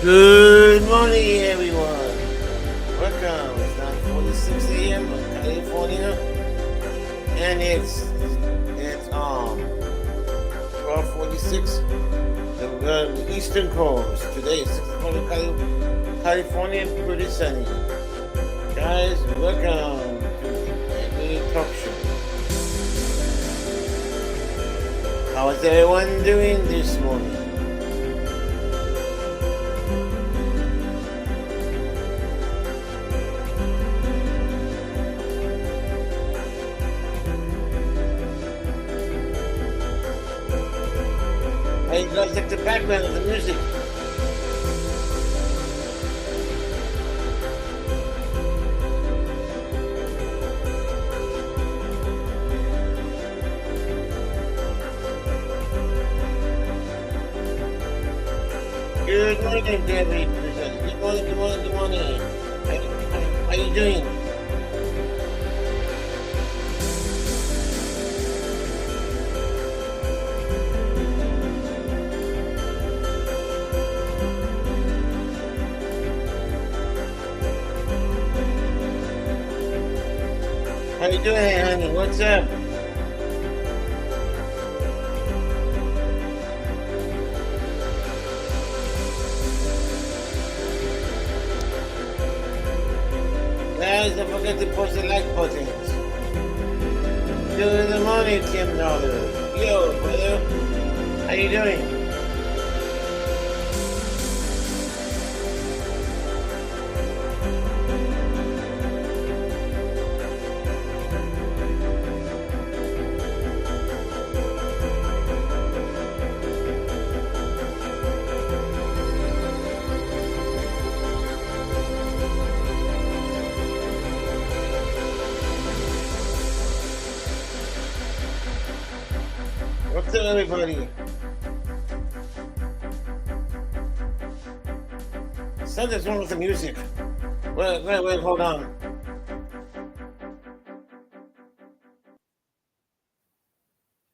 Good morning, everyone. Welcome. It's 9:46 a.m. in California, and it's 12:46 the Eastern Coast. Today is 6 o'clock in California, pretty sunny. Guys, welcome to the Talk Show. How is everyone doing this morning? How you guys like the background of the music? Good morning, David. Good morning, good morning, good morning. How you doing? How you doing, honey? What's up? Guys, don't forget to push the like buttons. Good morning, Kim Dollar. Yo, brother. How you doing? What's up, everybody? Something's wrong with the music. Wait, hold on.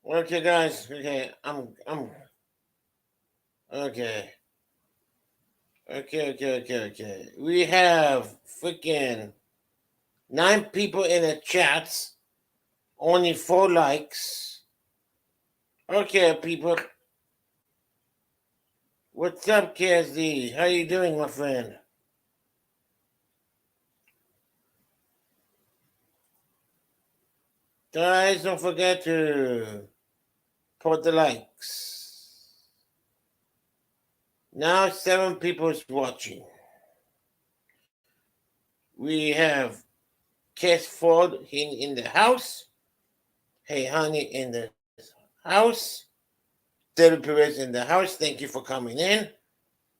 Okay, guys. Okay, I'm. Okay. Okay. We have freaking 9 people in the chats. Only 4 likes. Okay, people. What's up, KSD? How you doing, my friend? Guys, don't forget to put the likes. Now 7 people is watching. We have Cass Ford in the house. Hey, honey, in the house. David Perez in the house. Thank you for coming in.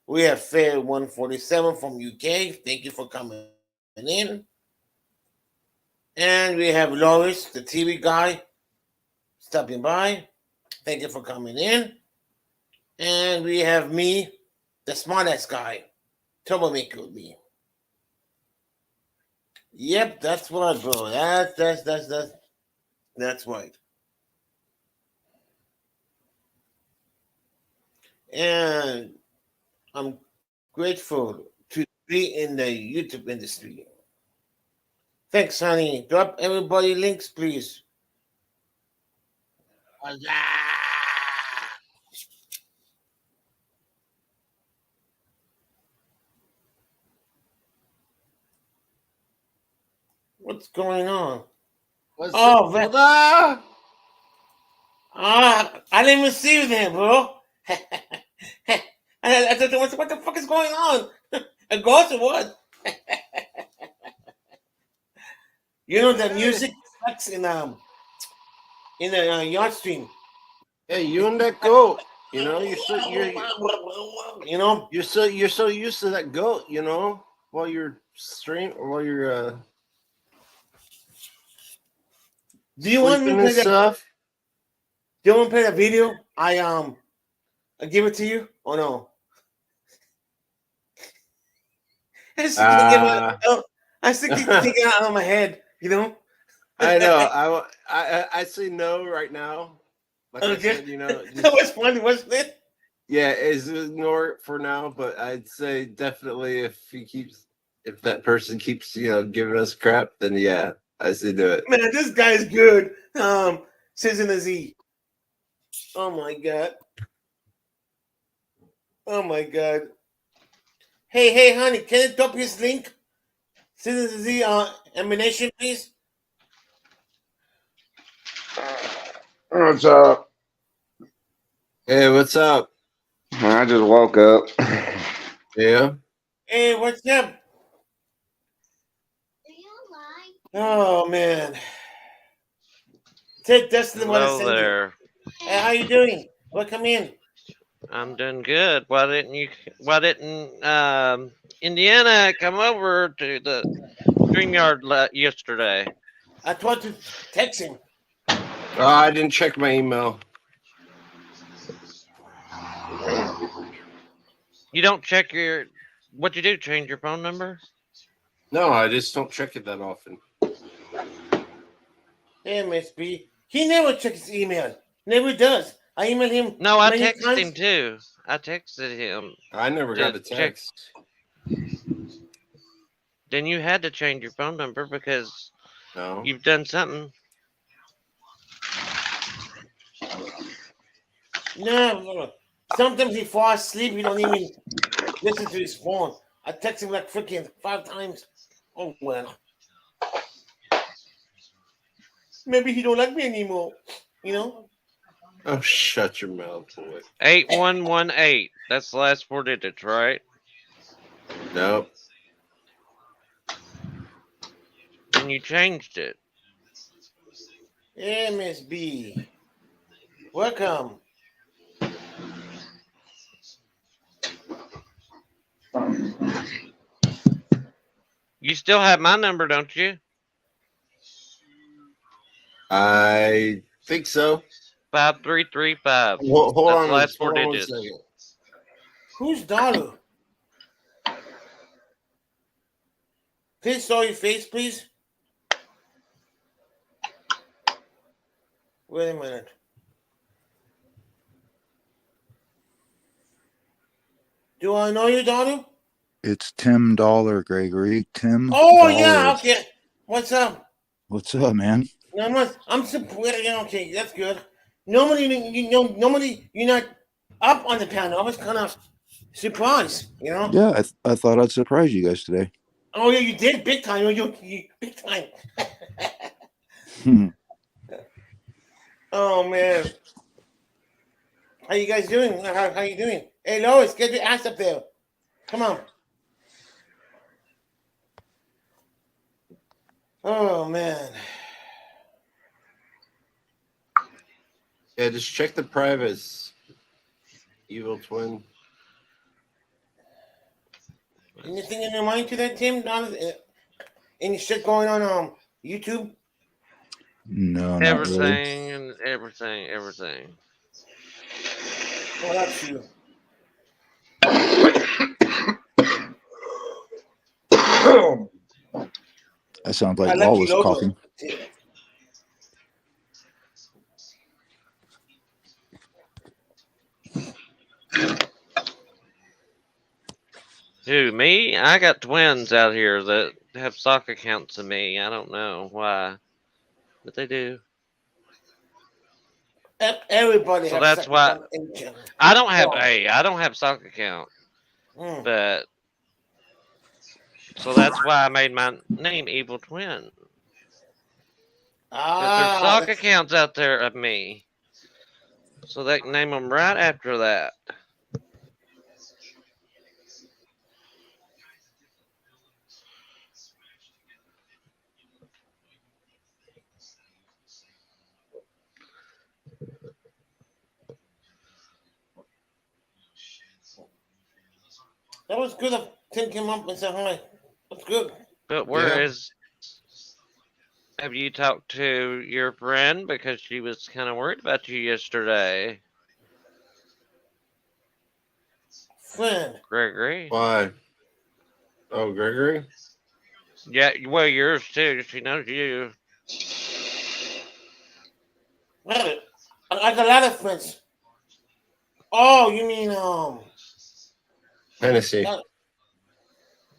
We have Fair 147 from UK. Thank you for coming in. And we have Loris, the TV guy, stopping by. Thank you for coming in. And we have me, the smartass guy, troublemaker with me. Yep, that's right, bro. That's right. And I'm grateful to be in the YouTube industry. Thanks, honey. Drop everybody links, please. What's going on? Oh, I didn't even see that, bro. I thought, what the fuck is going on? A ghost or what? You know the music sucks in the yard stream. Hey, you and that goat. You know, You know, you're so used to that goat. You know, while you're do you want me to sleeping play and that? stuff. Do you want to play that video? I give it to you or no? I still can't get I still can't take it out of my head. You know. I know. I say no right now. Like I Okay. said, you know, That was funny, wasn't it? Yeah, is ignore it for now, but I'd say definitely if that person keeps, giving us crap, then yeah, I say do it. Man, this guy's good. Citizen of Z. Oh my god. Oh my god. Hey, honey, can you drop his link? Citizen Z emanation, please. What's up? Hey, what's up? I just woke up. Yeah. Hey, what's up? Oh man. Take Dustin what I Hello send you. there. Hey, how you doing? Welcome in. I'm doing good. Why didn't Indiana come over to the StreamYard yesterday? I tried to text him. Oh, I didn't check my email. You don't check what you do, change your phone number? No, I just don't check it that often. Hey, Miss B. He never checks his email. Never does. I emailed him No, I many texted times. him too. I texted him. I never got a Check. text. Then you had to change your phone number because No. you've done something. No. Sometimes he falls asleep. He don't even listen to his phone. I text him like freaking 5 times. Oh well. Maybe he don't like me anymore. You know? Oh, shut your mouth, boy. 8118. That's the last 4 digits, right? Nope. Then you changed it. Hey, Miss B. Welcome. You still have my number, don't you? I think so. 5335. Hold That's on, the last 4 hold on 1 digits. second. Whose daughter? Please show your face, please. Wait a minute. Do I know your daughter? It's Tim Dollar, Gregory. Tim. Oh Dollar. yeah, okay. What's up? What's up, man? No, I'm surprised. Yeah, okay, that's good. Normally, normally you're not up on the panel. I was kind of surprised, you know. Yeah, I thought I'd surprise you guys today. Oh yeah, you did big time. You big time. Oh man, how you guys doing? How you doing? Hey Lois, get your ass up there. Come on. Oh man. Yeah, just check the privates. Evil twin. Anything in your mind to that, Tim? Any shit going on YouTube? No, not really. Everything. Oh, that's you. That sounds I like like Lawless your logo. coughing. Who, me? I got twins out here that have sock accounts of me. I don't know why, but they do. Everybody So has that's second why on any channel. I don't have Oh. I don't have sock account, Mm. but so that's why I made my name Evil Twin. Because there's sock That's accounts out there of me, so they can name them right after that. that was good of Tim came up and said hi. That's good. But Yeah. have you talked to your friend because she was kind of worried about you yesterday, Friend. Gregory? Why? Oh, Gregory? Yeah, well, yours too. She knows you. Well, I got a lot of friends. Oh, you mean Hennessy. that-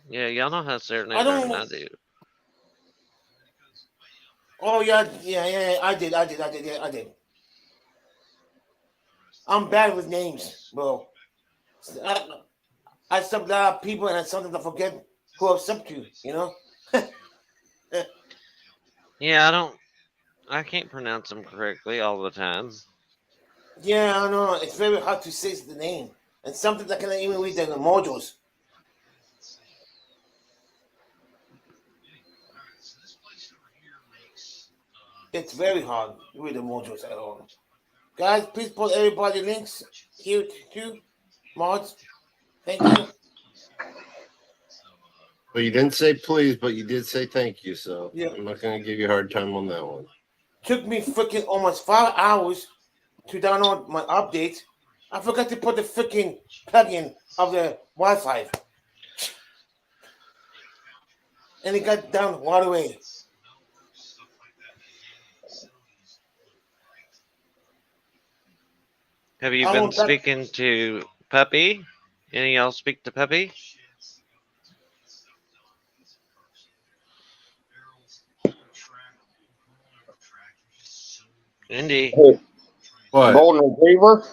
Yeah, y'all know how to say her name I better don't. than I do. Oh yeah. I did. Yeah, I did. I'm bad with names, bro. I accept a lot of people, and sometimes I forget who accept you. You know. Yeah, I can't pronounce them correctly all the time. Yeah, I know. It's very hard to say the name, and sometimes I cannot even read the modules. It's very hard to read the modules at all. Guys, please put everybody links here too. Mods, thank you. Well, you didn't say please, but you did say thank you. So Yeah. I'm not going to give you a hard time on that one. Took me freaking almost 5 hours to download my update. I forgot to put the freaking plugin of the Wi-Fi, and it got down right away. Have you I been won't back- speaking to Puppy? Any of y'all speak to Puppy? Indy. Hey, What? Golden Retriever?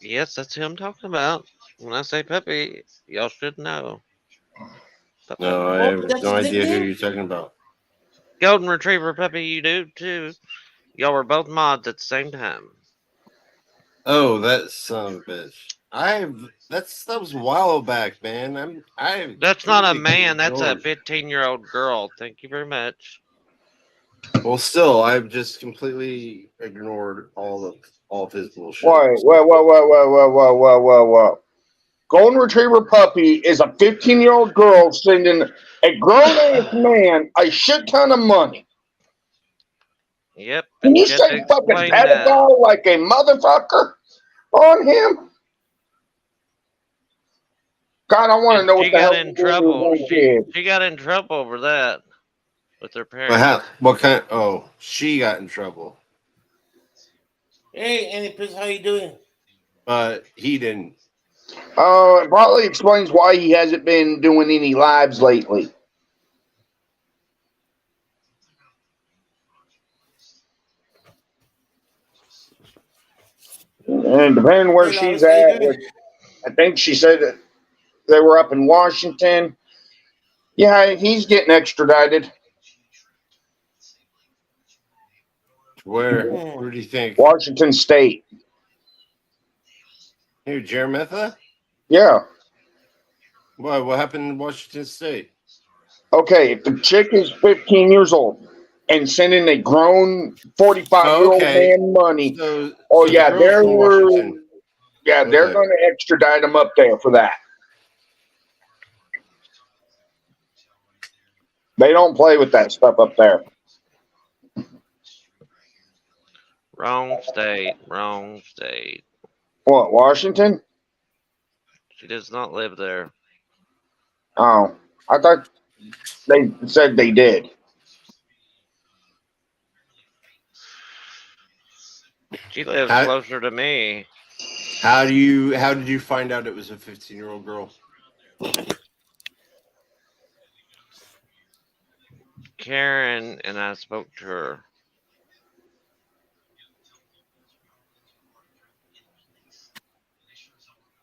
Yes, that's who I'm talking about. When I say Puppy, y'all should know. Puppy. No, I Oh, have that's no his idea who nickname? you're talking about. Golden Retriever Puppy, you do too. Y'all were both mods at the same time. Oh, that son of a bitch. That was a while back, man. That's not a totally man, that's a ignored. 15-year-old girl. Thank you very much. Well, still, I've just completely ignored all of his bullshit. Whoa. Golden Retriever puppy is a 15-year-old girl sending a grown-ass man a shit ton of money. Yep, Can and you she had to say fucking explain that. pedophile like a motherfucker on him? God, I want to And know what she the hell got in to do with your trouble. little kid. She got in trouble over that with her But parents. what kind? Oh, she got in trouble, Hey, Annie, please, how you doing? but he didn't. It probably explains why he hasn't been doing any lives lately. And depending where Hey, she's Lovis, how you at, doing? which I think she said that they were up in Washington. Yeah, he's getting extradited. Where? Hmm. Where do you think? Washington State. Here, Jeremetha? Yeah. Why? What happened in Washington State? Okay, if the chick is 15 years old and sending a grown 45-year-old Okay. man money, So oh the yeah, girl's from Washington. they're Okay. going to extradite him up there for that. They don't play with that stuff up there. Wrong state. Wrong state. What, Washington? She does not live there. Oh, I thought they said they did. She lives How- closer to me. How did you find out it was a 15-year-old girl? Karen and I spoke to her.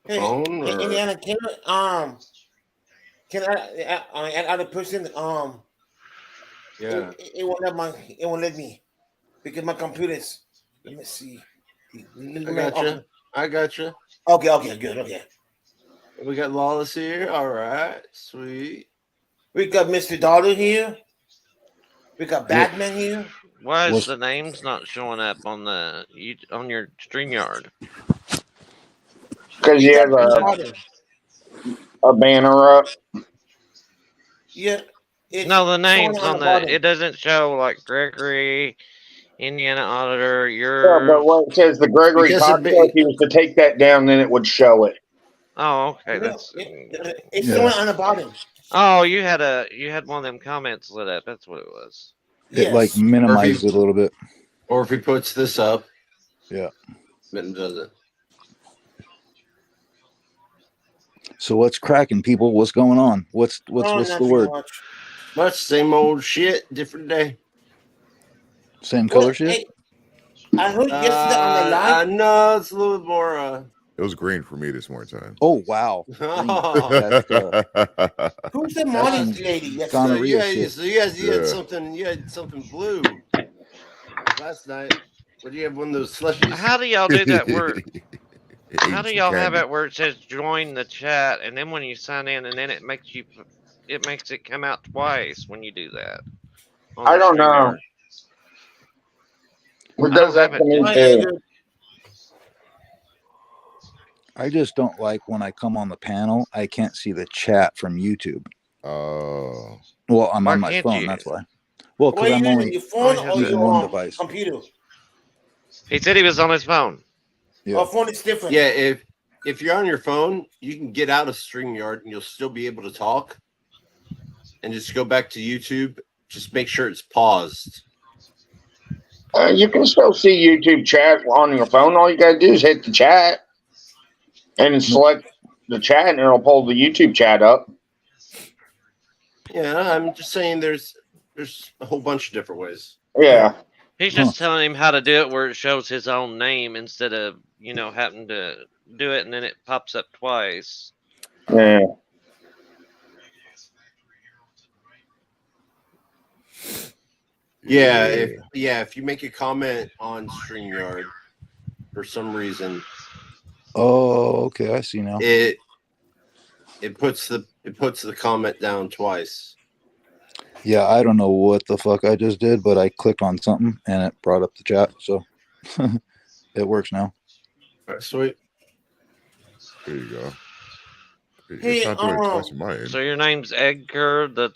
Hey, Phone hey, or Indiana, can I add other person? yeah. It won't let me because my computer's. Let me see. I gotcha. Okay, good. Okay, We got Lawless here. All right, sweet. we got Mr. Dollar here. We got Yeah. Batman here. Why is What's- the names not showing up on on your StreamYard? Because he It's has up on the bottom. a banner up. Yeah, it's No, the showing names on on the bottom. it doesn't show like Gregory, Indiana Auditor, Yeah, yours. but when it says the Gregory Because Cox, if he was to take that down, then it would show it. Oh, okay. No, That's it's Yeah. showing on the bottom. oh, you had one of them comments lit up. That's what it was. It like Yes. minimized it a little bit. Or if he puts this up, Yeah. then it does it. So what's cracking, people? What's going on? What's the nothing word? Much same old shit, different day. Same color Well, shit? hey, I heard yesterday on the live. No, it's a little bit more. It was green for me this morning time. Oh wow. Green. That's Who's the some Molly lady So yesterday? gonorrhea yeah, shit. so you had Yeah. something. You had something blue last night. What do you have? One of those slushies? How do y'all do that where how Eating do some y'all have candy. it where it says join the chat and then when you sign in and then it makes it come out twice when you do that? on I the don't know. StreamYard? It I don't does that have to it me done. Oh, yeah, too. good. I just don't like when I come on the panel, I can't see the chat from YouTube. Oh. Well, I'm Why on my can't phone, you? that's why. Well, What because are you I'm using, only your phone you have or using your one device. computer? He said he was on his phone. Yeah. Or phone is different. Yeah, if you're on your phone, you can get out of StreamYard and you'll still be able to talk. And just go back to YouTube. Just make sure it's paused. You can still see YouTube chat on your phone. All you gotta do is hit the chat and select the chat, and it'll pull the YouTube chat up. Yeah, I'm just saying there's a whole bunch of different ways. Yeah. He's just telling him how to do it where it shows his own name instead of, having to do it and then it pops up twice. Yeah. If you make a comment on StreamYard for some reason, Oh, okay. I see now. it puts the comment down twice. Yeah, I don't know what the fuck I just did, but I clicked on something and it brought up the chat. So it works now. All right, sweet. There you go. Hey, It's not doing it twice on my end. So your name's Edgar, the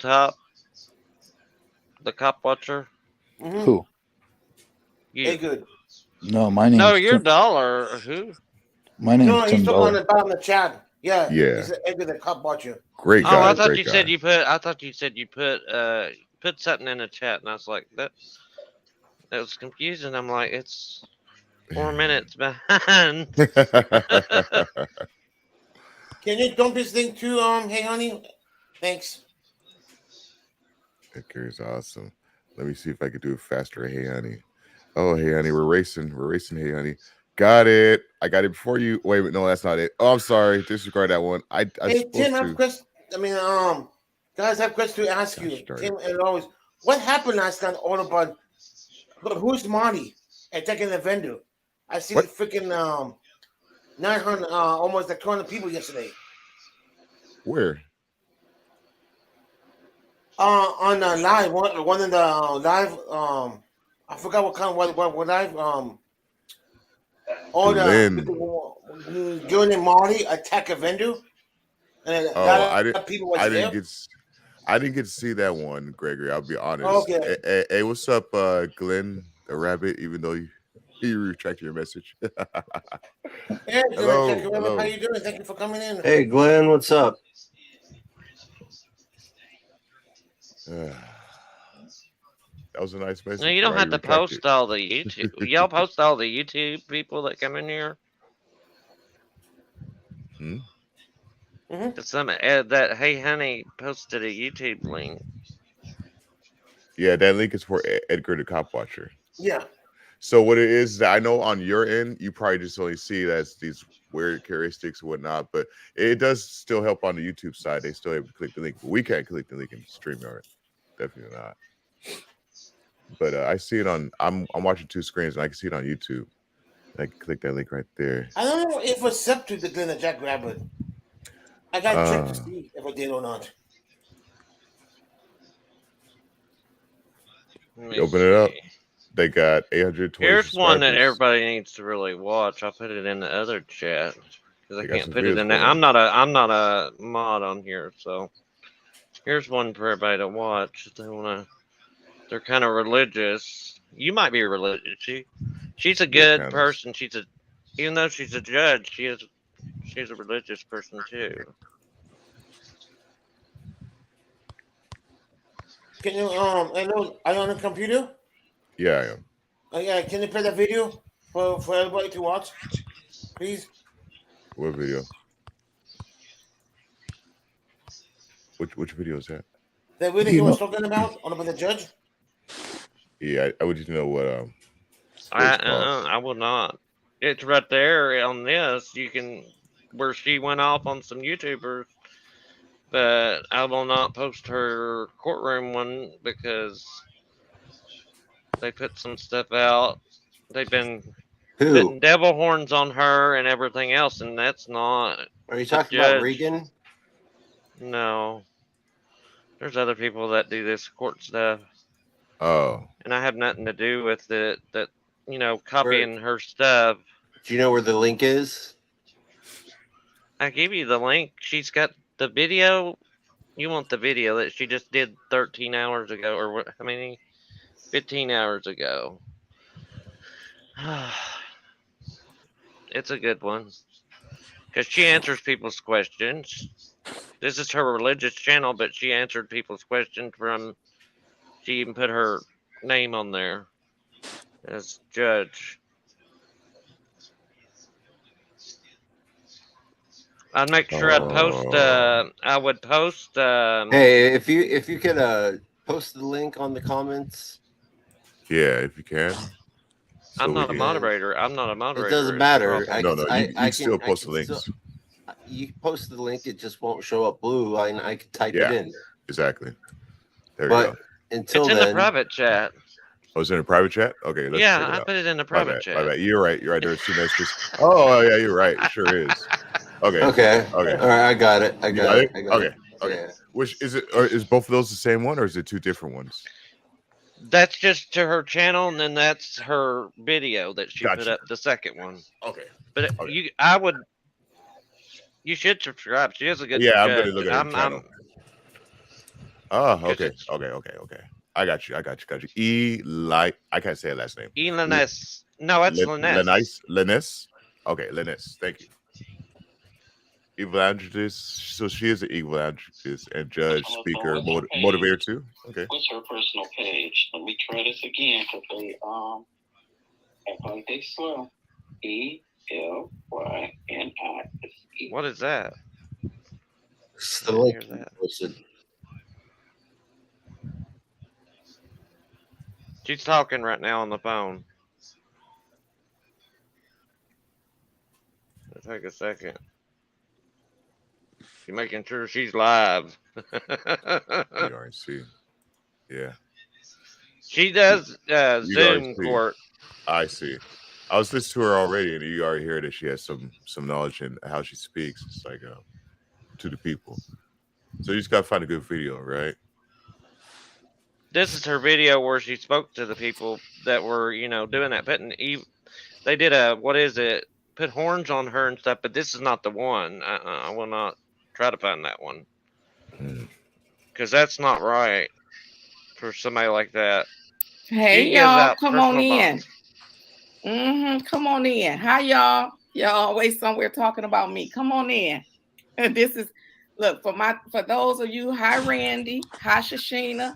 cop watcher? Mm-hmm. Who? You. Hey, good. No, my name No, is you're Tim. Dollar. Who? My name No, is he's Tim talking on Dollar. the bottom of the chat. Yeah. Yeah. He's Edgar the cop watcher. Great Oh, guy. I thought Great you guy. said you put. I thought you said you put something in the chat, and I was like, that was confusing. I'm like, it's 4 minutes behind. Can you dump this thing too? Hey, honey. Thanks. Edgar is awesome. Let me see if I could do it faster. Hey, honey. Oh, hey, honey. We're racing. Hey, honey. Got it. I got it before you. Wait a minute. No, that's not it. Oh, I'm sorry. Disregard that one. I Hey, supposed Tim, I have to. a question. Guys, I have a question to ask you. Gosh darn Tim, and always, what happened last night all about who's Marty attacking the vendor? I see What? the freaking 900, almost like 200 people yesterday. Where? On the live, one of the live, I forgot what kind, what live, all Glenn. the Glenn and Marty attack a vendor, and a Oh, lot of people was I there. didn't get to see that one, Gregory. I'll be honest. Okay. Hey, what's up, Glenn the Rabbit? Even though you retracted your message. Hey, Hello, Glenn, hello. how you doing? Thank you for coming in. Hey, Glenn, what's up? That was a nice message. No, you don't Why have to retract post it? all the YouTube. Y'all post all the YouTube people that come in here. Mm-hmm. Some that Hey Honey posted a YouTube link. Yeah, that link is for Edgar the Cop Watcher. Yeah. So what it is that I know on your end, you probably just only see it as these weird characteristics and whatnot, but it does still help on the YouTube side. They still able to click the link, but we can't click the link in StreamYard. Definitely not. But I see it on. I'm watching two screens, and I can see it on YouTube. I can click that link right there. I don't know if it's up to the Glenn and Jack Rabbit. I got to check to see if I did or not. You open it up. They got 820. Here's one that subscribers. everybody needs to really watch. I'll put it in the other chat because I They got can't some put it videos in there. going. I'm not a mod on here, so here's one for everybody to watch. If they wanna. They're kind of religious. You might be religious. She's a good kinda. person. Even though she's a judge, she's a religious person too. Can you are you on the computer? Yeah, I am. Yeah, can you play the video for everybody to watch, please? What video? Which video is that? The video he was talking about on the judge. Yeah, I would just know what I will not. It's right there on this. You can where she went off on some YouTubers, but I will not post her courtroom one because they put some stuff out. They've been Who putting devil horns on her and everything else, and that's not are you the talking about? judge. Regan? No, there's other people that do this court stuff, Oh, and I have nothing to do with it. That copying her stuff. Do you know where the link is? I gave you the link. She's got the video. You want the video that she just did 13 hours ago, or what? How many? 15 hours ago. It's a good one because she answers people's questions. This is her religious channel, but she answered people's questions from. She even put her name on there as judge. I'd make sure I'd post. I would post. Hey, if you could post the link on the comments. yeah, if you can. I'm So not a we can- moderator. I'm not a moderator. It doesn't It's matter. awful. No, no, you can still post the can links. still- you post the link, it just won't show up blue. I can type Yeah. it in. Exactly. There you But go. until It's in then, the private chat. Oh, it's in a private chat? Okay, let's Yeah, check it I out. put it in the My private bad, chat. my bad. You're right. There's 2 messages. Oh, yeah, you're right. It sure is. Okay. okay, Okay. all right, I got it. I You got it. Okay. Okay. Yeah. Which is it? Or is both of those the same one, or is it 2 different ones? That's just to her channel, and then that's her video that she put Gotcha. up, the second one. Okay. But Okay. you should subscribe. She has a good. Yeah, I'm judge. gonna look at her channel. Oh, okay. Okay. I got you. Eli. I can't say her last name. Elaness. No, it's Laness. Leness. Okay, Leness. Thank you. Evangelist. So she is an evangelist and judge, speaker, motivator too. Okay. What's her personal page? Let me try this again because they act like they slow. ELYNISE. What is that? It's the I didn't link hear that. posted. She's talking right now on the phone. It'll take a second. She's making sure she's live. ERC. Yeah, She does You Zoom guys see. court. I see. I was listening to her already, and you already hear that she has some knowledge in how she speaks. It's like to the people. So you just gotta find a good video, right? This is her video where she spoke to the people that were, doing that. They did put horns on her and stuff, but this is not the one. I will not try to find that one. Because that's not right for somebody like that. Hey She gives y'all, out come on personal in. Come on in. Hi y'all. Y'all always somewhere talking about me. Come on in. This is look for those of you. Hi Randy. Hi Shashina.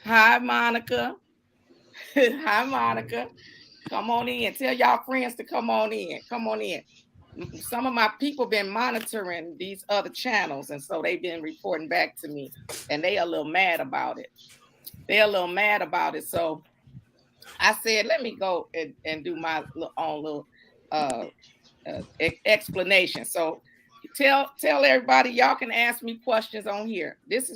Hi Monica. Hi Monica. Come on in. Tell y'all friends to come on in. Come on in. Some of my people been monitoring these other channels, and so they've been reporting back to me, and they a little mad about it. So I said, let me go and do my own little explanation. So tell everybody, y'all can ask me questions on here. This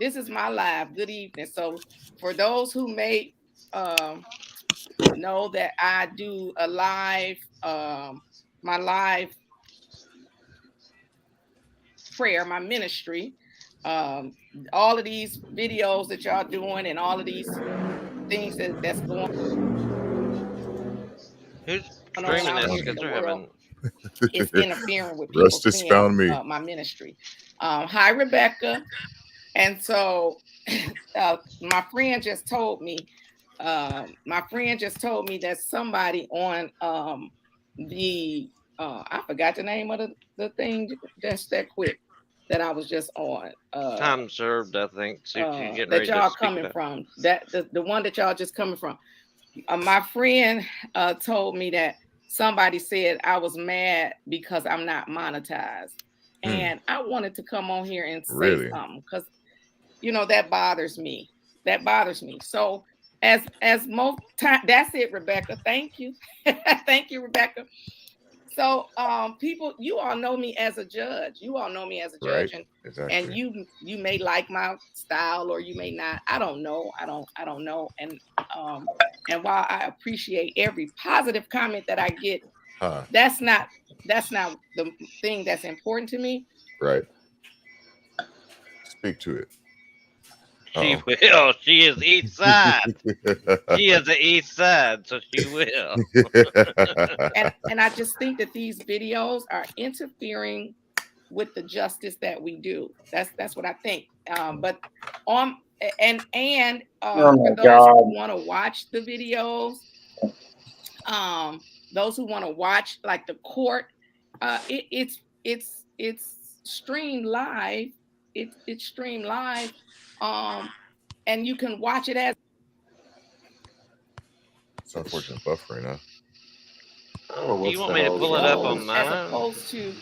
is my live. Good evening. So for those who may know that I do a live, my live prayer, my ministry, all of these videos that y'all doing and all of these things that's going Who's on streaming out this? here in Because the they're world having. is interfering with people Rustice seeing, found me. my ministry. Hi, Rebecca. And so my friend just told me that somebody on I forgot the name of the thing just that quick that I was just on. Time served, I think. See if she's getting That ready y'all to speak coming it up. from. That the one that y'all just coming from. My friend told me that somebody said I was mad because I'm not monetized. and I wanted to come on here and say Really? something because that bothers me. That bothers me. So as most time, that's it, Rebecca. Thank you. Thank you, Rebecca. So people, you all know me as a judge. You all know me as a judge, Right. and Exactly. you may like my style or you may not. I don't know. I don't know. And while I appreciate every positive comment that I get, Huh. that's not the thing that's important to me. Right. Speak to it. She Uh-oh. will. She is East Side. She is the East Side, so she will. And I just think that these videos are interfering with the justice that we do. That's what I think. But for those who want to watch the videos, those who want to watch like the court, it's streamed live. It's streamed live, and you can watch it as. It's unfortunate buffering, huh? I don't know Do what you the want me to hell pull is it up going on on. As mine? opposed to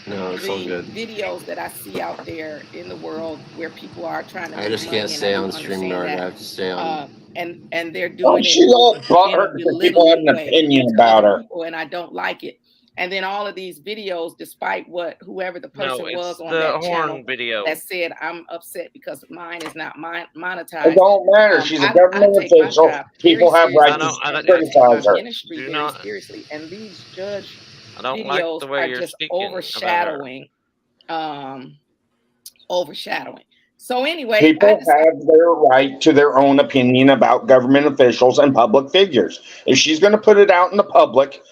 No, it's all the good. videos that I see out there in the world where people are trying to I make just money, can't and stay I do on understand StreamYard. I that. have to stay on. And they're doing it She's all in butthurt a because people have an belittling way opinion to about other her. people, and I don't like it. And then all of these videos, despite whoever the person No, it's was on the that channel horn video. that said, I'm upset because mine is not It monetized. don't matter. She's a I government take my official. job very People have seriously. right to I don't- criticize my her. ministry Do very not- seriously, and these judge I don't like videos the way are you're just speaking about her. overshadowing. So anyway, People have their right to their own opinion about government officials and public figures. If she's going to put it out in the public,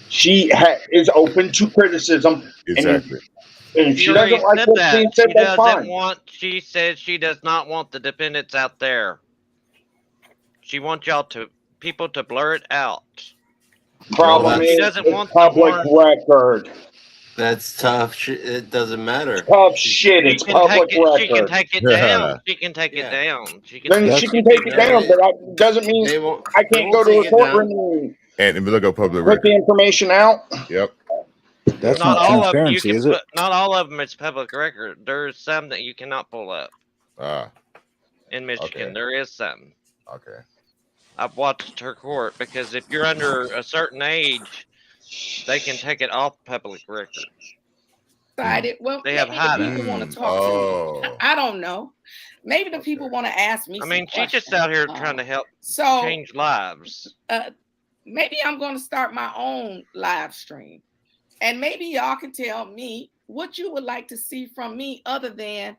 she is open to criticism. Exactly. And if She she already doesn't like said what's that. being said, She that's doesn't fine. want. She said she does not want the dependents out there. She wants people to blur it out. Problem She is, doesn't it's want the public horn. record. That's tough. It doesn't matter. Tough shit. It's public She can record. take it down. She can take Yeah. it down. She can. Then she can take it down, but that doesn't mean They won't. I they can't won't go to take a it down. courtroom And if you look at public and put the record. information out. Yep. That's Not not all of them. You transparency, can is it? put. Not all of them is public record. There's some that you cannot pull up Ah, in Michigan. Okay. There is some. okay. I've watched her court because if you're under a certain age, they can take it off public record. Well, They have maybe hide the it. people want to talk to me. Oh. I don't know. Maybe the people want to ask me. I mean, some she's just questions. out here trying to help So change lives. maybe I'm going to start my own live stream, and maybe y'all can tell me what you would like to see from me, other than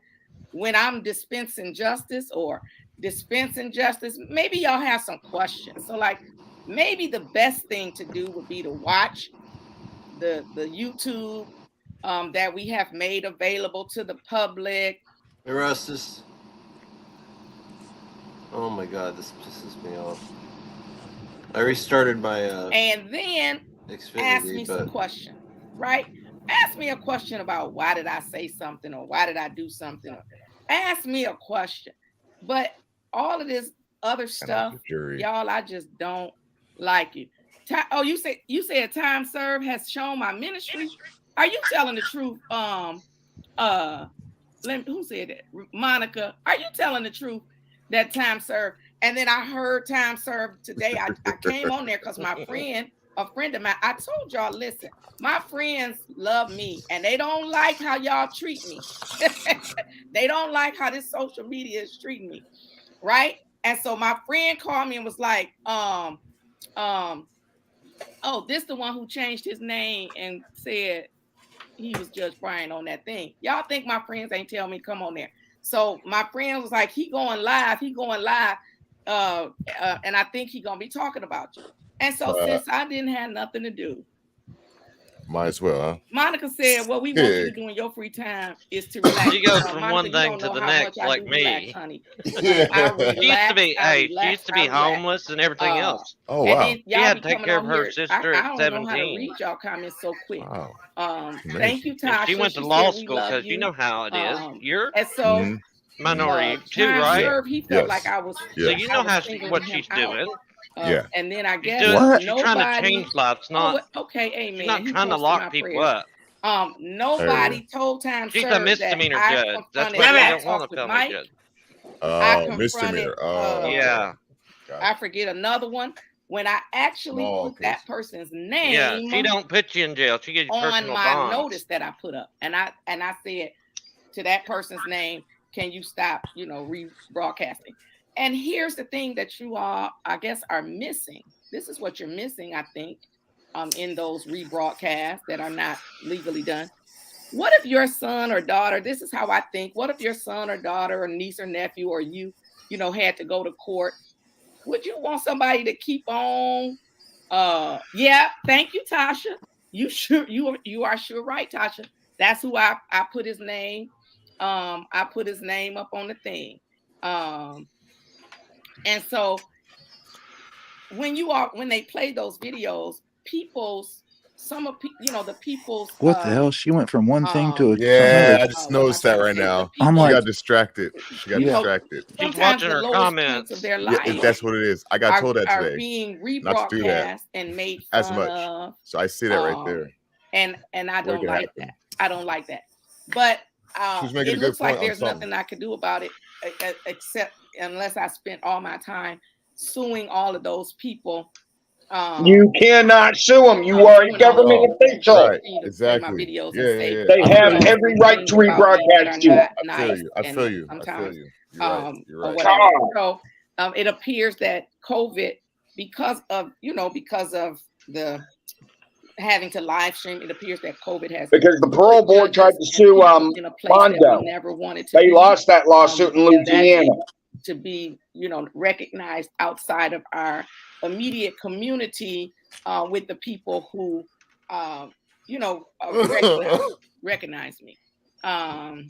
when I'm dispensing justice or dispensing justice. Maybe y'all have some questions. So, like, maybe the best thing to do would be to watch the YouTube that we have made available to the public. Erastus. Oh my god, this pisses me off. I restarted my And then ask me Xfinity, some but questions, right? Ask me a question about why did I say something, or why did I do something? Ask me a question. But all of this other stuff, Jury. y'all, I just don't like it. Oh, you said time served has shown my ministry. Are you telling the truth? Who said that? Monica, are you telling the truth that time served? And then I heard time served today. I came on there because a friend of mine, I told y'all, listen, my friends love me and they don't like how y'all treat me. They don't like how this social media is treating me, right? And so my friend called me and was like, oh, this the one who changed his name and said he was Judge Brian on that thing. Y'all think my friends ain't tell me come on there. So my friend was like, he going live. And I think he gonna be talking about you. And so since I didn't have nothing to do, Might as well, huh? Monica said, what we want you to do in your free time is to relax. She goes from Monica, one you thing don't to know the how next, much I like do me. relax, honey. I She used to relax, be, I she used to be relax. homeless and everything else. Oh, And wow. then She y'all had be to take coming care of on her here. sister I at don't know how to 17. read y'all comments so quick. Wow. Thank you, And Tasha. she went to She law said we school love because you know how it is. You're And so Mhm. minority too, Time right? Served, he felt Yes. like I was. Yeah. So you know I was how singling what him she's out. doing. Yeah. And then I She's guess doing. What? She's trying to nobody. change lives, not. Okay, amen. She's not He trying to posted lock my people prayers. up. Nobody told Time She's a Served misdemeanor that I judge. That's confronted why when we I don't want talked a with felony Mike. judge. I Oh, misdemeanor. confronted, Yeah. I forget another one when I actually Small put that case. person's Yeah. name She don't put you in jail. She gives you on personal my bonds. notice that I put up, and I said to that person's name, "Can you stop, rebroadcasting?" And here's the thing that you all, I guess, are missing. This is what you're missing, I think, in those rebroadcasts that are not legally done. What if your son or daughter, this is how I think, what if your son or daughter or niece or nephew or you had to go to court? Would you want somebody to keep on? Yeah, thank you, Tasha. You are sure right, Tasha. That's who I put his name. I put his name up on the thing. And so when they play those videos, the people's What the hell? She went from one thing to Yeah, another. I just noticed that right now. I'm She like, got distracted. She got distracted. She's sometimes watching the her lowest points comments. of their Yeah, life that's what it is. I got told that are today. being Not to do that rebroadcast and made as fun much. of. So I see that right there. And I Where it don't can like happen. that. I don't like that. But She's making it a good looks like point on there's something. nothing I could do about it except unless I spent all my time suing all of those people. You cannot sue them. You are a government official. Right, My exactly. videos Yeah, and say yeah, They I have feel you. every right to rebroadcast you. I feel you. I feel you. I feel you. You're right. You're or right. whatever. So it appears that COVID, because of the having to live stream, it appears that COVID has, Because the parole board tried to sue in a place that Mondo. we never wanted to They be. lost that lawsuit in Louisiana. To be recognized outside of our immediate community with the people who recognize me. And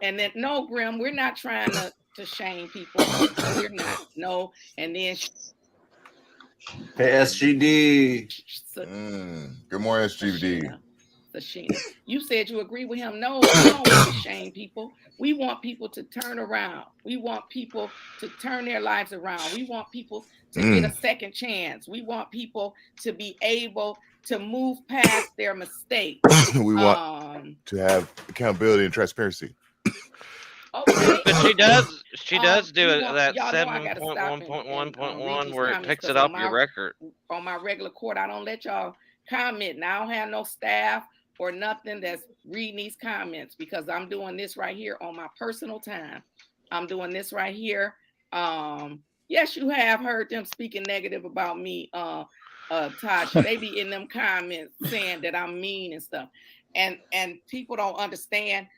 then no, Grim, we're not trying to shame people. We're not. No. And then Hey, SGD. Good morning, SGD. Sashina, you said you agree with him. No, we don't want to shame people. We want people to turn around. We want people to turn their lives around. We want people to get a second chance. We want people to be able to move past their mistakes. We want to have accountability and transparency. Okay. But she does do that 7.1.1.1 where it picks it up your record. On my regular court, I don't let y'all comment. And I don't have no staff or nothing that's reading these comments because I'm doing this right here on my personal time. I'm doing this right here. Yes, you have heard them speaking negative about me, Tasha. They be in them comments saying that I'm mean and stuff. And people don't understand,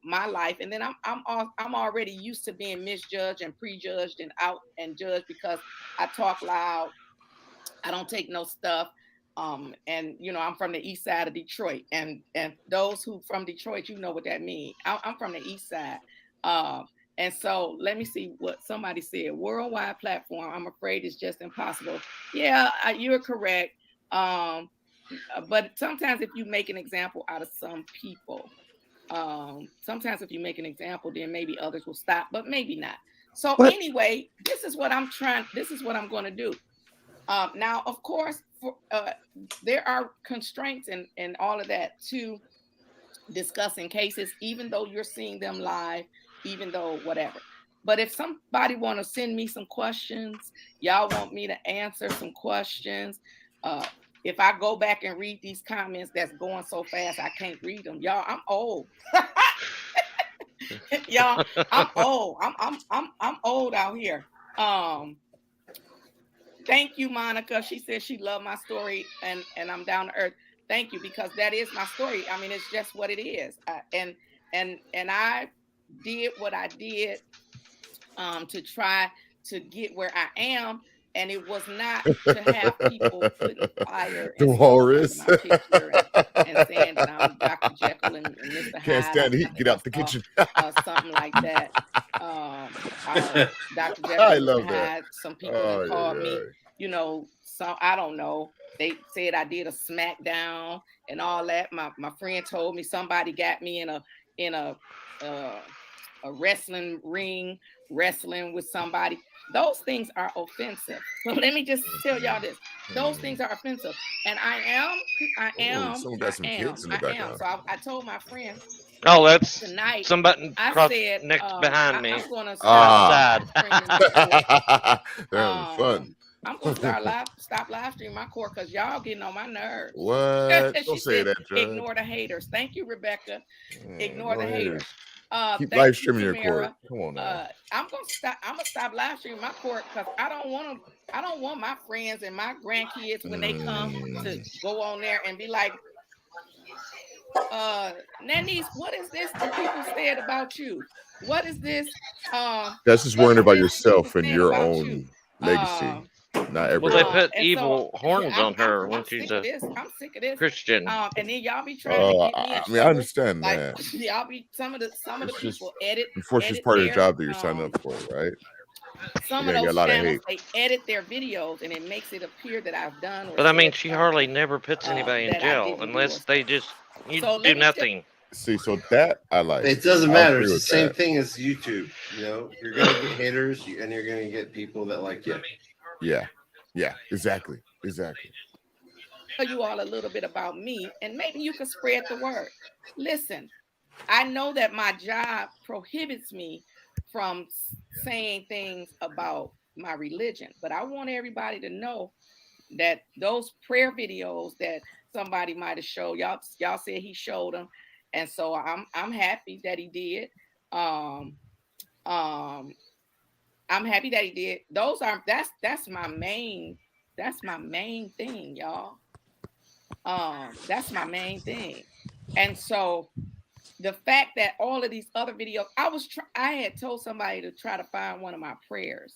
my life. And then I'm already used to being misjudged and prejudged and out and judged because I talk loud. I don't take no stuff. And I'm from the east side of Detroit, and those who from Detroit, what that means. I'm from the east side. And so let me see what somebody said. Worldwide platform, I'm afraid it's just impossible. Yeah, you're correct. But sometimes if you make an example out of some people, then maybe others will stop, but maybe not. So anyway, this is what I'm going to do. Now, of course, there are constraints and all of that to discussing cases, even though you're seeing them live, even though whatever. But if somebody want to send me some questions, y'all want me to answer some questions. If I go back and read these comments that's going so fast, I can't read them. Y'all, I'm old. Y'all, I'm old. I'm old out here. Thank you, Monica. She said she loved my story and I'm down to earth. Thank you, because that is my story. I mean, it's just what it is. And I did what I did to try to get where I am. And it was not to have people putting fire The walrus. my picture and saying that I'm Dr. Jekyll and Mr. Hyde. Can't stand the heat. Get out the kitchen. Something like that. Dr. Jekyll I and love Mr. that. Hyde. Some people called me, so I don't know. They said I did a smackdown and all that. My friend told me somebody got me in a wrestling ring wrestling with somebody. Those things are offensive. So let me just tell y'all this. Those things are offensive. And I am. Someone got some kids in the background. So I told my friend Oh, that's tonight, somebody I cross said, next behind me. I'm gonna Ah. stop streaming my court. They're having fun. I'm gonna stop live streaming my court because y'all getting on my nerves. What? She Don't say said, that, Judge. ignore the haters. Thank you, Rebecca. Ignore the haters. Keep Thank live you, streaming your Tamara. court. Come on now. I'm gonna stop live streaming my court because I don't want my friends and my grandkids when they come to go on there and be like, Nannies, what is this that people said about you? What is this? That's just what worrying is about this yourself people and said your about own you? legacy. Not Well, everyone. they put And evil horns on her I'm when she's sick of a this. I'm sick of this. Christian. And then y'all be trying to get me in I trouble. mean, I understand like, that. Y'all be some of the It's just people edit. unfortunately, it's part of the job that you're signing up for, right? Some You're of gonna get a those lot of channels, hate. they edit their videos and it makes it appear that I've done. Or But I mean, said she something, hardly never puts anybody in that I jail didn't do unless or they just you So let do me tell- nothing. See, so that I like. It doesn't I'll matter. agree It's the with same that. thing as YouTube. You know, you're gonna get haters and you're gonna get people that like you. Yeah, exactly. tell you all a little bit about me and maybe you can spread the word. Listen, I know that my job prohibits me from saying things about my religion, but I want everybody to know that those prayer videos that somebody might have showed y'all said he showed them, and so I'm happy that he did. I'm happy that he did. That's my main thing, y'all. That's my main thing. And so the fact that all of these other videos, I had told somebody to try to find one of my prayers.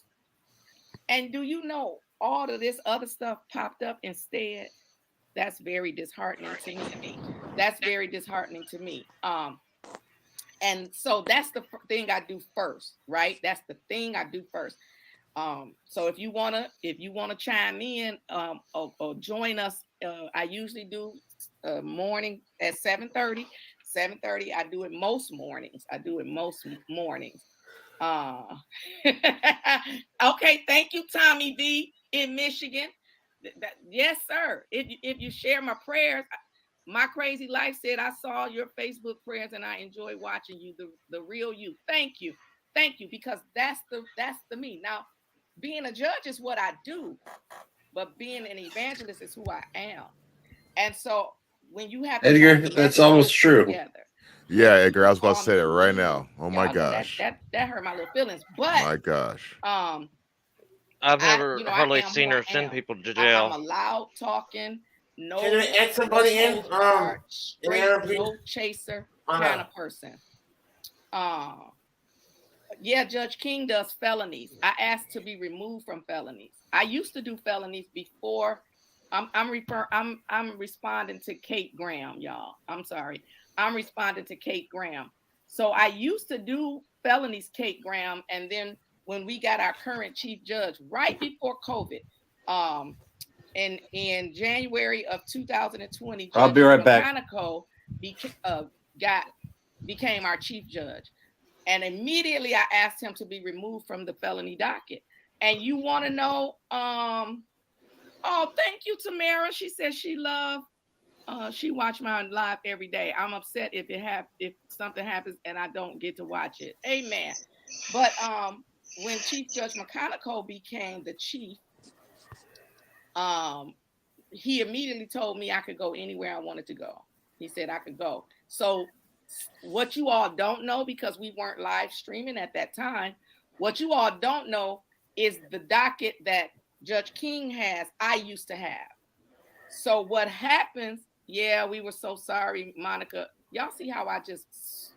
And do you know all of this other stuff popped up instead? That's very disheartening to me. That's very disheartening to me. And so that's the thing I do first, right? That's the thing I do first. So if you wanna chime in or join us, I usually do morning at 7:30. 7:30. I do it most mornings. Okay, thank you, Tommy D in Michigan. Yes, sir. If you share my prayers, my crazy life said I saw your Facebook prayers and I enjoy watching you, the real you. Thank you, because that's the me. Now, being a judge is what I do, but being an evangelist is who I am. And so when you have Edgar, that's almost true. Together, Yeah, Edgar, I was about to say that right now. Oh my gosh. That hurt my little feelings. But my gosh. I've never hardly seen her send people to jail. I'm a loud talking, no. Can we add somebody in? No chaser kind of person. Yeah, Judge King does felonies. I asked to be removed from felonies. I used to do felonies before. I'm responding to Kate Graham, y'all. I'm sorry. I'm responding to Kate Graham. So I used to do felonies, Kate Graham, and then when we got our current chief judge right before COVID, in January of 2020, I'll be right back. Monaco became our chief judge. And immediately I asked him to be removed from the felony docket. And you want to know, oh, thank you, Tamara. She says she watch my live every day. I'm upset if something happens and I don't get to watch it. Amen. But when Chief Judge McConaughey became the chief, he immediately told me I could go anywhere I wanted to go. He said I could go. So what you all don't know, because we weren't live streaming at that time, what you all don't know is the docket that Judge King has, I used to have. So what happens, yeah, we were so sorry, Monica. Y'all see how I just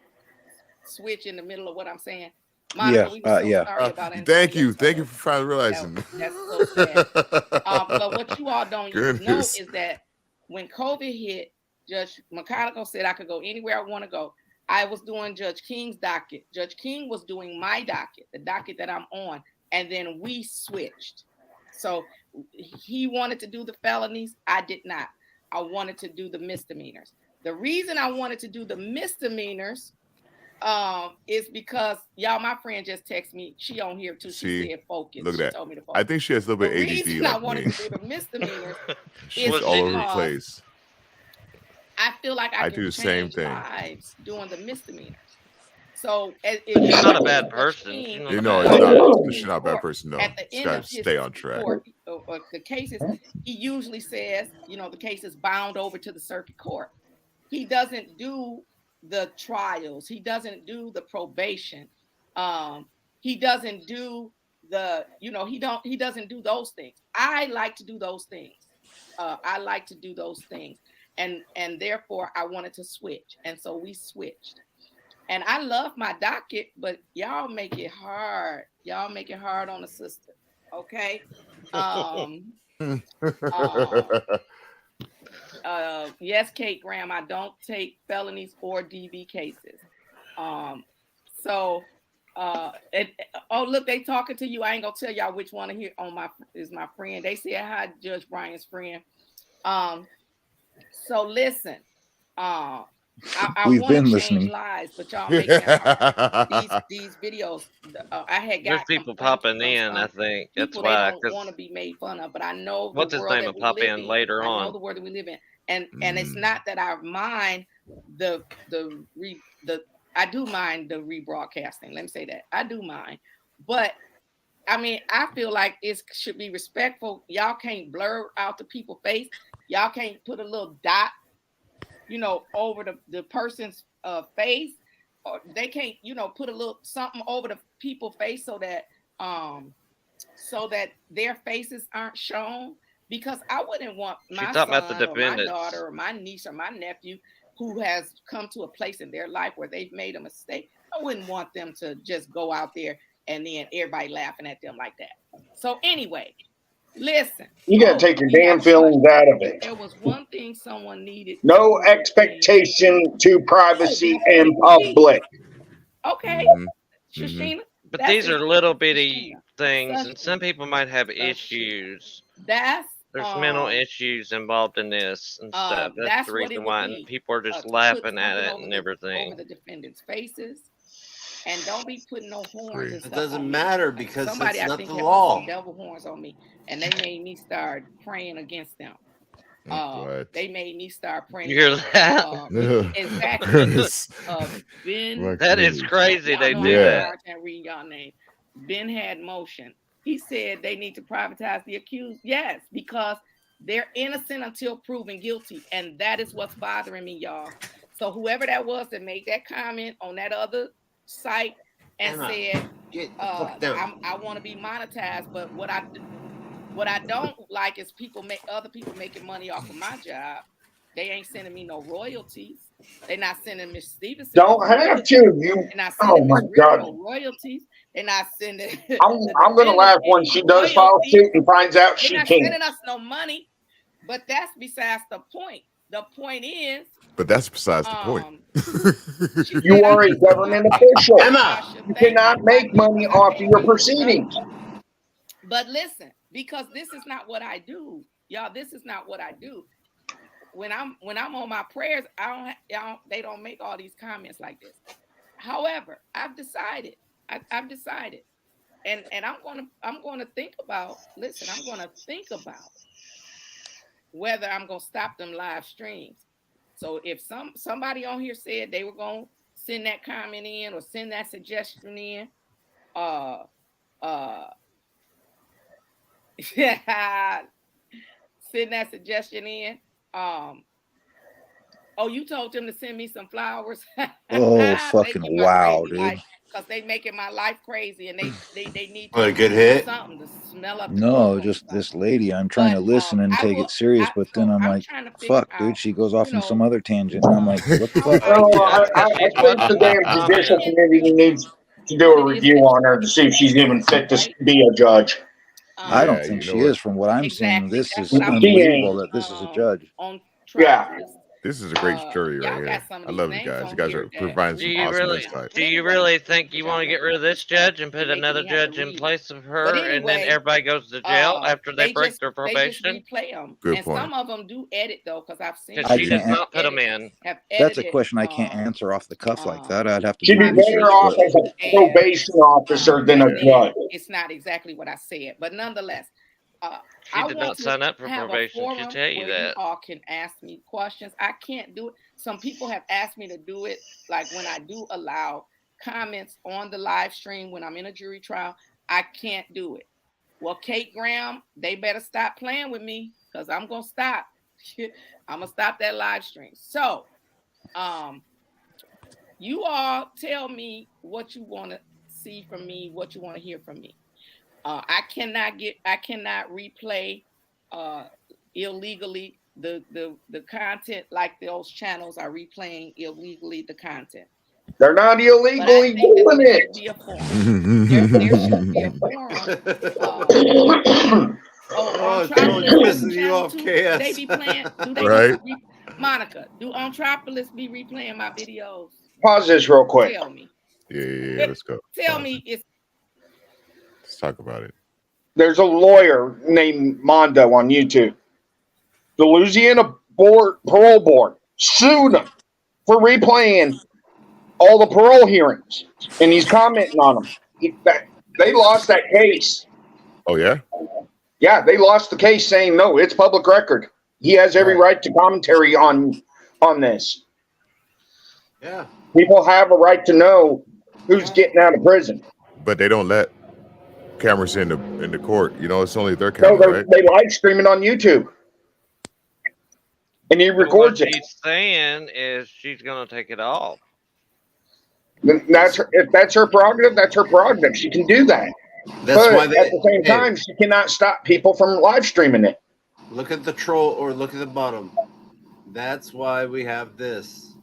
switch in the middle of what I'm saying? Monica, we were so sorry about it. Thank you for finally realizing. That's so sad. But what you all don't know is that when COVID hit, Judge McConaughey said I could go anywhere I want to go. I was doing Judge King's docket. Judge King was doing my docket, the docket that I'm on, and then we switched. So he wanted to do the felonies. I did not. I wanted to do the misdemeanors. The reason I wanted to do the misdemeanors is because y'all, my friend just texted me. She on here too. She See, said focus. look at She that. told me to I focus. think she has a little The bit ADD reason I like wanted me. to do the misdemeanors She's is all over the because place. I feel like I I can do the same change thing. lives doing the misdemeanors. So if But she's you not a notice bad what person. Sheen She's not You a know, bad it's not. in She's not a bad court, person. No, at the just end gotta of his stay on track. court, the cases, he usually says, the case is bound over to the circuit court. He doesn't do the trials. He doesn't do the probation. He doesn't do the, he doesn't do those things. I like to do those things. I like to do those things. And therefore I wanted to switch. And so we switched. And I love my docket, but y'all make it hard. Y'all make it hard on the sister. Okay. Yes, Kate Graham, I don't take felonies or DV cases. Look, they talking to you. I ain't gonna tell y'all which one here is my friend. They said hi, Judge Brian's friend. So listen, We've I been want to change listening. lives, but y'all making it hard. These videos, I had There's got people complaints popping from in, I some think. That's people. They why. don't 'Cause want to be made fun of, but I know what's the his world name that will we pop live in in. later I know on. the world that we live in, and it's not that I mind I do mind the rebroadcasting. Let me say that I do mind, but I mean, I feel like it should be respectful. Y'all can't blur out the people's face. Y'all can't put a little dot, over the person's face, or they can't, put a little something over the people's face so that their faces aren't shown. Because I wouldn't want my talking about the son or my defendants. daughter or my niece or my nephew who has come to a place in their life where they've made a mistake. I wouldn't want them to just go out there and then everybody laughing at them like that. So anyway, listen. You got to take your damn feelings out of it. There was one thing someone needed. No expectation to privacy in public. Okay, Mm-hmm. Shashina. But these are little bitty things, and some people might have issues. There's mental issues involved in this and stuff. That's the reason why, and people are just laughing at it and everything. Over the defendants' faces, and don't be putting no horns. And It stuff doesn't on matter me. because somebody that's I not think the had law. Some devil horns on me, and they made me start praying against them. They made me start praying. You hear that? Exactly. Ben. That is crazy. They do that. I can't read y'all name. Ben had motion. He said they need to privatize the accused. Yes, because they're innocent until proven guilty, and that is what's bothering me, y'all. So whoever that was that made that comment on that other site and said, I want to be monetized, but what I don't like is other people making money off of my job. They ain't sending me no royalties. They're not sending Miss Stevenson. Don't have to. Oh my God. No royalties. They're not sending. I'm gonna laugh when she does file suit and finds out she can't. They're not sending us no money. But that's besides the point. The point is. But that's besides the point. You are a government official. You cannot make money off of your proceedings. But listen, because this is not what I do, y'all. This is not what I do. When I'm on my prayers, they don't make all these comments like this. However, I've decided, and I'm gonna think about. Listen, I'm gonna think about whether I'm gonna stop them live streams. So if somebody on here said they were gonna send that comment in or send that suggestion in, send that suggestion in. You told them to send me some flowers. Oh, fucking wow, dude. Because they making my life crazy, and they need a good hit. Something to smell up. No, just this lady. I'm trying to listen and take it serious, but then I'm like, fuck, dude. She goes off in some other tangent, and I'm like, what the fuck? I think the damn judicial committee needs to do a review on her to see if she's even fit to be a judge. I don't think she is. From what I'm seeing, this is Exactly. unbelievable that this is a judge. On yeah. This is a great jury y'all right got here. some of I these love you names guys. on You guys here are that- providing Do some you awesome really? insight. Do you really think you want to get rid of this judge and put Making another me have to judge in read. place of her, But and then anyway, everybody goes to jail after they break just their they just probation? replay them, Good and point. some of them do edit though, because I've seen Because I she does can't- not put them in. have That's a edited, question I can't answer off the cuff like that. I'd have to She'd do be research. better off But as a probation officer than a and then judge. it's not exactly what I said, but nonetheless, She did not sign up for have a probation. She'll forum tell you where that. you all can ask me questions. I can't do it. Some people have asked me to do it, like when I do allow comments on the live stream when I'm in a jury trial. I can't do it. Well, Kate Graham, they better stop playing with me, because I'm gonna stop. I'm gonna stop that live stream. So, you all tell me what you want to see from me, what you want to hear from me. I cannot replay illegally the content like those channels are replaying illegally the content. They're not But I illegally think that doing there it. should be a forum. There should be a forum. Oh, on Joe, Tropolis pissing you channel off, too, KS. they be playing. Do they Right. Monica, do on Tropolis be replaying my videos? Pause this real quick. Tell me. Yeah. Let's go. Tell me it's Let's talk about it. There's a lawyer named Mondo on YouTube. The Louisiana Parole Board sued him for replaying all the parole hearings, and he's commenting on them. They lost that case. Oh yeah. Yeah, they lost the case, saying no, it's public record. He has every right to commentary on this. Yeah. People have a right to know who's getting out of prison. But they don't let cameras in the court. You know, it's only their No, camera, right? they live stream it on YouTube, and he records What it. she's saying is she's gonna take it off. If that's her prerogative, that's her prerogative. She can do that. That's but why they at the same time, she cannot stop people from live streaming it. look at the troll or look at the bottom. That's why we have this.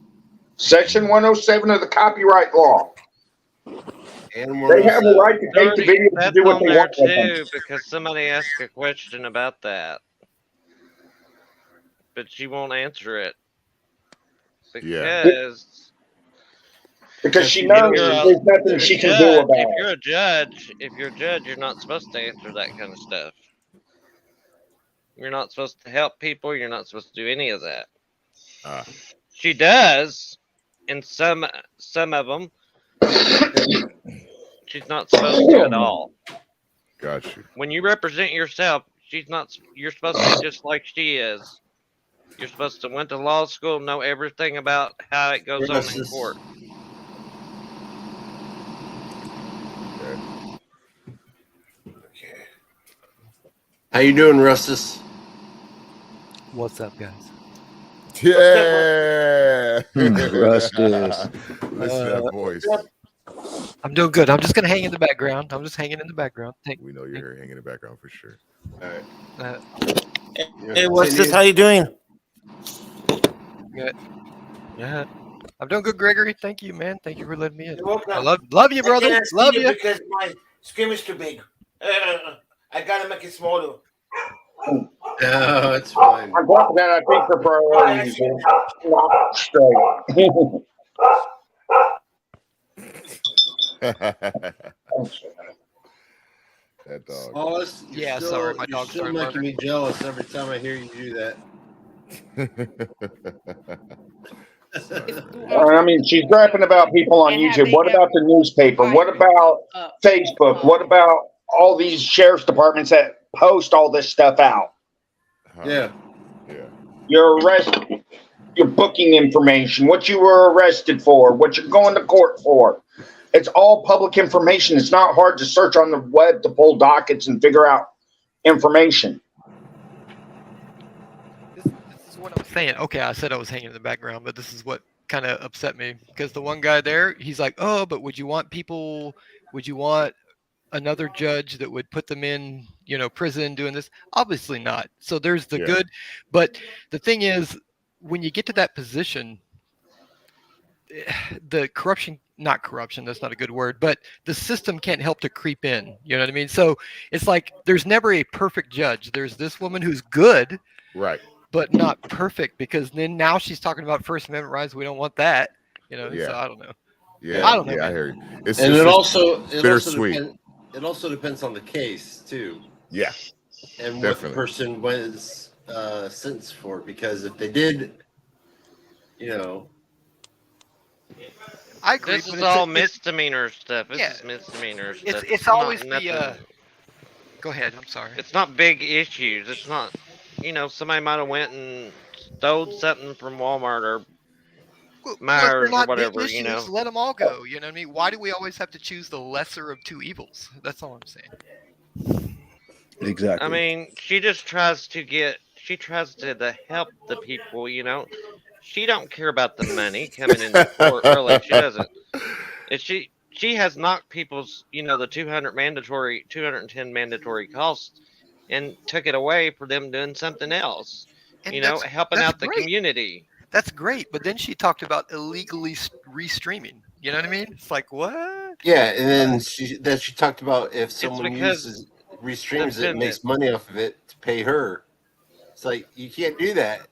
Section 107 of the copyright law. And They have a right to take the video to That's do what on they there want with them. too, because somebody asked a question about that, but she won't answer it Because she knows there's nothing she can do about If it. you're a judge, you're not supposed to answer that kind of stuff. You're not supposed to help people. You're not supposed to do any of that. She does, in some of them. She's not supposed to at all. Got you. When you represent yourself, you're supposed to be just like she is. You're supposed to went to law school, know everything about how it goes on in court. How you doing, Rustus? What's up, guys? Yeah. Rustus. Listen to that voice. I'm doing good. I'm just gonna hang in the background. I'm just hanging in the background. We know you're here hanging in the background for sure. All right. Hey, what's this? How you doing? Good. Yeah. I'm doing good, Gregory. Thank you, man. Thank you for letting me in. You're welcome. I love you, brother. I can't see Love you you. because my screen is too big. I gotta make it smaller. No, it's fine. On top of that, I think her priorities are not straight. That dog. Oh, Yeah, sorry, my you're dog's still throwing making murder. me jealous every time I hear you do that. I mean, she's rapping about people on YouTube. What about the newspaper? What about Facebook? What about all these sheriff's departments that post all this stuff out? Yeah. Your arrest, your booking information, what you were arrested for, what you're going to court for. It's all public information. It's not hard to search on the web to pull dockets and figure out information. This is what I'm saying. Okay, I said I was hanging in the background, but this is what kind of upset me because the one guy there, he's like, "Oh, but would you want another judge that would put them in, prison doing this?" Obviously not. So there's the good, but the thing is, when you get to that position, the not corruption, that's not a good word, but the system can't help to creep in. You know what I mean? So it's like there's never a perfect judge. There's this woman who's good. Right. but not perfect, because then now she's talking about First Amendment rights. We don't want that. So Yeah. I don't know. Yeah, I don't know, I man. hear you. It's And it's it just also bittersweet. it also depends on the case too, Yeah, and what the definitely. person was sentenced for. Because if they did, I agree. This but is it's all it's- misdemeanor stuff. This yeah. is misdemeanor It's stuff. it's not always nothing. the. Go ahead. I'm sorry. It's not big issues. It's not. Somebody might have went and stole something from Walmart or Well, if they're Myers or not big whatever. issues, let them all go. You know what I mean? Why do we always have to choose the lesser of two evils? That's all I'm saying. Exactly. I mean, she just tries to help the people. She don't care about the money coming into court. Really, she doesn't. She has knocked people's the 210 mandatory costs and took it away for them doing something else. And Helping that's out the great. community. That's great. But then she talked about illegally restreaming. You know what I mean? It's like, what? yeah. And then she talked about if someone because restreams it and makes defendant- money off of it to pay her. It's like you can't do that.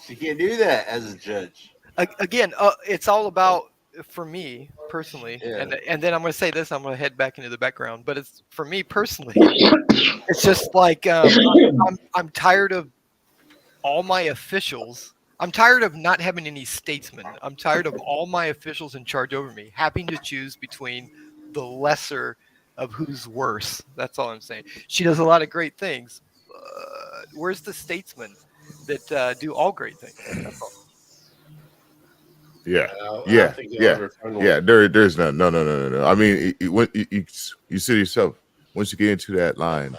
She can't do that as a judge. Again, it's all about, for me personally, Yeah. and then I'm going to say this. I'm going to head back into the background, but it's for me personally. It's just like I'm tired of all my officials. I'm tired of not having any statesmen. I'm tired of all my officials in charge over me having to choose between the lesser of who's worse. That's all I'm saying. She does a lot of great things. Where's the statesmen that do all great things? That's all. Yeah, I don't yeah, think they'll ever find one. yeah. There's none. No. I mean, you see yourself. Once you get into that line,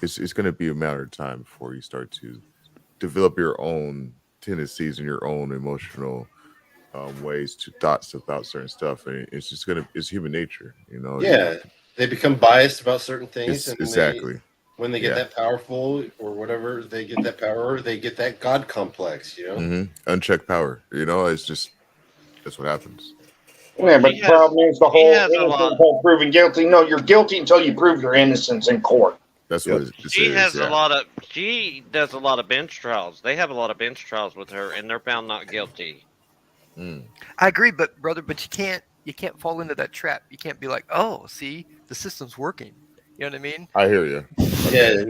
it's going to be a matter of time before you start to develop your own tendencies and your own emotional ways to thoughts about certain stuff, and it's human nature, Yeah, they become biased about certain things, and exactly. when they get that powerful or whatever, they get that power, they get that God complex, Unchecked power, it's just that's what happens. Yeah, but the problem is the whole innocent until proven guilty. No, you're guilty until you prove your innocence in court. That's what She does a lot of bench trials. They have a lot of bench trials with her, and they're found not guilty. I agree, but you can't fall into that trap. You can't be like, oh, see, the system's working. You know what I mean? I hear you. Yeah,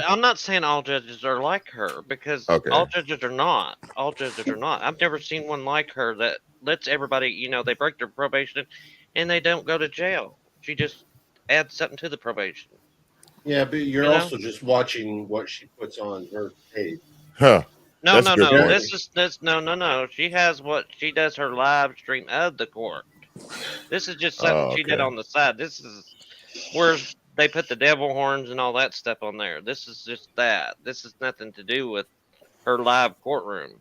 I'm not saying all judges are like her, because all judges are not. All judges are not. I've never seen one like her that lets everybody, they break their probation and they don't go to jail. She just adds something to the probation. Yeah, but you're also just watching what she puts on her tape. Huh. No. That's a good point. No. She does her live stream of the court. This is just something she did on the side. This is where they put the devil horns and all that stuff on there. This is just that. This is nothing to do with her live courtroom.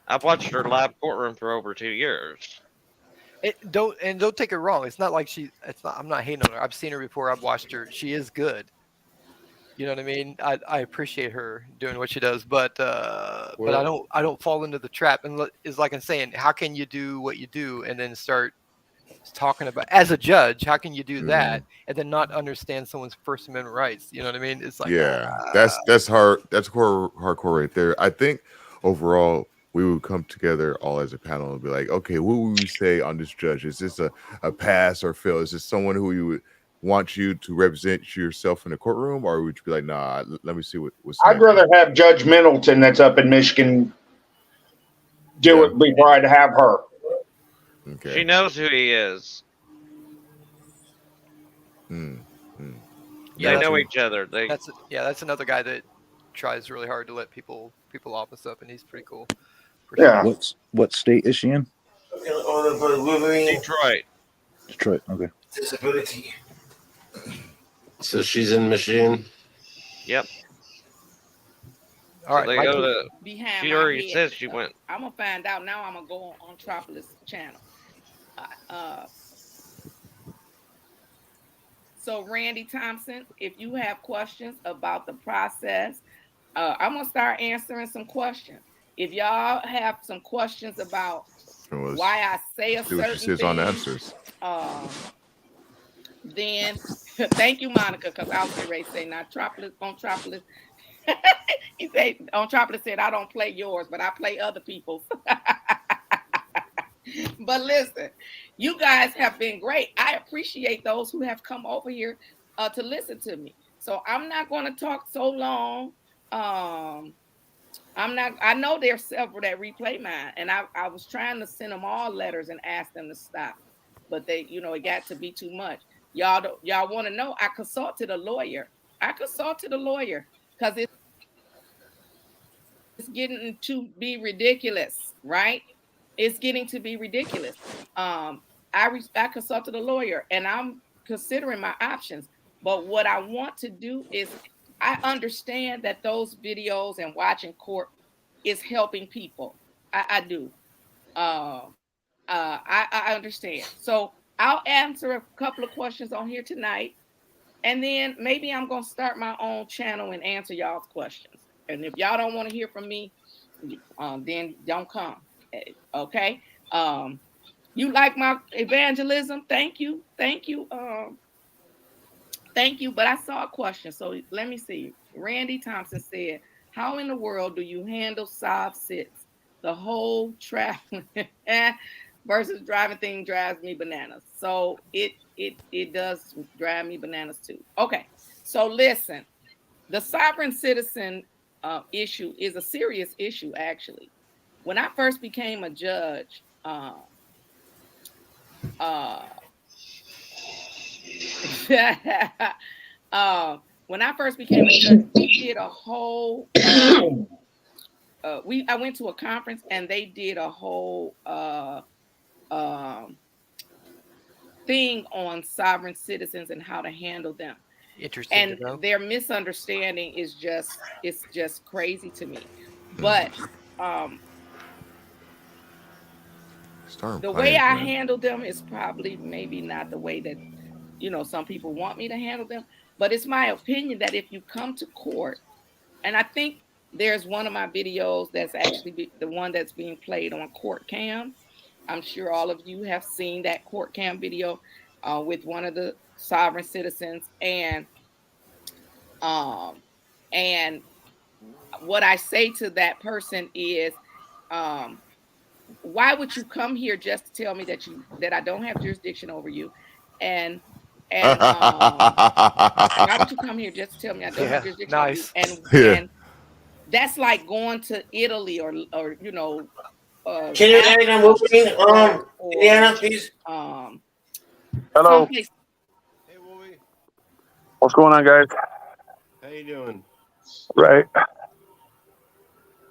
I've watched her live courtroom for over 2 years. Don't take it wrong. It's not like I'm not hating on her. I've seen her before. I've watched her. She is good. You know what I mean? I appreciate her doing what she does, but I don't fall into the trap. And it's like I'm saying, how can you do what you do and then start talking about, as a judge, how can you do that and then not understand someone's First Amendment rights? You know what I mean? It's like, that's hard. That's hardcore right there. I think overall we would come together all as a panel and be like, okay, what would we say on this judge? Is this a pass or fail? Is this someone who you would want you to represent yourself in the courtroom, or would you be like, nah, let me see what's I'd rather have Judge Middleton, that's up in Michigan, do it before I'd have her. Okay. She knows who he is. Yeah, they know each other. That's another guy that tries really hard to let people off and stuff, and he's pretty cool. Yeah. What state is she in? Detroit. Detroit. Okay. Disability. So she's in Michigan. Yep. All right. They go to. Behind She my already head. says she went. I'm gonna find out now. I'm gonna go on Tropolis channel. So Randy Thompson, if you have questions about the process, I'm gonna start answering some questions. If y'all have some questions about why I say a See what she certain says on thing, answers. then thank you, Monica, because I was ready to say now Tropolis on Tropolis. He said, on Chocolate said, I don't play yours, but I play other people's. But listen, you guys have been great. I appreciate those who have come over here to listen to me. So I'm not going to talk so long. I know there's several that replay mine, and I was trying to send them all letters and ask them to stop, but they, it got to be too much. Y'all want to know? I consulted a lawyer because it's getting to be ridiculous, right? It's getting to be ridiculous. I consulted a lawyer, and I'm considering my options. But what I want to do is, I understand that those videos and watching court is helping people. I do. I understand. So I'll answer a couple of questions on here tonight, and then maybe I'm gonna start my own channel and answer y'all's questions. And if y'all don't want to hear from me, then don't come. Okay. You like my evangelism? Thank you. Thank you. Thank you. But I saw a question. So let me see. Randy Thompson said, how in the world do you handle soft sits? The whole traveling versus driving thing drives me bananas. So it does drive me bananas too. Okay. So listen, the sovereign citizen issue is a serious issue, actually. When I first became a judge, when I first became a judge, we did a whole. I went to a conference and they did a whole thing on sovereign citizens and how to handle them. Interesting. And their misunderstanding is just crazy to me. But the way I handle them is probably maybe not the way that some people want me to handle them. But it's my opinion that if you come to court, and I think there's one of my videos that's actually the one that's being played on Court Cam. I'm sure all of you have seen that Court Cam video with one of the sovereign citizens, and what I say to that person is, why would you come here just to tell me that I don't have jurisdiction over you, and why would you come here just to tell me I don't have jurisdiction over you? And that's like going to Italy or can you add a movie, Indiana, please? Hello. Someplace. Hey, Wolvie. What's going on, guys? How you doing? Right.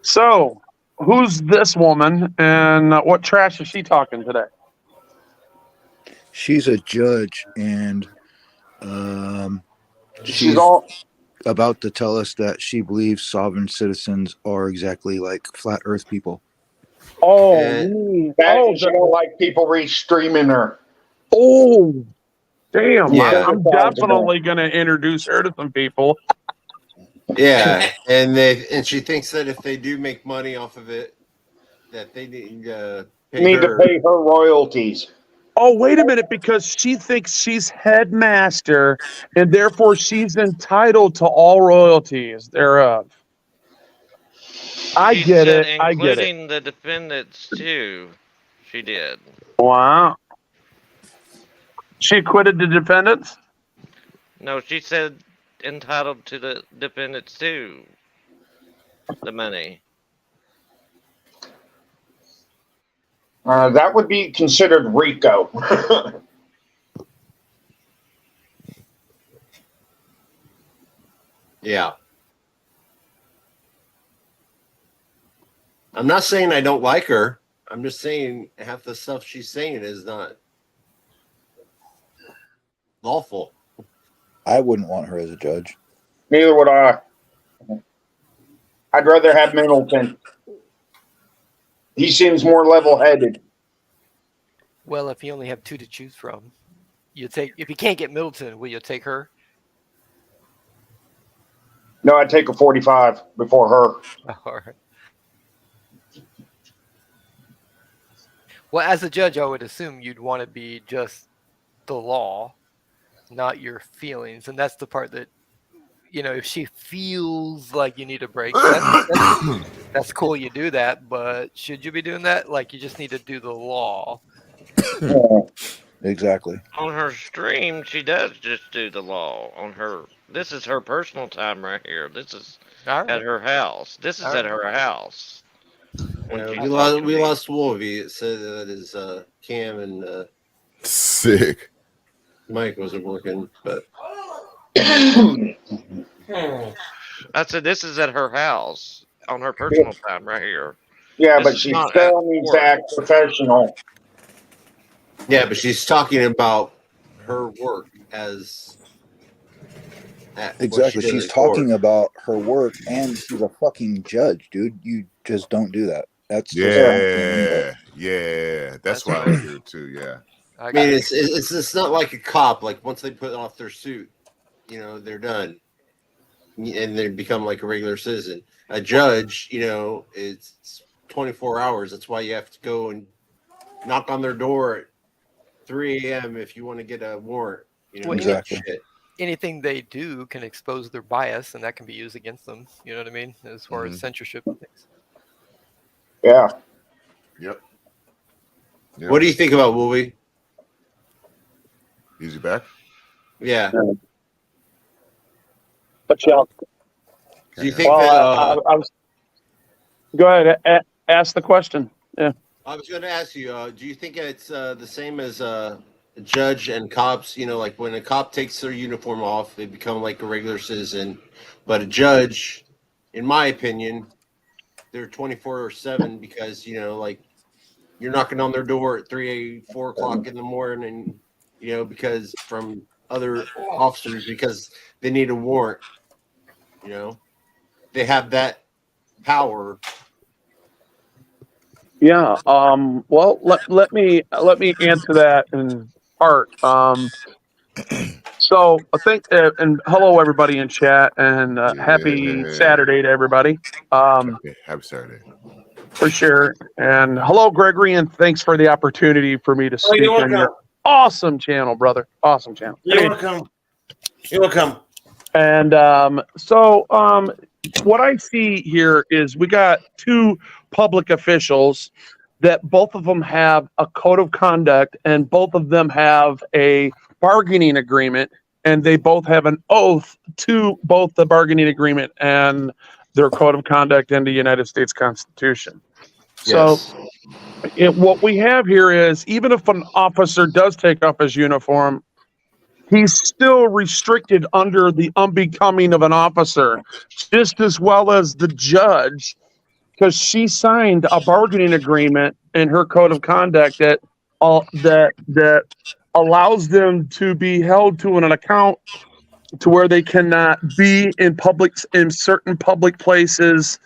So, who's this woman, and what trash is she talking today? She's a judge, and She's all. about to tell us that she believes sovereign citizens are exactly like flat Earth people. Oh, She don't like people re-streaming her. Oh, damn! Yeah. I'm definitely gonna introduce her to some people. Yeah, and she thinks that if they do make money off of it, that they need to pay her royalties. Oh, wait a minute, because she thinks she's headmaster, and therefore she's entitled to all royalties thereof. I get it. Including the defendants too. She did. Wow. She acquitted the defendants? No, she said entitled to the defendants too. The money. That would be considered RICO. Yeah. I'm not saying I don't like her. I'm just saying half the stuff she's saying is not lawful. I wouldn't want her as a judge. Neither would I. I'd rather have Middleton. He seems more level-headed. Well, if you only have two to choose from, if you can't get Middleton, will you take her? No, I'd take a 45 before her. All right. Well, as a judge, I would assume you'd want to be just the law, not your feelings, and that's the part that if she feels like you need a break, that's cool. You do that, but should you be doing that? Like, you just need to do the law. Exactly. On her stream, she does just do the law. This is her personal time right here. This is at her house. This is at her house. We lost Wolvie. It said that his cam and sick. Mike wasn't working, but I said this is at her house on her personal time right here. Yeah, This but is she not still at needs work. to act professional. yeah, but she's talking about her work as Exactly. She's talking about her work, and she's a fucking judge, dude. You just don't do that. That's Yeah. That's why I do too. Yeah. I mean, it's not like a cop. Like, once they put off their suit, they're done, and they become like a regular citizen. A judge, it's 24 hours. That's why you have to go and knock on their door at 3 a.m. if you want to get a warrant. Exactly. Anything they do can expose their bias, and that can be used against them. You know what I mean? As far as censorship and things. Yeah. Yep. What do you think about Wolvie? Easy back. Yeah. But yeah. Do you think Well, that? I was. Go ahead. Ask the question. Yeah. I was going to ask you. Do you think it's the same as a judge and cops? Like when a cop takes their uniform off, they become like a regular citizen. But a judge, in my opinion, they're 24/7 because like you're knocking on their door at 4 o'clock in the morning, because from other officers because they need a warrant. They have that power. Yeah. Well, let me answer that in part. So I think, and hello everybody in chat, and happy Saturday to everybody. Happy Saturday. For sure. And hello, Gregory, and thanks for the opportunity for me to speak you're on your awesome channel, brother. Awesome channel. You're welcome. You're welcome. And so what I see here is we got two public officials that both of them have a code of conduct, and both of them have a bargaining agreement, and they both have an oath to both the bargaining agreement and their code of conduct and the United States Constitution. Yes. So what we have here is, even if an officer does take off his uniform, he's still restricted under the unbecoming of an officer, just as well as the judge, because she signed a bargaining agreement in her code of conduct that allows them to be held to an account to where they cannot be in certain public places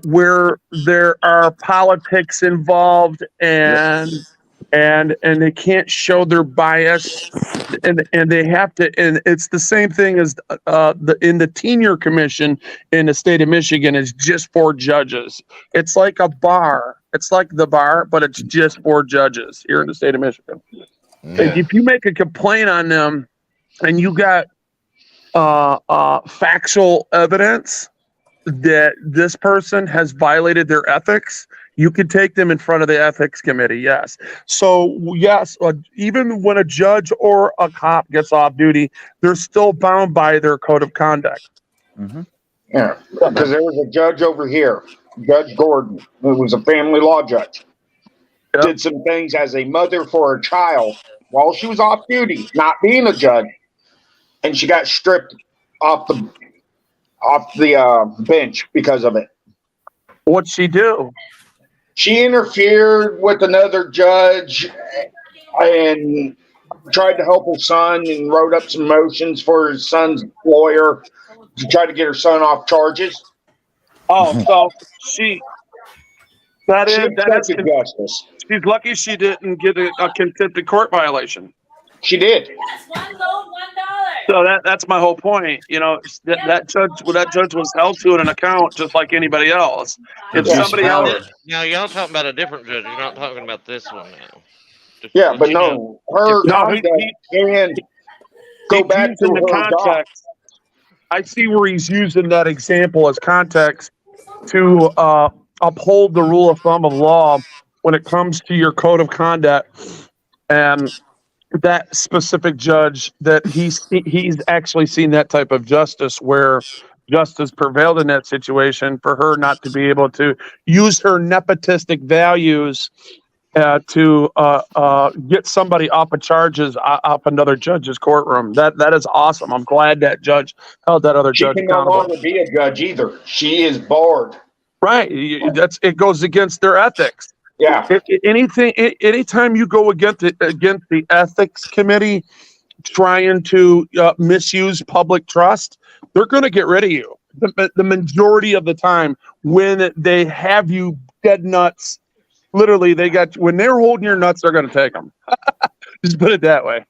where there are politics involved, and they can't show their bias, and they have to. And it's the same thing as in the tenure commission in the state of Michigan is just for judges. It's like a bar. It's like the bar, but it's just for judges here in the state of Michigan. And if you make a complaint on them, and you got factual evidence that this person has violated their ethics, you can take them in front of the ethics committee. Yes. So yes, even when a judge or a cop gets off duty, they're still bound by their code of conduct. Mm-hmm. Yeah, because there was a judge over here, Judge Gordon, who was a family law judge. Yep. Did some things as a mother for a child while she was off duty, not being a judge, and she got stripped off the bench because of it. What'd she do? She interfered with another judge and tried to help her son and wrote up some motions for his son's lawyer to try to get her son off charges. Oh, so that She is accepted justice. she's lucky she didn't get a contempt of court violation. She did. Yes, one load, $1. So that's my whole point. That judge was held to an account just like anybody else. If somebody else, Now, y'all talking about a different judge. You're not talking about this one now. Yeah, but no, her conduct can go back to in the her job. context. I see where he's using that example as context to uphold the rule of thumb of law when it comes to your code of conduct, and that specific judge that he's actually seen that type of justice where justice prevailed in that situation for her not to be able to use her nepotistic values to get somebody off of charges off another judge's courtroom. That is awesome. I'm glad that judge held that other She judge can no accountable. longer be a judge either. She is barred. Right. It goes against their ethics. Yeah. Anytime you go against the ethics committee trying to misuse public trust, they're going to get rid of you. The majority of the time when they have you dead nuts, literally, when they're holding your nuts, they're going to take them. Just put it that way.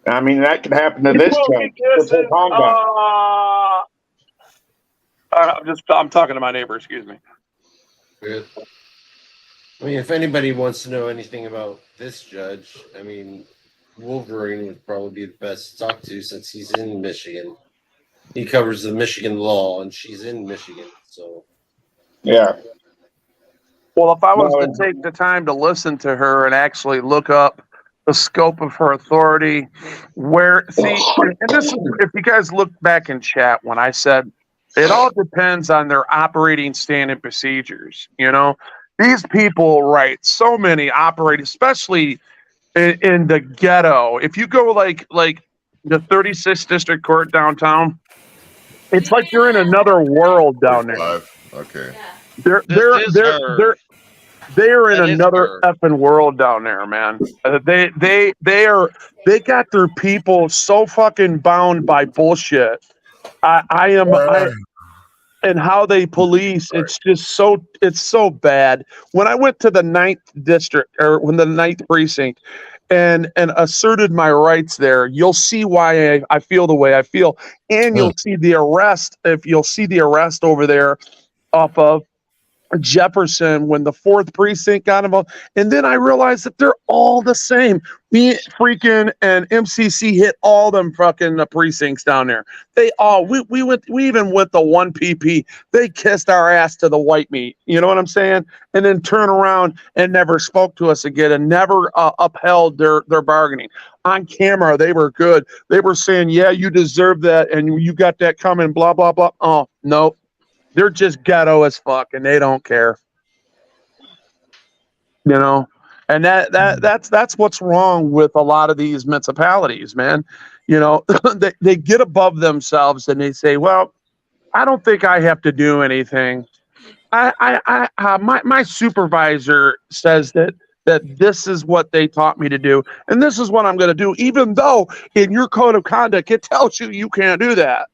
I mean, that could happen to this judge with her conduct. I'm talking to my neighbor. Excuse me. Good. I mean, if anybody wants to know anything about this judge, I mean, Wolverine would probably be the best to talk to since he's in Michigan. He covers the Michigan law, and she's in Michigan, so. Yeah. Well, if I was to take the time to listen to her and actually look up the scope of her authority, and this is, if you guys look back in chat when I said it all depends on their operating standard procedures. You know, these people write so many especially in the ghetto. If you go like the 36th District Court downtown, it's like you're in another world down there. Okay. They're in another effing world down there, man. They got their people so fucking bound by bullshit. And how they police, it's so bad. When I went to the 9th district or when the 9th precinct and asserted my rights there, you'll see why I feel the way I feel. And you'll see the arrest over there off of Jefferson when the 4th precinct got involved. And then I realized that they're all the same. Me freaking and MCC hit all them fucking precincts down there. We even went the 1 PP. They kissed our ass to the white meat. You know what I'm saying? And then turn around and never spoke to us again and never upheld their bargaining. On camera, they were good. They were saying, yeah, you deserve that and you got that coming, blah, blah, blah. Oh, no. They're just ghetto as fuck, and they don't care. You know, and that's what's wrong with a lot of these municipalities, man. You know, they get above themselves and they say, "Well, I don't think I have to do anything." My supervisor says that this is what they taught me to do, and this is what I'm going to do, even though in your code of conduct it tells you can't do that.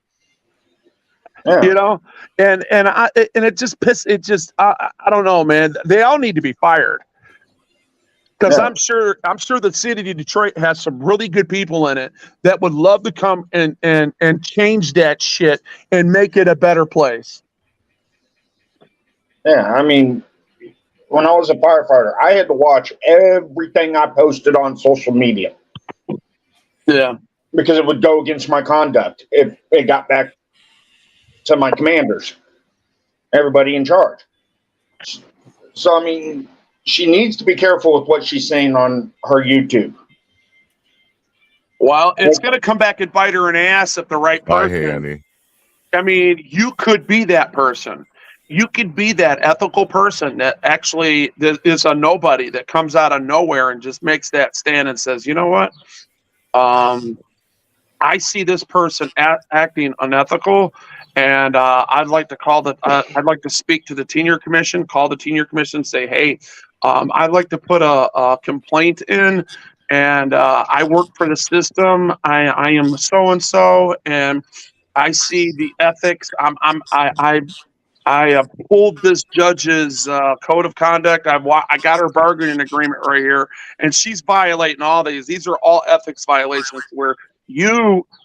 Yeah. You know, and it just I don't know, man. They all need to be fired because I'm sure the city of Detroit has some really good people in it that would love to come and change that shit and make it a better place. Yeah, I mean, when I was a firefighter, I had to watch everything I posted on social media. Yeah, because it would go against my conduct if it got back to my commanders, everybody in charge. So, I mean, she needs to be careful with what she's saying on her YouTube. Well, it's going to come back and bite her in the ass if the right person. I mean, you could be that person. You could be that ethical person that actually is a nobody that comes out of nowhere and just makes that stand and says, you know what? I see this person acting unethical, and I'd like to speak to the Tenure Commission. Call the Tenure Commission, say, hey, I'd like to put a complaint in, and I work for the system. I am so and so, and I see the ethics. I have pulled this judge's code of conduct. I got her bargaining agreement right here, and she's violating all these. These are all ethics violations where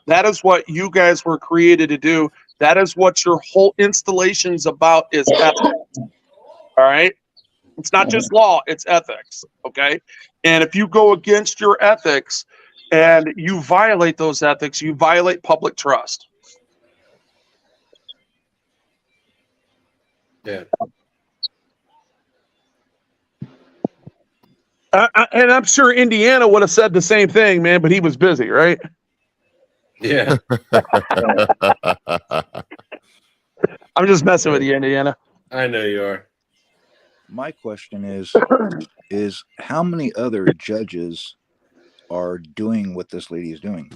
that is what you guys were created to do. That is what your whole installation's about, is ethics. All right? It's not just law, it's ethics, okay? And if you go against your ethics, And you violate those ethics, you violate public trust. Yeah. And I'm sure Indiana would have said the same thing, man, but he was busy, right? Yeah. I'm just messing with you, Indiana. I know you are. My question is how many other judges are doing what this lady is doing?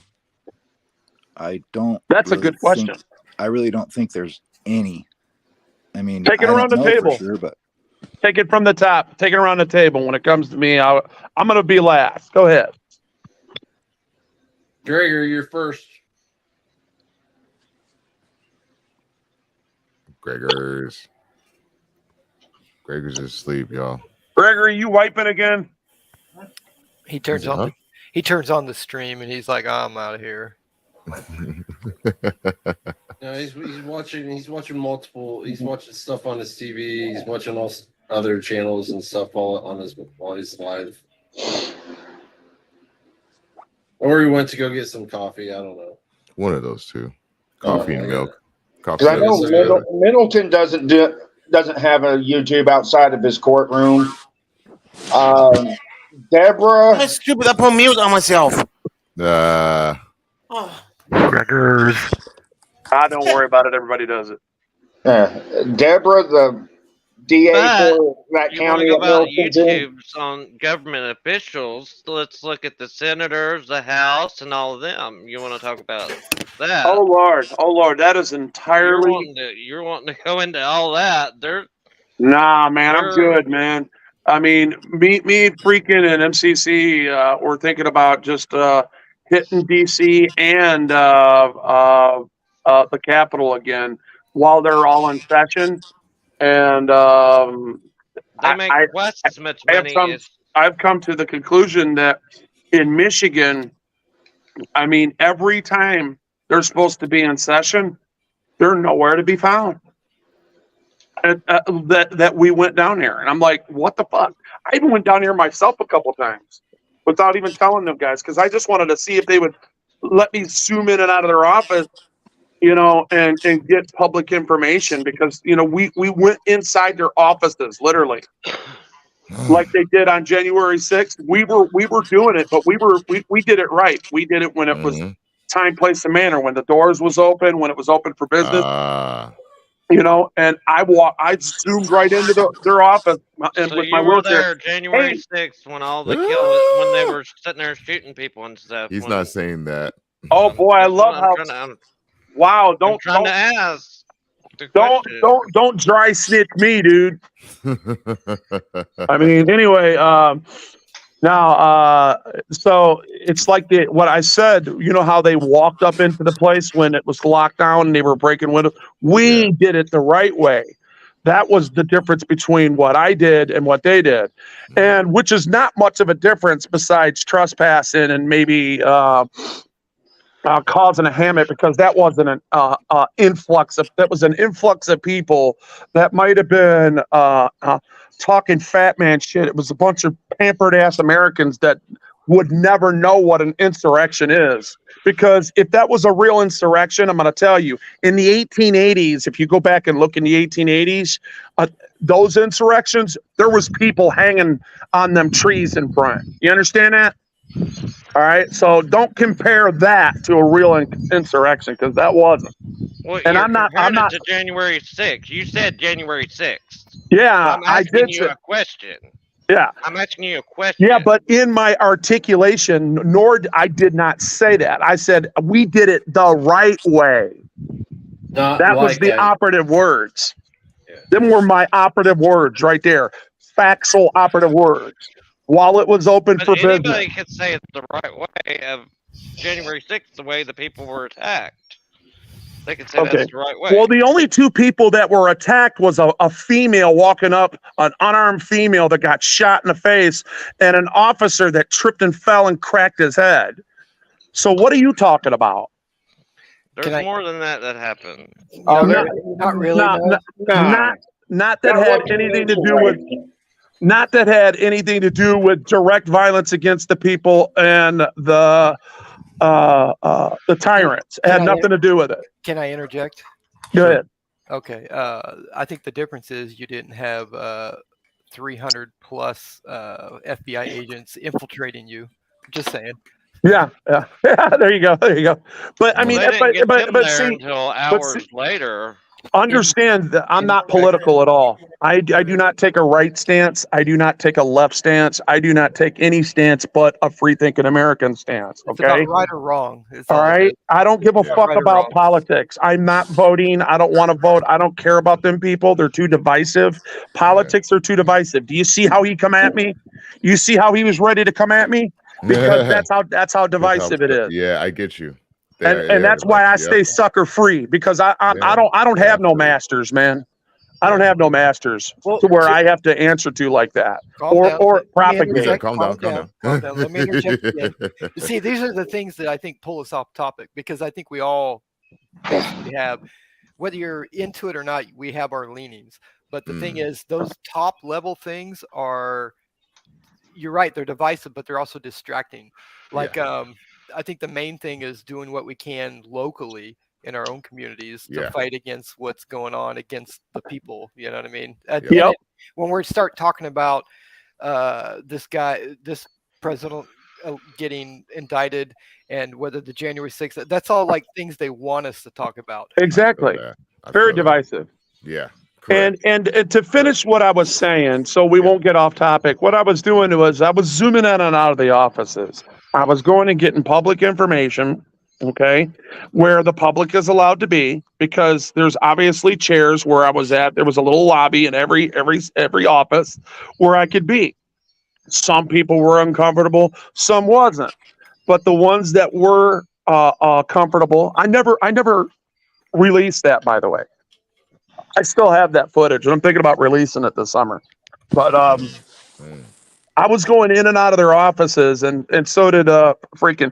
I don't. That's a good question. I really don't think there's any. I mean, Take it I around don't the know table. for sure, but Take it from the top. Take it around the table. When it comes to me, I'm going to be last. Go ahead. Gregor, you're first. Gregor's asleep, y'all. Gregory, you wiping again? He turns Huh? on he turns on the stream and he's like, oh, I'm out of here. No, he's watching. He's watching multiple. He's watching stuff on his TV. He's watching all other channels and stuff while he's live. Or he went to go get some coffee. I don't know. One of those two. Coffee and milk. Coffee. 'Cause I know So- Middleton doesn't have a YouTube outside of his courtroom. Deborah, I'm stupid. I put mute on myself. Oh. Gregors. Don't worry about it. Everybody does it. Deborah, the DA But for that you want to county go of about Middleton. YouTube's on government officials? Let's look at the senators, the House, and all of them. You want to talk about that? Oh Lord, that is you're entirely. wanting to go into all that. Nah, man, I'm Sure. good, man. I mean, me, freaking, and MCC, we're thinking about just hitting DC and the Capitol again while they're all in session. And They make twice as much I have money as I've come to the conclusion that in Michigan, I mean, every time they're supposed to be in session, they're nowhere to be found. That we went down there, and I'm like, what the fuck? I even went down here myself a couple times without even telling them guys, because I just wanted to see if they would let me zoom in and out of their office, and get public information, because we went inside their offices literally. Like they did on January 6th. We were doing it, but we did it right. We did it when it was time, place, and manner, when the doors was open, when it was open for business. And I zoomed right into their office and so with you my were wheelchair. there January 6th when all the when they were sitting there shooting people and stuff. He's not saying that. Oh boy, I love how. Wow! I'm trying to ask. Don't dry snitch me, dude. I mean, anyway, now, so it's like what I said, how they walked up into the place when it was locked down and they were breaking windows. We did it the right way. That was the difference between what I did and what they did. And which is not much of a difference besides trespassing and maybe, causing a hammock, because that wasn't an influx of people that might have been talking fat man shit. It was a bunch of pampered ass Americans that would never know what an insurrection is, because if that was a real insurrection, I'm going to tell you, in the 1880s, if you go back and look in the 1880s, those insurrections, there was people hanging on them trees in front. You understand that? All right, so don't compare that to a real insurrection, because that wasn't. Well, and you're I'm not to January 6th. You said January 6th. Yeah, so I'm asking you say a question. Yeah, I'm asking you a question. Yeah, but in my articulation, I did not say that. I said we did it the right way. That was the operative words. Yeah. Them were my operative words right there. Factual operative words. While it was open for business. Anybody could say it's the right way of January 6th, the way the people were attacked. They could say that's the right way. Well, the only two people that were attacked was a female walking up, an unarmed female that got shot in the face, and an officer that tripped and fell and cracked his head. So what are you talking about? There's more than that happened. Not really. Not that had anything to do with. not that had anything to do with direct violence against the people and the tyrants. It had nothing to do with it. Can I interject? Go ahead. Okay. I think the difference is you didn't have 300 plus FBI agents infiltrating you. Just saying. Yeah. There you go. But I Well, mean, they didn't get them but there see, until hours later. understand that I'm not political at all. I do not take a right stance. I do not take a left stance. I do not take any stance but a free thinking American stance. It's Okay. about right or wrong. All right. I don't give a fuck right or about wrong. politics. I'm not voting. I don't want to vote. I don't care about them people. They're too divisive. Politics are too divisive. Do you see how he come at me? You see how he was ready to come at me? Because that's how divisive it is. Yeah, I get you. And that's why I stay sucker free, because I don't have no masters, man. I don't have no masters to where I have to answer to like that or propagate. Calm down. Let me interject again. See, these are the things that I think pull us off topic, because I think we all basically have, whether you're into it or not, we have our leanings. But the thing is, those top level things are, you're right, they're divisive, but they're also distracting. Like, I think the main thing is doing what we can locally in our own communities to fight against what's going on against the people. You know what I mean? When we start talking about this president getting indicted and whether the January 6th, that's all like things they want us to talk about. Exactly. Very divisive. Yeah. And to finish what I was saying, so we won't get off topic, what I was doing was I was zooming in and out of the offices. I was going and getting public information, okay, where the public is allowed to be, because there's obviously chairs where I was at. There was a little lobby in every office where I could be. Some people were uncomfortable, some wasn't. But the ones that were comfortable, I never released that, by the way. I still have that footage, and I'm thinking about releasing it this summer. But I was going in and out of their offices, and so did freaking.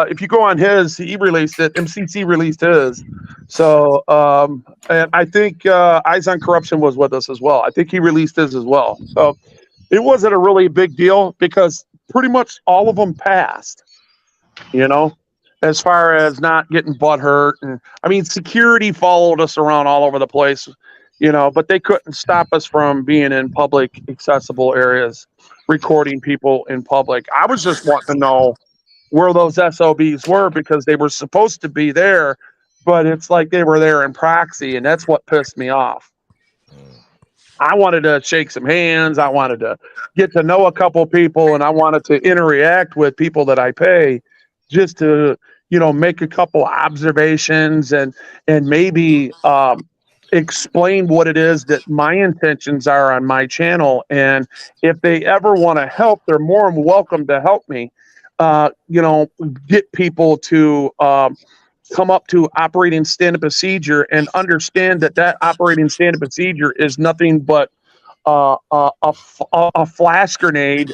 If you go on his, he released it. MCC released his. So and I think Eyes on Corruption was with us as well. I think he released his as well. So it wasn't a really big deal, because pretty much all of them passed. You know, as far as not getting butt hurt, and I mean, security followed us around all over the place. You know, but they couldn't stop us from being in public accessible areas, recording people in public. I was just wanting to know where those SOBs were, because they were supposed to be there, but it's like they were there in proxy, and that's what pissed me off. I wanted to shake some hands. I wanted to get to know a couple people, and I wanted to interact with people that I pay, just to, you know, make a couple observations and maybe explain what it is that my intentions are on my channel. And if they ever want to help, they're more than welcome to help me, you know, get people to come up to operating standard procedure and understand that operating standard procedure is nothing but a flash grenade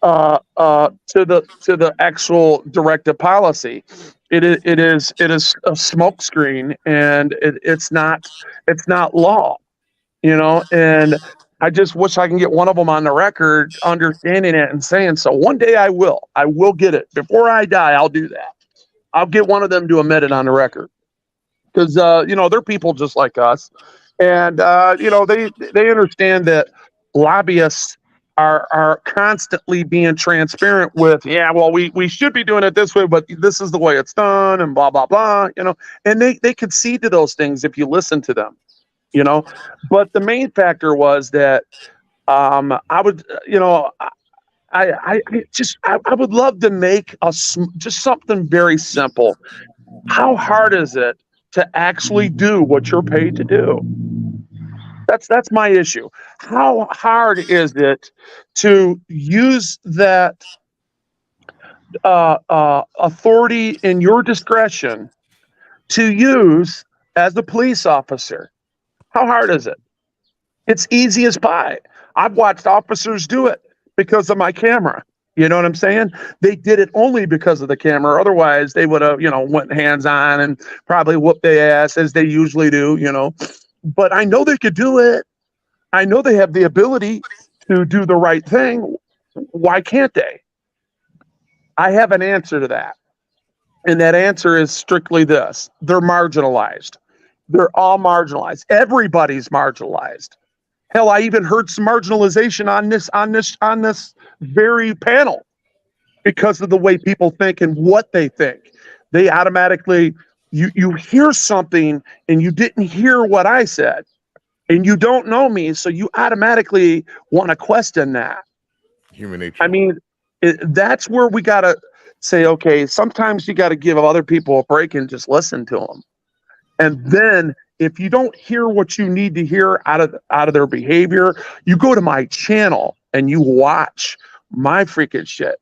to the actual directive policy. It is a smoke screen, and it's not law, you know. And I just wish I can get one of them on the record understanding it and saying so. One day I will get it. Before I die, I'll do that. I'll get one of them to admit it on the record, because you know, they're people just like us, and you know, they understand that lobbyists are constantly being transparent with, well, we should be doing it this way, but this is the way it's done, and blah blah blah, you know. And they concede to those things if you listen to them, you know. But the main factor was that I would, you know, I would love to make just something very simple. How hard is it to actually do what you're paid to do? That's my issue. How hard is it to use that authority in your discretion to use as a police officer? How hard is it? It's easy as pie. I've watched officers do it because of my camera. You know what I'm saying? They did it only because of the camera. Otherwise, they would have, you know, went hands on and probably whooped their ass as they usually do, you know. But I know they could do it. I know they have the ability to do the right thing. Why can't they? I have an answer to that. And that answer is strictly this. They're marginalized. They're all marginalized. Everybody's marginalized. Hell, I even heard some marginalization on this very panel because of the way people think and what they think. They automatically, you hear something and you didn't hear what I said and you don't know me, so you automatically want to question that. Human nature. I mean, that's where we got to say, okay, sometimes you got to give other people a break and just listen to them. And then if you don't hear what you need to hear out of their behavior, you go to my channel and you watch my freaking shit.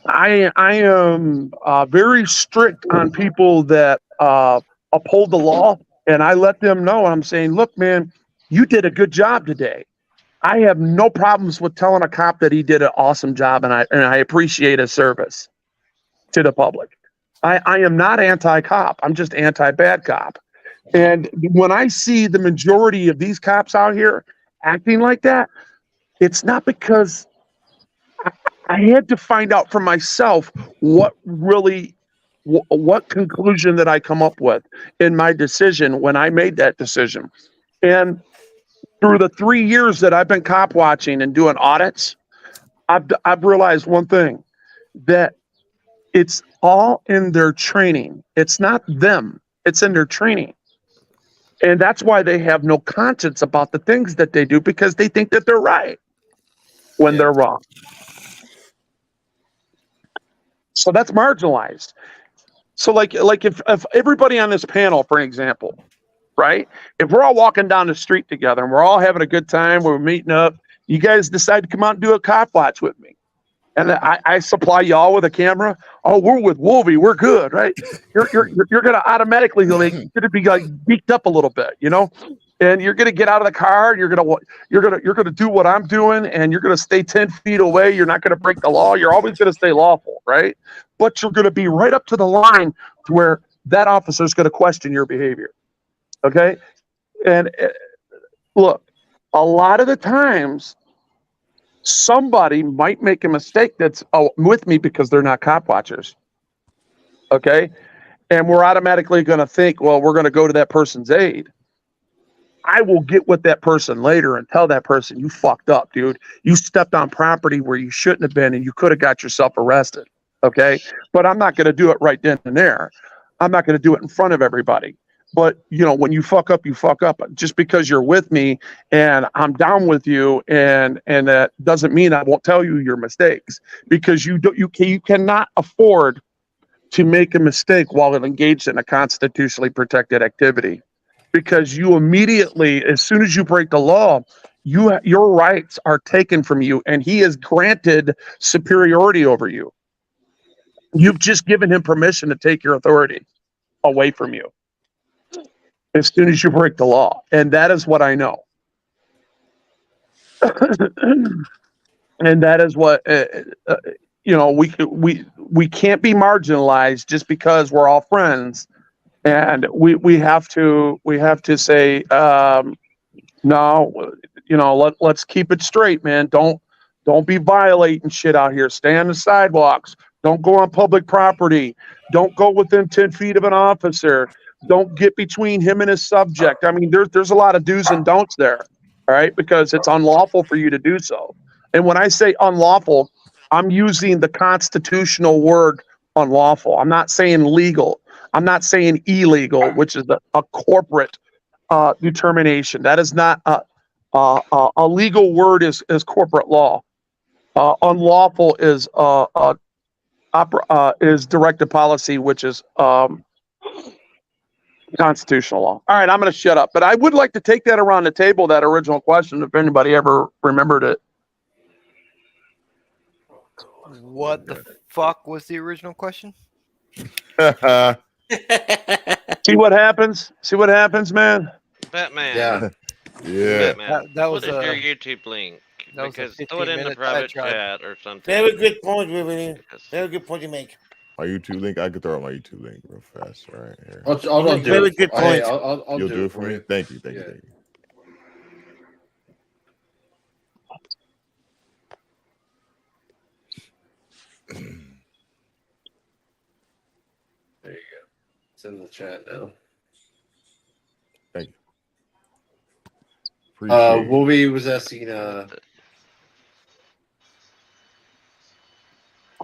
I am very strict on people that uphold the law, and I let them know. I'm saying, look, man, you did a good job today. I have no problems with telling a cop that he did an awesome job, and I appreciate his service to the public. I am not anti-cop. I'm just anti-bad cop. And when I see the majority of these cops out here acting like that, it's not because I had to find out for myself what conclusion that I come up with in my decision when I made that decision. And through the 3 years that I've been cop watching and doing audits, I've realized one thing, that it's all in their training. It's not them. It's in their training. And that's why they have no conscience about the things that they do, because they think that they're right when they're wrong. So that's marginalized. So like if everybody on this panel, for example, right? If we're all walking down the street together and we're all having a good time, we're meeting up, you guys decide to come out and do a cop watch with me. And I supply y'all with a camera. Oh, we're with Wolvie. We're good, right? You're gonna automatically gonna be like beaked up a little bit, you know, and you're gonna get out of the car. You're gonna do what I'm doing, and you're gonna stay 10 feet away. You're not gonna break the law. You're always gonna stay lawful, right? But you're gonna be right up to the line to where that officer's gonna question your behavior. Okay, and look, a lot of the times, somebody might make a mistake that's with me because they're not cop watchers. Okay. And we're automatically going to think, well, we're going to go to that person's aid. I will get with that person later and tell that person, you fucked up, dude. You stepped on property where you shouldn't have been, and you could have got yourself arrested. Okay. But I'm not going to do it right then and there. I'm not going to do it in front of everybody. But, you know, when you fuck up, you fuck up. Just because you're with me and I'm down with you, and that doesn't mean I won't tell you your mistakes, because you cannot afford to make a mistake while engaged in a constitutionally protected activity, because you immediately, as soon as you break the law, your rights are taken from you, and he is granted superiority over you. You've just given him permission to take your authority away from you as soon as you break the law. And that is what I know. And that is what, you know, we can't be marginalized just because we're all friends. And we have to say, no, you know, let's keep it straight, man. Don't be violating shit out here. Stay on the sidewalks. Don't go on public property. Don't go within 10 feet of an officer. Don't get between him and his subject. I mean, there's a lot of do's and don'ts there, all right? Because it's unlawful for you to do so. And when I say unlawful, I'm using the constitutional word unlawful. I'm not saying legal. I'm not saying illegal, which is a corporate determination. That is not a legal word. Is corporate law. Unlawful is directed policy, which is constitutional law. All right, I'm going to shut up. But I would like to take that around the table, that original question, if anybody ever remembered it. What the fuck was the original question? See what happens? See what happens, man? Batman. Yeah. Yeah. Batman. That was what is your YouTube link? that was a Because throw it in the 15-minute private diatribe. chat or something. Very good point, Riverine. Very good point you make. My YouTube link. I could throw out my YouTube link real fast right here. I'll do Very it. good Hey, point. I'll You'll do do it it for me. Thank you. Thank you. Yeah. Thank you. It's in the chat now. Thank you. Appreciate it. Wolby was asking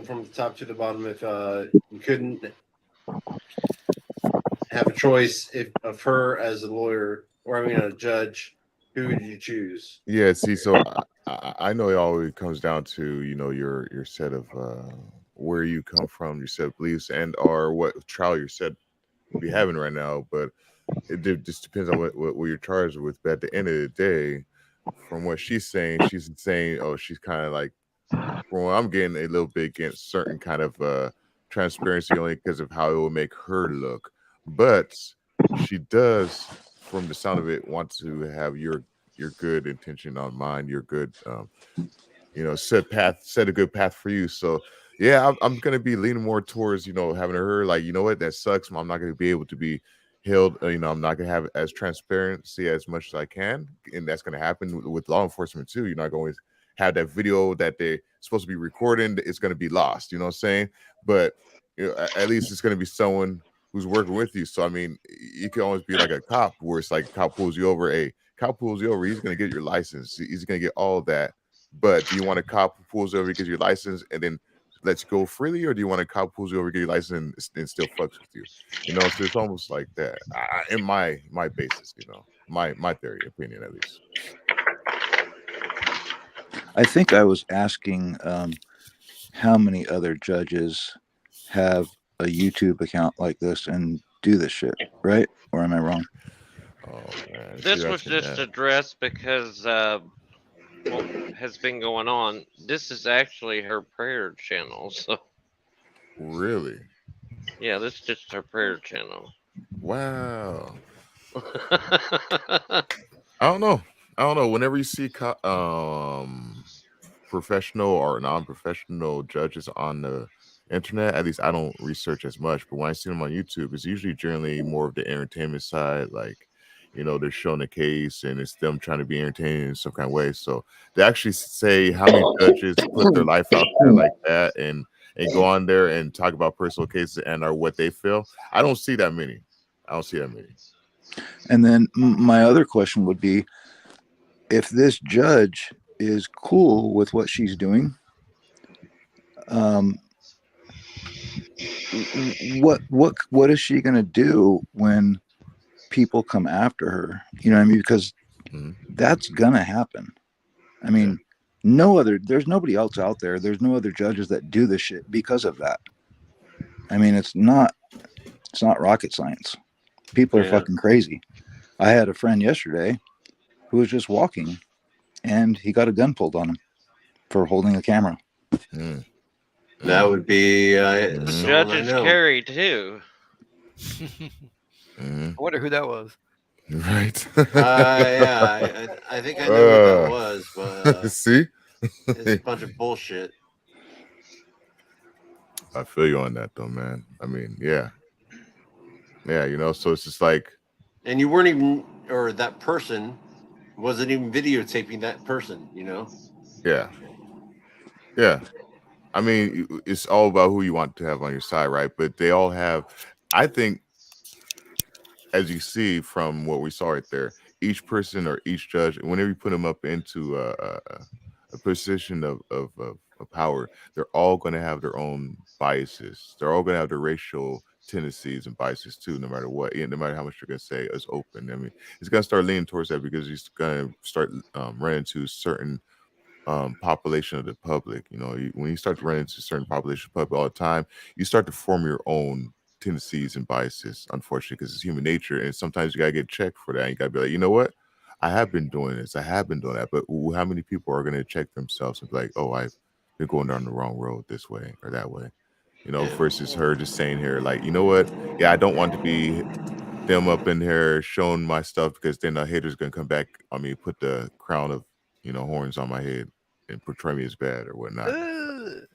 from the top to the bottom if you couldn't have a choice of her as a lawyer, or I mean a judge, who would you choose? Yeah, see, so I know it always comes down to, you know, your set of where you come from, your set of beliefs, and or what trial you're set to be having right now. But just depends on what you're charged with. But at the end of the day, from what she's saying, oh, she's kind of like, from what I'm getting, a little bit against certain kind of transparency only because of how it will make her look. But she does, from the sound of it, want to have your good intention on mind, your good, you know, set a good path for you. So yeah, I'm gonna be leaning more towards, you know, having her like, you know what, that sucks. I'm not gonna be able to be held. You know, I'm not gonna have as transparency as much as I can, and that's gonna happen with law enforcement too. You're not going to have that video that they're supposed to be recording. It's gonna be lost. You know what I'm saying? But you know, at least it's gonna be someone who's working with you. So I mean, you can always be like a cop, where it's like a cop pulls you over. Cop pulls you over, he's going to get your license. He's going to get all of that. But do you want a cop who pulls you over, gets your license, and then lets you go freely? Or do you want a cop who pulls you over, get your license, and still fucks with you? You know, so it's almost like that. In my basis, you know, my theory, opinion at least. I think I was asking how many other judges have a YouTube account like this and do this shit, right? Or am I wrong? Oh man, This was just addressed because what has been going on. This is actually her prayer channel. So really, yeah, this is just her prayer channel. Wow. I don't know. Whenever you see professional or non-professional judges on the internet, at least I don't research as much. But when I see them on YouTube, it's usually generally more of the entertainment side, like, you know, they're showing a case and it's them trying to be entertaining in some kind of way. So they actually say how many judges put their life out there like that and go on there and talk about personal cases and or what they feel. I don't see that many. And then my other question would be, if this judge is cool with what she's doing, what is she going to do when people come after her? You know what I mean? Because that's going to happen. I mean, there's nobody else out there. There's no other judges that do this shit because of that. I mean, it's not rocket science. People are fucking crazy. I had a friend yesterday who was just walking and he got a gun pulled on him for holding a camera. That would be Judges carry too. I wonder who that was. Right. Yeah, I think I know what that was, but see, it's a bunch of bullshit. I feel you on that though, man. I mean, yeah, you know, so it's just like, and you weren't even, or that person wasn't even videotaping that person, you know? Yeah. I mean, it's all about who you want to have on your side, right? But they all have, I think, as you see from what we saw right there, each person or each judge, whenever you put them up into a position of power, they're all going to have their own biases. They're all going to have their racial tendencies and biases too, no matter what, no matter how much you're going to say is open. I mean, it's going to start leaning towards that because you're going to start running into certain population of the public. You know, when you start to run into certain population of the public all the time, you start to form your own tendencies and biases, unfortunately, because it's human nature. And sometimes you got to get checked for that. And you got to be like, you know what? I have been doing this. I have been doing that. But how many people are going to check themselves and be like, oh, I've been going down the wrong road this way or that way? You know, versus her just saying here, like, you know what? Yeah, I don't want to be them up in here showing my stuff because then the haters going to come back on me, put the crown of, you know, horns on my head and portray me as bad or whatnot.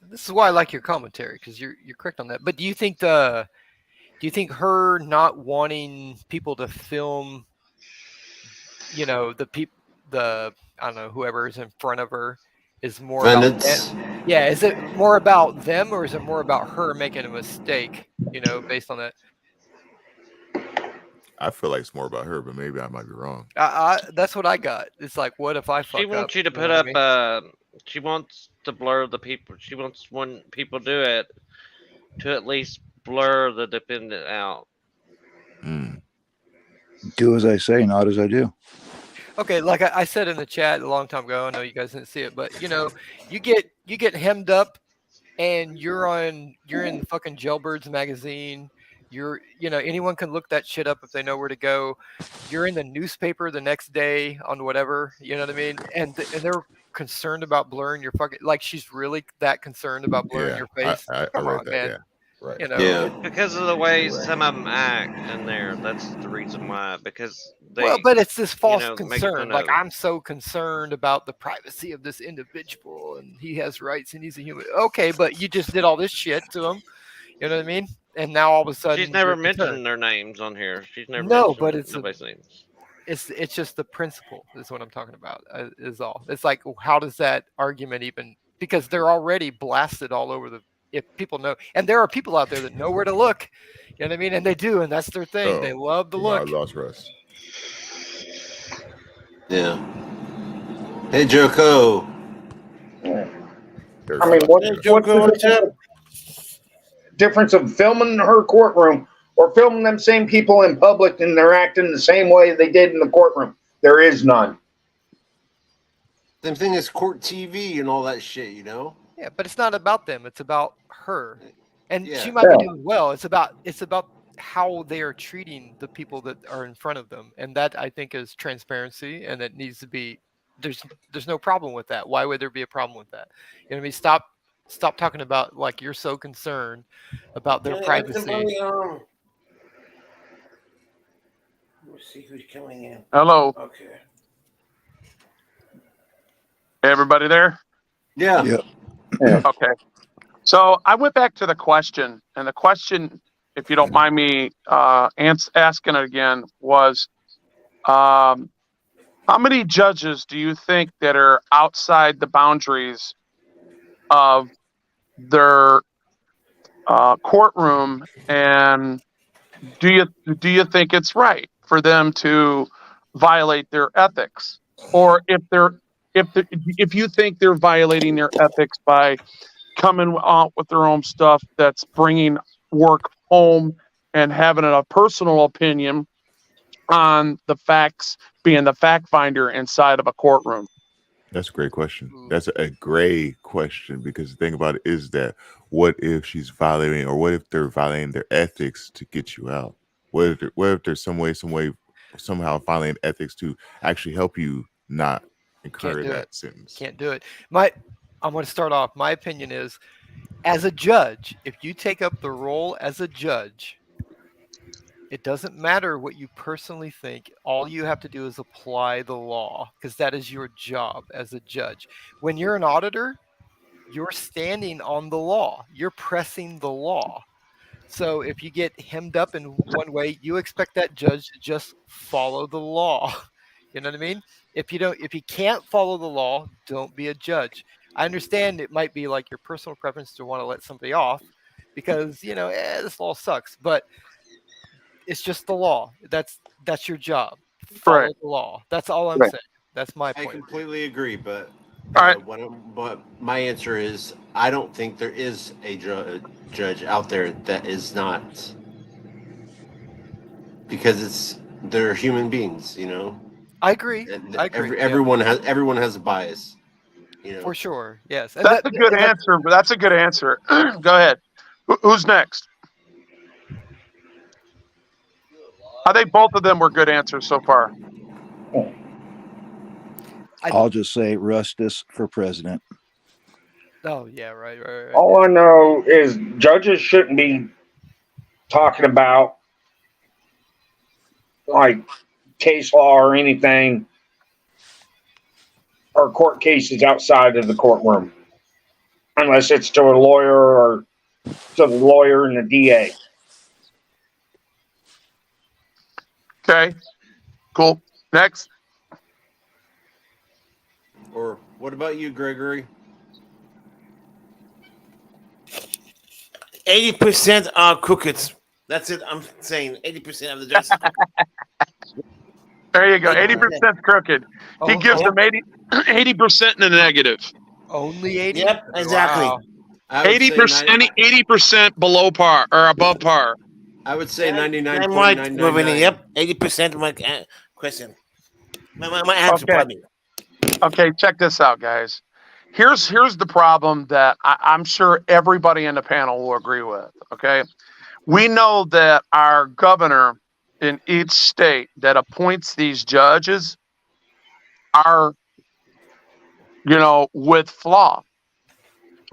This is why I like your commentary, because you're correct on that. But do you think her not wanting people to film, you know, I don't know, whoever is in front of her is more about them? Yeah, is it more about them or is it more about her making a mistake, you know, based on that? I feel like it's more about her, but maybe I might be wrong. That's what I got. It's like, what if I fuck She up? wants you to put know up. what I mean? She wants to blur the people. She wants when people do it to at least blur the dependent out. Do as I say, not as I do. Okay, like I said in the chat a long time ago. I know you guys didn't see it, but you know, you get hemmed up, and you're in fucking Jailbirds magazine. Anyone can look that shit up if they know where to go. You're in the newspaper the next day on whatever, you know what I mean? And they're concerned about blurring your fucking, like, she's really that concerned about blurring your face. I Come read on, that. man. Yeah, right. You know, Yeah. It's because of the way some of them act in there. That's the reason why. Because they. well, but it's this false make concern. fun Like, of- I'm so concerned about the privacy of this individual, and he has rights, and he's a human. Okay, but you just did all this shit to him. You know what I mean? And now all of a sudden, She's never you're mentioned concerned. their names on here. She's never No, mentioned but it's nobody's names. it's just the principle is what I'm talking about. Is all. It's like, how does that argument even? Because they're already blasted all over the. If people know, and there are people out there that know where to look. You know what I mean? And they do, and that's their thing. They love the I look. lost Russ. Yeah. Hey, Joko. I mean, what's the difference of filming her courtroom or filming them same people in public and they're acting the same way they did in the courtroom? There is none. Same thing as court TV and all that shit, you know? Yeah, but it's not about them. It's about her, and Yeah. she might be doing well. It's about how they are treating the people that are in front of them, and that I think is transparency, and it needs to be. There's no problem with that. Why would there be a problem with that? You know what I mean? Stop talking about like you're so concerned about their privacy. Let's see who's coming in. Hello. Okay. Everybody there? Yeah. Yep. Okay. So I went back to the question, and the question, if you don't mind me asking it again, was how many judges do you think that are outside the boundaries of their courtroom, and do you think it's right for them to violate their ethics, or if you think they're violating their ethics by coming out with their own stuff that's bringing work home and having a personal opinion on the facts, being the fact finder inside of a courtroom? That's a great question. That's a great question, because the thing about it is that what if she's violating, or what if they're violating their ethics to get you out? What if there's somehow violating ethics to actually help you not incur that sentence? Can't do it. I'm going to start off. My opinion is, as a judge, if you take up the role as a judge, it doesn't matter what you personally think. All you have to do is apply the law, because that is your job as a judge. When you're an auditor, you're standing on the law. You're pressing the law. So if you get hemmed up in one way, you expect that judge to just follow the law. You know what I mean? If you can't follow the law, don't be a judge. I understand it might be like your personal preference to want to let somebody off because, this law sucks, but it's just the law. That's your job. Follow the law. That's all I'm saying. That's my I point. completely agree, but all right. But my answer is I don't think there is a judge out there that is not, because they're human beings, I agree. Everyone has a bias, For sure. Yes. And That's a good answer. But that's a good answer. Go ahead. Who's next? I think both of them were good answers so far. I'll just say Rustis for president. Oh yeah, right. All I know is judges shouldn't be talking about like case law or anything, or court cases outside of the courtroom, unless it's to a lawyer or to the lawyer and the DA. Okay, cool. Next. Or what about you, Gregory? 80% are crooked. That's it. I'm saying 80% of the judges. There you go. 80% crooked. He Oh, gives them 80% in the negative. Only 80. Yep, exactly. Wow. I would say 80%, 80% below par or above par. I would say I'm right, 99.999. Yep, 80% of my question. My answer, Okay. pardon me. Okay, check this out, guys. Here's the problem that I'm sure everybody in the panel will agree with. Okay, we know that our governor in each state that appoints these judges are, with flaw.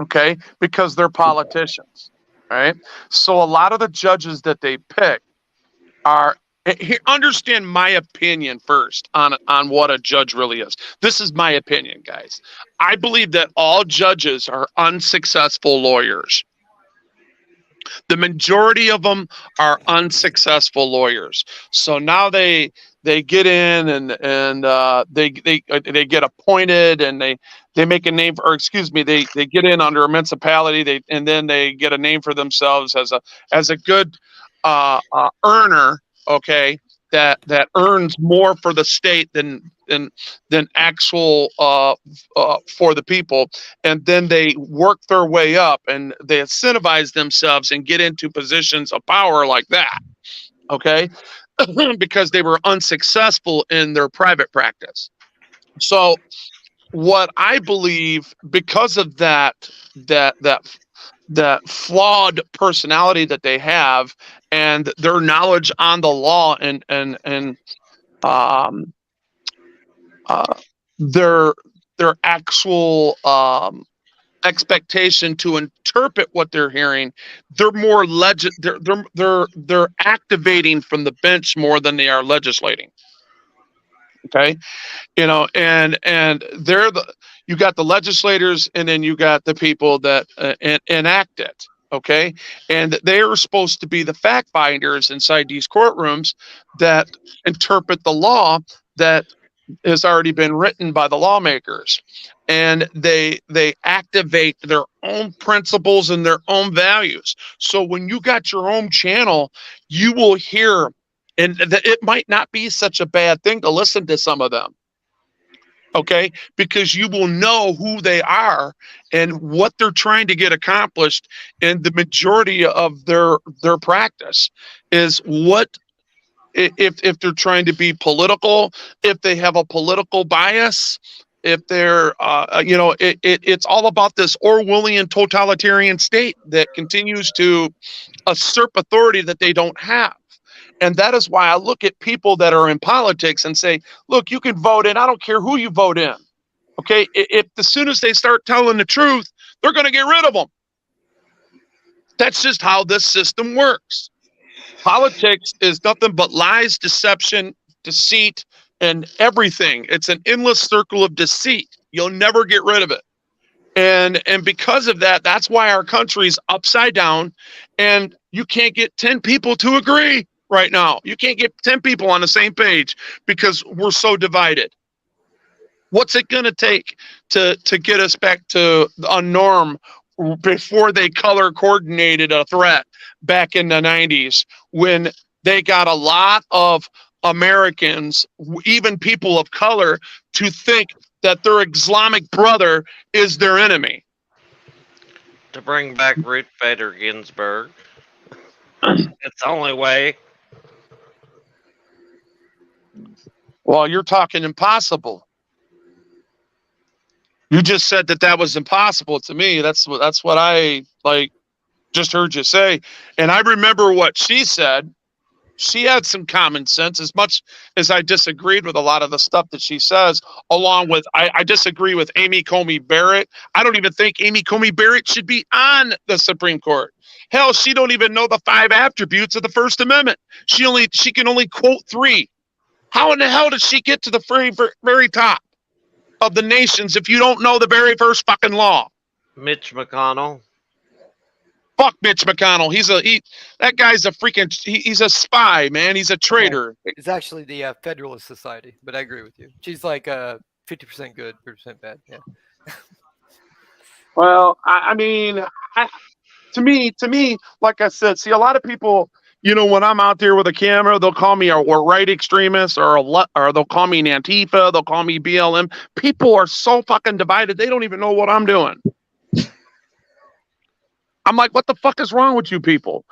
Okay, because they're politicians, right? So a lot of the judges that they pick are. Here, understand my opinion first on what a judge really is. This is my opinion, guys. I believe that all judges are unsuccessful lawyers. The majority of them are unsuccessful lawyers. So now they get in and they get appointed and they make a name for, or excuse me, they get in under a municipality. And then they get a name for themselves as a good earner. Okay, that earns more for the state than actual for the people, and then they work their way up and they incentivize themselves and get into positions of power like that. Okay, because they were unsuccessful in their private practice. So, what I believe, because of that flawed personality that they have and their knowledge on the law and their actual expectation to interpret what they're hearing, they're more they're activating from the bench more than they are legislating. Okay, and they're you got the legislators, and then you got the people that enact it. Okay, and they are supposed to be the fact finders inside these courtrooms that interpret the law that has already been written by the lawmakers, and they activate their own principles and their own values. So when you got your own channel, you will hear, and it might not be such a bad thing to listen to some of them. Okay, because you will know who they are and what they're trying to get accomplished. And the majority of their practice is what, if they're trying to be political, if they have a political bias, if they're, it's all about this Orwellian totalitarian state that continues to usurp authority that they don't have. And that is why I look at people that are in politics and say, look, you can vote in. I don't care who you vote in. Okay. If as soon as they start telling the truth, they're going to get rid of them. That's just how this system works. Politics is nothing but lies, deception, deceit, and everything. It's an endless circle of deceit. You'll never get rid of it. And because of that, that's why our country's upside down, and you can't get 10 people to agree. Right now, you can't get 10 people on the same page because we're so divided. What's it going to take to get us back to a norm before they color coordinated a threat back in the 90s, when they got a lot of Americans, even people of color, to think that their Islamic brother is their enemy? To bring back Ruth Bader Ginsburg. It's the only way. Well, you're talking impossible. You just said that was impossible to me. That's what I just heard you say. And I remember what she said. She had some common sense, as much as I disagreed with a lot of the stuff that she says, along with, I disagree with Amy Coney Barrett. I don't even think Amy Coney Barrett should be on the Supreme Court. Hell, she don't even know the 5 attributes of the First Amendment. She can only quote 3. How in the hell did she get to the very top of the nations if you don't know the very first fucking law? Mitch McConnell. Fuck Mitch McConnell. That guy's a freaking, he's a spy, man. He's a traitor. It's actually the Federalist Society, but I agree with you. She's like 50% good, 50% bad. Yeah. Well, I mean, to me, like I said, see, a lot of people, you know, when I'm out there with a camera, they'll call me a right extremist or they'll call me an Antifa. They'll call me BLM. People are so fucking divided. They don't even know what I'm doing. I'm like, what the fuck is wrong with you people?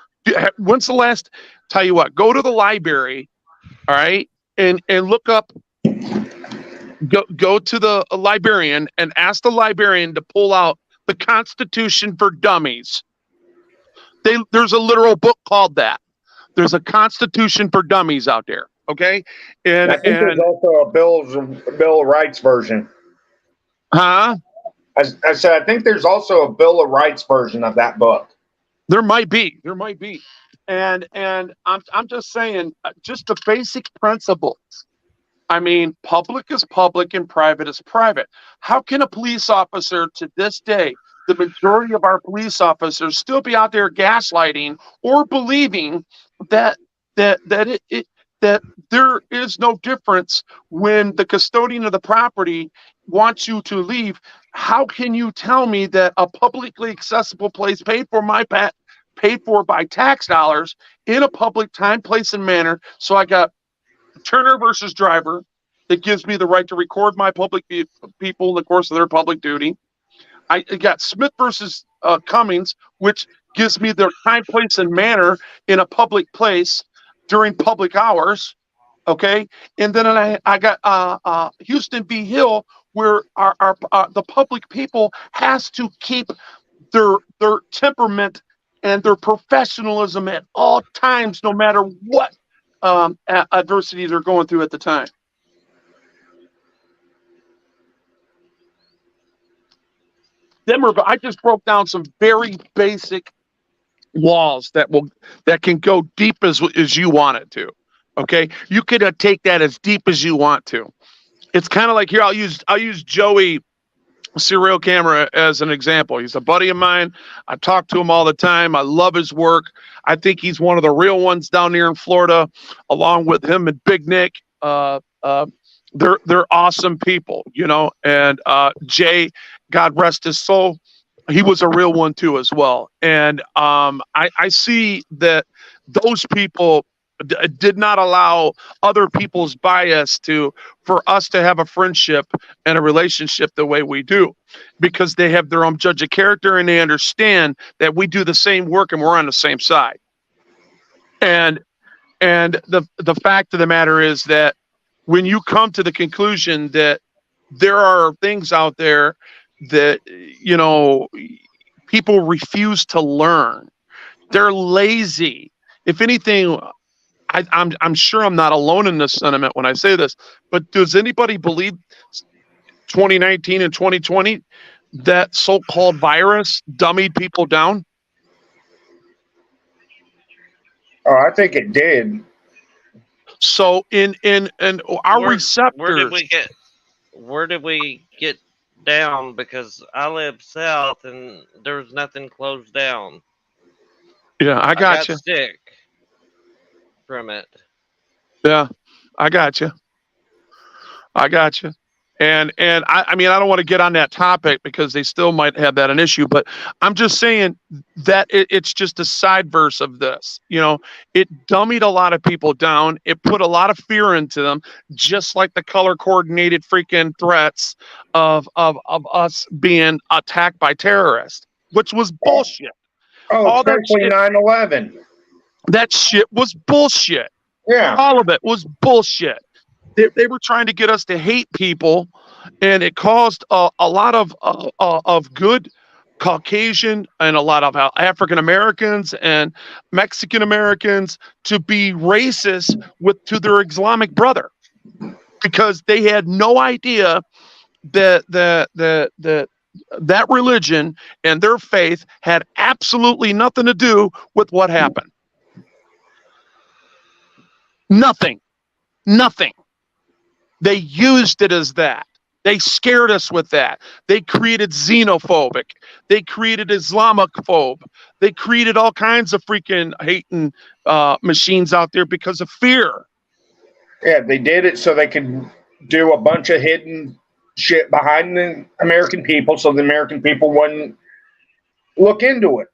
When's the last, tell you what, go to the library, all right, and look up, go to the librarian and ask the librarian to pull out the Constitution for Dummies. There's a literal book called that. There's a Constitution for Dummies out there, okay? And I think there's also a Bill of Rights version. Huh? I said I think there's also a Bill of Rights version of that book. There might be. And I'm just saying, just the basic principles. I mean, public is public and private is private. How can a police officer to this day, the majority of our police officers, still be out there gaslighting or believing that there is no difference when the custodian of the property wants you to leave? How can you tell me that a publicly accessible place paid for by tax dollars in a public time, place, and manner? So I got Turner versus Driver that gives me the right to record my public people in the course of their public duty. I got Smith versus Cummings, which gives me the time, place, and manner in a public place during public hours. Okay, and then I got Houston v. Hill, where our the public people has to keep their temperament and their professionalism at all times, no matter what adversity they're going through at the time. I just broke down some very basic walls that can go deep as you want it to. Okay, you could take that as deep as you want to. It's kind of like here. I'll use Joey Serial Camera as an example. He's a buddy of mine. I talk to him all the time. I love his work. I think he's one of the real ones down here in Florida, along with him and Big Nick. They're awesome people, you know. And Jay, God rest his soul, he was a real one too as well. And I see that those people did not allow other people's bias for us to have a friendship and a relationship the way we do, because they have their own judge of character and they understand that we do the same work and we're on the same side. And the fact of the matter is that when you come to the conclusion that there are things out there that, you know, people refuse to learn, they're lazy. If anything, I'm sure I'm not alone in this sentiment when I say this, but does anybody believe 2019 and 2020 that so-called virus dummied people down? Oh, I think it did. So in our receptors, where did we get down? Because I live south and there was nothing closed down. Yeah, I got you. Sick from it. Yeah, I got you. And I mean, I don't want to get on that topic because they still might have that an issue, but I'm just saying that it's just a side verse of this. You know, it dummied a lot of people down. It put a lot of fear into them, just like the color coordinated freaking threats of us being attacked by terrorists, which was bullshit. Oh, especially 9/11. That shit was bullshit. Yeah. All of it was bullshit. They were trying to get us to hate people, and it caused a lot of good Caucasian and a lot of African Americans and Mexican Americans to be racist to their Islamic brother, because they had no idea that religion and their faith had absolutely nothing to do with what happened. Nothing. They used it as that. They scared us with that. They created xenophobic. They created Islamophobe. They created all kinds of freaking hating machines out there because of fear. Yeah, they did it so they could do a bunch of hidden shit behind the American people so the American people wouldn't look into it.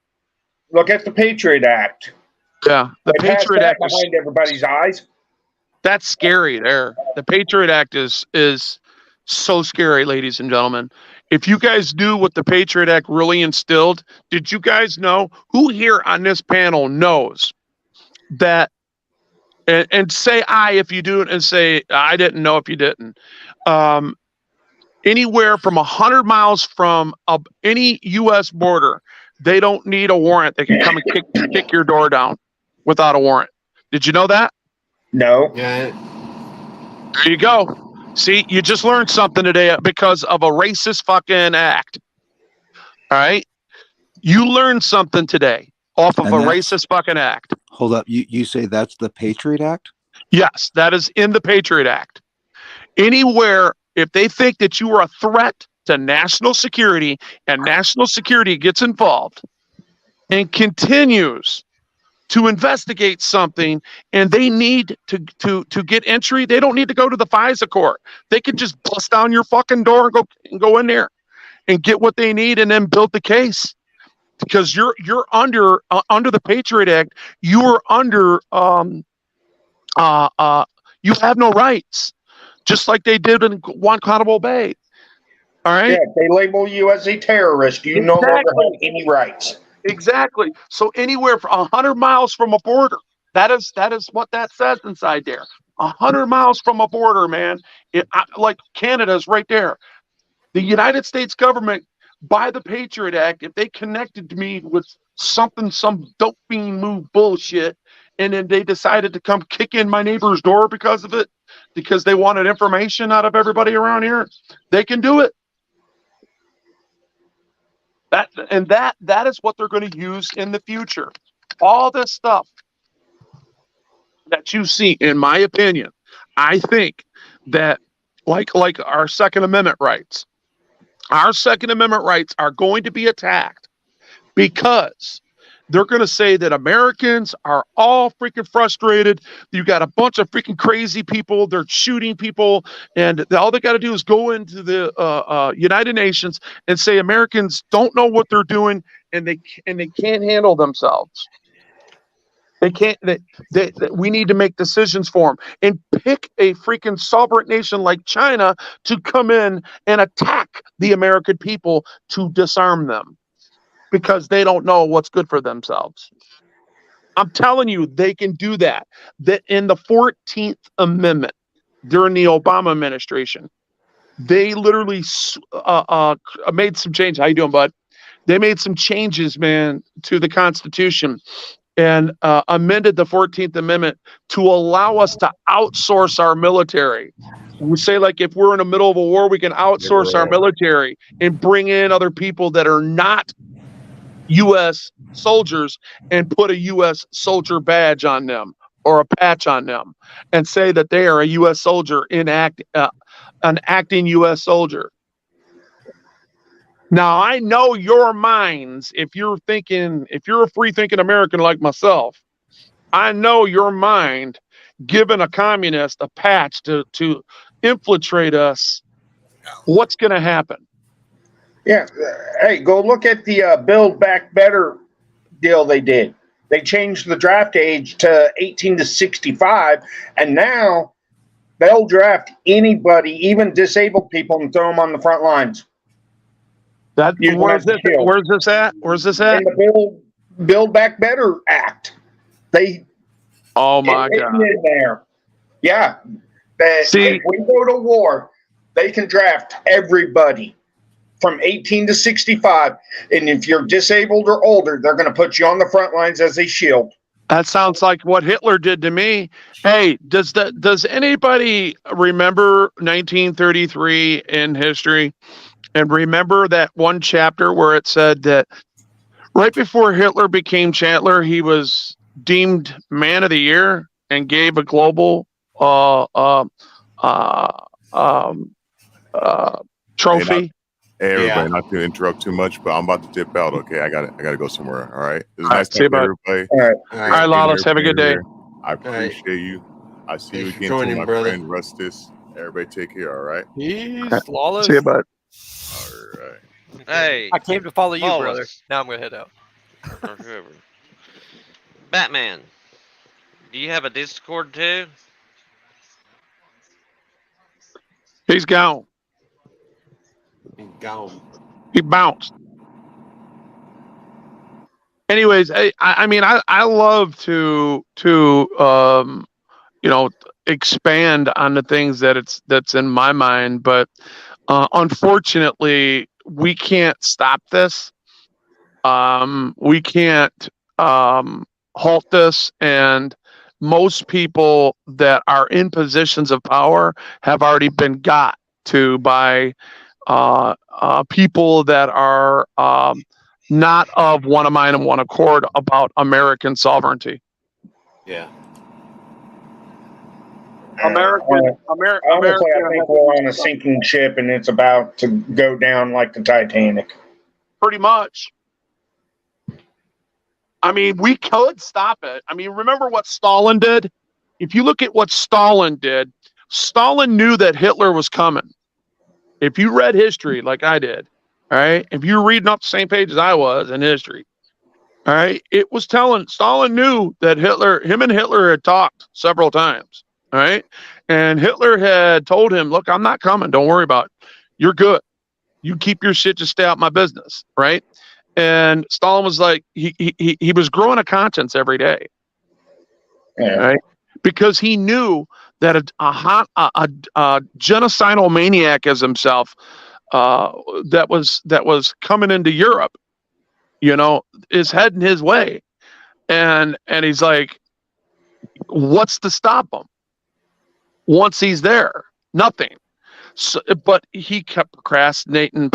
Look at the Patriot Act. Yeah, the They passed Patriot that Act is behind everybody's eyes. that's scary. There, the Patriot Act is so scary, ladies and gentlemen. If you guys knew what the Patriot Act really instilled, did you guys know? Who here on this panel knows that? And say I if you do it, and say I didn't know if you didn't. Anywhere from 100 miles from any U.S. border, they don't need a warrant. They can come and kick your door down without a warrant. Did you know that? No. Yeah. There you go. See, you just learned something today because of a racist fucking act. All right? You learned something today off of And a that's- racist fucking act. Hold up. You say that's the Patriot Act? Yes, that is in the Patriot Act. Anywhere, if they think that you are a threat to national security and national security gets involved and continues to investigate something and they need to get entry, they don't need to go to the FISA court. They can just bust down your fucking door and go in there and get what they need and then build the case. Because you're under the Patriot Act, you are under you have no rights, just like they did in Guantanamo Bay. All right. Yeah, if they label you as a terrorist, you no longer have any rights. Exactly. So anywhere from 100 miles from a border, that is what that says inside there. 100 miles from a border, man. Like Canada's right there. The United States government, by the Patriot Act, if they connected me with some dope bean move bullshit, and then they decided to come kick in my neighbor's door because of it, because they wanted information out of everybody around here, they can do it. That is what they're going to use in the future. All this stuff that you see, in my opinion, I think that like our Second Amendment rights, our Second Amendment rights are going to be attacked because they're going to say that Americans are all freaking frustrated. You got a bunch of freaking crazy people. They're shooting people. And all they got to do is go into the United Nations and say Americans don't know what they're doing and they can't handle themselves. They can't. We need to make decisions for them and pick a freaking sovereign nation like China to come in and attack the American people to disarm them because they don't know what's good for themselves. I'm telling you, they can do that. That in the 14th Amendment during the Obama administration, they literally made some change. How you doing, bud? They made some changes, man, to the Constitution and amended the 14th Amendment to allow us to outsource our military. We say, like, if we're in the middle of a war, we can outsource our military and bring in other people that are not U.S. soldiers and put a U.S. soldier badge on them or a patch on them and say that they are a U.S. soldier, an acting U.S. soldier. Now, I know your minds, if you're a free-thinking American like myself, I know your mind, giving a communist a patch to infiltrate us, what's going to happen? Yeah. Hey, go look at the Build Back Better deal they did. They changed the draft age to 18 to 65, and now they'll draft anybody, even disabled people, and throw them on the front lines. Where's this at? Where's this at? In the Build Back Better Act. Oh my God. In there. Yeah. See, if we go to war, they can draft everybody from 18 to 65. And if you're disabled or older, they're going to put you on the front lines as a shield. That sounds like what Hitler did to me. Hey, does anybody remember 1933 in history? And remember that one chapter where it said that right before Hitler became chancellor, he was deemed Man of the Year and gave a global trophy. Hey, everybody, not to interrupt too much, but I'm about to dip out. Okay, I gotta go somewhere. All right. It was nice see you, talking to bud. everybody. All right, Lawless. Have a good day. I appreciate you. I see you Thanks for again, joining, to my brother. friend Rustus. Everybody, take care. All right. Peace, Lawless. See you, bud. All right. Hey, I came to follow you, Lawless. brother. Now I'm gonna head out. or whoever. Batman, do you have a Discord too? He's gone. Gone. He bounced. Anyways, I mean, I love to expand on the things that's in my mind, but unfortunately, we can't stop this. We can't halt this, and most people that are in positions of power have already been got to by people that are not of one mind and one accord about American sovereignty. Yeah. Honestly, I think we're on a sinking ship, and it's about to go down like the Titanic. Pretty much. I mean, we could stop it. I mean, remember what Stalin did? If you look at what Stalin did, Stalin knew that Hitler was coming. If you read history like I did, all right, if you're reading off the same page as I was in history, all right, it was telling Stalin knew that him and Hitler had talked several times, all right, and Hitler had told him, look, I'm not coming. Don't worry about it. You're good. You keep your shit, just stay out my business, right? And Stalin was like, he was growing a conscience every day, right? Because he knew that a genocidal maniac as himself, that was coming into Europe, is heading his way, and he's like, what's to stop him? Once he's there, nothing. So, but he kept procrastinating, and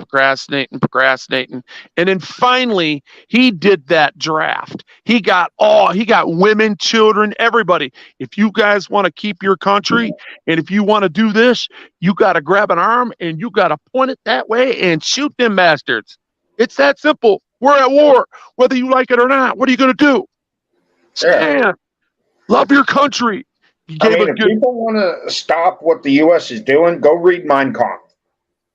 then finally he did that draft. He got women, children, everybody. If you guys want to keep your country, and if you want to do this, you got to grab an arm and you got to point it that way and shoot them bastards. It's that simple. We're at war, whether you like it or not. What are you going to do? Stand. Love your country. If people want to stop what the U.S. is doing, go read Mein Kampf.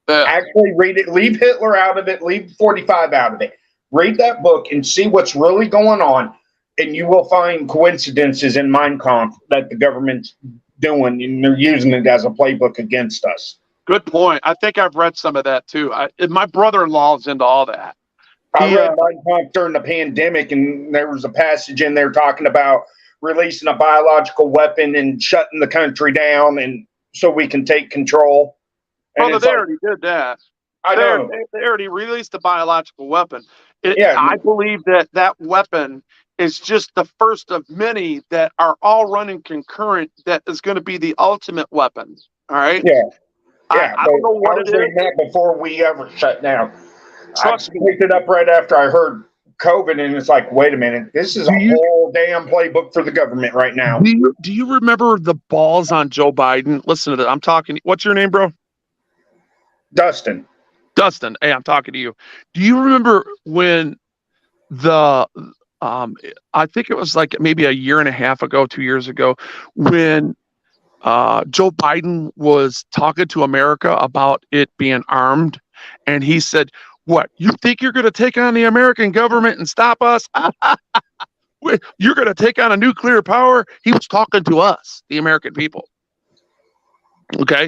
Actually read it. Leave Hitler out of it. Leave 45 out of it. Read that book and see what's really going on, and you will find coincidences in Mein Kampf that the government's doing, and they're using it as a playbook against us. Good point. I think I've read some of that too. My brother-in-law is into all that. I read Mein Kampf during the pandemic, and there was a passage in there talking about releasing a biological weapon and shutting the country down, and so we can take control. And they already did that. I know. They already released a biological weapon. I believe that weapon is just the first of many that are all running concurrent that is going to be the ultimate weapon. All right? Yeah. I don't know what it is. That before we ever shut down. I picked it up right after I heard COVID, and it's like, wait a minute, this is a whole damn playbook for the government right now. Do you remember the balls on Joe Biden? Listen to that. I'm talking. What's your name, bro? Dustin. Hey, I'm talking to you. Do you remember when I think it was like maybe a year and a half ago, 2 years ago, when Joe Biden was talking to America about it being armed, and he said, what, you think you're going to take on the American government and stop us? You're going to take on a nuclear power? He was talking to us, the American people. Okay.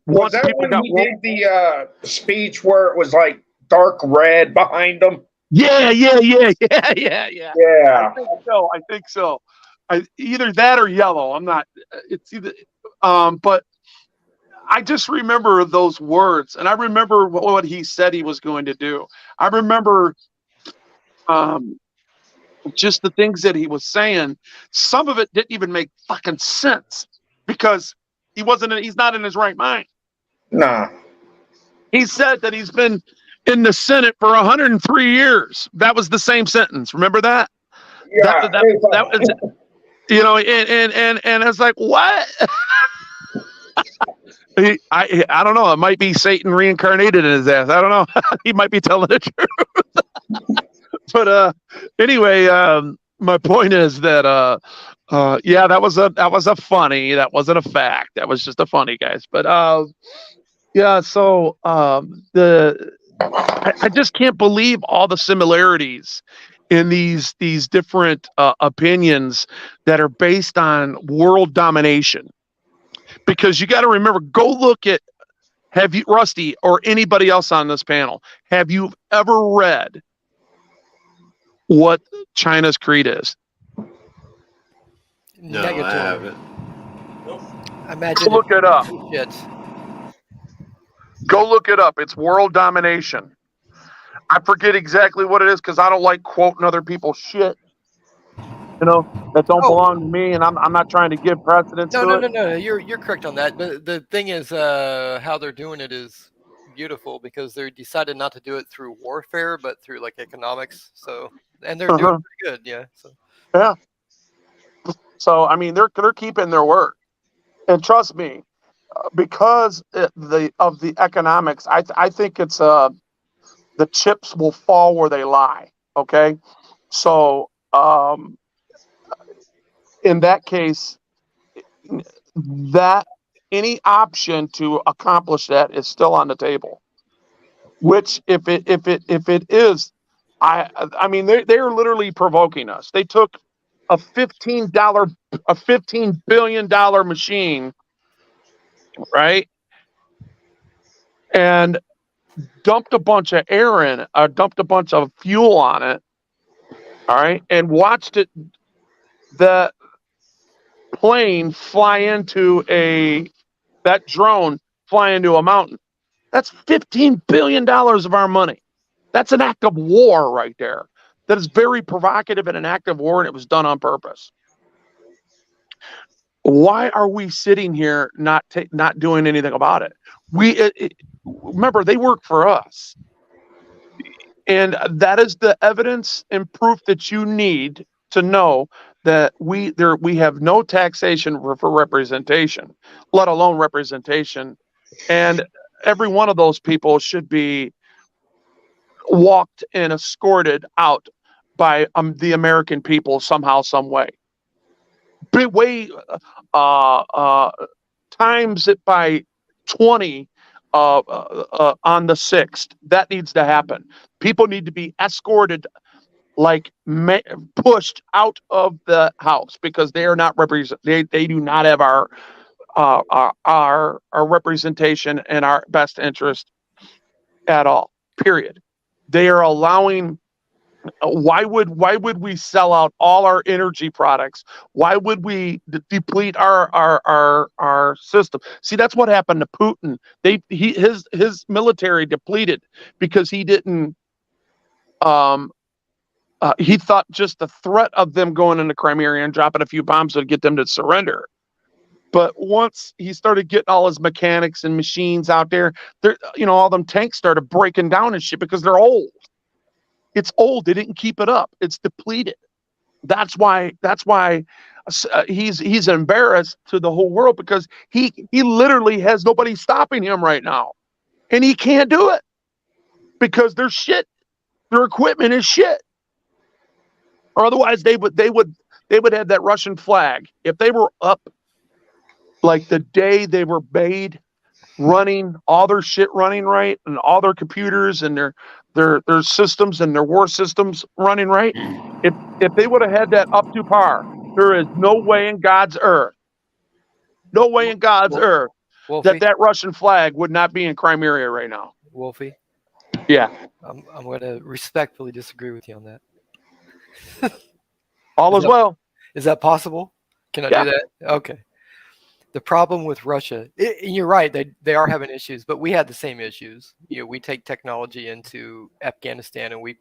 Was that when he did the speech where it was like dark red behind him? Yeah. Yeah. I think so. Either that or yellow. I'm not. It's either. But I just remember those words, and I remember what he said he was going to do. I remember just the things that he was saying. Some of it didn't even make fucking sense because he's not in his right mind. Nah. He said that he's been in the Senate for 103 years. That was the same sentence. Remember that? Yeah. That was, and it's like, what? I don't know. It might be Satan reincarnated in his ass. I don't know. He might be telling the truth. But anyway, my point is that that was a funny. That wasn't a fact. That was just a funny, guys. But yeah. So I just can't believe all the similarities in these different opinions that are based on world domination. Because you got to remember, go look at, have you, Rusty, or anybody else on this panel, have you ever read what China's creed is? No, I Negatory. haven't. Imagine Go look it up. Shit. Go look it up. It's world domination. I forget exactly what it is because I don't like quoting other people's shit, that don't belong to me, and I'm not trying to give precedence to it. No. You're correct on that. But the thing is, how they're doing it is beautiful because they decided not to do it through warfare, but through like economics. So, and they're doing pretty good, yeah. So. Yeah. So I mean, they're keeping their word, and trust me, because of the economics, I think it's the chips will fall where they lie. Okay, so in that case, that any option to accomplish that is still on the table. Which, if it is, I mean, they're literally provoking us. They took a $15 billion machine, right, and dumped a bunch of air in it, dumped a bunch of fuel on it, all right, and watched it, the plane fly into that drone fly into a mountain. That's $15 billion of our money. That's an act of war right there. That is very provocative and an act of war, and it was done on purpose. Why are we sitting here not doing anything about it? Remember, they work for us. And that is the evidence and proof that you need to know that we have no taxation for representation, let alone representation. And every one of those people should be walked and escorted out by the American people somehow, some way. Big way times it by 20 on the 6th. That needs to happen. People need to be escorted, like pushed out of the house because they are not they do not have our representation and our best interest at all. Period. They are allowing. Why would we sell out all our energy products? Why would we deplete our system? See, that's what happened to Putin. His military depleted because he didn't. He thought just the threat of them going into Crimea and dropping a few bombs would get them to surrender. But once he started getting all his mechanics and machines out there, all them tanks started breaking down and shit because they're old. It's old. They didn't keep it up. It's depleted. That's why he's embarrassed to the whole world because he literally has nobody stopping him right now, and he can't do it because their shit, their equipment is shit. Or otherwise, they would have that Russian flag if they were up like the day they were made, running all their shit running right and all their computers and their systems and their war systems running right. If they would have had that up to par, there is no way in God's earth, Wolfie, that Russian flag would not be in Crimea right now. Wolfie. Yeah. I'm going to respectfully disagree with you on that. All is well. Is that possible? Can I do that? Okay. The problem with Russia, and you're right, they are having issues, but we had the same issues. We take technology into Afghanistan and we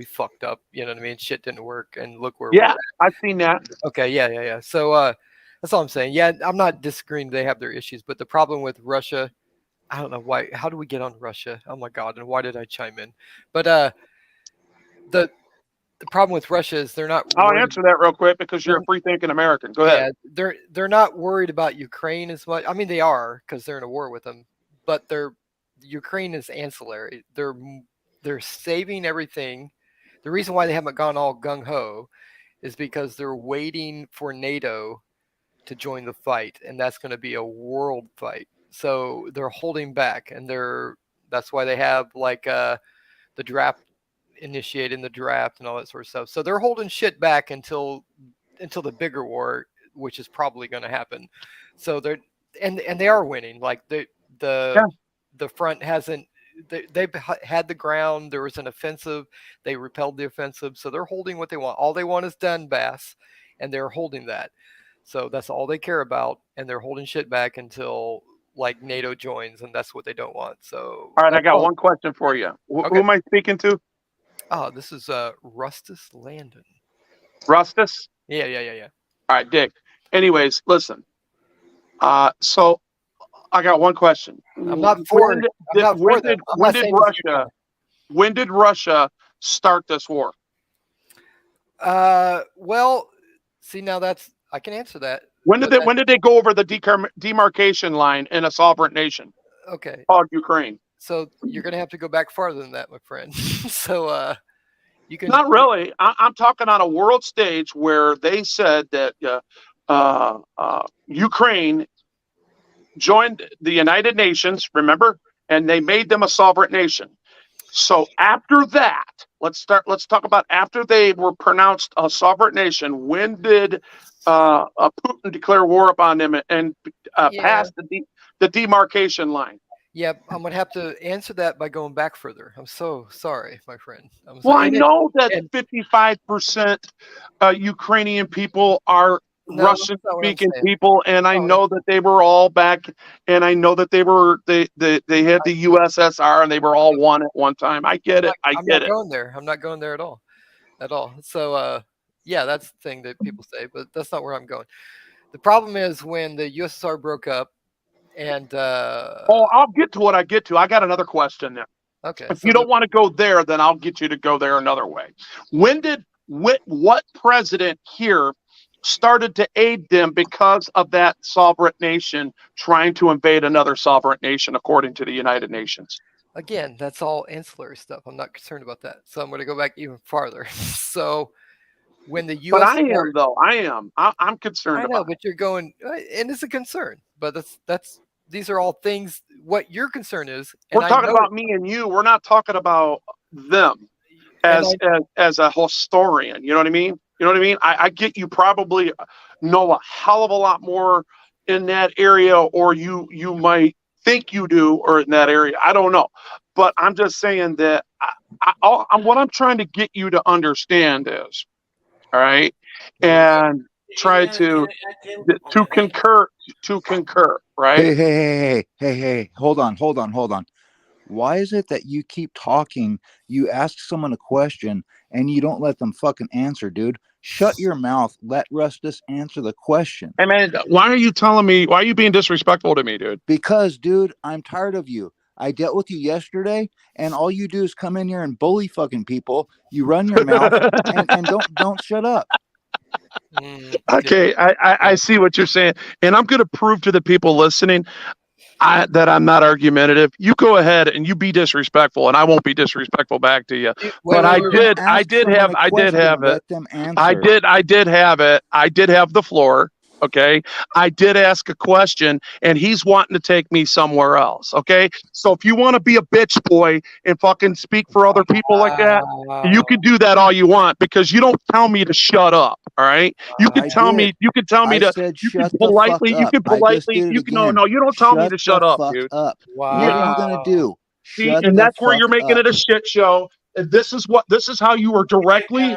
fucked up. You know what I mean? Shit didn't work, and look where we're at. I've seen that. Okay, yeah. So that's all I'm saying. Yeah, I'm not disagreeing they have their issues, but the problem with Russia, I don't know why. How do we get on Russia? Oh my God! And why did I chime in? But the problem with Russia is they're not. I'll answer that real quick because you're a free-thinking American. Go ahead. Yeah, they're not worried about Ukraine as much. I mean, they are because they're in a war with them, but Ukraine is ancillary. They're saving everything. The reason why they haven't gone all gung ho is because they're waiting for NATO to join the fight, and that's going to be a world fight. So they're holding back, and that's why they have like the draft initiating the draft and all that sort of stuff. So they're holding shit back until the bigger war, which is probably going to happen. So they're and they are winning. Like the front hasn't. They've had the ground. There was an offensive. They repelled the offensive. So they're holding what they want. All they want is Donbass, and they're holding that. So that's all they care about, and they're holding shit back until like NATO joins, and that's what they don't want. So All right, I got one question for you. Who am I speaking to? Oh, this is Rustus Landon. Rustus? Yeah. All right, Dick. Anyways, listen. So I got one question. I'm not for it. When did Russia start this war? Well, see, now I can answer that. When did they go over the demarcation line in a sovereign nation? Okay. Called Ukraine. So you're going to have to go back farther than that, my friend. So you can. Not really. I'm talking on a world stage where they said that Ukraine joined the United Nations, remember? And they made them a sovereign nation. So after that, let's talk about after they were pronounced a sovereign nation. When did Putin declare war upon them and pass the demarcation line? Yeah, I'm going to have to answer that by going back further. I'm so sorry, my friend. Well, I know that 55% Ukrainian people are Russian-speaking people, and I know that they were all back, and I know that they had the USSR, and they were all one at one time. I get it. I'm not going there. I'm not going there at all. So, yeah, that's the thing that people say, but that's not where I'm going. The problem is when the USSR broke up, and I'll get to what I get to. I got another question then. Okay. If you don't want to go there, then I'll get you to go there another way. What president here started to aid them because of that sovereign nation trying to invade another sovereign nation, according to the United Nations? Again, that's all ancillary stuff. I'm not concerned about that. So I'm going to go back even farther. So when the U.S. But I am, though. I'm concerned about. I know, but you're going, and it's a concern. But these are all things. What your concern is. We're talking about me and you. We're not talking about them as a historian. You know what I mean? You know what I mean? I get you probably know a hell of a lot more in that area, or you might think you do, or in that area. I don't know. But I'm just saying that what I'm trying to get you to understand is, all right, and try to concur, right? Hey, hold on. Why is it that you keep talking, you ask someone a question, and you don't let them fucking answer, dude? Shut your mouth. Let Rustus answer the question. Hey, man, why are you being disrespectful to me, dude? Because, dude, I'm tired of you. I dealt with you yesterday, and all you do is come in here and bully fucking people. You run your mouth and don't shut up. Okay, I see what you're saying, and I'm going to prove to the people listening that I'm not argumentative. You go ahead and you be disrespectful, and I won't be disrespectful back to you. But I did have it. I did have the floor. Okay, I did ask a question, and he's wanting to take me somewhere else. Okay, so if you want to be a bitch boy and fucking speak for other people like that, you can do that all you want, because you don't tell me to shut up. All right, you can tell me. You can tell me to. You can politely. You can politely. You can. No, you don't tell me to shut up, dude. What are you gonna do? See, and that's where you're making it a shit show. And this is how you are directly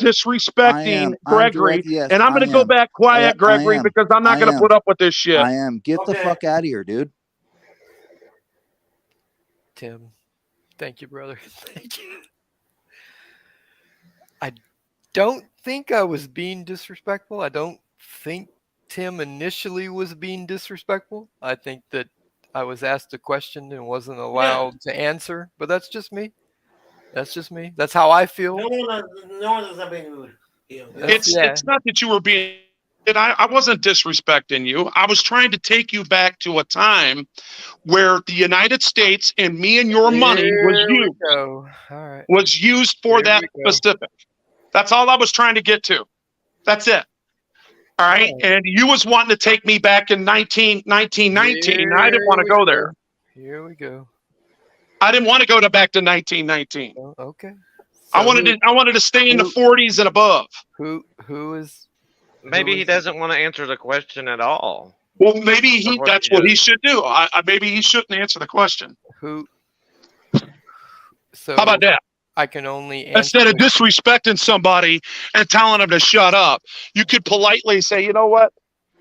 disrespecting Gregory. And I'm going to go back quiet, Gregory, because I'm not going to put up with this shit. I am. Get the fuck out of here, dude. Tim, thank you, brother. Thank you. I don't think I was being disrespectful. I don't think Tim initially was being disrespectful. I think that I was asked a question and wasn't allowed to answer, but that's just me. That's how I feel. No one is being rude. It's not that you were being. I wasn't disrespecting you. I was trying to take you back to a time where the United States and me and your money was used for that specific. That's all I was trying to get to. That's it. All right, and you was wanting to take me back in 1919. I didn't want to go there. Here we go. I didn't want to go back to 1919. Oh, okay. I So wanted to stay in the who- 40s and above. who is? Maybe who he is- doesn't want to answer the question at all. Well, maybe Of what that's he what he is. should do. Maybe he shouldn't answer the question. Who? So How about that? I can only answer. Instead of disrespecting somebody and telling them to shut up, you could politely say, you know what?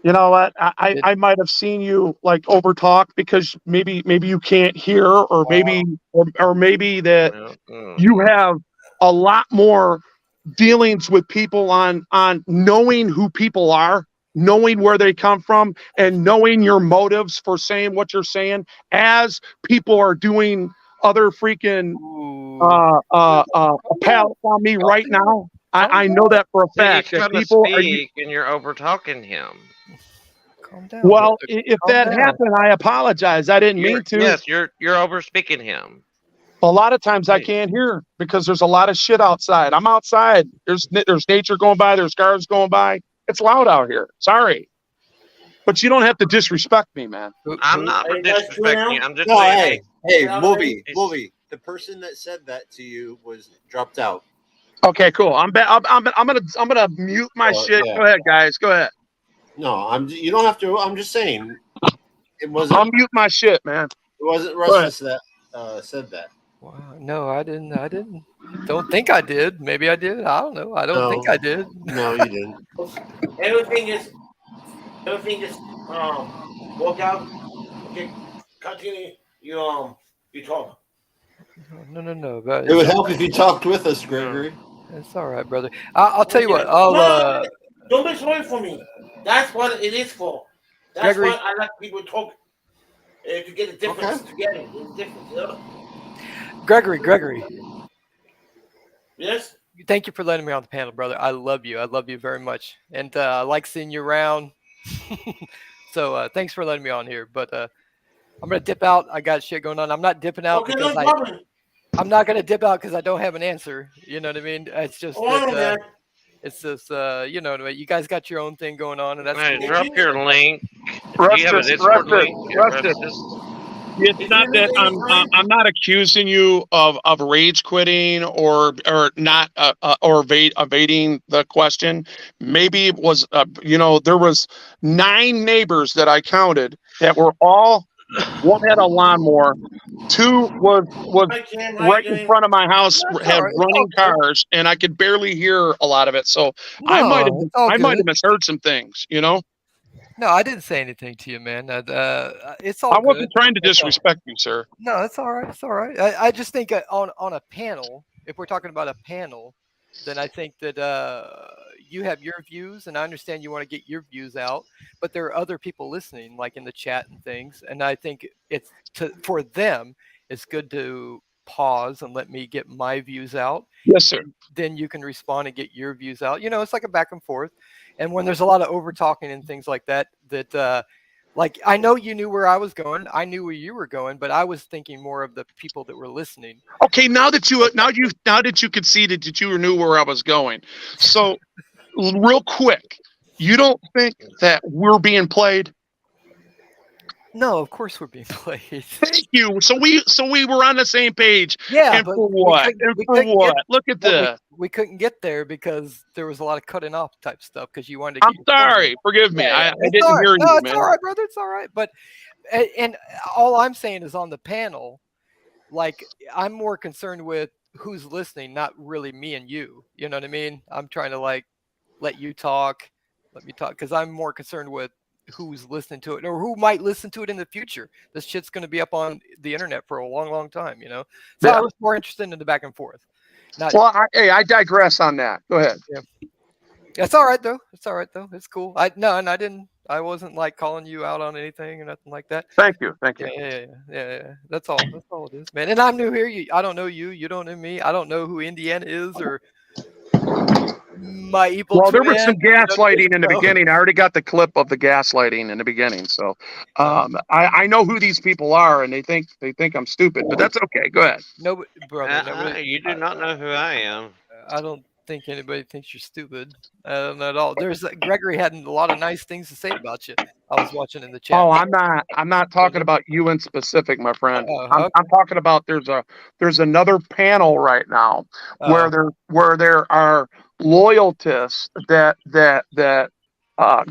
I might have seen you like over talk because maybe you can't hear, or maybe that you have a lot more dealings with people on knowing who people are, knowing where they come from, and knowing your motives for saying what you're saying, as people are doing other freaking pals on me right now. I know that for a See, fact he's that trying to people are. speak, and you're over talking him. Calm down. Well, brother. if Calm that down. happened, I apologize. I didn't mean to. Yes, you're over speaking him. A lot of times I Hey. can't hear because there's a lot of shit outside. I'm outside. There's nature going by. There's cars going by. It's loud out here. Sorry, but you don't have to disrespect me, man. I'm not Are you guys through now? disrespecting you. I'm just No, saying, hey, Yeah, movie. already? The person that said that to you was dropped out. Okay, cool. I'm gonna mute my Oh, shit. yeah. Go ahead, guys. Go ahead. No, you don't have to. I'm just saying. It I'll wasn't. mute my shit, man. It wasn't Go ahead. Russ that said that. Wow. No, I didn't. Don't think I did. Maybe I did. I don't know. I don't think I did. No, you didn't. Everything is work out. Okay, continue. You talk. No. But It would help if you talked with us, Gregory. it's all right, brother. I'll tell you what. I'll No, don't be sorry for me. That's what it is for. That's Gregory- why I like people talk to get the difference together. The difference, Gregory. Yes. Thank you for letting me on the panel, brother. I love you. I love you very much, and I like seeing you around. So thanks for letting me on here. But I'm gonna dip out. I got shit going on. I'm not dipping out Okay, no because problem. I'm not gonna dip out because I don't have an answer. You know what I mean? It's just Oh, I know that, that. it's just you know, you guys got your own thing going on, and that's Hey, cool. drop your link. Do you have a Discord link? Rustus. It's not that I'm not accusing you of rage quitting or not or evading the question. Maybe it was there was 9 neighbors that I counted that were all, one had a lawnmower, 2 was right in front of my house, had all right. running cars, and I could barely hear a lot of it. So I might No, it's all have good. misheard some things, No, I didn't say anything to you, man. It's all I wasn't good. trying to It's all- disrespect you, sir. No, it's all right. It's all right. I just think on a panel, if we're talking about a panel, then I think that you have your views, and I understand you want to get your views out, but there are other people listening, like in the chat and things, and I think for them, it's good to pause and let me get my views out. Yes, sir. Then you can respond and get your views out. It's like a back and forth. And when there's a lot of over talking and things like that, like I know you knew where I was going, I knew where you were going, but I was thinking more of the people that were listening. Okay, now that you conceded that you knew where I was going, so real quick, you don't think that we're being played? No, of course we're being played. Thank you. So we were on the same page. Yeah, And but for we what? couldn't- And we for couldn't what? get- Look at Well, this. we couldn't get there because there was a lot of cutting off type stuff because you wanted to. I'm get your point. sorry. Forgive me. I It's didn't all right. hear No, you, it's man. all right, brother. It's all right. But and all I'm saying is on the panel, like I'm more concerned with who's listening, not really me and you. You know what I mean? I'm trying to like let you talk, let me talk, because I'm more concerned with who's listening to it or who might listen to it in the future. This shit's going to be up on the internet for a long, long time. So Yeah. I was more interested in the back and forth. Not, Well, I digress on that. Go ahead. It's all right though. It's all right though. It's cool. I wasn't like calling you out on anything or nothing like that. Thank you. Thank you. Yeah. That's all. That's all it is, man. And I'm new here. I don't know you. You don't know me. I don't know who Indiana is or my evil. Well, there was some twin. gaslighting in the No. beginning. I already got the clip of the gaslighting in the beginning. So I know who these people are, and they think I'm stupid, but that's okay. Go ahead. No, brother. You do not know who I am. I don't think anybody thinks you're stupid. Not at all. There's Gregory had a lot of nice things to say about you. I was watching in the chat. Oh, I'm not talking about you in specific, my friend. Oh, I'm talking about there's another panel right now where there are loyalties that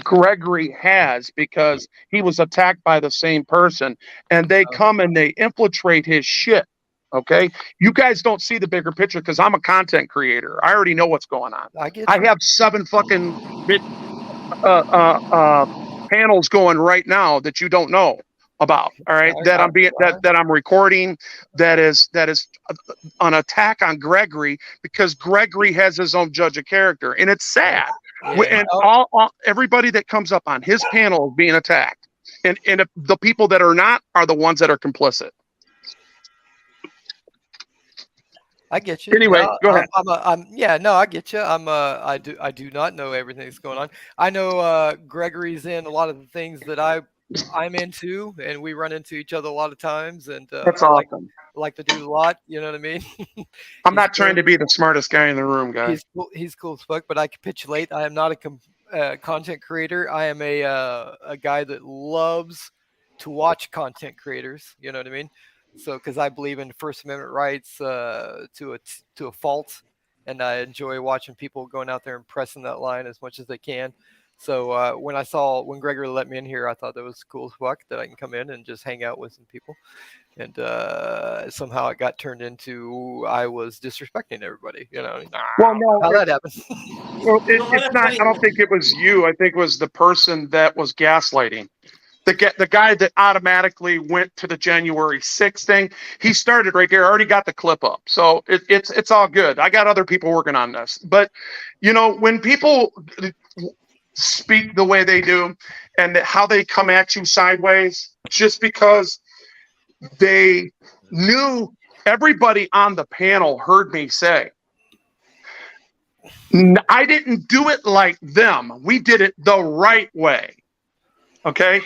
Gregory has because he was attacked by the same person, and they come and they infiltrate his shit. Okay, you guys don't see the bigger picture because I'm a content creator. I already know what's going on. I have 7 fucking panels going right now that you don't know about. All right, that I'm recording. That is an attack on Gregory because Gregory has his own judge of character, and it's sad. And everybody that comes up on his panel is being attacked, and if the people that are not are the ones that are complicit. I get you. Anyway, go ahead. I get you. I do not know everything that's going on. I know Gregory's in a lot of the things that I'm into, and we run into each other a lot of times. And that's awesome. Like to do a lot. You know what I mean? I'm not trying to be the smartest guy in the room, guys. He's cool as fuck, but I capitulate. I am not a content creator. I am a guy that loves to watch content creators. You know what I mean? So, because I believe in First Amendment rights to a fault, and I enjoy watching people going out there and pressing that line as much as they can. So when Gregory let me in here, I thought that was cool as fuck that I can come in and just hang out with some people. And somehow it got turned into I was disrespecting everybody. You know, well, no, how that happened. Well, it's not. I don't think it was you. I think it was the person that was gaslighting. The guy that automatically went to the January 6th thing, he started right there. I already got the clip up. So it's all good. I got other people working on this. But, you know, when people speak the way they do and how they come at you sideways, just because they knew everybody on the panel heard me say, I didn't do it like them. We did it the right way. Okay,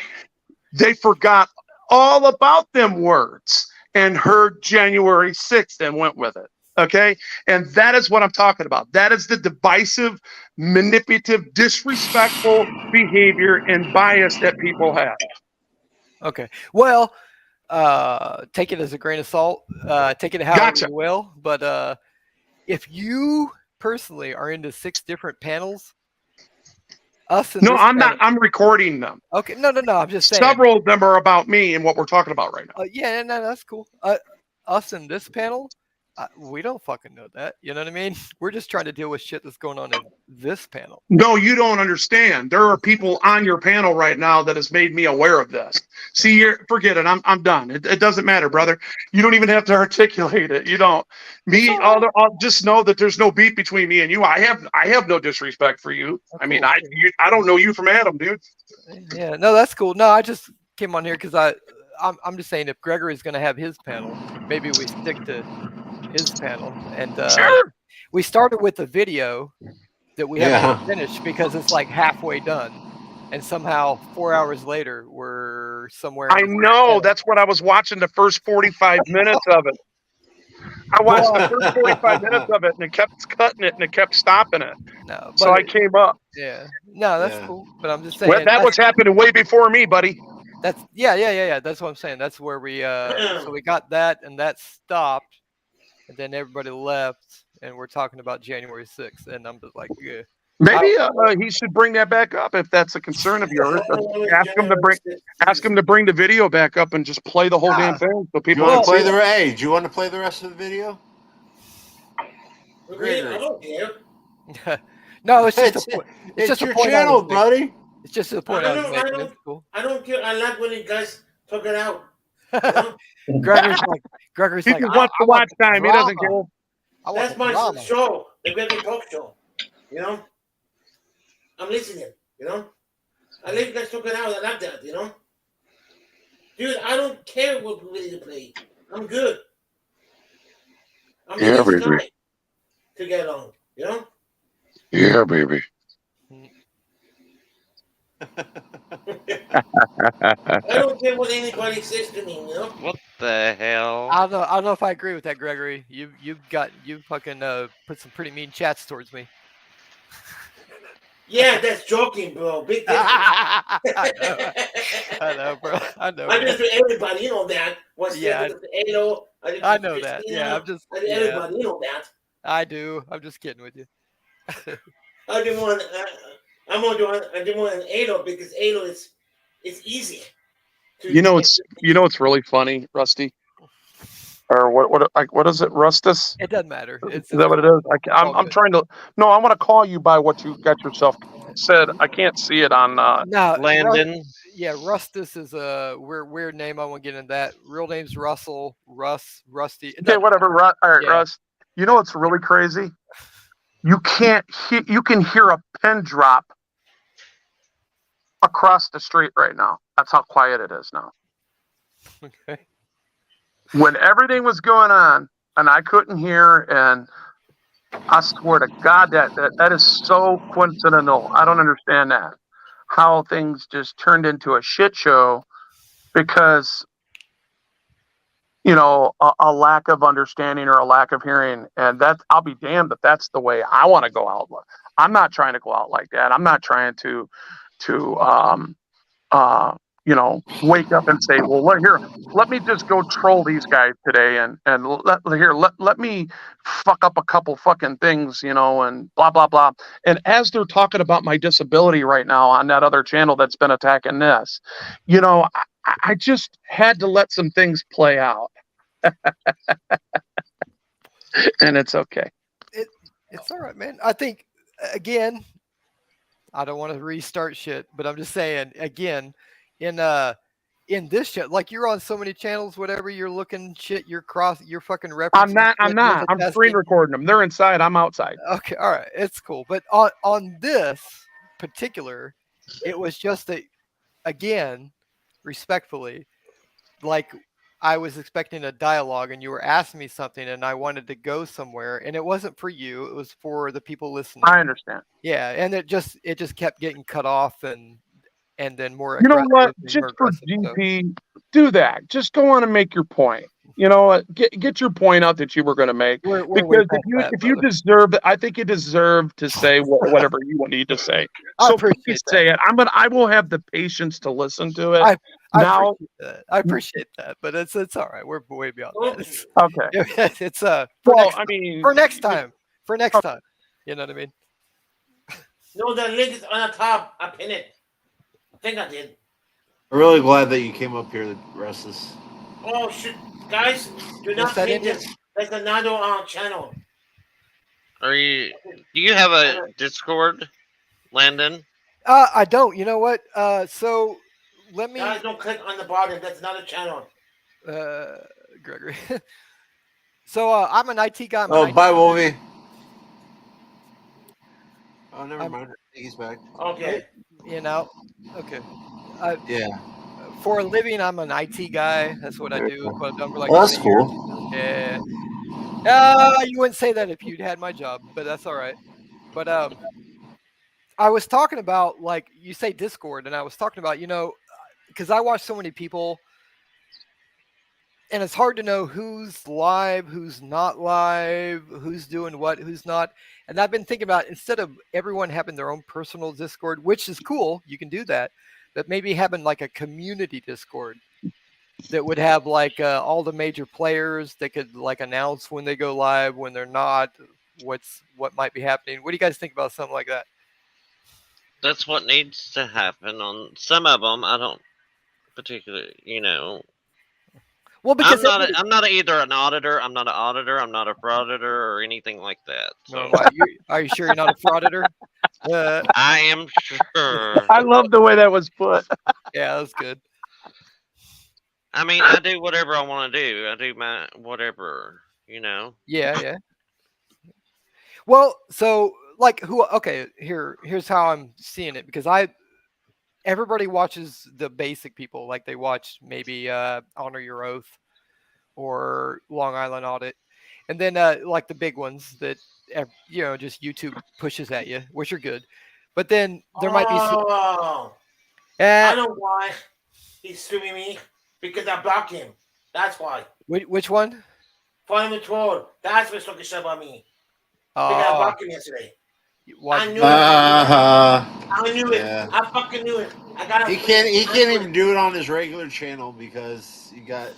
they forgot all about them words and heard January 6th and went with it. Okay, and that is what I'm talking about. That is the divisive, manipulative, disrespectful behavior and bias that people have. Okay, well, take it as a grain of salt. Take it how you will. But if you personally are into 6 different panels, I'm not. I'm recording them. Okay, no. I'm just saying. Several of them are about me and what we're talking about right now. Yeah, no, that's cool. Us in this panel, we don't fucking know that. You know what I mean? We're just trying to deal with shit that's going on in this panel. No, you don't understand. There are people on your panel right now that has made me aware of this. See, forget it. I'm done. It doesn't matter, brother. You don't even have to articulate it. You don't. I'll just know that there's no beef between me and you. I have no disrespect for you. That's I mean, cool. I don't know you from Adam, dude. Yeah, no, that's cool. No, I just came on here because I'm just saying if Gregory's going to have his panel, maybe we stick to his panel. And sure. We started with a video that we haven't finished because it's like halfway done. And somehow 4 hours later, we're somewhere. I know. That's what I was watching the first 45 minutes of it. I watched the first 45 minutes of it, and it kept cutting it, and it kept stopping it. No, so I came up. Yeah. No, that's cool. But I'm just saying. Well, that was happening way before me, buddy. That's yeah. That's what I'm saying. That's where we so we got that, and that stopped, and then everybody left, and we're talking about January 6th, and I'm just like, yeah. Maybe he should bring that back up if that's a concern of yours. Ask him to bring the video back up and just play the whole damn thing so people. Do you want to play the rest of the video? I don't care. No, it's just it's your channel, buddy. It's just the point I was making. It's cool. I don't care. I like when you guys talk it out. You know? Gregory's he like, just wants to watch time. He doesn't care. That's my show. The Gregory Talk Show. You know, I'm listening. You know, I let you guys talk it out. I like that. You know, dude, I don't care what movie to play. I'm good. I'm the next guy to get on. You know. Yeah, baby. I don't care what anybody says to me, you know? What the hell? I don't know if I agree with that, Gregory. You fucking put some pretty mean chats towards me. Yeah, that's joking, bro. Big difference. I know, bro. I know. I man. just do everybody, you know that. What's Yeah, Ado, I know that. Yeah, I'm just. I do Yeah, everybody, you know that. I do. I'm just kidding with you. I do more. I'm gonna do. I do more than Ado because Ado is easy. You know it's really funny, Rusty. Or what is it, Rustus? It doesn't matter. Is that what it is? I'm trying to. No, I want to call you by what you got yourself said. I can't see it on. No, Landon. Yeah, Rustus is a weird name. I won't get into that. Real name's Russell, Rusty. Okay, whatever. All right, Yeah. Russ. You know what's really crazy? You can't. You can hear a pin drop across the street right now. That's how quiet it is now. Okay. When everything was going on and I couldn't hear, and I swear to God that is so coincidental. I don't understand that. How things just turned into a shit show because, a lack of understanding or a lack of hearing. And I'll be damned if that's the way I want to go out. I'm not trying to go out like that. I'm not trying to wake up and say, well, let me just go troll these guys today and let me fuck up a couple fucking things, and blah, blah, blah. And as they're talking about my disability right now on that other channel that's been attacking this, I just had to let some things play out. And it's okay. It's all right, man. I think, again, I don't want to restart shit, but I'm just saying, again, in this shit, like you're on so many channels, whatever you're looking shit, you're fucking referencing. I'm not. I'm screen recording them. They're inside. I'm outside. Okay, all right, it's cool. But on this particular, it was just again, respectfully, like I was expecting a dialogue, and you were asking me something, and I wanted to go somewhere, and it wasn't for you; it was for the people listening. I understand. Yeah, and it just kept getting cut off, and then more. You know what? Just for GP, do that. Just go on and make your point. Get your point out that you were going to make. Because if you deserve it, I think you deserve to say whatever you need to say. So please say it. I will have the patience to listen to it. I appreciate that, but it's all right. We're way beyond that. Okay. It's for next time. For next time. You know what I mean? No, the link is on the top. I pinned it. I think I did. I'm really glad that you came up here, Restless. Oh shit, guys! Do not pin this. That's another channel. Do you have a Discord, Landon? I don't. You know what? So let me. Guys, don't click on the bottom. That's another channel. Gregory. So I'm an IT guy. Bye, Wolvie. Oh, never mind. I think he's back. Okay. Okay. Yeah. For a living, I'm an IT guy. That's what I do. That's what I've done for like. Well, that's cool. Yeah. You wouldn't say that if you'd had my job, but that's all right. But I was talking about, like, you say Discord, and I was talking about, because I watch so many people, and it's hard to know who's live, who's not live, who's doing what, who's not. And I've been thinking about, instead of everyone having their own personal Discord, which is cool, you can do that, but maybe having like a community Discord that would have like all the major players that could like announce when they go live, when they're not, what might be happening. What do you guys think about something like that? That's what needs to happen on some of them. I don't particularly, Well, because I'm not either an auditor. I'm not an auditor. I'm not a frauditor or anything like that. So are you sure you're not a frauditor? I am sure. I love the way that was put. Yeah, that's good. I mean, I do whatever I want to do. I do my whatever, Yeah. Well, so like here's how I'm seeing it, because everybody watches the basic people, like they watch maybe Honor Your Oath or Long Island Audit, and then like the big ones that just YouTube pushes at you, which are good. But then there might be I Eh, know why he's streaming me because I blocked him. That's why. which one? Find the troll. That's what's talking shit about me. Because I Oh, blocked him yesterday. why? I knew it. I knew it. Yeah. I fucking knew it. I got. He can't even do it on his regular channel because he got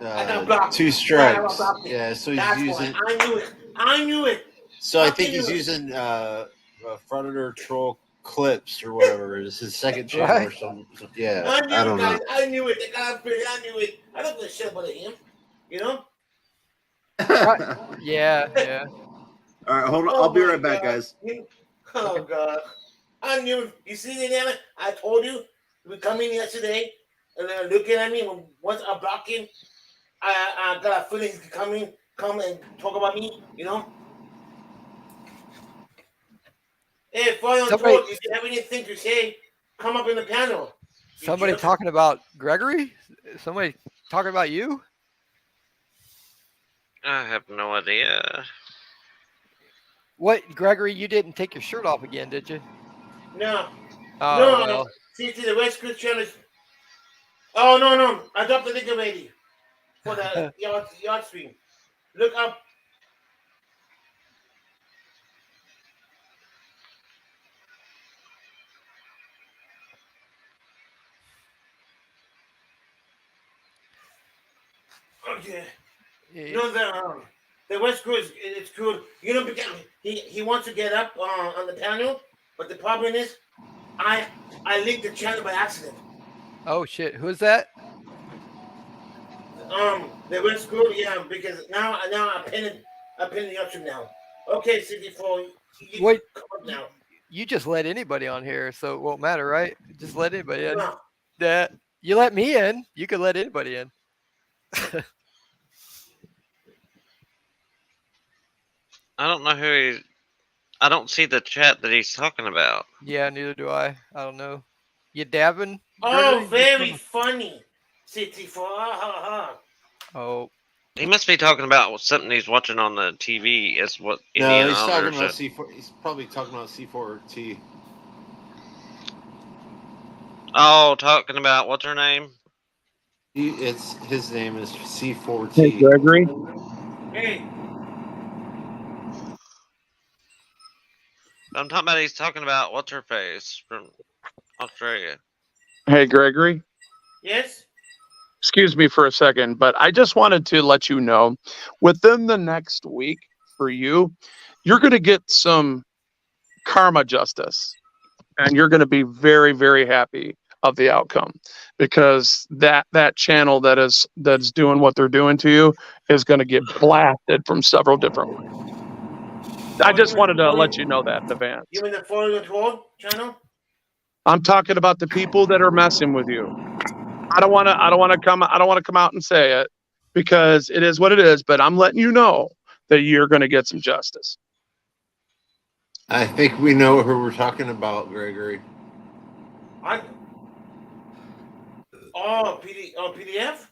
I got blocked. 2 I strikes. blocked him. Yeah, so he's That's using. why. I knew it. I knew it. So I Fucking think he's knew it. using Predator Troll Clips or whatever. It's his second channel or Right. something. Yeah, I knew I it, don't know. guys. I knew it. The guy, I knew it. I don't give a shit about him. You know. Right. Yeah. All right, hold on. Oh I'll be my right back, God. guys. Oh God. I knew it. You see the name? I told you. We come in yesterday and they're looking at me. Once I block him, I got a feeling he's come and talk about me. You know. Hey, Father Somebody- Troll, if you have anything to say, come up in the panel. You Somebody jerk. talking about Gregory? Somebody talking about you? I have no idea. What, Gregory? You didn't take your shirt off again, did you? No. Oh, No. well. See, the West Coast challenge. Oh no! I dropped the link already for the yard stream. Look up. Okay. Yeah. No, the West Coast, it's cool. You know, because he wants to get up on the panel, but the problem is, I linked the channel by accident. Oh shit! Who's that? The West Coast, yeah, because now I pinned the option now. Okay, 64. You Wait. come up now. You just let anybody on here, so it won't matter, right? Just let anybody in. No. That you let me in, you could let anybody in. I don't know who he. I don't see the chat that he's talking about. Yeah, neither do I. I don't know. You dabbing? Oh, Gregory? very funny. 64. Oh, He must be talking about something he's watching on the TV. Is what No, Indiana he's talking Holler about said. C4. He's probably talking about C4T. Oh, talking about what's her name? It's his name is C4T. Hey, Gregory. Hey, I'm talking about. He's talking about what's her face from Australia. Hey, Gregory. yes? Excuse me for a second, but I just wanted to let you know within the next week for you, you're going to get some karma justice and you're going to be very, very happy of the outcome because that channel that's doing what they're doing to you is going to get blasted from several different ways. I just wanted to let you know that in advance. You mean the Florida Troll channel? I'm talking about the people that are messing with you. I don't want to come out and say it because it is what it is, but I'm letting you know that you're going to get some justice. I think we know who we're talking about, Gregory. PDF?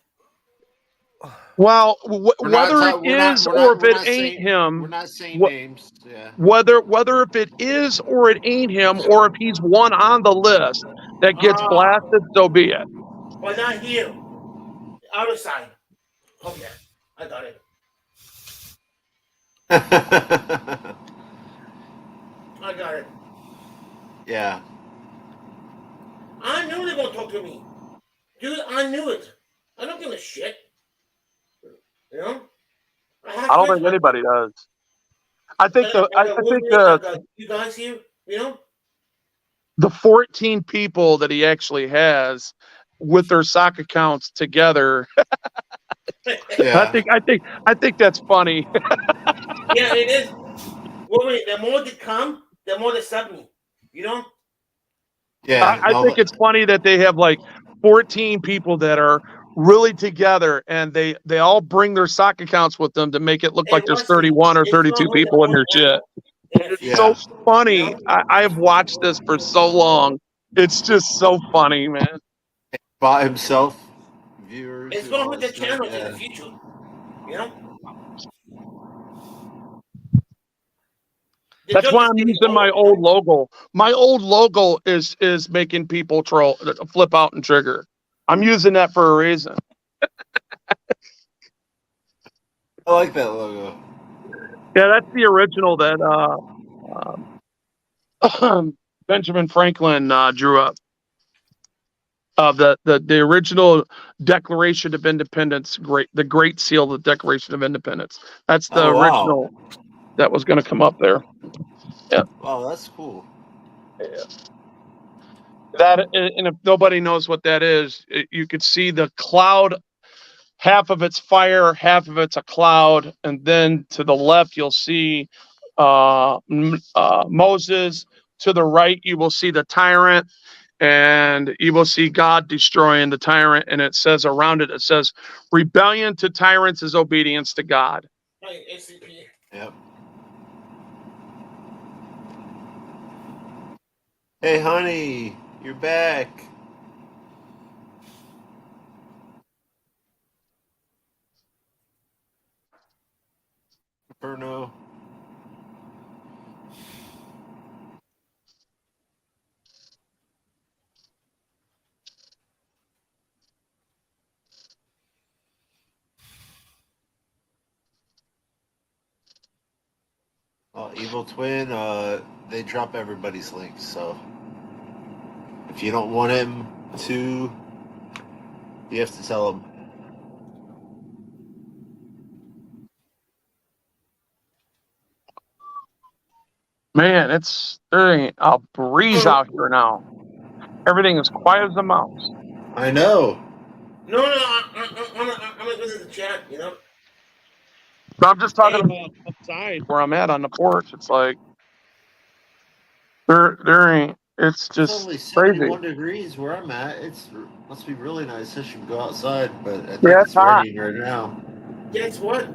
Well, We're not whether ta- it we're not- is we're not- or if we're it not ain't saying- him, We're not saying wh- names. Yeah. whether if it is or it ain't him, or if he's one on the list that gets blasted, so be it. Well, not here. Other side. Okay, I got it. I got it. Yeah. I knew they were gonna talk to me. Dude, I knew it. I don't give a shit. You know? I don't think anybody does. I think you guys here, you know? the 14 people that he actually has with their sock accounts together. Yeah. I think that's funny. Yeah, it is. Wait, the more they come, the more they sub me. You know? Yeah. I think it's funny that they have like 14 people that are really together and they all bring their sock accounts with them to make it look like there's 31 or 32 people in their shit. It's so funny. I have watched this for so long. It's just so funny, man. By himself, viewers. It's and gonna all hurt the this stuff, channel yeah. in the future. You know? That's judge why is I'm getting using my old. old logo. My old logo is making people flip out and trigger. I'm using that for a reason. I like that logo. Yeah, that's the original that Benjamin Franklin drew up. The original Declaration of Independence, the Great Seal of the Declaration of Independence. That's the Oh, wow. original that was going to come up there. Yeah. Wow, that's cool. Yeah. That, and if nobody knows what that is, you could see the cloud. Half of it's fire, half of it's a cloud, and then to the left you'll see Moses. To the right you will see the tyrant, and you will see God destroying the tyrant. And it says around it, it says, "Rebellion to tyrants is obedience to God." Hey, ACP. Yep. Hey, honey, you're back. Inferno. Evil Twin, they drop everybody's links, so if you don't want him to, you have to tell him. Man, there ain't a breeze out here now. Everything is quiet as a mouse. I know. No, I'm not good at the chat, you know. But I'm just talking about outside where I'm at on the porch. It's like there ain't. It's It's just only crazy. 71 degrees where I'm at. It must be really nice. I should go outside, but I think Yeah, it's it's hot. raining right now. Guess what?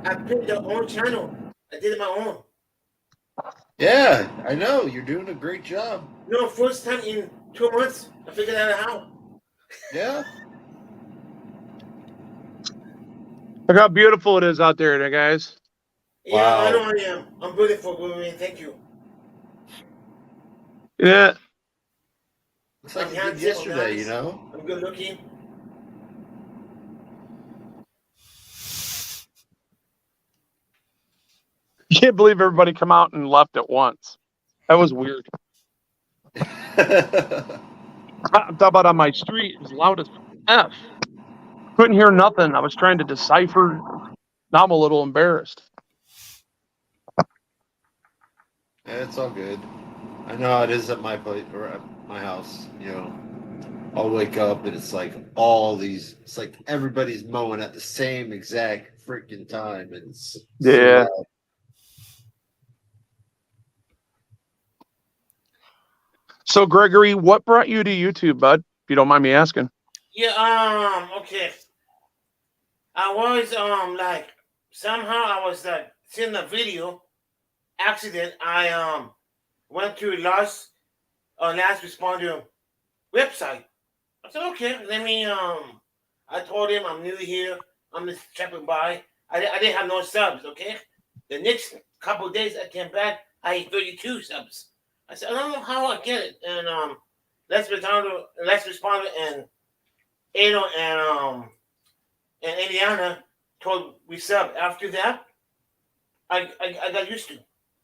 I picked the own channel. I did it my own. Yeah, I know. You're doing a great job. No, first time in 2 months, I figured that out. Yeah. Look how beautiful it is out there, guys. Yeah, I Wow. know I am. I'm beautiful, women. Thank you. Yeah. Looks like I'm you did handsome, yesterday, nice. you know? I'm good looking. You can't believe everybody come out and left at once. That was weird. I'm talking about on my street. It was loud as F. Couldn't hear nothing. I was trying to decipher. Now I'm a little embarrassed. Yeah, it's all good. I know how it is at my place or at my house. You know, I'll wake up and it's like it's like everybody's mowing at the same exact freaking time. And it's so Yeah. loud. So, Gregory, what brought you to YouTube, bud? If you don't mind me asking. Yeah, okay. I was like somehow I was like seeing a video accident. I went to last responder website. I said, okay, let me I told him I'm new here. I'm just stepping by. I didn't have no subs, okay? The next couple of days I came back, I had 32 subs. I said, I don't know how I get it. And let's respond and Ado and Indiana told we sub. After that, I got used to.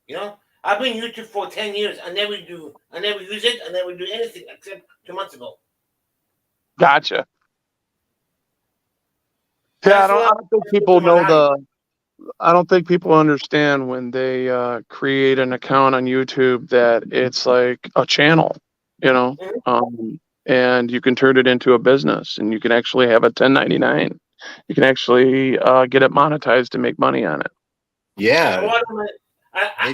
You know, I've been YouTube for 10 years. I never use it. I never do anything except 2 months ago. Gotcha. Yeah, I don't think people know I don't think people understand when they create an account on YouTube that it's like a channel, you know, and you can turn it into a business, and you can actually have a 1099. You can actually get it monetized to make money on it. Yeah. I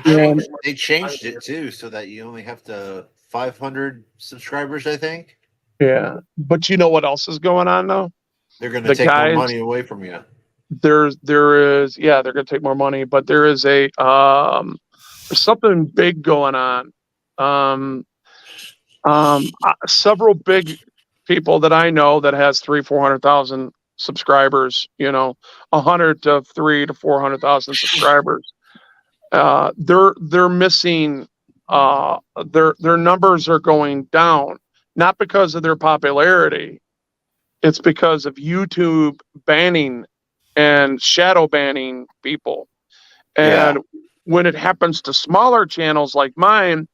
They changed it too, so that you only have to 500 subscribers, I think. Yeah, but you know what else is going on though? They're going to take more money away from you. There is they're going to take more money, but there is there's something big going on. Several big people that I know that has 300,000-400,000 subscribers, you know, 100 to 300,000 to 400,000 subscribers. they're missing. Their numbers are going down, not because of their popularity. It's because of YouTube banning and shadow banning people. And when it happens to smaller channels like mine,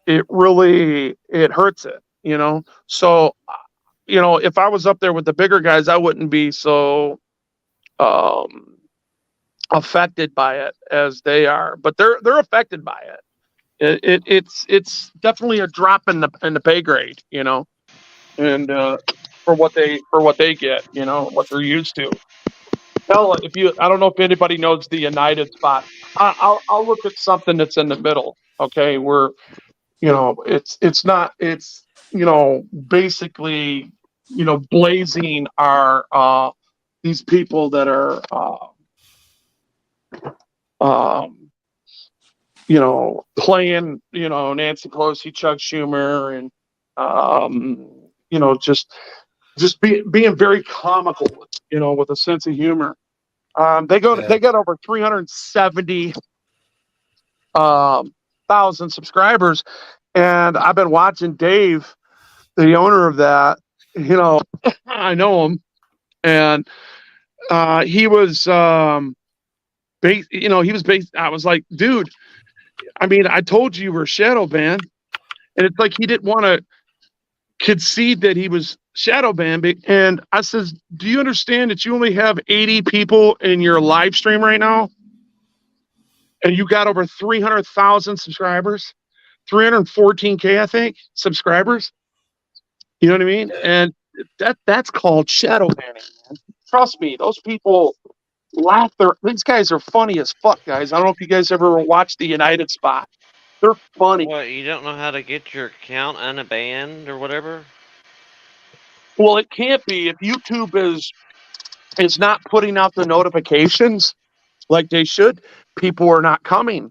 it hurts it, you know? So, you know, if I was up there with the bigger guys, I wouldn't be so affected by it as they are, but they're affected by it. It's definitely a drop in the pay grade, you know, and for what they get, you know, what they're used to. Hell, I don't know if anybody knows the United spot. I'll look at something that's in the middle. Okay, where, you know, it's you know, basically, you know, blazing our these people that are you know, playing, you know, Nancy Pelosi, Chuck Schumer, and you know, just being very comical, you know, with a sense of humor. They got over 370 thousand subscribers, and I've been watching Dave, the owner of that. You know, I know him, and he was you know, he was based. I was like, dude, I mean, I told you were shadow banned, and it's like he didn't want to concede that he was shadow banned. And I says, do you understand that you only have 80 people in your live stream right now, and you got over 300,000 subscribers, 314K, I think, subscribers. You know what I mean? And that's called shadow banning, man. Trust me, those people laugh. These guys are funny as fuck, guys. I don't know if you guys ever watched the United spot. They're funny. What, you don't know how to get your account unbanned or whatever? Well, it can't be if YouTube is not putting out the notifications like they should. People are not coming.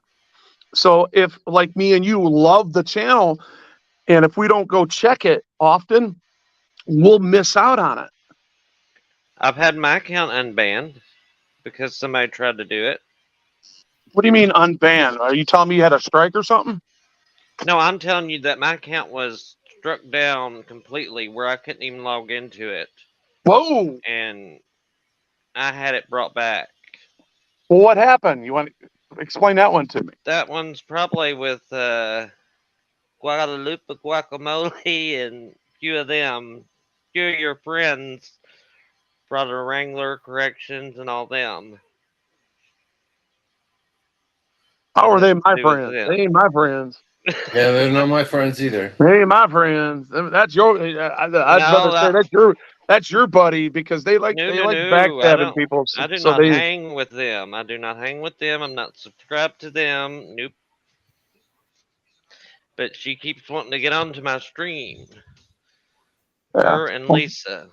So if, like me and you, love the channel, and if we don't go check it often, we'll miss out on it. I've had my account unbanned because somebody tried to do it. What do you mean unbanned? Are you telling me you had a strike or something? No, I'm telling you that my account was struck down completely where I couldn't even log into it. Whoa! And I had it brought back. Well, what happened? You want to explain that one to me? That one's probably with Guadalupe Guacamole and a few of them. A few of your friends, Brother Wrangler, Corrections, and all them. How are they my friends? They ain't my friends. Yeah, they're not my friends either. They ain't my friends. That's your. I'd rather say that's your buddy, because they like backstabbing people. I do not hang with them. I do not hang with them. I'm not subscribed to them. Nope. But she keeps wanting to get onto my stream. Her and Lisa.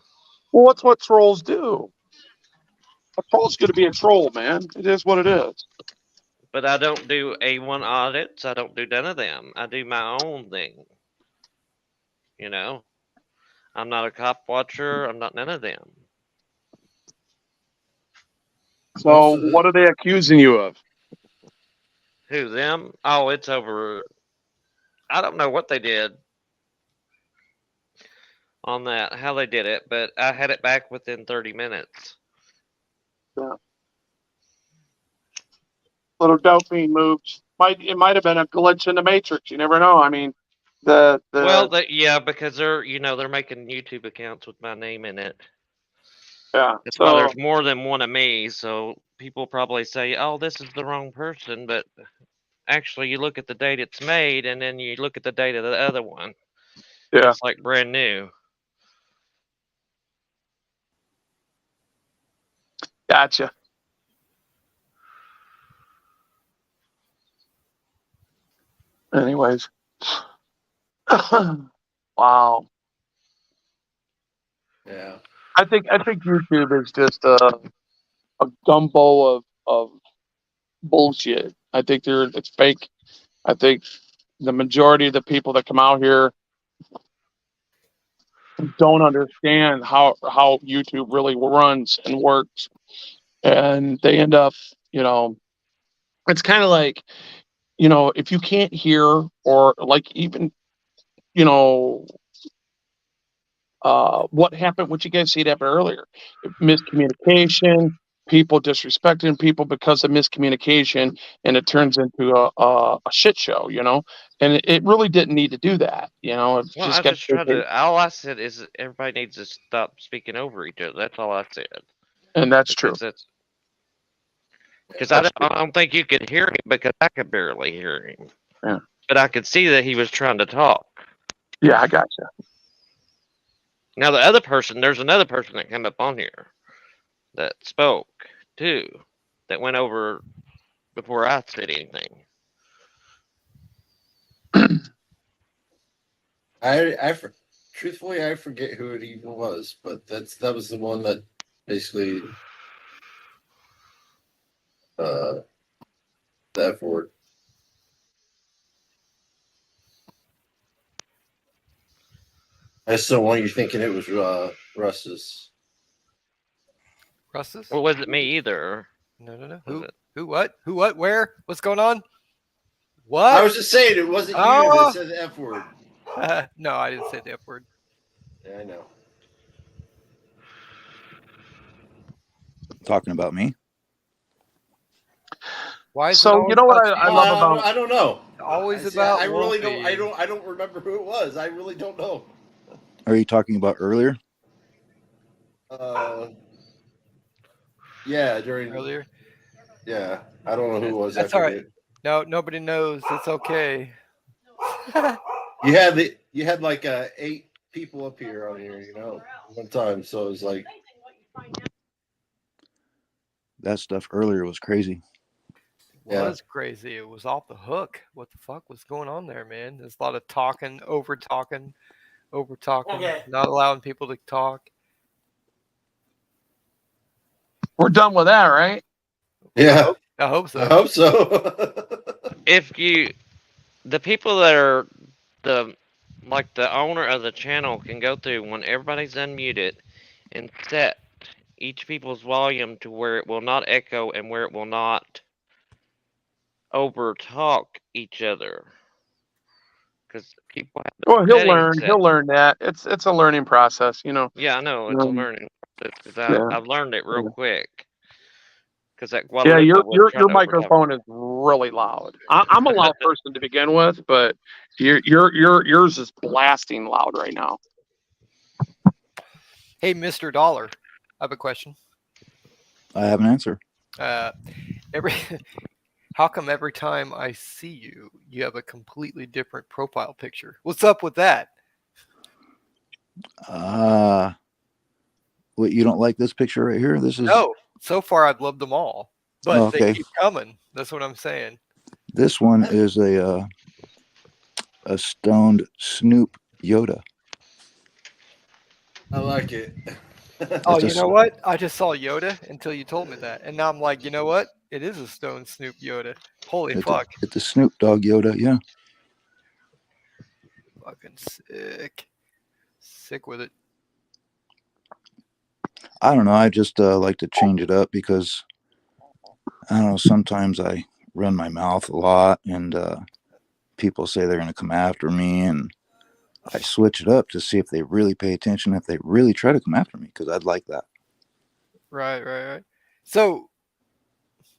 Well, what's what trolls do? A troll's going to be a troll, man. It is what it is. But I don't do A1 audits. I don't do none of them. I do my own thing. You know? I'm not a cop watcher. I'm not none of them. So what are they accusing you of? Who, them? Oh, it's over. I don't know what they did on that, how they did it, but I had it back within 30 minutes. Yeah. Little dopamine moves. It might have been a glitch in the matrix. You never know. I mean, yeah, because they're making YouTube accounts with my name in it. Yeah. So there's more than one of me, so people probably say, "Oh, this is the wrong person," but actually, you look at the date it's made, and then you look at the date of the other one. Yeah. It's like brand new. Gotcha. Anyways. Wow. Yeah. I think YouTube is just a gumbo of bullshit. I think it's fake. I think the majority of the people that come out here don't understand how YouTube really runs and works, and they end up, it's kind of like, if you can't hear, or like even, you know, what happened, what you guys see it happen earlier, miscommunication, people disrespecting people because of miscommunication, and it turns into a shit show, and it really didn't need to do that. It Well, just I got, just tried to. All I said is everybody needs to stop speaking over each other. That's all I said. and that's true. Because I don't think you could hear him because I could barely hear him. Yeah. But I could see that he was trying to talk. Yeah, I gotcha. Now there's another person that came up on here that spoke too, that went over before I said anything. Truthfully, I forget who it even was, but that was the one that basically that word. I still want you thinking it was Russ's. Russ's? Well, was it me either? No. Who? What? Who? What? Where? What's going on? What? I was just saying it wasn't you that said the F word. No, I didn't say the F word. Yeah, I know. Talking about me. Why is So you know what I love about? I don't know. Always about. I really Wolfie. don't. I don't remember who it was. I really don't know. Are you talking about earlier? Yeah, during earlier. Yeah, I don't know who it was. That's all right. No, nobody knows. It's okay. You had like 8 people up here on here, one time. So it was like That stuff earlier was crazy. It was crazy. It was off the hook. What the fuck was going on there, man? There's a lot of talking, over talking, not allowing people to talk. We're done with that, right? Yeah. I hope so. I hope so. If the people that are the owner of the channel can go through when everybody's unmuted and set each people's volume to where it will not echo and where it will not over talk each other. Because people have Well, he'll learn. set. He'll learn that. It's a learning process, Yeah, I know it's a learning process. yeah. I've learned it real quick. Because that Yeah, Guadalupe was your trying to microphone is really loud. I'm a loud person to begin with, but yours is blasting loud right now. Hey, Mr. Dollar, I have a question. I have an answer. How come every time I see you, you have a completely different profile picture? What's up with that? What, you don't like this picture right here? This is No. So far, I've loved them all, but okay. They keep coming. That's what I'm saying. This one is a stoned Snoop Yoda. I like it. Oh, you know what? I just saw Yoda until you told me that, and now I'm like, you know what? It is a stone Snoop Yoda. Holy fuck! It's a Snoop Dogg Yoda, yeah. Fucking sick with it. I don't know. I just like to change it up because I don't know. Sometimes I run my mouth a lot, and people say they're going to come after me, and I switch it up to see if they really pay attention, if they really try to come after me, because I'd like that. Right. So,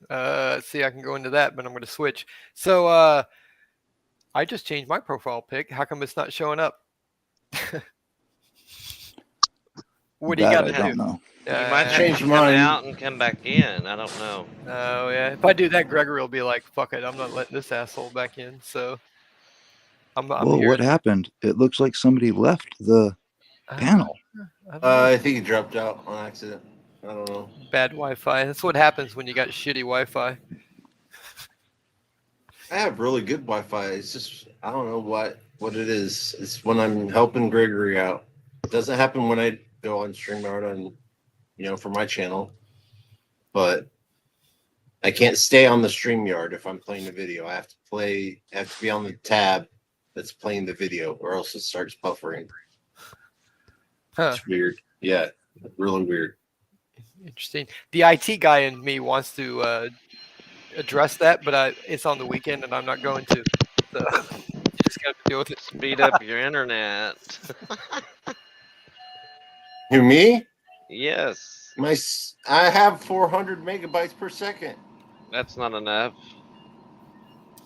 see, I can go into that, but I'm going to switch. So, I just changed my profile pic. How come it's not showing up? What do you got to do? I don't know. You might change come out and come back in. I don't know. Oh yeah. If I do that, Gregory will be like, "Fuck it, I'm not letting this asshole back in." So, I'm Whoa, here. what happened? It looks like somebody left the panel. I think he dropped out on accident. I don't know. Bad Wi-Fi. That's what happens when you got shitty Wi-Fi. I have really good Wi-Fi. It's just I don't know what it is. It's when I'm helping Gregory out. It doesn't happen when I go on StreamYard on, for my channel. But I can't stay on the StreamYard if I'm playing the video. I have to be on the tab that's playing the video, or else it starts buffering. Huh. It's weird. Yeah, really weird. Interesting. The IT guy in me wants to address that, but it's on the weekend and I'm not going to. So you just got to deal with it. Speed up your internet. Who, me? Yes, I have 400 megabytes per second. that's not enough.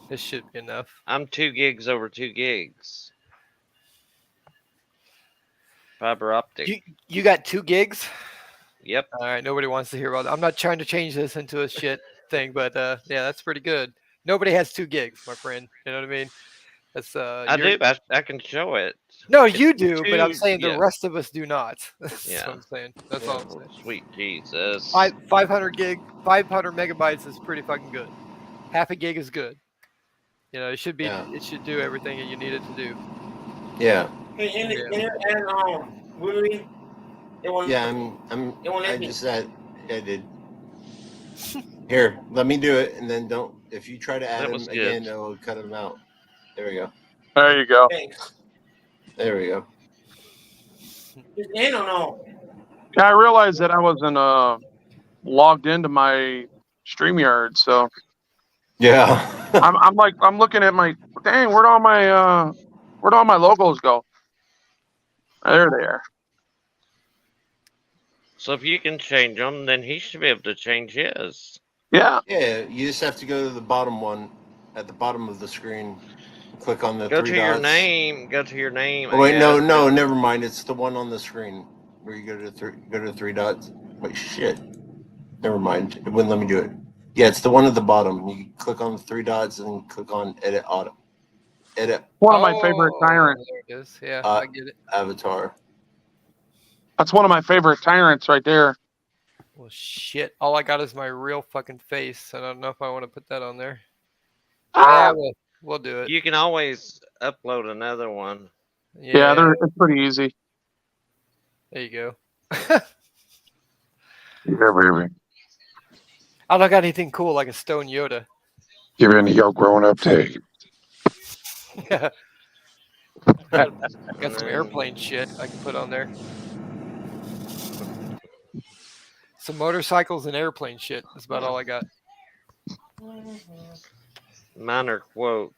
This should be enough. I'm 2 gigs over 2 gigs. Fiber optic. You got 2 gigs? Yep. All right, nobody wants to hear about that. I'm not trying to change this into a shit thing, but yeah, that's pretty good. Nobody has 2 gigs, my friend. You know what I mean? That's I do. I can show it. No, you do, but I'm Two- saying the yeah. rest of us do not. That's Yeah. what I'm saying. That's all I'm saying. Sweet Jesus. 500 megabytes is pretty fucking good. Half a gig is good. You know, it should be. Yeah. It should do everything that you need it to do. Yeah. Hey, and Yeah. Willie, it won't. Yeah, It won't let I me. just said I did. Here, let me do it, and then don't. If you try to add That him was good. again, it will cut him out. There we go. There you go. Thanks. There we go. Is in or no? Yeah, I realized that I wasn't logged into my StreamYard, so Yeah. I'm looking at my dang. Where'd all my logos go? There they are. So if you can change them, then he should be able to change his. Yeah. Yeah, you just have to go to the bottom one at the bottom of the screen. Click on the Go 3 to dots. your name. Go to your name. Oh, wait, yeah. no, never mind. It's the one on the screen where you go to the 3 dots. Wait, shit. Never mind. It wouldn't let me do it. Yeah, it's the one at the bottom. You click on the 3 dots and click on edit auto. Edit One of my favorite tyrants. There it is. Yeah, Uh, I get it. avatar. That's one of my favorite tyrants right there. Well, shit. All I got is my real fucking face. I don't know if I want to put that on there. Ah! Yeah, we'll do it. You can always upload another one. Yeah, it's pretty easy. There you go. Yeah, baby. I don't got anything cool like a stone Yoda. Give me your growing up take. Yeah. Got some airplane shit I can put on there. Some motorcycles and airplane shit. That's about all I got. Mine are quotes.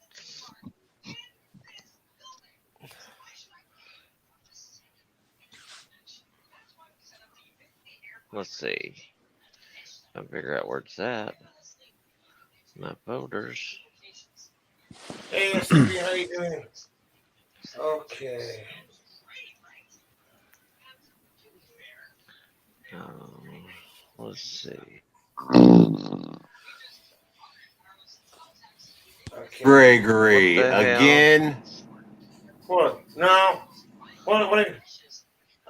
Let's see. I'll figure out where it's at. My folders. Hey, SCP, how you doing? Okay. Let's see. Okay. Gregory What the hell? again. What? No. What?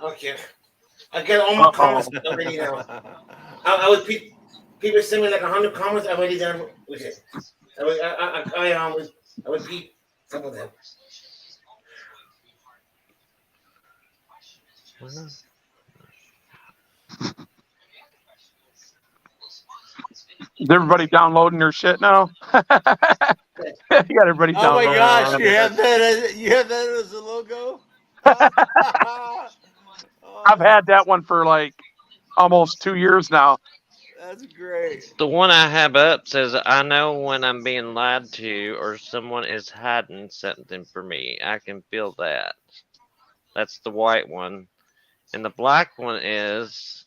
Okay. I get all my comments already now. I would people send me like 100 comments. I already done with it. I would read some of them. Is everybody downloading their shit now? You got everybody Oh my downloading. gosh, you have that as a logo? I've had that one for like almost 2 years now. That's great. The one I have up says, I know when I'm being lied to or someone is hiding something from me. I can feel that. That's the white one. And the black one is,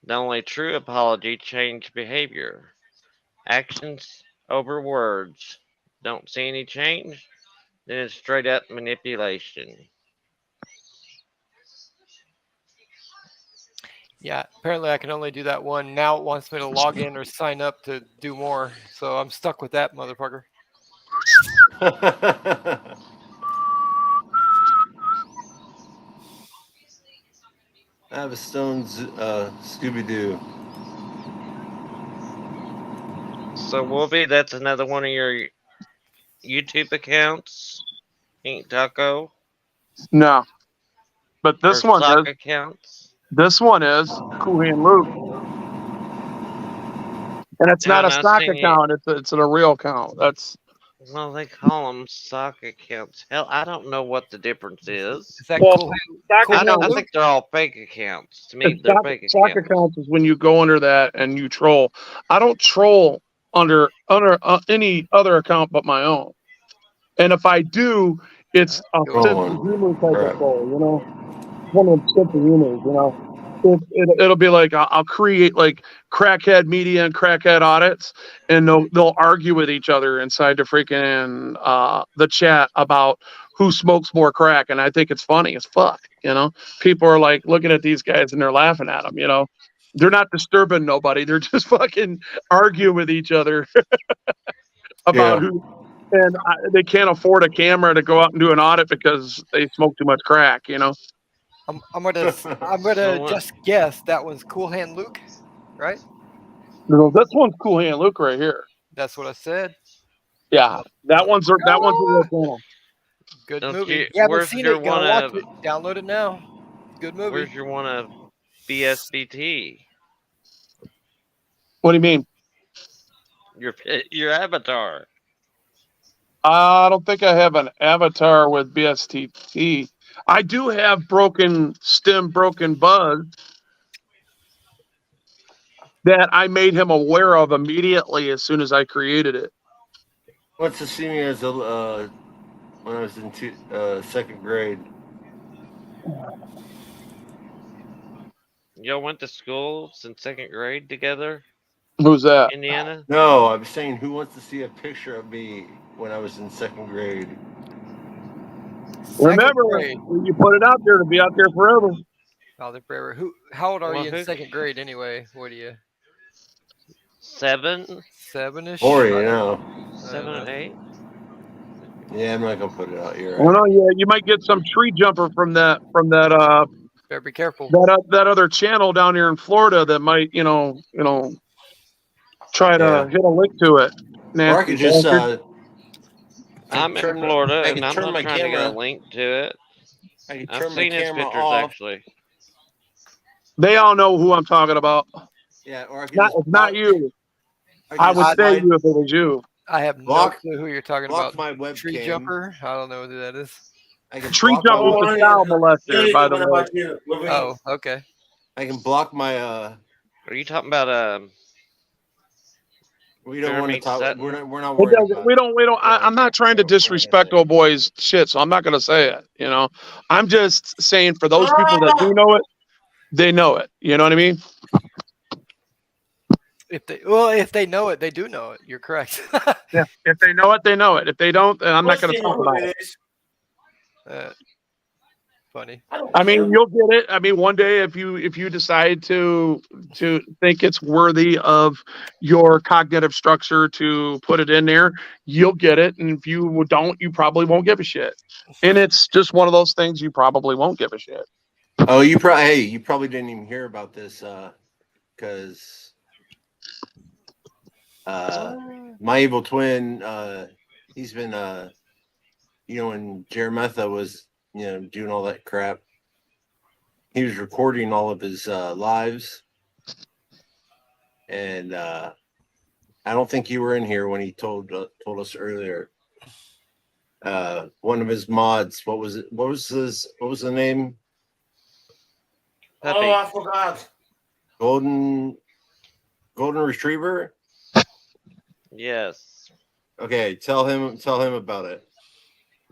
the only true apology change behavior. Actions over words. Don't see any change? Then it's straight up manipulation. Yeah, apparently I can only do that one. Now it wants me to log in or sign up to do more. So I'm stuck with that motherfucker. I have a stone Scooby-Doo. So Wolfie, that's another one of your YouTube accounts? Ink Taco? No. But this Or one sock is. accounts? This one is Cooley and Luke. And it's not a And I've stock seen you- account. It's a real account. That's Well, they call them sock accounts. Hell, I don't know what the difference is. Is that Well, cool? stock I account. think they're all fake accounts. To me, The they're stock, fake stock accounts. accounts is when you go under that and you troll. I don't troll under any other account but my own. And if I do, it's a Go sense on. of humor type Crap. of goal, you know, one of them sense of humors, you know. It'll be like I'll create like crackhead media and crackhead audits, and they'll argue with each other inside the freaking the chat about who smokes more crack, and I think it's funny as fuck. You know, people are like looking at these guys and they're laughing at them. You know, they're not disturbing nobody; they're just fucking arguing with each other about Yeah. who. And they can't afford a camera to go out and do an audit because they smoke too much crack. You know. I'm gonna So, just guess that was Cool Hand Luke, right? No, this one's Cool Hand Luke right here. That's what I said. Yeah, that one's a real channel. Good Don't movie. you- You haven't where's seen your it? Gotta one watch of- it. Download it now. Good movie. Where's your one of BSBT? What do you mean? Your avatar. I don't think I have an avatar with BSTT. I do have Broken Buzz that I made him aware of immediately as soon as I created it. Wants to see me as a when I was in second grade. Y'all went to school since second grade together, Who's that? Indiana? No, I'm saying who wants to see a picture of me when I was in second grade? Remember, grade. when you put it out there to be out there forever. Oh, they're forever. How old are Well, you in who- second grade anyway? What are you? 7, 7-ish? 4, you know. 7 and 8. Yeah, I'm not gonna put it out here. Well, no, yeah, you might get some tree jumper from that Better be careful. that other channel down here in Florida that might try to Yeah. hit a link to it. Or I Nasty could just bastard. I'm in turn- Florida, I and could I'm turn not my trying to get camera- a link to it. I could I've turn my seen his camera pictures off. actually. They all know who I'm talking about. Yeah, or I could Not, just it's not block- you. I I could would just say slide- you if it was you. I have Block- no clue who you're talking block about. my Tree webcam. jumper? I don't know who that is. I can Tree block jump my- was a child molester, by the way. Oh, okay. I can block my Are you talking about we don't want to Jeremy talk Sutton? we're not It worried doesn't- about we don't. I'm not trying to disrespect old boys shit, so I'm not going to say it. You know, I'm just saying for those people that do know it, they know it. You know what I mean? If they know it, they do know it. You're correct. Yeah. If they know it, they know it. If they don't, then I'm not going to talk about it. Funny. I mean, you'll get it. I mean, one day if you decide to think it's worthy of your cognitive structure to put it in there, you'll get it. And if you don't, you probably won't give a shit. And it's just one of those things you probably won't give a shit. Oh, you probably didn't even hear about this because my evil twin he's been when Jeremetha was doing all that crap, he was recording all of his lives, and I don't think you were in here when he told us earlier. One of his mods, what was the name? Peppy? Oh, I forgot. Golden Retriever. Yes, Okay, tell him about it.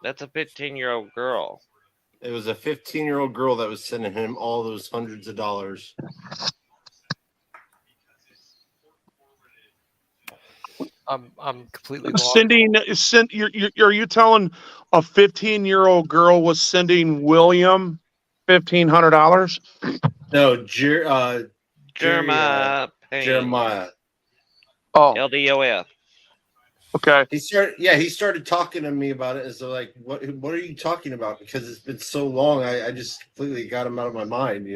that's a 15-year-old girl. It was a 15-year-old girl that was sending him all those hundreds of dollars. I'm completely lost. Are you telling a 15-year-old girl was sending William $1,500? No, Jeremiah Payne. Jeremiah. Oh, LDOF. okay. He started talking to me about it as though, like, what are you talking about? Because it's been so long, I just completely got him out of my mind,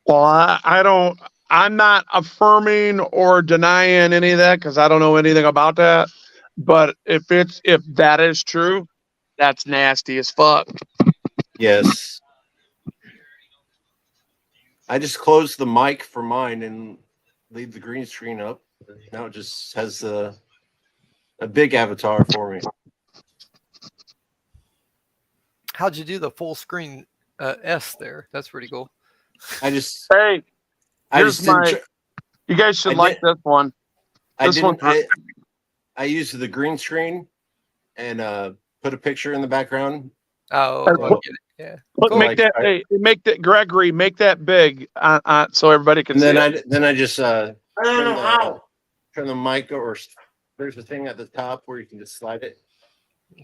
Well, I'm not affirming or denying any of that because I don't know anything about that. But if that is true, that's nasty as fuck. Yes. I just closed the mic for mine and leave the green screen up. Now it just has a big avatar for me. How'd you do the full screen S there? That's pretty cool. I just Hey, I here's just didn't my. tr- You guys should I like did- this one. I This didn't one- I used the green screen and put a picture in the background. Oh, Or okay, put- get it. Yeah. But Cool. make that make that Gregory, make that big so everybody can And see then it. I just I don't know how. turn the mic or there's a thing at the top where you can just slide it.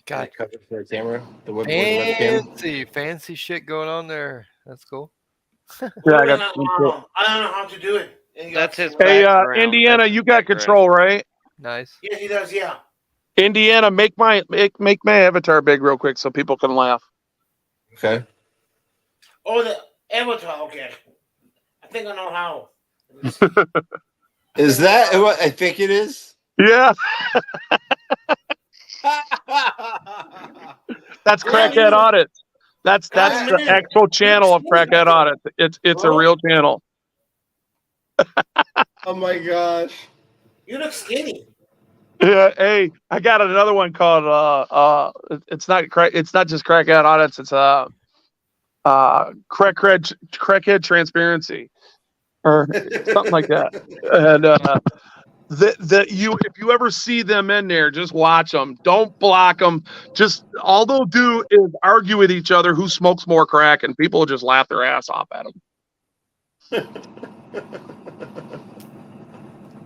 God, It covers the camera, the webcam. fancy shit going on there. That's cool. Yeah, I I got. don't know how to do it. And you That's got- his Hey, background. Indiana, That's you his got background. control, right? Nice. Yes, he does. Yeah. Indiana, make my avatar big real quick so people can laugh. Okay. Oh, the avatar. Okay. I think I know how. Is that what I think it is? Yeah, that's Crackhead Audit. That's the actual channel of Crackhead Audit. It's a real channel. Oh my gosh. You look skinny. Yeah, hey, I got another one called it's not just Crackhead Audits, it's Crackhead Transparency or something like that. And if you ever see them in there, just watch them. Don't block them. Just all they'll do is argue with each other who smokes more crack, and people will just laugh their ass off at them.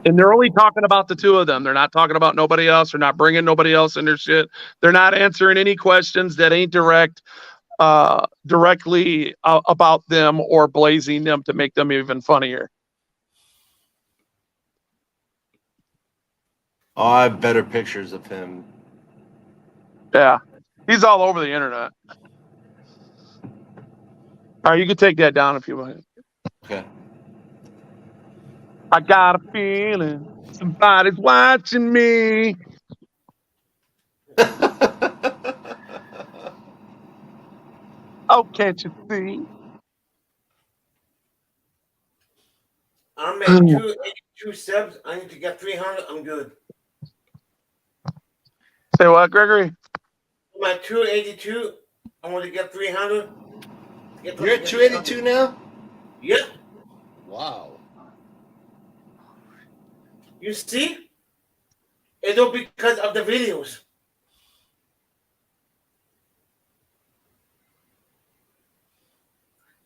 And they're only talking about the two of them. They're not talking about nobody else. They're not bringing nobody else in their shit. They're not answering any questions that ain't directly about them or blazing them to make them even funnier. Oh, I have better pictures of him. Yeah, he's all over the internet. All right, you can take that down if you want. Okay. I got a feeling somebody's watching me. Oh, can't you see? I'm at 282 subs. I need to get 300. I'm good. Say what, Gregory? I'm at 282. I want to get 300. You're at 282 now? Yep. Wow. You see? It's all because of the videos.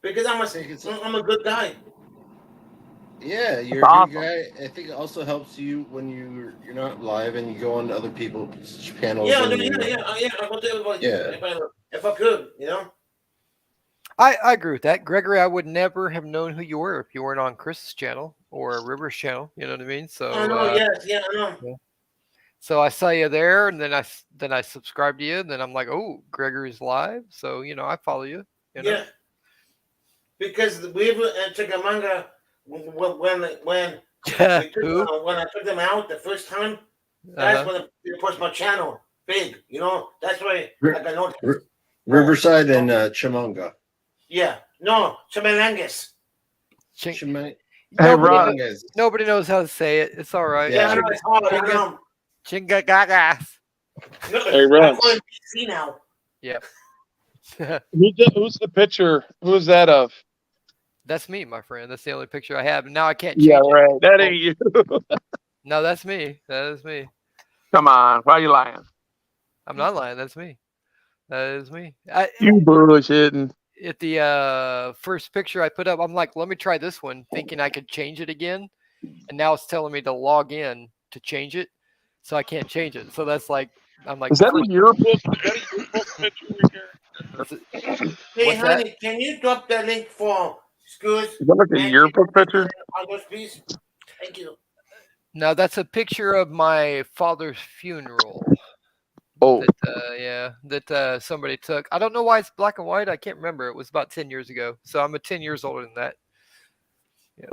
Because I'm a good guy. Yeah, you're a awesome. good guy. I think it also helps you when you're not live and you go on to other people's channels. Yeah, and yeah. I go to everybody. Yeah. If I could, you know. I agree with that. Gregory, I would never have known who you were if you weren't on Chris's channel or River's channel. You know what I mean? So I know. Yes. Yeah. I know. yeah. So I saw you there, and then I subscribed to you, and then I'm like, oh, Gregory's live. So I follow you. You know? Yeah. Because we were in Chickamauga when I took them out the first time. That's when they pushed my channel big. You know. That's why I got noticed. Riverside and Chemungah. Yeah. No, Chamalangas. Nobody knows how to say it. It's all right. Yeah, I know it's hard. I know. Chingagagas. Hey, Russ. I'm going PC now. Yep. Who's the picture? Who's that of? That's me, my friend. That's the only picture I have. Now I can't change Yeah, it. right. That ain't you. No, that's me. That is me. Come on. Why are you lying? I'm not lying. That's me. That is me. You bullshitting. At the first picture I put up, I'm like, let me try this one, thinking I could change it again. And now it's telling me to log in to change it. So I can't change it. So that's like, I'm like, Is that a yearbook? Picture right Hey, What's honey, that? can you drop the link for Scoots? Is that like a yearbook picture? Please. Thank you. No, that's a picture of my father's funeral. Oh. That somebody took. I don't know why it's black and white. I can't remember. It was about 10 years ago. So I'm 10 years older than that. Yeah.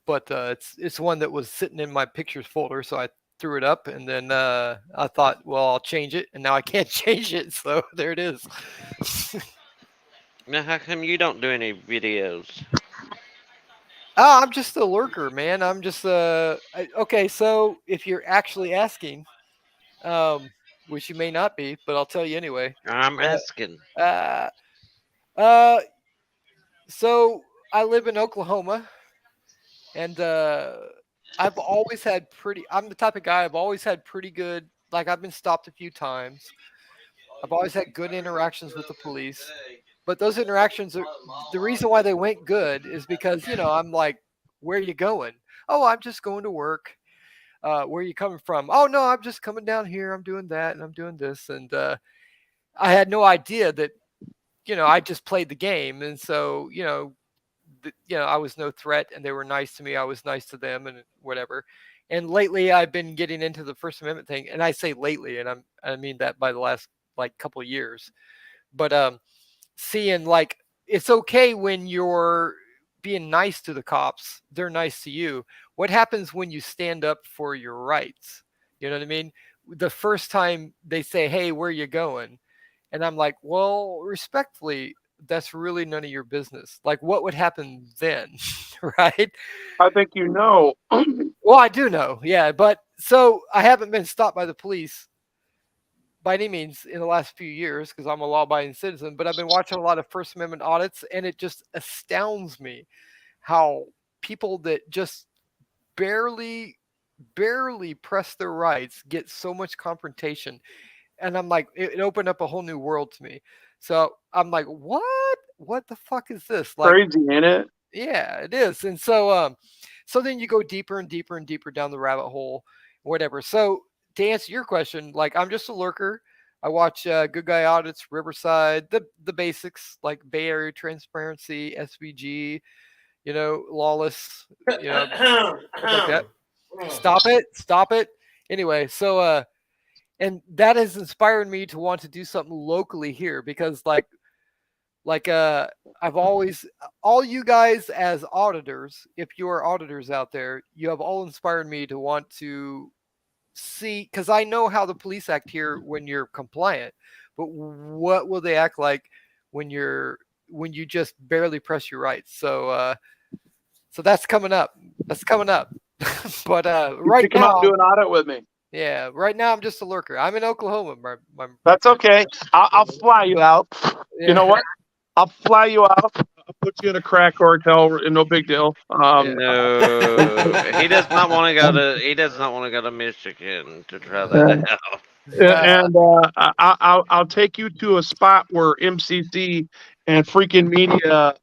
But it's one that was sitting in my pictures folder. So I threw it up, and then I thought, well, I'll change it, and now I can't change it. So there it is. Now, how come you don't do any videos? Oh, I'm just a lurker, man. I'm just okay. So if you're actually asking, which you may not be, but I'll tell you anyway. I'm asking. So I live in Oklahoma, and I've always had pretty. I'm the type of guy. I've always had pretty good. Like I've been stopped a few times. I've always had good interactions with the police. But those interactions are the reason why they went good is because I'm like, where are you going? Oh, I'm just going to work. Where are you coming from? Oh no, I'm just coming down here. I'm doing that and I'm doing this. And I had no idea that I just played the game, and so I was no threat, and they were nice to me. I was nice to them, and whatever. And lately, I've been getting into the First Amendment thing, and I say lately, and I mean that by the last like couple of years. But seeing like it's okay when you're being nice to the cops, they're nice to you. What happens when you stand up for your rights? You know what I mean? The first time they say, "Hey, where are you going?" And I'm like, well, respectfully, that's really none of your business. Like, what would happen then? Right? I think you know. Well, I do know. Yeah. But so I haven't been stopped by the police by any means in the last few years because I'm a law abiding citizen, but I've been watching a lot of First Amendment audits, and it just astounds me how people that just barely press their rights get so much confrontation. And I'm like, it opened up a whole new world to me. So I'm like, what the fuck is this? Like, Crazy, ain't it? yeah, it is. And so then you go deeper and deeper and deeper down the rabbit hole, whatever. So to answer your question, like I'm just a lurker. I watch Good Guy Audits, Riverside, the basics like Bay Area Transparency, SVG, Lawless, stuff like that. Stop it. Anyway, so and that has inspired me to want to do something locally here because I've always, all you guys as auditors, if you are auditors out there, you have all inspired me to want to see, because I know how the police act here when you're compliant, but what will they act like when you just barely press your rights? So that's coming up. But right you come now, out and do an audit with me. yeah, right now I'm just a lurker. I'm in Oklahoma. That's okay. I'll fly you out. Yeah. You know what? I'll fly you out. I'll put you in a crack hotel. No big deal. No, he does not want to go to. He does not want to go to Michigan to try that out. And I'll take you to a spot where MCC and freaking media.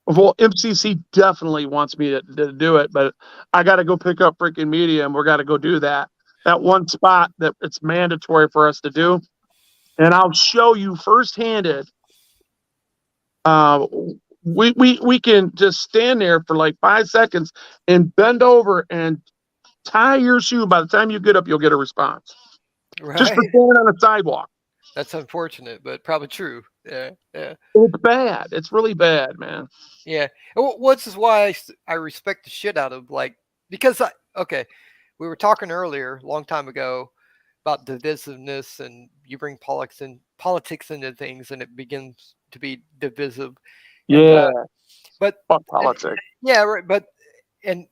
Well, MCC definitely wants me to do it, but I got to go pick up freaking media, and we're got to go do that. That one spot that it's mandatory for us to do, and I'll show you first-handed. We can just stand there for like 5 seconds and bend over and tie your shoe. By the time you get up, you'll get a response. Right. Just for standing on the sidewalk. That's unfortunate, but probably true. Yeah. It's bad. It's really bad, man. Yeah. This is why I respect the shit out of because we were talking earlier, a long time ago, about divisiveness, and you bring politics into things, and it begins to be divisive. Yeah. But fuck politics. Yeah, right. But and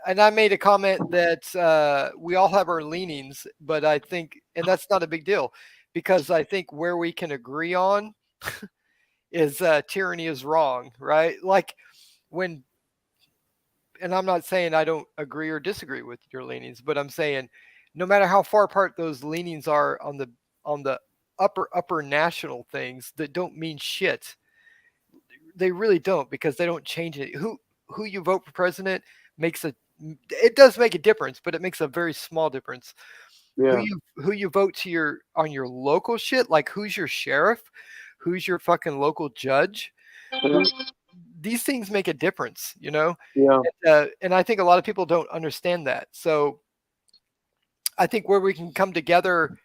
I made a comment that we all have our leanings, but I think, and that's not a big deal, because I think where we can agree on is tyranny is wrong, right? Like and I'm not saying I don't agree or disagree with your leanings, but I'm saying no matter how far apart those leanings are on the upper national things that don't mean shit, they really don't, because they don't change it. Who you vote for president it does make a difference, but it makes a very small difference. Yeah. Who you vote on your local shit, like who's your sheriff, who's your fucking local judge. These things make a difference, Yeah. And I think a lot of people don't understand that. So I think where we can come together,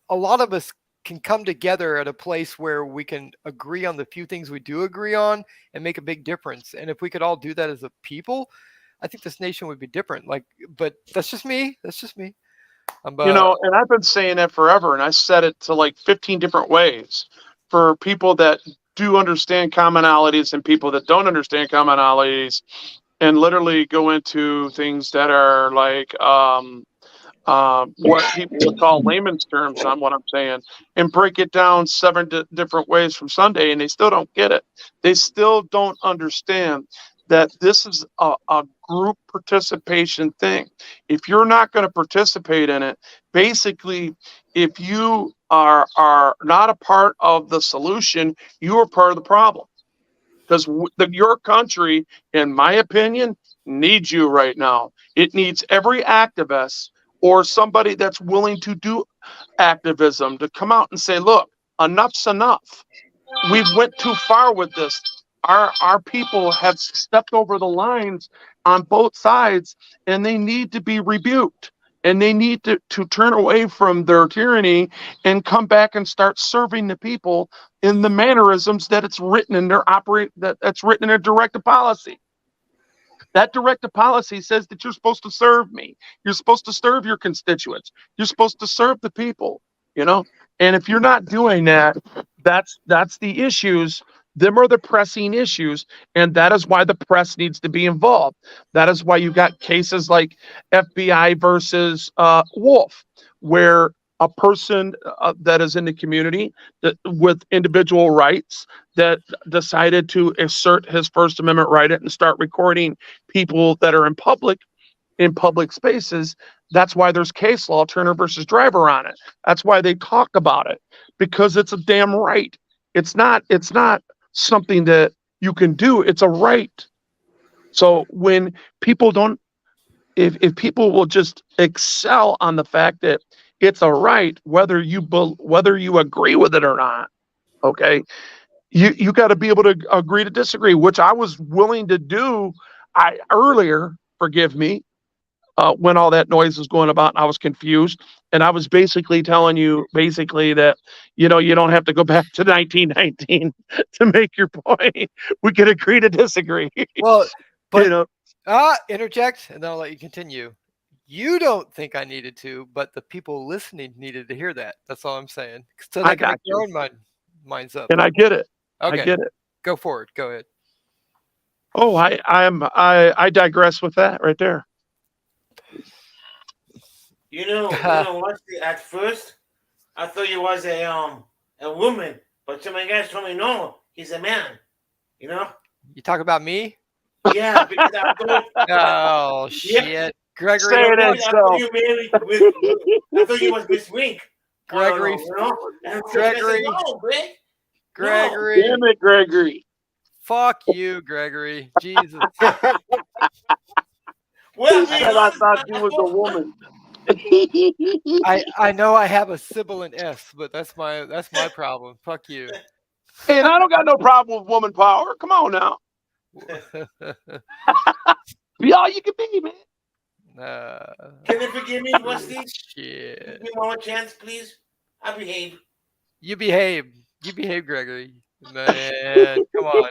a lot of us can come together at a place where we can agree on the few things we do agree on and make a big difference. And if we could all do that as a people, I think this nation would be different. But that's just me. And I've been saying that forever, and I said it to like 15 different ways for people that do understand commonalities and people that don't understand commonalities, and literally go into things that are like what people would call layman's terms on what I'm saying, and break it down 7 different ways from Sunday, and they still don't get it. They still don't understand that this is a group participation thing. If you're not going to participate in it, basically, if you are not a part of the solution, you are part of the problem. Because your country, in my opinion, needs you right now. It needs every activist or somebody that's willing to do activism to come out and say, look, enough's enough. We've went too far with this. Our people have stepped over the lines on both sides, and they need to be rebuked. And they need to turn away from their tyranny and come back and start serving the people in the mannerisms that it's written in their that's written in their directive policy. That directive policy says that you're supposed to serve me. You're supposed to serve your constituents. You're supposed to serve the people, you know? And if you're not doing that, that's the issues. Them are the pressing issues, and that is why the press needs to be involved. That is why you got cases like FBI versus Wolf, where a person that is in the community with individual rights that decided to assert his First Amendment right and start recording people that are in public spaces. That's why there's case law, Turner versus Driver, on it. That's why they talk about it, because it's a damn right. It's not something that you can do. It's a right. So when people don't, if people will just excel on the fact that it's a right, whether you agree with it or not, okay, you got to be able to agree to disagree, which I was willing to do. Earlier, forgive me, when all that noise was going about, and I was confused, and I was basically telling you that, you don't have to go back to 1919 to make your point. We could agree to disagree. Well, but you interject, and then I'll let you continue. You don't think I needed to, but the people listening needed to hear that. That's all I'm saying. So they can make their own minds up. And I get it. Okay. I get it. Go forward. Go ahead. Oh, I digress with that right there. You know what? At first, I thought he was a woman, but some of my guys told me no, he's a man. You know? You talk about me? Yeah, because I thought. Oh shit, Gregory! Say it I ain't thought so. you married with. I thought you was Miss Wink. Gregory, Gregory, no, Greg. Gregory. Damn it, Gregory. Fuck you, Gregory. Jesus. Well, said I thought you was a woman. I know I have a sibilant S, but that's my problem. Fuck you. And I don't got no problem with woman power. Come on now. Be all you can be, man. Can you forgive me? What's this? Shit. Give me one more chance, please. I behave. You behave. You behave, Gregory. Man, come on.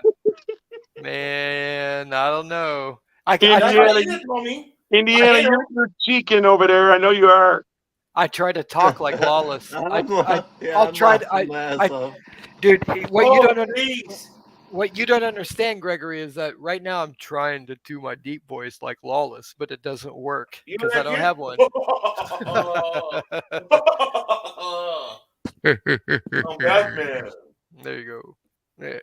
Man, I don't know. Indiana, you're cheeking over there. I know you are. I try to talk like Lawless. Dude, what you don't understand, Gregory, is that right now I'm trying to do my deep voice like Lawless, but it doesn't work because I don't have one. I'm Batman. There you go. There.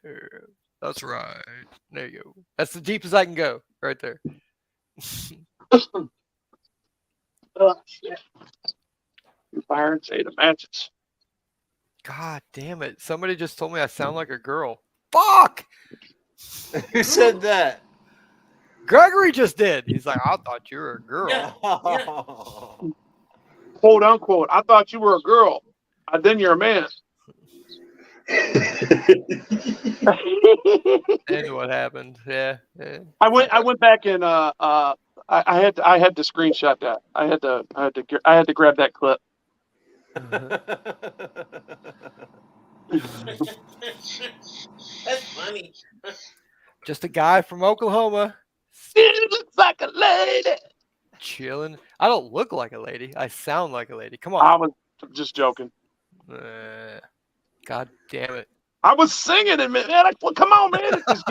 That's right. There you go. That's the deep as I can go, right there. Oh, shit. You fire and say the matches. God damn it. Somebody just told me I sound like a girl. Fuck! Who said that? Gregory just did. He's like, I thought you were a girl. Yeah. Quote unquote. I thought you were a girl. Then you're a man. And what happened? Yeah. I went back and I had to screenshot that. I had to grab that clip. That's funny. Just a guy from Oklahoma. He looks like a lady. Chilling. I don't look like a lady. I sound like a lady. Come on. I was just joking. God damn it. I was singing it, man. Well, come on, man. It's just,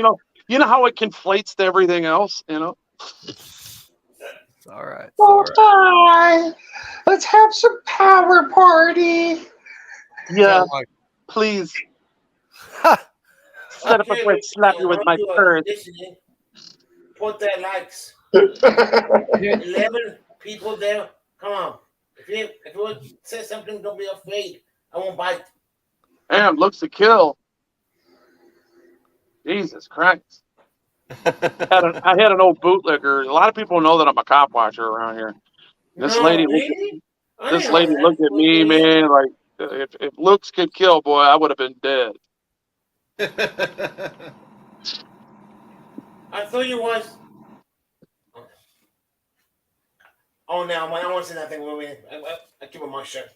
you know how it conflates to everything else, It's all right. Bye. Let's have some power party. Yeah, please. Set up a way to slap you with my purse. put their likes. 11 people there. Come on. If you would say something, don't be afraid. I won't bite. Damn, looks to kill. Jesus Christ. I had an old bootlegger. A lot of people know that I'm a cop watcher around here. This No, lady really? this lady looked at me, man, like if looks could kill, boy, I would have been dead. I thought you was. Oh, no, I don't want to say nothing. I keep my mouth shut.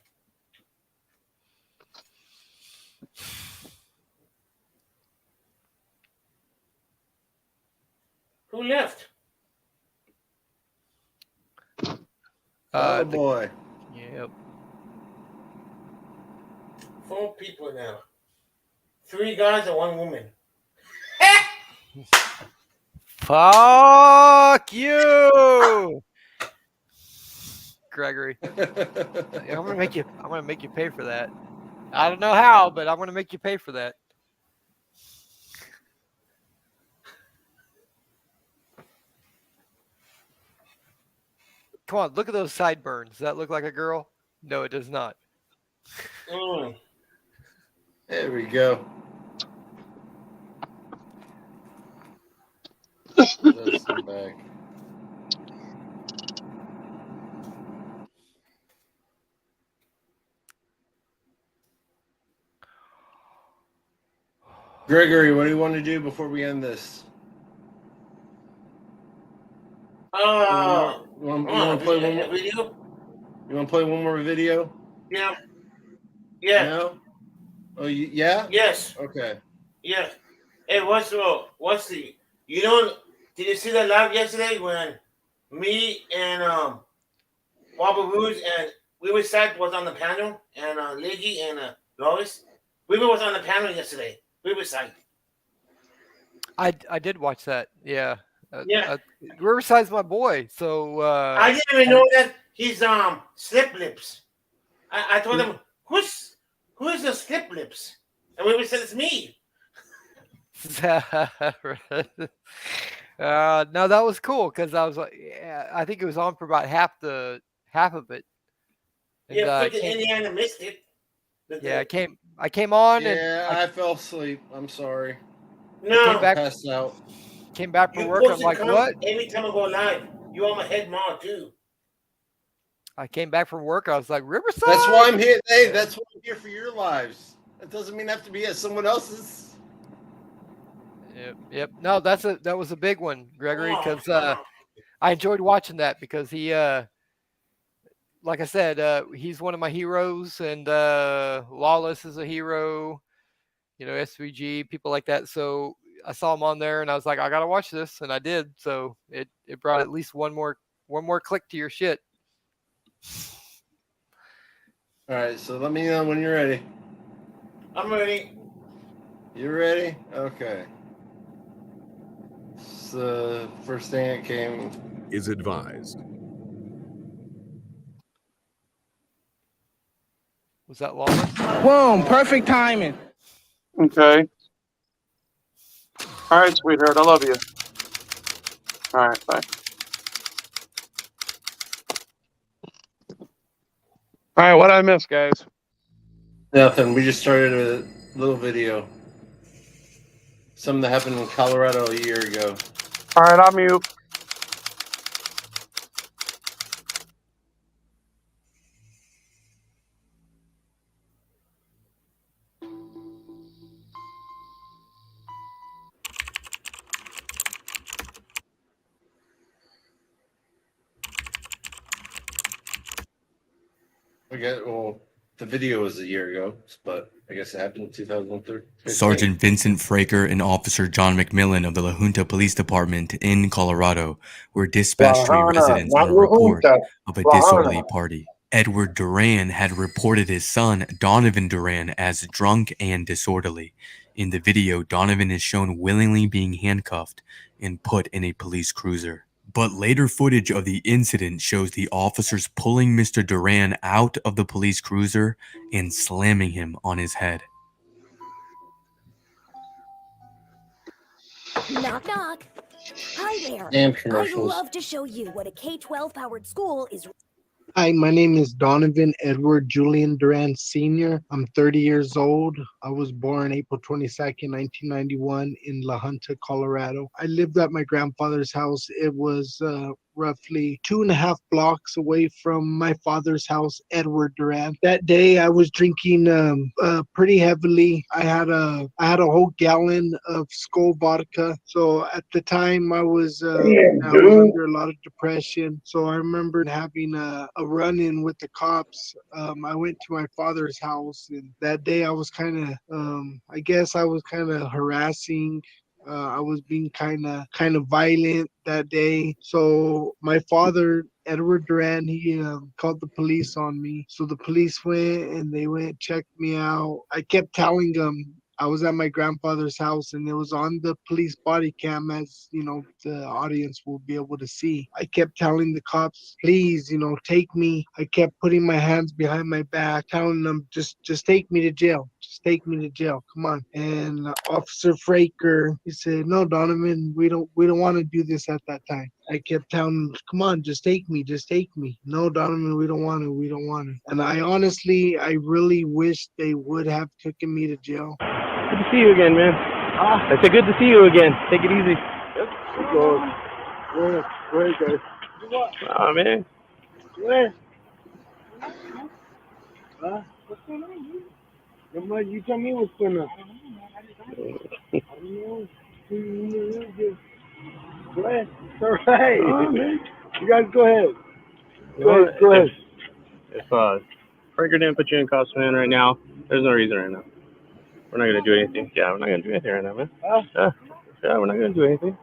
Who left? Oh boy. Yep. 4 people now. 3 guys and 1 woman. Fuck you, Gregory. I'm gonna make you pay for that. I don't know how, but I'm gonna make you pay for that. Come on, look at those sideburns. Does that look like a girl? No, it does not. There we go. Let's come back. Gregory, what do you want to do before we end this? You want to play one more video? You want to play one more video? Yeah. Yeah. No? Oh, yeah? Yes. Okay. Yeah. Hey, what's the? Did you see the live yesterday when me and Barbara Rouge and Riverside was on the panel and Liggy and Lois? River was on the panel yesterday. Riverside. I did watch that. Yeah. Yeah. Riverside's my boy. So I didn't even know that he's slip lips. I told him who is the slip lips, and River said it's me. No, that was cool because I was like, yeah, I think it was on for about half of it. And, Yeah, freaking Indiana missed it. Yeah, I came on Yeah, and I fell asleep. I'm sorry. No. Passed out. Came back from You work. I'm like, what? Every time I go live, you on my head mount too. I came back from work. I was like, Riverside. That's why I'm here. Hey, that's why I'm here for your lives. That doesn't mean I have to be at someone else's. Yep. No, that was a big one, Gregory, because I enjoyed watching that because he, like I said, he's one of my heroes, and Lawless is a hero. SVG, people like that. So I saw him on there, and I was like, I gotta watch this, and I did. So it brought at least one more click to your shit. All right, so let me know when you're ready. I'm ready. You ready? Okay. So first thing that came is advised. Was that Lawless? Boom, perfect timing. Okay. All right, sweetheart. I love you. All right, bye. All right, what did I miss, guys? Nothing. We just started a little video. Something that happened in Colorado a year ago. All right, I'll mute. Well, the video was a year ago, but I guess it happened in 2013. Sergeant Vincent Fraker and Officer John McMillan of the La Junta Police Department in Colorado were dispatched to a residence on a report of a disorderly party. Edward Duran had reported his son, Donovan Duran, as drunk and disorderly. In the video, Donovan is shown willingly being handcuffed and put in a police cruiser. But later footage of the incident shows the officers pulling Mr. Duran out of the police cruiser and slamming him on his head. Knock, knock. Hi there. Damn I'd commercials. love to show you what a K-12 powered school is. Hi, my name is Donovan Edward Julian Duran Sr. I'm 30 years old. I was born April 22nd, 1991 in La Junta, Colorado. I lived at my grandfather's house. It was roughly 2.5 blocks away from my father's house, Edward Duran. That day I was drinking pretty heavily. I had a whole gallon of Skol vodka. So at the time I was under a lot of depression. So I remember having a run-in with the cops. I went to my father's house, and that day I was kind of, I guess I was kind of harassing. I was being kind of violent that day. So my father, Edward Duran, he called the police on me. So the police went and they went checked me out. I kept telling them I was at my grandfather's house, and it was on the police body cam, as you know, the audience will be able to see. I kept telling the cops, please, take me. I kept putting my hands behind my back, telling them, just take me to jail. Just take me to jail. Come on. And Officer Fraker, he said, no, Donovan, we don't want to do this at that time. I kept telling him, come on, just take me. No, Donovan, we don't want to. And I really wish they would have taken me to jail. Good to see you again, man. I said good to see you again. Take it easy. Where, guys? Oh, man. Where? Huh? What's going on? You tell me what's going on. I don't know. Go ahead. It's all right. Oh, man. You guys go ahead. Go ahead. If Franker didn't put you in costume, man, right now, there's no reason right now. We're not going to do anything. Yeah, we're not going to do anything right now, man. Yeah, we're not going to do anything.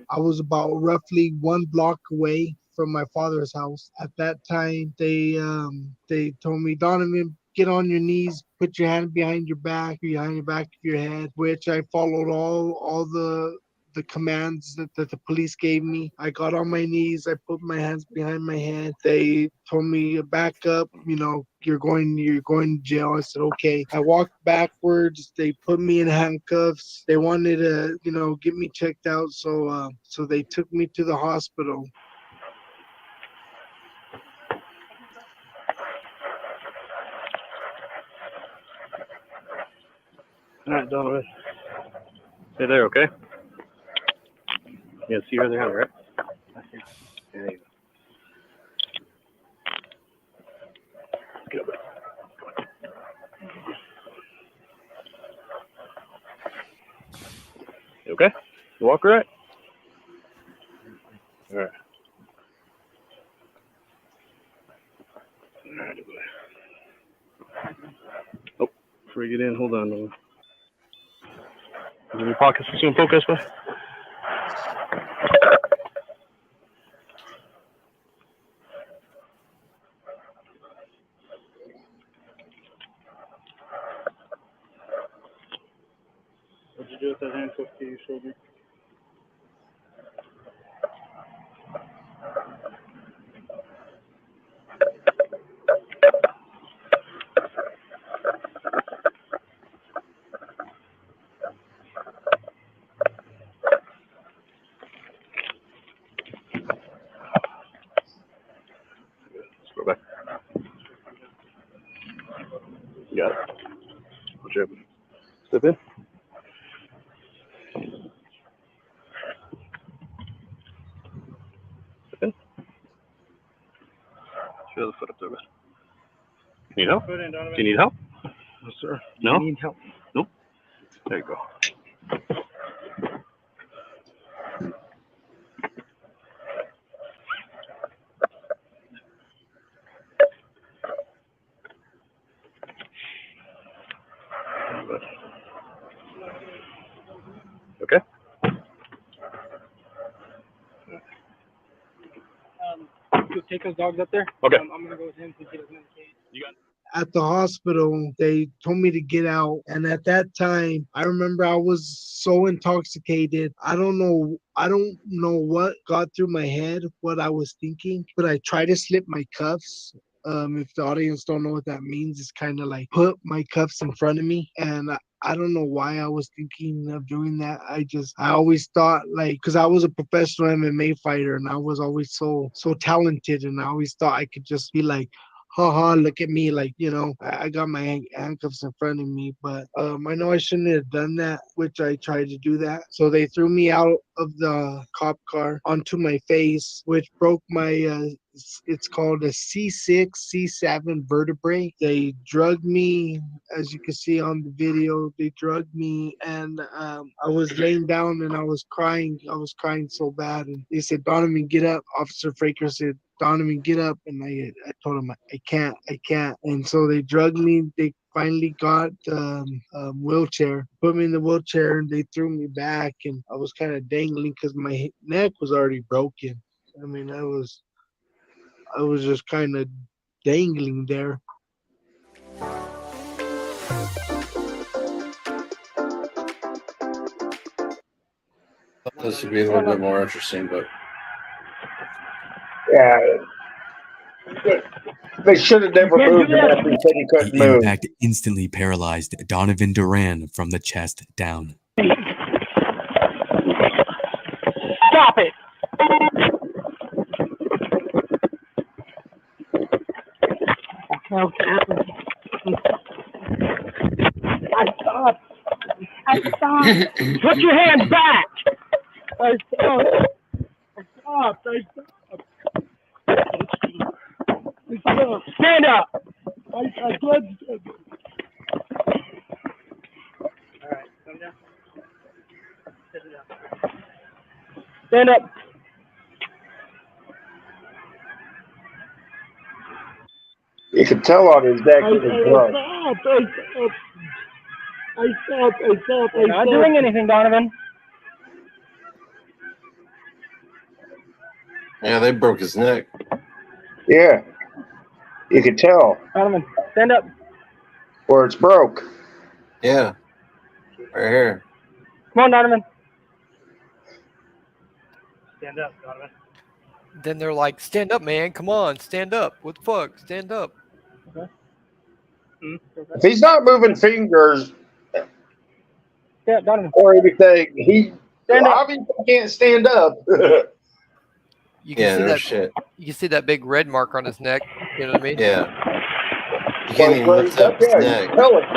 I was about roughly 1 block away from my father's house. At that time, they told me, Donovan, get on your knees, put your hand behind your back of your head, which I followed all the commands that the police gave me. I got on my knees. I put my hands behind my head. They told me, back up, you're going to jail. I said, okay. I walked backwards. They put me in handcuffs. They wanted to, get me checked out. So they took me to the hospital. All right, Donovan. Stay there, okay? Yeah, see your other hand, right? There you go. Get up there. You okay? You walk right? All right. All right. Oh, before you get in, hold on. Is in your pockets for some focus, man? What'd you do with that handcuff to your shoulder? Let's go back. You got it. Watch out. Step in. Step in. Feel the foot up there, bud. Need help? Do you need help? No, sir. No? I need help. Nope. There you go. Okay? take his dogs up there? Okay. I'm gonna go with him since he doesn't have a cage. You got At the hospital, they told me to get out. And at that time, I remember I was so intoxicated. I don't know what got through my head, what I was thinking, but I tried to slip my cuffs. If the audience don't know what that means, it's kind of like put my cuffs in front of me. And I don't know why I was thinking of doing that. I always thought like, because I was a professional MMA fighter and I was always so talented, and I always thought I could just be like, haha, look at me, like, I got my handcuffs in front of me. But I know I shouldn't have done that, which I tried to do that. So they threw me out of the cop car onto my face, which broke my it's called a C6, C7 vertebrae. They drugged me, as you can see on the video. They drugged me, and I was laying down and I was crying. I was crying so bad. And they said, Donovan, get up. Officer Fraker said, Donovan, get up. And I told him, I can't. And so they drugged me. They finally got wheelchair, put me in the wheelchair, and they threw me back. And I was kind of dangling because my neck was already broken. I mean, I was just kind of dangling there. This would be a little bit more interesting, but Yeah. They should have never moved him after he said he couldn't The move. impact instantly paralyzed Donovan Duran from the chest down. Stop it! Okay. I stopped. Put your hands back. I stopped. Stand up. I did. All right, come down. Sit down. Stand up. You could tell on his neck it was blood. I stopped. You're not doing anything, Donovan. yeah, they broke his neck. Yeah. You could tell Donovan, stand up. where it's broke. Yeah, right here. Come on, Donovan. Stand up, Donovan. Then they're like, stand up, man. Come on, stand up. What the fuck? Stand up. Okay. If he's not moving fingers Yeah, Donovan. or anything, he Stand up. obviously can't stand up. You can Yeah, see no that. shit. You can see that big red mark on his neck. You know what I mean? Yeah. You can't even lift up his Yeah, you neck. can tell it's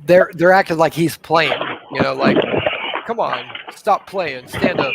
broke. They're acting like he's playing. You know, like, come on, stop playing, stand up.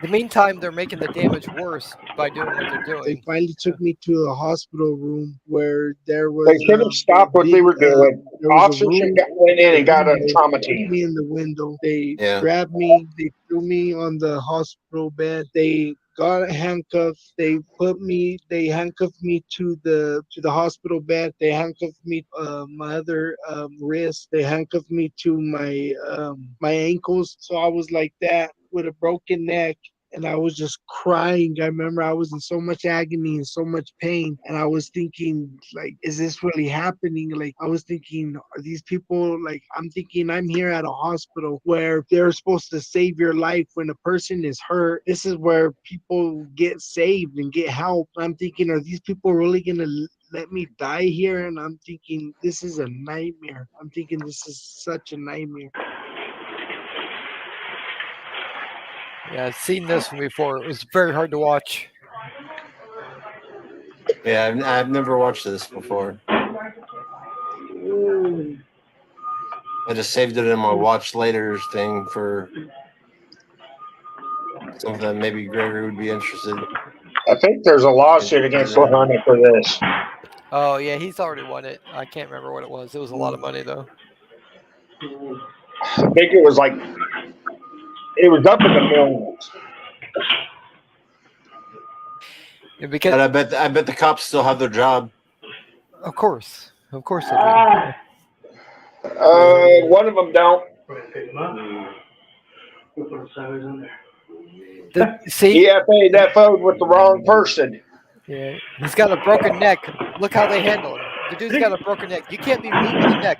In the meantime, they're making the damage worse by doing what they're They doing. finally took me to a hospital room where there was. They should have stopped what they were doing. there was a Officers room- should have went in and got a They trauma put team. me in the window. They Yeah. grabbed me. They threw me on the hospital bed. They got handcuffs. They handcuffed me to the hospital bed. They handcuffed me my other wrist. They handcuffed me to my ankles. So I was like that with a broken neck. And I was just crying. I remember I was in so much agony and so much pain. And I was thinking, like, is this really happening? Like, I was thinking, are these people, like, I'm thinking I'm here at a hospital where they're supposed to save your life when a person is hurt. This is where people get saved and get help. I'm thinking, are these people really going to let me die here? And I'm thinking, this is a nightmare. I'm thinking this is such a nightmare. Yeah, I've seen this one before. It was very hard to watch. Yeah, I've never watched this before. I just saved it in my watch later thing for something that maybe Gregory would be interested. I think there's a lawsuit against LaHunta for this. Oh yeah, he's already won it. I can't remember what it was. It was a lot of money though. I think it was up in the millions. And because But I bet the cops still have their job. of course they do. One of them don't. See, He paid that phone with the wrong person. yeah, he's got a broken neck. Look how they handle him. The dude's got a broken neck. You can't be moving the neck.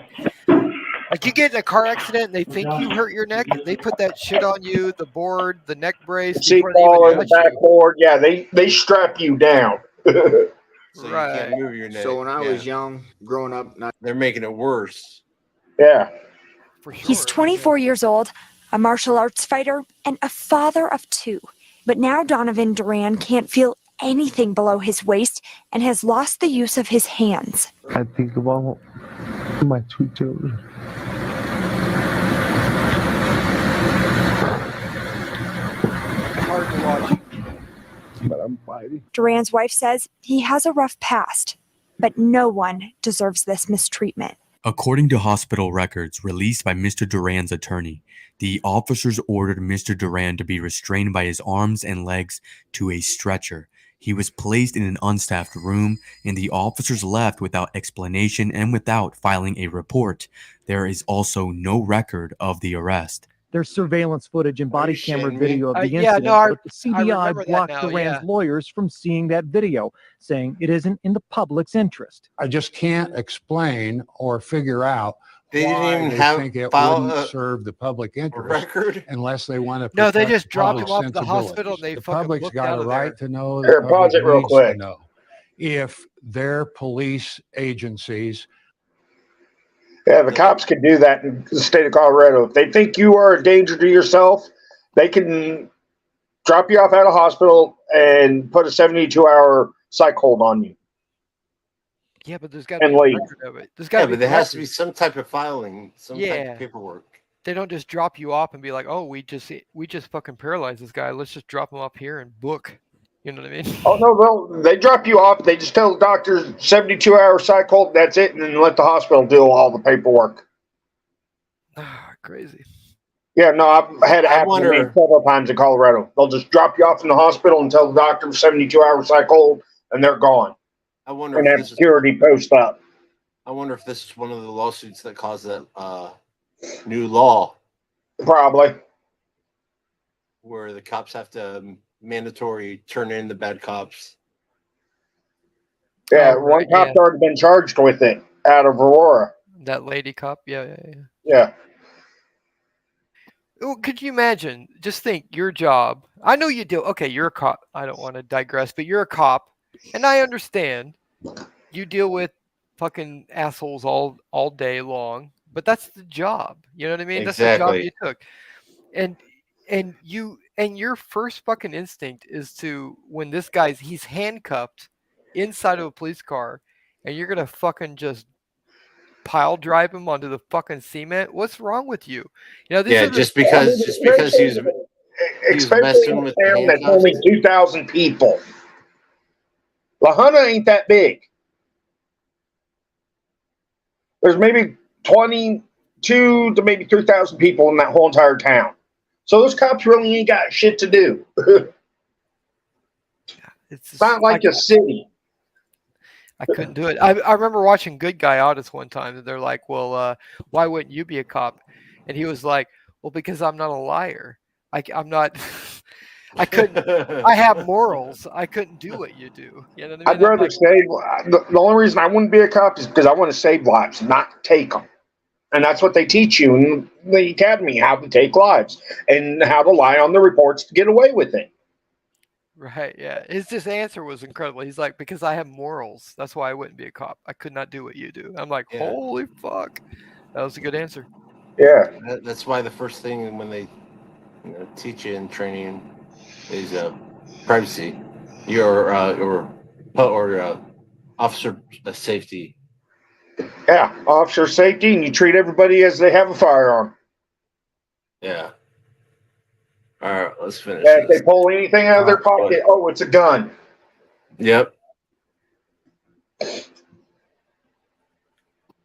Like you get in a car accident and they think you hurt your neck, they put that shit on you, the board, the neck brace, Seat before they ball even in the touch you. backboard. Yeah, they strap you down. So you Right. can't move your neck. So when I Yeah. was young, growing up, They're making it worse. Yeah. For sure. He's 24 years old, a martial arts fighter, and a father of 2. But now Donovan Duran can't feel anything below his waist and has lost the use of his hands. I think about my 2 children. Hard to watch. But I'm fighting. Duran's wife says he has a rough past, but no one deserves this mistreatment. According to hospital records released by Mr. Duran's attorney, the officers ordered Mr. Duran to be restrained by his arms and legs to a stretcher. He was placed in an unstaffed room, and the officers left without explanation and without filing a report. There is also no record of the arrest. There's surveillance footage and body camera shitting me? video of the Yeah, incident, no, but the I CBI remember that blocked now, Duran's yeah. lawyers from seeing that video, saying it isn't in the public's interest. I just can't explain or figure out They didn't why even they have think it file wouldn't a serve the public interest record. unless they want to. No, they protect just the dropped him public's off at the hospital and they sensibilities. The fucking public's booked got out a of right there. to know. Here, The pause public it real needs to quick. know if their police agencies. Yeah, the cops can do that in the state of Colorado. If they think you are a danger to yourself, they can drop you off at a hospital and put a 72-hour psych hold on you. Yeah, but there's got to And be a leave. record of it. There's got to Yeah, be but there has to be record. some type of filing, some type Yeah. of paperwork. They don't just drop you off and be like, "Oh, we just fucking paralyzed this guy. Let's just drop him off here and book." You know what I mean? Oh, no, they drop you off. They just tell the doctor 72-hour psych hold, that's it, and then let the hospital do all the paperwork. Crazy. Yeah, no, I've had it I happen to me wonder- several times in Colorado. They'll just drop you off in the hospital and tell the doctor 72-hour psych hold, and they're gone. I wonder And if have this is, security post up. I wonder if this is one of the lawsuits that caused that new law Probably. where the cops have to mandatory turn in the bad cops. Yeah, Oh, one right, cop's yeah. already been charged with it out of Aurora. That lady cop. Yeah. Yeah. Oh, could you imagine? Just think your job. I know you do. Okay, you're a cop. I don't want to digress, but you're a cop, and I understand you deal with fucking assholes all day long. But that's the job. You know what I mean? That's the job Exactly. you took. And your first fucking instinct is to, when this guy's he's handcuffed inside of a police car, and you're gonna fucking just pile drive him onto the fucking cement. What's wrong with you? You know, these Yeah, are the- just because he was Especially messing in a with town that's handcuffs. only 2,000 people. La Junta ain't that big. There's maybe 22 to maybe 3,000 people in that whole entire town. So those cops really ain't got shit to do. It's not like a city. I couldn't do it. I remember watching Good Guy Audits one time, and they're like, "Well, why wouldn't you be a cop?" And he was like, "Well, because I'm not a liar. I'm not. I couldn't. I have morals. I couldn't do what you do. You know what I I'd mean?" I'm rather like, save. The only reason I wouldn't be a cop is because I want to save lives, not take them. And that's what they teach you in the academy, how to take lives and how to lie on the reports to get away with it. Right, yeah. His answer was incredible. He's like, "Because I have morals. That's why I wouldn't be a cop. I could not do what you do." I'm like, Yeah. "Holy fuck." That was a good answer. Yeah. That's why the first thing when they teach you in training is privacy, or officer safety. Yeah, officer safety, and you treat everybody as they have a firearm. Yeah. All right, let's finish. Yeah, if this. they pull anything out of their pocket, oh, it's a gun. Yep.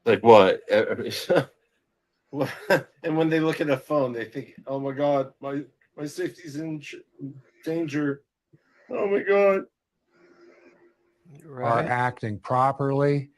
Like what? What? And when they look at a phone, they think, "Oh my God, my My safety's in danger. Oh my God. are acting properly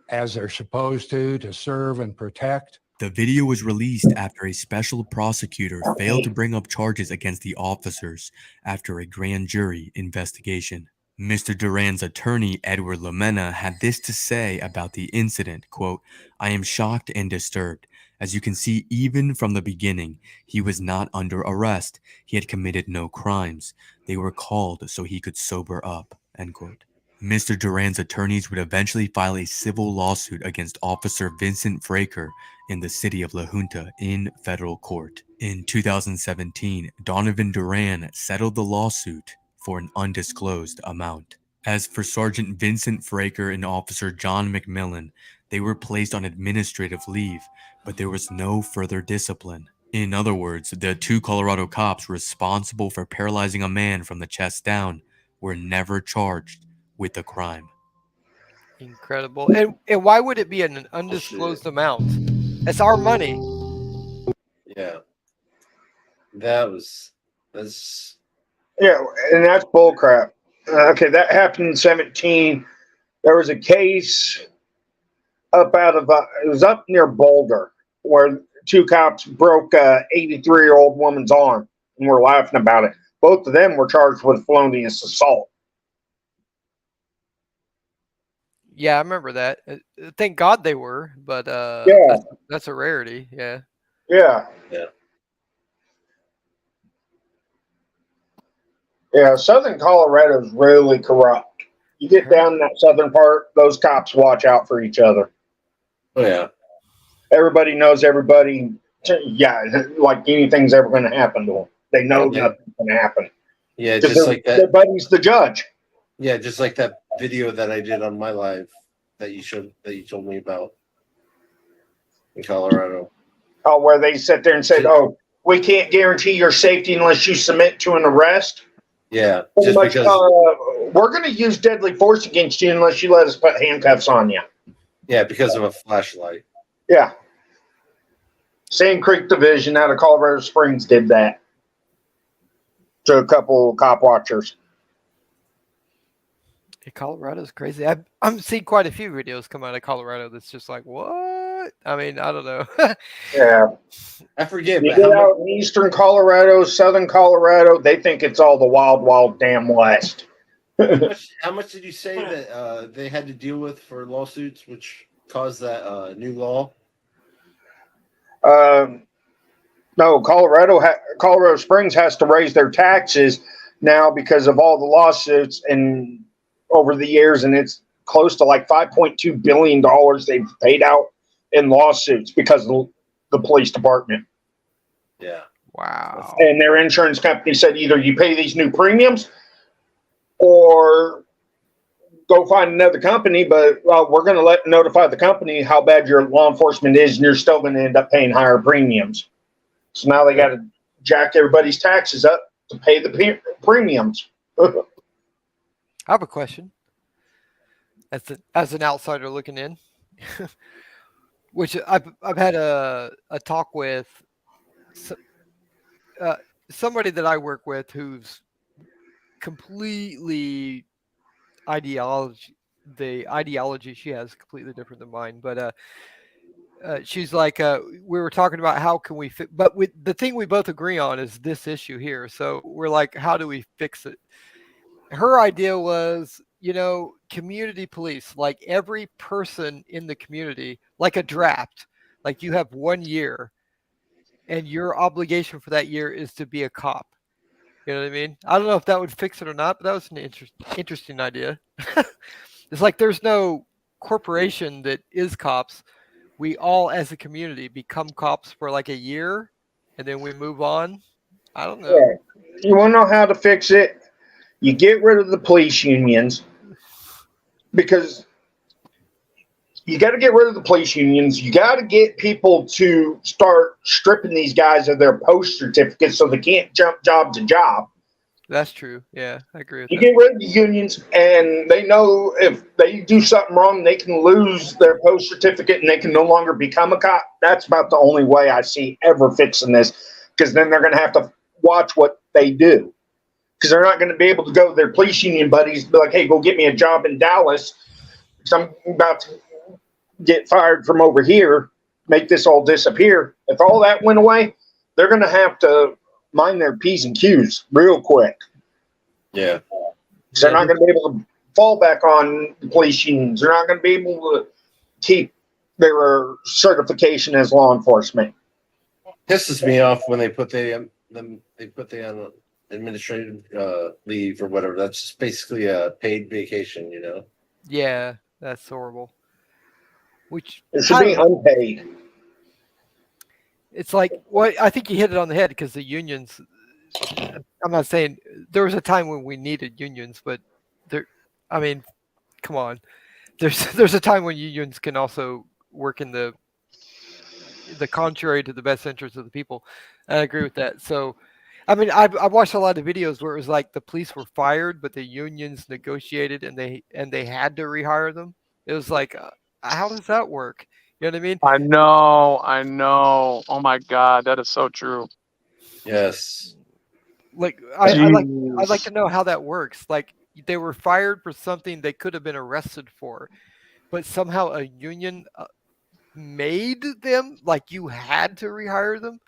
as they're supposed to serve and protect. The video was released after a special prosecutor failed to bring up charges against the officers after a grand jury investigation. Mr. Duran's attorney, Edward Lamena, had this to say about the incident, quote, "I am shocked and disturbed. As you can see, even from the beginning, he was not under arrest. He had committed no crimes. They were called so he could sober up," end quote. Mr. Duran's attorneys would eventually file a civil lawsuit against Officer Vincent Fraker in the city of La Junta in federal court. In 2017, Donovan Duran settled the lawsuit for an undisclosed amount. As for Sergeant Vincent Fraker and Officer John McMillan, they were placed on administrative leave, but there was no further discipline. In other words, the two Colorado cops responsible for paralyzing a man from the chest down were never charged with the crime. Incredible. And why would it be an undisclosed amount? It's our money. Yeah. That's Yeah, and that's bullcrap. Okay, that happened in 17. There was a case up out of it was up near Boulder where two cops broke a 83-year-old woman's arm, and we're laughing about it. Both of them were charged with felonious assault. Yeah, I remember that. Thank God they were, but Yeah. that's a rarity. Yeah. Yeah. Yeah. Yeah, southern Colorado is really corrupt. You get down in that southern part, those cops watch out for each other. Oh yeah. Everybody knows everybody. Yeah, like anything's ever going to happen to them. They know nothing's going to happen. Yeah, 'Cause just like that. Their buddy's the judge. Yeah, just like that video that I did on my live that you told me about in Colorado. Oh, where they sit there and said, "Oh, we can't guarantee your safety unless you submit to an arrest." Yeah, Pretty just much, because. we're going to use deadly force against you unless you let us put handcuffs on you. Yeah, because of a flashlight. Yeah. Sand Creek Division out of Colorado Springs did that to a couple cop watchers. Yeah, Colorado's crazy. I'm seeing quite a few videos come out of Colorado that's just like, what? I mean, I don't know. Yeah. I forget. You But get out in eastern Colorado, southern Colorado, they think it's all the wild, wild damn west. how much did you say that they had to deal with for lawsuits, which caused that new law? No, Colorado Springs has to raise their taxes now because of all the lawsuits and over the years, and it's close to like $5.2 billion they've paid out in lawsuits because of the police department. Yeah. Wow. And their insurance company said either you pay these new premiums or go find another company, but we're going to notify the company how bad your law enforcement is, and you're still going to end up paying higher premiums. So now they got to jack everybody's taxes up to pay the premiums. I have a question. As an outsider looking in, which I've had a talk with somebody that I work with who's completely the ideology she has is completely different than mine. But she's like, we were talking about how can we fit, but the thing we both agree on is this issue here. So we're like, how do we fix it? Her idea was, community police, like every person in the community, like a draft, like you have 1 year and your obligation for that year is to be a cop. You know what I mean? I don't know if that would fix it or not, but that was an interesting idea. It's like there's no corporation that is cops. We all, as a community, become cops for like a year, and then we move on. I don't know. Yeah. You want to know how to fix it? You get rid of the police unions, because you got to get rid of the police unions. You got to get people to start stripping these guys of their post certificates so they can't jump job to job. That's true. Yeah, I agree with You that. get rid of the unions, and they know if they do something wrong, they can lose their post certificate and they can no longer become a cop. That's about the only way I see ever fixing this, because then they're going to have to watch what they do, because they're not going to be able to go to their police union buddies and be like, hey, go get me a job in Dallas because I'm about to get fired from over here, make this all disappear. If all that went away, they're going to have to mind their P's and Q's real quick. Yeah. Because they're not going to be able to fall back on the police unions. They're not going to be able to keep their certification as law enforcement. Pisses me off when they put the on administrative leave or whatever. That's just basically a paid vacation, you know. Yeah, that's horrible. Which it should be unpaid. It's like, well, I think you hit it on the head because the unions. I'm not saying there was a time when we needed unions, but there. I mean, come on. There's a time when unions can also work in the contrary to the best interest of the people. And I agree with that. So, I mean, I watched a lot of videos where it was like the police were fired, but the unions negotiated and they had to rehire them. It was like, how does that work? You know what I mean? I know. Oh my God, that is so true. Yes. Like I'd like to know how that works. Like they were fired for something they could have been arrested for, but somehow a union made them like you had to rehire them.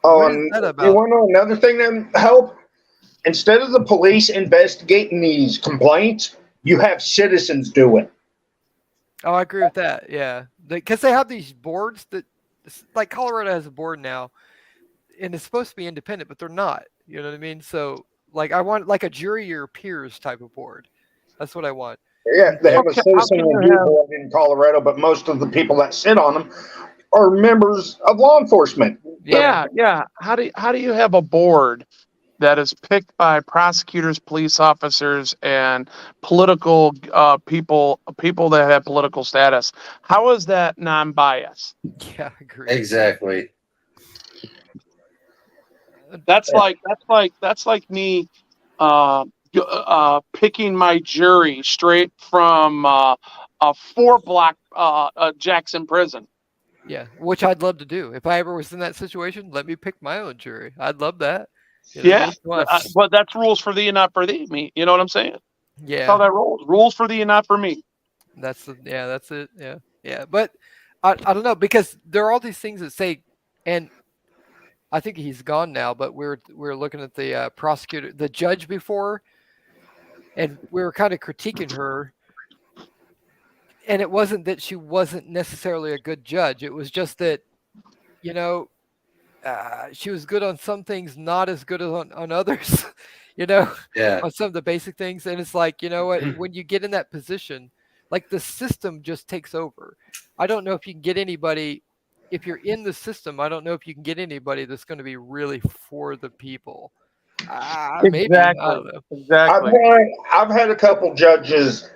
What is that about? You want to know another thing that help? Instead of the police investigating these complaints, you have citizens do it. Oh, I agree with that. Yeah, because they have these boards that, like Colorado has a board now, and it's supposed to be independent, but they're not. You know what I mean? So, like, I want like a jury your peers type of board. That's what I want. Yeah, they have a citizen review board in Colorado, but most of the people that sit on them are members of law enforcement. Yeah. How do you have a board that is picked by prosecutors, police officers, and political people that have political status? How is that non-biased? Yeah, I agree. Exactly. That's like me picking my jury straight from a 4-block Jackson prison. Yeah, which I'd love to do. If I ever was in that situation, let me pick my own jury. I'd love that. You know, Yeah, but that's rules for thee and not for thee. Me, you know what I'm saying? Yeah, That's how that rolls. Rules for thee and not for me. that's it. Yeah. But I don't know, because there are all these things that say, and I think he's gone now. But we're looking at the prosecutor, the judge before, and we were kind of critiquing her. And it wasn't that she wasn't necessarily a good judge. It was just that, you know, she was good on some things, not as good as on others, you know, on some of the basic things. And it's like, you know what, when you get in that position, like the system just takes over. I don't know if you can get anybody, if you're in the system, I don't know if you can get anybody that's going to be really for the people. Maybe. I don't know. Exactly. I've had a couple judges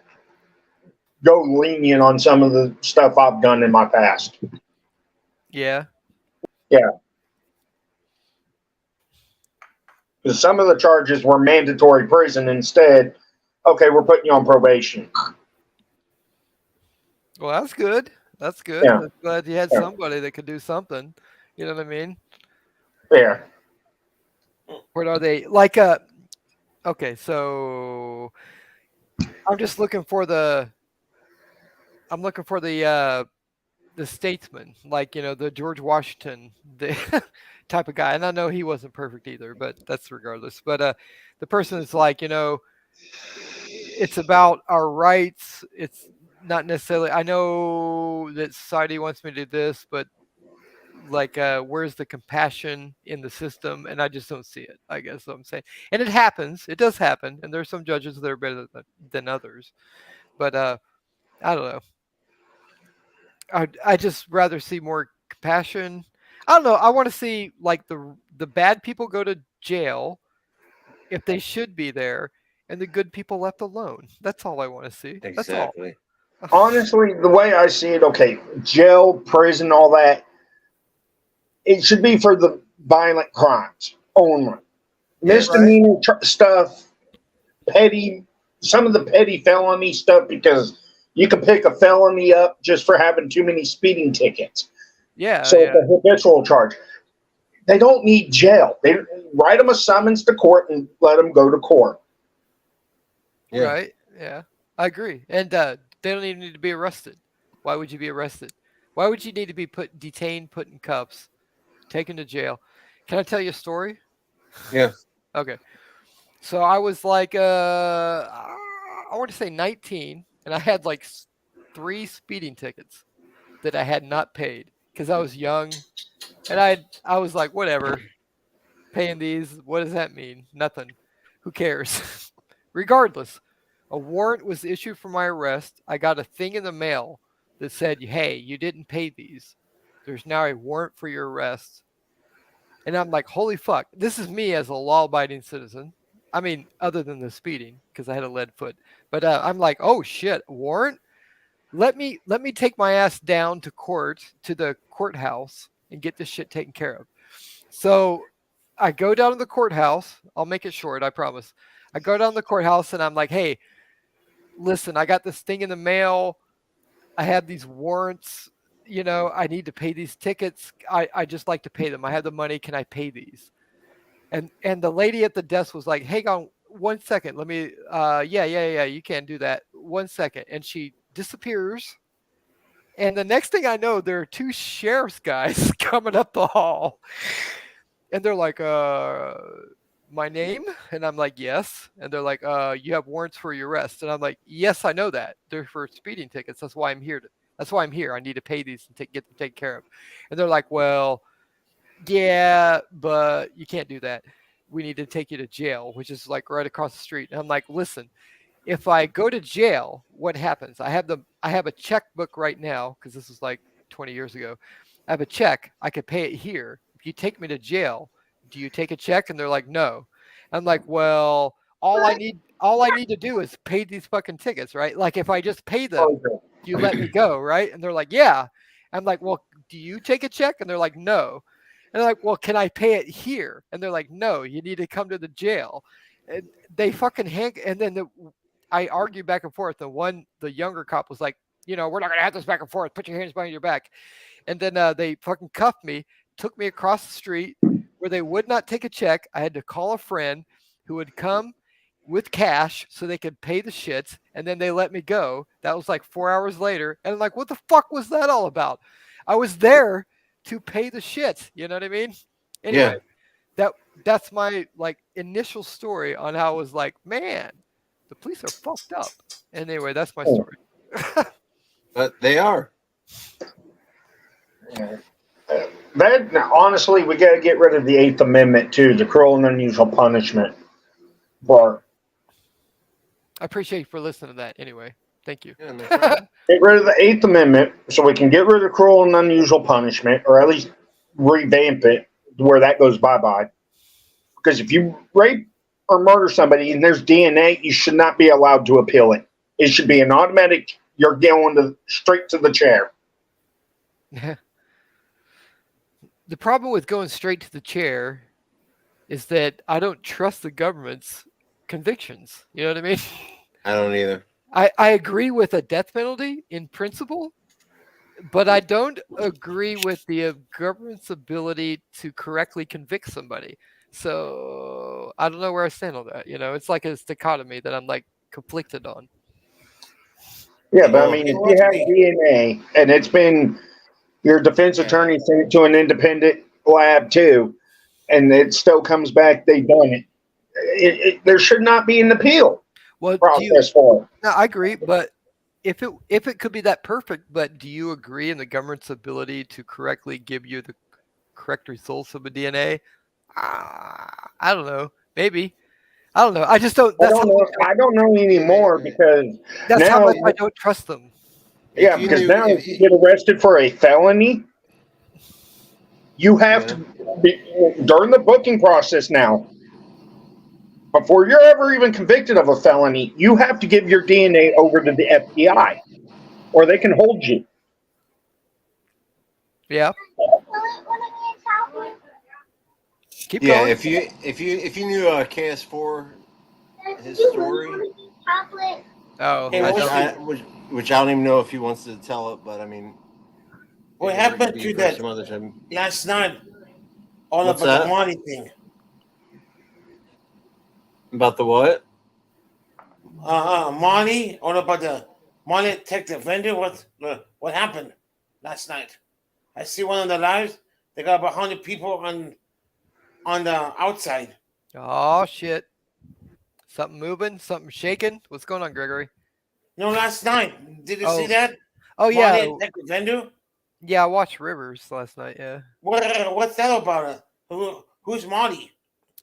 go lenient on some of the stuff I've done in my past. Yeah. Yeah. Because some of the charges were mandatory prison. Instead, okay, we're putting you on probation. Well, that's good. That's good. Yeah. I'm glad you had somebody that could do something. You know what I mean? Yeah. What are they like? Okay, so I'm just looking for the statesman, like, you know, the George Washington the type of guy. And I know he wasn't perfect either, but that's regardless. But the person is like, you know, it's about our rights. It's not necessarily, I know that society wants me to do this, but like, where's the compassion in the system? And I just don't see it, I guess what I'm saying. And it happens. It does happen. And there's some judges that are better than others. But I don't know. I just rather see more compassion. I don't know. I want to see like the bad people go to jail if they should be there, and the good people left alone. That's all I want to see. Exactly. That's all. Honestly, the way I see it, okay, jail, prison, all that, it should be for the violent crimes only. Misdemeanor stuff, petty, some of the petty felony stuff, because you can pick a felony up just for having too many speeding tickets. Yeah. So it's a habitual charge. They don't need jail. They write them a summons to court and let them go to court. Yeah. Right? Yeah, I agree. And they don't even need to be arrested. Why would you be arrested? Why would you need to be detained, put in cuffs, taken to jail? Can I tell you a story? Yeah. Okay. So I was like, I want to say 19, and I had like 3 speeding tickets that I had not paid because I was young, and I was like, whatever, paying these. What does that mean? Nothing. Who cares? Regardless, a warrant was issued for my arrest. I got a thing in the mail that said, hey, you didn't pay these. There's now a warrant for your arrest. And I'm like, holy fuck. This is me as a law-abiding citizen. I mean, other than the speeding, because I had a lead foot. But I'm like, oh shit, warrant? Let me take my ass down to the courthouse, and get this shit taken care of. So I go down to the courthouse. I'll make it short, I promise. I go down to the courthouse and I'm like, hey, listen, I got this thing in the mail. I have these warrants. You know, I need to pay these tickets. I just like to pay them. I have the money. Can I pay these? And the lady at the desk was like, hang on 1 second. Let me, yeah, you can do that. 1 second. And she disappears. And the next thing I know, there are 2 sheriff's guys coming up the hall. And they're like, my name? And I'm like, yes. And they're like, you have warrants for your arrest. And I'm like, yes, I know that. They're for speeding tickets. That's why I'm here. That's why I'm here. I need to pay these and get them taken care of. And they're like, well, yeah, but you can't do that. We need to take you to jail, which is like right across the street. And I'm like, listen, if I go to jail, what happens? I have a checkbook right now, because this is like 20 years ago. I have a check. I could pay it here. If you take me to jail, do you take a check? And they're like, no. I'm like, well, all I need to do is pay these fucking tickets, right? Like if I just pay them, you let me go, right? And they're like, yeah. I'm like, well, do you take a check? And they're like, no. And they're like, well, can I pay it here? And they're like, no, you need to come to the jail. And they fucking and then I argued back and forth. The younger cop was like, you know, we're not gonna have this back and forth. Put your hands behind your back. And then they fucking cuffed me, took me across the street where they would not take a check. I had to call a friend who would come with cash so they could pay the shits, and then they let me go. That was like 4 hours later. And I'm like, what the fuck was that all about? I was there to pay the shits. You know what I mean? Anyway, that's my like initial story on how I was like, man, the police are fucked up. And anyway, that's my story. But they are. Honestly, we got to get rid of the 8th Amendment too, the cruel and unusual punishment bar. I appreciate you for listening to that. Anyway, thank you. Get rid of the 8th Amendment so we can get rid of cruel and unusual punishment, or at least revamp it to where that goes bye-bye. Because if you rape or murder somebody and there's DNA, you should not be allowed to appeal it. It should be an automatic, you're going straight to the chair. The problem with going straight to the chair is that I don't trust the government's convictions. You know what I mean? I don't either. I agree with a death penalty in principle, but I don't agree with the government's ability to correctly convict somebody. So I don't know where I stand on that. You know, it's like a dichotomy that I'm like conflicted on. Yeah, but I mean, if you have DNA and it's been your defense attorney sent it to an independent lab too, and it still comes back they've done it, there should not be an appeal process for it. No, I agree, but if it could be that perfect, but do you agree in the government's ability to correctly give you the correct results of a DNA? I don't know. Maybe. I don't know. I just don't. I don't know anymore because that's now, how much I don't trust them. Yeah, because now if you get arrested for a felony, you have to be during the booking process now. Before you're ever even convicted of a felony, you have to give your DNA over to the FBI, or they can hold you. Yeah. Keep going. If you knew KS4, his story. Which I don't even know if he wants to tell it, but I mean, what happened to that some other time. last night? All What's about that? the money thing. About the what? Money. All about the money detective vendor. What happened last night? I see one of the lives. They got about 100 people on the outside. Oh shit! Something moving, something shaking. What's going on, Gregory? No, last night. Did you see that? Oh yeah. Money detective vendor. Yeah, I watched Rivers last night. Yeah. What's that about? Who's Marty?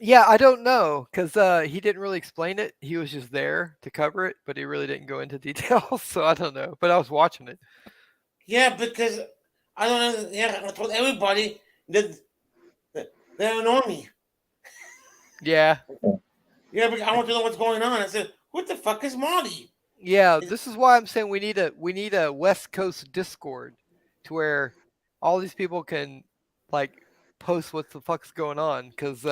Yeah, I don't know because he didn't really explain it. He was just there to cover it, but he really didn't go into details. So I don't know. But I was watching it. Yeah, because I don't know. Yeah, I told everybody that they don't know me. Yeah. Yeah, but I want to know what's going on. I said, "What the fuck is Marty?" Yeah, this is why I'm saying we need a West Coast Discord to where all these people can like post what the fuck's going on because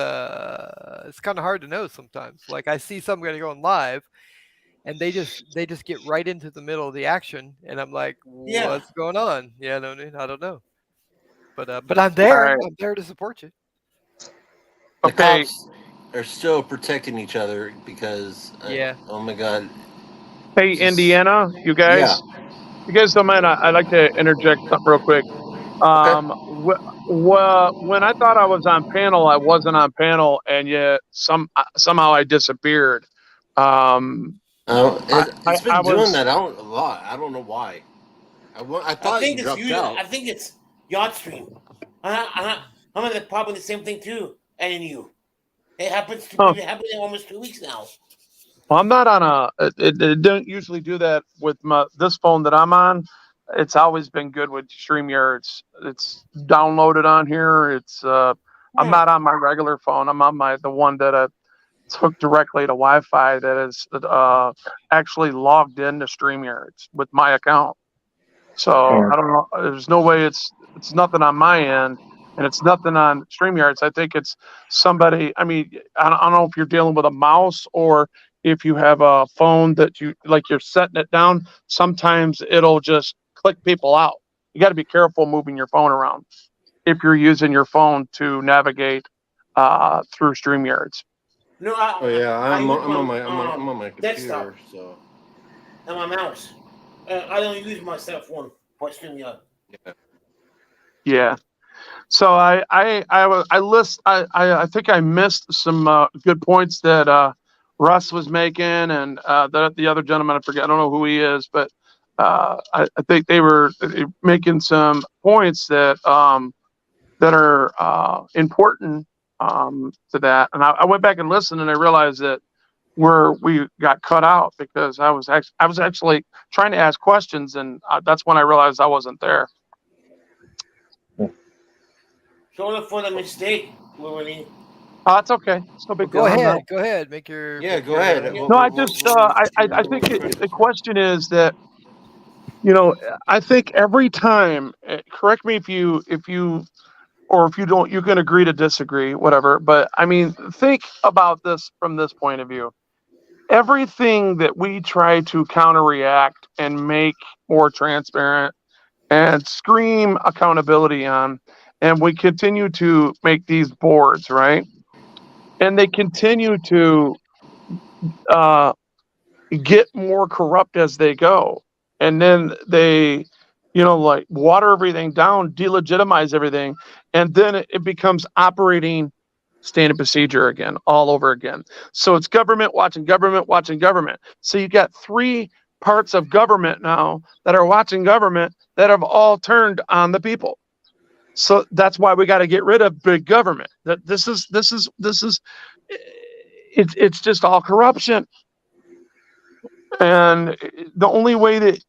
it's kind of hard to know sometimes. Like I see somebody going live, and they just get right into the middle of the action, and I'm like, Yeah. what's going on? Yeah, no, I don't know. But I'm there. All right. I'm there to support you. The Okay. cops are still protecting each other because, Yeah. oh my God. Hey, Indiana, you guys. You guys don't mind? I'd like to interject something real quick. When I thought I was on panel, I wasn't on panel, and yet somehow I disappeared. It's been I doing was- that a lot. I don't know why. I thought you dropped out. I think it's Yacht Stream. I'm probably the same thing too. And you, it happens to me. It happened in almost 2 weeks now. Well, I'm not on it don't usually do that with this phone that I'm on. It's always been good with StreamYard. It's downloaded on here. I'm not on my regular phone. I'm on the one that I hooked directly to Wi-Fi that is actually logged into StreamYard with my account. So I don't know. There's no way it's nothing on my end, and it's nothing on StreamYard. I think it's somebody. I mean, I don't know if you're dealing with a mouse or if you have a phone that you're setting it down. Sometimes it'll just click people out. You got to be careful moving your phone around if you're using your phone to navigate through StreamYard. No, I'm on my computer. desktop. So and my mouse. I don't use my cell phone for StreamYard. Yeah. So I think I missed some good points that Russ was making, and the other gentleman, I forget, I don't know who he is, but I think they were making some points that that are important to that. And I went back and listened, and I realized that we got cut out because I was actually trying to ask questions, and that's when I realized I wasn't there. Sorry for the mistake, Louie. It's okay. It's no big deal. Go I'm ahead. not- Go ahead. Make your go ahead. No, I just I think the question is that, I think every time, correct me if you or if you don't, you can agree to disagree, whatever. But I mean, think about this from this point of view. Everything that we try to counteract and make more transparent and scream accountability on, and we continue to make these boards, right? And they continue to get more corrupt as they go. And then they, like water everything down, delegitimize everything. And then it becomes operating standard procedure again, all over again. So it's government watching government watching government. So you got three parts of government now that are watching government that have all turned on the people. So that's why we got to get rid of big government. That this is it's just all corruption. And the only way that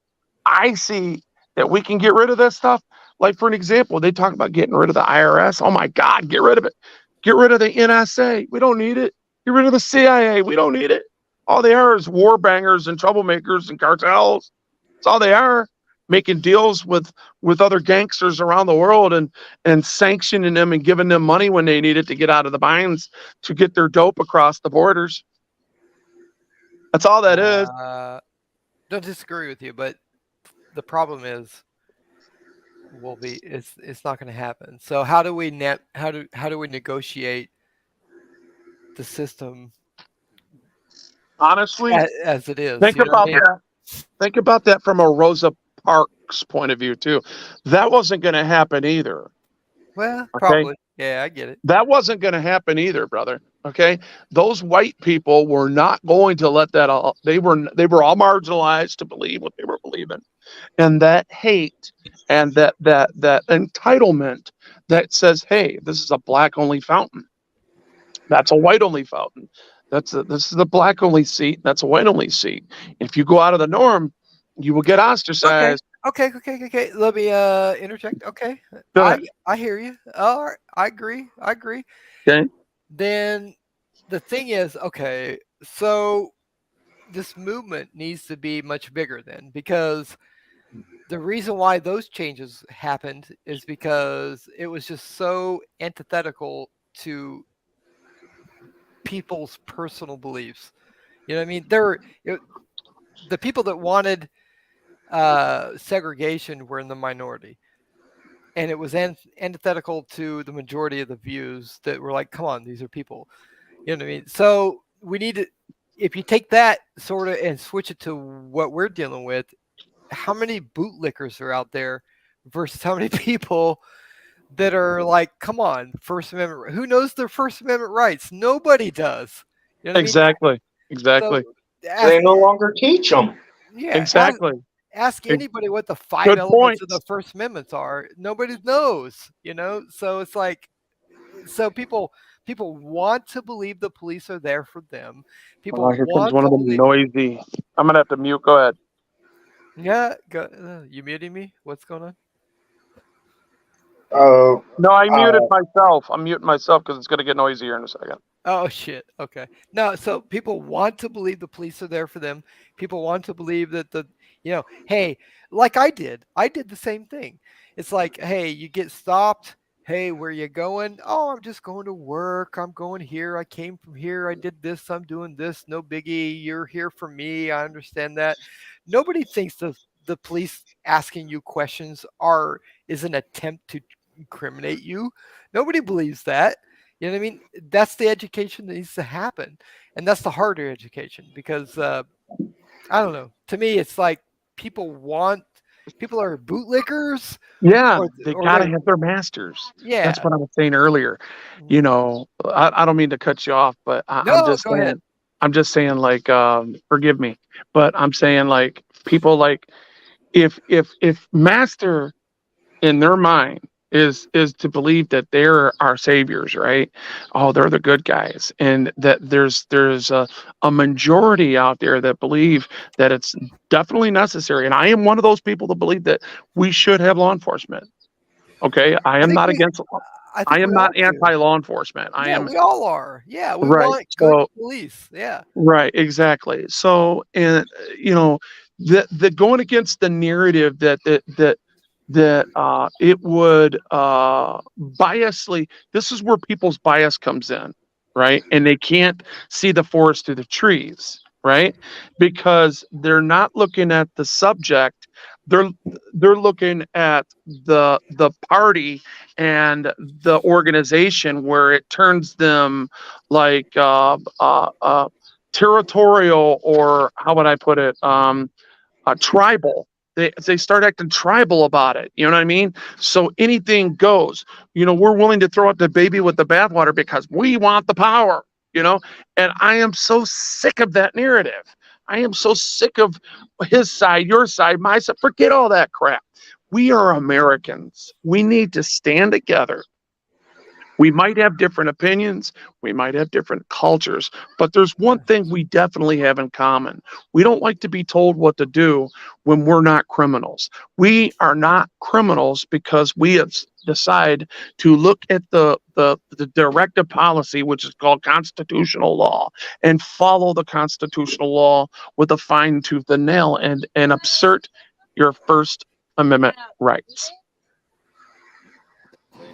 I see that we can get rid of this stuff, like for an example, they talk about getting rid of the IRS. Oh my God, get rid of it. Get rid of the NSA. We don't need it. Get rid of the CIA. We don't need it. All they are is war bangers and troublemakers and cartels. That's all they are. Making deals with other gangsters around the world and sanctioning them and giving them money when they need it to get out of the binds to get their dope across the borders. That's all that is. Don't disagree with you, but the problem is will be. It's not going to happen. So how do we negotiate the system Honestly, as it is? think You know what I about mean? that. Think about that from a Rosa Parks point of view too. That wasn't going to happen either. Well, Okay, probably. Yeah, I get it. that wasn't going to happen either, brother. Okay, those white people were not going to let that all. They were all marginalized to believe what they were believing, and that hate and that entitlement that says, "Hey, this is a black only fountain. That's a white only fountain. This is a black only seat. That's a white only seat. If you go out of the norm, you will get Okay. ostracized." Okay. Let me interject. Okay. Go ahead. I hear you. All right. I agree. Okay. Then the thing is, okay, so this movement needs to be much bigger then, because the reason why those changes happened is because it was just so antithetical to people's personal beliefs. You know what I mean? The people that wanted segregation were in the minority, and it was antithetical to the majority of the views that were like, come on, these are people. You know what I mean? So we need to, if you take that sort of and switch it to what we're dealing with, how many bootlickers are out there versus how many people that are like, come on, First Amendment, who knows their First Amendment rights? Nobody does. You know what I mean? Exactly. They no longer teach them. Yeah, Exactly. ask anybody what the 5 Good elements of points. the First Amendment are. Nobody knows, you know? So it's like, so people want to believe the police are there for them. People Oh, here comes want one to of them believe. noisy. I'm gonna have to mute. Go ahead. Yeah, you muting me? What's going on? No, I muted myself. I'm muting myself because it's gonna get noisier in a second. Oh shit. Okay. No, so people want to believe the police are there for them. People want to believe that hey, like I did the same thing. It's like, hey, you get stopped. Hey, where you going? Oh, I'm just going to work. I'm going here. I came from here. I did this. I'm doing this. No biggie. You're here for me. I understand that. Nobody thinks the police asking you questions is an attempt to incriminate you. Nobody believes that. You know what I mean? That's the education that needs to happen. And that's the harder education because I don't know. To me, it's like people are bootlickers. Yeah, or- they or gotta they're- have their masters. Yeah. That's what I was saying earlier. You know, I don't mean to cut you off, but I'm No, just go ahead. saying. I'm just saying, like, forgive me, but I'm saying, like, people like, if master in their mind is to believe that they're our saviors, right? Oh, they're the good guys, and that there's a majority out there that believe that it's definitely necessary, and I am one of those people that believe that we should have law enforcement. Okay, I am not against. I am not anti-law enforcement. I am we all are. Yeah, we right. want good So police. Yeah. right, exactly. So, and you know, the going against the narrative that it would biasly. This is where people's bias comes in, right? And they can't see the forest through the trees, right? Because they're not looking at the subject. They're looking at the party and the organization where it turns them like territorial, or how would I put it? Tribal. They start acting tribal about it. You know what I mean? So anything goes. You know, we're willing to throw out the baby with the bathwater because we want the power. You know, and I am so sick of that narrative. I am so sick of his side, your side, my side. Forget all that crap. We are Americans. We need to stand together. We might have different opinions, we might have different cultures, but there's one thing we definitely have in common. We don't like to be told what to do when we're not criminals. We are not criminals because we have decide to look at the directive policy, which is called constitutional law, and follow the constitutional law with a fine tooth and nail, and assert your First Amendment rights.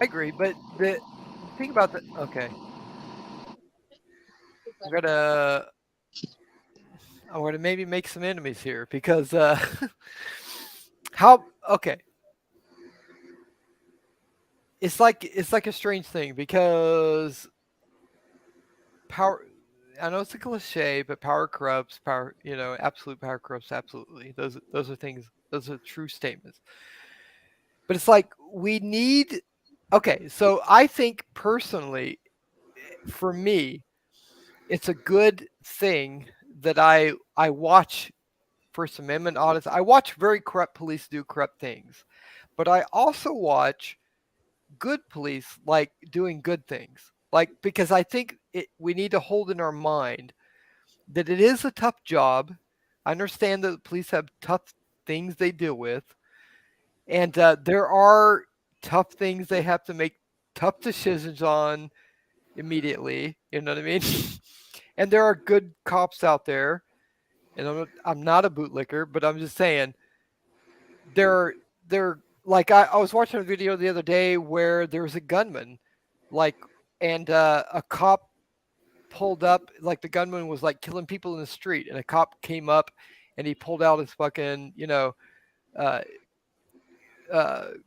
I agree, but the thing about okay. I'm gonna maybe make some enemies here because okay. it's like a strange thing because power. I know it's a cliche, but power corrupts. Power, absolute power corrupts absolutely. Those are things. Those are true statements. But it's like we need. Okay, so I think personally, for me, it's a good thing that I watch First Amendment audits. I watch very corrupt police do corrupt things, but I also watch good police like doing good things. Like, because I think we need to hold in our mind that it is a tough job. I understand that police have tough things they deal with, and there are tough things they have to make tough decisions on immediately. You know what I mean? And there are good cops out there, and I'm not a bootlicker, but I'm just saying they're like I was watching a video the other day where there was a gunman, and a cop pulled up, like the gunman was like killing people in the street, and a cop came up and he pulled out his fucking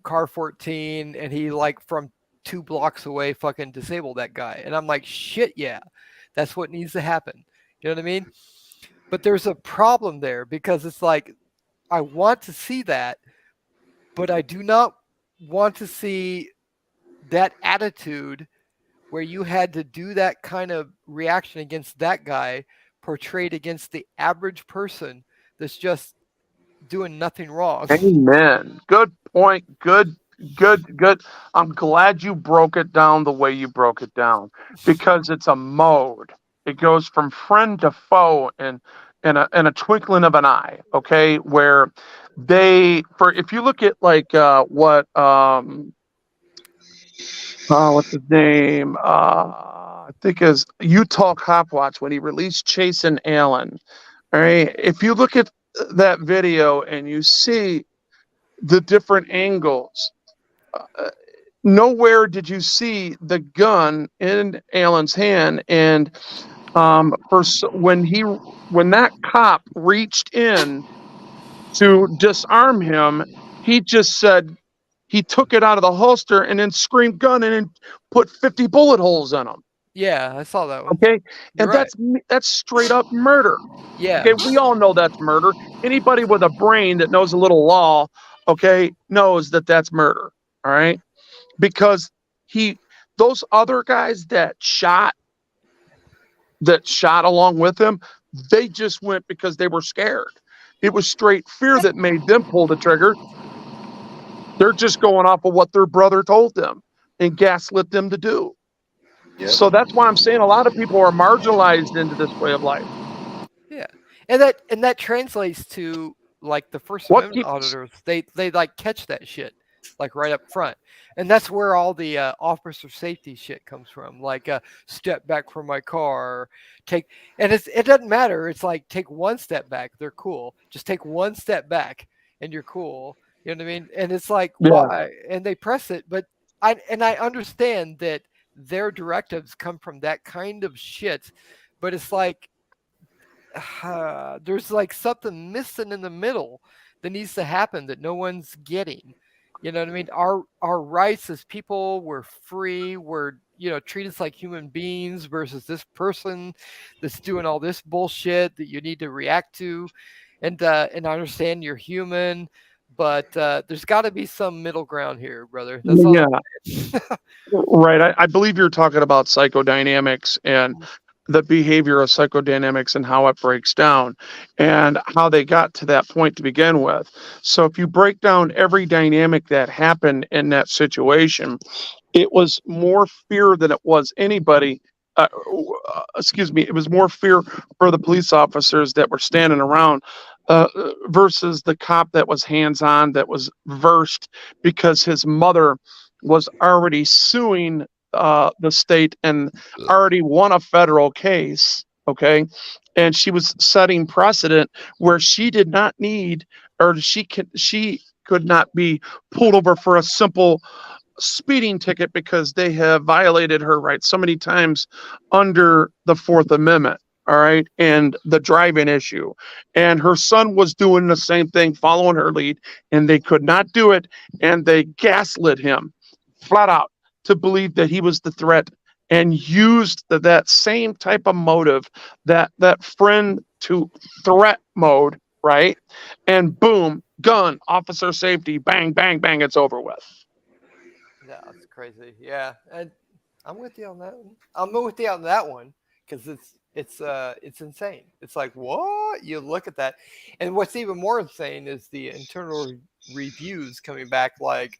car 14, and he like from 2 blocks away fucking disabled that guy. And I'm like, shit, yeah, that's what needs to happen. You know what I mean? But there's a problem there because it's like, I want to see that, but I do not want to see that attitude where you had to do that kind of reaction against that guy portrayed against the average person that's just doing nothing wrong. Amen. Good point. Good. I'm glad you broke it down the way you broke it down, because it's a mode. It goes from friend to foe in a twinkling of an eye. Okay, where if you look at like what's his name? I think is Utah Cop Watch when he released Chase and Allen. All right, if you look at that video and you see the different angles, nowhere did you see the gun in Allen's hand. And when that cop reached in to disarm him, he just said he took it out of the holster and then screamed gun and then put 50 bullet holes in him. Yeah, I saw that one. Okay, and that's straight up murder. Yeah. Okay, we all know that's murder. Anybody with a brain that knows a little law, okay, knows that that's murder. All right, because those other guys that shot along with him, they just went because they were scared. It was straight fear that made them pull the trigger. They're just going off of what their brother told them and gaslit them to do. Yep. So that's why I'm saying a lot of people are marginalized into this way of life. Yeah, and that translates to like the First Amendment auditors. They like catch that shit like right up front, and that's where all the officer safety shit comes from. Like step back from my car, it doesn't matter. It's like take one step back, they're cool. Just take one step back, and you're cool. You know what I mean? And it's like why? And they press it, but I understand that their directives come from that kind of shit, but it's like there's like something missing in the middle that needs to happen that no one's getting. You know what I mean? Our rights as people, we're free, we're treat us like human beings versus this person that's doing all this bullshit that you need to react to. And I understand you're human, but there's got to be some middle ground here, brother. That's all. Right. I believe you're talking about psychodynamics and the behavior of psychodynamics and how it breaks down and how they got to that point to begin with. So if you break down every dynamic that happened in that situation, it was more fear than it was anybody. It was more fear for the police officers that were standing around versus the cop that was hands-on, that was versed, because his mother was already suing the state and already won a federal case. Okay. And she was setting precedent where she did not need, or she could not be pulled over for a simple speeding ticket because they have violated her rights so many times under the Fourth Amendment. All right. And the driving issue, and her son was doing the same thing, following her lead, and they could not do it. And they gaslit him. flat out to believe that he was the threat and used that same type of motive, that friend to threat mode, right? And boom, gun, officer safety, bang, bang, bang, it's over with. Yeah, that's crazy. Yeah, and I'm with you on that one. I'm with you on that one because it's insane. It's like, what? You look at that, and what's even more insane is the internal reviews coming back like,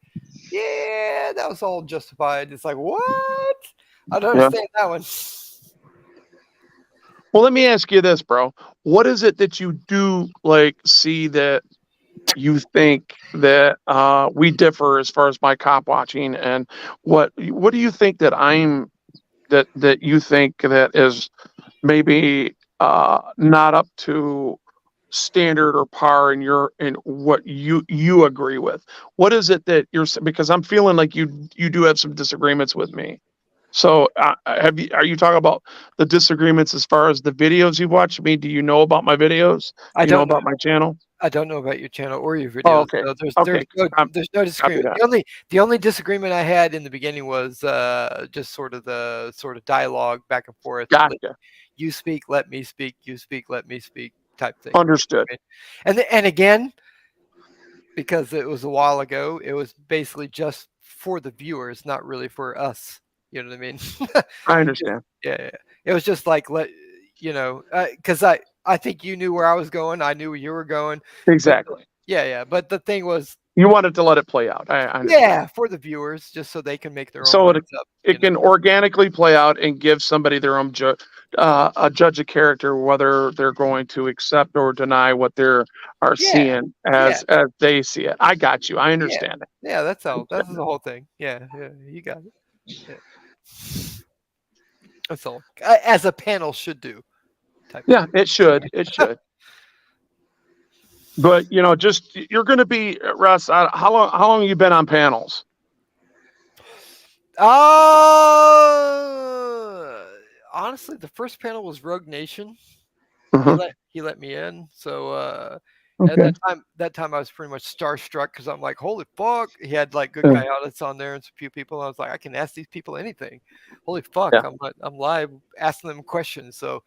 yeah, that was all justified. It's like, what? I don't understand that one. Well, let me ask you this, bro. What is it that you do like see that you think that we differ as far as my cop watching, and what do you think that that you think that is maybe not up to standard or par in what you agree with? What is it that because I'm feeling like you do have some disagreements with me. So are you talking about the disagreements as far as the videos you've watched me? Do you know about my videos? I Do you know don't know about my channel? I don't know about your channel or your videos. Oh, okay. So Okay. there's no disagreement. The only disagreement I had in the beginning was just sort of the dialogue back and forth. Gotcha. You speak, let me speak. You speak, let me speak. Type thing. Understood. And again, because it was a while ago, it was basically just for the viewers, not really for us. You know what I mean? I understand. Yeah. It was just like because I think you knew where I was going. I knew where you were going. Exactly. Yeah. But the thing was, you wanted to let it play out. I understand. Yeah, for the viewers, just so they can make their own. So minds up, it can organically play out and give somebody their own judge of character, whether they're going to accept or deny what they are seeing as they see it. I got you. I understand it. Yeah, that's all. That's the whole thing. Yeah, you got it. Yeah. That's all. As a panel should do. Yeah, it should. It should. But just you're going to be Russ. How long have you been on panels? Honestly, the first panel was Rogue Nation. Mm-hmm. He let me in. So Okay. at that time I was pretty much starstruck because I'm like, holy fuck. He had like good Yeah. coyotes on there and a few people. I was like, I can ask these people anything. Holy fuck. Yeah. I'm live asking them questions. So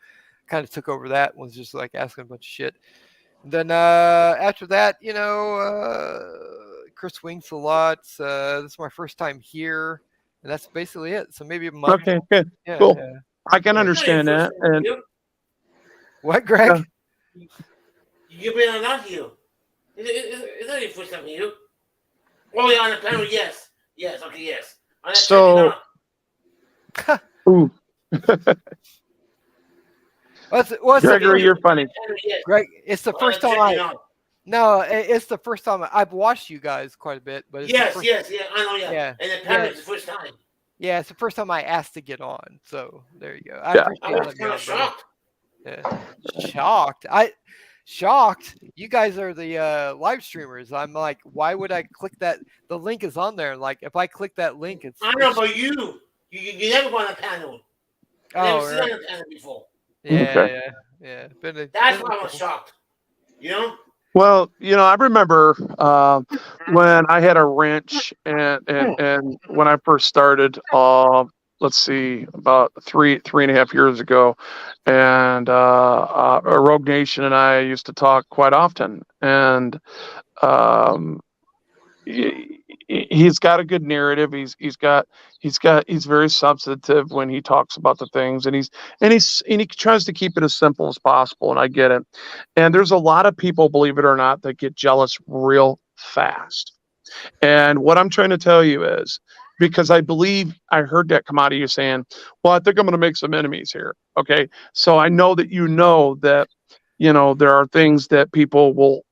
kind of took over that, was just like asking a bunch of shit. And then after that, Chris Winks a lot. This is my first time here, and that's basically it. So maybe a month. Okay, good. Yeah, Cool. yeah. I can understand that. And What, Greg? You've been on that here. It's not your first time here. Oh, yeah, on the panel, yes. Yes, okay, yes. On that so, ooh. Gregory, you're funny. Greg, it's the first time it's the first time I've watched you guys quite a bit, but it's yes, the yes, I know, yeah. And the panel is the first time. Yeah, it's the first time I asked to get on. So there you go. I was kind of shocked. Yeah. Shocked. You guys are the live streamers. I'm like, why would I click that? The link is on there. Like, if I click that link, it's. I know, but you never been on a panel. I never seen on a panel before. Yeah. That's why I was shocked. Well, I remember when I had a ranch and when I first started, let's see, about three and a half years ago, and Rogue Nation and I used to talk quite often, and he's got a good narrative. He's very substantive when he talks about the things, and he tries to keep it as simple as possible. And I get it. And there's a lot of people, believe it or not, that get jealous real fast. And what I'm trying to tell you is, because I believe I heard that come out of you saying, well, I think I'm going to make some enemies here. Okay. So I know that that, there are things that people will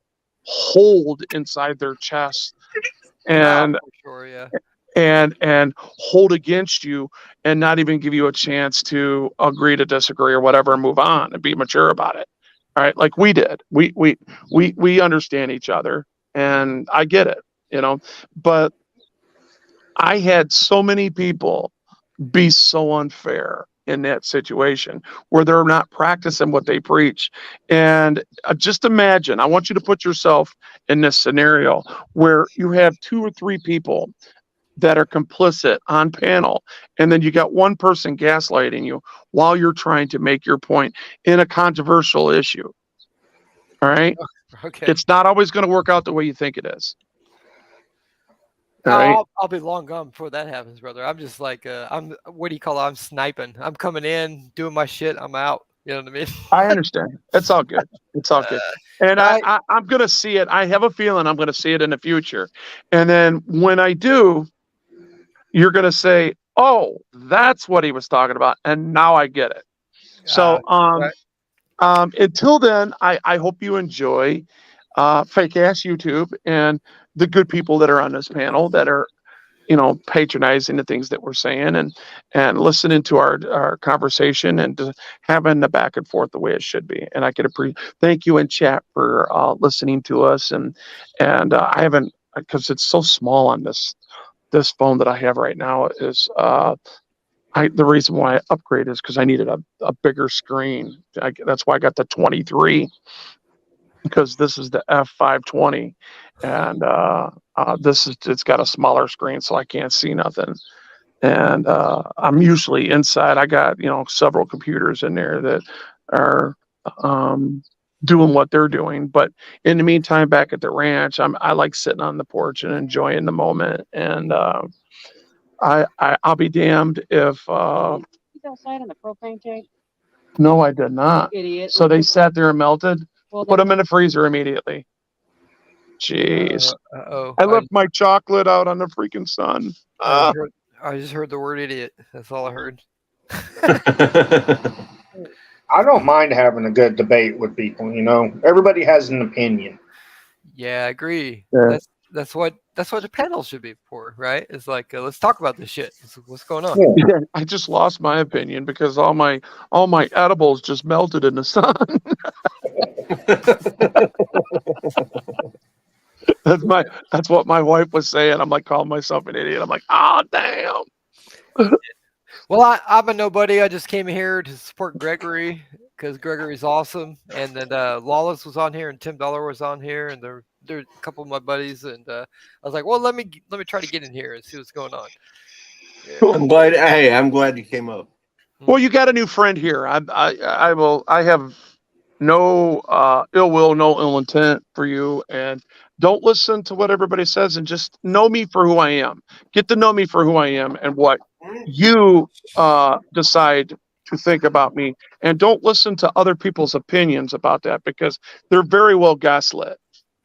hold inside their chest and and hold against you and not even give you a chance to agree to disagree or whatever and move on and be mature about it. All right. Like we did. We understand each other, and I get it, but I had so many people be so unfair in that situation where they're not practicing what they preach. And just imagine, I want you to put yourself in this scenario where you have 2 or 3 people that are complicit on panel, and then you got one person gaslighting you while you're trying to make your point in a controversial issue. All right. Okay. It's not always going to work out the way you think it is. All Oh, right. I'll be long gone before that happens, brother. I'm just like, I'm what do you call it? I'm sniping. I'm coming in, doing my shit. I'm out. You know what I mean? I understand. It's all good. It's all good. And I'm going to see it. I have a feeling I'm going to see it in the future. And then when I do, you're going to say, oh, that's what he was talking about. And now I get it. So until then, I hope you enjoy Fake Ass YouTube and the good people that are on this panel that are, patronizing the things that we're saying and listening to our conversation and having the back and forth the way it should be. And I could thank you in chat for listening to us. And I haven't, because it's so small on this phone that I have right now is the reason why I upgraded is because I needed a bigger screen. That's why I got the 23, because this is the F520, and it's got a smaller screen, so I can't see nothing. And I'm usually inside. I got several computers in there that are doing what they're doing. But in the meantime, back at the ranch, I like sitting on the porch and enjoying the moment. And I'll be damned if. He's outside on the propane tank. No, I did not. Idiot. So they sat there and melted. Well, Put them in the freezer immediately. Jeez. I left my chocolate out on the freaking sun. I just heard the word idiot. That's all I heard. I don't mind having a good debate with people. Everybody has an opinion. Yeah, I agree. Yeah. That's what the panel should be for, right? It's like let's talk about this shit. What's going on? Yeah, I just lost my opinion because all my edibles just melted in the sun. That's what my wife was saying. I'm like calling myself an idiot. I'm like, oh damn. Well, I'm a nobody. I just came here to support Gregory because Gregory's awesome. And then Lawless was on here and Tim Dollar was on here, and there are a couple of my buddies. And I was like, well, let me try to get in here and see what's going on. Yeah. I'm glad. Hey, I'm glad you came up. Well, you got a new friend here. I have no ill will, no ill intent for you, and don't listen to what everybody says, and just know me for who I am. Get to know me for who I am and what you decide to think about me, and don't listen to other people's opinions about that because they're very well gaslit.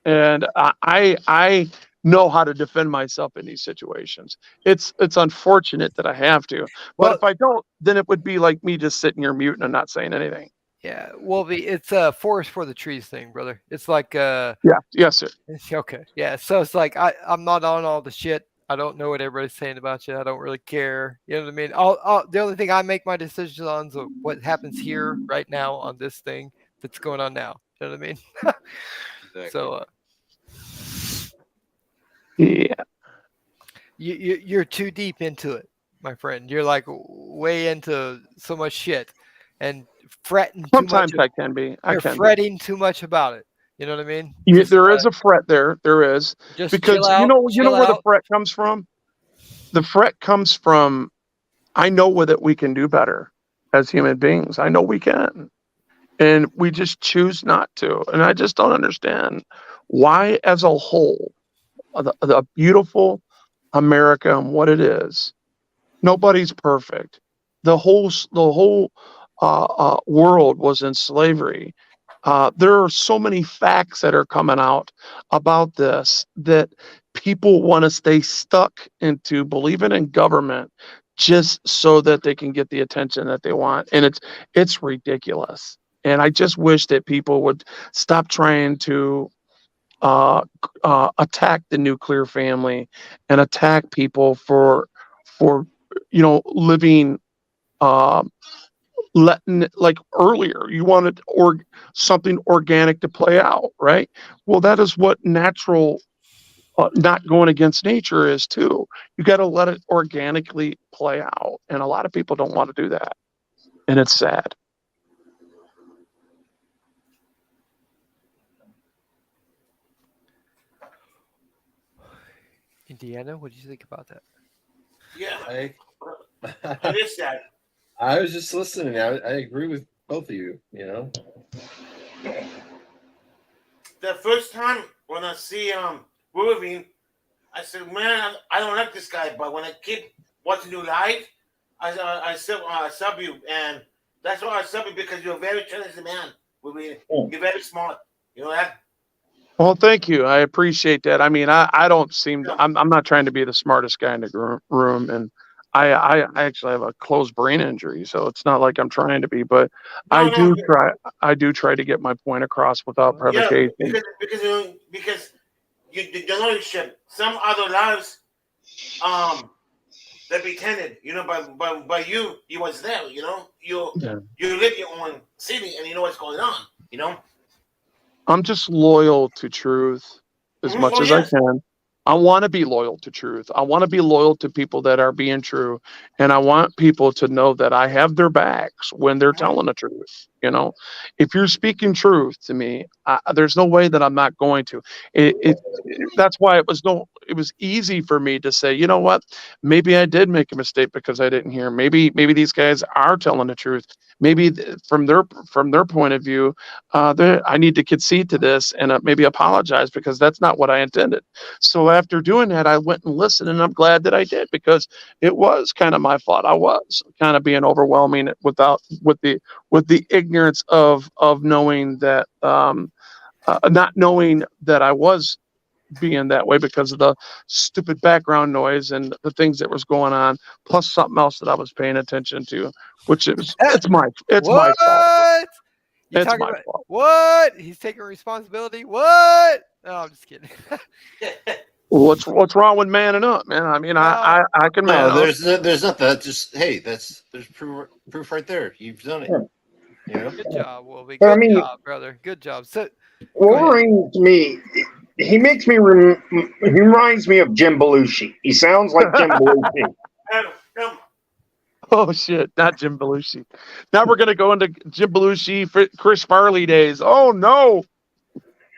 And I know how to defend myself in these situations. It's unfortunate that I have to, but if I don't, then it would be like me just sitting here muting and not saying anything. Yeah, well, it's a forest for the trees thing, brother. It's like yes, sir. Okay, yeah. So it's like I'm not on all the shit. I don't know what everybody's saying about you. I don't really care. You know what I mean? The only thing I make my decisions on is what happens here right now on this thing that's going on now. You know what I mean? Exactly. So yeah, you're too deep into it, my friend. You're like way into so much shit and fretting. Sometimes too much. I can be. You're fretting too much about it. You know what I mean? There is a fret there. There is. Just because chill out, you know where the out. fret comes from? The fret comes from I know that we can do better as human beings. I know we can. And we just choose not to. And I just don't understand why, as a whole, the beautiful America and what it is, nobody's perfect. The whole world was in slavery. There are so many facts that are coming out about this that people want to stay stuck into believing in government just so that they can get the attention that they want. And it's ridiculous. And I just wish that people would stop trying to attack the nuclear family and attack people for living letting, like earlier, you wanted something organic to play out, right? Well, that is what natural, not going against nature is too. You got to let it organically play out, and a lot of people don't want to do that, and it's sad. Indiana, what do you think about that? I missed that. I was just listening. I agree with both of you. You know. The first time when I see Wolverine, I said, man, I don't like this guy. But when I keep watching you live, I sub you, and that's why I sub you, because you're a very talented man, Wolverine. You're very smart. You know that? Well, thank you. I appreciate that. I mean, I don't seem to, I'm not trying to be the smartest guy in the room, and I actually have a closed brain injury, so it's not like I'm trying to be, but I do try to get my point across without provocation. Yeah, because you know, some other lives they pretended, you know, by you was there, you know, you live your own city and you know what's going on, you know. I'm just loyal to truth as much as I can. I want to be loyal to truth. I want to be loyal to people that are being true. And I want people to know that I have their backs when they're telling the truth. You know, if you're speaking truth to me, there's no way that I'm not going to. That's why it was easy for me to say, you know what, maybe I did make a mistake because I didn't hear. Maybe these guys are telling the truth. Maybe from their point of view, I need to concede to this and maybe apologize, because that's not what I intended. So after doing that, I went and listened, and I'm glad that I did, because it was kind of my fault. I was kind of being overwhelming with the ignorance of knowing that, not knowing that I was being that way because of the stupid background noise and the things that was going on, plus something else that I was paying attention to, which it's my fault. It's my fault. What? He's taking responsibility. What? No, I'm just kidding. What's wrong with manning up, man? I mean, I can man up. There's nothing. Just there's proof right there. You've done it. You know? Good job, Wolby. Good job, brother. Good job. So, Wolverine to me, he makes me he reminds me of Jim Belushi. He sounds like Jim Belushi. Oh shit, not Jim Belushi. Now we're gonna go into Jim Belushi, Chris Farley days. Oh no.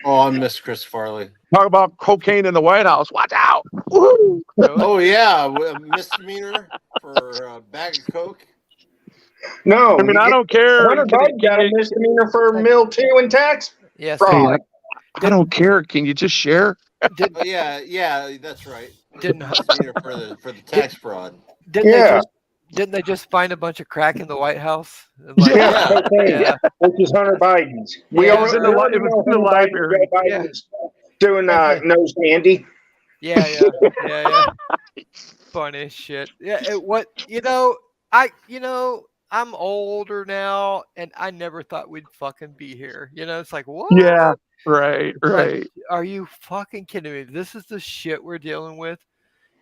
Oh, I miss Chris Farley. Talk about cocaine in the White House. Watch out. Woo! Oh yeah, misdemeanor for a bag of coke. No, I mean, I don't care. Hunter Biden got a misdemeanor for Mill 2 and tax fraud. I don't care. Can you just share? Oh, yeah, that's right. Misdemeanor for the tax fraud. Didn't they just find a bunch of crack in the White House? Which is Hunter Biden's. It was in the library. Doing nose candy. Yeah. Funny shit. Yeah. I'm older now, and I never thought we'd fucking be here. You know, it's like, what? Yeah. Right. Like, are you fucking kidding me? This is the shit we're dealing with.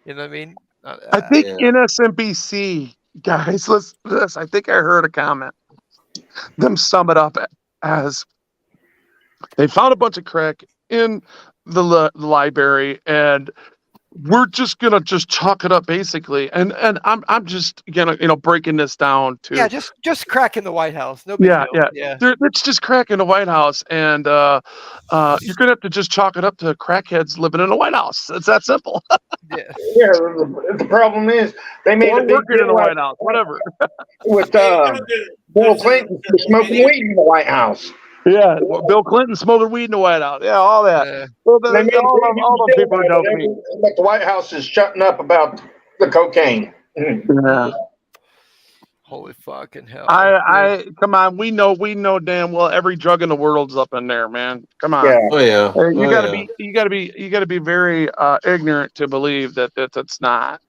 You know what I mean? I think NSNBC guys, listen to this. I think I heard a comment. Them sum it up as they found a bunch of crack in the library, and we're just gonna chalk it up basically. And I'm just gonna breaking this down to just crack in the White House. No big deal. Yeah. It's just crack in the White House, and you're gonna have to just chalk it up to crackheads living in the White House. It's that simple. Yeah. The problem is they made a big working deal in the White House, whatever. With Bill Clinton smoking weed in the White House. Yeah, Bill Clinton smoking weed in the White House. Yeah, all that. Well, all the people don't mean. But the White House is shutting up about the cocaine. Yeah. Holy fucking hell! I come on. We know damn well every drug in the world's up in there, man. Come on. Yeah. Oh yeah. You gotta be very ignorant to believe that it's not.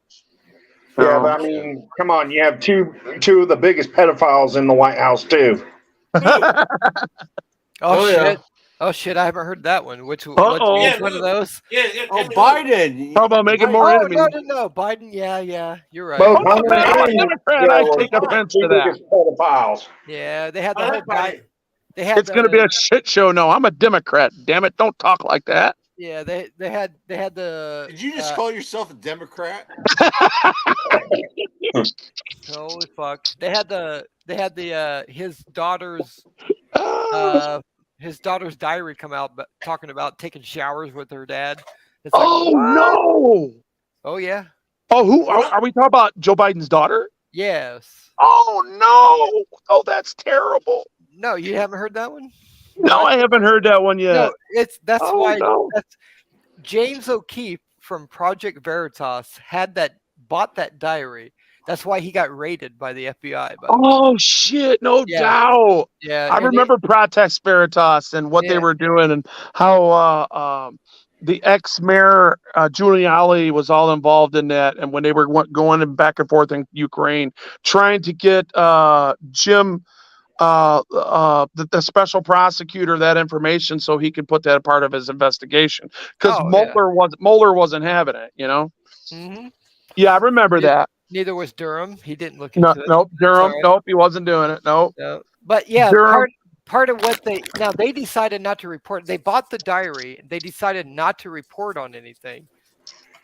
Yeah, but I mean, come on. You have two of the biggest pedophiles in the White House too. Oh shit! Yeah. Oh shit! I haven't heard that one. Which one of those? Yeah. Oh, Biden. How about making more enemies? No, Biden. Yeah. You're right. Both I take offense to that. Pedophiles. Yeah, they had the whole guy. It's going to be a shit show. No, I'm a Democrat. Damn it! Don't talk like that. Yeah, they had the. Did you just call yourself a Democrat? Holy fuck! They had the his daughter's diary come out, but talking about taking showers with her dad. It's like, no! Oh yeah. Oh, who are we talking about? Joe Biden's daughter? Yes. Oh no! Oh, that's terrible. No, you haven't heard that one? No, I haven't heard that one yet. No, that's Oh, why no. that's James O'Keefe from Project Veritas bought that diary. That's why he got raided by the FBI. By the way. Oh shit! No Yeah. doubt. Yeah, I and remember Project Veritas and what they Yeah. were doing and how the ex-mayor Giuliani was all involved in that, and when they were going back and forth in Ukraine, trying to get Jim, the special prosecutor, that information so he could put that part of his investigation, because Oh, yeah. Mueller wasn't having it, you know. Mhm. Yeah, I remember that. Neither was Durham. He didn't look No, into it. nope, Durham, Sorry. nope, he wasn't doing it. Nope. No. But yeah, Durham. part of what they decided not to report. They bought the diary. They decided not to report on anything.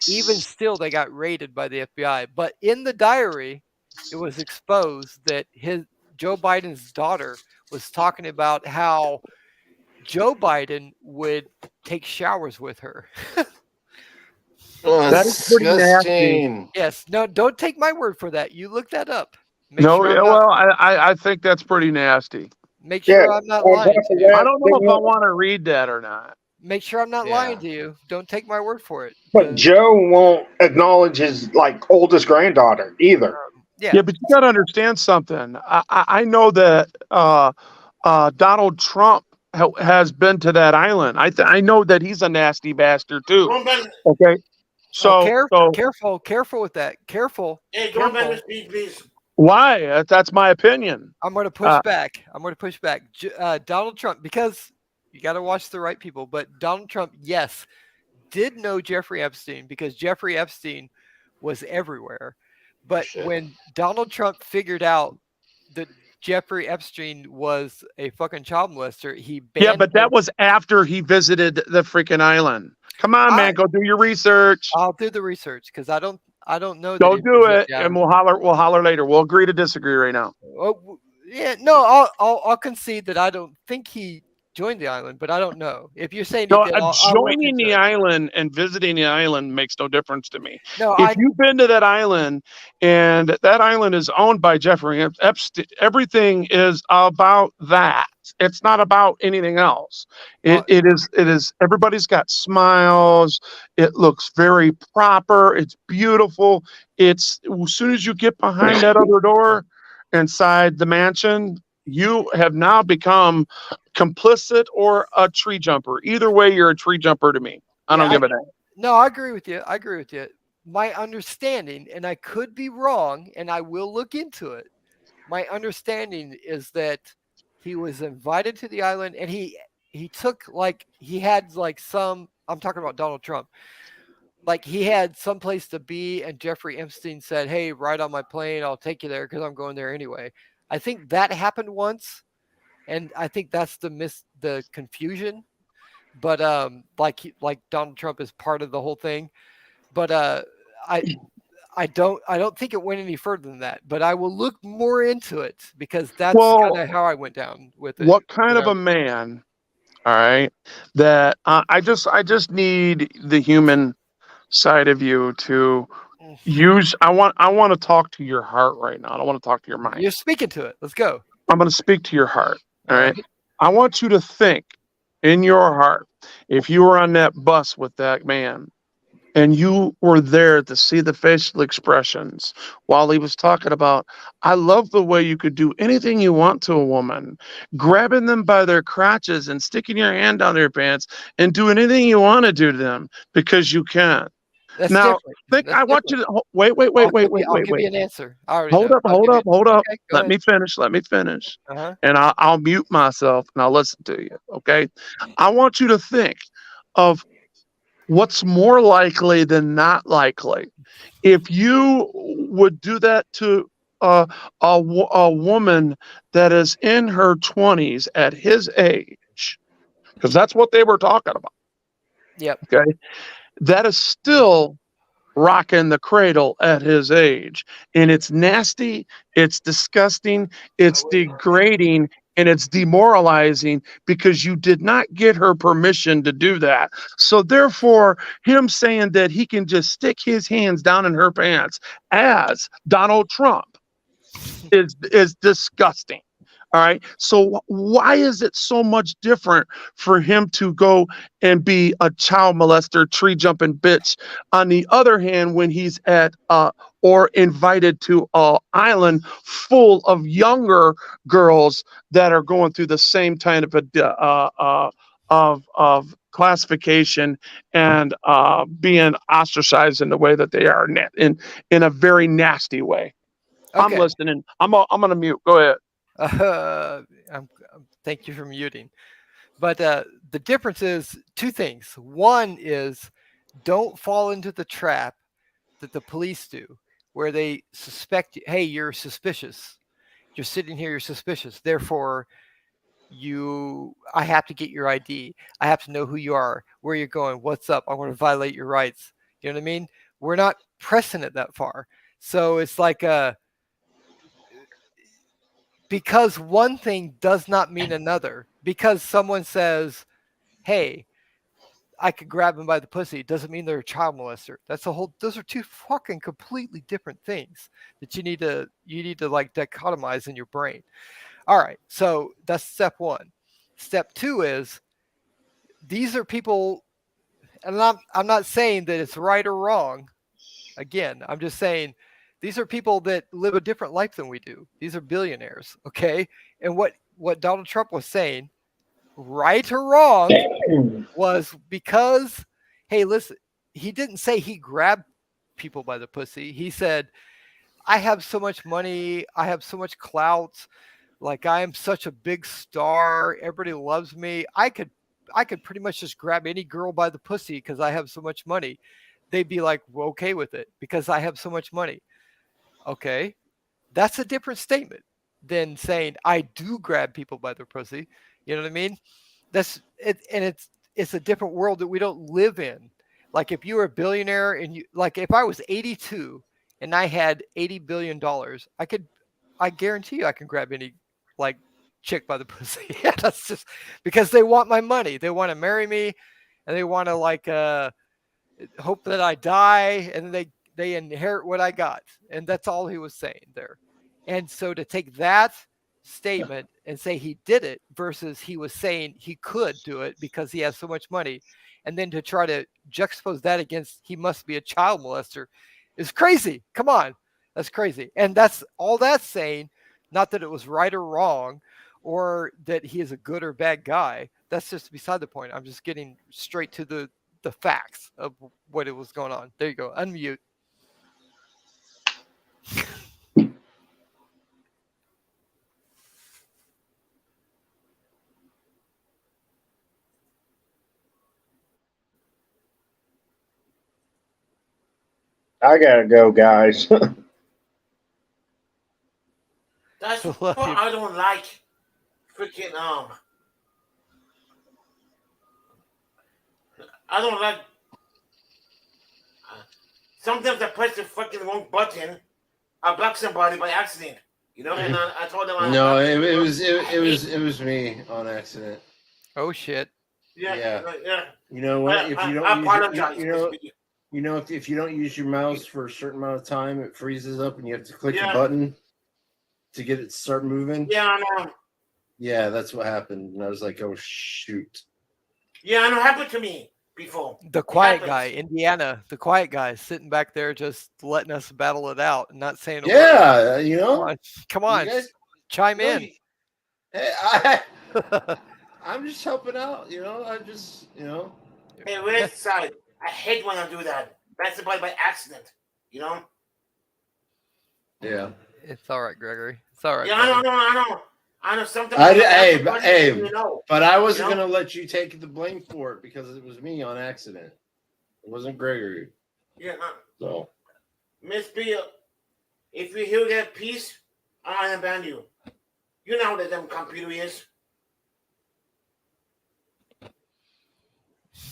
Even still, they got raided by the FBI. But in the diary, it was exposed that Joe Biden's daughter was talking about how Joe Biden would take showers with her. Oh, That is pretty disgusting. Yes. No, don't take my word for that. You look that up. Make No, sure I'm yeah, not- well, I think that's pretty nasty. Make sure I'm not lying to you. I don't know if I want to read that or not. Make sure I'm not lying to you. Don't take my word for it. But Joe won't acknowledge his oldest granddaughter either. Yeah, but you got to understand something. I know that Donald Trump has been to that island. I know that he's a nasty bastard too. Okay, so Careful with that. Careful. Hey, go back to speak, please. Why? That's my opinion. I'm going to push back. Donald Trump, because you got to watch the right people. But Donald Trump, yes, did know Jeffrey Epstein because Jeffrey Epstein was everywhere. But when Donald Trump figured out that Jeffrey Epstein was a fucking child molester, he banned Yeah, but that was after he visited the freaking island. Come on, man, go do your research. I'll do the research because I don't know. Go that do it, and we'll holler later. We'll agree to disagree right now. Oh, yeah, no, I'll concede that I don't think he joined the island, but I don't know. If you're saying he No, did, I'll look joining into the it. island and visiting the island makes no difference to me. No, if you've been to that island and that island is owned by Jeffrey Epstein, everything is about that. It's not about anything else. It is. Everybody's got smiles. It looks very proper. It's beautiful. It's as soon as you get behind that other door inside the mansion, you have now become complicit or a tree jumper. Either way, you're a tree jumper to me. I don't give a damn. No, I agree with you. My understanding, and I could be wrong, and I will look into it. My understanding is that he was invited to the island, and he took he had some. I'm talking about Donald Trump. Like he had some place to be, and Jeffrey Epstein said, "Hey, ride on my plane. I'll take you there because I'm going there anyway." I think that happened once, and I think that's the confusion. But like Donald Trump is part of the whole thing. But I don't think it went any further than that. But I will look more into it because that's kind of how I went down with it. What kind of a man? All right, that I just need the human side of you to use. I want to talk to your heart right now. I don't want to talk to your mind. You're speaking to it. Let's go. I'm going to speak to your heart. All right. I want you to think in your heart, if you were on that bus with that man and you were there to see the facial expressions while he was talking about, I love the way you could do anything you want to a woman, grabbing them by their crotches and sticking your hand down their pants and do anything you want to do to them because you can. That's now, different. I want you to wait. I'll give you an answer. I already Hold know. up. Okay, go Let me ahead. finish. Uh-huh. And I'll mute myself and I'll listen to you. Okay. I want you to think of what's more likely than not likely. If you would do that to a woman that is in her 20s at his age, because that's what they were talking about. Yep. Okay. That is still rocking the cradle at his age. And it's nasty, it's disgusting, it's degrading, And it's demoralizing because you did not get her permission to do that. So therefore, him saying that he can just stick his hands down in her pants as Donald Trump is disgusting. All right. So why is it so much different for him to go and be a child molester, tree jumping bitch? On the other hand, when he's at or invited to an island full of younger girls that are going through the same kind of a of classification and being ostracized in the way that they are in a very nasty way. I'm Okay. listening. I'm gonna mute. Go ahead. Thank you for muting. But the difference is two things. One is don't fall into the trap that the police do, where they suspect, hey, you're suspicious. You're sitting here, you're suspicious. Therefore, I have to get your ID. I have to know who you are, where you're going, what's up. I want to violate your rights. You know what I mean? We're not pressing it that far. So it's like because one thing does not mean another. Because someone says, hey, I could grab him by the pussy, doesn't mean they're a child molester. Those are two fucking completely different things that you need to like dichotomize in your brain. All right. So that's step one. Step two is these are people, and I'm not saying that it's right or wrong. Again, I'm just saying these are people that live a different life than we do. These are billionaires, okay? And what Donald Trump was saying, right or wrong, was because, hey, listen, he didn't say he grabbed people by the pussy. He said, I have so much money. I have so much clout. Like, I am such a big star. Everybody loves me. I could pretty much just grab any girl by the pussy because I have so much money. They'd be like, well, okay with it because I have so much money. Okay, that's a different statement than saying I do grab people by their pussy. You know what I mean? That's it, and it's a different world that we don't live in. Like if you were a billionaire and if I was 82 and I had $80 billion, I guarantee you I can grab any like chick by the pussy. That's just because they want my money. They want to marry me, and they want to like hope that I die, and then they inherit what I got. And that's all he was saying there. And so to take that statement and say he did it versus he was saying he could do it because he has so much money, and then to try to juxtapose that against he must be a child molester is crazy. Come on. That's crazy. And that's all that's saying, not that it was right or wrong or that he is a good or bad guy. That's just beside the point. I'm just getting straight to the facts of what it was going on. There you go. Unmute. I gotta go, guys. That's what I don't like. Freaking I don't like. Sometimes I press the fucking wrong button. I block somebody by accident. You know, and I told them. No, it was me on accident. Oh shit. Yeah. You know what? If you don't, I apologize. if you don't use your mouse for a certain amount of time, it freezes up, and you have to click the Yeah. button to get it to start moving. Yeah, I know. Yeah, that's what happened, and I was like, "Oh shoot!" Yeah, I know. It happened to me before. The quiet guy, Indiana, the quiet guy sitting back there just letting us battle it out and not saying a word. Yeah, you know. Come on, You guys- chime No, in. Hey, I'm just helping out. You know, Hey, where's side? I hate when I do that. That's somebody by accident. You know. Yeah. It's all right, Gregory. It's all right. Yeah, I know. Sometimes. But I wasn't gonna let you take the blame for it because it was me on accident. It wasn't Gregory. Yeah. So. Miss B, if you hear that piece, I unban you. You know how the damn computer is.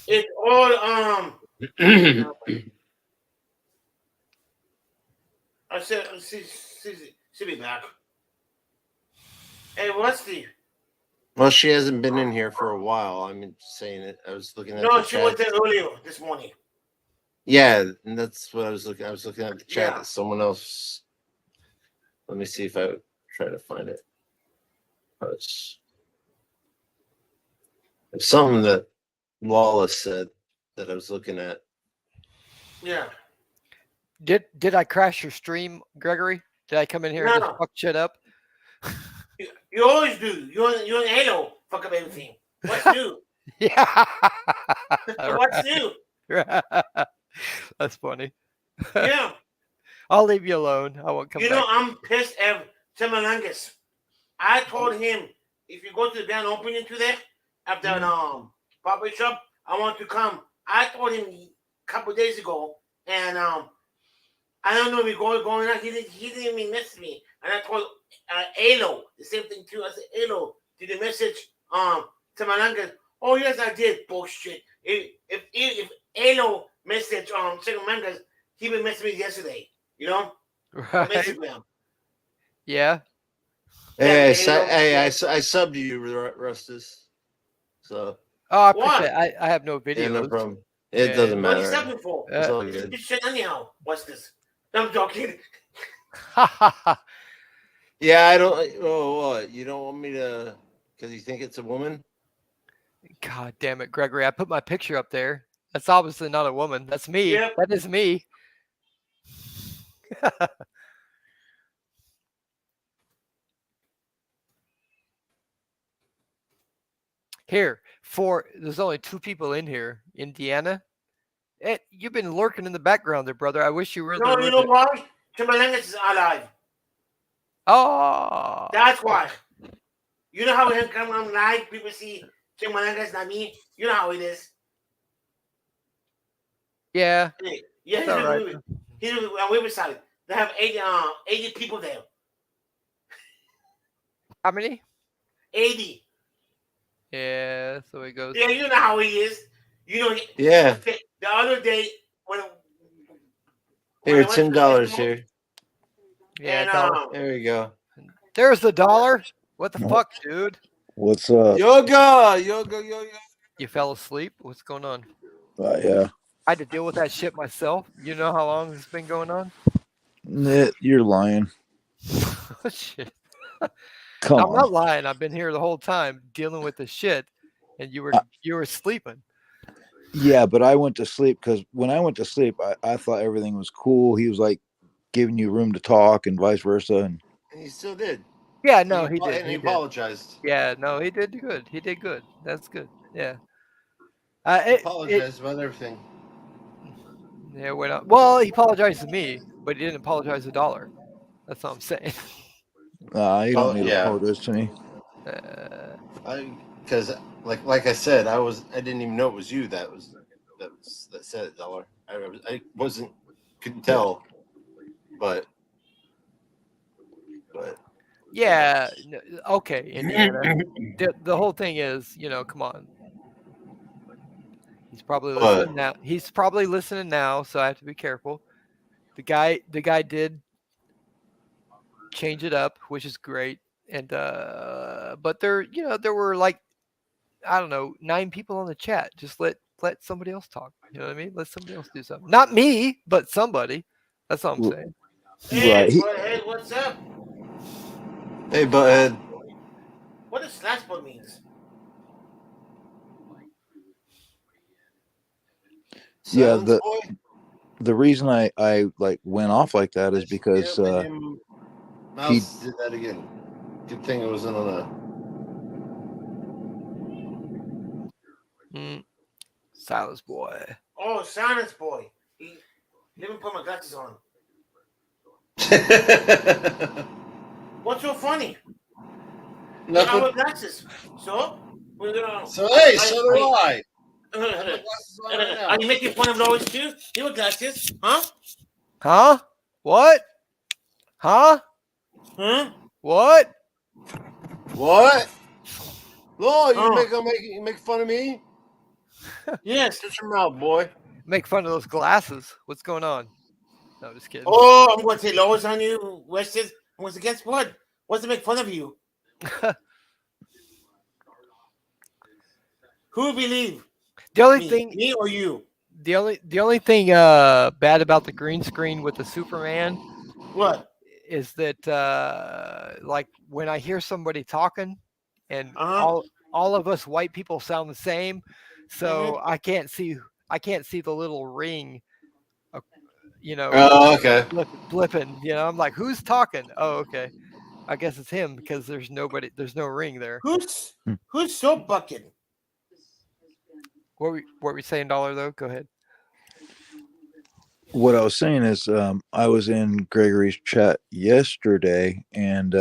It's all I said, see me back. Hey, what's the Well, she hasn't been in here for a while. I'm saying it. I was looking at No, the she was chat. there earlier this morning. Yeah, and that's what I was looking. I was looking at the chat Yeah. that someone else. Let me see if I try to find it. It's something that Lawless said that I was looking at. Yeah. Did I crash your stream, Gregory? Did I come in here and just No. fuck shit up? You always do. You're in Halo. Fuck up everything. What's new? Yeah. What's new? That's funny. Yeah. I'll leave you alone. I won't come You back. know, I'm pissed at Timalangas. I told him if you go to the grand opening today after an barber shop, I want to come. I told him a couple days ago, and I don't know if he's going on. He didn't even message me, and I told Alo the same thing too. I said, Alo, did you message Timalangas? Oh yes, I did. Bullshit. If Alo messaged Timalangas, he would message me yesterday. You know, on Right. Instagram. Yeah. Hey, Yeah, I subbed you, Rustus. So. Oh, I What? appreciate it. I have no videos. Yeah, no problem. It Yeah. doesn't What are you matter. subbing for? It's all good. This shit anyhow. What's this? I'm joking. Yeah, I don't. Oh, what? You don't want me to? Because you think it's a woman? God damn it, Gregory. I put my picture up there. That's obviously not a woman. That's me. Yep. That is me. Here, there's only 2 people in here. Indiana. You've been lurking in the background there, brother. I wish you were No, there. you know why? Timalangas is alive. Oh. That's why. You know how when it come on live, people see Timalangas, not me. You know how it is. Yeah. Yeah, It's all right. he's on Riverside. They have 80 people there. How many? 80. Yeah, that's the way it goes. Yeah, you know how he is. You know. Yeah. The other day when Here, I went to the $10 festival, here. Yeah, and, dollar. There you go. There's the dollar. What the fuck, dude? What's up? Yoga. You fell asleep? What's going on? Yeah. I had to deal with that shit myself. You know how long it's been going on? You're lying. Shit. Come I'm on. not lying. I've been here the whole time dealing with the shit, and you were sleeping. Yeah, but I went to sleep because when I went to sleep, I thought everything was cool. He was like giving you room to talk and vice versa. And And he still did. Yeah, no, he And did. he He did. apologized. Yeah, no, he did good. He did good. That's good. Yeah. He apologized about everything. Yeah, well, he apologized to me, but he didn't apologize to dollar. That's all I'm saying. you don't need to yeah. apologize to me. Because like I said, I didn't even know it was you that said it, dollar. I couldn't tell, but Yeah. Okay, Indiana. The whole thing is, come on. He's probably listening now. He's probably listening now, so I have to be careful. The guy did change it up, which is great. And but there were like, I don't know, 9 people on the chat. Just let somebody else talk. You know what I mean? Let somebody else do something. Not me, but somebody. That's all I'm saying. Right. Hey, what's up? Hey, butthead. What does slashball means? Yeah, Silence, the reason I like went off like that is because Mouse did that again. Good thing it wasn't on Silence boy. Oh, silence boy. Let me put my glasses on. What's so funny? Nothing. I wear glasses. So? We're gonna. So hey, so do I. Are you making fun of Lois too? You wear glasses, huh? Huh? What? Huh? Huh? What? What? Lord, you make fun of me? Yes. Shut your mouth, boy. Make fun of those glasses. What's going on? No, just kidding. Oh, I'm going to say Lois on you, Weston. Once against what? What's to make fun of you? Who believe? The only Me, thing, me or you? the only thing bad about the green screen with the Superman What? is that like when I hear somebody talking, and Uh-huh. all of us white people sound the same, so Mhm. I can't see the little ring, you know, Oh, okay. blipping. You know, I'm like, who's talking? Oh, okay. I guess it's him because there's no ring there. Who's soap bucket? What were we saying, Dollar though? Go ahead. What I was saying is, I was in Gregory's chat yesterday, and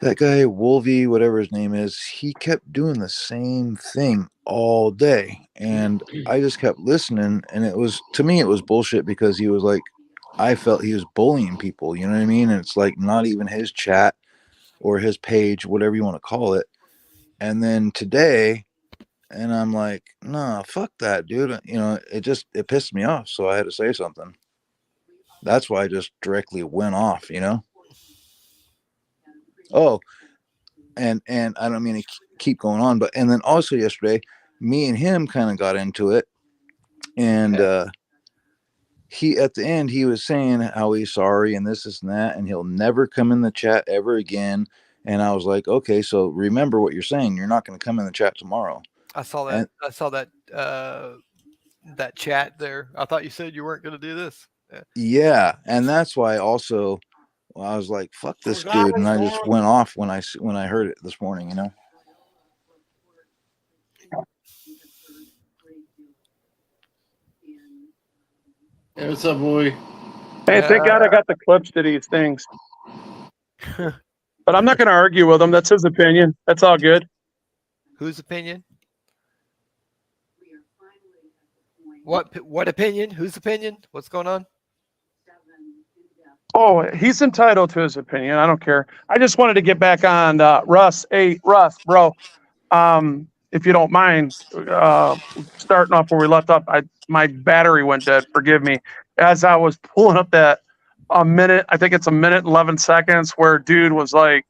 that guy Wolvie, whatever his name is, he kept doing the same thing all day, and I just kept listening, and it was, to me, it was bullshit, because he was like, I felt he was bullying people, you know what I mean? And it's like not even his chat or his page, whatever you want to call it. And then today, and I'm like, nah, fuck that, dude. You know, it pissed me off. So I had to say something. That's why I just directly went off, you know? Oh, and I don't mean to keep going on, but, and then also yesterday, me and him kind of got into it. And he, at the end, he was saying how he's sorry and this and that, and he'll never come in the chat ever again. And I was like, okay, so remember what you're saying. You're not going to come in the chat tomorrow. I saw that that chat there. I thought you said you weren't going to do this. Yeah, and that's why also I was like, fuck this dude, and I just went off when I heard it this morning, you know. Hey, what's up, boy? Hey, thank God I got the clips to these things. But I'm not going to argue with him. That's his opinion. That's all good. Whose opinion? What opinion? Whose opinion? What's going on? Oh, he's entitled to his opinion. I don't care. I just wanted to get back on Russ. Hey, Russ, bro. If you don't mind, starting off where we left off, my battery went dead. Forgive me. As I was pulling up that I think it's a minute and 11 seconds, where dude was like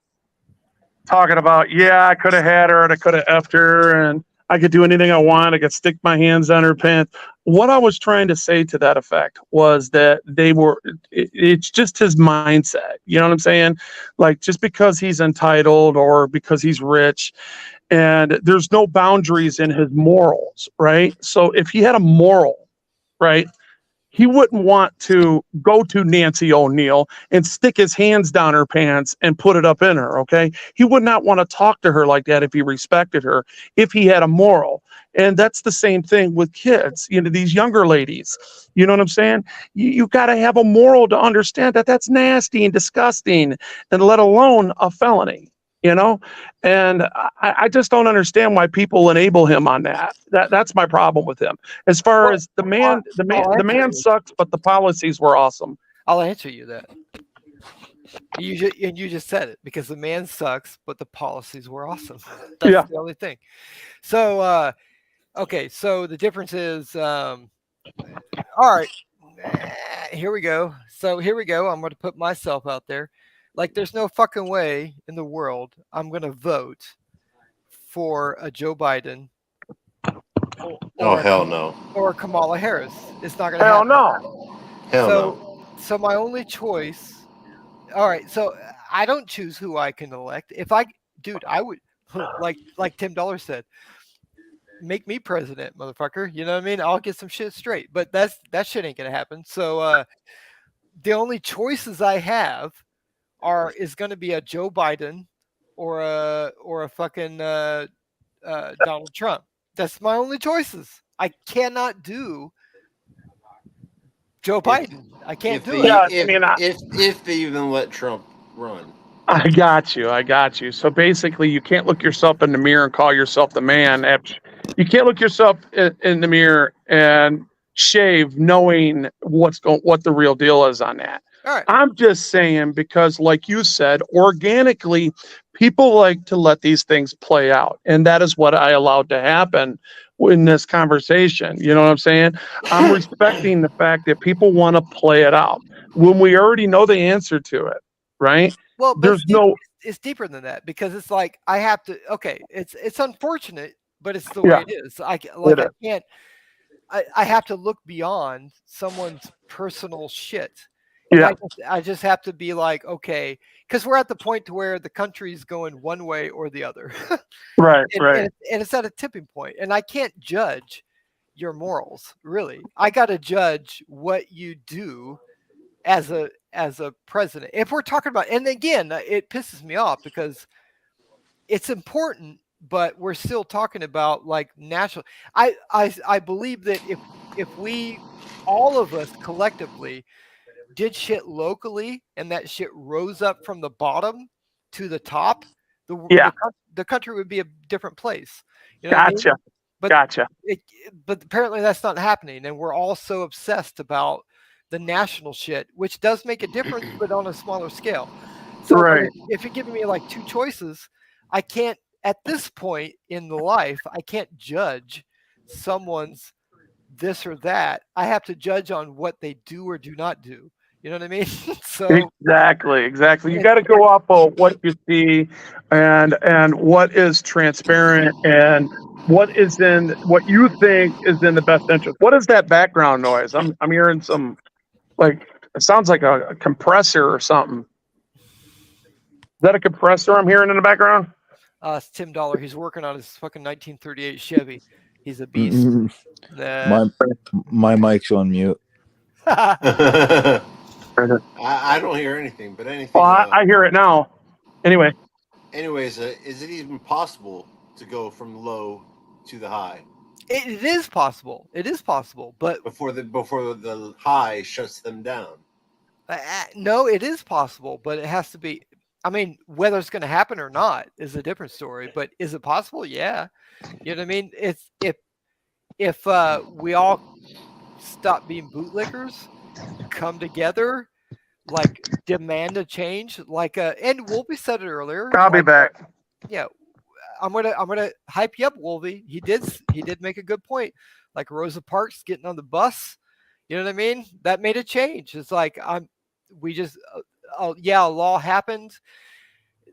talking about, yeah, I could have had her and I could have effed her and I could do anything I want. I could stick my hands on her pants. What I was trying to say to that effect was that it's just his mindset. You know what I'm saying? Like, just because he's entitled or because he's rich, and there's no boundaries in his morals, right? So if he had a moral, right, he wouldn't want to go to Nancy O'Neill and stick his hands down her pants and put it up in her, okay? He would not want to talk to her like that if he respected her, if he had a moral. And that's the same thing with kids, you know, these younger ladies. You know what I'm saying? You got to have a moral to understand that that's nasty and disgusting, and let alone a felony. You know, and I just don't understand why people enable him on that. That's my problem with him. As far as the man sucks, but the policies were awesome. I'll answer you that. You just said it, because the man sucks, but the policies were awesome. That's the only thing. So, okay, so the difference is, all right, here we go. So here we go. I'm going to put myself out there. Like, there's no fucking way in the world I'm going to vote for a Joe Biden Hell no. or Kamala Harris. It's not going to Hell happen. no. Hell no. So my only choice. All right. So I don't choose who I can elect. I would, like Tim Dollar said, make me president, motherfucker. You know what I mean? I'll get some shit straight. But that shit ain't going to happen. So the only choices I have is going to be a Joe Biden or a fucking Donald Trump. That's my only choices. I cannot do Joe Biden. I can't do it. If they even let Trump run. I got you. So basically, you can't look yourself in the mirror and call yourself the man. You can't look yourself in the mirror and shave knowing what the real deal is on that. All right. I'm just saying, because like you said, organically, people like to let these things play out. And that is what I allowed to happen in this conversation. You know what I'm saying? I'm respecting the fact that people want to play it out when we already know the answer to it, right? Well, there's no it's deeper than that, because it's like I have to. Okay, it's unfortunate, but it's the way it is. I can't. I have to look beyond someone's personal shit. And I just have to be like, okay, because we're at the point to where the country's going one way or the other. Right. And it's at a tipping point, and I can't judge your morals, really. I got to judge what you do as a president. If we're talking about, and again, it pisses me off because it's important, but we're still talking about like national. I believe that if we, all of us collectively, did shit locally and that shit rose up from the bottom to the top, the country would be a different place. You know Gotcha. But Gotcha. But apparently that's not happening, and we're all so obsessed about the national shit, which does make a difference, but on a smaller scale. So if you're giving me like two choices, I can't, at this point in the life, I can't judge someone's this or that. I have to judge on what they do or do not do. You know what I mean? So exactly. You got to go off of what you see and what is transparent and what is in what you think is in the best interest. What is that background noise? I'm hearing some, like, it sounds like a compressor or something. Is that a compressor I'm hearing in the background? It's Tim Dollar. He's working on his fucking 1938 Chevy. He's a beast. My mic's on mute. I don't hear anything, but anything. Well, I hear it now. Anyway. Anyways, is it even possible to go from low to the high? It is possible. It is possible, but before the high shuts them down. No, it is possible, but it has to be. I mean, whether it's going to happen or not is a different story. But is it possible? Yeah. You know what I mean? It's if we all stop being bootlickers, come together, like demand a change, like and Wolfie said it earlier. I'll be back. Yeah, I'm gonna hype you up, Wolfie. He did make a good point. Like Rosa Parks getting on the bus, you know what I mean? That made a change. It's like a law happened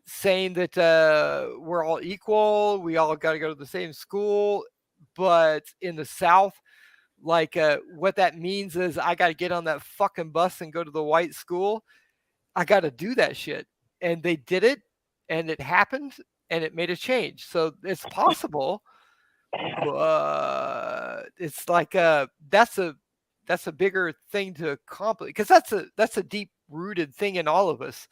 saying that we're all equal, we all got to go to the same school, but in the South, like what that means is I got to get on that fucking bus and go to the white school. I got to do that shit. And they did it, and it happened, and it made a change. So it's possible. It's like that's a bigger thing to accomplish, because that's a deep rooted thing in all of us,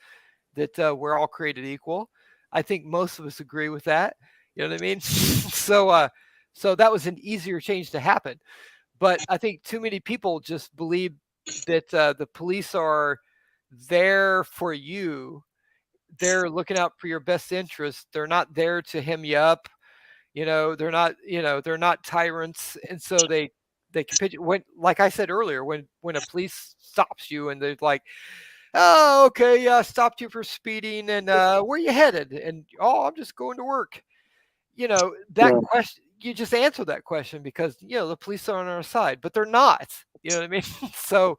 that we're all created equal. I think most of us agree with that. You know what I mean? So that was an easier change to happen. But I think too many people just believe that the police are there for you. They're looking out for your best interest. They're not there to hem you up. You know, they're not tyrants. And so they capitulate. Like I said earlier, when a police stops you and they're like, oh, okay, yeah, I stopped you for speeding, and where you headed? And I'm just going to work. You know, that question, you just answer that question because, you know, the police are on our side, but they're not. You know what I mean? So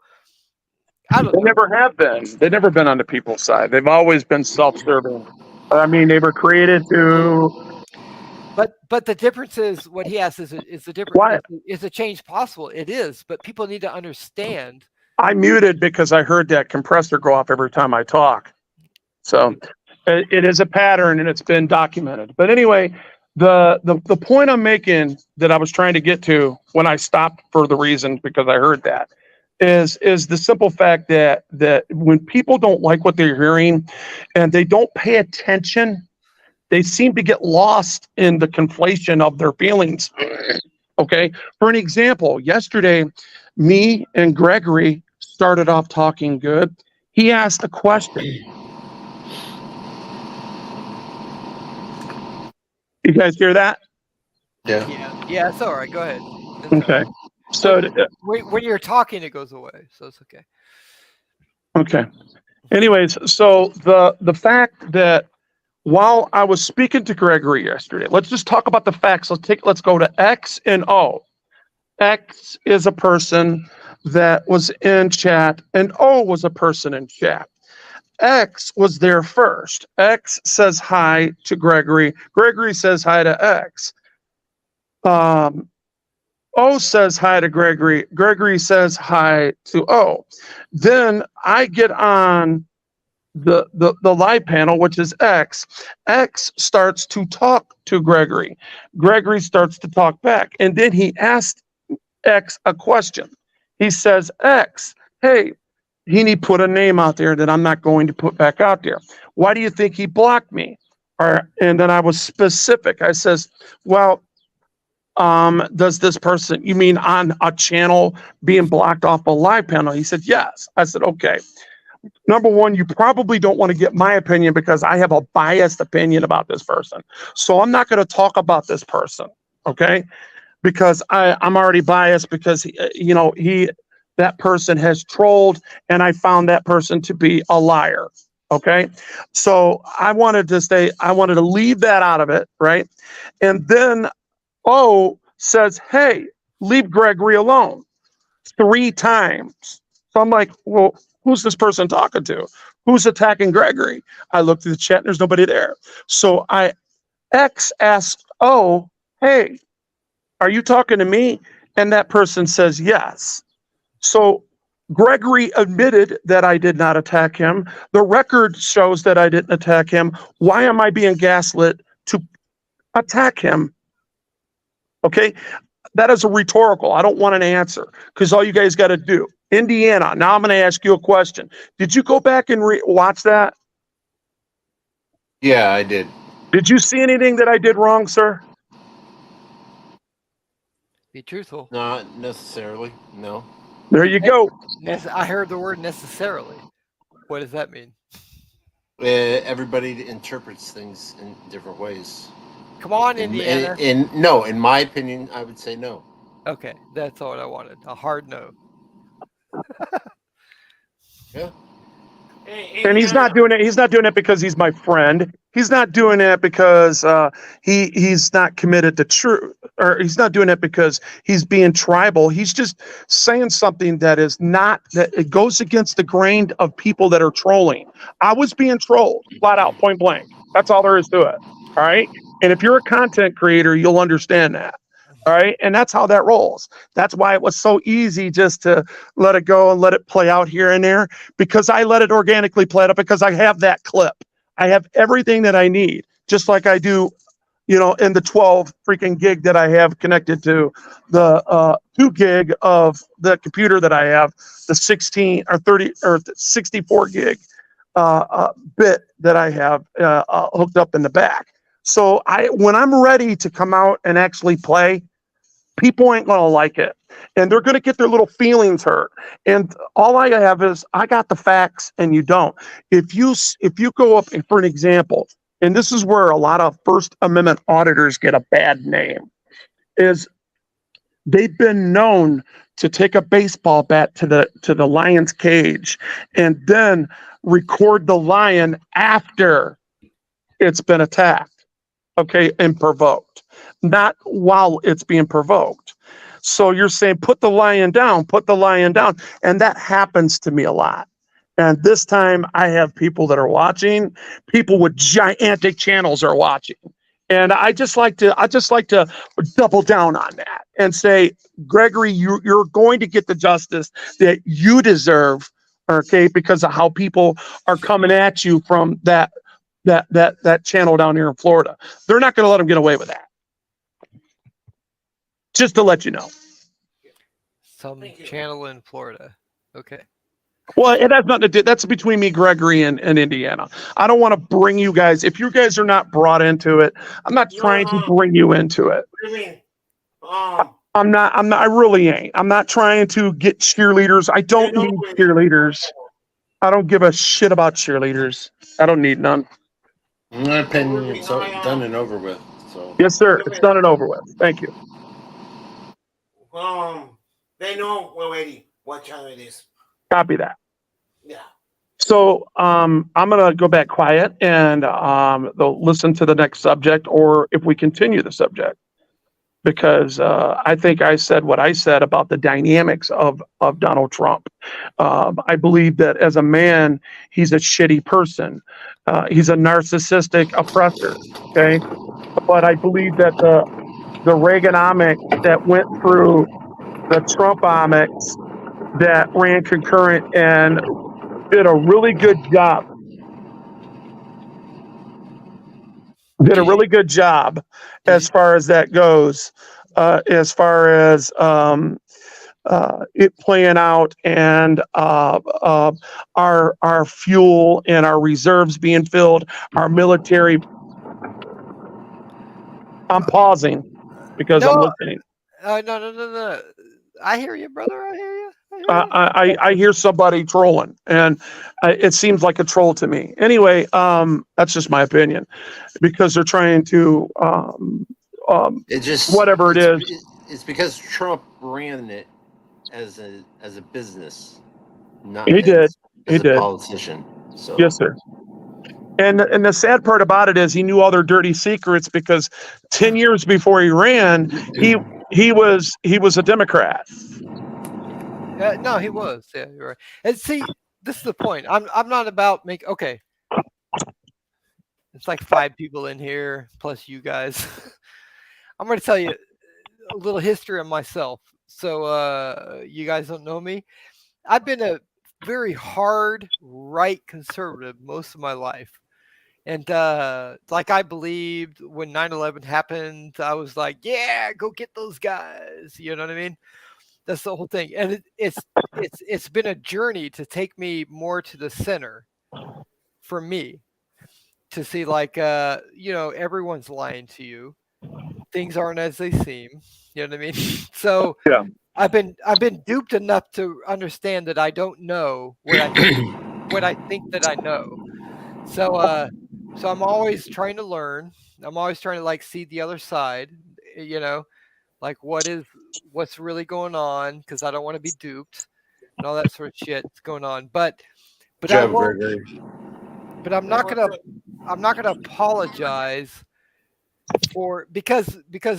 I don't know. Never have been. They've never been on the people's side. They've always been self-serving. I mean, they were created to. But the difference is what he asks is the difference. What? Is a change possible? It is, but people need to understand. I muted because I heard that compressor go off every time I talk. So it is a pattern, and it's been documented. But anyway, the point I'm making that I was trying to get to when I stopped for the reason because I heard that is the simple fact that when people don't like what they're hearing and they don't pay attention, they seem to get lost in the conflation of their feelings. Okay. For an example, yesterday, me and Gregory started off talking good. He asked a question. You guys hear that? Yeah, it's all right. Go ahead. Okay. So when you're talking, it goes away, so it's okay. Okay. Anyways, so the fact that while I was speaking to Gregory yesterday, let's just talk about the facts. Let's go to X and O. X is a person that was in chat, and O was a person in chat. X was there first. X says hi to Gregory. Gregory says hi to X. O says hi to Gregory. Gregory says hi to O. Then I get on the live panel, which is X. X starts to talk to Gregory. Gregory starts to talk back. And then he asked X a question. He says, X, hey, he put a name out there that I'm not going to put back out there. Why do you think he blocked me? And then I was specific. I says, well, does this person, you mean on a channel being blocked off a live panel? He said, yes. I said, okay. Number one, you probably don't want to get my opinion because I have a biased opinion about this person. So I'm not going to talk about this person, okay? Because I'm already biased because, that person has trolled and I found that person to be a liar, okay? So I wanted to leave that out of it, right? And then O says, hey, leave Gregory alone 3 times. So I'm like, well, who's this person talking to? Who's attacking Gregory? I looked at the chat and there's nobody there. So X asked O, hey, are you talking to me? And that person says yes. So Gregory admitted that I did not attack him. The record shows that I didn't attack him. Why am I being gaslit to attack him? Okay, that is a rhetorical. I don't want an answer because all you guys got to do. Indiana, now I'm going to ask you a question. Did you go back and watch that? Yeah, I did. Did you see anything that I did wrong, sir? Be truthful. Not necessarily, no. There you go. I heard the word necessarily. What does that mean? Everybody interprets things in different ways. Come on, Indiana. In my opinion, I would say no. Okay, that's all I wanted. A hard no. Yeah. And he's not doing it. He's not doing it because he's my friend. He's not doing it because he's not committed to truth, or he's not doing it because he's being tribal. He's just saying something that is not, that it goes against the grain of people that are trolling. I was being trolled, flat out, point blank. That's all there is to it. All right. And if you're a content creator, you'll understand that. All right. And that's how that rolls. That's why it was so easy just to let it go and let it play out here and there, because I let it organically play out because I have that clip. I have everything that I need, just like I do, in the 12 freaking gig that I have connected to the 2 gig of the computer that I have, the 16 or 30 or 64 gig bit that I have hooked up in the back. So when I'm ready to come out and actually play, people ain't gonna like it, and they're gonna get their little feelings hurt. And all I have is I got the facts, and you don't. If you go up, for an example, and this is where a lot of First Amendment auditors get a bad name, is they've been known to take a baseball bat to the lion's cage and then record the lion after it's been attacked. Okay, and provoked, not while it's being provoked. So you're saying, put the lion down, and that happens to me a lot. And this time I have people that are watching, people with gigantic channels are watching. And I just like to double down on that and say, Gregory, you're going to get the justice that you deserve, okay, because of how people are coming at you from that channel down here in Florida. They're not going to let them get away with that. Just to let you know. Some channel in Florida. Okay. Well, it has nothing to do. That's between me, Gregory, and Indiana. I don't want to bring you guys. If you guys are not brought into it, I'm not trying to bring you into it. What do you mean? I'm not. I really ain't. I'm not trying to get cheerleaders. I don't need cheerleaders. I don't give a shit about cheerleaders. I don't need none. In my opinion, it's done and over with. So. Yes, sir. It's done and over with. Thank you. They know already what channel it is. Copy that. Yeah. So I'm gonna go back quiet and they'll listen to the next subject, or if we continue the subject. because I think I said what I said about the dynamics of Donald Trump. I believe that as a man, he's a shitty person. He's a narcissistic oppressor. Okay, but I believe that the Reaganomics that went through the Trumpomics that ran concurrent and did a really good job. Did a really good job as far as that goes, as far as it playing out and our fuel and our reserves being filled, our military. I'm pausing because I'm listening. No. I hear you, brother. I hear you. I hear somebody trolling, and it seems like a troll to me. Anyway, that's just my opinion, because they're trying to whatever it is. It's because Trump ran it as a business, not He did. as a politician. So Yes, sir. And the sad part about it is he knew all their dirty secrets, because 10 years before he ran, he was a Democrat. No, he was. Yeah, you're right. And see, this is the point. I'm not about okay. It's like 5 people in here plus you guys. I'm going to tell you a little history of myself. So you guys don't know me. I've been a very hard right conservative most of my life. And like I believed when 9/11 happened, I was like, yeah, go get those guys. You know what I mean? That's the whole thing. And it's been a journey to take me more to the center for me, to see like, everyone's lying to you. Things aren't as they seem. You know what I mean? So yeah. I've been duped enough to understand that I don't know what I think that I know. So I'm always trying to learn. I'm always trying to like see the other side, like what's really going on, because I don't want to be duped and all that sort of shit that's going on. But I'm not gonna apologize because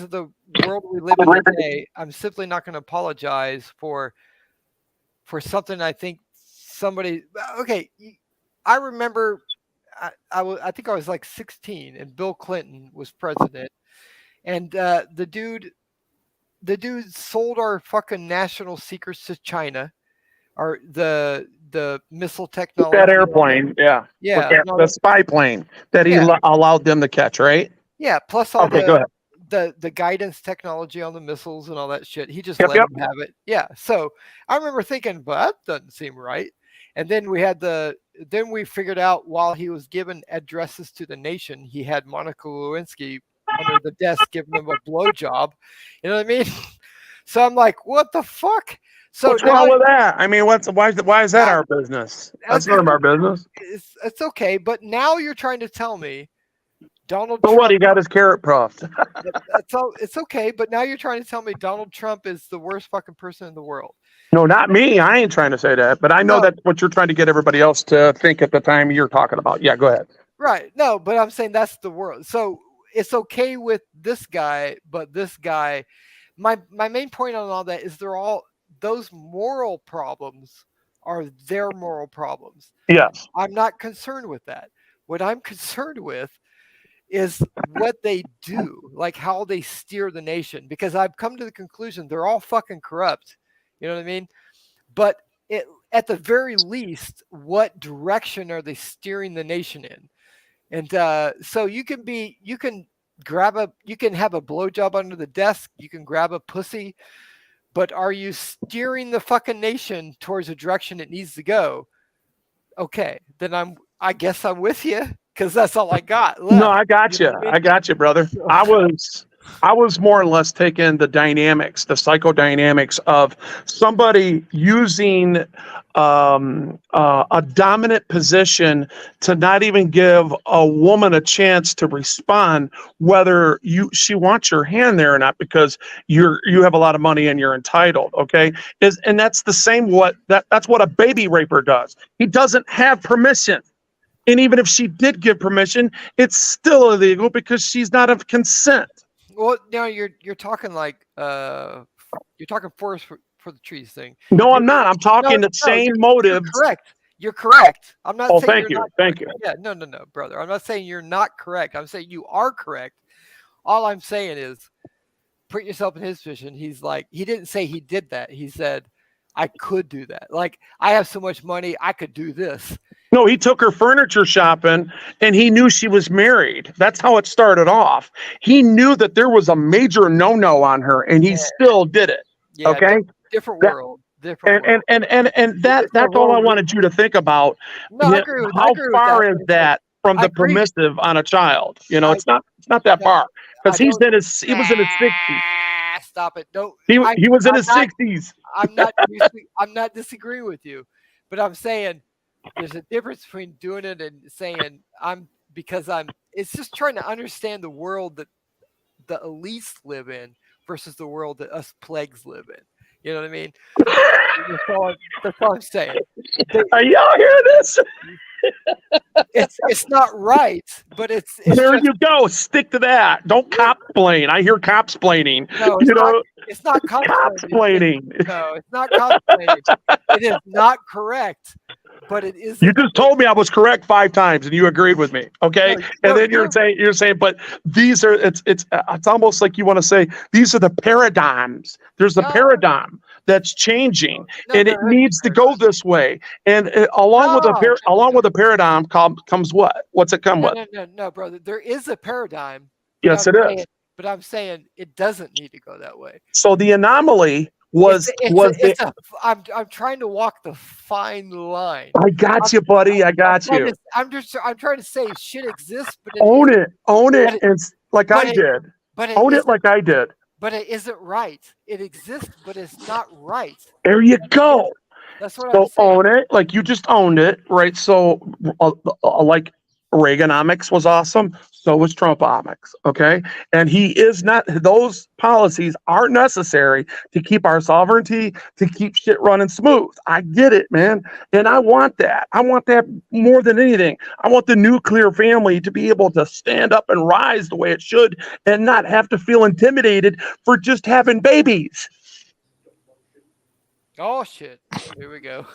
of the world we live in today. I'm simply not gonna apologize for something I think somebody. Okay, I remember. I think I was like 16, and Bill Clinton was president, and the dude sold our fucking national secrets to China, or the missile technology. That airplane, yeah. The spy plane that he allowed them to catch, right? Yeah, plus all go ahead. the guidance technology on the missiles and all that shit. He just let them have it. Yeah. So I remember thinking, but that doesn't seem right. And then we figured out, while he was giving addresses to the nation, he had Monica Lewinsky under the desk giving him a blowjob. You know what I mean? So I'm like, what the fuck? So what's wrong with that? I mean, why is that our business? That's none of our business. It's okay, but now you're trying to tell me Donald So Trump, what? He got his carrot puffed. it's okay, but now you're trying to tell me Donald Trump is the worst fucking person in the world. No, not me. I ain't trying to say that, but I know that's what you're trying to get everybody else to think at the time you're talking about. Yeah, go ahead. Right. No, but I'm saying that's the world. So it's okay with this guy, but this guy, my main point on all that is those moral problems are their moral problems. Yes. I'm not concerned with that. What I'm concerned with is what they do, like how they steer the nation, because I've come to the conclusion they're all fucking corrupt. You know what I mean? But at the very least, what direction are they steering the nation in? And so you can have a blowjob under the desk, you can grab a pussy, but are you steering the fucking nation towards a direction it needs to go? Okay, then I guess I'm with you, because that's all I got. No, I got you. I got you, brother. I was more or less taking the dynamics, the psychodynamics of somebody using a dominant position to not even give a woman a chance to respond, whether she wants your hand there or not, because you have a lot of money and you're entitled. Okay, and that's the same that's what a baby raper does. He doesn't have permission. And even if she did give permission, it's still illegal because she's not of consent. Well, now you're talking like you're talking forest for the trees thing. No, I'm not. I'm talking the same motive. You're correct. You're correct. I'm not Oh, saying thank you're you. not Thank correct. you. Yeah, no, brother. I'm not saying you're not correct. I'm saying you are correct. All I'm saying is put yourself in his position. He's like, he didn't say he did that. He said, I could do that. Like, I have so much money, I could do this. No, he took her furniture shopping and he knew she was married. That's how it started off. He knew that there was a major no-no on her and he still did it. Yeah, Okay. different That- world. Different And that's all I wanted you to think about. No, I agree with- I How agree with far that, is but it's that from I the agree. permissive on a child? You know, it's not that far because he was in his 60s. Stop it. No, He was in I'm his not- 60s. I'm not disagreeing with you, but I'm saying there's a difference between doing it and saying it's just trying to understand the world that the elites live in versus the world that us plagues live in. You know what I mean? That's all I'm saying. Are y'all hearing this? It's not right, but it's There just, you go. Stick to that. Don't cop-splain. I hear cop-splaining. no, it's not cop-splaining. No, it's not cosplaining. It is not correct, but it is. You just told me I was correct 5 times, and you agreed with me. Okay, and then you're saying, but these are it's almost like you want to say these are the paradigms. There's a paradigm that's changing, and it needs to go this way. And along with a paradigm comes what? What's it come with? No, brother. There is a paradigm. Yes, it is. But I'm saying it doesn't need to go that way. So the anomaly was I'm trying to walk the fine line. I got you, buddy. I got you. I'm trying to say shit exists, but Own it, and like I did. Own it like I did. But it isn't right. It exists, but it's not right. There you go. That's what So I'm saying. own it, like you just owned it, right? So like Reaganomics was awesome. So was Trumpomics. Okay. And he is not, those policies are necessary to keep our sovereignty, to keep shit running smooth. I get it, man. And I want that. I want that more than anything. I want the nuclear family to be able to stand up and rise the way it should and not have to feel intimidated for just having babies. Oh shit! Here we go.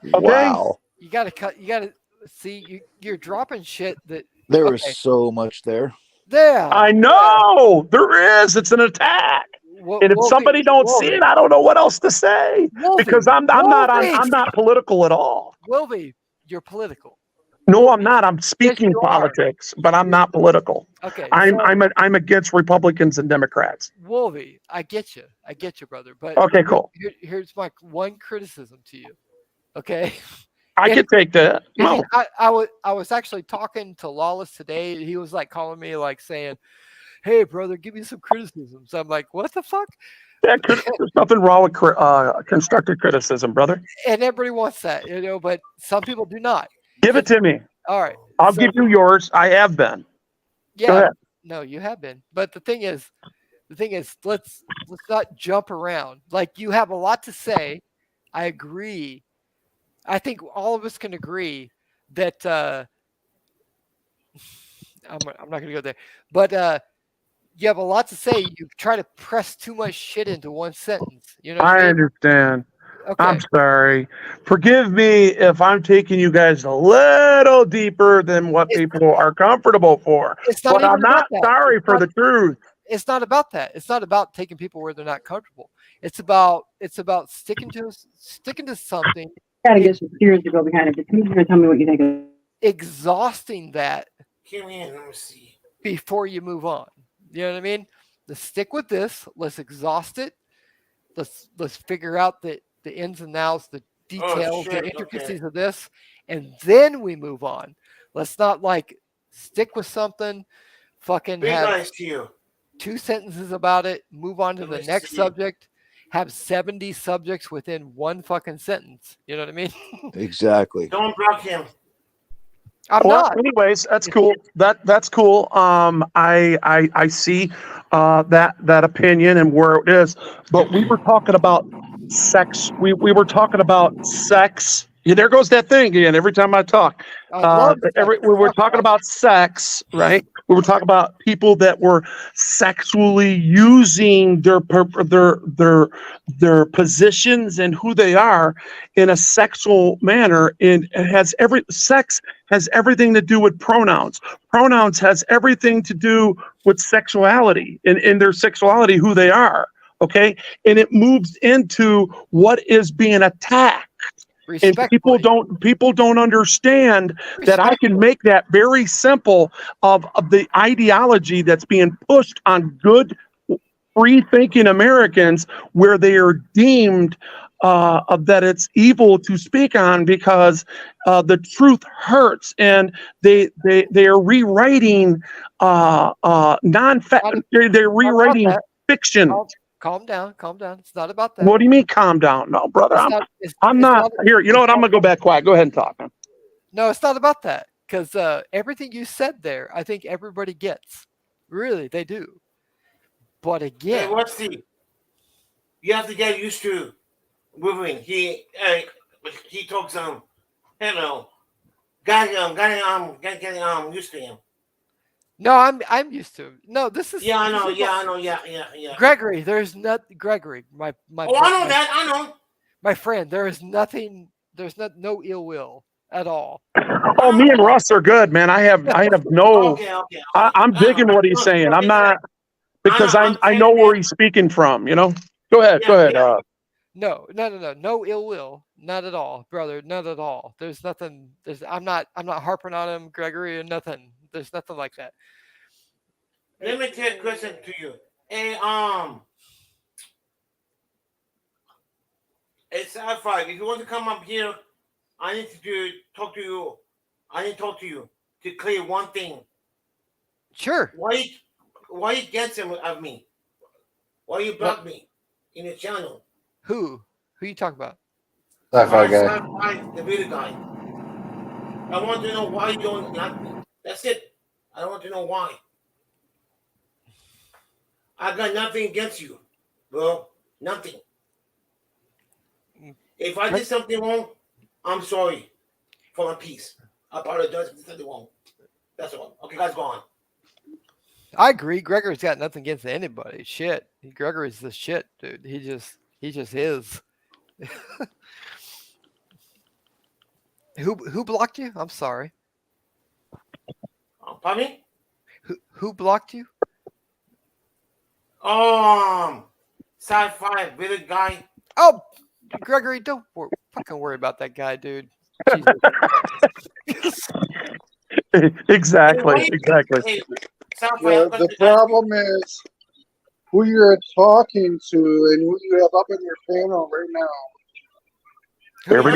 Wow. You gotta cut. You gotta see. You're dropping shit that. There is so much there. There. I know there is. It's an attack. And if somebody don't see it, I don't know what else to say because I'm not political at all. Wolvie, you're political. No, I'm not. I'm speaking politics, but I'm not political. Okay. I'm against Republicans and Democrats. Wolvie, I get you, brother. But Okay, cool. Here's my one criticism to you. Okay. I can take that. No. I was actually talking to Lawless today. He was like calling me, like saying, "Hey, brother, give me some criticisms." I'm like, "What the fuck?" Yeah, there's nothing wrong with constructive criticism, brother. And everybody wants that, but some people do not. Give it to me. All right. I'll give you yours. I have been. Yeah. Go ahead. No, you have been. But the thing is, let's not jump around. Like, you have a lot to say. I agree. I think all of us can agree that I'm not going to go there. But you have a lot to say. You try to press too much shit into one sentence. You know what I mean? Understand. Okay. I'm sorry. Forgive me if I'm taking you guys a little deeper than what people are comfortable for. It's not but even I'm not about that. sorry It's for not- the truth. It's not about that. It's not about taking people where they're not comfortable. It's about sticking to something, Gotta get some tears to go behind it. But come here and tell me what you think of it. exhausting that Come here, let me see. before you move on. You know what I mean? Let's stick with this. Let's exhaust it. Let's figure out the ins and outs, the details, shit, the intricacies of this, and then we move on. Let's not like stick with something, fucking Be have nice to you. 2 sentences about it, move on to the Nice next to you. subject, have 70 subjects within one fucking sentence. You know what I mean? Exactly. Don't block him. I'm Well, not. anyways, that's cool. That's cool. I see that opinion and where it is. But we were talking about sex. We were talking about sex Yeah, there goes that thing again. Every time I talk, I love sex. we were talking about sex, right? We were talking about people that were sexually using their positions and who they are in a sexual manner. And sex has everything to do with pronouns. Pronouns has everything to do with sexuality and in their sexuality, who they are. Okay, and it moves into what is being attacked. And people don't understand that I can make that very simple of the ideology that's being pushed on good, free-thinking Americans, where they are deemed that it's evil to speak on because the truth hurts, and they are rewriting they're rewriting fiction. Calm down. It's not about that. What do you mean, calm down? No, brother, I'm not here. You know what? I'm gonna go back quiet. Go ahead and talk. No, it's not about that. Because everything you said there, I think everybody gets. Really, they do. But again, Hey, you have to get used to Wolverine. He talks hello. Got used to him. no, I'm used to it. No, this is Yeah, I know. this is Yeah, what- I know. Yeah. Gregory, there's not Gregory, my Oh, I know that. I know. my friend. There is nothing. There's no ill will at all. Oh, me and Russ are good, man. I have no. Okay. I'm digging what he's saying. I'm not, because I know where he's speaking from. You know. Go ahead. No ill will, not at all, brother, not at all. There's nothing. I'm not harping on him, Gregory, and nothing. There's nothing like that. Let me take a question to you. Hey, it's F5. If you want to come up here, I need to talk to you. I need to talk to you to clear one thing. Sure. Why you get some of me? Why you block me in the channel? Who you talking about? Sci-fi guy. Sci-fi, the video guy. I want to know why you don't like me. That's it. I want to know why. I got nothing against you, bro. Nothing. If I did something wrong, I'm sorry for my peace. I apologize if I did something wrong. That's all. Okay, guys, go on. I agree. Gregory's got nothing against anybody. Shit, Gregory's the shit, dude. He just is. Who blocked you? I'm sorry. Pardon me? Who blocked you? Sci-fi video guy. Oh, Gregory, don't fucking worry about that guy, dude. Exactly. Yeah, the problem is who you're talking to and who you have up in your panel right now. Here we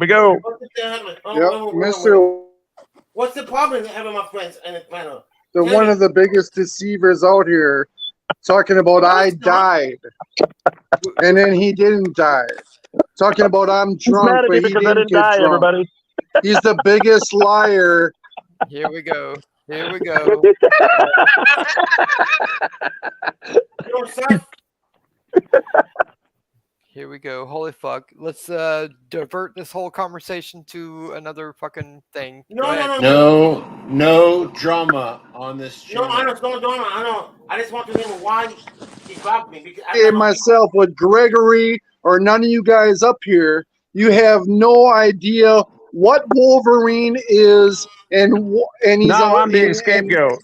go. Yep, Mr. What's the problem with having my friends in the panel? They're one of the biggest deceivers out here, talking about I died, and then he didn't die. Talking about I'm drunk, but he didn't get drunk. Everybody. He's the biggest liar. Here we go. Here we go. Holy fuck. Let's divert this whole conversation to another fucking thing. No drama on this channel. No, I know. I just want to know why he blocked me. Because And myself with Gregory or none of you guys up here, you have no idea what Wolverine is, and he's now I'm being scapegoat.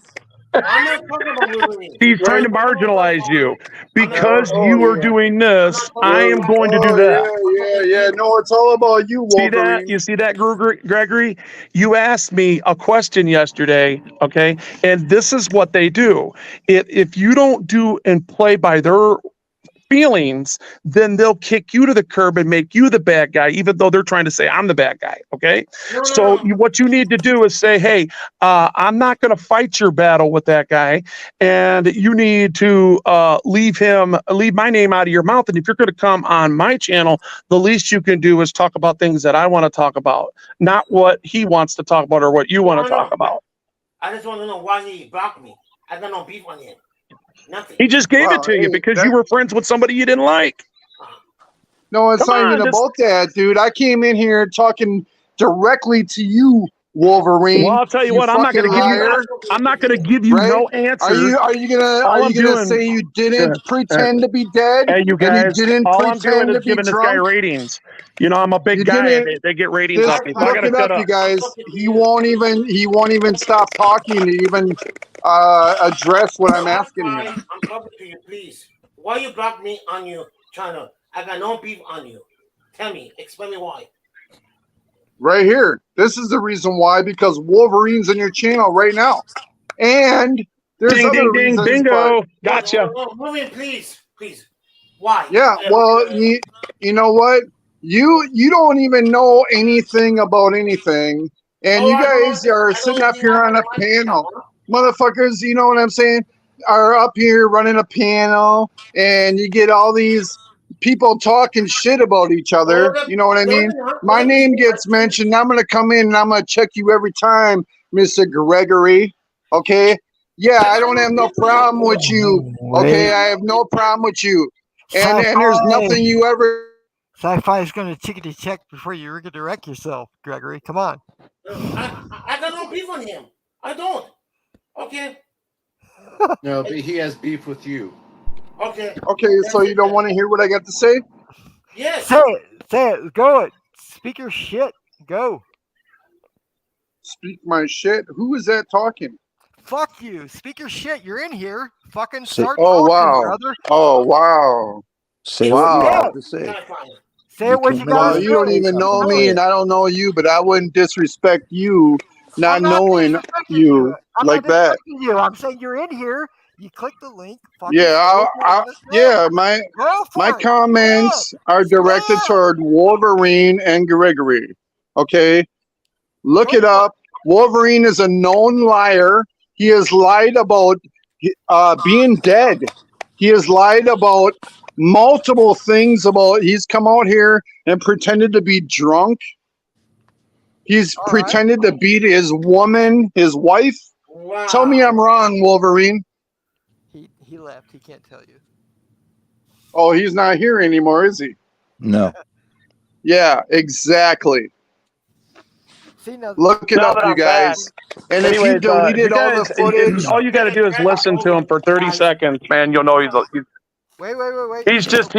I'm not talking about Wolverine. He's trying to marginalize you because you are doing this. I am going to do that. Yeah. No, it's all about you, Wolverine. You see that, Gregory? You asked me a question yesterday, okay? And this is what they do. If you don't do and play by their feelings, then they'll kick you to the curb and make you the bad guy, even though they're trying to say I'm the bad guy. Okay. What you need to do is say, hey, I'm not going to fight your battle with that guy. And you need to leave my name out of your mouth. And if you're going to come on my channel, the least you can do is talk about things that I want to talk about, not what he wants to talk about or what you want to talk about. I just want to know why he blocked me. I got no beef on him. Nothing. He just gave it to you because you were friends with somebody you didn't like. No, it's Come not on, even just- about that, dude. I came in here talking directly to you, Wolverine. Well, I'll tell you what. I'm not going to give liar. you. I'm not going to give you Right? no answer. Are you All I'm gonna doing- say you didn't Good. pretend to be dead? Hey, you and guys. you didn't All I'm doing pretend is to be giving this guy drunk? ratings. You know, I'm a big You guy. didn't- And they get ratings Just off me. So I look got to it shut up, up. you guys. He won't even stop talking to even address what I'm asking him. I'm talking to you, please. Why you block me on your channel? I got no beef on you. Tell me, explain me why. Right here. This is the reason why, because Wolverine's in your channel right now. And there's Ding, other ding, ding, reasons, bingo. but Gotcha. Moving, please. Why? yeah, well, you know what? You don't even know anything about anything, and you guys are sitting up here on a panel, motherfuckers. You know what I'm saying? Are up here running a panel, and you get all these people talking shit about each other. You know what I mean? My name gets mentioned. I'm gonna come in and I'm gonna check you every time, Mr. Gregory. Okay? Yeah, I don't have no problem with you. Okay, I have no problem with you. And there's nothing you ever. Sci-fi is going to ticket a check before you redirect yourself, Gregory. Come on. I got no beef on him. I don't. Okay. No, but he has beef with you. Okay. Okay, so you don't want to hear what I got to say? Yes. Say it. Go it. Speak your shit. Go. Speak my shit. Who is that talking? Fuck you. Speak your shit. You're in here. Fucking Say- start oh talking, wow. brother. Oh wow. Say what you Wow. have to say. Say it what you got Well, to you don't say. even know me, and I don't know you, but I wouldn't disrespect you, not knowing you I'm like not that. disrespecting you. I'm saying you're in here. You click the link. Fucking Yeah, go my for it. comments are directed toward Wolverine and Gregory. Okay, look it up. Wolverine is a known liar. He has lied about being dead. He has lied about multiple things. He's come out here and pretended to be drunk. He's pretended to beat his woman, his wife. Wow. Tell me I'm wrong, Wolverine. He left. He can't tell you. Oh, he's not here anymore, is he? No. Yeah, exactly. See, now, Look it Now up, that you I'm back. guys. And if you Anyways, deleted you all guys, the footage, all you got to do is listen to him for 30 seconds, man. You'll know he's Wait. he's just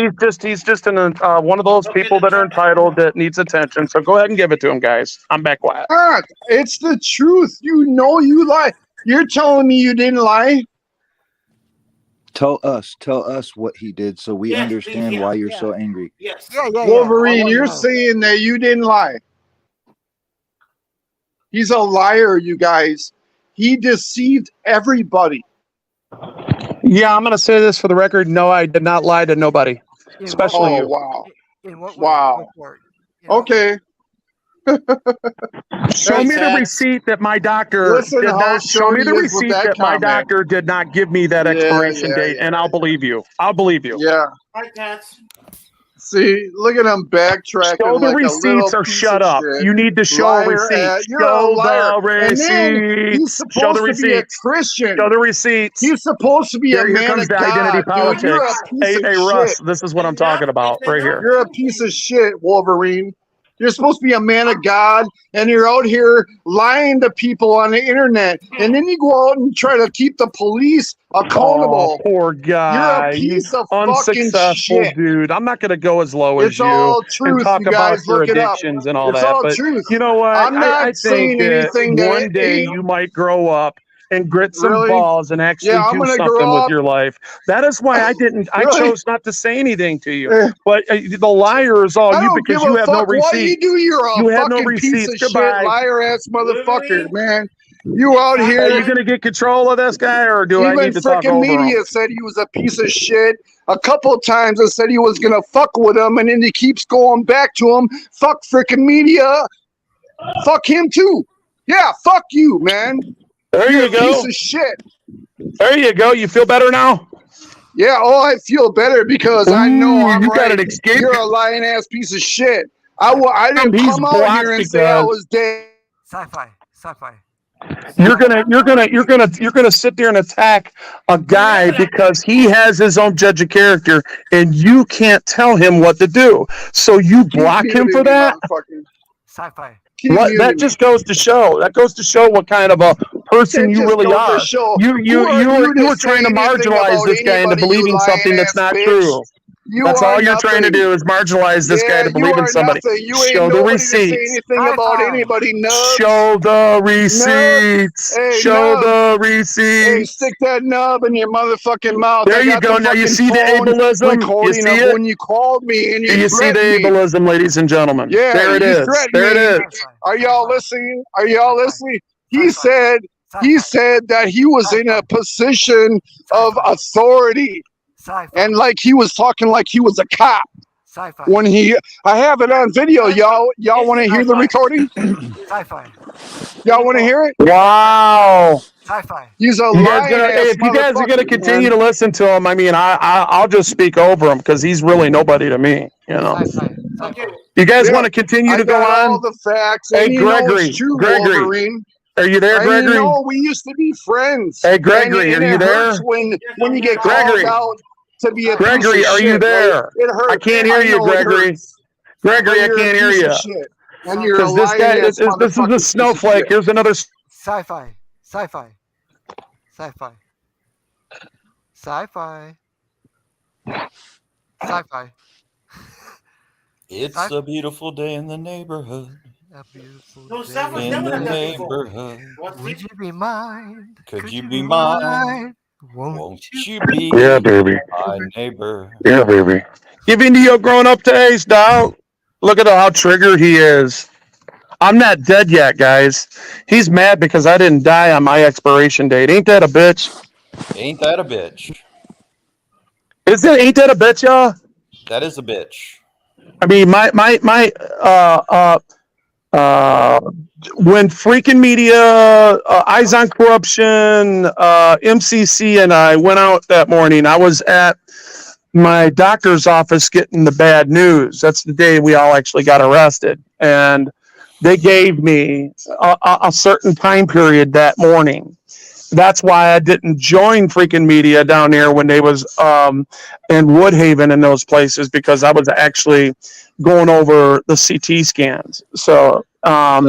one of those people that are entitled that needs attention. So go ahead and give it to him, guys. I'm back quiet. it's the truth. You know you lie. You're telling me you didn't lie? Tell us what he did so we Yes, understand please, why yeah. you're so angry. Yes. Yeah. Wolverine, you're saying that you didn't lie. He's a liar, you guys. He deceived everybody. Yeah, I'm going to say this for the record. No, I did not lie to nobody, especially Oh, you. wow. In what way? Wow. Go for it. Okay. Show me the receipt that my doctor Listen did how not show me the short he is with receipt that that my comment. doctor did not give me that expiration date, and I'll believe you. I'll believe you. Yeah. Hi, cats. See, look at him backtracking Show the like a little receipts or piece shut of up. shit. You need to show Liar receipts. you're a Show liar. the And then he's receipts. Show the supposed to be a receipts. Christian. Show the receipts. He's supposed to be a Here man comes of the God, identity dude. You're a politics. piece Hey, of Russ, shit. this is what I'm talking about right here. You're a piece of shit, Wolverine. You're supposed to be a man of God, and you're out here lying to people on the internet, and then you go out and try to keep the police accountable. Oh, poor guy. You're a piece of unsuccessful fucking shit. dude. I'm not going to go as low as It's you all and truth, talk you about guys. your Look it up. addictions and all It's that. all But truth. you know what? I'm not I saying think anything that that one day ain't- you might grow up and grit some Really? balls and actually Yeah, I'm do gonna something grow with up. your life. That is why I didn't. I Really? chose not to say anything to you. But the liar is all I you don't because give you a have no fuck what you receipts. do. You're a You had no fucking piece receipts. of Goodbye. shit, liar ass motherfucker, man. You out here. Are you going to get control of this guy, or do I Even need to talk frickin' over him? media said he was a piece of shit. A couple times I said he was gonna fuck with him, and then he keeps going back to him. Fuck frickin' media. Fuck him too. Yeah, fuck you, man. There You're you a go. piece of shit. There you go. You feel better now? Yeah, oh, I feel better because I know I'm you got right. an escape. You're a lying ass piece of shit. I didn't He's come out here and blocked say I because- was dead. Sci-fi. You're gonna sit there and attack a guy because he has his own judge of character, and you can't tell him what to do. So you block him for that. Sci-fi. What that just goes to show. That goes to show what kind of a person you really are. You were trying to marginalize this guy into believing something that's not true. That's all you're trying to do is marginalize this guy to believe in somebody. Show the receipts. About anybody nubs. Show the receipts. Show the receipts. Hey, stick that nub in your motherfucking mouth. There you go. Now you see the ableism. You see it? When you called me and you see the ableism, ladies and gentlemen. Yeah, there it is. There it is. Are y'all listening? Are y'all listening? He said that he was in a position of authority. And like he was talking like he was a cop. When I have it on video, y'all want to hear the recording? Sci-fi. Y'all want to hear it? Wow. Sci-fi. He's a if you guys are going to continue to listen to him, I mean, I'll just speak over him because he's really nobody to me. You know. You guys want to continue to go on? All the facts. Hey, Gregory. Are you there, Gregory? No, we used to be friends. Hey, Gregory, are you there? When you get called out to be a Gregory, piece of are you shit, there? right? It hurts. I can't hear you, Gregory. Gregory, I can't hear you. And you're a this guy, lying-ass this is a snowflake. Here's another. Sci-fi. Sci-fi. Sci-fi. Sci-fi. Sci-fi. It's a beautiful day in the neighborhood. A beautiful No, day Seth was in doing the that before. neighborhood. Would you be mine? Could you be mine? Won't you be Yeah, baby. my neighbor? Yeah, baby. Give in to your grown-up taste, dog. Look at how triggered he is. I'm not dead yet, guys. He's mad because I didn't die on my expiration date. Ain't that a bitch? Ain't that a bitch? Ain't that a bitch, y'all? That is a bitch. I mean, when freaking media, Eyes on Corruption, MCC, and I went out that morning, I was at my doctor's office getting the bad news. That's the day we all actually got arrested. And they gave me a certain time period that morning. That's why I didn't join freaking media down there when they was in Woodhaven and those places, because I was actually going over the CT scans. So how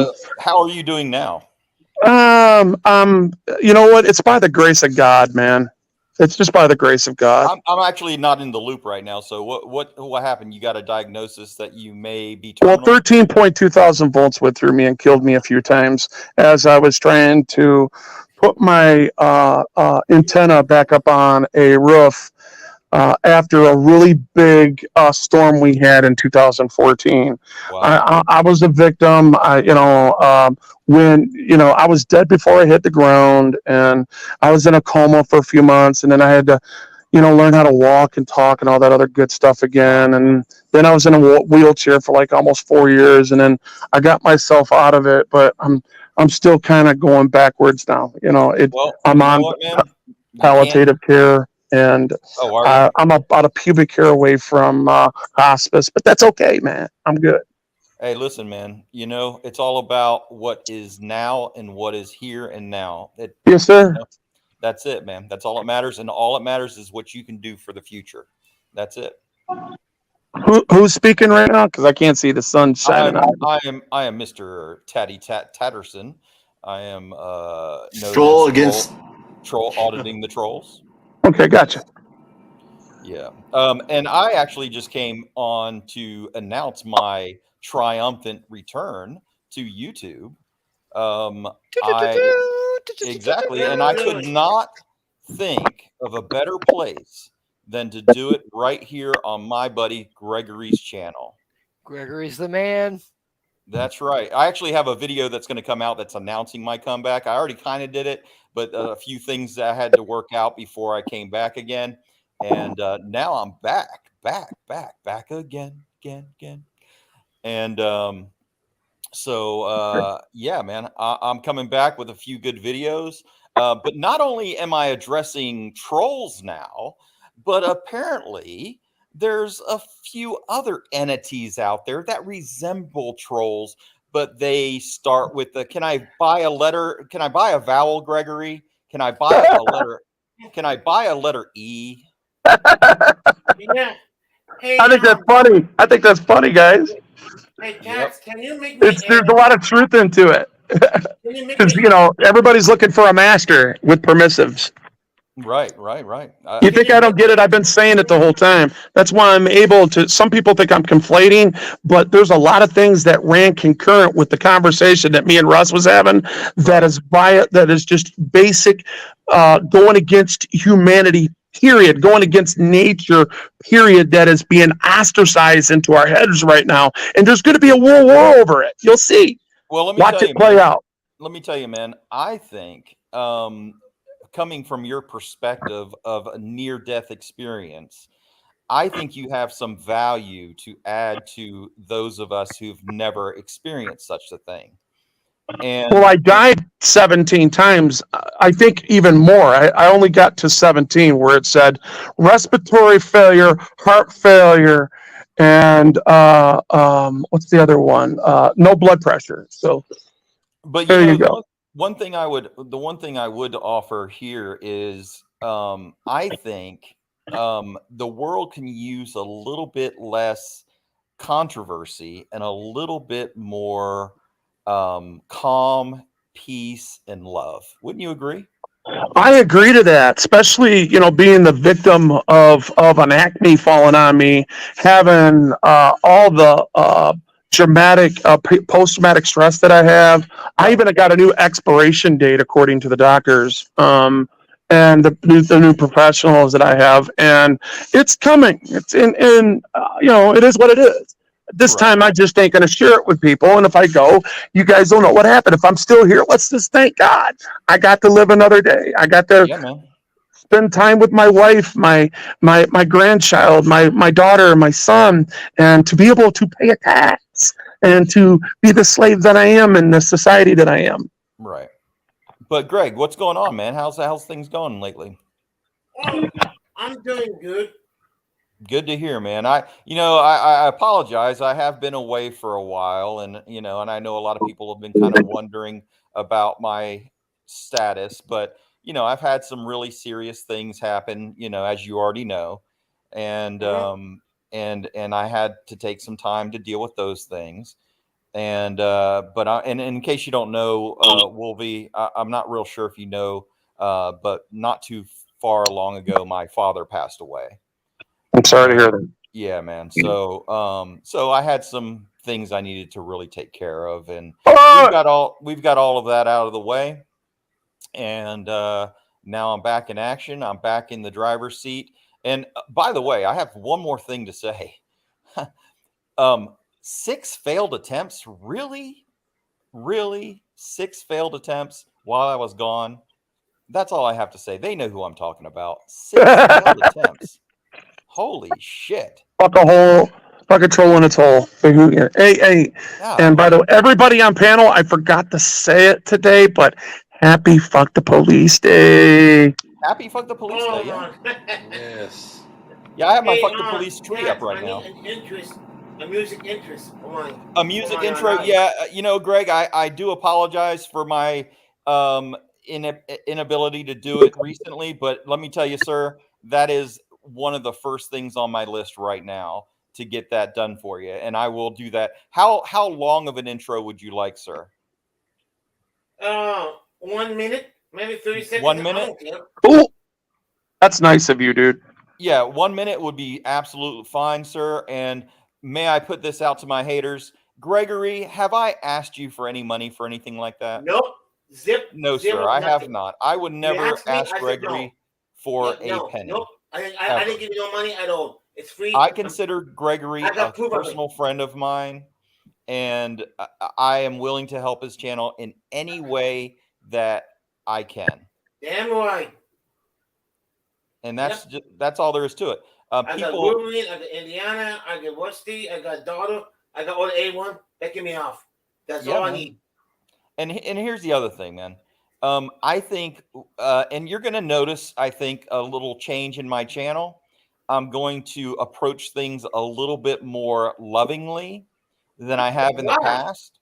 are you doing now? You know what? It's by the grace of God, man. It's just by the grace of God. I'm actually not in the loop right now. So what happened? You got a diagnosis that you may be terminal? Well, 13.2 thousand volts went through me and killed me a few times as I was trying to put my antenna back up on a roof after a really big storm we had in 2014. Wow. I was a victim. When I was dead before I hit the ground, and I was in a coma for a few months, and then I had to learn how to walk and talk and all that other good stuff again. And then I was in a wheelchair for like almost 4 years, and then I got myself out of it, but I'm still kind of going backwards now. I'm on palliative care, and I'm about a pubic hair away from hospice, but that's okay, man. I'm good. Hey, listen, man, it's all about what is now and what is here and now. Yes, sir. That's it, man. That's all that matters. And all that matters is what you can do for the future. That's it. Who's speaking right now? Because I can't see the sun shining on. I am Mr. Tatterson. I am Troll against troll auditing the trolls. Okay, gotcha. Yeah. And I actually just came on to announce my triumphant return to YouTube. Exactly. And I could not think of a better place than to do it right here on my buddy Gregory's channel. Gregory's the man. That's right. I actually have a video that's going to come out that's announcing my comeback. I already kind of did it, but a few things that I had to work out before I came back again. And now I'm back again. And yeah, man, I'm coming back with a few good videos. But not only am I addressing trolls now, but apparently there's a few other entities out there that resemble trolls, but they start with the, can I buy a letter? Can I buy a vowel, Gregory? Can I buy a letter? Can I buy a letter E? Yeah. Hey, I think that's funny. I think that's funny, guys. Hey, Caps, can you make me There's a lot of truth into it. Can you make Because, me? you know, everybody's looking for a master with permissives. Right. You think I don't get it? I've been saying it the whole time. That's why I'm able to. Some people think I'm conflating, but there's a lot of things that ran concurrent with the conversation that me and Russ was having. That is just basic, going against humanity. Period. Going against nature. Period. That is being ostracized into our heads right now, and there's going to be a war over it. You'll see. Well, let me watch tell it you, play man. out. Let me tell you, man. I think coming from your perspective of a near-death experience, I think you have some value to add to those of us who've never experienced such a thing. And Well, I died 17 times. I think even more. I only got to 17 where it said respiratory failure, heart failure, and what's the other one? No blood pressure. So, but there you know, you go. the one thing I would offer here is I think the world can use a little bit less controversy and a little bit more calm, peace, and love. Wouldn't you agree? I agree to that, especially, you know, being the victim of an acne falling on me, having all the dramatic post-traumatic stress that I have. I even got a new expiration date according to the doctors, and the new professionals that I have, and it's coming. It's in you know, it is what it is. This time I just ain't gonna share it with people, and if I go, you guys don't know what happened. If I'm still here, let's just thank God I got to live another day. I got to spend time with my wife, my grandchild, my daughter, my son, and to be able to pay a tax and to be the slave that I am in the society that I am. Right. But Greg, what's going on, man? How's things going lately? Oh, I'm doing good. Good to hear, man. I apologize. I have been away for a while, and and I know a lot of people have been kind of wondering about my status, but I've had some really serious things happen, as you already know, and and I had to take some time to deal with those things. And and in case you don't know, Wolvie, I'm not real sure if you know, but not too far long ago, my father passed away. I'm sorry to hear that. Yeah, man. So so I had some things I needed to really take care of, and we've got all of that out of the way. And now I'm back in action. I'm back in the driver's seat. And by the way, I have one more thing to say. 6 failed attempts? Really? 6 failed attempps while I was gone? That's all I have to say. They know who I'm talking about. 6 failed attempts. Holy shit. Fuck a troll in its hole. Hey. And by the way, everybody on panel, I forgot to say it today, but happy fuck the police day. Happy fuck the police day, yeah. Yes. Yeah, I have my fuck the police tree up right now. A music interest. A music intro, yeah. Greg, I do apologize for my inability to do it recently, but let me tell you, sir, that is one of the first things on my list right now to get that done for you, and I will do that. How long of an intro would you like, sir? 1 minute, maybe 30 seconds. 1 minute? Cool. That's nice of you, dude. Yeah, 1 minute would be absolutely fine, sir. And may I put this out to my haters? Gregory, have I asked you for any money for anything like that? Nope. Zip. No, zero, sir, I nothing. have not. I would never ask Gregory for a penny. Nope. I didn't give you no money at all. It's free. I consider Gregory a personal friend of mine, and I am willing to help his channel in any way that I can. Damn right. And that's all there is to it. I got Wolverine, I got Indiana, I got Rusty, I got Daughter, I got all the A1 backing me off. That's all I need. And here's the other thing, man. I think, and you're going to notice, I think, a little change in my channel. I'm going to approach things a little bit more lovingly than I have in the past.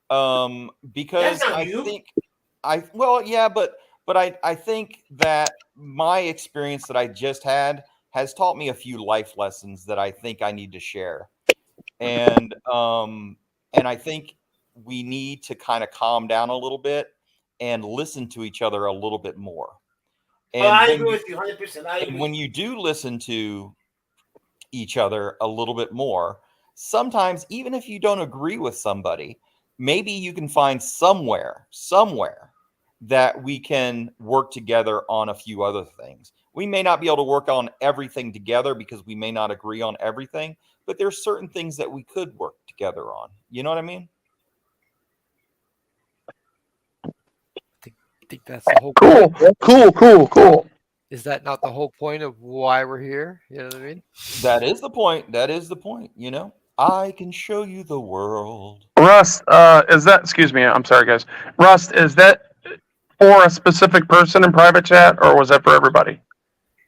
Because That's not I you. think well, yeah, but I think that my experience that I just had has taught me a few life lessons that I think I need to share. And I think we need to kind of calm down a little bit and listen to each other a little bit more. Oh, And I when agree you, with you 100%. I and agree. when you do listen to each other a little bit more, sometimes even if you don't agree with somebody, maybe you can find somewhere that we can work together on a few other things. We may not be able to work on everything together because we may not agree on everything, but there's certain things that we could work together on. You know what I mean? I think that's the whole Cool. Is that not the whole point of why we're here? You know what I mean? That is the point. That is the point. You know, I can show you the world. Rust, is that? Excuse me. I'm sorry, guys. Rust, is that for a specific person in private chat, or was that for everybody?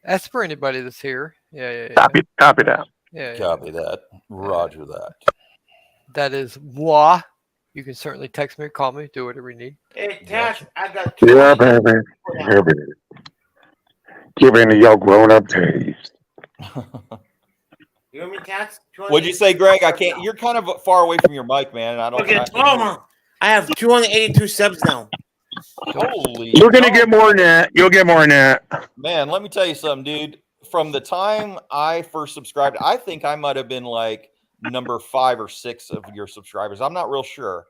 That's for anybody that's here. Yeah. Copy that. Yeah. Copy that. Roger that. That is moi. You can certainly text me or call me. Do whatever you need. Hey, Tash, I got Yeah, baby. Yeah, baby. Giving your grown-up taste. You hear me, Tash? What'd you say, Greg? I can't. You're kind of far away from your mic, man. And I don't. Okay, I have 282 subs now. Holy! You're gonna get more than that. You'll get more than that. Man, let me tell you something, dude. From the time I first subscribed, I think I might have been like number 5 or 6 of your subscribers. I'm not real sure,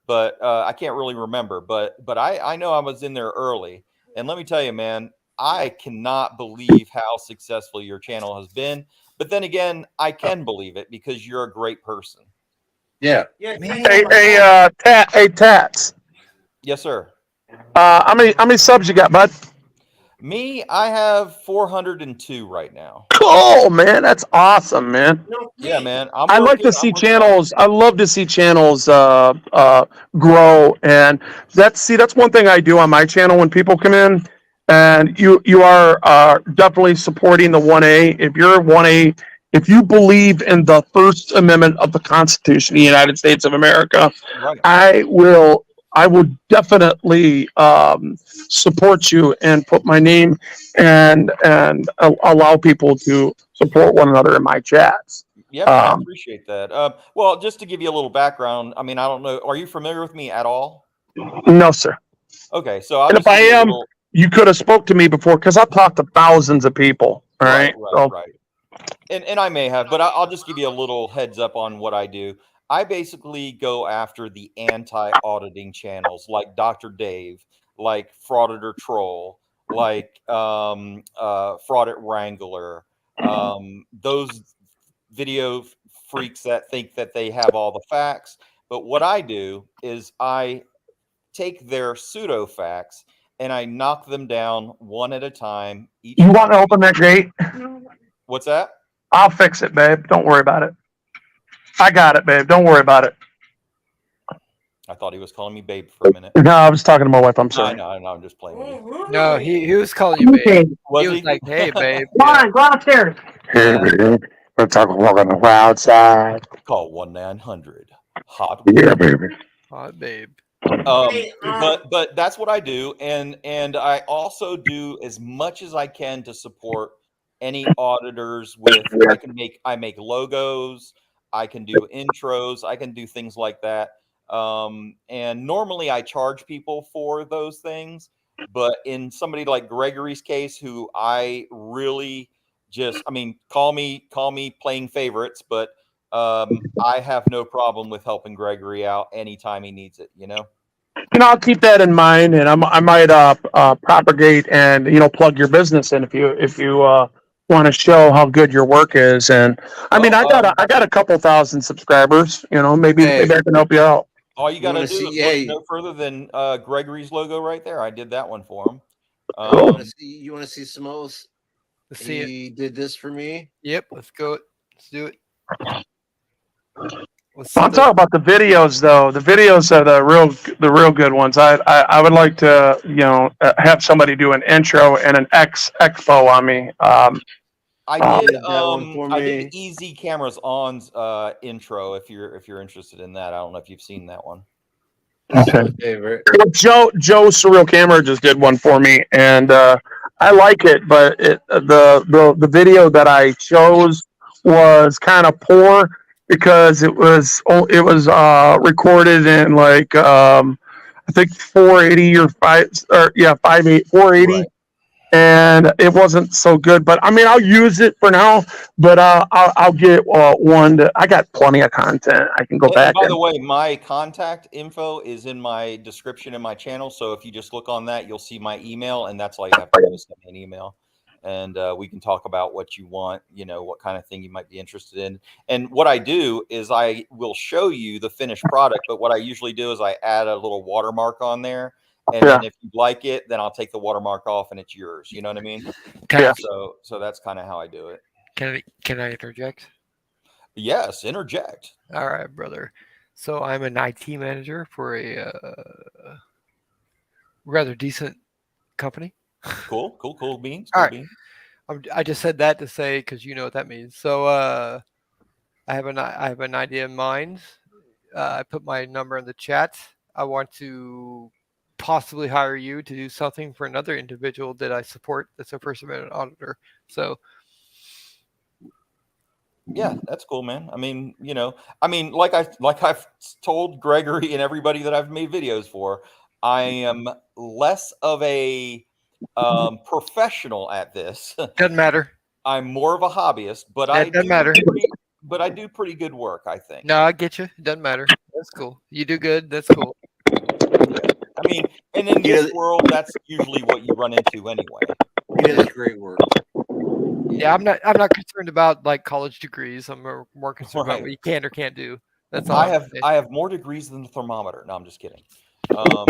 but I can't really remember. But I know I was in there early. And let me tell you, man, I cannot believe how successful your channel has been. But then again, I can believe it because you're a great person. Yeah. Hey, Tats. Yes, sir. How many subs you got, bud? Me, I have 402 right now. Cool, man. That's awesome, man. Yeah, man. I like to see channels. I love to see channels grow, and that's one thing I do on my channel when people come in, and you are definitely supporting the 1A. If you're 1A, if you believe in the First Amendment of the Constitution of the United States of America, Right. I will definitely support you and put my name and allow people to support one another in my chats. Yeah, man, I appreciate that. Well, just to give you a little background, I mean, I don't know. Are you familiar with me at all? No, sir. Okay, so I'll And just if I give you a am, little- you could have spoke to me before because I've talked to thousands of people. All right. Right. And I may have, but I'll just give you a little heads up on what I do. I basically go after the anti-auditing channels like Dr. Dave, like Frauditor Troll, like Fraudit Wrangler, those video freaks that think that they have all the facts. But what I do is I take their pseudo facts and I knock them down one at a time. You want to open that gate? What's that? I'll fix it, babe. Don't worry about it. I got it, babe. Don't worry about it. I thought he was calling me babe for a minute. No, I was talking to my wife. I'm sorry. No, I'm just playing with you. No, he was calling you babe. Was He was he? like, hey, babe. Come on, go upstairs. Hey, baby. We're talking walking the wild side. Call 1-900 Yeah, baby. Hot babe. But that's what I do, and I also do as much as I can to support any auditors with. I make logos, I can do intros, I can do things like that. And normally I charge people for those things, but in somebody like Gregory's case, who I really call me playing favorites, but I have no problem with helping Gregory out anytime he needs it, you know? I'll keep that in mind, and I might propagate and plug your business in if you want to show how good your work is. And I got a couple thousand subscribers. Maybe I can help you out. All you got to do is look no further than Gregory's logo right there. I did that one for him. You want to see Smos? Let's see he did this for me. Yep, let's go. Let's do it. I'm talking about the videos, though. The videos are the real good ones. I would like to have somebody do an intro and an expo on me. I did the Easy Cameras On's intro. If you're interested in that, I don't know if you've seen that one. Okay. Favorite. Well, Joe Surreal Camera just did one for me, and I like it, but the video that I chose was kind of poor because it was recorded in like I think 480 or 480. Right. And it wasn't so good, but I mean, I'll use it for now. But I'll get one. I got plenty of content. I can go And back. by the way, my contact info is in my description in my channel. So if you just look on that, you'll see my email, and that's all you have to do is send me an email, and we can talk about what you want. You know, what kind of thing you might be interested in. And what I do is I will show you the finished product. But what I usually do is I add a little watermark on there. And then if you like it, then I'll take the watermark off and it's yours. You know what I mean? Yeah. So that's kind of how I do it. Can I interject? Yes, interject. All right, brother. So I'm an IT manager for a rather decent company. Cool beans. All right. I just said that to say because you know what that means. So I have an idea in mind. I put my number in the chat. I want to possibly hire you to do something for another individual that I support that's a First Amendment auditor. So yeah, that's cool, man. I mean, you know, like I've told Gregory and everybody that I've made videos for, I am less of a professional at this. Doesn't matter. I'm more of a hobbyist, but I do pretty good work, I think. No, I get you. It doesn't matter. That's cool. You do good. That's cool. I mean, and in this world, that's usually what you run into anyway. He does great work. Yeah, I'm not concerned about like college degrees. I'm more concerned about what you can or can't do. That's all. I have more degrees than the thermometer. No, I'm just kidding. I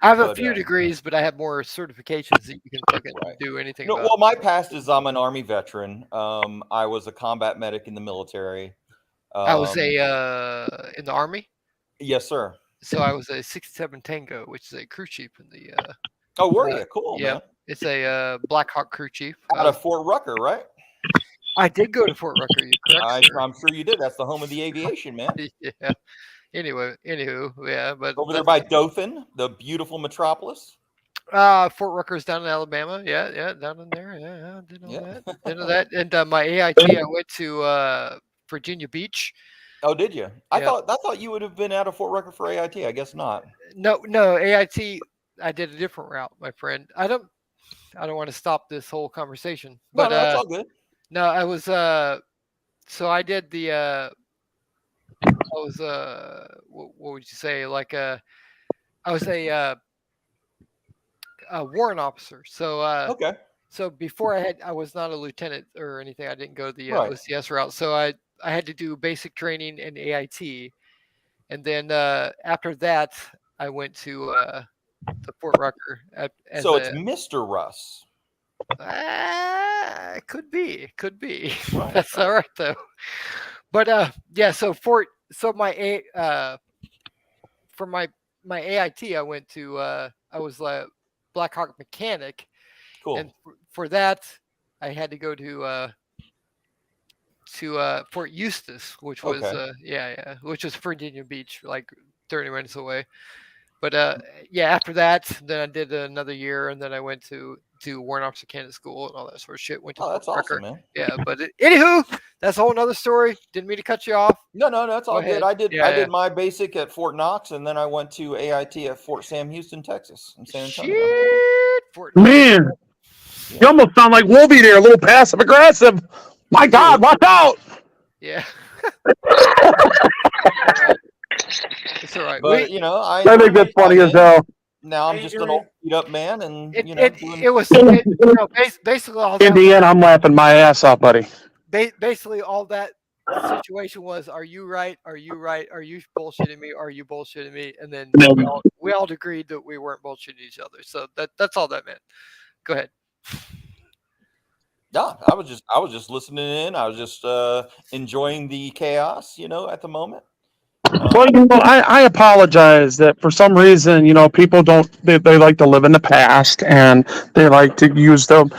have a few degrees, but I have more certifications that you can fucking do anything about. Well, my past is I'm an Army veteran. I was a combat medic in the military. I was in the Army. Yes, sir. So I was a 67 Tango, which is a crew chief in the. Oh, were you? Cool. Yeah, man. It's a Black Hawk crew chief out of Fort Rucker, right? I did go to Fort Rucker. You correct? I'm sure you did. That's the home of the aviation, man. Yeah. Anywho, yeah, but over there by Dothan, the beautiful metropolis. Fort Rucker's down in Alabama. Yeah, down in there. Yeah, did all that. Did all that. And my AIT, I went to Virginia Beach. Oh, did you? I thought you would have been out of Fort Rucker for AIT. I guess not. No, AIT. I did a different route, my friend. I don't want to stop this whole conversation, but no, it's all good. No, I was so I did the I was what would you say, like I was a warrant officer. So okay. So before I was not a lieutenant or anything. I didn't go the OCS route. So I had to do basic training in AIT, and then after that I went to Fort Rucker. So it's Mr. Russ. Could be. Right. That's all right though. But yeah, so for my AIT, I went to I was a Black Hawk mechanic. Cool. And for that, I had to go to Fort Eustis, which was which was Virginia Beach, like 30 minutes away. But yeah, after that, then I did another year, and then I went to Warrant Officer Candidate School and all that sort of shit. Went to that's awesome, man. Yeah, but anywho, that's a whole nother story. Didn't mean to cut you off. No, that's all good. I did my basic at Fort Knox, and then I went to AIT at Fort Sam Houston, Texas, in San Antonio. Shit, man, you almost sound like Wolvie there, a little passive aggressive. My God, watch out! Yeah. It's all right. But I think that's funny as hell. Now I'm just an old beat up man, and it was basically all that. In the end, I'm laughing my ass off, buddy. Basically, all that situation was: are you right? Are you right? Are you bullshitting me? Are you bullshitting me? And then we all agreed that we weren't bullshitting each other. So that's all that meant. Go ahead. Yeah, I was just listening in. I was just enjoying the chaos, at the moment. Well, I apologize that for some reason, people they like to live in the past, and they like to use them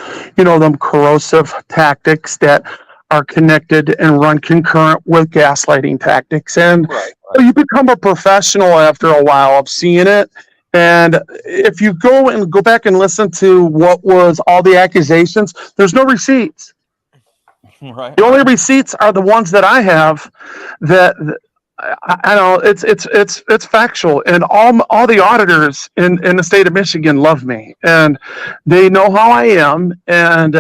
corrosive tactics that are connected and run concurrent with gaslighting tactics. And, You become a professional after a while of seeing it. And if you go back and listen to what was all the accusations, there's no receipts. Right. The only receipts are the ones that I have that I know it's factual, and all the auditors in the state of Michigan love me, and they know how I am, and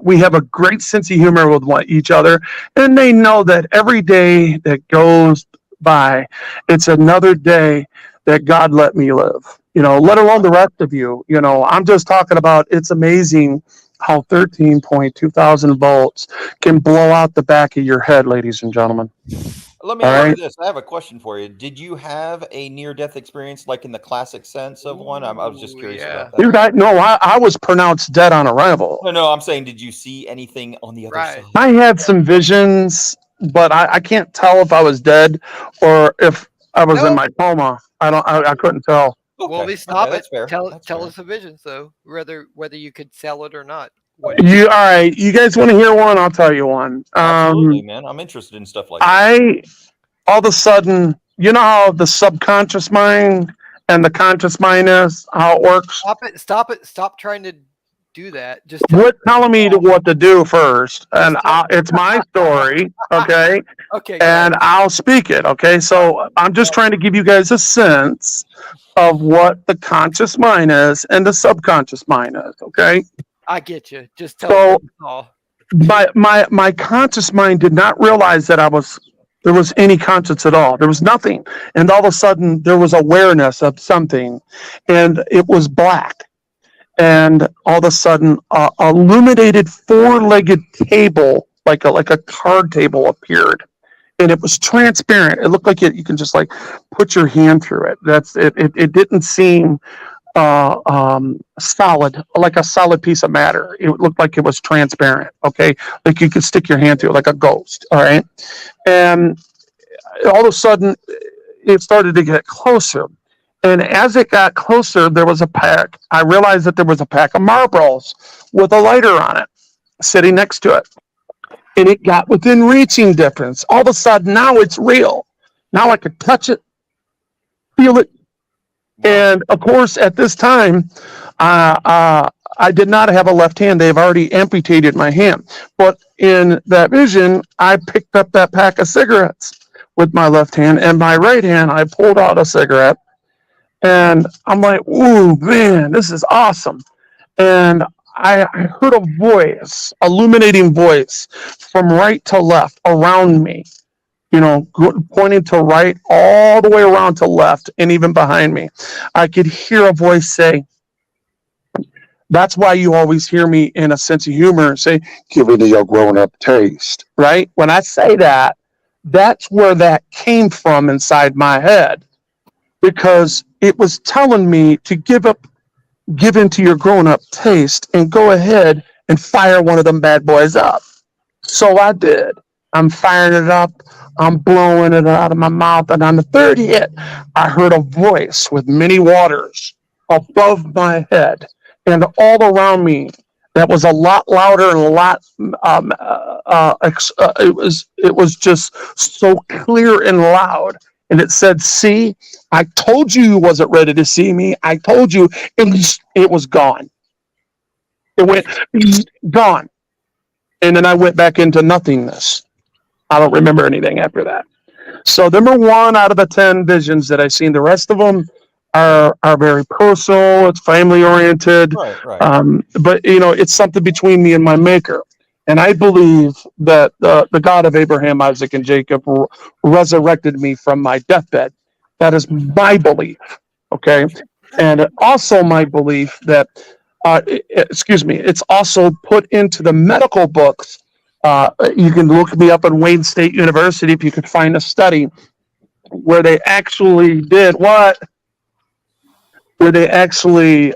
we have a great sense of humor with each other, and they know that every day that goes by, it's another day that God let me live. Let alone the rest of you. I'm just talking about, it's amazing how 13.2 thousand volts can blow out the back of your head, ladies and gentlemen. Let me ask you this. I have a question for you. Did you have a near-death experience, like in the classic sense of one? I was just curious about that. Dude, I was pronounced dead on arrival. No, I'm saying, did you see anything on the other side? I had some visions, but I can't tell if I was dead or if I was in my coma. I couldn't tell. Well, at least stop it. That's fair. Tell That's us fair. the visions, though. Whether you could sell it or not. All right, you guys want to hear one? I'll tell you one. Absolutely, man. I'm interested in stuff like that. All of a sudden, you know how the subconscious mind and the conscious mind is, how it works? Stop it. Stop trying to do that. Just quit telling me what to do first, and it's my story, okay? Okay. And I'll speak it, okay? So I'm just trying to give you guys a sense of what the conscious mind is and the subconscious mind is, okay? I get you. Just tell me all. My conscious mind did not realize that there was any conscience at all. There was nothing. And all of a sudden there was awareness of something, and it was black. And all of a sudden a illuminated four-legged table, like a card table, appeared. And it was transparent. It looked like you can just like put your hand through it. It didn't seem solid, like a solid piece of matter. It looked like it was transparent, okay? Like you could stick your hand through it, like a ghost, all right? And all of a sudden, it started to get closer. And as it got closer, there was a pack. I realized that there was a pack of Marlboros with a lighter on it, sitting next to it. And it got within reaching distance. All of a sudden, now it's real. Now I could touch it, feel it. And of course, at this time, I did not have a left hand. They've already amputated my hand. But in that vision, I picked up that pack of cigarettes with my left hand, and my right hand, I pulled out a cigarette. And I'm like, ooh, man, this is awesome. And I heard a voice, illuminating voice from right to left around me, pointing to right all the way around to left and even behind me. I could hear a voice say, that's why you always hear me in a sense of humor say, give it your grown-up taste, right? When I say that, that's where that came from inside my head, because it was telling me to give into your grown-up taste and go ahead and fire one of them bad boys up. So I did. I'm firing it up. I'm blowing it out of my mouth. And on the third hit, I heard a voice with many waters above my head and all around me that was a lot louder and a lot, it was just so clear and loud. And it said, see, I told you wasn't ready to see me. I told you. It was gone. It went gone. And then I went back into nothingness. I don't remember anything after that. So them are 1 out of the 10 visions that I've seen. The rest of them are very personal. It's family oriented. Right. But it's something between me and my maker. And I believe that the God of Abraham, Isaac, and Jacob resurrected me from my deathbed. That is my belief, okay? And also my belief that, it's also put into the medical books. You can look me up on Wayne State University if you could find a study where they actually did what? Where they actually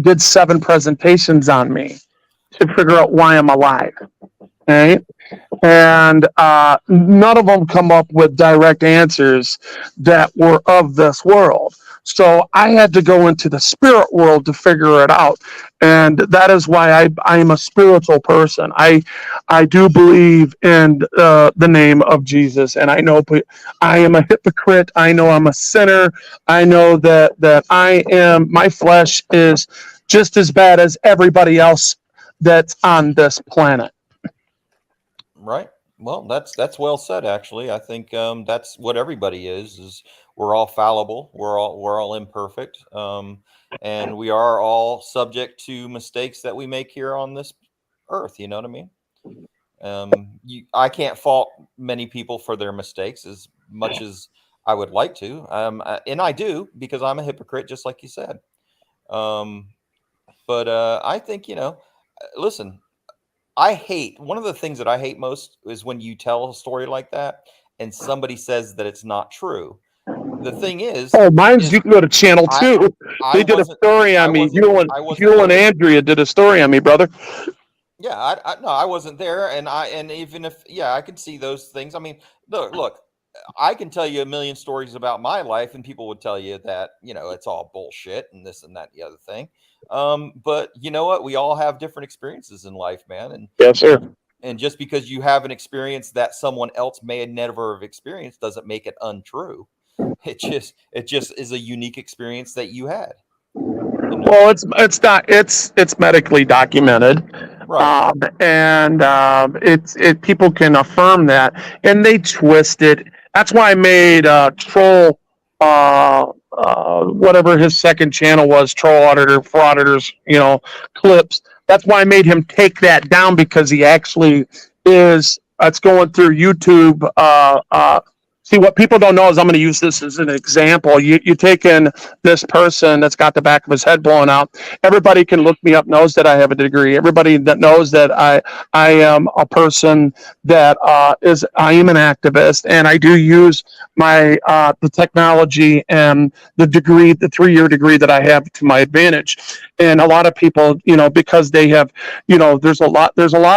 did 7 presentations on me to figure out why I'm alive, okay? And none of them come up with direct answers that were of this world. So I had to go into the spirit world to figure it out. And that is why I'm a spiritual person. I do believe in the name of Jesus. And I know I am a hypocrite. I know I'm a sinner. I know that my flesh is just as bad as everybody else that's on this planet. Right. Well, that's well said. Actually, I think that's what everybody is we're all fallible. We're all imperfect, and we are all subject to mistakes that we make here on this earth. You know what I mean? I can't fault many people for their mistakes as much as I would like to, and I do, because I'm a hypocrite, just like you said. But I think, listen. One of the things that I hate most is when you tell a story like that and somebody says that it's not true. The thing is, you can go to Channel 2. They did a story on me. Hugh and Andrea did a story on me, brother. Yeah, I wasn't there, and even if I could see those things. I mean, look, I can tell you a million stories about my life, and people would tell you that it's all bullshit and this and that and the other thing. But you know what? We all have different experiences in life, man. And yes, sir. And just because you have an experience that someone else may never have experienced doesn't make it untrue. It just is a unique experience that you had. Well, it's medically documented, right? People can affirm that, and they twist it. That's why I made Troll, whatever his second channel was, Troll Auditor for Auditors, clips. That's why I made him take that down, because he actually is. It's going through YouTube. See, what people don't know is, I'm going to use this as an example. You take in this person that's got the back of his head blown out. Everybody can look me up, knows that I have a degree. Everybody that knows that I am a person that I am an activist, and I do use my the technology and the degree, the 3-year degree that I have to my advantage. And a lot of people, because they have, there's a lot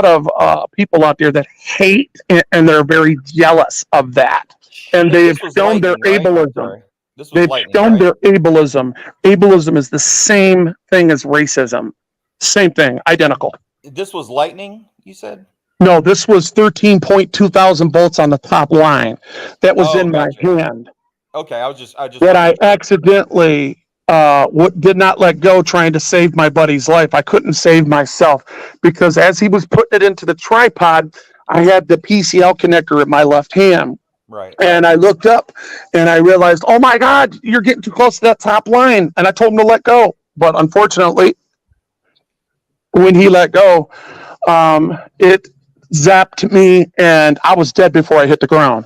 of people out there that hate, and they're very jealous of that. And they've shown their ableism. They've shown their ableism. Ableism is the same thing as racism. Same thing, identical. This was lightning, you said? No, this was 13.2 thousand volts on the top line. That was in my hand. Okay, I just that I accidentally did not let go, trying to save my buddy's life. I couldn't save myself, because as he was putting it into the tripod, I had the PCL connector in my left hand. Right. And I looked up and I realized, oh my God, you're getting too close to that top line. And I told him to let go. But unfortunately, when he let go, it zapped me and I was dead before I hit the ground.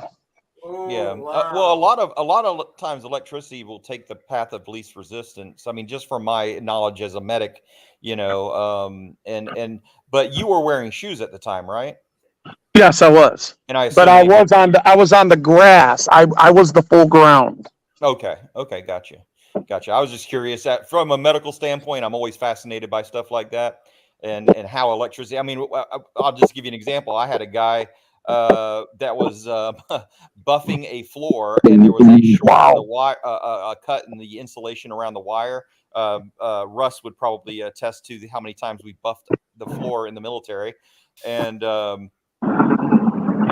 Yeah. Well, a lot of times electricity will take the path of least resistance. I mean, just from my knowledge as a medic, but you were wearing shoes at the time, right? Yes, I was. And I was on the grass. I was the full ground. Okay, gotcha. I was just curious that from a medical standpoint, I'm always fascinated by stuff like that, and how electricity. I mean, I'll just give you an example. I had a guy that was buffing a floor, and there was a short in the wire, a cut in the insulation around the wire. Russ would probably attest to how many times we buffed the floor in the military, and.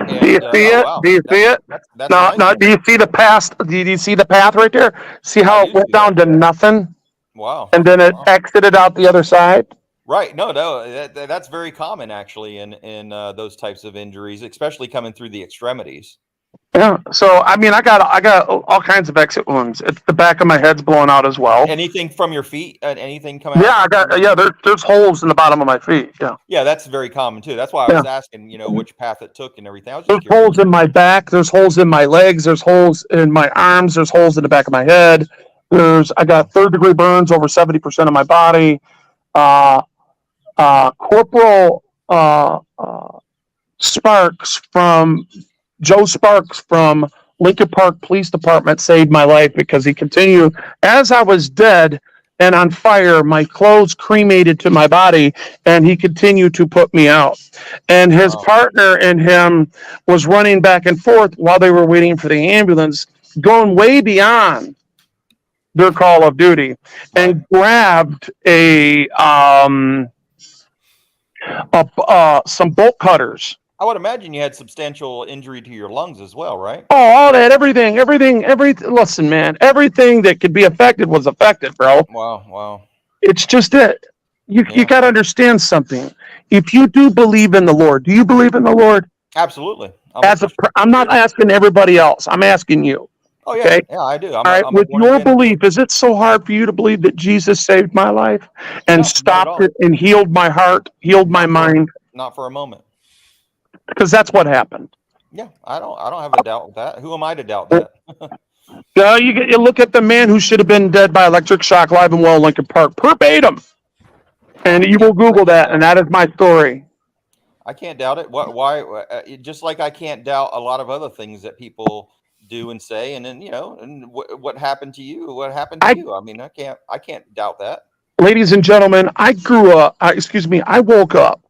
Do you see it? Do you see it? No. Do you see the path? Do you see the path right there? See how it went down to nothing? Wow. And then it exited out the other side? Right. No, that's very common actually in those types of injuries, especially coming through the extremities. Yeah. So I mean, I got all kinds of exit wounds. It's the back of my head's blown out as well. Anything from your feet? Anything coming out? Yeah, there's holes in the bottom of my feet. Yeah. Yeah, that's very common too. That's why I was asking, which path it took and everything. I was just there's holes in my back. There's holes in my legs. There's holes in my arms. There's holes in the back of my head. I got 3rd-degree burns over 70% of my body. Corporal Joe Sparks from Lincoln Park Police Department saved my life, because he continued, as I was dead and on fire, my clothes cremated to my body, and he continued to put me out. And his partner and him was running back and forth while they were waiting for the ambulance, going way beyond their Call of Duty and grabbed some bolt cutters. I would imagine you had substantial injury to your lungs as well, right? Oh, all that, everything. Listen, man, everything that could be affected was affected, bro. Wow. It's just that you got to understand something. If you do believe in the Lord, do you believe in the Lord? Absolutely. I'm not asking everybody else. I'm asking you. Oh yeah, okay? yeah, I do. All right. With your belief, is it so hard for you to believe that Jesus saved my life and stopped it and healed my heart, healed my mind? Not for a moment. Because that's what happened. Yeah, I don't have a doubt with that. Who am I to doubt that? You look at the man who should have been dead by electric shock live in well Lincoln Park, verbatim, and you will Google that, and that is my story. I can't doubt it. Why? Just like I can't doubt a lot of other things that people do and say, and then what happened to you? What happened to you? I mean, I can't doubt that. Ladies and gentlemen, I woke up.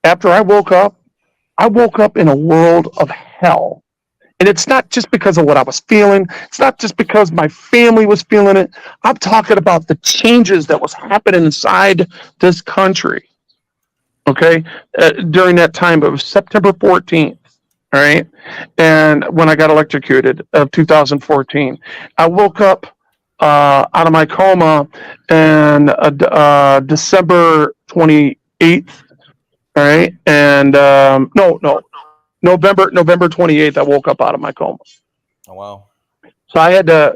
After I woke up in a world of hell. And it's not just because of what I was feeling. It's not just because my family was feeling it. I'm talking about the changes that was happening inside this country. Okay? During that time, it was September 14th. All right? And when I got electrocuted of 2014, I woke up out of my coma and December 28th. All right. And November 28th, I woke up out of my coma. Oh, wow. So I had to,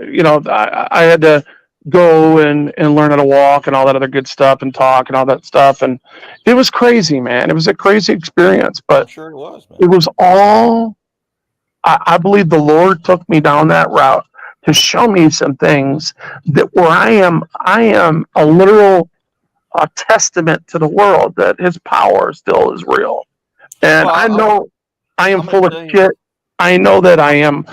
I had to go and learn how to walk and all that other good stuff and talk and all that stuff. And it was crazy, man. It was a crazy experience, but I'm sure it was, man. It was all, I believe the Lord took me down that route to show me some things that where I am a literal a testament to the world that his power still is real. And I know I am full of shit. I know that I am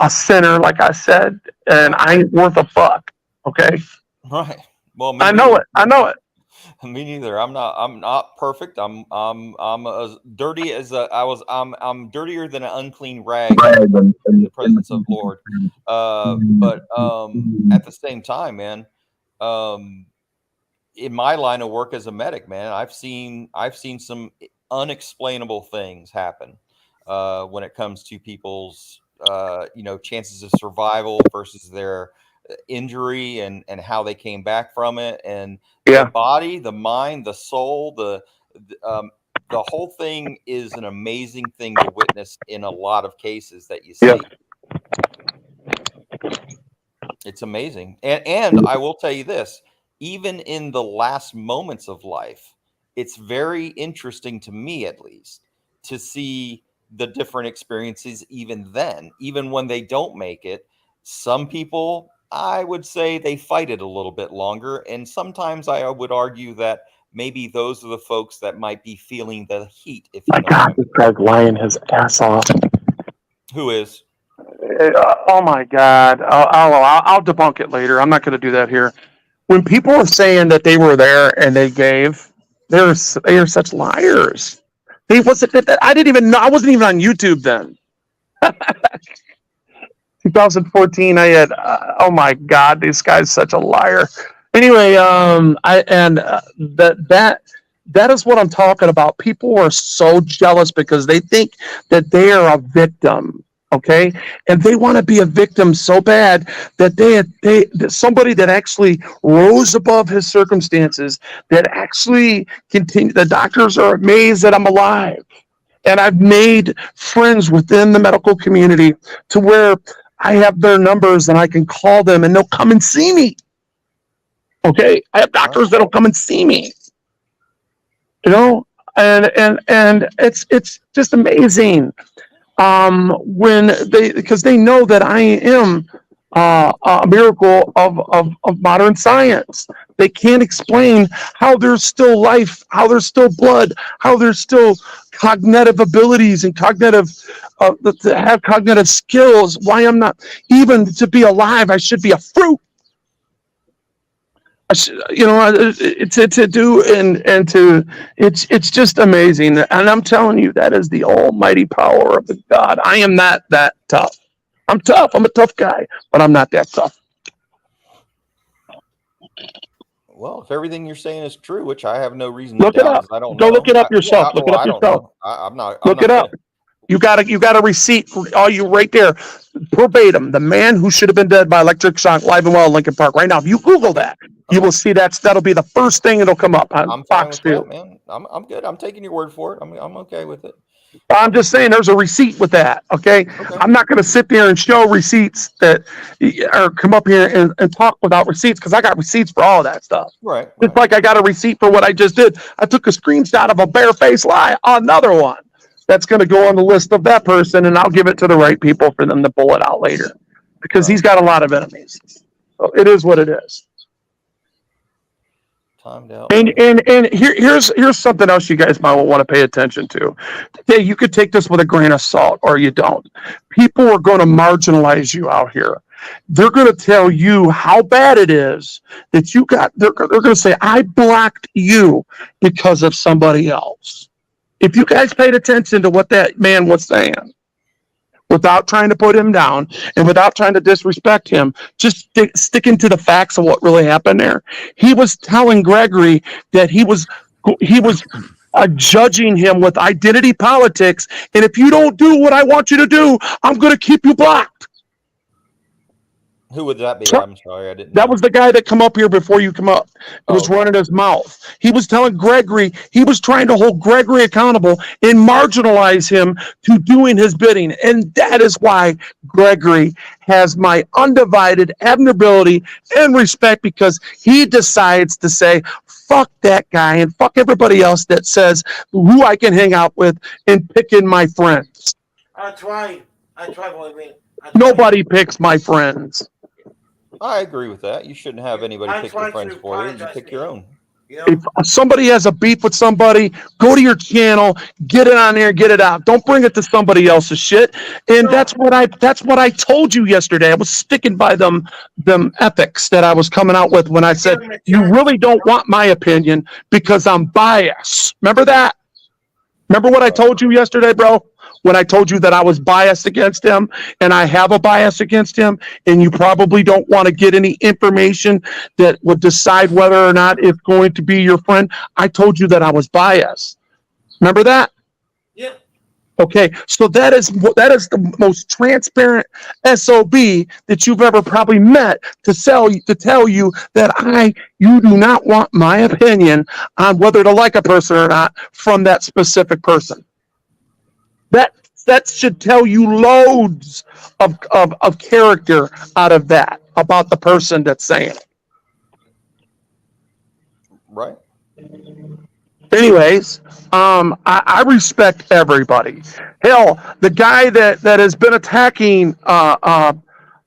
a sinner, like I said, and I ain't worth a fuck. Okay. Right. Well, I know it. I know it. Me neither. I'm not perfect. I'm as dirty as I'm dirtier than an unclean rag in the presence of the Lord. But at the same time, man, in my line of work as a medic, man, I've seen some unexplainable things happen when it comes to people's chances of survival versus their injury and how they came back from it, and the body, the mind, the soul, the whole thing is an amazing thing to witness in a lot of cases that you see. It's amazing. And I will tell you this, even in the last moments of life, it's very interesting to me, at least, to see the different experiences even then, even when they don't make it. Some people, I would say, they fight it a little bit longer. And sometimes I would argue that maybe those are the folks that might be feeling the heat. If you know God, this guy's lying his ass off. Who is? Oh my God. I'll debunk it later. I'm not going to do that here. When people are saying that they were there and they gave, they are such liars. I didn't even know. I wasn't even on YouTube then. 2014, I had. Oh my God, this guy's such a liar. Anyway, that is what I'm talking about. People are so jealous because they think that they are a victim. Okay, and they want to be a victim so bad that that somebody that actually rose above his circumstances, that actually continue. The doctors are amazed that I'm alive, and I've made friends within the medical community to where I have their numbers and I can call them and they'll come and see me. Okay, I have doctors that'll come and see me. You know, and it's just amazing. Because they know that I am a miracle of modern science. They can't explain how there's still life, how there's still blood, how there's still cognitive abilities and to have cognitive skills. Why I'm not, even to be alive, I should be a fruit. It's just amazing, and I'm telling you, that is the almighty power of the God. I am not that tough. I'm tough. I'm a tough guy, but I'm not that tough. Well, if everything you're saying is true, which I have no reason Look to it doubt, up. 'cause I don't Go know. look it up yourself. Look it up I don't yourself. know. I'm not. Look it up. You got a receipt for all you right there, verbatim. The man who should have been dead by electric shock, live and well in Lincoln Park. Right now, if you Google that, you will see that'll be the first thing that'll come up on I'm fine Fox with 2. that, man. I'm good. I'm taking your word for it. I'm okay with it. I'm just saying there's a receipt with that. Okay. I'm not going to sit there and show receipts that or come up here and talk without receipts because I got receipts for all that stuff. Right. Just like I got a receipt for what I just did. I took a screenshot of a barefaced lie, another one that's going to go on the list of that person, and I'll give it to the right people for them to pull it out later because he's got a lot of enemies. So it is what it is. Timed out. And here's something else you guys might want to pay attention to. Hey, you could take this with a grain of salt or you don't. People are going to marginalize you out here. They're going to tell you how bad it is that you got. They're going to say, I blocked you because of somebody else. If you guys paid attention to what that man was saying, without trying to put him down and without trying to disrespect him, just sticking to the facts of what really happened there. He was telling Gregory that he was judging him with identity politics, and if you don't do what I want you to do, I'm going to keep you blocked. Who would that be? I'm sorry, I didn't. That was the guy that come up here before you come up. It was running his mouth. He was telling Gregory, he was trying to hold Gregory accountable and marginalize him to doing his bidding. And that is why Gregory has my undivided admirability and respect, because he decides to say, fuck that guy and fuck everybody else that says who I can hang out with and picking my friends. I try, boy, man. Nobody picks my friends. I agree with that. You shouldn't have anybody pick your friends for you. You pick your own. If somebody has a beef with somebody, go to your channel, get it on there, get it out. Don't bring it to somebody else's shit. And that's what I told you yesterday. I was sticking by them ethics that I was coming out with when I said you really don't want my opinion because I'm biased. Remember that? Remember what I told you yesterday, bro? When I told you that I was biased against him, and I have a bias against him, and you probably don't want to get any information that would decide whether or not it's going to be your friend. I told you that I was biased. Remember that? Yeah. Okay, so that is the most transparent SOB that you've ever probably met to tell you that you do not want my opinion on whether to like a person or not from that specific person. That should tell you loads of character out of that about the person that's saying it. Right. Anyways, I respect everybody. Hell, the guy that has been attacking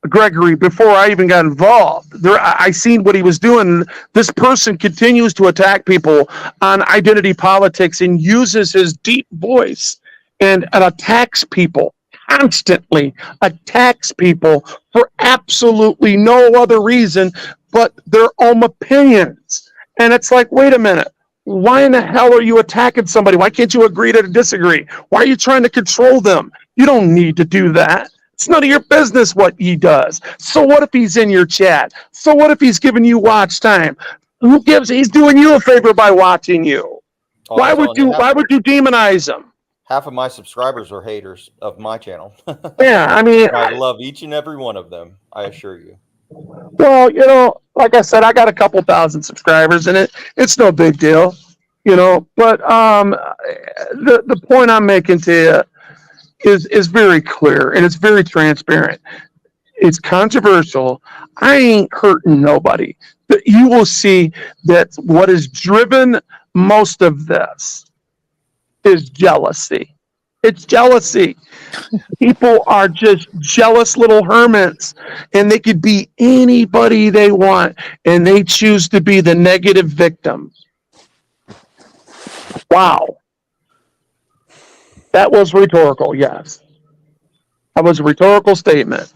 Gregory before I even got involved, I seen what he was doing. This person continues to attack people on identity politics and uses his deep voice and attacks people, constantly attacks people for absolutely no other reason but their own opinions. And it's like, wait a minute. Why in the hell are you attacking somebody? Why can't you agree to disagree? Why are you trying to control them? You don't need to do that. It's none of your business what he does. So what if he's in your chat? So what if he's giving you watch time? He's doing you a favor by watching you. Why would you demonize him? Half of my subscribers are haters of my channel. Yeah, I mean, I love each and every one of them, I assure you. Well, like I said, I got a couple thousand subscribers, and it's no big deal, But the point I'm making to you is very clear, and it's very transparent. It's controversial. I ain't hurting nobody, but you will see that what has driven most of this is jealousy. It's jealousy. People are just jealous little hermits, and they could be anybody they want, and they choose to be the negative victim. Wow. That was rhetorical, yes. That was a rhetorical statement.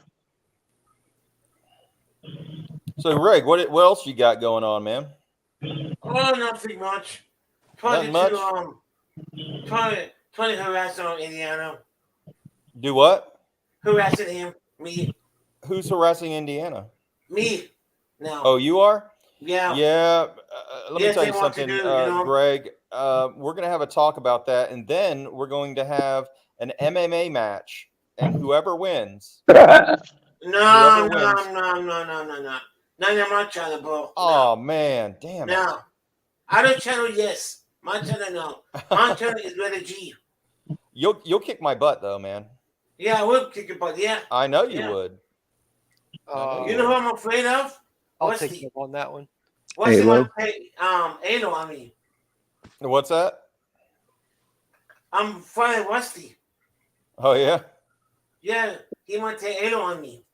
So, Greg, what else you got going on, man? Oh, nothing much. Nothing much? Trying to harass on Indiana. Do what? Harassing him. Me. Who's harassing Indiana? Me. Now. Oh, you are? Yeah. Yeah. Let me Yes, tell they you want to something, do, you know. Greg. We're going to have a talk about that, and then we're going to have an MMA match, and whoever wins, No, whoever no, wins. no, no, no, no, no. Not on my channel, bro. Oh man, damn it. No. Other channel, yes. My channel, no. My channel is Ready G. You'll kick my butt though, man. Yeah, I will kick your butt. Yeah. I know you Yeah. would. You know who I'm afraid of? I'll What's take the you on that one. what's the Halo. one pay Halo, I mean. What's that? I'm afraid of Rusty. Oh yeah. Yeah, he might take Halo on me.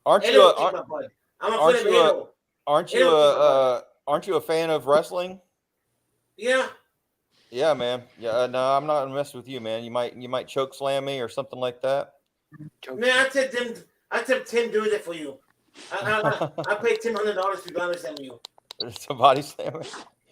Aren't you Halo a, kick my aren't, butt. I'm afraid aren't of you a Halo. aren't you Halo kick my butt. aren't you a fan of wrestling? Yeah. Yeah, man. Yeah, no, I'm not gonna mess with you, man. You might choke slam me or something like that. Man, I tell Tim do that for you. I paid Tim $100 to body slam you. It's a body slam.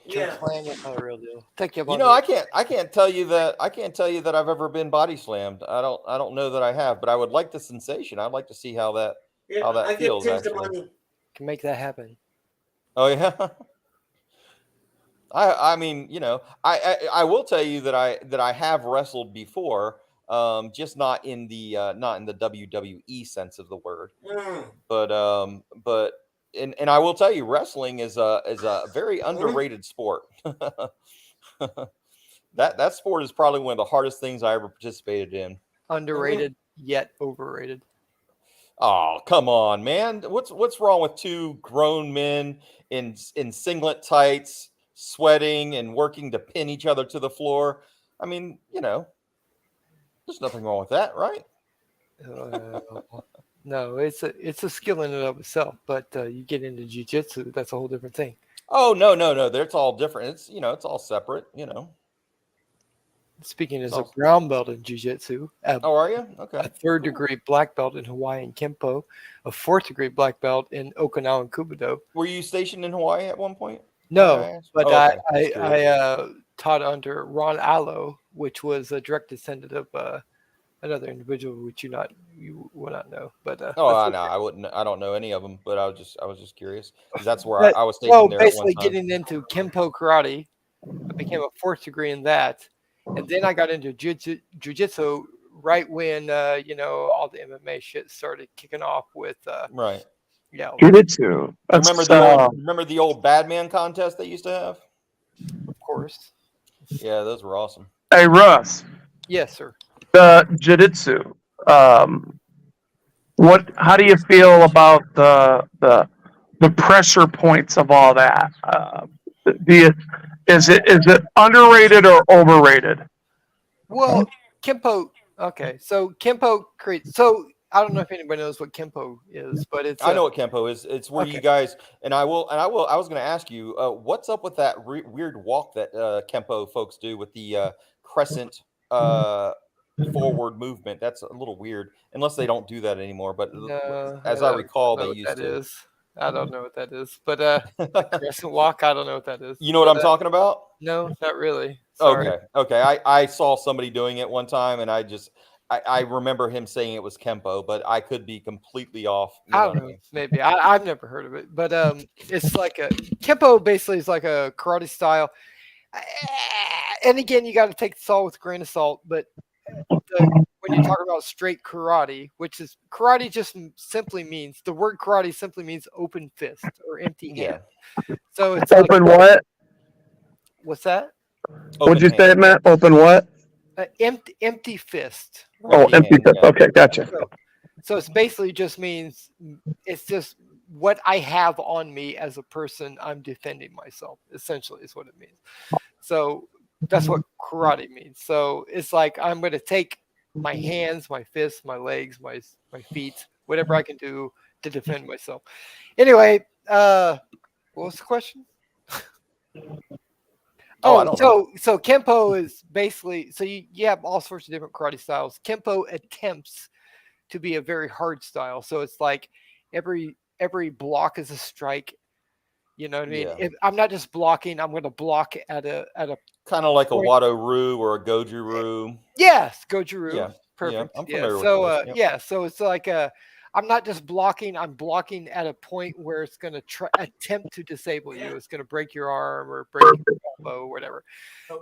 Yeah. That's not a real deal. Take you up You on know, the- I can't tell you that I've ever been body slammed. I don't know that I have, but I would like the sensation. I'd like to see how that Yeah, I give feels Tim some actually. money. Can make that happen. Oh yeah. I mean, you know, I will tell you that I have wrestled before, just not in the WWE sense of the word. But and I will tell you, wrestling is a very underrated sport. that sport is probably one of the hardest things I ever participated in. Underrated yet overrated. Oh, come on, man. What's wrong with two grown men in singlet tights, sweating and working to pin each other to the floor? I mean, you know, there's nothing wrong with that, right? No, it's a skill in and of itself, but you get into jiu-jitsu, that's a whole different thing. Oh, no. It's all different. It's, you know, it's all separate, you know. Speaking as a brown belt in jiu-jitsu, oh, are you? Okay. A third-degree black belt in Hawaiian Kempo, a fourth-degree black belt in Okinawan Kubudo. Were you stationed in Hawaii at one point? No, but okay. I taught under Ron Allo, which was a direct descendant of another individual which you will not know. But I know I don't know any of them, but I was just curious because that's where I was stationed there. Basically, at one time. getting into Kempo karate, I became a fourth degree in that, and then I got into jiu-jitsu right when all the MMA shit started kicking off with right. Yeah, jiu-jitsu. Remember the old Badman contest they used to have? Of course. Yeah, those were awesome. Hey Russ, Yes, sir. the jiu-jitsu. How do you feel about the pressure points of all that? Is it underrated or overrated? Well, Kempo. Okay, so Kempo creates. So I don't know if anybody knows what Kempo is, but it's. I know what Kempo is. It's where you guys I was going to ask you, what's up with that weird walk that Kempo folks do with the crescent forward movement? That's a little weird, unless they don't do that anymore. But as I recall, they used to. I don't know what that is, but crescent walk. I don't know what that is. You know what I'm talking about? No, not really. Sorry. Okay. I saw somebody doing it one time, and I remember him saying it was Kempo, but I could be completely off. I don't know. Maybe I've never heard of it, but it's like a Kempo. Basically, is like a karate style. And again, you got to take this all with a grain of salt. But when you talk about straight karate, which is karate, just simply means the word karate simply means open fist or empty hand. So it's open what? What's that? What'd you say it meant? Open what? Empty fist. Oh, empty fist. Okay, gotcha. So it's basically just means it's just what I have on me as a person. I'm defending myself. Essentially, is what it means. So that's what karate means. So it's like I'm going to take my hands, my fists, my legs, my feet, whatever I can do to defend myself. Anyway, what was the question? So Kempo is basically, so you have all sorts of different karate styles. Kempo attempts to be a very hard style. So it's like every block is a strike. You know what I mean? Yeah. If I'm not just blocking, I'm going to block at a kind of like a point. Wado-Ryu or a Goju-Ryu. Yes, Goju-Ryu. Yeah. Perfect. Yeah, I'm familiar with so those. Yep. so it's like I'm not just blocking. I'm blocking at a point where it's going to attempt to disable you. It's going to break your arm or break your elbow or whatever.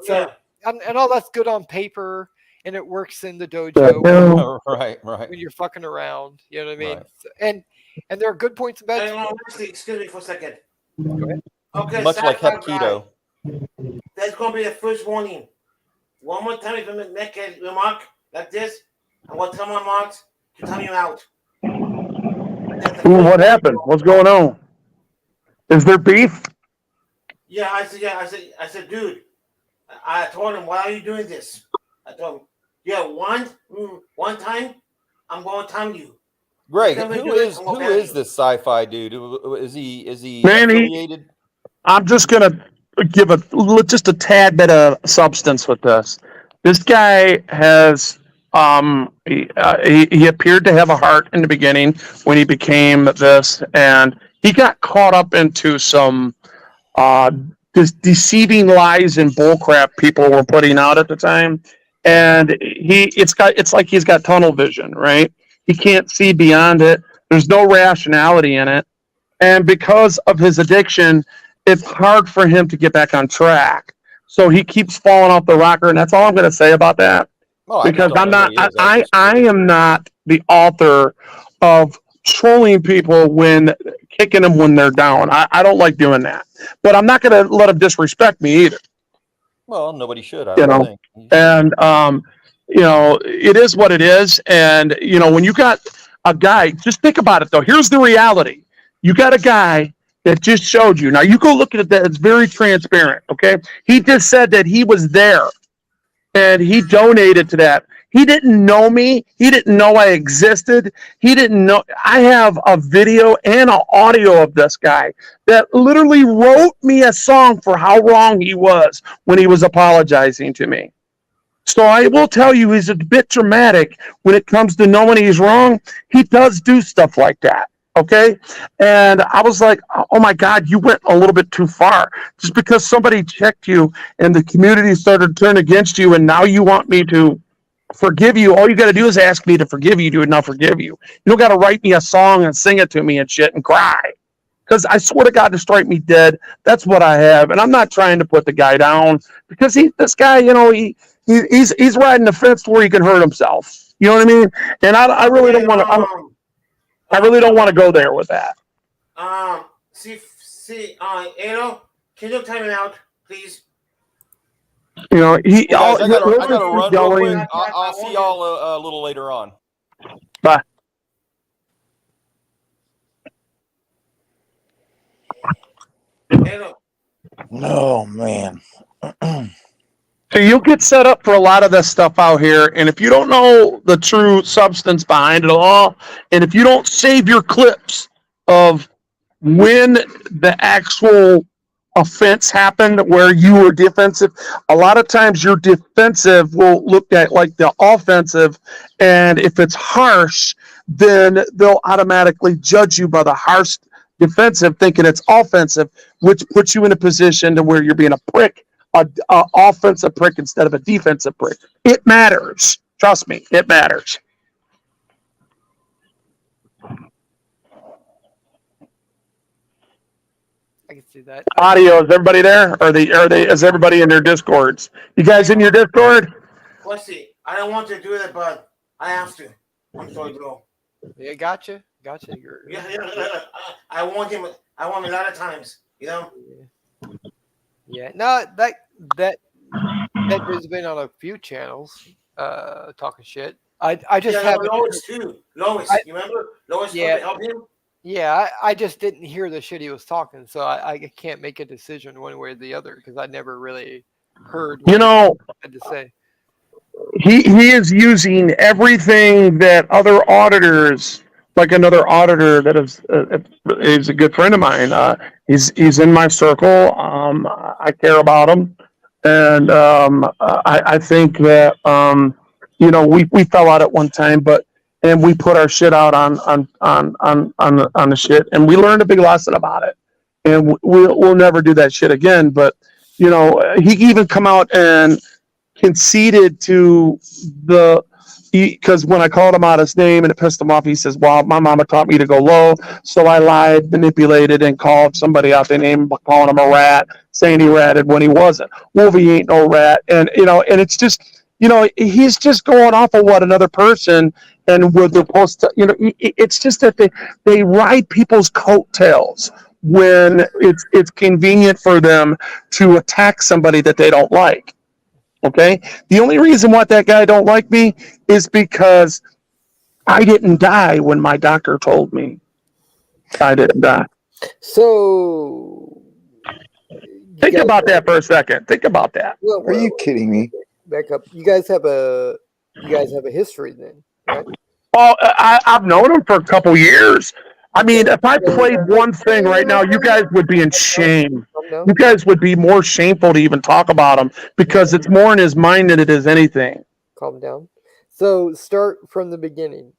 So, and all that's good on paper, and it works in the dojo. Right. When you're fucking around, you know what I mean. Right. And there are good points and bad. Excuse me for a second. Go ahead. Okay, much like Hepketo. That's gonna be the first warning. One more time, if you make a remark like this, I'm gonna tell my marks to tell you out. What happened? What's going on? Is there beef? Yeah, I said, dude. I told him, why are you doing this? I told him, yeah, one time, I'm gonna time you. Greg, who is this sci-fi dude? Is he Manny, affiliated? I'm just gonna give just a tad bit of substance with this. This guy has he appeared to have a heart in the beginning when he became this, and he got caught up into some deceiving lies and bullcrap people were putting out at the time, and it's like he's got tunnel vision, right? He can't see beyond it. There's no rationality in it, and because of his addiction, it's hard for him to get back on track. So he keeps falling off the rocker, and that's all I'm going to say about that. Because I am not the author of trolling people when kicking them when they're down. I don't like doing that, but I'm not going to let them disrespect me either. Well, nobody should. I You don't know, think. and it is what it is. And when you got a guy, just think about it though. Here's the reality: you got a guy that just showed you. Now you go look at that; it's very transparent. Okay, he just said that he was there. And he donated to that. He didn't know me. He didn't know I existed. He didn't know. I have a video and an audio of this guy that literally wrote me a song for how wrong he was when he was apologizing to me. So I will tell you, he's a bit dramatic when it comes to knowing he's wrong. He does do stuff like that. Okay. And I was like, oh my God, you went a little bit too far. Just because somebody checked you and the community started to turn against you, and now you want me to forgive you. All you got to do is ask me to forgive you, do it, not forgive you. You don't got to write me a song and sing it to me and shit and cry. Because I swear to God, to strike me dead. That's what I have. And I'm not trying to put the guy down, because this guy, he's riding the fence where he can hurt himself. You know what I mean? And I really don't want to. I really don't want to go there with that. Can you time it out, please? Guys, I gotta run real quick. I'll see y'all a little later on. Bye. Oh man. So you'll get set up for a lot of this stuff out here, and if you don't know the true substance behind it all, and if you don't save your clips of when the actual offense happened where you were defensive, a lot of times your defensive will look at like the offensive, and if it's harsh, then they'll automatically judge you by the harsh defensive, thinking it's offensive, which puts you in a position to where you're being a prick. A offensive prick instead of a defensive prick. It matters. Trust me, it matters. I can see that. Audio, is everybody there? Is everybody in their Discords? You guys in your Discord? Let's see. I don't want to do that, but I have to. I'm sorry, bro. Yeah, gotcha. Yeah. I want him a lot of times, Yeah. No, that dude's been on a few channels talking shit. I just haven't. Lois too. Lois, you remember? Lois tried to help him. Yeah, I just didn't hear the shit he was talking, so I can't make a decision one way or the other because I never really heard what he had to say. He is using everything that other auditors, like another auditor that is a good friend of mine. He's in my circle. I care about him, and I think that we fell out at one time, and we put our shit out on the shit, and we learned a big lesson about it, and we'll never do that shit again. But he even come out and conceded to the because when I called him out his name and it pissed him off, he says, well, my mama taught me to go low. So I lied, manipulated, and called somebody out their name, calling him a rat, saying he ratted when he wasn't. Wolvie ain't no rat. And, and it's just, he's just going off of what another person and what they're supposed to, it's just that they ride people's coattails when it's convenient for them to attack somebody that they don't like. Okay. The only reason why that guy don't like me is because I didn't die when my doctor told me I didn't die. So think about that for a second. Think about that. Are you kidding me? Back up. You guys have a history then, right? Oh, I've known him for a couple years. I mean, if I played one thing right now, you guys would be in shame. You guys would be more shameful to even talk about him because it's more in his mind than it is anything. Calm down. So start from the beginning.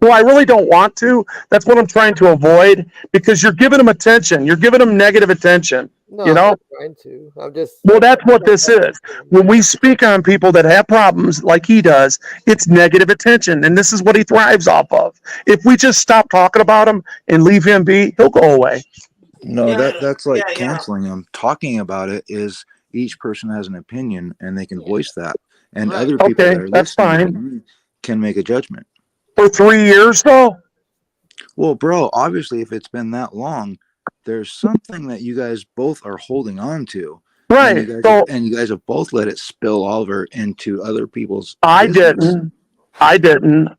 Well, I really don't want to. That's what I'm trying to avoid because you're giving him attention. You're giving him negative attention. No, you know? I'm not trying to. I'm just. Well, that's what this is. When we speak on people that have problems like he does, it's negative attention. And this is what he thrives off of. If we just stop talking about him and leave him be, he'll go away. No, that's like canceling him. Talking about it is each person has an opinion and they can voice that. And other people that are listening can make a judgment. For 3 years, though? Well, bro, obviously, if it's been that long, there's something that you guys both are holding on to. Right. And you guys have both let it spill over into other people's I business. didn't.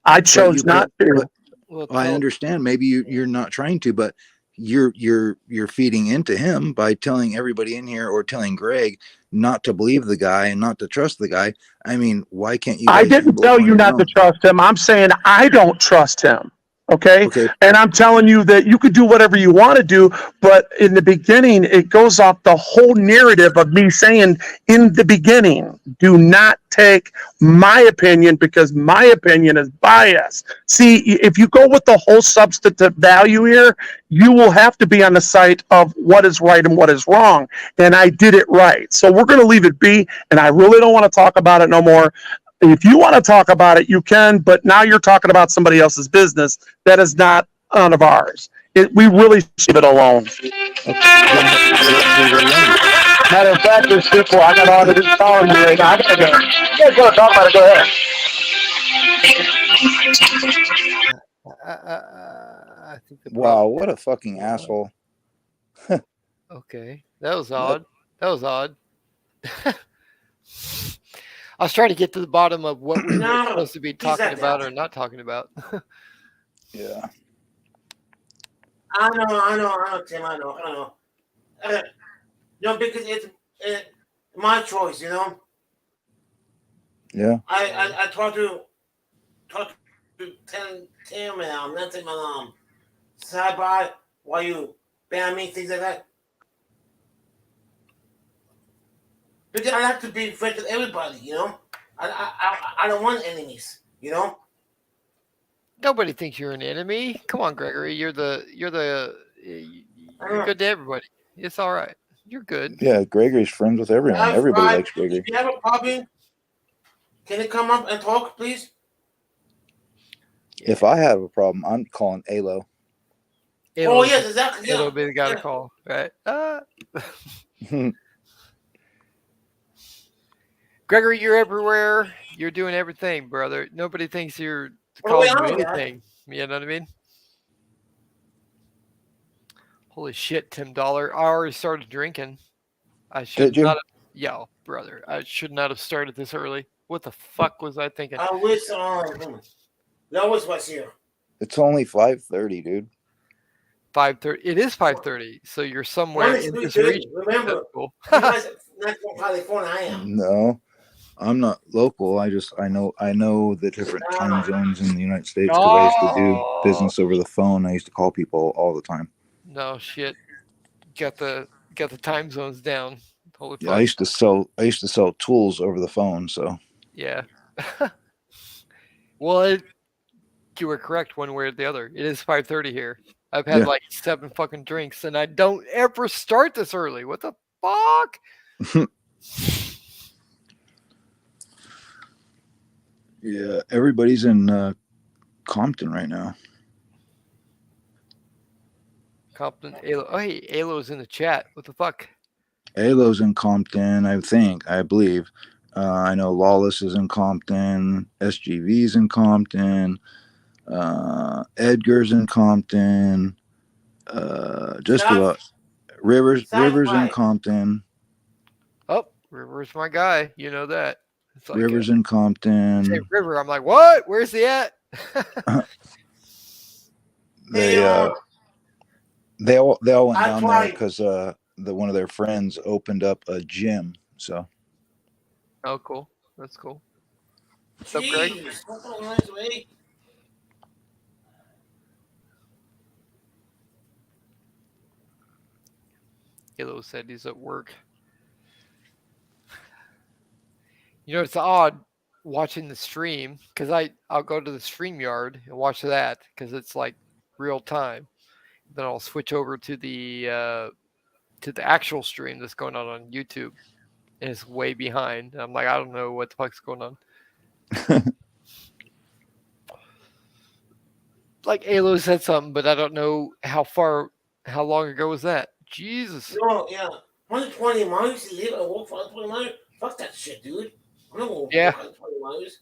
I chose not to. Well, I understand. Maybe you're not trying to, but you're feeding into him by telling everybody in here or telling Greg not to believe the guy and not to trust the guy. I mean, why can't you? I didn't tell you not to trust him. I'm saying I don't trust him. Okay. And I'm telling you that you could do whatever you want to do, but in the beginning, it goes off the whole narrative of me saying in the beginning, do not take my opinion because my opinion is biased. See, if you go with the whole substantive value here, you will have to be on the side of what is right and what is wrong. And I did it right. So we're going to leave it be. And I really don't want to talk about it no more. If you want to talk about it, you can, but now you're talking about somebody else's business that is not none of ours. We really should leave it alone. Matter of fact, it's simple. I got all of this calling me right now. I gotta go. You guys want to talk about it? Go ahead. I think Wow, what a fucking asshole. Okay, that was odd. I was trying to get to the bottom of what we were supposed to be talking about or not talking about. Yeah. I know, Tim. I know. Because it's my choice, Yeah. I talked to Tim and nothing, sidebar while you ban me, things like that. Because I like to be friends with everybody, I don't want enemies, Nobody thinks you're an enemy. Come on, Gregory. You're good to everybody. It's all right. You're good. Yeah, Gregory's friends with everyone. Everybody likes Gregory. If you have a problem, can you come up and talk, please? If I have a problem, I'm calling ALO. Oh, yes, exactly. It'll be the guy to call, right? Gregory, you're everywhere. You're doing everything, brother. Nobody thinks you're calling you anything. You know what I mean? Holy shit, Tim Dollar. I already started drinking. I should not have. Yo, brother. I should not have started this early. What the fuck was I thinking? I wish Lois was here. It's only 5:30, dude. 5:30. It is 5:30. So you're somewhere in this region. Remember, cool. Not from California, I am. No, I'm not local. I know the different time zones in the United States because I used to do business over the phone. I used to call people all the time. No shit. Got the time zones down. Holy Yeah, I used to sell tools over the phone. So yeah. Well, you were correct one way or the other. It is 5:30 here. I've had like 7 fucking drinks, and I don't ever start this early. What the fuck? Yeah, everybody's in Compton right now. Compton, Alo. Oh, hey, Alo's in the chat. What the fuck? Alo's in Compton, I believe. I know Lawless is in Compton. SGV's in Compton. Edgar's in Compton. Just about Rivers in Compton. Oh, River's my guy. You know that. It's like Rivers in Compton. say River. I'm like, what? Where's he at? They all went down there because one of their friends opened up a gym. So Oh, cool. That's cool. What's up, Greg? Halo said he's at work. You know, it's odd watching the stream because I'll go to the StreamYard and watch that because it's like real time. Then I'll switch over to the actual stream that's going on YouTube, and it's way behind. I'm like, I don't know what the fuck's going on. Like Alo said something, but I don't know how long ago was that? Jesus. No, yeah. 120 miles to live. I walk for 120 miles. Fuck that shit, dude. I'm not gonna Yeah. walk 120 miles.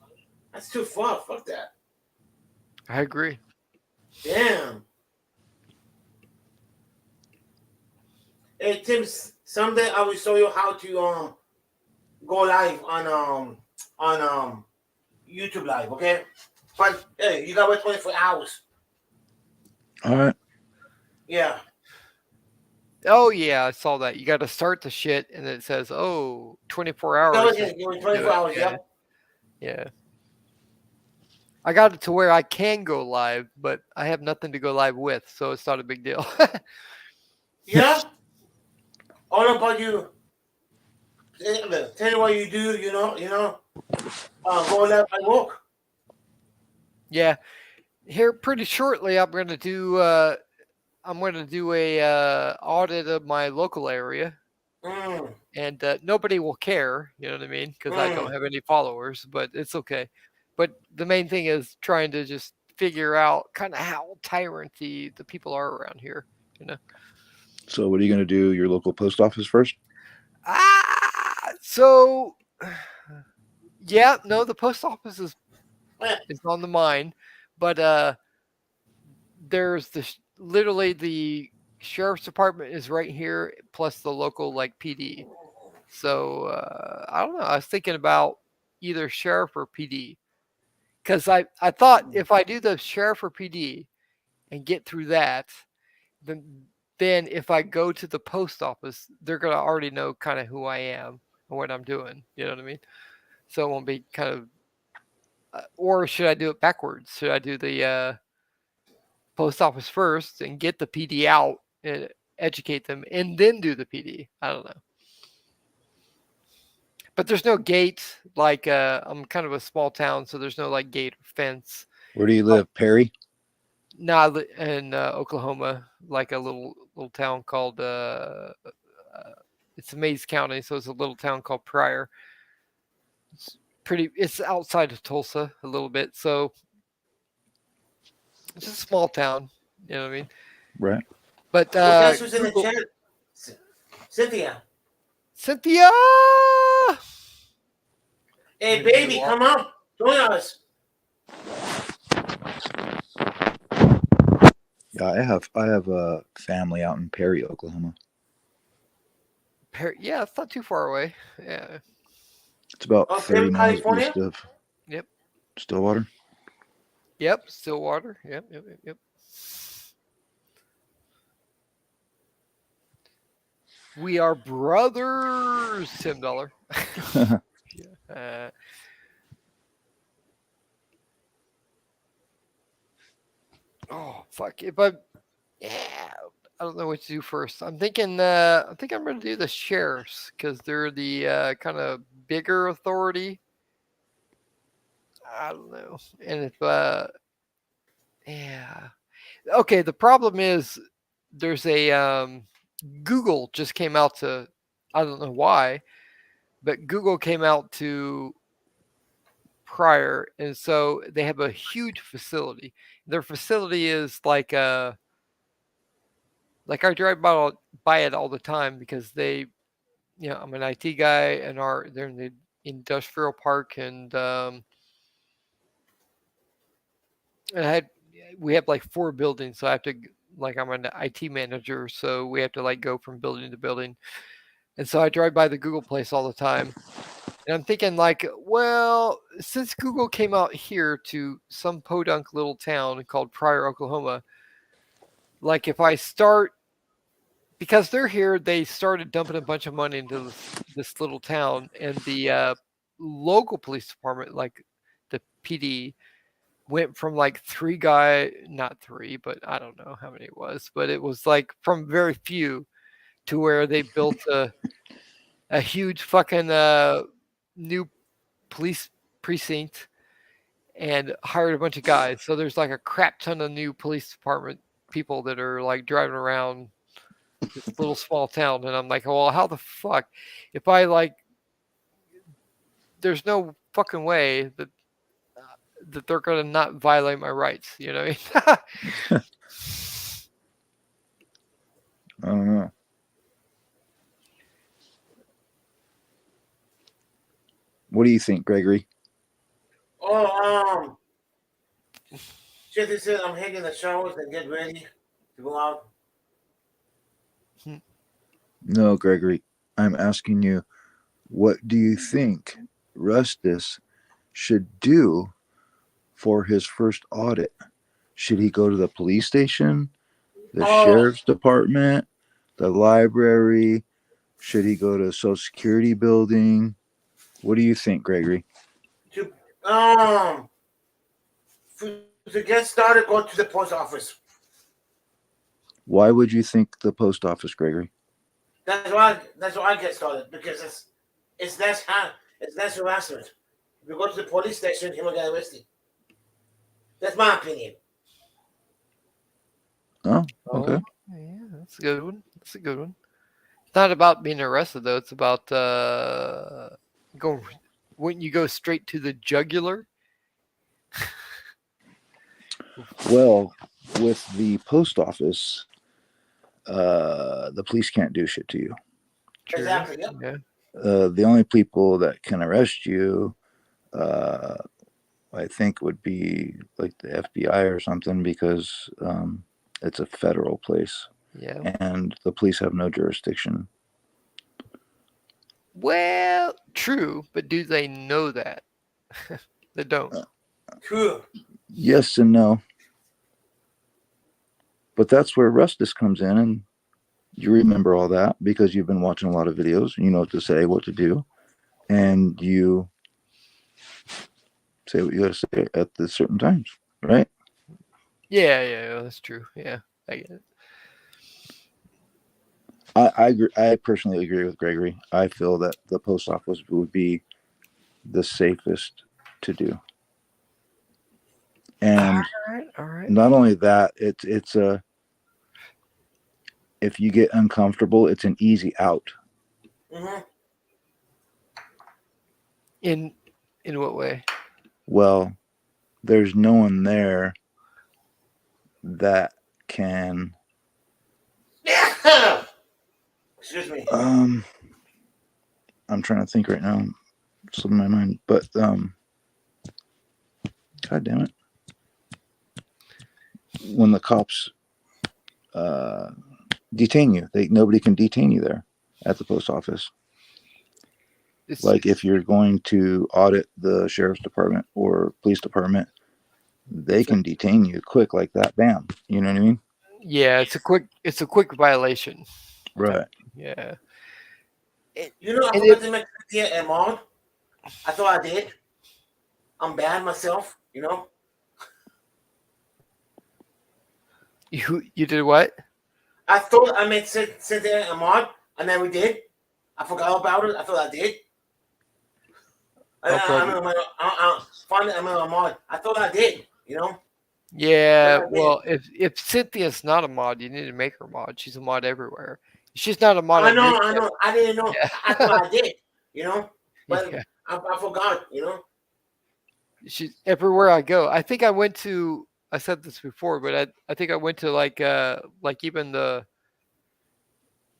That's too far. Fuck that. I agree. Damn. Hey Tim, someday I will show you how to go live on YouTube Live, okay? But hey, you gotta wait 24 hours. all right. Yeah. Oh yeah, I saw that. You got to start the shit, and then it says, "Oh, 24 hours." No, yeah, you wait 24 hours. Yeah. Yeah. Yeah. I got it to where I can go live, but I have nothing to go live with, so it's not a big deal. Yeah. All about you. Tell you what you do. You know. Go live and walk. Yeah. Here pretty shortly, I'm going to do a audit of my local area, and nobody will care. You know what I mean? Because I don't have any followers, but it's okay. But the main thing is trying to just figure out kind of how tyrant the people are around here. You know. So what are you going to do? Your local post office first? So, yeah, no, the post office is on the mind, but there's literally the sheriff's department is right here, plus the local like PD. So I don't know. I was thinking about either sheriff or PD, because I thought if I do the sheriff or PD and get through that, then if I go to the post office, they're gonna already know kind of who I am and what I'm doing. You know what I mean? So it won't be kind of. Or should I do it backwards? Should I do the post office first and get the PD out and educate them, and then do the PD? I don't know. But there's no gate. Like I'm kind of a small town, so there's no like gate or fence. Where do you live, Perry? No, I live in Oklahoma, like a little town called it's Mays County, so it's a little town called Pryor. It's outside of Tulsa a little bit, so it's a small town. You know what I mean? Right. But guess who's in the chat? Cynthia. Cynthia. Hey, baby, come on, join us. Yeah, I have a family out in Perry, Oklahoma. Yeah, it's not too far away. Yeah. It's about 30 miles east of Yep. Stillwater. Yep, Stillwater. Yep. We are brothers, Tim Dollar. Oh fuck! I don't know what to do first. I'm thinking. I think I'm going to do the sheriffs because they're the kind of bigger authority. I don't know, and if yeah, okay. The problem is there's a Google just came out to. I don't know why, but Google came out to Pryor, and so they have a huge facility. Their facility is like I drive by it all the time because they, I'm an IT guy, and they're in the industrial park, and we have like 4 buildings, so I have to, like, I'm an IT manager, so we have to like go from building to building, and so I drive by the Google place all the time. And I'm thinking, like, well, since Google came out here to some podunk little town called Pryor, Oklahoma, like, if I start, because they're here, they started dumping a bunch of money into this little town, and the local police department, like the PD, went from like 3 guy, not 3, but I don't know how many it was, but it was like from very few to where they built a huge fucking new police precinct and hired a bunch of guys. So there's like a crap ton of new police department people that are like driving around this little small town. And I'm like, well, how the fuck, if I like, there's no fucking way that they're gonna not violate my rights, you know what I mean? I don't know. What do you think, Gregory? Oh, Jesse said I'm hanging the showers and get ready to go out. No, Gregory. I'm asking you, what do you think Rustis should do for his first audit? Should he go to the police station, the sheriff's department, the library? Should he go to a Social Security building? What do you think, Gregory? To get started, go to the post office. Why would you think the post office, Gregory? That's why I get started, because it's less harassment. If you go to the police station, he will get arrested. That's my opinion. Oh, okay. Yeah, that's a good one. That's a good one. It's not about being arrested though. It's about wouldn't you go straight to the jugular? Well, with the post office, the police can't do shit to you. Exactly. Yeah. The only people that can arrest you, I think, would be like the FBI or something, because it's a federal place. Yeah. And the police have no jurisdiction. Well, true, but do they know that? They don't. True. Yes and no. But that's where Rustis comes in, and you remember all that because you've been watching a lot of videos. You know what to say, what to do, and you say what you got to say at the certain times, right? Yeah, that's true. Yeah, I get it. I agree. I personally agree with Gregory. I feel that the post office would be the safest to do. And all right. not only that, it's a, if you get uncomfortable, it's an easy out. Mm-hmm. In what way? Well, there's no one there that can. Excuse me. I'm trying to think right now. It's slipping my mind, but God damn it! When the cops detain you, nobody can detain you there at the post office. Like if you're going to audit the sheriff's department or police department, they can detain you quick like that. Bam. You know what I mean? Yeah, it's a quick violation. Right. Yeah. You know, I forgot to make a mod. I thought I did. I'm bad myself, you know. You did what? I thought I made Cynthia a mod. I never did. I forgot about it. I thought I did. Finally, I'm a mod. I thought I did, you know. Yeah, well, if Cynthia's not a mod, you need to make her mod. She's a mod everywhere. She's not a mod. I know. I didn't know. Yeah. I thought I did, you know. But Yeah. I forgot, you know. she's everywhere I go. I think I went to. I said this before, but I think I went to like even the.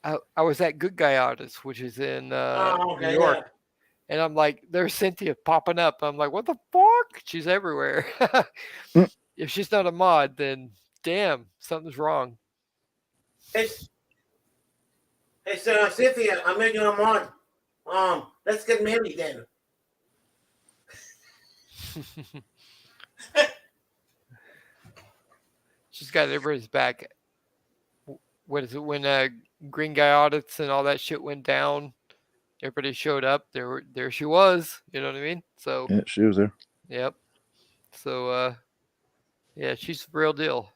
I was at Good Guy Artists, which is in New York, and I'm like, there's Cynthia popping up. I'm like, what the fuck? She's everywhere. If she's not a mod, then damn, something's wrong. Hey, so Cynthia, I made you a mod. Let's get married then. She's got everybody's back. What is it when Green Guy Audits and all that shit went down? Everybody showed up. There she was. You know what I mean? So Yeah, she was there. Yep. So yeah, she's the real deal.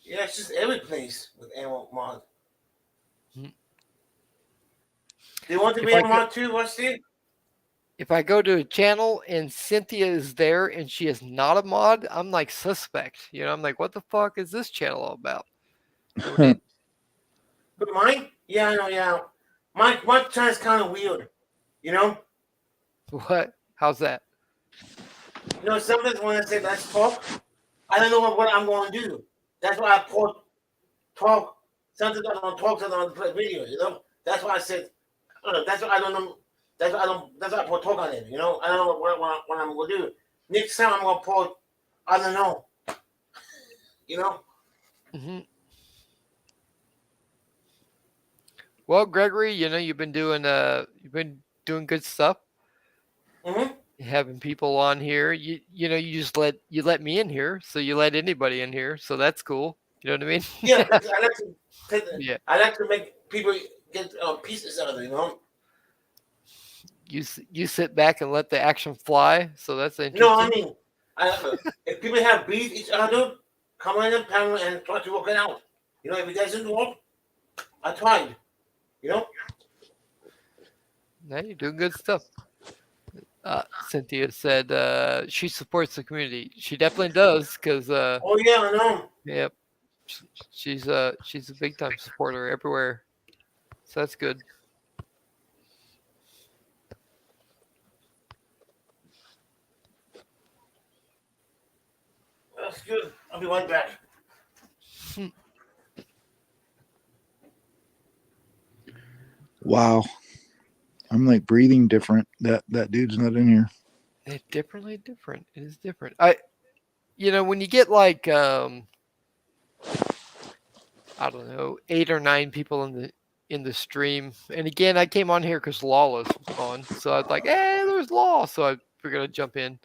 Yeah, she's every place with Animal Mod. Hmm. Do you want to If be I a could- mod too, Rusty? If I go to a channel and Cynthia is there and she is not a mod, I'm like suspect. You know, I'm like, what the fuck is this channel all about? But mine? Yeah, I know, yeah. My channel's kind of weird. You know? What? How's that? You know, sometimes when I say let's talk, I don't know what I'm going to do. That's why I put talk. Sometimes I don't talk, sometimes I play video, you know? That's why I said, that's why I don't know. That's why I put talk on it, you know? I don't know what I'm going to do. Next time I'm going to put, I don't know. You know? Mm-hmm. Well, Gregory, you know, you've been doing good stuff. Mm-hmm. Having people on here. You know, you let me in here, so you let anybody in here, so that's cool. You know what I mean? Yeah, I like to Yeah. I like to make people get pieces out of it, you know? You sit back and let the action fly, so that's interesting. No, I mean, if people have beat each other, come on the panel and try to work it out. You know, if it doesn't work, I tried. You know? Now you're doing good stuff. Cynthia said she supports the community. She definitely does, because Oh yeah, I know. yep, she's a big time supporter everywhere. So that's good. That's good. I'll be right back. Wow. I'm like breathing different. That dude's not in here. It's different. It is different. You know, when you get like I don't know, 8 or 9 people in the stream, and again, I came on here because Lawless was on, so I was like, hey, there's Law, so I figured I'd jump in.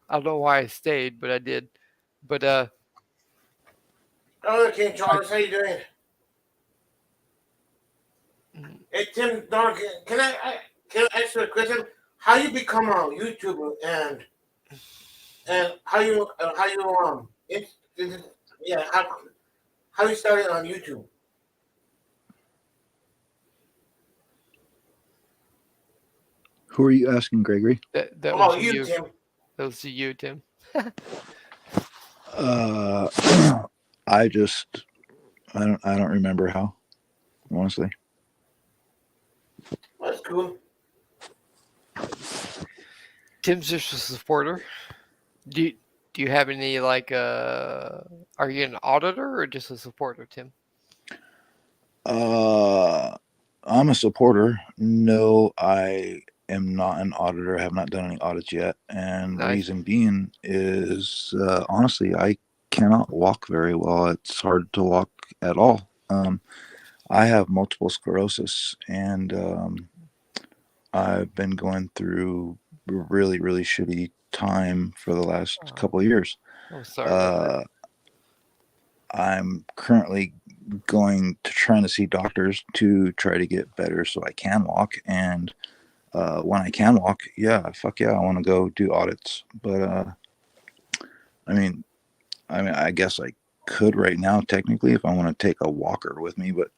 I don't know why I stayed, but I did. But Hello, King Charles. How you doing? Hey, Tim, Don, can I ask you a question? How you become a YouTuber and how you how you started on YouTube? Who are you asking, Gregory? that Oh, was you, you. Tim. That was you, Tim. I don't remember how, honestly. That's cool. Tim's just a supporter. Do you have any like are you an auditor or just a supporter, Tim? I'm a supporter. No, I am not an auditor. I have not done any audits yet. And Nice. reason being is honestly, I cannot walk very well. It's hard to walk at all. I have multiple sclerosis, and I've been going through really, really shitty time for the last couple of years. Oh, sorry about I'm currently trying to see doctors to try to get better so I can walk. And when I can walk, fuck yeah, I want to go do audits. But I guess I could right now technically if I want to take a walker with me, but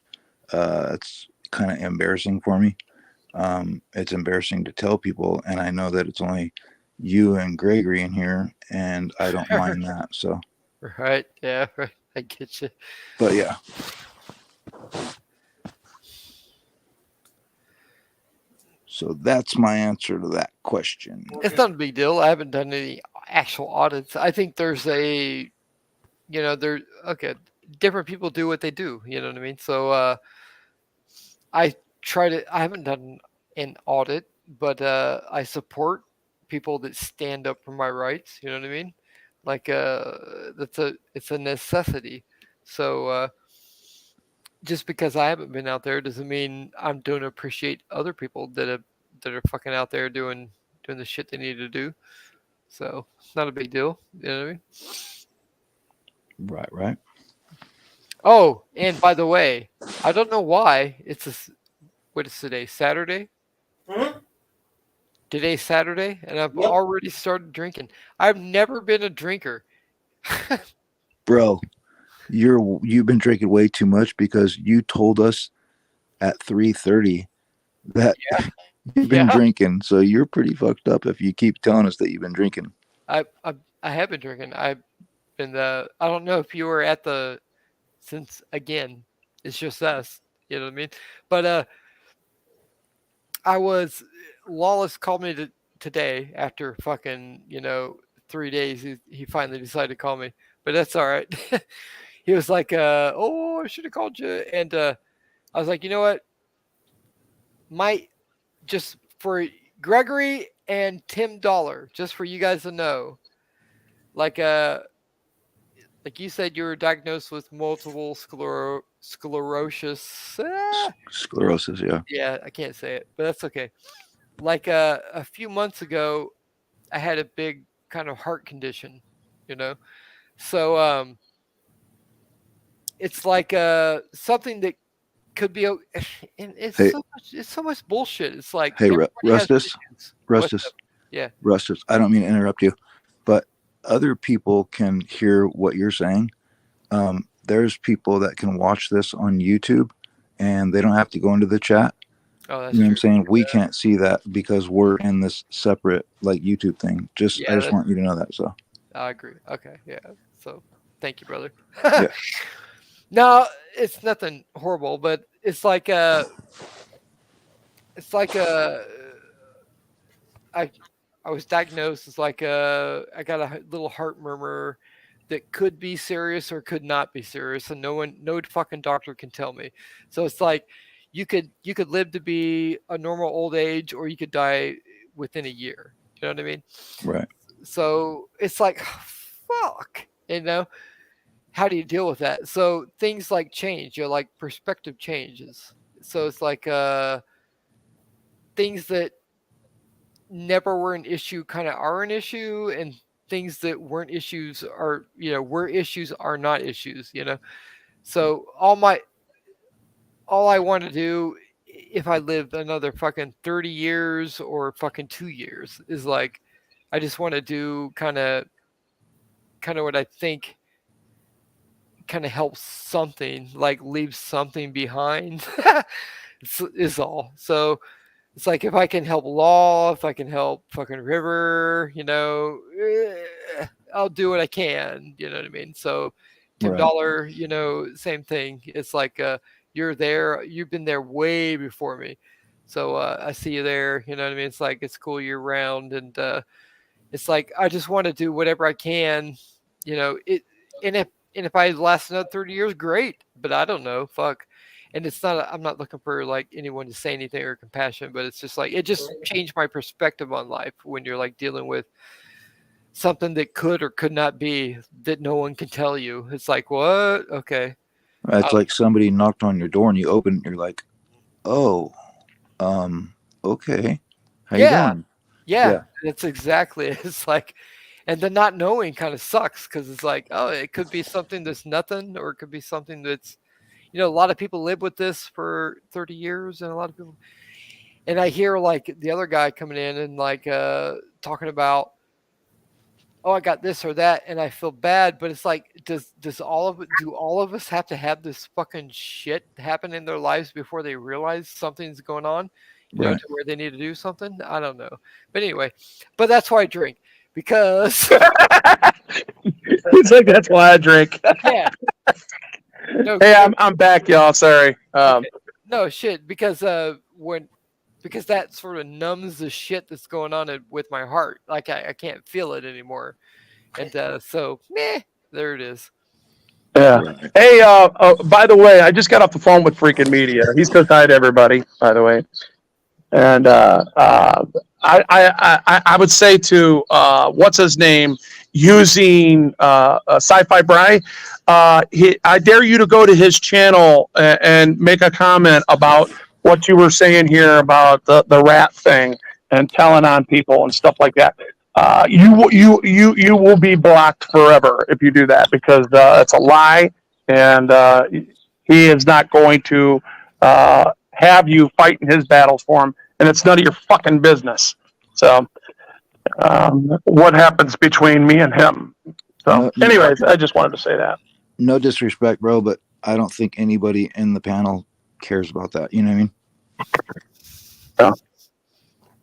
it's kind of embarrassing for me. It's embarrassing to tell people, and I know that it's only you and Gregory in here, and I don't mind that. So, Right. Yeah. Right. I get you. but yeah, So that's my answer to that question. It's not a big deal. I haven't done any actual audits. I think there's a, different people do what they do. You know what I mean? So I haven't done an audit, but I support people that stand up for my rights. You know what I mean? Like it's a necessity. So just because I haven't been out there doesn't mean I don't appreciate other people that are fucking out there doing the shit they need to do. So it's not a big deal. You know what I mean? Right. Oh, and by the way, I don't know why what is today? Saturday? Today's Saturday, and I've already started drinking. I've never been a drinker. Bro, you've been drinking way too much because you told us at 3:30 that you've been drinking. So you're pretty fucked up if you keep telling us that you've been drinking. I have been drinking. I've been I don't know if you were since again, it's just us. You know what I mean? But Lawless called me today after fucking 3 days. He finally decided to call me, but that's all right. He was like, "Oh, I should have called you," and I was like, "You know what? Just for Gregory and Tim Dollar, just for you guys to know, like you said, you were diagnosed with multiple sclerosis. Sclerosis, yeah. Yeah, I can't say it, but that's okay. Like a few months ago, I had a big kind of heart condition, so it's like something that could be. And it's so much bullshit. It's like, hey, Rustus, yeah, Rustus. I don't mean to interrupt you, but other people can hear what you're saying. There's people that can watch this on YouTube, and they don't have to go into the chat. Oh, that's you know true. what I'm saying? We can't see that because we're in this separate YouTube thing. I just want you to know that. So I agree. Okay, yeah. So thank you, brother. Yeah. No, it's nothing horrible, but it's like I was diagnosed as like I got a little heart murmur that could be serious or could not be serious, and no fucking doctor can tell me. So it's like you could live to be a normal old age, or you could die within a year. You know what I mean? Right. So it's like, fuck, how do you deal with that? So things like change, like perspective changes. So it's like things that never were an issue kind of are an issue, and things that weren't issues are, were issues are not issues, So all I want to do if I live another fucking 30 years or fucking 2 years is like, I just want to do kind of what I think kind of helps something, like leave something behind is all. So it's like, if I can help Law, if I can help fucking River, I'll do what I can. You know what I mean? So Tim Right. Dollar, same thing. It's like you've been there way before me. So I see you there. You know what I mean? It's like, it's cool year round, and it's like, I just want to do whatever I can. And if I last another 30 years, great. But I don't know. Fuck. And it's not, I'm not looking for like anyone to say anything or compassion, but it's just like, it just changed my perspective on life when you're like dealing with something that could or could not be, that no one can tell you. It's like, what? Okay. It's like somebody knocked on your door and you open it and you're like, oh, okay. How you doing? Yeah, that's exactly it. It's like, and the not knowing kind of sucks, because it's like, oh, it could be something that's nothing, or it could be something that's, a lot of people live with this for 30 years, and a lot of people, and I hear like the other guy coming in and like talking about, oh, I got this or that, and I feel bad, but it's like, do all of us have to have this fucking shit happen in their lives before they realize something's going on, Right. to where they need to do something? I don't know. But anyway, that's why I drink, because He's like, that's why I drink. yeah. No, Hey, I'm back, y'all. Sorry. no shit, because when because that sort of numbs the shit that's going on with my heart. Like I can't feel it anymore. And so, there it is. Yeah. Hey, by the way, I just got off the phone with Freaking Media. He says hi to everybody, by the way. And I would say to what's his name, using Sci-Fi Bry, I dare you to go to his channel and make a comment about what you were saying here about the rat thing and telling on people and stuff like that. You will be blocked forever if you do that, because it's a lie, and he is not going to have you fighting his battles for him, and it's none of your fucking business. So, what happens between me and him? So, anyways, I just wanted to say that. No disrespect, bro, but I don't think anybody in the panel cares about that. You know what I mean? Yeah.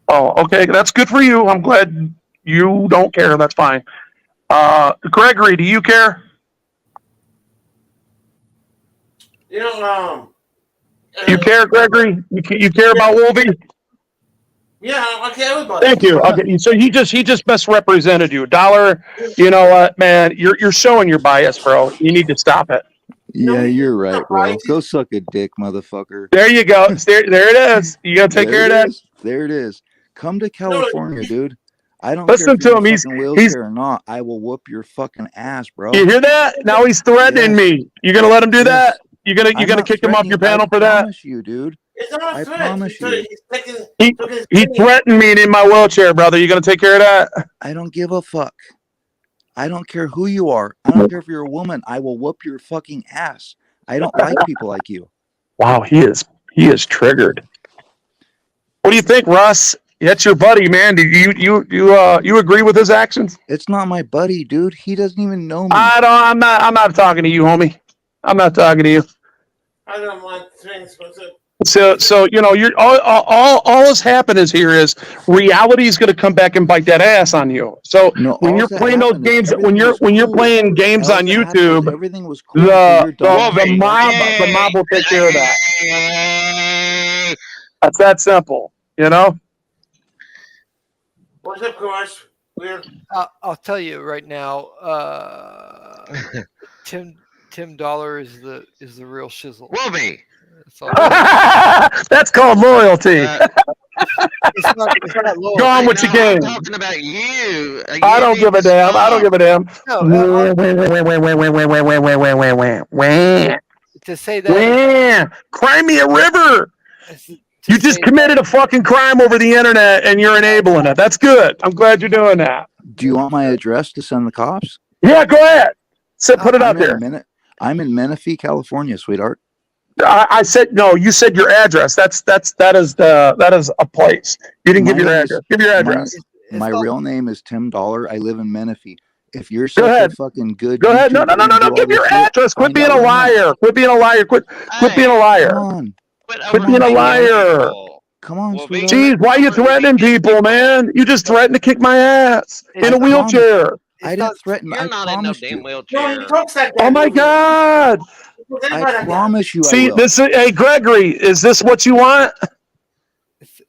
Oh, okay, that's good for you. I'm glad you don't care. That's fine. Gregory, do you care? You know, You care, Gregory? You care about Wolvie? yeah, I care everybody. Thank you. Okay, so he just misrepresented you. Dollar, you know what, man? You're showing your bias, bro. You need to stop it. Yeah, you're right, bro. Go suck a dick, motherfucker. There you go. There it is. You gotta take care of that. There it is. Come to California, dude. I don't Listen care if to you're him. in a fucking wheelchair or not. I will whoop your fucking ass, bro. You hear that? Now he's threatening me. You gonna let him do that? You gonna not kick him off your panel for I that? promise you, dude. It's not I a threat. promise you. He threatened me in my wheelchair, brother. You gonna take care of that? I don't give a fuck. I don't care who you are. I don't care if you're a woman. I will whoop your fucking ass. I don't like people like you. Wow, he is triggered. What do you think, Russ? That's your buddy, man. Do you agree with his actions? It's not my buddy, dude. He doesn't even know me. I'm not talking to you, homie. I'm not talking to you. I don't want things. So you know, you're all that's happened is reality is going to come back and bite that ass on you. So when you're playing those games, when you're playing games on YouTube, everything was cool. the mob will take care of that. That's that simple, you know. What's up, Crush? I'll tell you right now. Tim Dollar is the real shizzle. Wolvie. That's called loyalty. It's not loyalty. Go on with your game. I'm talking about you. I don't give a damn. I don't give a damn. To say that. Cry me a river. You just committed a fucking crime over the internet and you're enabling it. That's good. I'm glad you're doing that. Do you want my address to send the cops? Yeah, go ahead. Put it out there. I'm in Menifee, California, sweetheart. I said no. You said your address. That is a place. You didn't give your address. Give your address. My real name is Tim Dollar. I live in Menifee. If you're such a fucking good, go ahead. No. Give your address. Quit being a liar. Quit being a liar. Quit being a liar. Come on. Quit being a liar. Come on, sweetheart. Jeez, why are you threatening people, man? You just threatened to kick my ass in a wheelchair. I didn't threaten. You're I not in no promised damn you. wheelchair. Oh my God! I promise you. See, I will. hey Gregory, is this what you want?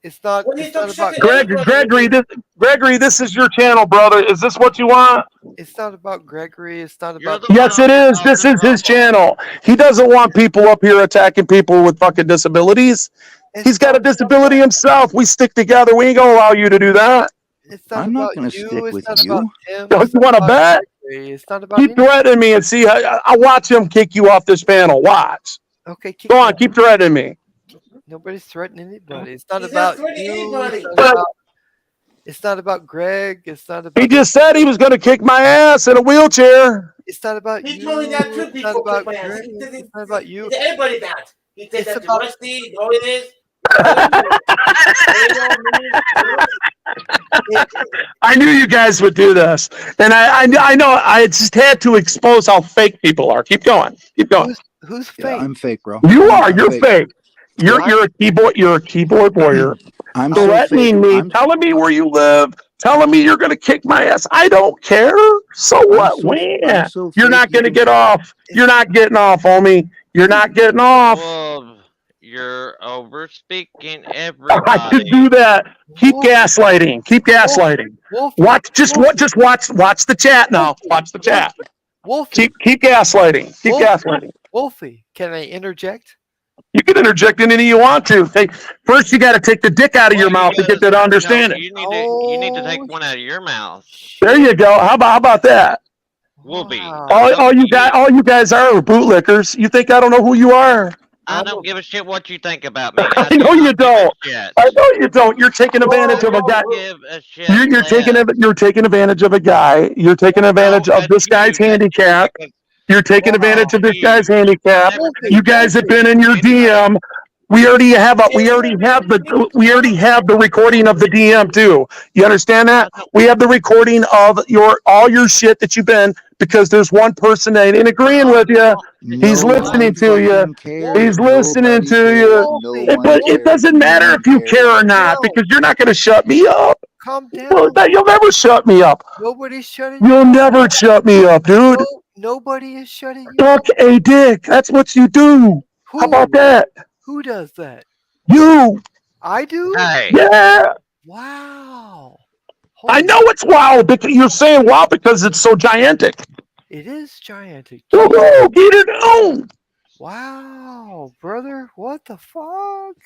It's not about Gregory, this is your channel, brother. Is this what you want? It's not about Gregory. It's not about. Yes, it is. This is his channel. He doesn't want people up here attacking people with fucking disabilities. He's got a disability himself. We stick together. We ain't gonna allow you to do that. I'm not gonna stick with you. Don't you want to bet? It's not about. Keep threatening me and see. I'll watch him kick you off this panel. Watch. Okay. Go on. Keep threatening me. Nobody's threatening anybody. It's not about you. It's not about Greg. It's not about. He just said he was going to kick my ass in a wheelchair. It's not about you. He told me that two people It's not about kick my ass. Greg. It's not about you. He said everybody that. He said that to Rusty. You know it is. I knew you guys would do this, and I know. I just had to expose how fake people are. Keep going. Keep going. Who's fake? Yeah, I'm fake, bro. You are. You're fake. You're a keyboard. You're a keyboard warrior. I'm so threatening fake. me, telling me where you live, telling me you're going to kick my ass. I don't care. So what? When? You're not going to get off. You're not getting off, homie. You're not getting off. Well, You're over speaking I everybody. could do that. Keep gaslighting. Keep gaslighting. Watch the chat now. Watch the chat. Wolfie. Keep gaslighting. Keep gaslighting. Wolfie, can I interject? You can interject in any you want to. Hey, first you got to take the dick out of your mouth to get that understanding. You need to take one out of your mouth. There you go. How about that? Wolfie. All you guys are bootlickers. You think I don't know who you are? I don't give a shit what you think about me. I know you don't. I know you don't. You're taking advantage of a guy. You're taking advantage of a guy. You're taking advantage of this guy's handicap. You're taking advantage of this guy's handicap. You guys have been in your DM. We already have the recording of the DM too. You understand that? We have the recording of all your shit that you've been, because there's one person that ain't agreeing with you. He's listening to you. He's listening to you. But it doesn't matter if you care or not, because you're not going to shut me up. Calm down. You'll never shut me up. Nobody's shutting you You'll up. never shut me up, dude. Nobody is shutting you Suck a dick. That's what you do. How about that? Who does that? You. I do? Yeah. Wow. I know it's wild, because you're saying wow because it's so gigantic. It is gigantic. Oh, get it on. Wow, brother. What the fuck?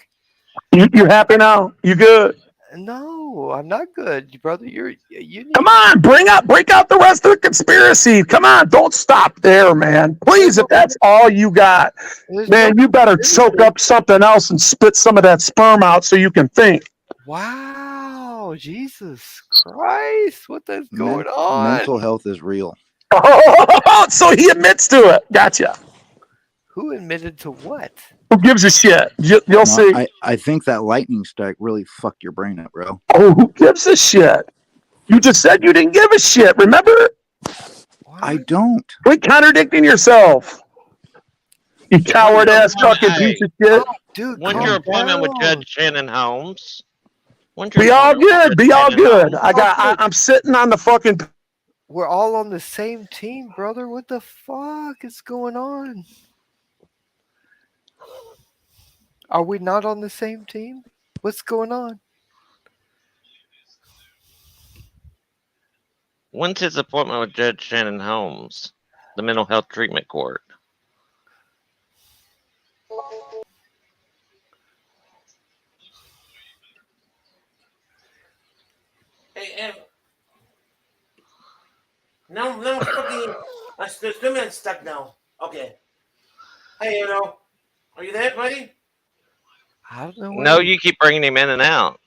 You happy now? You good? No, I'm not good, brother. You need... Come on, break out the rest of the conspiracy. Come on, don't stop there, man. Please, if that's all you got, man, you better choke up something else and spit some of that sperm out so you can think. Wow, Jesus Christ, what is going on? Mental health is real. Oh, so he admits to it. Gotcha. Who admitted to what? Who gives a shit? You'll see. I think that lightning strike really fucked your brain up, bro. Oh, who gives a shit? You just said you didn't give a shit, remember? I don't. Quit contradicting yourself. You coward ass fucking piece of shit. Dude, when's your appointment with Judge Shannon Holmes? Be all good. Be all good. I'm sitting on the fucking. We're all on the same team, brother. What the fuck is going on? Are we not on the same team? What's going on? When's his appointment with Judge Shannon Holmes, the mental health treatment court? Hey, no, fucking. I'm still stuck now. Okay. Hey, are you there, buddy? I don't know. No, you keep bringing him in and out.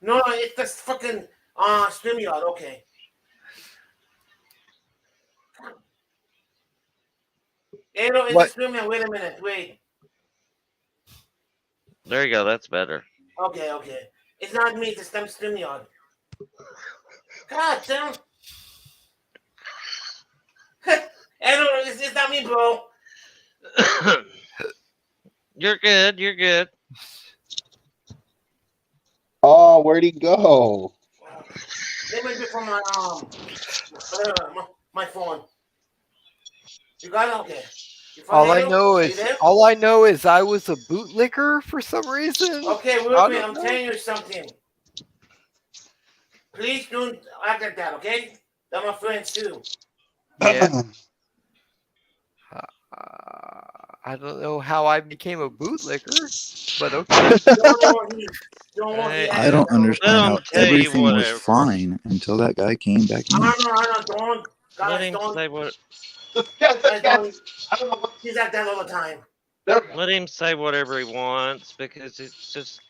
No, it's just fucking StreamYard. Okay. Hey, it's just StreamYard. Wait a minute. Wait. There you go. That's better. Okay. It's not me. It's them StreamYard. God damn. It's not me, bro. You're good. Oh, where'd he go? Let me get from my my phone. You got it? Okay. All I know is I was a bootlicker for some reason. Okay, wait, I'm telling you something. Please don't act like that, okay? They're my friends too. Yeah. I don't know how I became a bootlicker, but okay. I don't understand how everything was fine until that guy came back in. Don't. Let him say what. He's like that all the time. Let him say whatever he wants, because it's just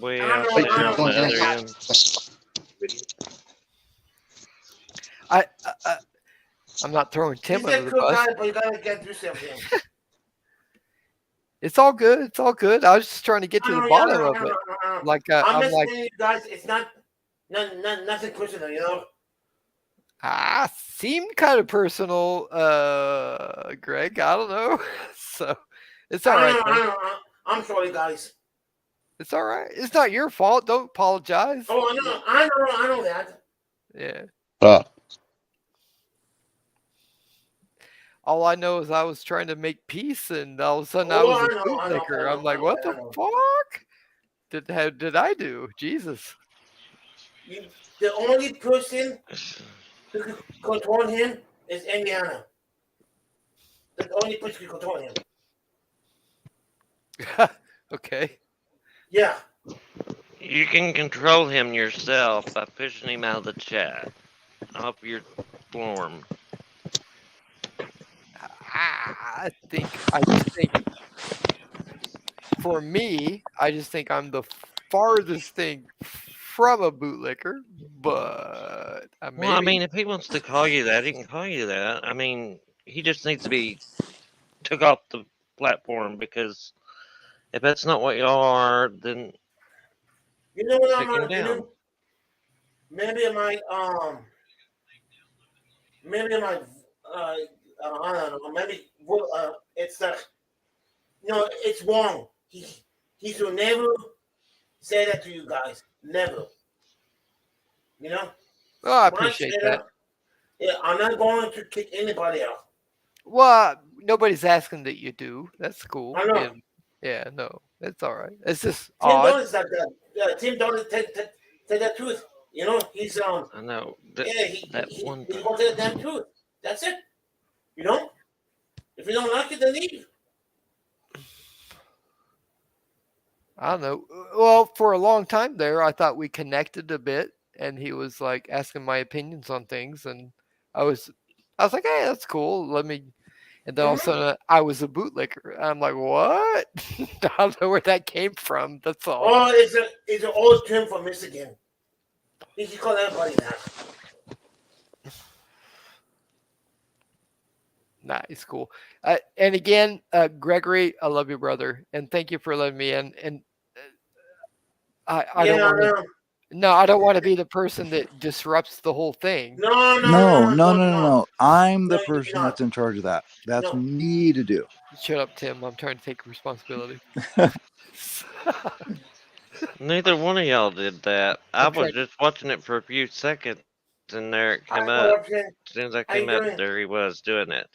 way out there on the other end. I'm not throwing Tim He's a under the cool bus. guy, but you gotta get through something. It's all good. It's all good. I was just trying to get to the bottom of it. Like I'm just like, telling you guys, it's nothing personal, seemed kind of personal, Greg. I don't know. So it's all right. I'm sorry, guys. It's all right. It's not your fault. Don't apologize. Oh, I know that. Yeah. All I know is I was trying to make peace, and all of a sudden I was a bootlicker. I'm like, what the fuck did I do? Jesus. The only person who can control him is Indiana. The only person who can control him. Okay. Yeah. You can control him yourself by pushing him out of the chat. Off your form. I just think for me, I just think I'm the farthest thing from a bootlicker, but Well, I mean, if he wants to call you that, he can call you that. I mean, he just needs to be took off the platform, because if that's not what y'all are, then You know what take I'm him gonna down. do? Maybe I might I don't know, maybe it's it's wrong. He should never say that to you guys. Never. You know? Oh, I Once appreciate said that. Yeah, I'm not going to kick anybody out. Well, nobody's asking that you do. That's cool. I know. And, yeah, no, it's all right. It's just Tim odd. Donald's like that. Yeah, Tim Donald take the truth. You know, he's I know. he one wants the damn truth. That's it. You know? If you don't like it, then leave. I don't know. Well, for a long time there, I thought we connected a bit, and he was like asking my opinions on things, and I was like, hey, that's cool. Let me. And then all of a sudden, I was a bootlicker. I'm like, what? I don't know where that came from. That's all. Oh, it's an old term for Michigan. You can call everybody that. Nice, cool. And again, Gregory, I love you, brother, and thank you for letting me in. And I don't want to. No, I don't want to be the person that disrupts the whole thing. No. I'm the person that's in charge of that. That's me to do. Shut up, Tim. I'm trying to take responsibility. Neither one of y'all did that. I was just watching it for a few seconds, and there it came up. As soon as I came up, there he was doing it.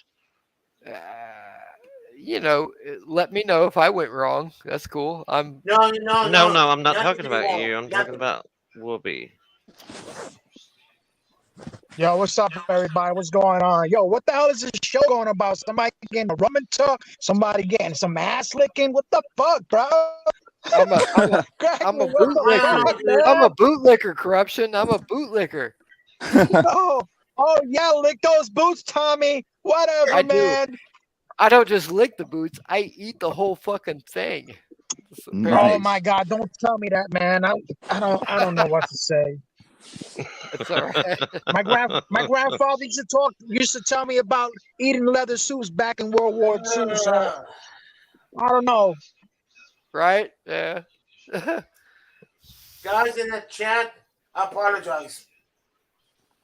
You know, let me know if I went wrong. That's cool. No, I'm not talking about you. I'm talking about Whoopi. Yo, what's up, everybody? What's going on? Yo, what the hell is this show going about? Somebody getting a rum and tuck, somebody getting some ass licking. What the fuck, bro? I'm a bootlicker. I'm a bootlicker, corruption. I'm a bootlicker. Oh, yeah, lick those boots, Tommy. Whatever, I man. do. I don't just lick the boots. I eat the whole fucking thing. Oh my God! Don't tell me that, man. I don't know what to say. It's all right. My grandfather used to tell me about eating leather suits back in World War II. So I don't know. Right? Yeah. Guys in the chat, I apologize.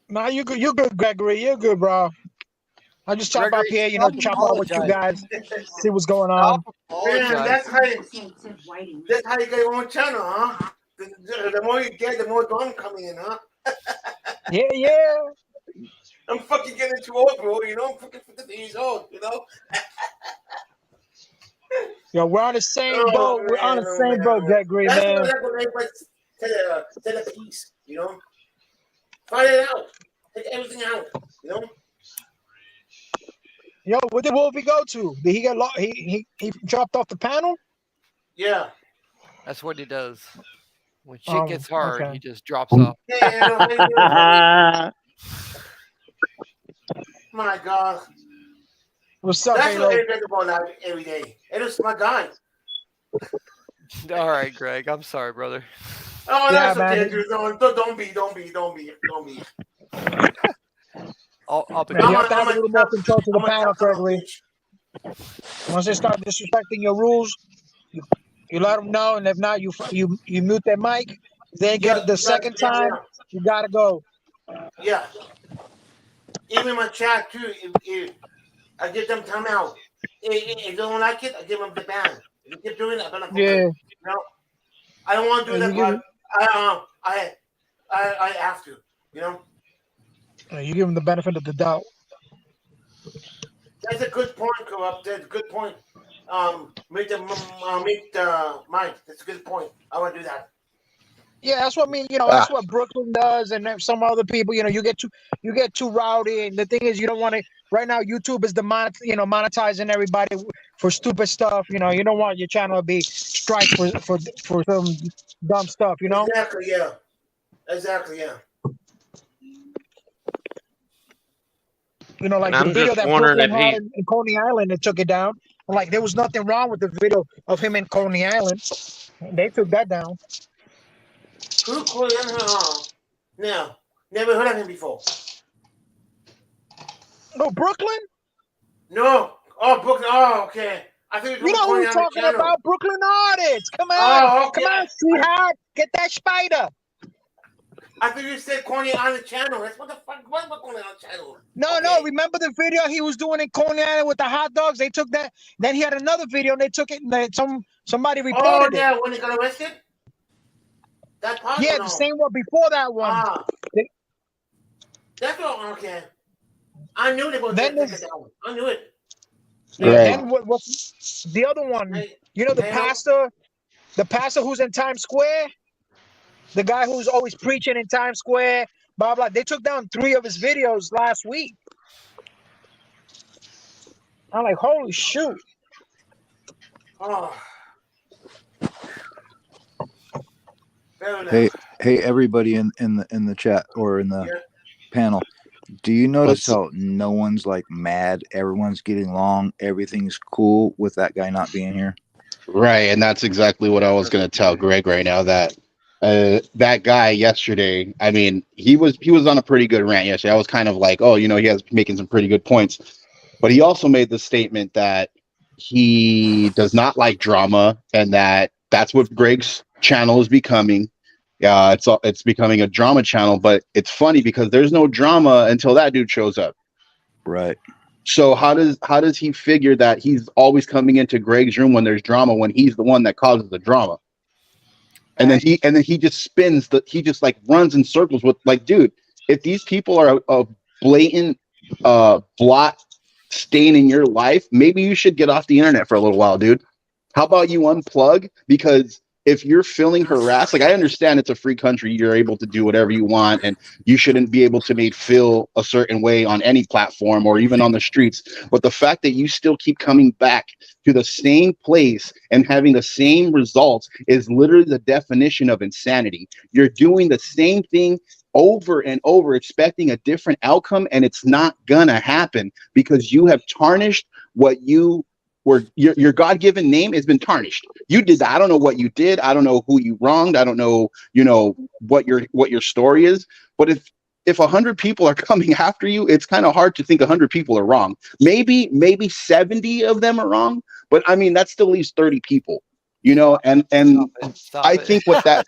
No, you good, Gregory. You're good, bro. I just chop up here, chop out with you guys, see what's going on. Man, that's how you get your own channel, huh? The more you get, the more drama coming in, huh? Yeah. I'm fucking getting too old, bro. You know, I'm fucking 50 years old, you know? Yo, we're on the same boat. We're on the same boat, Gregory, man. That's what everybody tell the piece, you know? Find it out. Take everything out, you know? Yo, what did Wolfie go to? Did he get lost? He dropped off the panel? Yeah. That's what he does. When shit gets hard, okay. he just drops off. My God. What's up, That's Halo? what I read about every day. It was my guy. All right, Greg. I'm sorry, brother. Oh, Yeah, that's man. okay. Dude. Don't be. I'll be. Man, you have to have a little more control to the panel, Gregory. Once they start disrespecting your rules, you let them know, and if not, you mute their mic. If they get it the second time, you gotta go. Yeah. Even my chat too. If I give them time out. If they don't like it, I give them the ban. If you keep doing it, I'm gonna. Yeah. You know, I don't want to do that, but I have to. You know. You give them the benefit of the doubt. That's a good point, Corrupt. That's a good point. Meet Mike. That's a good point. I want to do that. Yeah, that's what that's what Brooklyn does, and then some other people. You get too rowdy, and the thing is, you don't want to. Right now, YouTube is monetizing everybody for stupid stuff. You don't want your channel to be strike for some dumb stuff. Exactly. Yeah. Exactly. Yeah. Like I'm the video just that wondering Brooklyn if had he. in Coney Island, they took it down. Like there was nothing wrong with the video of him in Coney Island. They took that down. Who called him? No, never heard of him before. No, Brooklyn? No. Oh, Brooklyn. Oh, okay. I think You know who we're talking about? Brooklyn Artists. Come on. Oh, okay. Come on, sweetheart. Get that spider. I think you said Coney Island channel. That's what the fuck. What Coney Island channel? No, remember the video he was doing in Coney Island with the hot dogs? They took that. Then he had another video and they took it and somebody reported it. Oh, yeah, when he got arrested? That part? Yeah, the same one before that one. That's what, okay. I knew they were going to take it down. I knew it. Yeah, then what's the other one? The pastor who's in Times Square? The guy who's always preaching in Times Square, blah, blah. They took down 3 of his videos last week. I'm like, holy shoot. Oh. Hey, everybody in the chat or in the panel. Do you notice how no one's like mad? Everyone's getting along. Everything's cool with that guy not being here. Right, and that's exactly what I was going to tell Greg right now. That guy yesterday, I mean, he was on a pretty good rant yesterday. I was kind of like, oh, he has making some pretty good points, but he also made the statement that he does not like drama, and that's what Greg's channel is becoming. Yeah, it's becoming a drama channel, but it's funny because there's no drama until that dude shows up. Right. So how does he figure that he's always coming into Greg's room when there's drama when he's the one that causes the drama? And then he just spins he just like runs in circles with like, dude, if these people are a blatant blot stain in your life, maybe you should get off the internet for a little while, dude. How about you unplug? Because if you're feeling harassed, like I understand it's a free country, you're able to do whatever you want, and you shouldn't be able to feel a certain way on any platform or even on the streets. But the fact that you still keep coming back to the same place and having the same results is literally the definition of insanity. You're doing the same thing over and over, expecting a different outcome, and it's not gonna happen because you have tarnished what you where your God-given name has been tarnished. You did that. I don't know what you did. I don't know who you wronged. I don't know, what your story is. But if 100 people are coming after you, it's kind of hard to think 100 people are wrong. Maybe 70 of them are wrong, but I mean that still leaves 30 people. And I think what that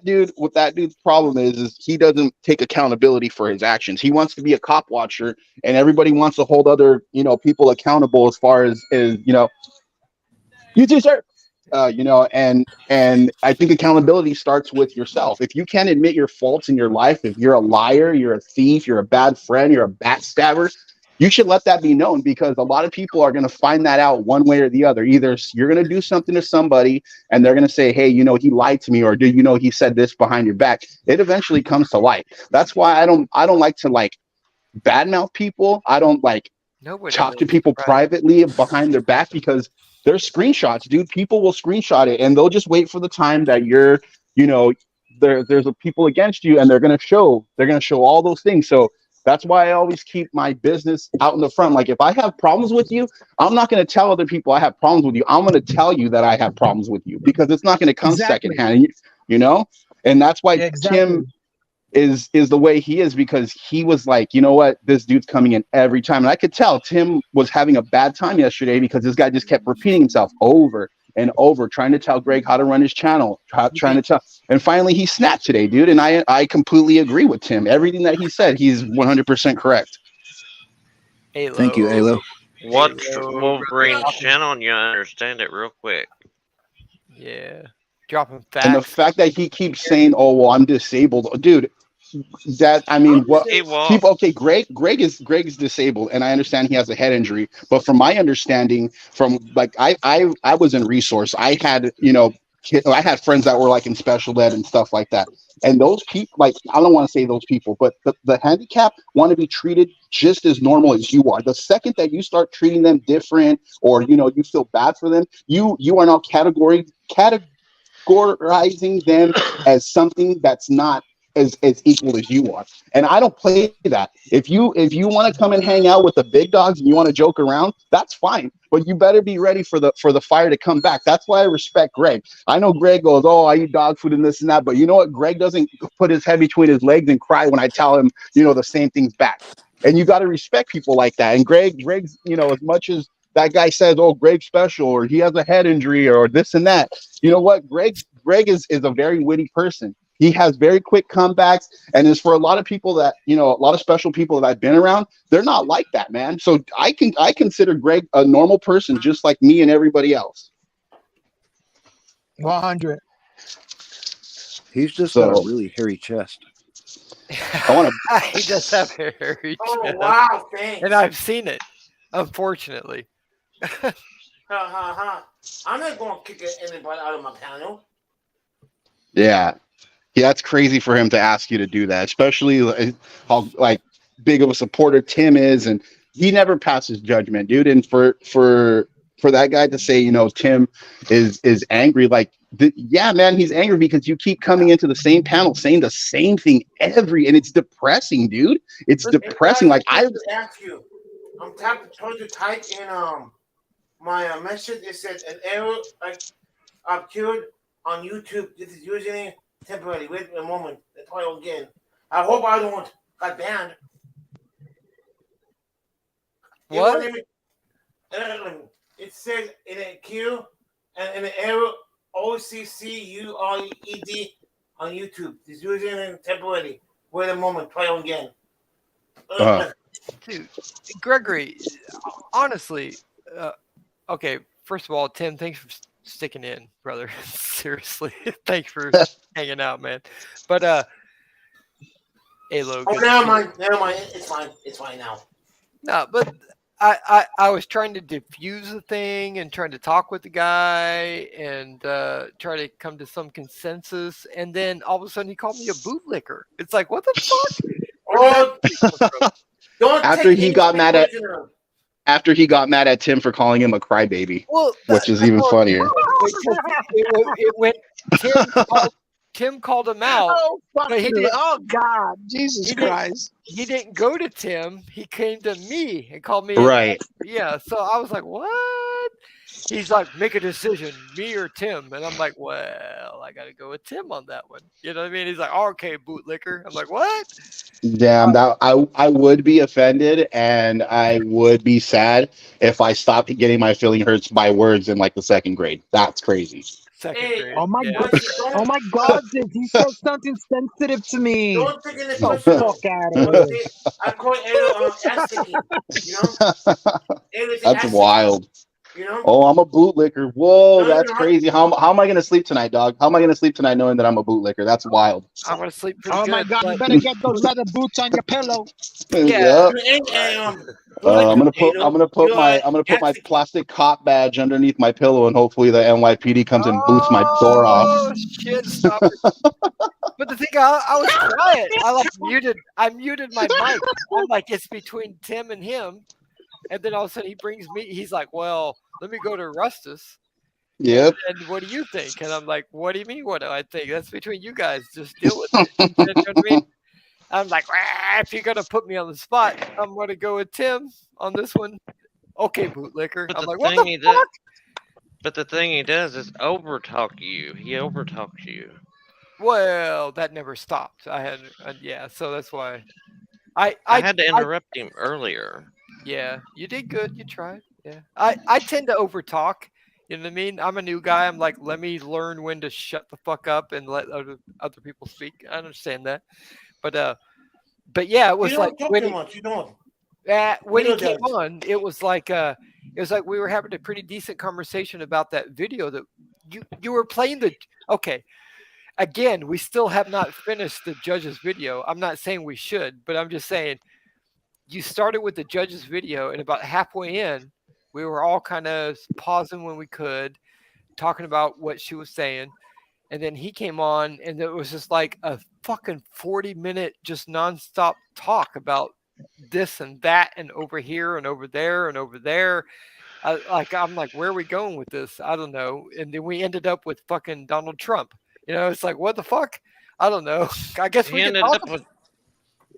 dude's problem is he doesn't take accountability for his actions. He wants to be a cop watcher, and everybody wants to hold other people accountable as far as you too, sir. And I think accountability starts with yourself. If you can't admit your faults in your life, if you're a liar, you're a thief, you're a bad friend, you're a backstabber, you should let that be known, because a lot of people are going to find that out one way or the other. Either you're going to do something to somebody and they're going to say, hey, he lied to me, or he said this behind your back. It eventually comes to light. That's why I don't like to badmouth people. I don't talk to people privately behind their back, because there's screenshots, dude. People will screenshot it and they'll just wait for the time that you're, there's people against you, and they're going to show all those things. So that's why I always keep my business out in the front. Like, if I have problems with you, I'm not going to tell other people I have problems with you. I'm going to tell you that I have problems with you, because it's not going to come secondhand, And that's why Tim is the way he is, because he was like, you know what, this dude's coming in every time. And I could tell Tim was having a bad time yesterday, because this guy just kept repeating himself over and over, trying to tell Greg how to run his channel, and finally he snapped today, dude. And I completely agree with Tim. Everything that he said, he's 100% correct. Halo. Thank you, Halo. Watch Wolverine's channel and you understand it real quick. Yeah. Dropping facts. And the fact that he keeps saying, oh, well, I'm disabled. Dude, That I mean, what He walked. people? Okay, Greg is disabled, and I understand he has a head injury. But from my understanding, from like I was in resource. I had I had friends that were like in special ed and stuff like that. And those people, like I don't want to say those people, but the handicapped want to be treated just as normal as you are. The second that you start treating them different, or you feel bad for them, you are now categorizing them as something that's not as equal as you are. And I don't play that. If you want to come and hang out with the big dogs and you want to joke around, that's fine. But you better be ready for the fire to come back. That's why I respect Greg. I know Greg goes, "Oh, I eat dog food and this and that," but you know what? Greg doesn't put his head between his legs and cry when I tell him, the same things back. And you got to respect people like that. And Greg's, as much as that guy says, "Oh, Greg's special," or he has a head injury, or this and that, you know what? Greg is a very witty person. He has very quick comebacks, and as for a lot of people that a lot of special people that I've been around, they're not like that, man. So I consider Greg a normal person, just like me and everybody else. 100. He's just got a really hairy chest. I want to. He does have a hairy Oh, chest. wow, thanks. And I've seen it, unfortunately. I'm not going to kick anybody out of my panel. Yeah, that's crazy for him to ask you to do that, especially how like big of a supporter Tim is, and he never passes judgment, dude. And for that guy to say, Tim is angry, like, yeah, man, he's angry because you keep coming into the same panel saying the same thing and it's depressing, dude. It's depressing. Like I ask you, I'm trying to type in my message. It says an error occurred on YouTube. This is usually temporary. Wait a moment. Let's try again. I hope I don't got banned. What? It says in a queue and in an error OCCURED on YouTube. This is usually temporary. Wait a moment. Try again. Dude, Gregory, honestly, okay, first of all, Tim, thanks for sticking in, brother. Seriously. Thanks for hanging out, man. But hey, Logan. Oh, never mind. It's fine now. No, but I was trying to diffuse the thing and trying to talk with the guy and try to come to some consensus, and then all of a sudden he called me a bootlicker. It's like, what the fuck? After he got mad at Tim for calling him a crybaby, which is even funnier. It went. Tim called him out. Oh, but he didn't, oh God, Jesus Christ. He didn't go to Tim. He came to me and called me. Right. Yeah. So I was like, what? He's like, make a decision, me or Tim. And I'm like, well, I got to go with Tim on that one. You know what I mean? He's like, oh, okay, bootlicker. I'm like, what? Damn, that I would be offended and I would be sad if I stopped getting my feeling hurts by words in like the second grade. That's crazy. Second grade. Oh my God! Oh my God! He said something sensitive to me. Don't take it Oh, fuck out of here. I call it That's wild. You know? Oh, I'm a bootlicker. Whoa, No, that's you're crazy. How am I gonna sleep tonight, dog? How am I gonna sleep tonight knowing that I'm a bootlicker? That's wild. I'm gonna sleep pretty Oh good. my God! You but- better get those leather boots on your pillow. Yeah. I'm gonna put my Yes. plastic cop badge underneath my pillow, and hopefully the NYPD comes and boots my door off. Oh shit! Stop it. But the thing, I was quiet. I muted my mic. I'm like, it's between Tim and him. And then all of a sudden he brings me. He's like, well, let me go to Rustus. Yep. And what do you think? And I'm like, what do you mean? What do I think? That's between you guys. Just deal with it. You know what I mean? I'm like, if you're gonna put me on the spot, I'm gonna go with Tim on this one. Okay, bootlicker. But I'm the like, what thing the he fuck? But the thing he does is overtalk you. He overtalks you. Well, that never stopped. I had, yeah. So that's why I had to interrupt him earlier. Yeah, you did good. You tried. Yeah, I tend to overtalk. You know what I mean? I'm a new guy. I'm like, let me learn when to shut the fuck up and let other people speak. I understand that, but yeah, it was You don't like talk when too much. You don't. when he Little came does. on, it was like we were having a pretty decent conversation about that video that you were playing the. Okay, again, we still have not finished the judge's video. I'm not saying we should, but I'm just saying you started with the judge's video, and about halfway in, we were all kind of pausing when we could, talking about what she was saying. And then he came on, and it was just like a fucking 40-minute just nonstop talk about this and that and over here and over there and over there. I'm like, where are we going with this? I don't know. And then we ended up with fucking Donald Trump. You know, it's like, what the fuck? I don't know. I guess we He can ended talk up with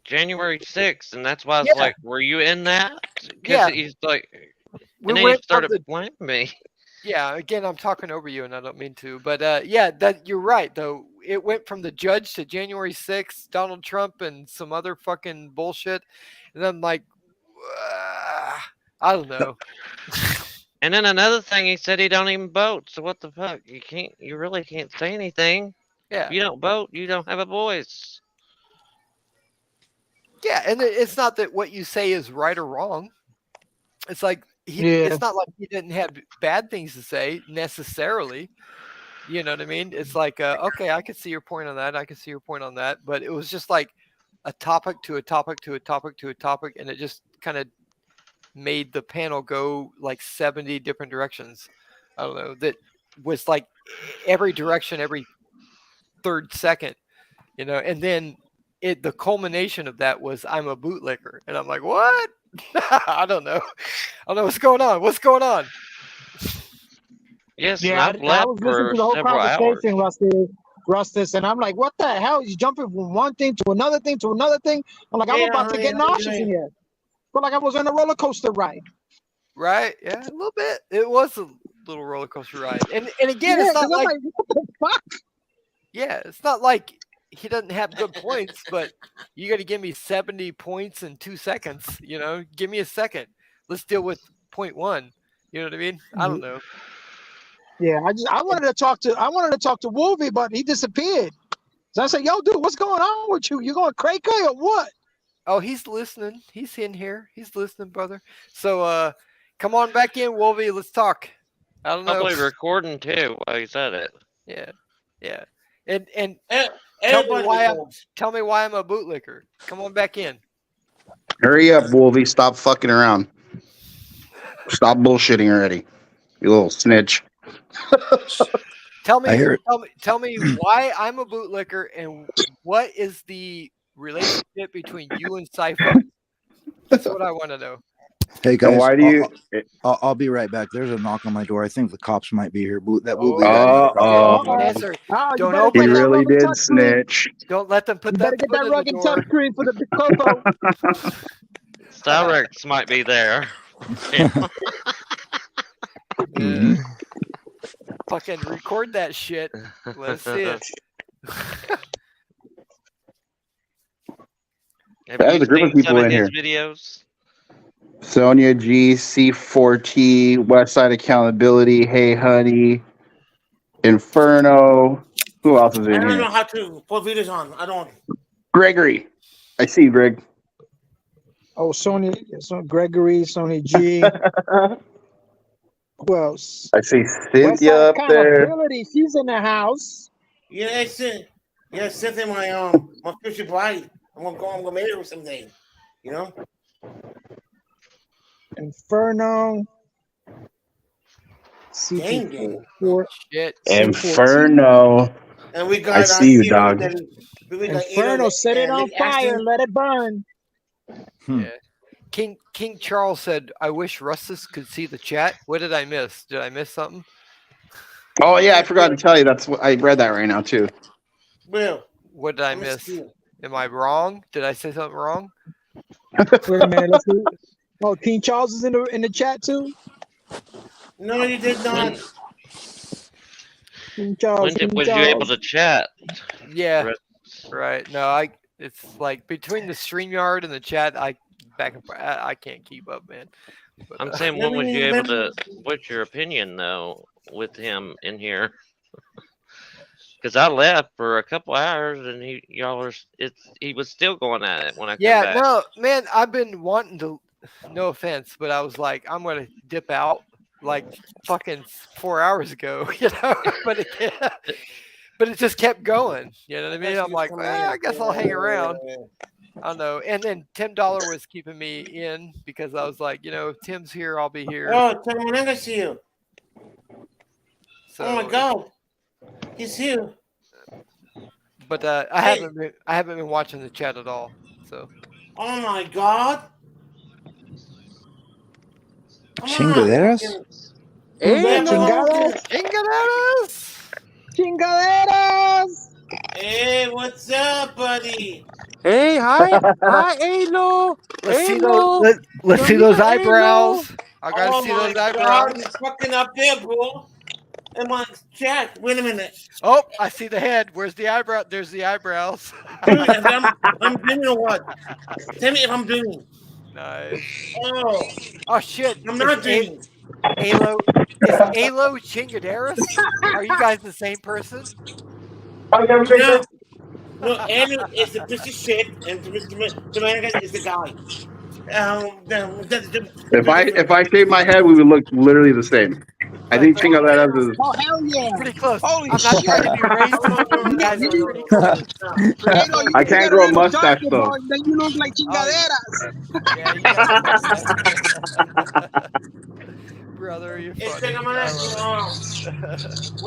January 6th, and that's why I was Yeah. like, were you in that? 'Cause Yeah. he's like, We and then he went from started the- blaming me. Yeah, again, I'm talking over you, and I don't mean to, but yeah, that you're right though. It went from the judge to January 6th, Donald Trump, and some other fucking bullshit, and I'm like, I don't know. And then another thing, he said he don't even vote. So what the fuck? You really can't say anything. Yeah. If you don't vote, you don't have a voice. Yeah, and it's not that what you say is right or wrong. It's like Yeah. it's not like he didn't have bad things to say necessarily. You know what I mean? It's like, okay, I can see your point on that. I can see your point on that. But it was just like a topic to a topic to a topic to a topic, and it just kind of made the panel go like 70 different directions. I don't know. That was like every direction, every third second, you know. And then the culmination of that was I'm a bootlicker, and I'm like, what? I don't know. I don't know what's going on. What's going on? Yes, Yeah, and I've I left was listening for to the whole several hours. conversation, Rustus, and I'm like, what the hell? He's jumping from one thing to another thing to another thing. I'm like, I'm Yeah, about to get nauseous in here. Feel like I was on a roller coaster ride. Right? Yeah, a little bit. It was a little roller coaster ride, and again, Yeah, it's not 'cause I'm like what the fuck? yeah, it's not like he doesn't have good points, but you got to give me 70 points in 2 seconds. You know, give me a second. Let's deal with point one. You know what I mean? I don't know. Yeah, I wanted to talk to Wolvie, but he disappeared. So I said, yo, dude, what's going on with you? You going cray cray or what? Oh, he's listening. He's in here. He's listening, brother. So come on back in, Wolvie. Let's talk. I don't know. Probably recording too while he said it. Yeah. Yeah. And everybody tell me why I'm a bootlicker. Come on back in. Hurry up, Wolvie. Stop fucking around. Stop bullshitting already. You little snitch. Tell me, I hear it. tell me why I'm a bootlicker and what is the relationship between you and Cypher? That's what I want to know. Hey guys, why do you- I'll be right back. There's a knock on my door. I think the cops might be here. That Oh, bootleg guy. Uh-oh. Answer. Oh, Don't you better open He it. really did snitch. Don't let them put You that better get foot that in the rugged door. touchscreen for the Coco. Styrex might be there. Mhm. Fucking record that shit. Let's see it. Have There's you a group of seen people some of in his here. videos? Sonia G, C4T, Westside Accountability, Hey Honey, Inferno. Who else is I in don't know here? how to put videos on. I don't. Gregory. I see you, Greg. Oh, Gregory, Sony G. Who else? I see Cynthia Westside up there. Accountability. She's in the house. Yeah, it's it. Yeah, it's in my future bride. I'm gonna marry her someday. You know. Inferno. Gang, gang. Shit. Inferno. And we got I see you, Ito, dog. then we got Inferno, Ito, set it on Nick fire Ashton. and let it burn. Yeah. King Charles said, "I wish Rustus could see the chat." What did I miss? Did I miss something? Oh yeah, I forgot to tell you. That's what I read that right now too. Will. What did I miss? Am I wrong? Did I say something wrong? Wait a minute. Let's see. Oh, King Charles is in the chat too. No, you did not. King Charles. When King was you Charles. able to chat? Yeah. Right. No, it's like between the StreamYard and the chat, I can't keep up, man. But, I'm saying, when was you able to? What's your opinion though with him in here? Because I left for a couple hours and he was still going at it when I come yeah, back. no, man, I've been wanting to. No offense, but I was like, I'm gonna dip out like fucking 4 hours ago, you know. But but it just kept going. You know what I mean? I'm like, I guess I'll hang around. I don't know. And then Tim Dollar was keeping me in because I was like, if Tim's here, I'll be here. Oh, Tim, I never see you. So, oh my God, he's here. But I haven't been watching the chat at all. So. Oh my God. Chingaderas? Chingaderas. Hey, what's up, buddy? Hey, hi, hi, Alo. Let's see those. Let's see those eyebrows. I gotta see those eyebrows. He's fucking up there, bro. In my chat. Wait a minute. Oh, I see the head. Where's the eyebrow? There's the eyebrows. Dude, I'm dreaming or what? Tell me if I'm dreaming. Nice. Oh shit. I'm not dreaming. Alo, is Alo Chingaderas? Are you guys the same person? No, Alo is the piece of shit, and Dominguez is the guy. If I shaved my head, we would look literally the same. I think Chingaderas is. Oh, hell yeah. Pretty close. Holy I'm not shit. trying to be racist. You guys are pretty close. I can't grow a mustache though. Then you look like Chingaderas. Brother, you're funny.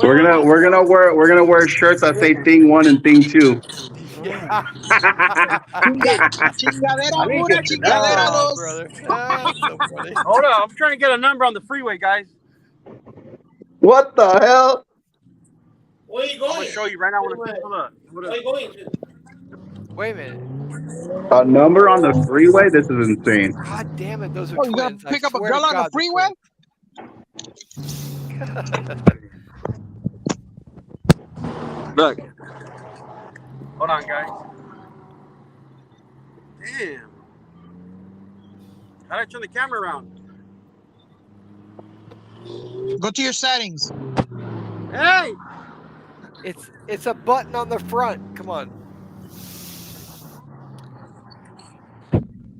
We're gonna wear shirts that say thing 1 and thing 2. Chingadera 1, chingadera 2. Brother. That's so funny. Hold on, I'm trying to get a number on the freeway, guys. What the hell? Where are you I'm going? gonna show you right now. Hold up. Where are you going to? Wait a minute. A number on the freeway? This is insane. God damn it, those are Oh, you twins. gotta pick up a swear to girl on the God, freeway? Look. Hold on, guys. Damn. How'd I turn the camera around? Go to your settings. Hey! It's a button on the front. Come on.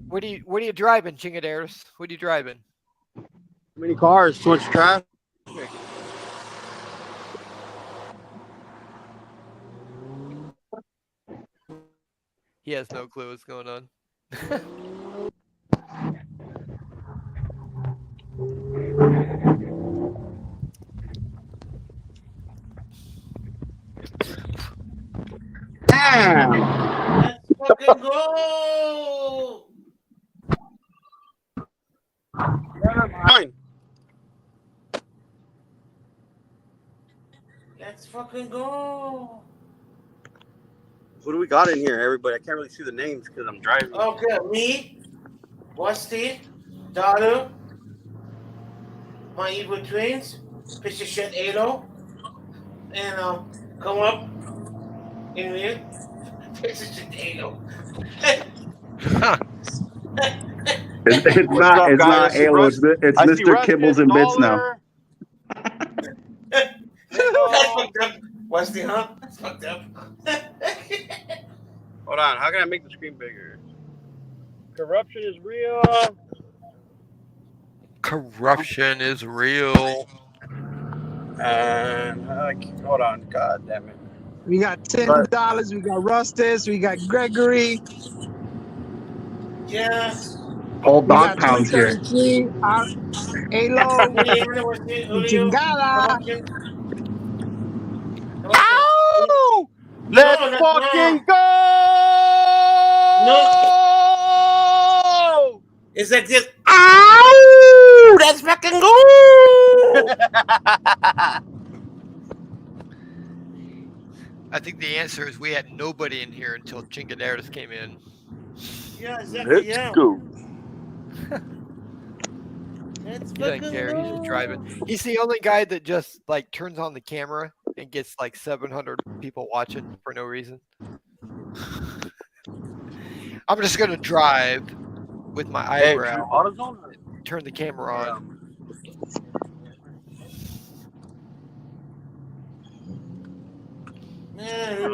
What are you driving, Chingaderas? What are you driving? Too many cars, too much traffic. He has no clue what's going on. Let's fucking go! Fine. Let's fucking go! What do we got in here, everybody? I can't really see the names because I'm driving. Okay, me, Westy, Daughter, my evil twins, piece of shit Alo, and come up in here, piece of shit Alo. It's not Alo. It's Mr. Kibbles and Bits now. That's fucked up. Westy, huh? That's fucked up. Hold on. How can I make the screen bigger? Corruption is real. Corruption is real. And hold on. God damn it. We got $10. We got Rustus. We got Gregory. Yes. Whole We dog got pounds here. 233. Alo. Chingada. Ow! Let's No, that's fucking wrong. go! No. It's like this. Ow! Let's fucking go! I think the answer is we had nobody in here until Chingaderas came in. Yeah, exactly. Yeah. go. Let's He doesn't fucking care. He's just go. driving. He's the only guy that just like turns on the camera and gets like 700 people watching for no reason. I'm just gonna drive with my eyebrow, AutoZone? turn the camera on. Man,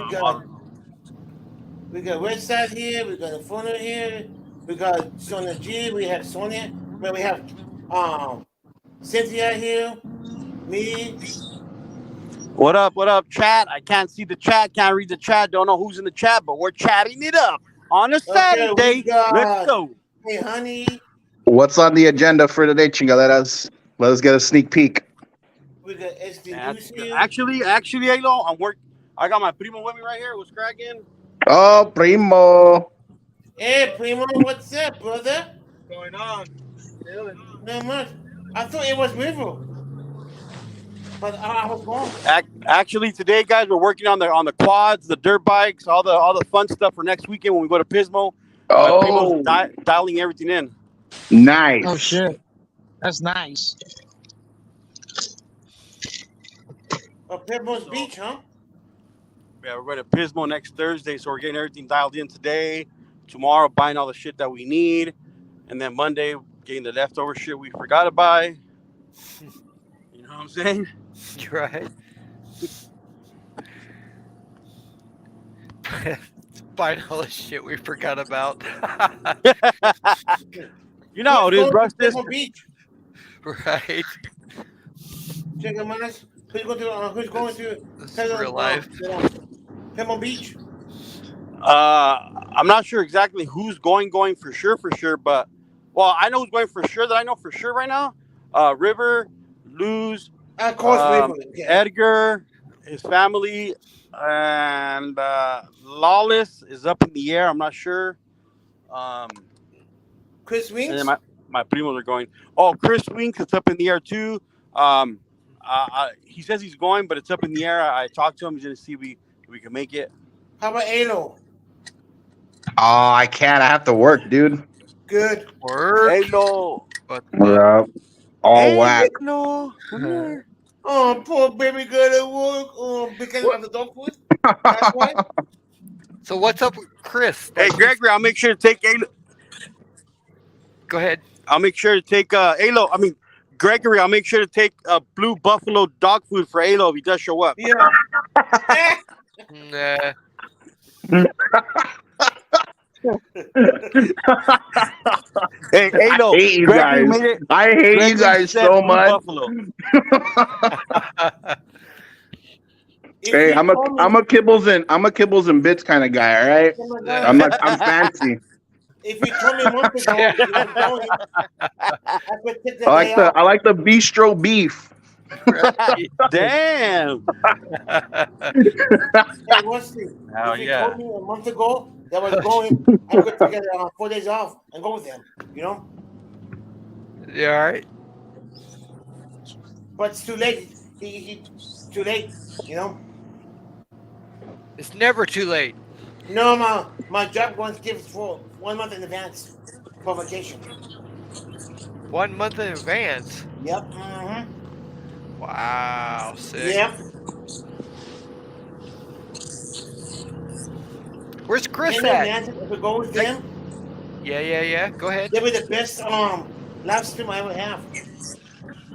we got Westside here, we got Inferno here, we got Sonia G, we have Sonia, man, we have Cynthia here, me, What up? What up, chat? I can't see the chat. Can't read the chat. Don't know who's in the chat, but we're chatting it up on a Saturday. Let's go. Hey, honey. What's on the agenda for today, Chinga? Let us get a sneak peek. With the Actually, I got my primo with me right here. What's cracking? Oh, primo. Hey, Primo, what's up, brother? What's going on? Not much. I thought it was River. But I was wrong. Actually, today, guys, we're working on the quads, the dirt bikes, all the fun stuff for next weekend when we go to Pismo. Oh, dialing everything in. Nice. Oh shit, that's nice. Pebbles Beach, huh? Yeah, we're going to Pismo next Thursday, so we're getting everything dialed in today. Tomorrow, buying all the shit that we need, and then Monday, getting the leftover shit we forgot to buy. You know what I'm saying? You're right. Buying all the shit we forgot about. You know, it is Rustis. Beach. Right. Check them out. Who's going to real life. Pebble Beach? I'm not sure exactly who's going for sure, but well, I know who's going for sure that I know for sure right now. River, Luz, of course, River. Yeah. Edgar, his family, and Lawless is up in the air. I'm not sure. Chris Winks? And then my primos are going. Oh, Chris Winks, it's up in the air too. He says he's going, but it's up in the air. I talked to him. He's going to see if we can make it. How about Alo? Oh, I can't. I have to work, dude. Good. Work. Alo. What up? All whack. No. Oh, poor baby girl at work. Oh, because of the dog food? That's why? So what's up with Chris? Hey, Gregory, I'll make sure to take Alo. Go ahead. I'll make sure to take Gregory, I'll make sure to take Blue Buffalo dog food for Alo if he does show up. Yeah. Nah. Hey, Alo, I hate you guys so much. Hey, I'm a kibbles and bits kind of guy, all right? I'm fancy. If you told me a month ago, I like the bistro beef. Damn. Hey, Rusty, Oh, if you yeah. told me a month ago that was going, I could take 4 days off and go with them, you know? Yeah, all right. But it's too late. It's too late, you know? It's never too late. No, my job wants gifts for 1 month in advance for vacation. 1 month in advance. Yep. Mm-hmm. Wow, sick. Yep. Where's Chris And at? then, if we go with them, Yeah. Go ahead. they'll be the best live stream I ever have.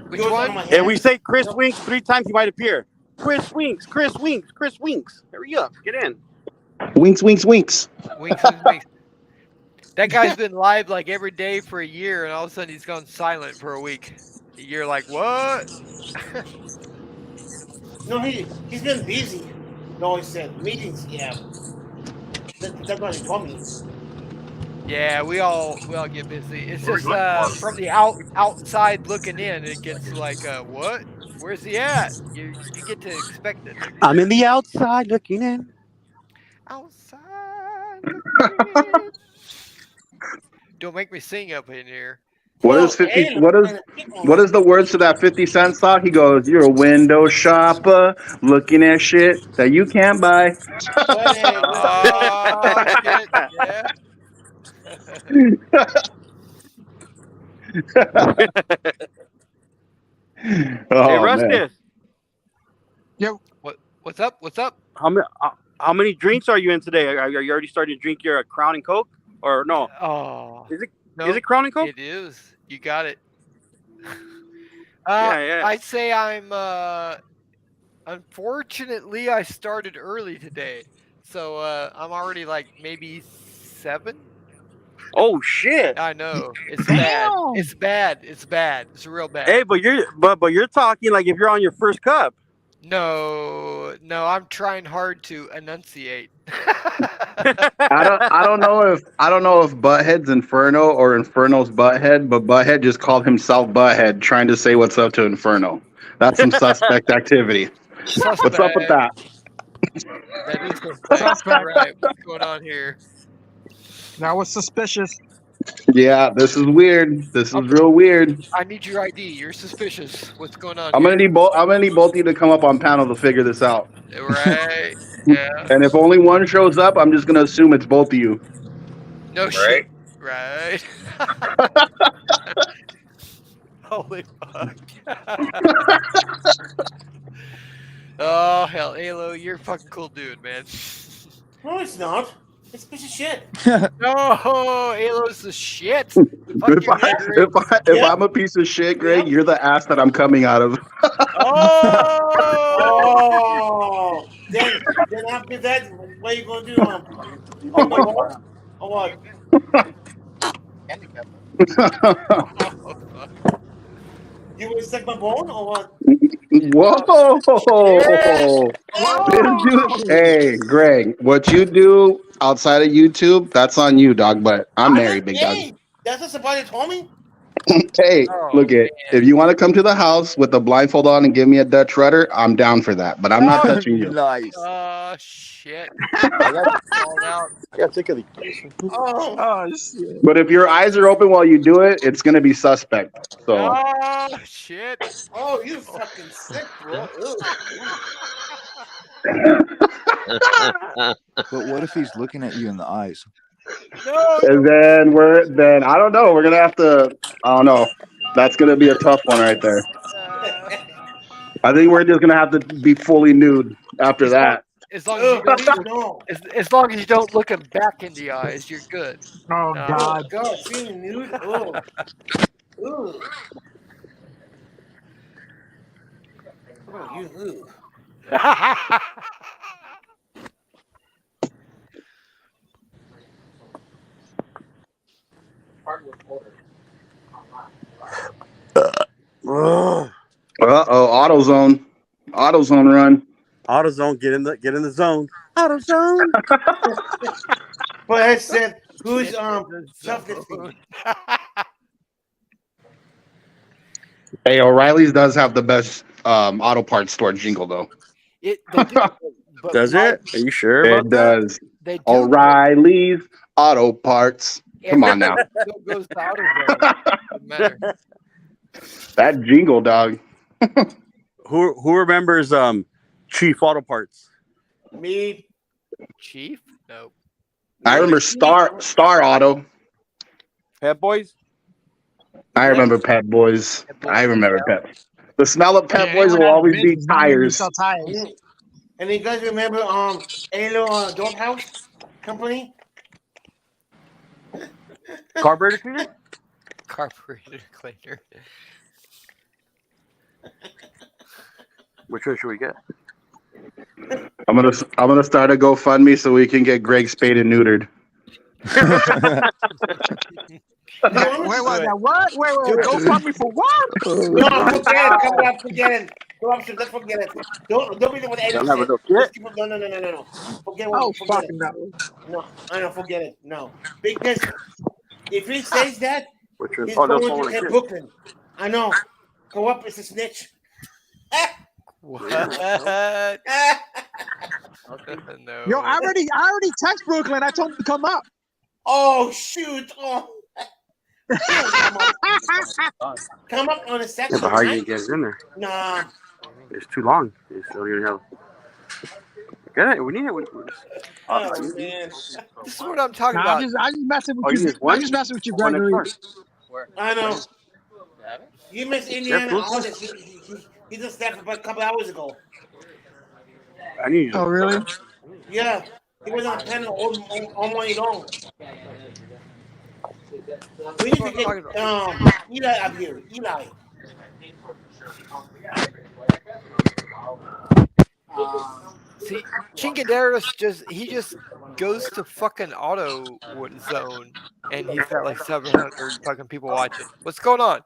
Which Yours one? on my If hand. we say Chris Winks 3 times, he might appear. Chris Winks. Hurry up. Get in. Winks. Winks. That guy's been live like every day for a year, and all of a sudden he's gone silent for a week. You're like, what? No, he's been busy. No, he said meetings. Yeah, that's what he told me. Yeah, we all get busy. It's just from the outside looking in, it gets like, what? Where's he at? You get to expect it. I'm in the outside looking in. Outside looking in. Don't make me sing up in here. What is the words to that 50 Cent song? He goes, "You're a window shopper looking at shit that you can't buy." Shit, yeah. Hey, Rustis. Yo. What's up? What's up? How many drinks are you in today? Are you already starting to drink your Crown and Coke? Or no? Oh. Is it Nope, Crown and Coke? It is. You got it. Yeah. I'd say I'm unfortunately I started early today. So I'm already like maybe 7. Oh shit. I know. It's bad. It's bad. It's bad. It's real bad. Hey, but you're talking like if you're on your first cup. No, I'm trying hard to enunciate. I don't know if Butthead's Inferno or Inferno's Butthead, but Butthead just called himself Butthead, trying to say what's up to Inferno. That's some suspect activity. What's up with that? That is suspect. Right. What's going on here? That was suspicious. Yeah, this is weird. This is real weird. I need your ID. You're suspicious. What's going on I'm here? gonna need both. I'm gonna need both of you to come up on panel to figure this out. Right. Yeah. And if only one shows up, I'm just gonna assume it's both of you. No shit. Right. Holy fuck. Oh hell, Halo, you're a fucking cool dude, man. No, it's not. It's a piece of shit. No, Halo's the shit. If I'm a piece of shit, Greg, you're the ass that I'm coming out of. Oh, then after that, what are you gonna do? On my ball? Or what? You gonna suck my bone or what? Whoa! This dude- Hey, Greg, what you do outside of YouTube, that's on you, dog. But I'm married, big dog. Hey, that's what somebody told me. Hey, look it. If you want to come to the house with the blindfold on and give me a Dutch rudder, I'm down for that. But I'm not touching you. Nice. Shit. Yeah, take a Oh, shit. But if your eyes are open while you do it, it's gonna be suspect. So Oh shit. Oh, you fucking sick, bro. But what if he's looking at you in the eyes? and then I don't know. We're gonna have to. I don't know. That's gonna be a tough one right there. I think we're just gonna have to be fully nude after that. As long as, you don't, as long as you don't look him back in the eyes, you're good. Oh God, seeing nude. Oh. Ooh. Oh, you. Ooh. Uh-oh, AutoZone run. AutoZone, get in the zone. AutoZone. But I said, who's shoplifting? Hey, O'Reilly's does have the best auto parts store jingle though. They do, but Does it? Are you sure It about that? does. They do. O'Reilly's Auto Parts. Come on now. Still goes to AutoZone. Doesn't matter. That jingle, dog. Who remembers Chief Auto Parts? Me. Chief? No. I remember Star Auto. Pep Boys? I remember Pep Boys. I remember Pep. The smell of Pep Boys will always be tires. And you guys remember Halo Dog House Company? Carburetor cleaner? Carburetor cleaner. Which one should we get? I'm gonna start a GoFundMe so we can get Greg spayed and neutered. Wait, go fuck me for what? No, forget it. Come on, forget it. Go up, let's forget it. Don't be the one that Don't have said. enough yet? No. Forget what. Oh, Forget it. fucking no. No, I don't forget it. No, because if he says that, Which one? he's Oh, no, going someone to hit like Brooklyn. I know. Go up, it's a snitch. What? No. Yo, I already text Brooklyn. I told him to come up. Oh shoot! Oh. Come up on a second. Yeah, but how you get it in there? Nah. It's too long. It's don't even have. Get it? We need it. Oh man. This is what I'm talking Nah, about. I'm just messing Oh, with you you. just what? I'm just messing with you, Oh, next Gregory. part. I know. You missed Indiana Brooklyn? Audit. He just left about a couple hours ago. I need you. Oh, really? Yeah. He was on a panel all morning long. We need to get Eli up here. Eli. See, Chingaderos just goes to fucking Auto Zone and he's got like 700 fucking people watching. What's going on?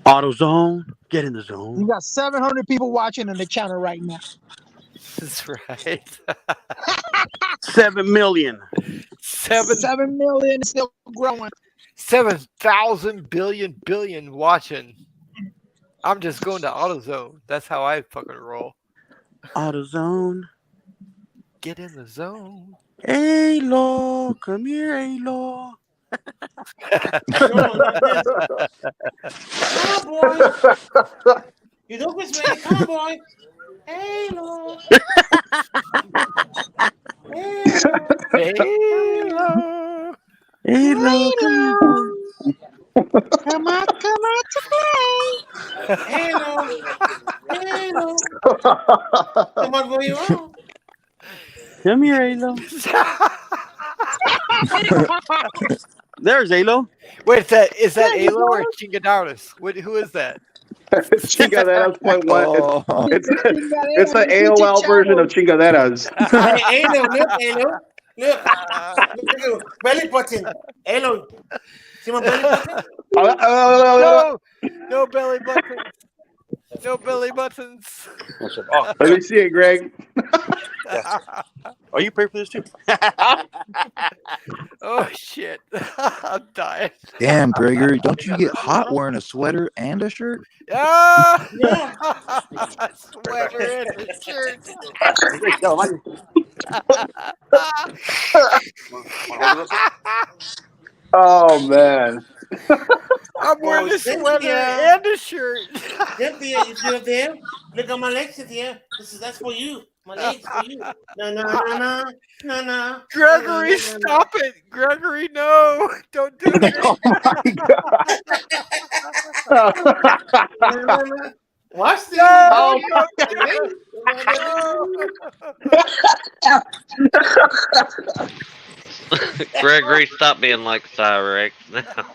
AutoZone, get in the You zone. got 700 people watching on the channel right now. That's right. 7 million. 7 million, still growing. 7,000 billion watching. I'm just going to AutoZone. That's how I fucking roll. AutoZone. Get in the zone. Alo, come here, Alo. Come on, boy. You don't miss me. Come on, boy. Hey, Lord. Halo. Halo, Come out to play. Hello. Hello. Come on, where you are. Come here, Alo. There's Alo. Wait, is that Alo or Chingadauris? Who is that? Chingaderas point one. Oh. It's the AOL version of Chingaderas. Hey, Alo, look, Alo. Look. Look at your belly button. Alo. See my belly button? No belly buttons. No belly buttons. Oh, let me see it, Greg. Oh, you pay for this too? Oh shit! I'm dying. Damn, Gregory, don't you get hot wearing a sweater and a shirt? Ah! Yeah. A sweater and a shirt. Oh man. I'm wearing a sweater and a shirt. Cynthia, you see up there? Look at my legs, Cynthia. That's for you. My legs for you. No. Gregory, stop it. Gregory, no. Don't do it. No. Watch this. No. Gregory, stop being like Cyrex now.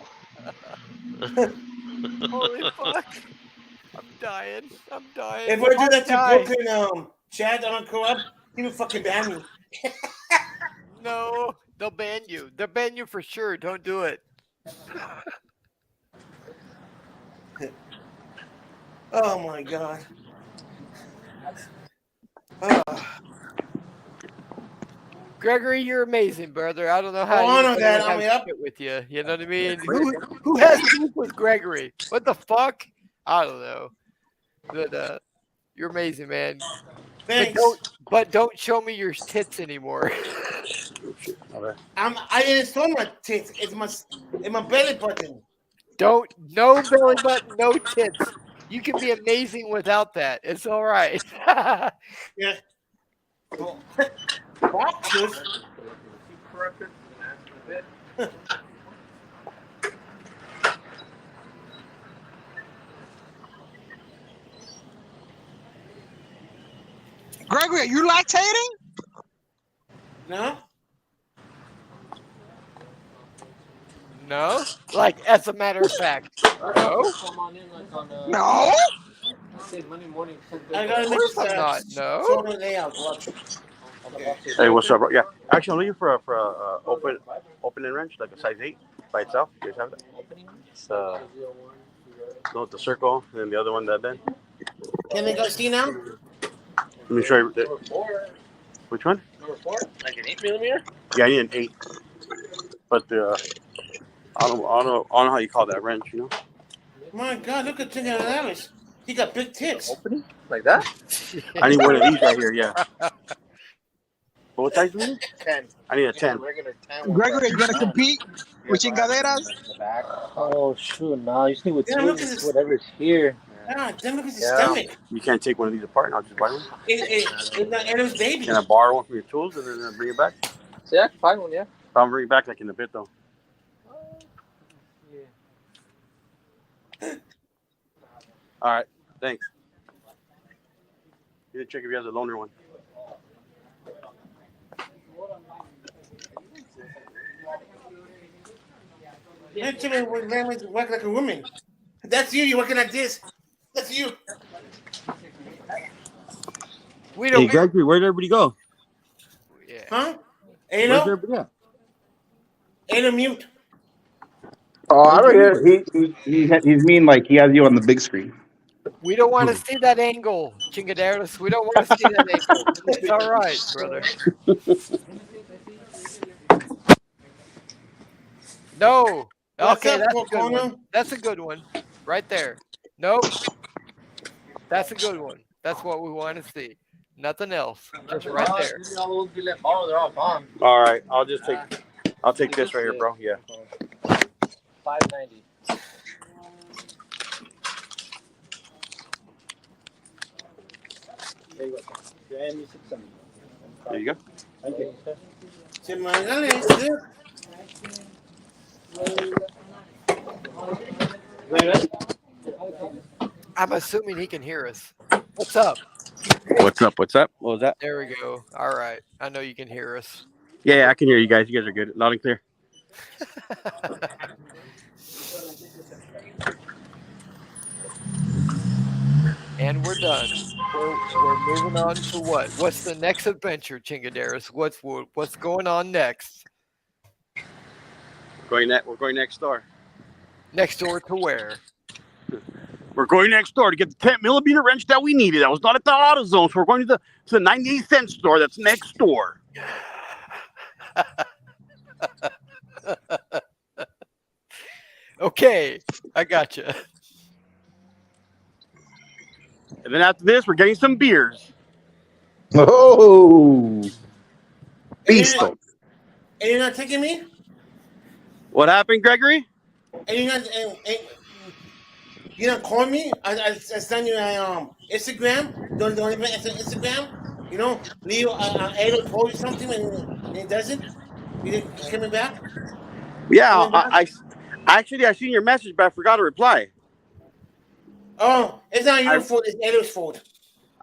Holy fuck. I'm dying. If I do that to Brooklyn chat on co-op, he will fucking ban me. No, they'll ban you. They'll ban you for sure. Don't do it. Oh my god. Oh. Gregory, you're amazing, brother. I don't know how I know anybody that. would I'm have up. shit with you. You know what I mean? Who has beef with Gregory? What the fuck? I don't know. But you're amazing, man. Thanks. But don't show me your tits anymore. I didn't show my tits. It's my belly button. No belly button, no tits. You can be amazing without that. It's all right. Yeah. Boxes. Gregory, are you lactating? No. No? Like, as a matter of fact. No? No. I gotta Of make course this I'm not. No. sort of layout. Watch. Okay. Hey, what's up, bro? Yeah, actually, I'm looking for a opening wrench, like a size 8 by itself. You guys have that? No, the circle, and then the other one that then. Can they go see now? Let me show you. Which one? Like an 8mm? Yeah, I need an 8. But I don't know how you call that wrench, you know? My God, look at Tinker Lavish. He got big tits. Opening? Like that? I need one of these right here, yeah. What size do you need? 10. I need a 10. Gregory, you gonna compete with Chingaderas? Oh shoot, no, you just need with Yeah, look at this. whatever's here. Ah, then look at his stomach. You can't take one of these apart, and I'll just buy one. It's not Edo's baby. Can I borrow one from your tools and then bring it back? So yeah, I can find one, yeah. I'll bring it back like in a bit, though. All right, thanks. You need to check if he has a loaner one. You tell me what language work like a woman. That's you. You're working like this. That's you. We don't. Hey, Gregory, where did everybody go? Huh? Where's Ado? everybody at? Ado mute. Oh, I don't he's mean like he has you on the big screen. We don't want to see that angle, Chingaderos. We don't want to see that angle. It's all right, brother. No. What's Okay, up, that's a good Corona? one. That's a good one. Right there. Nope. That's a good one. That's what we want to see. Nothing else. Just right there. All right, I'll take this right here, bro. Yeah. $5.90. There you go. And There you go. Thank you. I'm assuming he can hear us. What's up? What's up? What's up? What was that? There we go. All right. I know you can hear us. Yeah, I can hear you guys. You guys are good. Loud and clear. And we're done. We're moving on to what? What's the next adventure, Chingaderos? What's going on next? We're going next door. Next door to where? We're going next door to get the 10mm wrench that we needed. That was not at the AutoZone, so we're going to the 98-cent store that's next door. Okay, I got you. And then after this, we're getting some beers. Oh, beast! And you're not taking me? What happened, Gregory? And you're not you don't call me? I send you a Instagram. Don't even answer Instagram. You know, Leo Ado told you something and he doesn't. You coming back? Yeah, I seen your message, but I forgot to reply. Oh, it's not your fault. It's Ado's fault.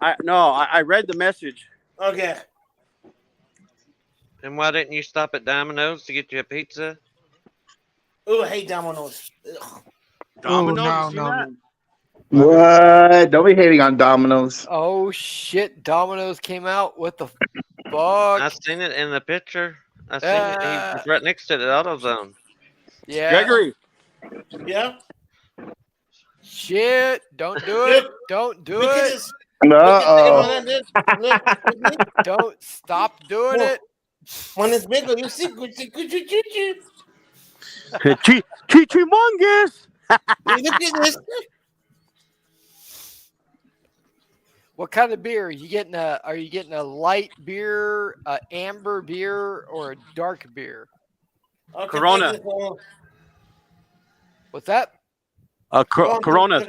I read the message. Okay. And why didn't you stop at Domino's to get you a pizza? Oh, I hate Domino's. Ugh. Domino's? No. What? Don't be hating on Domino's. Oh shit! Domino's came out. What the fuck? I seen it in the picture. I seen it. He was right next to the AutoZone. Yeah. Gregory. Yeah. Shit! Don't do it! Don't do it! Don't stop doing it! When it's bigger, you see, Chimongous. Look at this. What kind of beer are you getting? Are you getting a light beer, a amber beer, or a dark beer? Okay, Corona. What's that? Corona.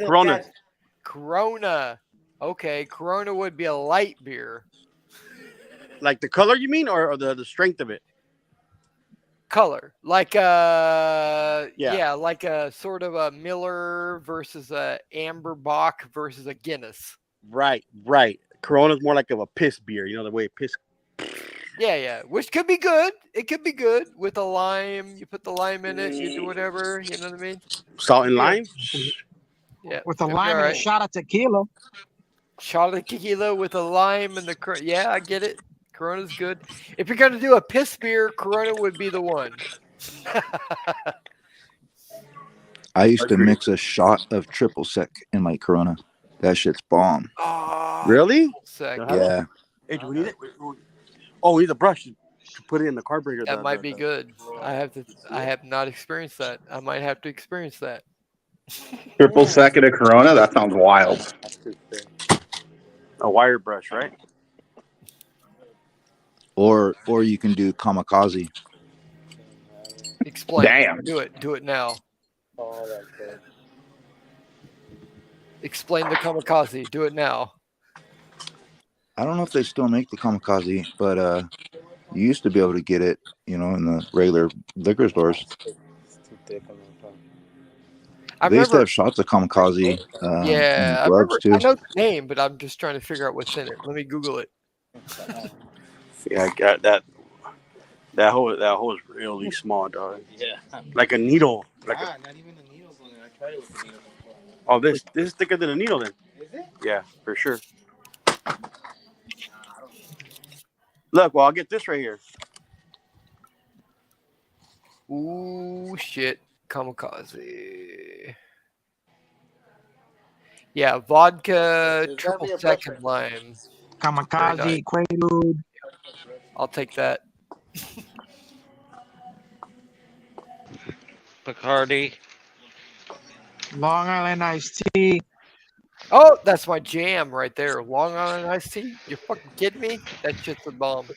Corona. Okay, Corona would be a light beer. Like the color, you mean, or the strength of it? Color, like like a sort of a Miller versus a Amber Bock versus a Guinness. Right. Corona's more like of a piss beer. You know the way piss. Yeah, which could be good. It could be good with a lime. You put the lime in it. You do whatever. You know what I mean? Salt and lime. Yeah, With a lime and a shot of tequila. Shot of tequila with a lime and the yeah, I get it. Corona's good. If you're gonna do a piss beer, Corona would be the one. I used to mix a shot of triple sec in my Corona. That shit's bomb. Really? Yeah. Hey, do we need it? Oh, we need a brush to put it in the carburetor. That might be good. I have not experienced that. I might have to experience that. Triple sec in a Corona? That sounds wild. A wire brush, right? Or you can do kamikaze. Explain. Damn. Do it now. Explain the kamikaze. Do it now. I don't know if they still make the kamikaze, but you used to be able to get it, in the regular liquor stores. They used to have shots of kamikaze. Yeah, and gloves too. I know the name, but I'm just trying to figure out what's in it. Let me Google it. Yeah, I got that. That hole is really small, dog. Yeah. Like a needle. Like not even the needles on it. I tried it with the needle before. Oh, this is thicker than a needle then. Is it? Yeah, for sure. Look, well, I'll get this right here. Ooh, shit. Kamikaze. Yeah, vodka, There's gotta triple be a sec, pressure. and lime. Very Kamikaze, nice. Quaalude. I'll take that. Bacardi. Long Island iced tea. Oh, that's my jam right there. Long Island iced tea. You fucking kidding me? That shit's a bomb.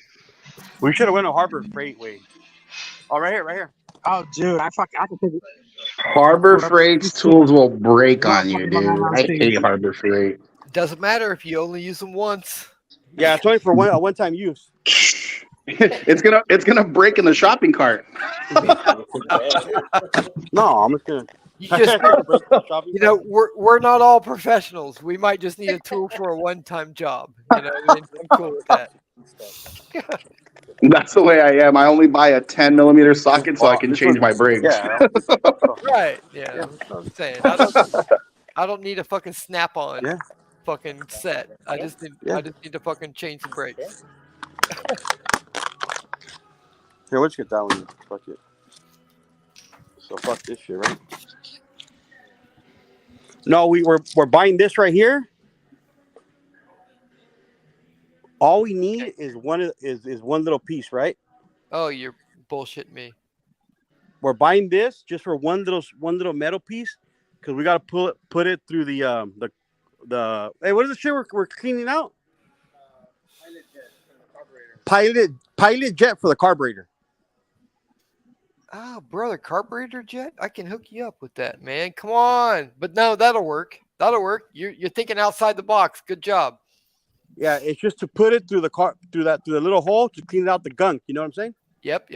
We should have went to Harbor Freight way. Oh, right here. Oh, dude, I could take it. Harbor Freight's tools will break Love on you, Long Island dude. iced I tea. hate Harbor Freight. Doesn't matter if you only use them once. Yeah, it's only for a one-time use. It's gonna break in the shopping cart. No, I'm just gonna. You just, you know, we're not all professionals. We might just need a tool for a one-time job. You know, what I mean? I'm cool with that. That's the way I am. I only buy a 10mm socket so I can change my brakes. Right. Yeah. That's what I'm saying. I don't need a fucking snap-on fucking set. I just need to fucking change the brakes. Here, let's get that one. Fuck it. So fuck this shit, right? No, we're buying this right here. All we need is one little piece, right? Oh, you're bullshitting me. We're buying this just for one little metal piece because we gotta put it through the hey, what is the shit we're cleaning out? Pilot jet for the carburetor. Oh, brother, carburetor jet? I can hook you up with that, man. Come on. But no, that'll work. That'll work. You're thinking outside the box. Good job. Yeah, it's just to put it through the little hole to clean out the gunk. You know what I'm saying? Yep.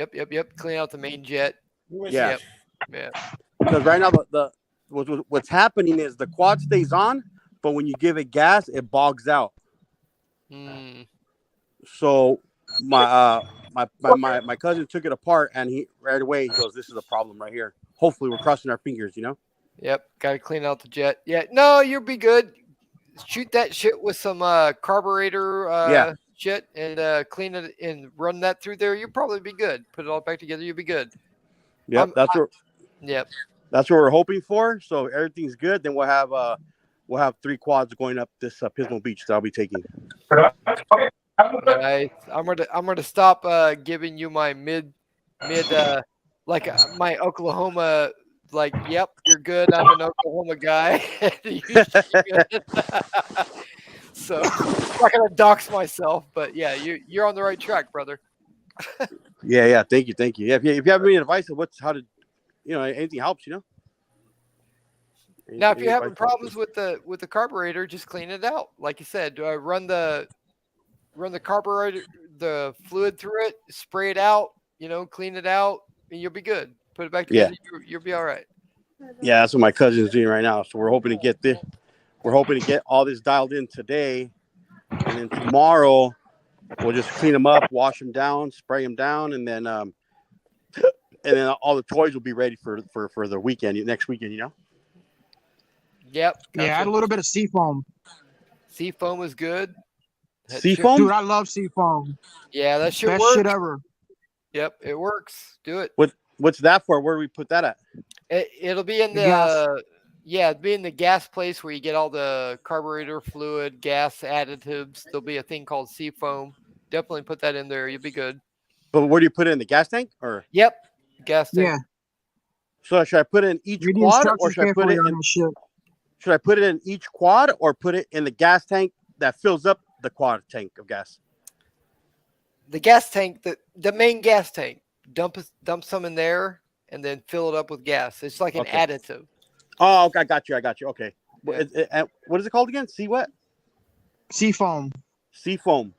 Clean out the main jet. Yeah. Yeah. Because right now what's happening is the quad stays on, but when you give it gas, it bogs out. So my cousin took it apart, and he right away goes, "This is a problem right here." Hopefully, we're crossing our fingers, you know. Yep. Got to clean out the jet. Yeah. No, you'll be good. Shoot that shit with some carburetor shit and clean it and run that through there. You'll probably be good. Put it all back together. You'll be good. Yep. That's what we're hoping for. So if everything's good, then we'll have 3 quads going up this Pismo Beach that I'll be taking. Nice. I'm gonna stop giving you my mid like my Oklahoma. Like, yep, you're good. I'm an Oklahoma guy. So I'm not gonna dox myself, but yeah, you're on the right track, brother. Yeah. Thank you. Yeah, if you have any advice of how to, anything helps, Now, if you're having problems with the carburetor, just clean it out. Like you said, run the carburetor, the fluid through it, spray it out, clean it out, and you'll be good. Put it back together. Yeah. You'll be all right. Yeah, that's what my cousin's doing right now. So we're hoping to get all this dialed in today, and then tomorrow we'll just clean them up, wash them down, spray them down, and then all the toys will be ready for the weekend, next weekend. Yep. Yeah, add a little bit of seafoam. Seafoam is good. Seafoam? Dude, I love seafoam. Yeah, that shit Best works. shit ever. Yep, it works. Do it. What's that for? Where do we put that at? It'll be in it'll be in the gas place where you get all the carburetor fluid, gas additives. There'll be a thing called seafoam. Definitely put that in there. You'll be good. But where do you put it, in the gas tank or? Yep, gas tank. Yeah. So should I put it in each quad, or should I put it in? Should I put it in each quad, or put it in the gas tank that fills up the quad tank of gas? The gas tank, the main gas tank. Dump some in there and then fill it up with gas. It's like an additive. Oh, okay, I got you. Okay. Yeah. What is it called again? What? Seafoam. Seafoam.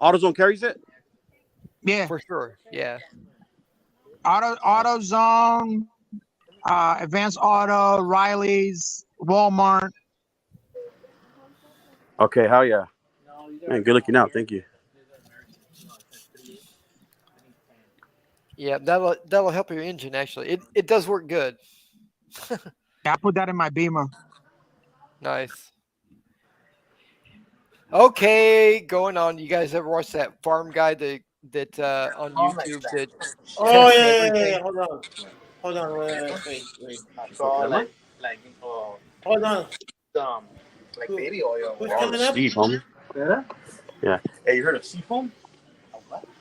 AutoZone carries it? Yeah. For sure. Yeah. AutoZone, Advanced Auto, Riley's, Walmart. Okay, hell yeah. Man, good looking out. Thank you. Yeah, that'll help your engine. Actually, it does work good. Yeah, I put that in my Beamer. Nice. Okay, going on. You guys ever watch that farm guy that on YouTube that? Oh yeah. Hold on. Hold on, wait. So like Hold on. like baby oil. Who's coming up? Steve, homie. Yeah. Yeah. Hey, you heard of seafoam?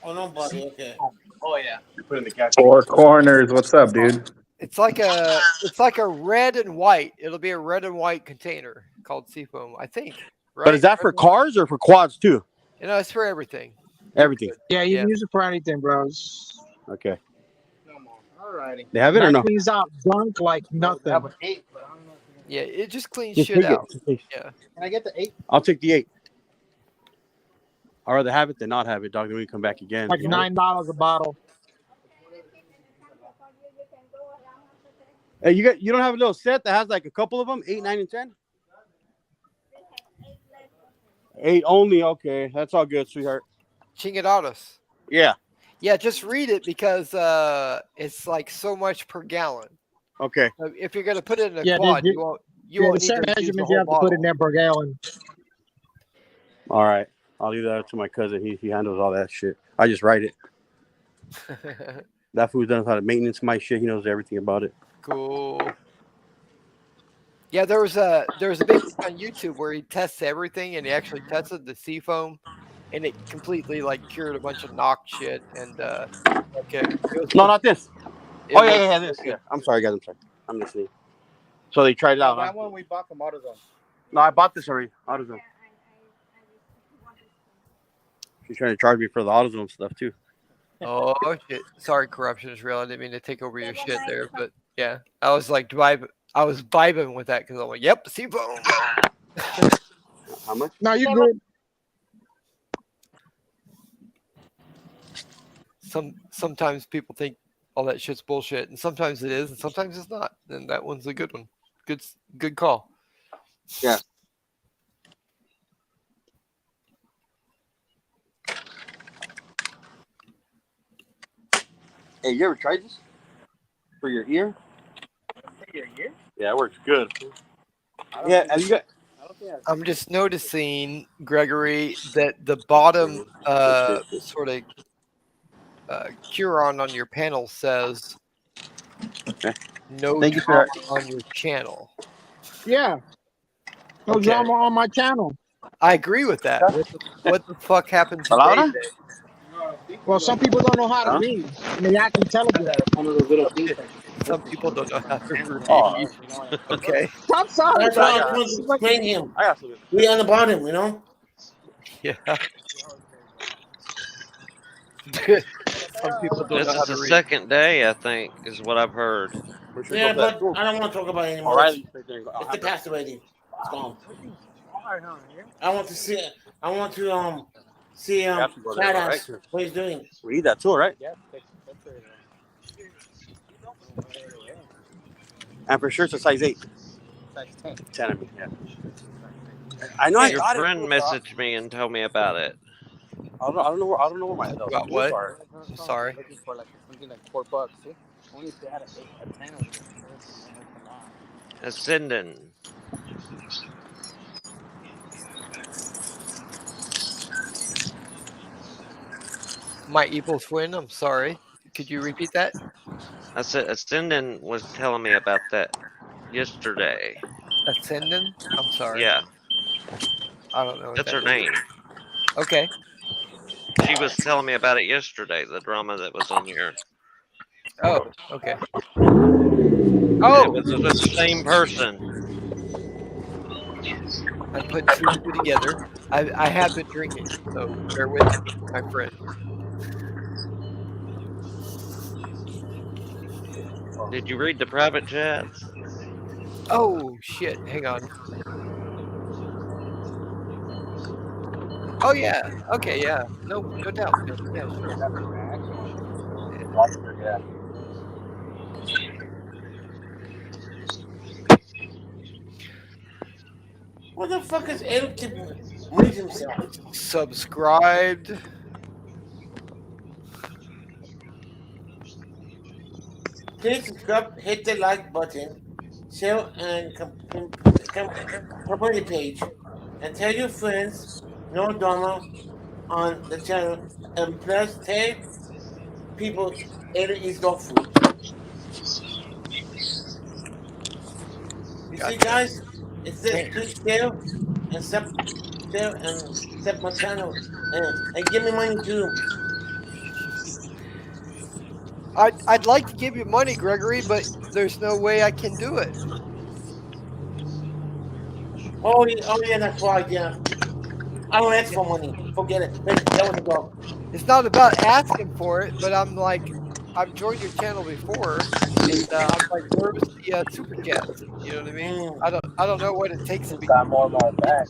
Oh, nobody. Okay. Oh yeah. You put in the gas. Four corners. What's up, dude? It's like a red and white. It'll be a red and white container called seafoam, I think. Right? But is that for cars or for quads too? You know, it's for everything. Everything. Yeah, you Yeah. can use it for anything, bros. Okay. Alrighty. They have it or That no? cleans out junk like nothing. Yeah, it just cleans Just shit take it. out. Just take it. Yeah. Can I get the 8? I'll take the 8. I'd rather have it than not have it, dog. Then we come back again. Like $9 a bottle. Hey, you don't have a little set that has like a couple of them, 8, 9, and 10? 8 only. Okay, that's all good, sweetheart. Chingados. Yeah. Yeah, just read it because it's like so much per gallon. Okay. If you're gonna put it in a Yeah, quad, the- you won't. Yeah, won't the need certain to use the measurements you whole have to put bottle. in there per gallon. All right. I'll leave that up to my cousin. He handles all that shit. I just write it. That fool knows how to maintenance my shit. He knows everything about it. Cool. Yeah, there was a big thing on YouTube where he tests everything, and he actually tested the seafoam, and it completely like cured a bunch of knock shit. And okay, No, not this. It Oh was- yeah, this. Yeah. I'm sorry, guys. I'm sorry. I'm listening. So they tried it out. That Huh? one we bought from AutoZone. No, I bought this already. AutoZone. She's trying to charge me for the AutoZone stuff too. Oh shit! Sorry, corruption is real. I didn't mean to take over your shit there, but yeah, I was like vibing with that because I'm like, yep, seafoam. How much? No, you good. Sometimes people think all that shit's bullshit, and sometimes it is, and sometimes it's not. And that one's a good one. Good call. Yeah. Hey, you ever tried this for your ear? Yeah, it works good. Yeah, have you got? I'm just noticing, Gregory, that the bottom sort of Curon on your panel says no Thank you, drama sir. on your channel. Yeah. No Okay. drama on my channel. I agree with that. What the fuck happened today? Laura? Well, some people don't know how to read. I mean, I can tell you that. One of those little things. Some people don't know how to read. Oh. Okay. I'm sorry. That's why I want to explain him. I got something. We on the bottom, you know. Yeah. Some people don't This know how is to the read. second day, I think, is what I've heard. Yeah, but I don't want to talk about it anymore. Alright. It's the past already. It's gone. I want to see. I want to see have to go there, Badass, right? what he's doing. We need that tool, right? And for sure, it's a size 8. Size 10. 10, I mean, yeah. I know I Your got friend it. messaged me and told me about it. I don't know where my About tools what? are. Sorry. Looking for like something like $4. See? Only if they had a 10. Ascendant. My evil twin. I'm sorry. Could you repeat that? I said Ascendant was telling me about that yesterday. Ascendant? I'm sorry. Yeah, I don't know. What that's that her is. name. Okay. She was telling me about it yesterday, the drama that was on here. Oh, okay. It Oh, was the same person. I put two and two together. I have been drinking, so bear with me, my friend. Did you read the private chats? Oh shit! Hang on. Oh yeah. Okay. Yeah. No doubt. Yeah, sure. Yeah. What the fuck is Eric to read himself? Subscribed. Please subscribe, hit the like button, share and complete the page, and tell your friends no drama on the channel, and plus tell people Eric is dog food. See, guys, it says please share and sub my channel and give me money too. I'd like to give you money, Gregory, but there's no way I can do it. Oh yeah, that's right. Yeah, I don't ask for money. Forget it. That was a go. It's not about asking for it, but I'm like, I've joined your channel before, and I'm like, where's the super chats? You know what I mean? I don't know what it takes to be. Got more of my back.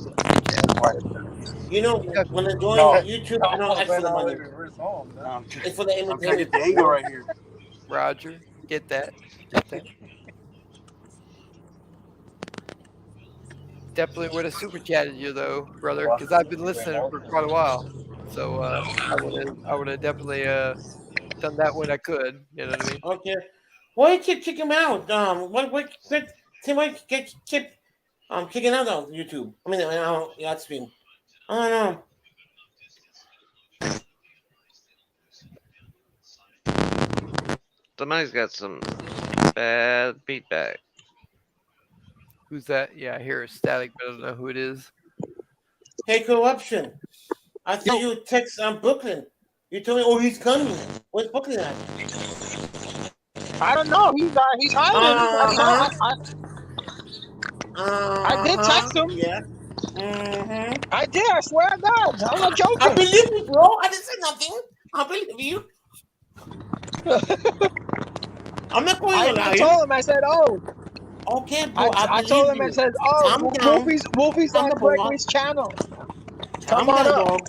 You know, when I'm doing YouTube, I don't ask for the money. It's for the I'm trying to get the angle right here. Roger, get that. Get that. Definitely would have super chatted you though, brother, because I've been listening for quite a while. So I would have definitely done that when I could. You know what I mean? Okay. Why you keep kicking him out? What Tim, why keep kicking out on YouTube? I mean, yacht stream. I don't know. Somebody's got some bad feedback. Who's that? Yeah, I hear a static, but I don't know who it is. Hey, corruption. I thought you text Brooklyn. You told me, oh, he's coming. Where's Brooklyn at? I don't know. He's hiding. I did text him. Yeah. I did. I swear to God. I'm not joking. I believe you, bro. I didn't say nothing. I believe you. I'm not going to lie. I told him. I said, oh. Okay, bro. I told him. I said, oh, Wolfie's on Gregory's channel. Come on up.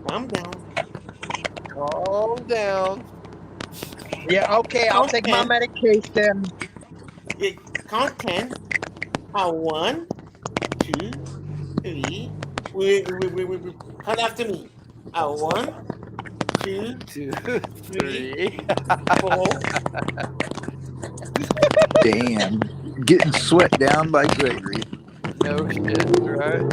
Calm down. Calm down. Yeah, okay. I'll take my medication. Count 10. 1, 2, 3. Wait. Count after me. 1, 2, 3, 4. Damn. Getting sweat down by Gregory. No shit, right?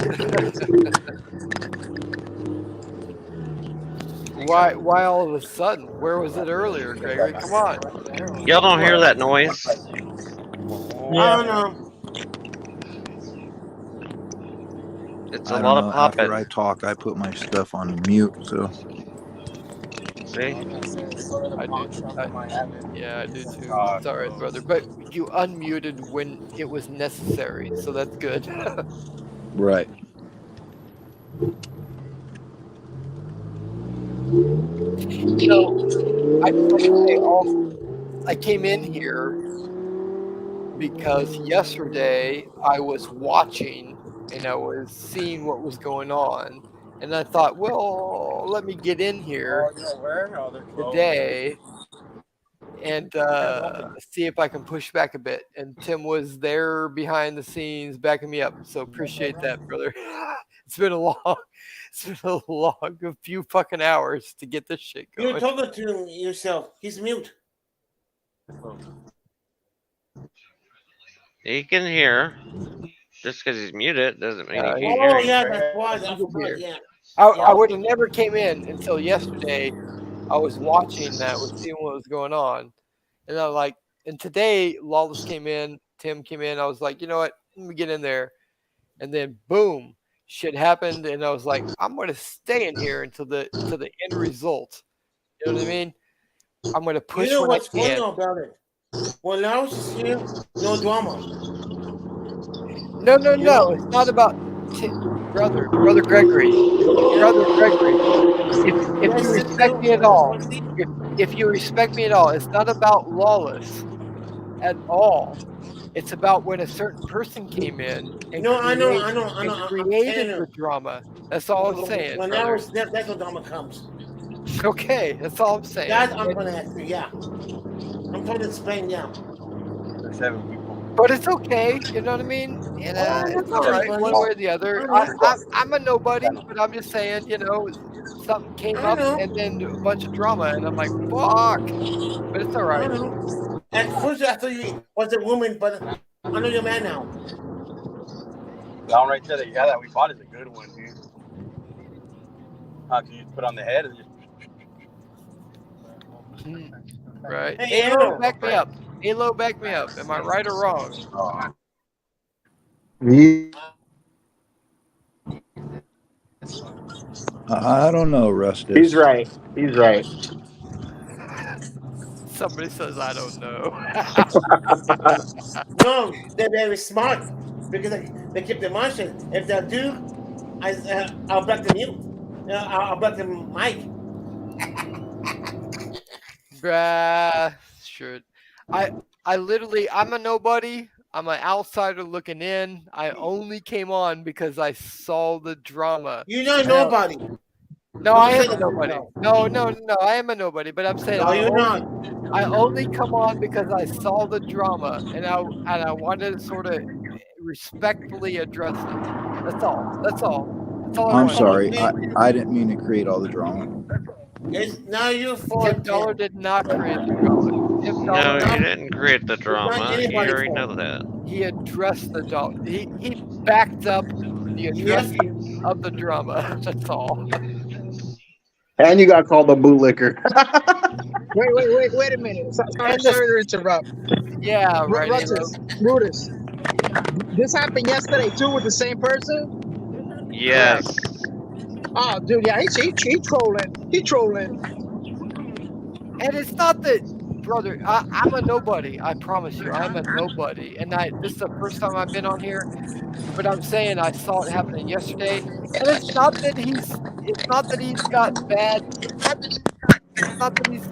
Why all of a sudden? Where was it earlier, Gregory? Come on. Y'all don't hear that noise? I don't know. It's I a don't lot know. of popping. After I talk, I put my stuff on mute. So See? Yeah, I do too. It's all right, brother. But you unmuted when it was necessary, so that's good. right. So I came in here because yesterday I was watching and I was seeing what was going on, and I thought, well, let me get in here today and see if I can push back a bit. And Tim was there behind the scenes backing me up, so appreciate that, brother. It's been a few fucking hours to get this shit going. You're talking to yourself. He's mute. He can hear. Just because he's muted doesn't mean he can't hear. Oh, yeah, that's why. That's why, yeah. I would have never came in until yesterday. I was watching that, was seeing what was going on. And I'm like, and today Lawless came in, Tim came in. I was like, you know what? Let me get in there. And then boom, shit happened. And I was like, I'm going to stay in here until the end result. You know what I mean? I'm going to push. You know when what's I can. funny about it? When Lawrence is here, no drama. No. It's not about brother Gregory. Brother Gregory. If you respect me at all, if you respect me at all, it's not about Lawless at all. It's about when a certain person came in and I know. created the drama. That's all I'm saying. When that's when drama comes. Okay, that's all I'm saying. That I'm gonna ask you, yeah. I'm trying to explain, yeah. But it's okay, you know what I mean? And it's all right, one way or the other. I'm a nobody, but I'm just saying, something came up and then a bunch of drama, and I'm like, fuck. But it's all right. At first, I thought you was a woman, but I know you're a man now. That one right there that we bought is a good one, dude. Can you put on the head and just... Right. Hey, Halo, back me up. Halo, back me up. Am I right or wrong? I don't know, Rustus. He's right. He's right. Somebody says I don't know. No, they're very smart because they keep the margin. If they do, I'll block the mute. I'll block the mic. Bruh, sure. I literally, I'm a nobody. I'm an outsider looking in. I only came on because I saw the drama. You're not nobody. No, I am a nobody. No, I am a nobody. But I'm saying No, you're not. I only come on because I saw the drama, and I wanted to sort of respectfully address it. That's all. That's all. That's all I I'm wanted. sorry. I didn't mean to create all the drama. It's not your fault. $10 did not create the drama. No, you didn't create the drama. You anybody's already fault. know that. He addressed the drama. He backed up the addressing of the drama. That's all. And you got called a bootlicker. Wait a minute. Sorry to interrupt. Yeah, right. Brutus. This happened yesterday too with the same person? Yes. Oh, dude, yeah, he trolling. He trolling. And it's not that, brother, I'm a nobody. I promise you, I'm a nobody. And this is the first time I've been on here. But I'm saying I saw it happening yesterday. And it's not that he's got bad. It's not that his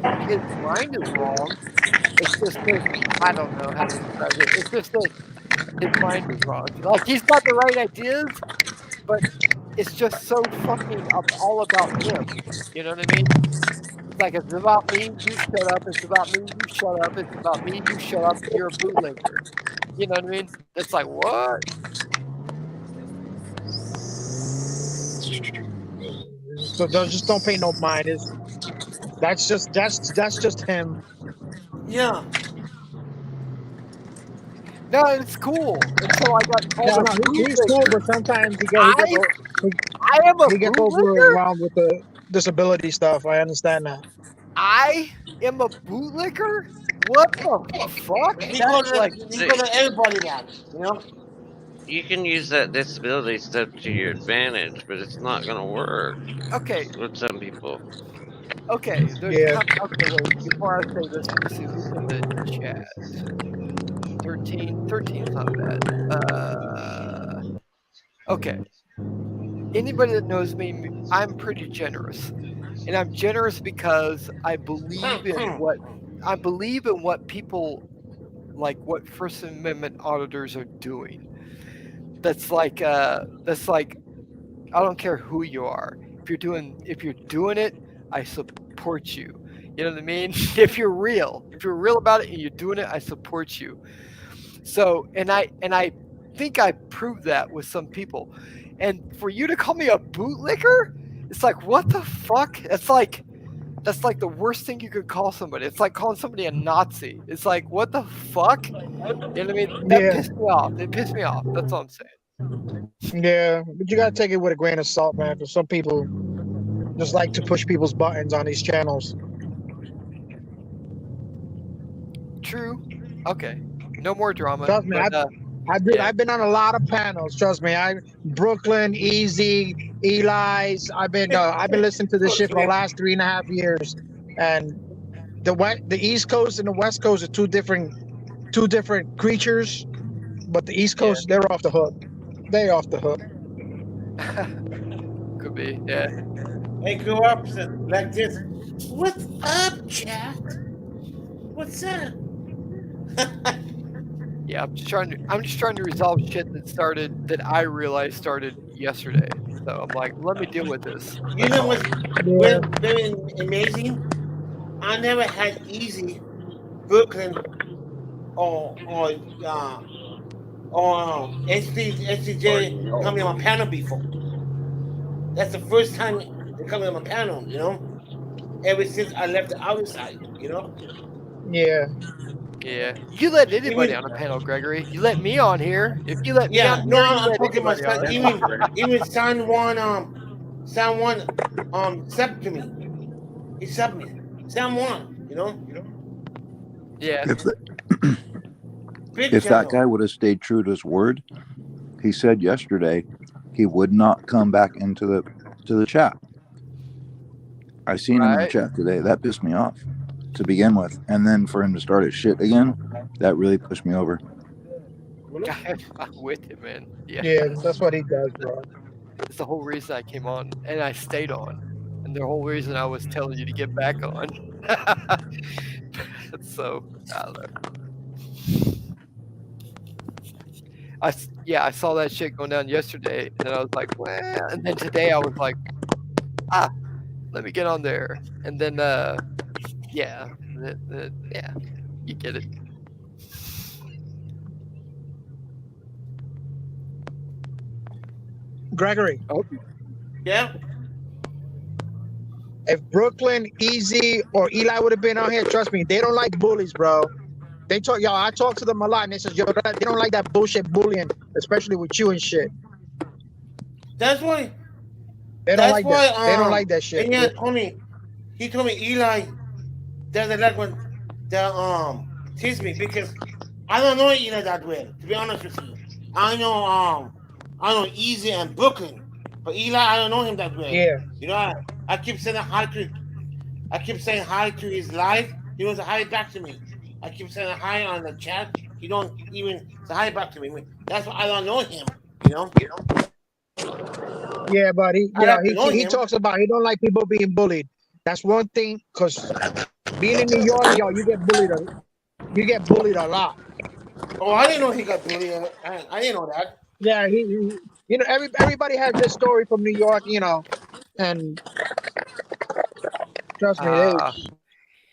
mind is wrong. It's just that I don't know how to describe it. It's just that his mind is wrong. Like he's got the right ideas, but it's just so fucking all about him. You know what I mean? It's like it's about me, you shut up. It's about me, you shut up. It's about me, you shut up. You're a bootlegger. You know what I mean? It's like what? So just don't pay no mind. That's just him. Yeah. No, it's cool. Until I got told He's cool, but sometimes he gets overwhelmed with the disability stuff. I understand that. I am a bootlicker? What the fuck? He goes to everybody that, you know? You can use that disability stuff to your advantage, but it's not going to work. Okay. With some people. Okay. Okay, wait, before I say this, let's see who's in the chat. 13 is not bad. Okay. Anybody that knows me, I'm pretty generous. And I'm generous because I believe in what people like what First Amendment auditors are doing. That's like I don't care who you are. If you're doing it, I support you. You know what I mean? If you're real about it and you're doing it, I support you. So, and I think I proved that with some people. And for you to call me a bootlicker, it's like, what the fuck? That's like the worst thing you could call somebody. It's like calling somebody a Nazi. It's like, what the fuck? You know what I mean? That pissed me off. It pissed me off. That's all I'm saying. Yeah, but you gotta take it with a grain of salt, man. Because some people just like to push people's buttons on these channels. True. Okay. No more drama. Trust me, but, I've been on a lot of panels. Trust me, Brooklyn, Easy, Eli's. I've been listening to this shit for the last 3.5 years, and the East Coast and the West Coast are two different creatures, but the East Coast they're off the hook. They're off the hook. Could be, yeah. They grew up like this. What's up, chat? What's up? Yeah, I'm just trying to resolve shit that I realized started yesterday. So I'm like, let me deal with this. You know what's very amazing? I never had Easy, Brooklyn, or SCJ coming on my panel before. That's the first time they're coming on my panel, you know? Ever since I left the other side, you know? Yeah. Yeah. You let anybody on a panel, Gregory. You let me on here. If you let me on no, here, I'm talking about even San Juan subbed to me. He subbed me. San Juan, you know? Yeah. If that guy would have stayed true to his word, he said yesterday he would not come back into the chat. I seen him in the Right. chat today. That pissed me off to begin with, and then for him to start his shit again, that really pushed me over. I'm with you, man. Yeah. Yeah, that's what he does, bro. It's the whole reason I came on, and I stayed on, and the whole reason I was telling you to get back on. So I don't know. I saw that shit going down yesterday, and then I was like, well, and then today I was like, let me get on there, and then yeah, you get it. Gregory. Oh, Yeah. If Brooklyn, Easy, or Eli would have been on here, trust me, they don't like bullies, bro. They talk, yo. I talk to them a lot, and they says, yo, they don't like that bullshit bullying, especially with you and shit. That's why. They don't like that. They don't like that shit. And he told me Eli doesn't like when they tease me because I don't know Eli that well. To be honest with you, I know Easy and Brooklyn, but Eli I don't know him that well. Yeah. You know I keep saying hi to his live. He doesn't hi back to me. I keep saying hi on the chat. He don't even say hi back to me. That's why I don't know him. You know. Yeah, but he talks about he don't like people being bullied. That's one thing, because being in New York, yo, you get bullied a lot. Oh, I didn't know he got bullied. I didn't know that. Yeah, he you know, everybody has their story from New York, you know, and trust me,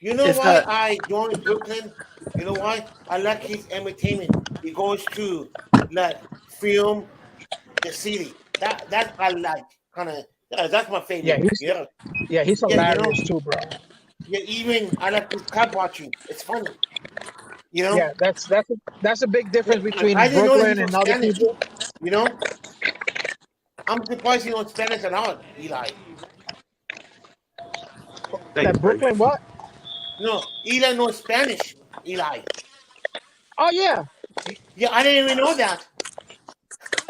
You know why I joined Brooklyn? You know why? I like his entertainment. He goes to like film the city. That I like. That's my favorite. He's hilarious too, bro. Yeah, even I like his cop watching. It's funny. You know? Yeah, that's a big difference between I didn't know Brooklyn he and was other Spanish, people. You know? I'm surprised he knows Spanish at all, Eli. That Brooklyn what? No, Eli knows Spanish, Eli. Oh yeah. Yeah, I didn't even know that.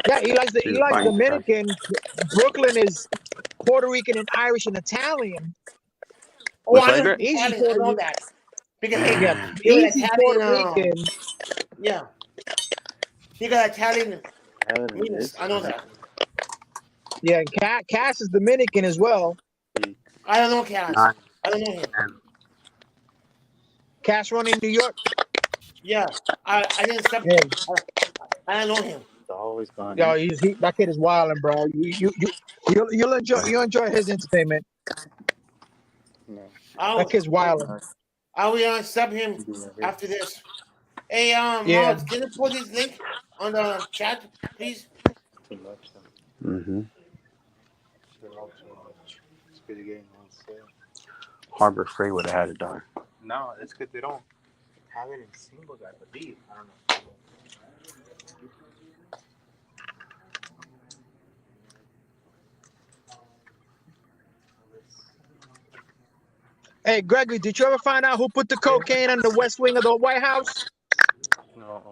Yeah, Eli's Dominican. Brooklyn is Puerto Rican and Irish and Italian. Oh, I know Italian. I know that. Because he was Easy Italian. Puerto Rican. Yeah. He got Italian. I know that. Yeah, and Cass is Dominican as well. I don't know Cass. I don't know him. Cass running New York? Yeah. I didn't step I don't know him. Always gone. Yo, that kid is wilding, bro. You'll enjoy his entertainment. No. That kid's wilding. I will sub him after this. Hey, Miles, can you put this link on the chat, please? Mm-hmm. Harbor Freight would have had it, dog. No, it's because they don't have it in singles, I believe. I don't know. Hey, Gregory, did you ever find out who put the cocaine on the west wing of the White House? No.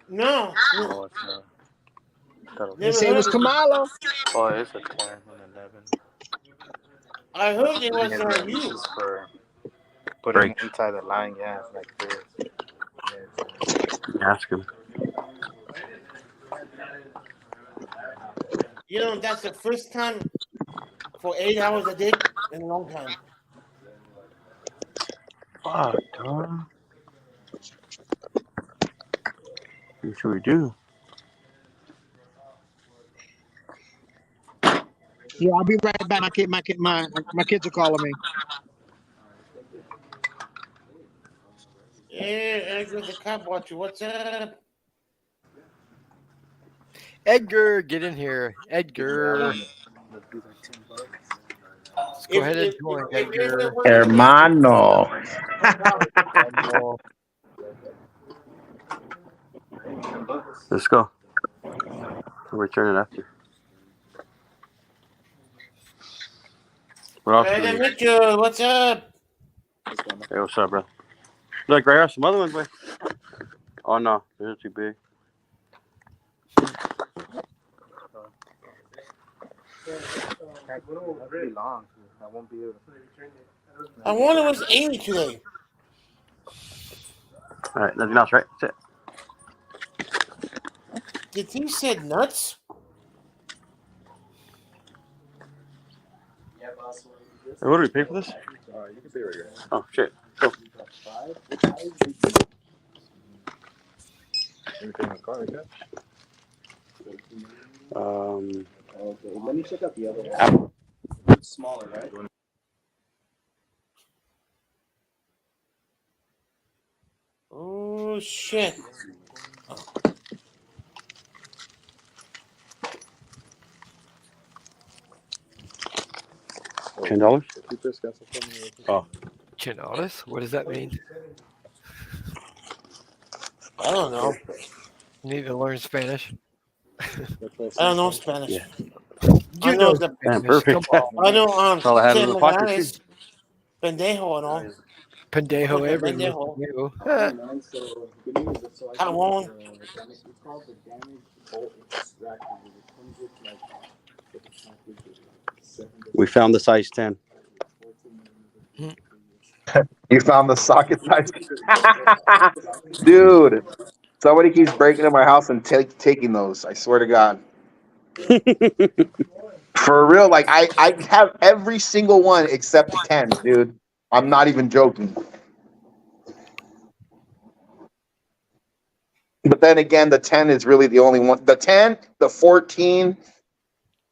No. No, it's not. They say it was Kamala. Oh, it's a 10 and 11. I heard it was you. This is for putting it inside the line, yeah, it's like this. Ask him. You know, that's the first time for 8 hours a day in a long time. Fuck, dog. What should we do? Yeah, I'll be right back. My kids are calling me. Yeah, Edgar the cop watcher. What's up? Edgar, get in here. Edgar. Let's go ahead and join Edgar. Hermano. Let's go. I'll return it after. What else Hey, do we- Mitchell, what's up? Hey, what's up, bro? Look, right here, some other ones, boy. Oh, no. They're too big. That's pretty long. I won't be able to. I wonder what's 80 today. All right, nothing else, right? That's it. Did he say nuts? Hey, what do we pay for this? You can pay right here. Oh shit. Cool. Anything on card, okay? Okay, let me check out the other one. It's smaller, right? Oh shit. $10? Oh. $10? What does that mean? I don't know. Need to learn Spanish. I don't know Spanish. Yeah. I know the Damn, perfect. I know That's all I had in the pocket, too. Pendejo and all. Pendejo Okay, every pendejo. you. Come on. We found the size 10. You found the socket size, dude. Somebody keeps breaking in my house and taking those. I swear to God. For real, like I have every single one except the 10, dude. I'm not even joking. But then again, the 10 is really the only one. The 10, the 14,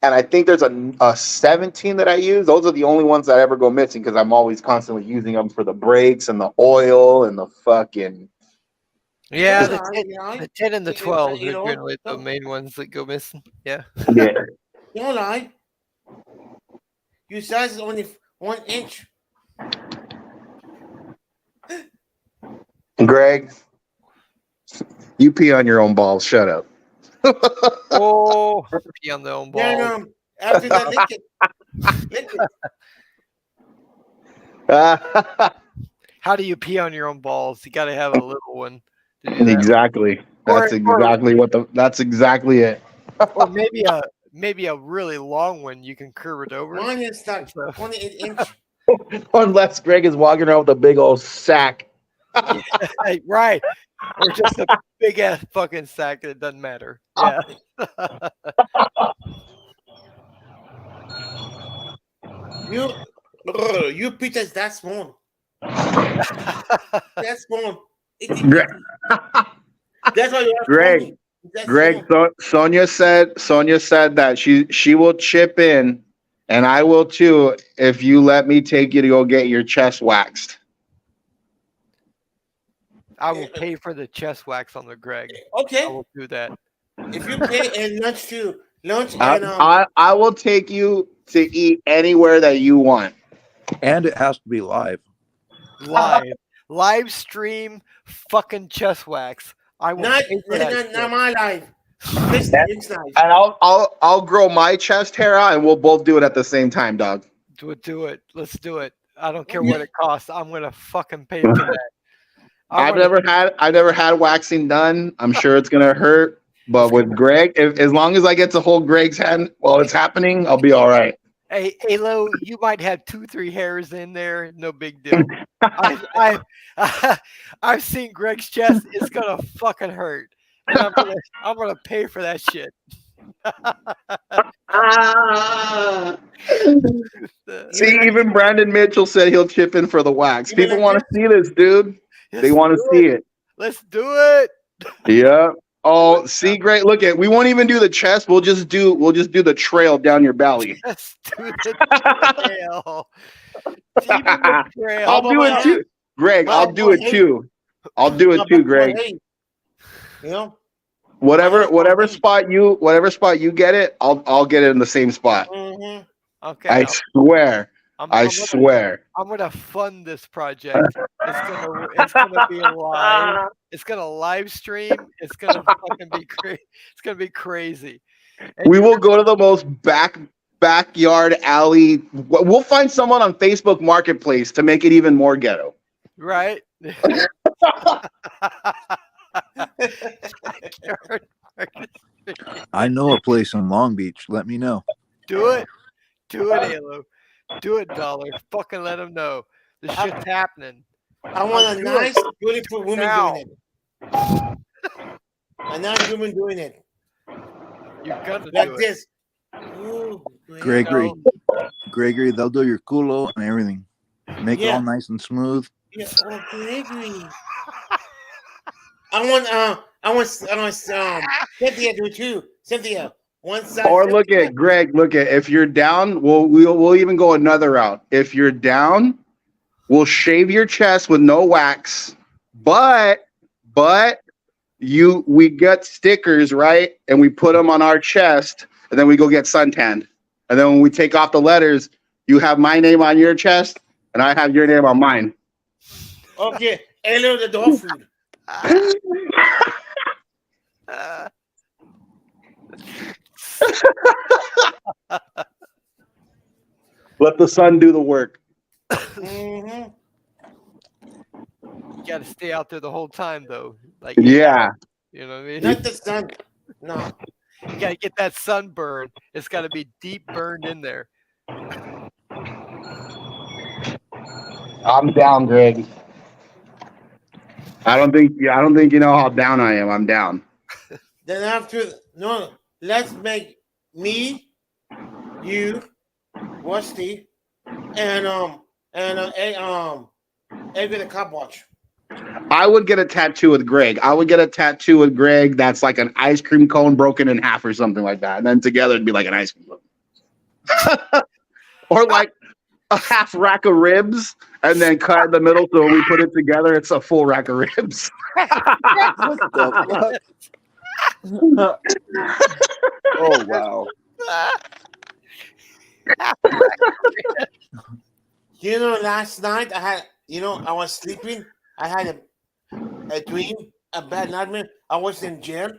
and I think there's a 17 that I use. Those are the only ones that ever go missing because I'm always constantly using them for the brakes and the oil and the fucking. Yeah, the 10 and the 12 are generally the main ones that go missing. Yeah. Yeah. Don't lie. Your size is only 1 inch. Greg, you pee on your own balls. Shut up. Oh, pee on their own balls. Yeah, no. After that, lick it. Lick it. How do you pee on your own balls? You got to have a little one. To do that. Exactly. That's exactly what the. That's exactly it. Or maybe a really long one. You can curve it over. Mine is like 28 inch. Unless Greg is walking around with a big old sack. Yeah, right. Or just a big ass fucking sack that doesn't matter. Yeah. You Peter's that small. That's small. That's why you have Greg. Greg, Sonia said that she will chip in, and I will too if you let me take you to go get your chest waxed. I will pay for the chest wax on the Greg. Okay. I will do that. If you pay and lunch too, lunch and I will take you to eat anywhere that you want. And it has to be live. Live stream fucking chest wax. I will not pay for that. Not my life. And I'll grow my chest hair out, and we'll both do it at the same time, dog. Do it. Let's do it. I don't care what it costs. I'm gonna fucking pay for that. I've never had waxing done. I'm sure it's gonna hurt, but with Greg, as long as I get to hold Greg's hand while it's happening, I'll be all right. Hey, Alo, you might have 2-3 hairs in there. No big deal. I've seen Greg's chest. It's gonna fucking hurt. And I'm gonna pay for that shit. See, even Brandon Mitchell said he'll chip in for the wax. People want to see this, dude. They want to see it. Let's do it. Yeah. Oh, see, great. Look at. We won't even do the chest. We'll just do the trail down your belly. Let's do the trail. I'll do it too, Greg. I'll do it too. I'll do it too, Greg. You know. Whatever spot you get it, I'll get it in the same spot. Mm-hmm. Okay. I swear. I swear. I'm gonna fund this project. It's gonna be live. It's gonna live stream. It's gonna fucking be crazy. It's gonna be crazy. And We will go to the most backyard alley. We'll find someone on Facebook Marketplace to make it even more ghetto. Right. I know a place in Long Beach. Let me know. Do it. Do it, Halo. Do it, Dollar. Fucking let them know. The shit's happening. I want a Do it. nice, beautiful woman Now. doing it. A nice woman doing it. You're gonna Like do it. this. Ooh, Gregory, Gregory, they'll do your culo and everything. Make it Yeah. all nice and smooth. Yeah, oh, Gregory. I want Cynthia do it too. Cynthia, one side. Or look at Greg. Look at if you're down, we'll even go another route. If you're down, we'll shave your chest with no wax, but we get stickers, right? And we put them on our chest, and then we go get suntanned. And then when we take off the letters, you have my name on your chest, and I have your name on mine. Okay, hello, the dog food. Let the sun do the work. Mm-hmm. You gotta stay out there the whole time, though. Like, Yeah. you know what I mean? Not the sun. No. You gotta get that sunburn. It's gotta be deep burned in there. I'm down, Greg. I don't think you know how down I am. I'm down. Then after, let's make me, you, Rusty, and Edwin the Cop Watch. I would get a tattoo with Greg. That's like an ice cream cone broken in half or something like that. And then together it'd be like an ice cream cone. Or like a half rack of ribs and then cut in the middle. So when we put it together, it's a full rack of ribs. Oh, wow. Last night I was sleeping. I had a dream, a bad nightmare. I was in jail,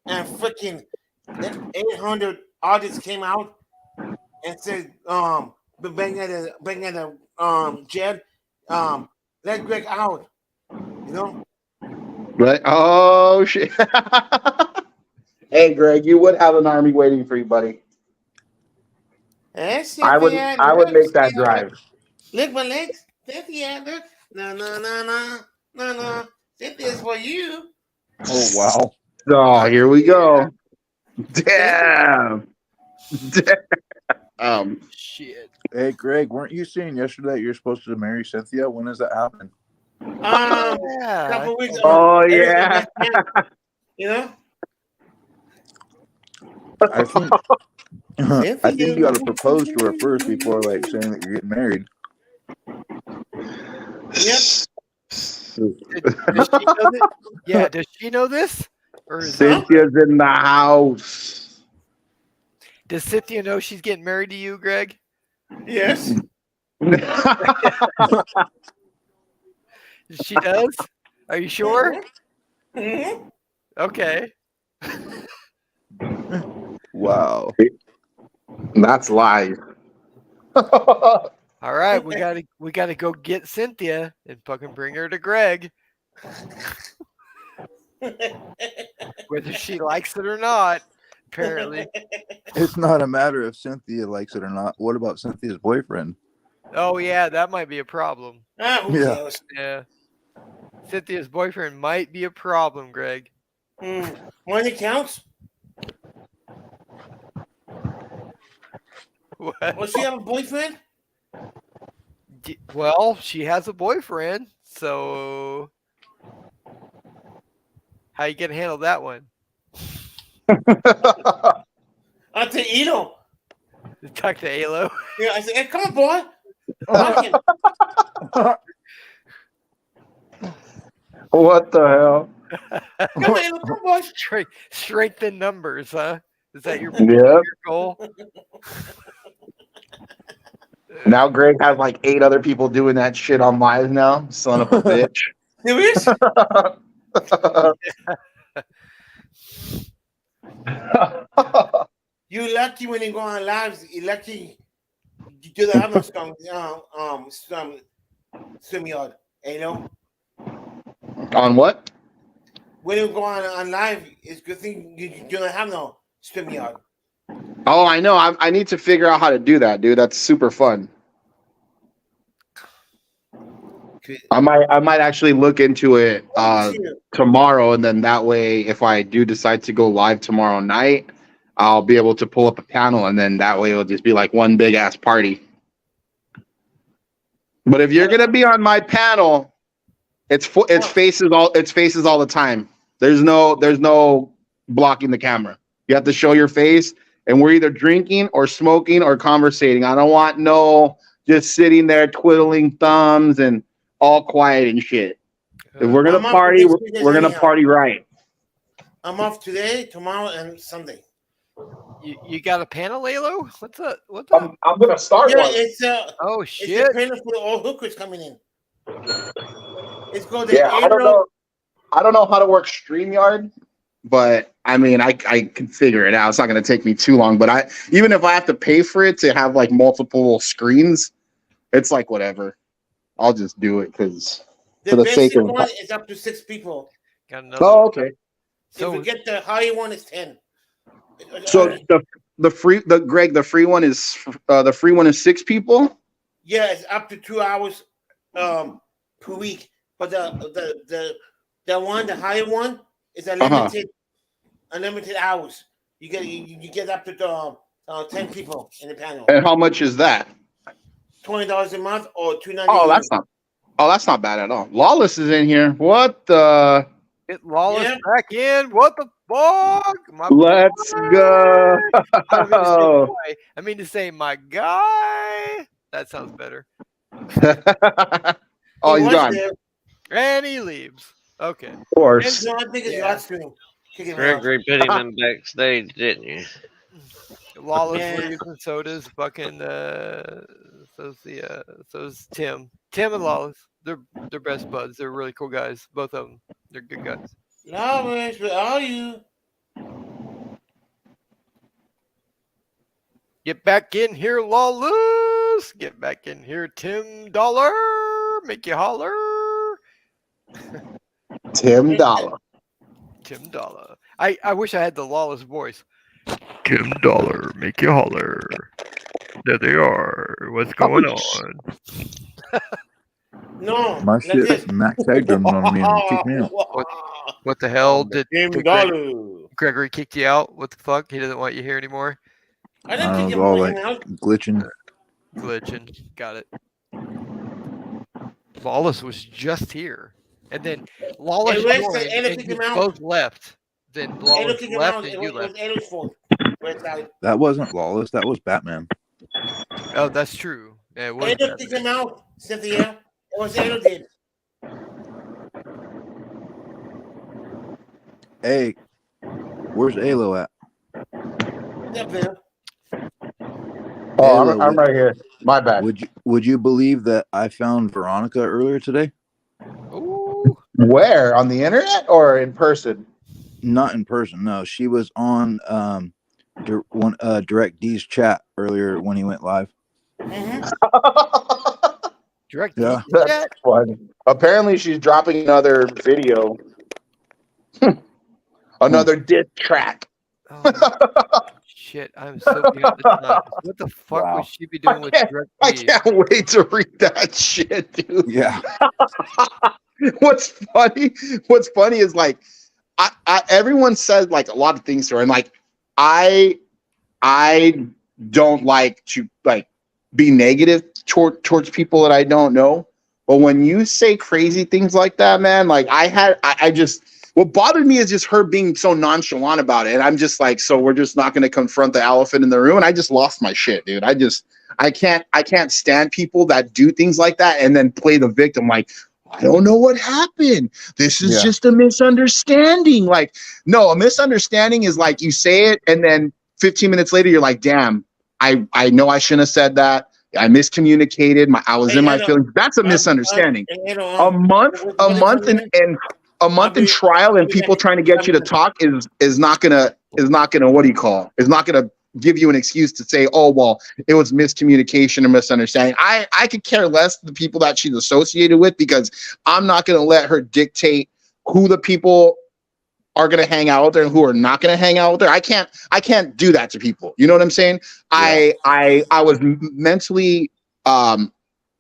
and freaking 800 artists came out and said, bang at the jail, let Greg out. Right? Oh shit. Hey Greg, you would have an army waiting for you, buddy. Hey, I would make that drive. Look my legs. Cynthia, look. No. Cynthia's for you. Oh, wow. Oh, here we go. Damn. Shit. Hey, Greg, weren't you saying yesterday that you're supposed to marry Cynthia? When does that happen? Couple weeks. Oh yeah. I think you got to propose to her first before like saying that you're getting married. Yep. Does she know this? Yeah, does she know this? Or is Cynthia's in the house. Does Cynthia know she's getting married to you, Greg? Yes. She does? Are you sure? Mm-hmm. Okay. Wow. That's live. All right, we gotta go get Cynthia and fucking bring her to Greg. Whether she likes it or not, apparently. It's not a matter if Cynthia likes it or not. What about Cynthia's boyfriend? Oh yeah, that might be a problem. Yeah. Yeah. Cynthia's boyfriend might be a problem, Greg. When it counts. What? Does she have a boyfriend? Well, she has a boyfriend, so how you gonna handle that one? I'll tell Elo. Talk to Alo. Yeah, I said, hey, come on, boy. What the hell? Come on, Elo, come on. Strength in numbers, huh? Is that your Yep. goal? Now Greg has like 8 other people doing that shit on live now. Son of a bitch. Serious? You lucky when you go on lives. You lucky you don't have some StreamYard, On what? When you go on live, it's good thing you don't have no StreamYard. Oh, I know. I need to figure out how to do that, dude. That's super fun. I might actually look into it tomorrow, and then that way, if I do decide to go live tomorrow night, I'll be able to pull up a panel, and then that way it'll just be like one big ass party. But if you're gonna be on my panel, it's faces all the time. There's no blocking the camera. You have to show your face, and we're either drinking or smoking or conversating. I don't want no just sitting there twiddling thumbs and all quiet and shit. If we're gonna party, we're gonna party right. I'm off today, tomorrow, and Sunday. You got a panel, Lalo? What's up? What's up? I'm gonna start Yeah, one. it's oh it's shit! a panel for all hookers coming in. It's called the Yeah, I don't know how to work StreamYard, but I mean, I can figure it out. It's not gonna take me too long. But even if I have to pay for it to have like multiple screens, it's like whatever. I'll just do it because for the sake basic of. one is up to 6 people. Got another. Oh, okay. So if you get the higher one, is 10. So the free one is 6 people. Yeah, it's up to 2 hours per week. But the higher one is unlimited hours. You get up to 10 people in the panel. And how much is that? $20 a month or $2.99. Oh, that's not bad at all. Lawless is in here. What the? Get Lawless back in. What the fuck? Let's go. I mean to say my guy. That sounds better. Oh, he's gone. And he leaves. Okay. Of course. I think it's live stream. Gregory put him in backstage, didn't you? Lawless leaves, and so does fucking so's Tim. Tim and Lawless. They're best buds. They're really cool guys. Both of them. They're good guys. Lawless, where are you? Get back in here, Lawless. Get back in here, Tim Dollar. Make you holler. Tim Dollar. Tim Dollar. I wish I had the Lawless voice. Tim Dollar, make you holler. There they are. What's going on? No. My shit, Max Headroom on me and kicked me out. What the hell did Dollar. Gregory kicked you out? What the fuck? He doesn't want you here anymore? I didn't I think was you all were like out. glitching. Got it. Lawless was just here. And then Lawless Hey, Rex, joined Ella and kicked you him out. both left. Then Ella Lawless kicked him left out. and It you was left. Ella's fault. That wasn't Lawless. That was Batman. Oh, that's true. Yeah, it was Ella Batman. kicked him out, Cynthia. It was Ella did. Hey, where's Alo at? Up there. Oh, Alo, I'm right here. My bad. Would you believe that I found Veronica earlier today? Where? On the internet or in person? Not in person. No, she was on Direct D's chat earlier when he went live. Direct Yeah. That's funny. Apparently, she's dropping another video. Another diss track. Shit, I'm so behind the times. What the fuck would she be doing with Direct I D? can't wait to read that shit, dude. Yeah. What's funny is like everyone says like a lot of things to her, and like I don't like to like be negative towards people that I don't know, but when you say crazy things like that, man, like I just what bothered me is just her being so nonchalant about it, and I'm just like, so we're just not going to confront the elephant in the room, and I just lost my shit, dude. I can't stand people that do things like that and then play the victim like, I don't know what happened. This is just a misunderstanding. Like, no, a misunderstanding is like you say it and then 15 minutes later you're like, damn, I know I shouldn't have said that. I miscommunicated. I was in my feelings. That's a misunderstanding. A month in trial and people trying to get you to talk is not gonna what do you call? Is not gonna give you an excuse to say, oh well, it was miscommunication or misunderstanding. I could care less the people that she's associated with, because I'm not gonna let her dictate who the people are going to hang out with her and who are not going to hang out with her. I can't do that to people. You know what I'm saying? Yeah. I was mentally, how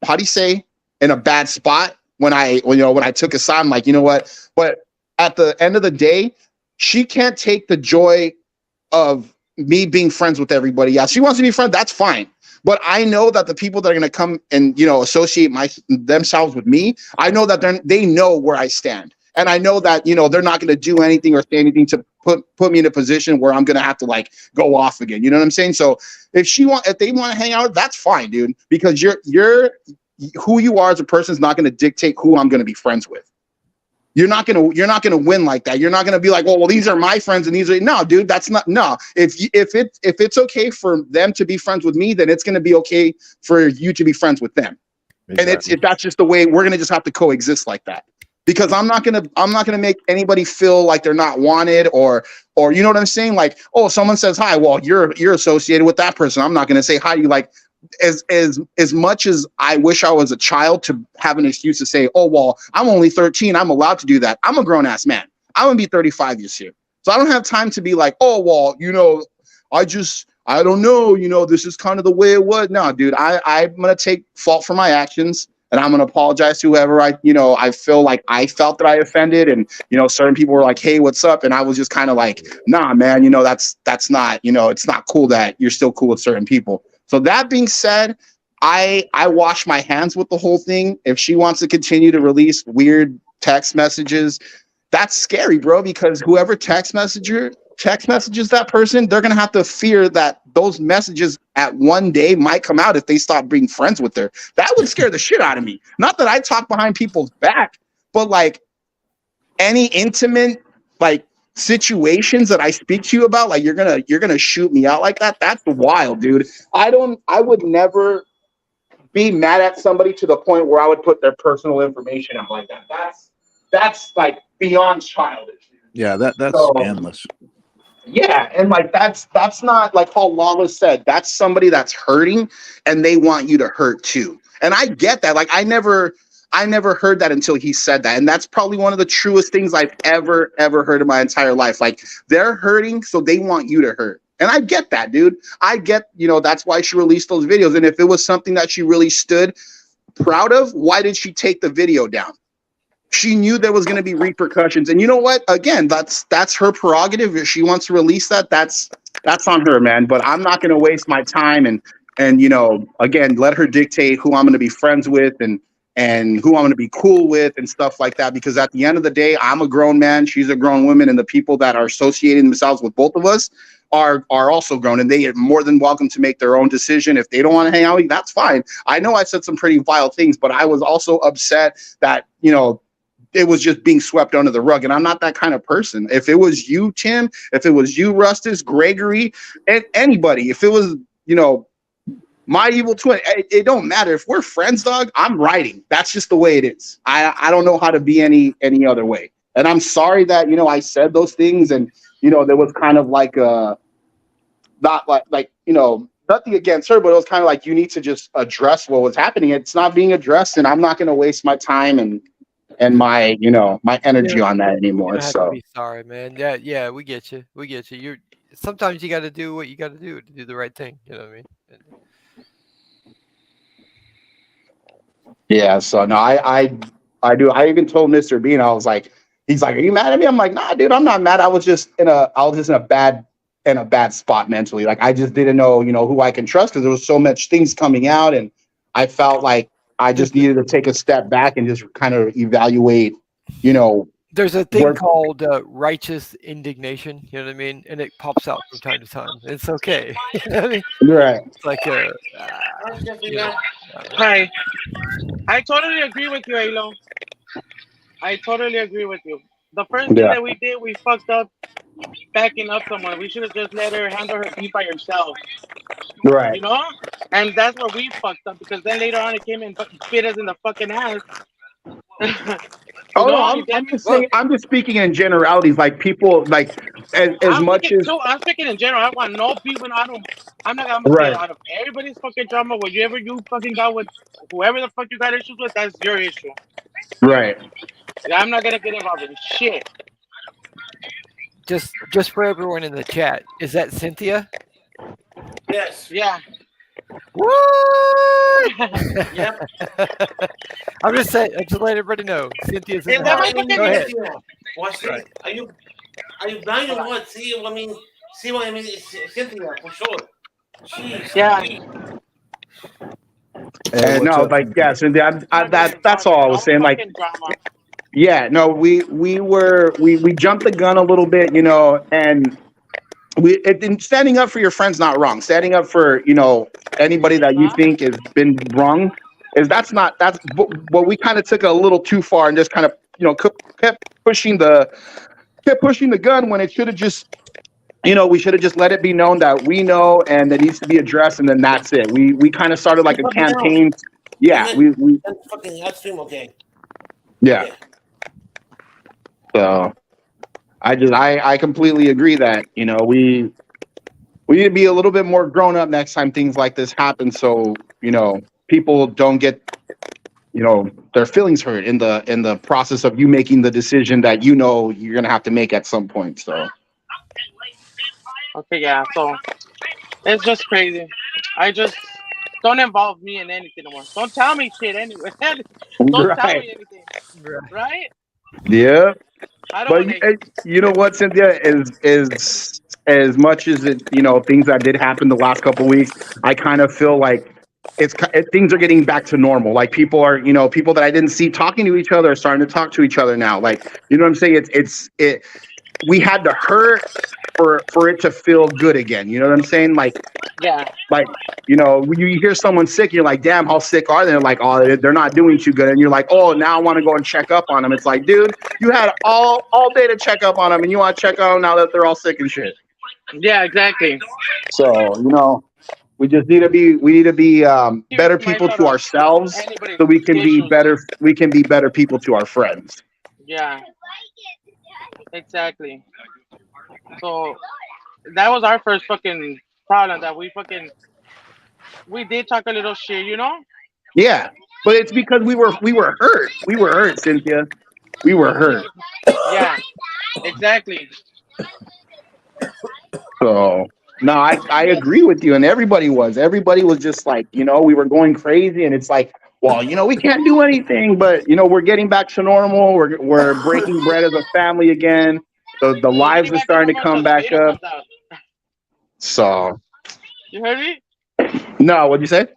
do you say, in a bad spot when I took a side. I'm like, you know what? But at the end of the day, she can't take the joy of me being friends with everybody. Yeah, she wants to be friends. That's fine. But I know that the people that are going to come and, associate themselves with me, I know that they know where I stand. And I know that, they're not going to do anything or say anything to put me in a position where I'm going to have to like go off again. You know what I'm saying? So if they want to hang out, that's fine, dude, because you're who you are as a person is not going to dictate who I'm going to be friends with. You're not gonna win like that. You're not gonna be like, well, these are my friends and these are no, dude. That's not no. If it's okay for them to be friends with me, then it's gonna be okay for you to be friends with them. Exactly. And that's just the way we're gonna just have to coexist like that. Because I'm not gonna make anybody feel like they're not wanted or you know what I'm saying? Like, oh, someone says hi, well, you're associated with that person. I'm not gonna say hi to you. Like, as much as I wish I was a child to have an excuse to say, oh, well, I'm only 13, I'm allowed to do that. I'm a grown ass man. I'm gonna be 35 this year. So I don't have time to be like, oh, well, I don't know, this is kind of the way it was. No, dude, I'm gonna take fault for my actions and I'm gonna apologize to whoever I feel like I felt that I offended. And, certain people were like, hey, what's up? And I was just kind of like, nah, man, that's not, it's not cool that you're still cool with certain people. So that being said, I wash my hands with the whole thing. If she wants to continue to release weird text messages, that's scary, bro, because whoever text messages that person, they're going to have to fear that those messages at one day might come out if they stop being friends with her. That would scare the shit out of me. Not that I talk behind people's back, but like any intimate, like, situations that I speak to you about, like you're gonna shoot me out like that. That's wild, dude. I would never be mad at somebody to the point where I would put their personal information out like that. That's like beyond childish. Yeah, that's scandalous. Yeah, and like that's not like how Lawless said. That's somebody that's hurting, and they want you to hurt too. And I get that. Like I never heard that until he said that. And that's probably one of the truest things I've ever heard in my entire life. Like they're hurting, so they want you to hurt. And I get that, dude. I get, that's why she released those videos. And if it was something that she really stood proud of, why did she take the video down? She knew there was going to be repercussions. And you know what? Again, that's her prerogative. If she wants to release that, that's on her, man. But I'm not going to waste my time and again, let her dictate who I'm going to be friends with and who I'm going to be cool with and stuff like that. Because at the end of the day, I'm a grown man, she's a grown woman, and the people that are associating themselves with both of us are also grown, and they are more than welcome to make their own decision. If they don't want to hang out with you, that's fine. I know I said some pretty vile things, but I was also upset that, it was just being swept under the rug. And I'm not that kind of person. If it was you, Tim, if it was you, Rustus, Gregory, and anybody, if it was, my evil twin, it don't matter. If we're friends, dog, I'm riding. That's just the way it is. I don't know how to be any other way. And I'm sorry that, I said those things and, there was kind of like not like nothing against her, but it was kind of like, you need to just address what was happening. It's not being addressed, and I'm not going to waste my time and my, my energy on that anymore. So be sorry, man. Yeah, we get you. Sometimes you got to do what you got to do the right thing. You know what I mean? Yeah, so no, I do. I even told Mr. Bean, I was like, he's like, are you mad at me? I'm like, nah, dude, I'm not mad. I was just in a bad spot mentally. Like I just didn't know, who I can trust because there was so much things coming out, and I felt like I just needed to take a step back and just kind of evaluate, There's a thing called righteous indignation, you know what I mean? And it pops out from time to time. It's okay. You know what I mean? Right. It's like Hi. I totally agree with you, Alo. I totally agree with you. The first thing that we did, we fucked up backing up someone. We should have just let her handle her beat by herself. Right. And that's where we fucked up, because then later on it came and bit us in the fucking ass. I'm just speaking in generalities, like people, like I'm speaking in general. I want no people. I'm not gonna say out of everybody's fucking drama. Whatever you fucking got with whoever the fuck you got issues with, that's your issue. Right. I'm not gonna get involved in shit. just for everyone in the chat, is that Cynthia? Yes. Yeah. What? Yep. I'm just saying, just let everybody know. Cynthia's in And the what house. I mean, Go ahead. Watch this. Are you blind or what? See what I mean? See what I mean? It's Cynthia for sure. Jeez. Yeah. No, like yeah, Cynthia, that's all I was saying. Like, yeah, no, we jumped the gun a little bit, you know, and standing up for your friend's not wrong. Standing up for, you know, anybody that you think has been wrong but we kind of took it a little too far and just kind of, you know, kept pushing the gun when it should have just, you know, we should have just let it be known that we know and it needs to be addressed, and then that's it. We kind of started like a campaign. Yeah, we fucking live stream, okay. yeah. So I completely agree that, you know, we need to be a little bit more grown up next time things like this happen, so, you know, people don't get, you know, their feelings hurt in the process of you making the decision that you know you're gonna have to make at some point. So Okay, yeah. So it's just crazy. I just don't involve me in anything anymore. Don't tell me shit anyway. Don't tell me anything. Right? yeah. I don't But want you know what, Cynthia, is as much as it, you know, things that did happen the last couple of weeks, I kind of feel like things are getting back to normal. Like people are, you know, people that I didn't see talking to each other are starting to talk to each other now. Like, you know what I'm saying? We had to hurt for it to feel good again. You know what I'm saying? Like, yeah. Like, you know, when you hear someone sick, you're like, damn, how sick are they? They're like, oh, they're not doing too good. And you're like, oh, now I want to go and check up on them. It's like, dude, you had all day to check up on them, and you want to check on them now that they're all sick and shit. Yeah, exactly. So, you know, we need to be better people to ourselves, so we can be better people to our friends. Yeah. Exactly. So that was our first fucking problem, that we did talk a little shit, you know? Yeah, but it's because we were hurt. We were hurt, Cynthia. We were hurt. Yeah, exactly. So no, I agree with you, and everybody was just like, you know, we were going crazy, and it's like, well, you know, we can't do anything, but you know, we're getting back to normal. We're breaking bread as a family again. The lives are starting to come back up. So You heard me? no, what'd you say?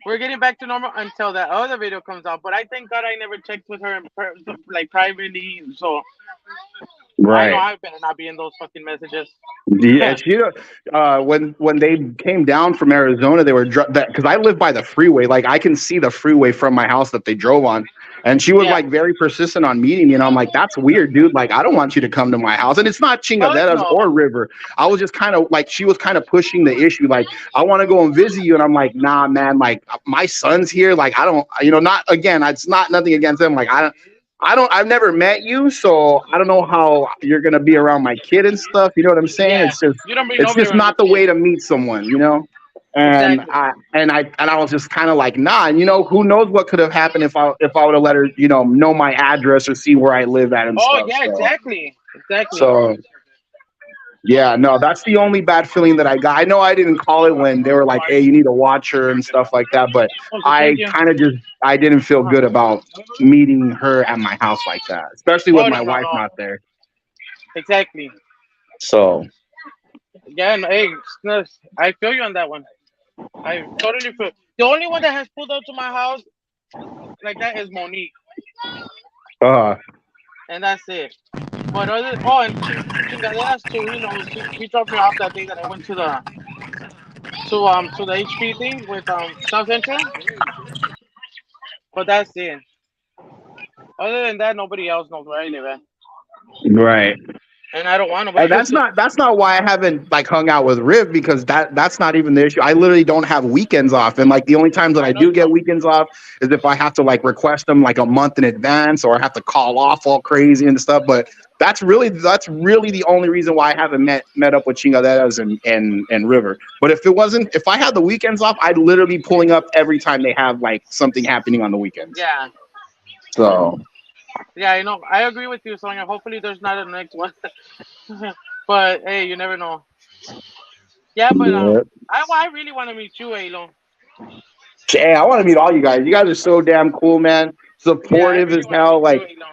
We're getting back to normal until that other video comes out. But I thank God I never checked with her like privately, so Right. I know I better not be in those fucking messages. Yeah, when they came down from Arizona, they were because I live by the freeway. Like I can see the freeway from my house that they drove on, and she was like very persistent on meeting me. And I'm like, that's weird, dude. Like I don't want you to come to my house, and it's not Chingaderas or River. I was just kind of like, she was kind of pushing the issue. Like I want to go and visit you, and I'm like, nah, man. Like my son's here. Like I don't, you know, not again. It's not nothing against them. Like I've never met you, so I don't know how you're gonna be around my kid and stuff. You know what I'm saying? Yeah. It's just not the way to meet someone, you know. And Exactly. I was just kind of like, nah. And you know, who knows what could have happened if I would have let her, you know my address or see where I live at and stuff. Yeah, so. exactly. So yeah, no, that's the only bad feeling that I got. I know I didn't call it when they were like, hey, you need to watch her and stuff like that, but I didn't feel good about meeting her at my house like that, especially with my wife not there. Exactly. So Yeah, no, hey, Snuffs, I feel you on that one. I totally feel. The only one that has pulled up to my house like that is Monique, and that's it. But and Chingaderas too. You know, she dropped me off that day that I went to the HP thing with South Central. But that's it. Other than that, nobody else knows where I live at, right. and I don't want nobody. And that's not why I haven't like hung out with Riv, because that's not even the issue. I literally don't have weekends off, and like the only times that I do get weekends off is if I have to like request them like a month in advance, or I have to call off all crazy and stuff. But that's really the only reason why I haven't met up with Chingaderas and River. But if I had the weekends off, I'd literally be pulling up every time they have like something happening on the weekends. Yeah. So Yeah, I know. I agree with you, Sonia. Hopefully, there's not a next one. But hey, you never know. Yeah, but Yeah. I really want to meet you, Alo. Hey, I want to meet all you guys. You guys are so damn cool, man. Yeah, I Supportive really as want to hell. meet Like you, Alo.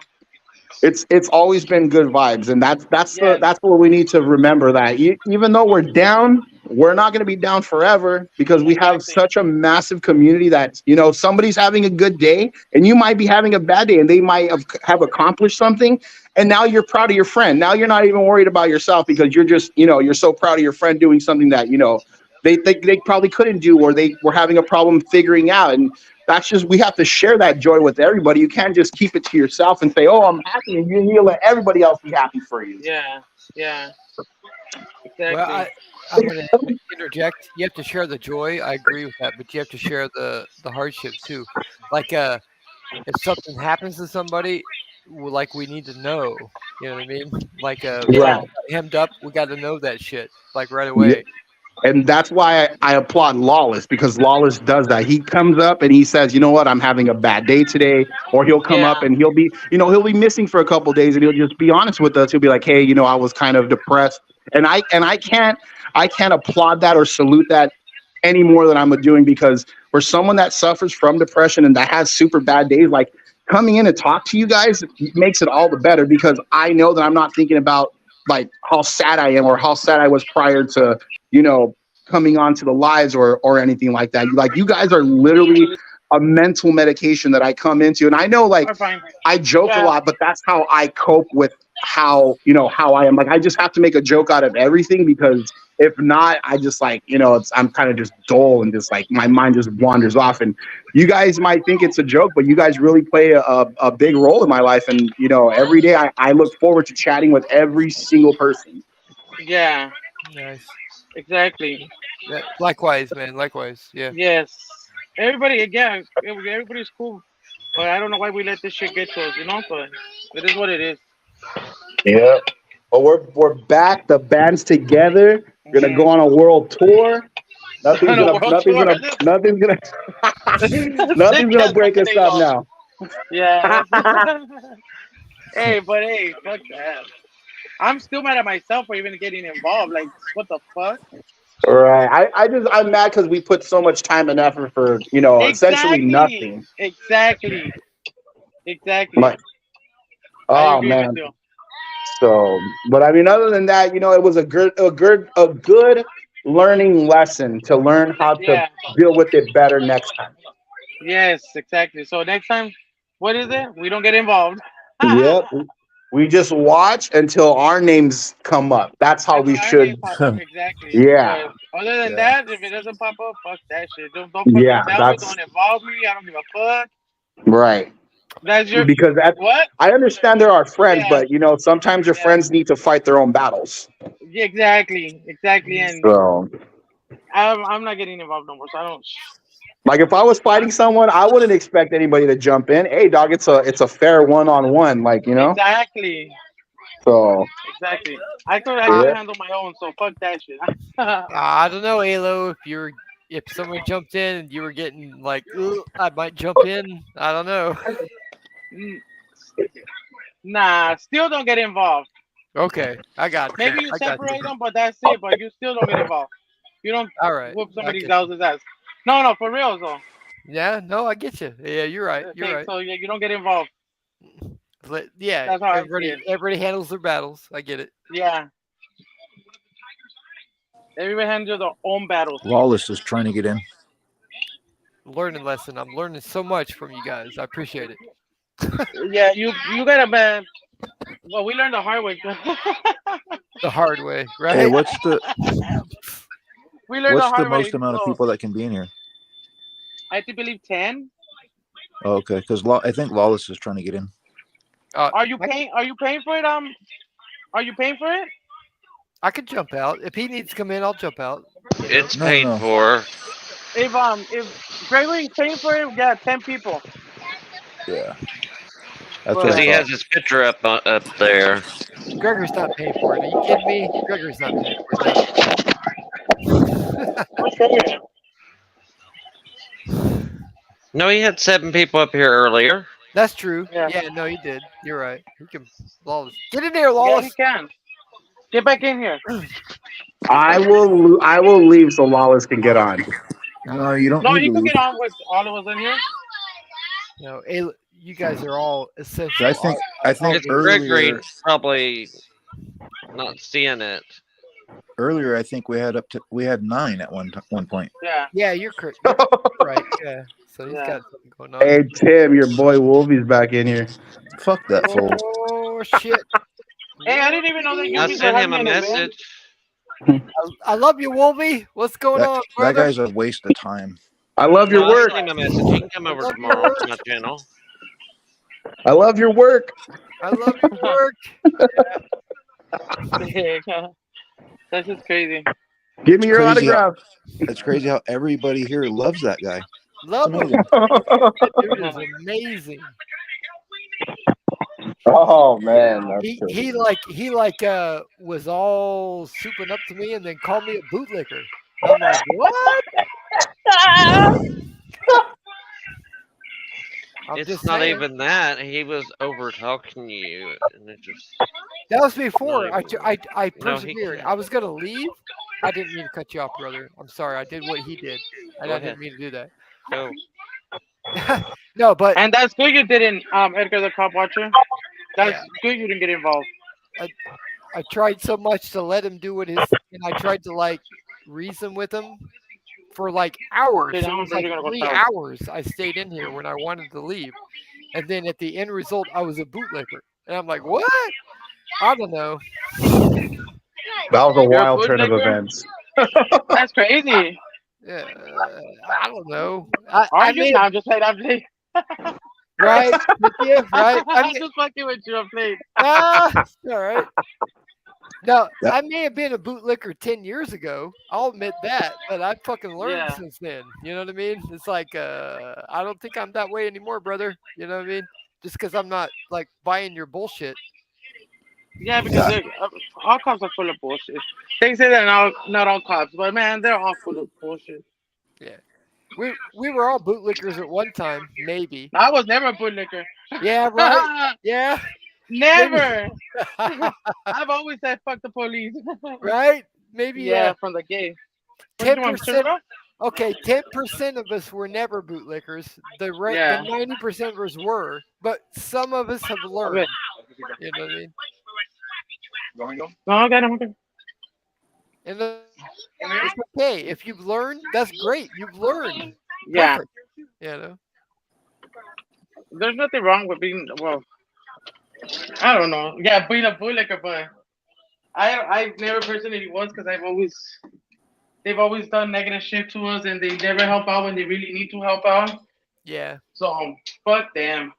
it's always been good vibes, and that's Yes, what we need to remember. That even though we're down, we're not going to be down forever because we have exactly. such a massive community that somebody's having a good day, and you might be having a bad day, and they might have accomplished something, and now you're proud of your friend. Now you're not even worried about yourself because you're just you're so proud of your friend doing something that they think they probably couldn't do, or they were having a problem figuring out. And that's just, we have to share that joy with everybody. You can't just keep it to yourself and say, oh, I'm happy, and you let everybody else be happy for you. Yeah, yeah, exactly. Well, I'm going to interject. You have to share the joy. I agree with that, but you have to share the hardship too. Like, if something happens to somebody, like we need to know. You know what I mean? Like, Right. hemmed up, we got to know that shit like right away. And that's why I applaud Lawless, because Lawless does that. He comes up and he says, you know what, I'm having a bad day today. Or he'll come up and he'll be missing for a couple of days, and he'll just be honest with us. He'll be like, hey, I was kind of depressed. And I can't applaud that or salute that any more than I'm doing, because for someone that suffers from depression and that has super bad days, like coming in and talk to you guys makes it all the better, because I know that I'm not thinking about like how sad I am or how sad I was prior to coming onto the lives or anything like that. Like, you guys are literally a mental medication that I come into. And I know, like, I joke a lot, but that's how I cope with how I am. Like, I just have to make a joke out of everything, because if not, I just like, I'm kind of just dull and just like my mind just wanders off. And you guys might think it's a joke, but you guys really play a big role in my life. And, every day I look forward to chatting with every single person. Yeah, Nice. exactly. Yeah, likewise, man. Likewise. Yeah. Yes. Everybody, again, everybody's cool. But I don't know why we let this shit get to us, But it is what it is. Yeah. But we're back. The band's together. We're gonna go on a world tour. Nothing's gonna break us up now. Yeah. Hey, fuck that. I'm still mad at myself for even getting involved. Like, what the fuck? All right. I'm mad because we put so much time and effort for essentially nothing. Exactly. Like, oh man. So, but I mean, other than that, it was a good learning lesson to learn how to deal with it better next time. Yes, exactly. So next time, what is it? We don't get involved. Yep. We just watch until our names come up. That's how we should. Exactly. Yeah. So, other than that, if it doesn't pop up, fuck that shit. Don't fuck with don't involve me. I don't give a fuck. Right. That's your because what? I understand there are friends, but sometimes your friends need to fight their own battles. Yeah, exactly. And so I'm not getting involved no more. So I don't. Like, if I was fighting someone, I wouldn't expect anybody to jump in. Hey, dog, it's a fair one-on-one, like, Exactly. So. Exactly. I thought I could handle my own, so fuck that shit. I don't know, Alo. If someone jumped in and you were getting like, I might jump in. I don't know. Nah, still don't get involved. Okay, I got it. Maybe you separate them, but that's it. But you still don't get involved. You don't whoop somebody else's ass. No, for real though. Yeah, no, I get you. Yeah, you're right. You're right. So you don't get involved. Yeah, that's how everybody handles their battles. I get it. Yeah. Everybody handles their own battles. Lawless is trying to get in. Learning lesson. I'm learning so much from you guys. I appreciate it. Yeah, you gotta, man. Well, we learned the hard way. The hard way, right? Hey, what's the most amount of people that can be in here? I believe 10. Oh, okay, because I think Lawless is trying to get in. Are you paying? Are you paying for it? Are you paying for it? I could jump out if he needs to come in. I'll jump out. It's paid for. If Gregory's paying for it, we got 10 people. Yeah. Because he has his picture up there. Gregory's not paying for it. Are you kidding me? Gregory's not paying for it. No, he had 7 people up here earlier. That's true. Yeah, no, he did. You're right. He can Lawless. Get in there, Lawless. Yeah, he can. Get back in here. I will leave so Lawless can get on. No, you don't No, need you to can leave. get on with all of us in here. You guys are all essential. I think It's earlier Gregory probably not seeing it. earlier I think we had 9 at one point. Yeah. Yeah, you're correct. Right. Yeah. So he's got something going on. Hey Tim, your boy Wolvie's back in here. Fuck that fool. Oh shit! Hey, I didn't even know that you I were sent him a having an event. message. I love you, Wolvie. What's going on, That brother? guy's a waste of time. I love your No, I work. sent him a message. He can come over tomorrow to my channel. I love your work. I love your work. That's just crazy. Give me your Crazy how- autograph. It's crazy how everybody here loves that guy. Love him. amazing. That dude is amazing. Oh man, that's He crazy. was all souping up to me and then called me a bootlicker. I'm like, what? I'm It's just not saying. even that. He was over talking you, and it just. That was before I No, he persevered. I was gonna leave. I didn't mean to cut you off, brother. I'm sorry. I did what he did, and Go I ahead. didn't mean to do that. Go. No, but And that's good you didn't, Edgar the Cop Watcher. That's Yeah. good you didn't get involved. I tried so much to let him do what his, and I tried to like reason with him for like hours. Dude, It how was much are like you gonna go 3 sell? hours I stayed in here when I wanted to leave, and then at the end result, I was a bootlicker, and I'm like, what? I don't know. That was a You're a wild turn of bootlegger? events. That's crazy. Yeah, I don't know. Are I you? mean, No, I'm just playing. I'm playing. right with you, right? I I'm mean, just fucking with you. I'm playing. all right. No, That- I may have been a bootlicker 10 years ago. I'll admit that, but I fucking learned Yeah. since then. You know what I mean? It's like, I don't think I'm that way anymore, brother. You know what I mean? Just because I'm not like buying your bullshit. Yeah, because all cops are full of bullshit. They say that not all cops, but man, they're all full of bullshit. Yeah. We were all bootlickers at one time, maybe. I was never a bootlicker. Yeah, right. Yeah. Never. I've always said fuck the police. Right? Maybe Yeah, from the gate. What, you want to turn 10%. it off? Okay, 10% of us were never bootlickers. Yeah. The 90% of us were, but some of us have learned. You know what I mean? No, I got him. Okay. And it's okay. If you've learned, that's great. You've learned. Yeah. Perfect. You know? There's nothing wrong with being, well, I don't know. Yeah, being a bootlicker, but I never personally was because they've always done negative shit to us and they never help out when they really need to help out. Yeah. So fuck them.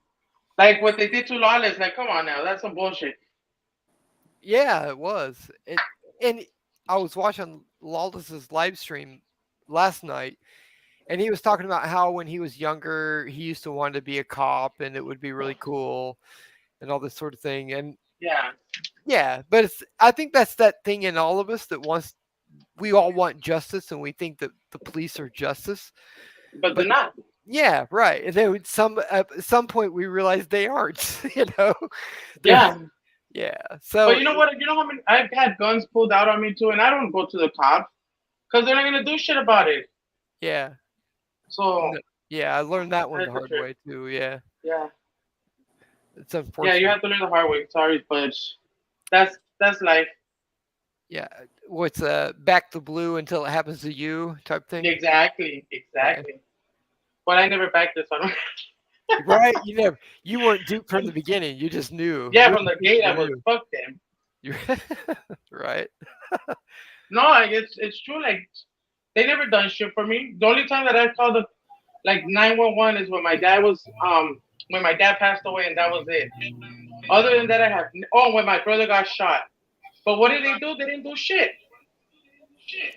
Like what they did to Lawless, like come on now, that's some bullshit. Yeah, it was. And I was watching Lawless's live stream last night, and he was talking about how when he was younger, he used to want to be a cop and it would be really cool and all this sort of thing. And yeah, but I think that's that thing in all of us that we all want justice and we think that the police are justice. But they're not. Yeah, right. And then at some point we realized they aren't, you know? Yeah. Yeah. So but you know what? You know how many I've had guns pulled out on me too, and I don't go to the cops because they're not gonna do shit about it. Yeah. So yeah, I learned that one the That's for hard sure. way too. Yeah. yeah, It's unfortunate. yeah, you have to learn the hard way. Sorry, but that's life. Yeah. What's back to blue until it happens to you type thing? Exactly. But I never backed this one. Right? You weren't duped from the beginning. You just knew. Yeah, You from the gate I was knew. fuck them. Right. No, like it's true. Like they never done shit for me. The only time that I called the 911 is when my dad was when my dad passed away, and that was it. Other than that, I have when my brother got shot. But what did they do? They didn't do shit.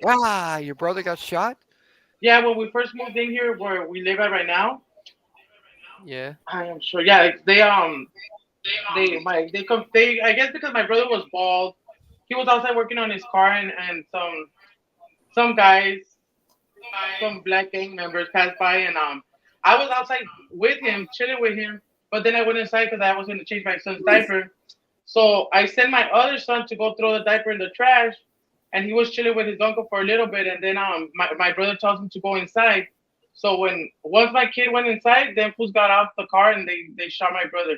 Ah, your brother got shot? Yeah, when we first moved in here, where we live at right now, Yeah. I am sure. Yeah, I guess because my brother was bald, he was outside working on his car, and some guys, some black gang members passed by, and I was outside with him, chilling with him, but then I went inside because I was going to change my son's diaper. So I sent my other son to go throw the diaper in the trash, and he was chilling with his uncle for a little bit, and then my brother tells him to go inside. So once my kid went inside, then fools got out the car and they shot my brother.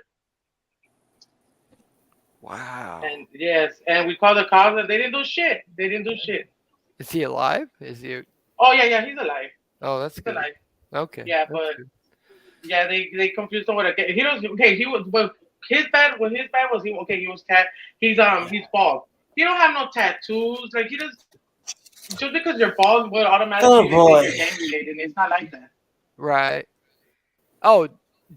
Wow. And yes, and we called the cops and they didn't do shit. They didn't do shit. Is he alive? Is he? Oh yeah, he's alive. Oh, that's He's good. alive. Okay. Yeah, that's but good. yeah, they confused him with a. He was okay. He was, but his bad. What his bad was he okay? He was he's bald. He don't have no tattoos. Like he just because you're bald will automatically boy. think you're gang related. It's not like that. Right. Oh,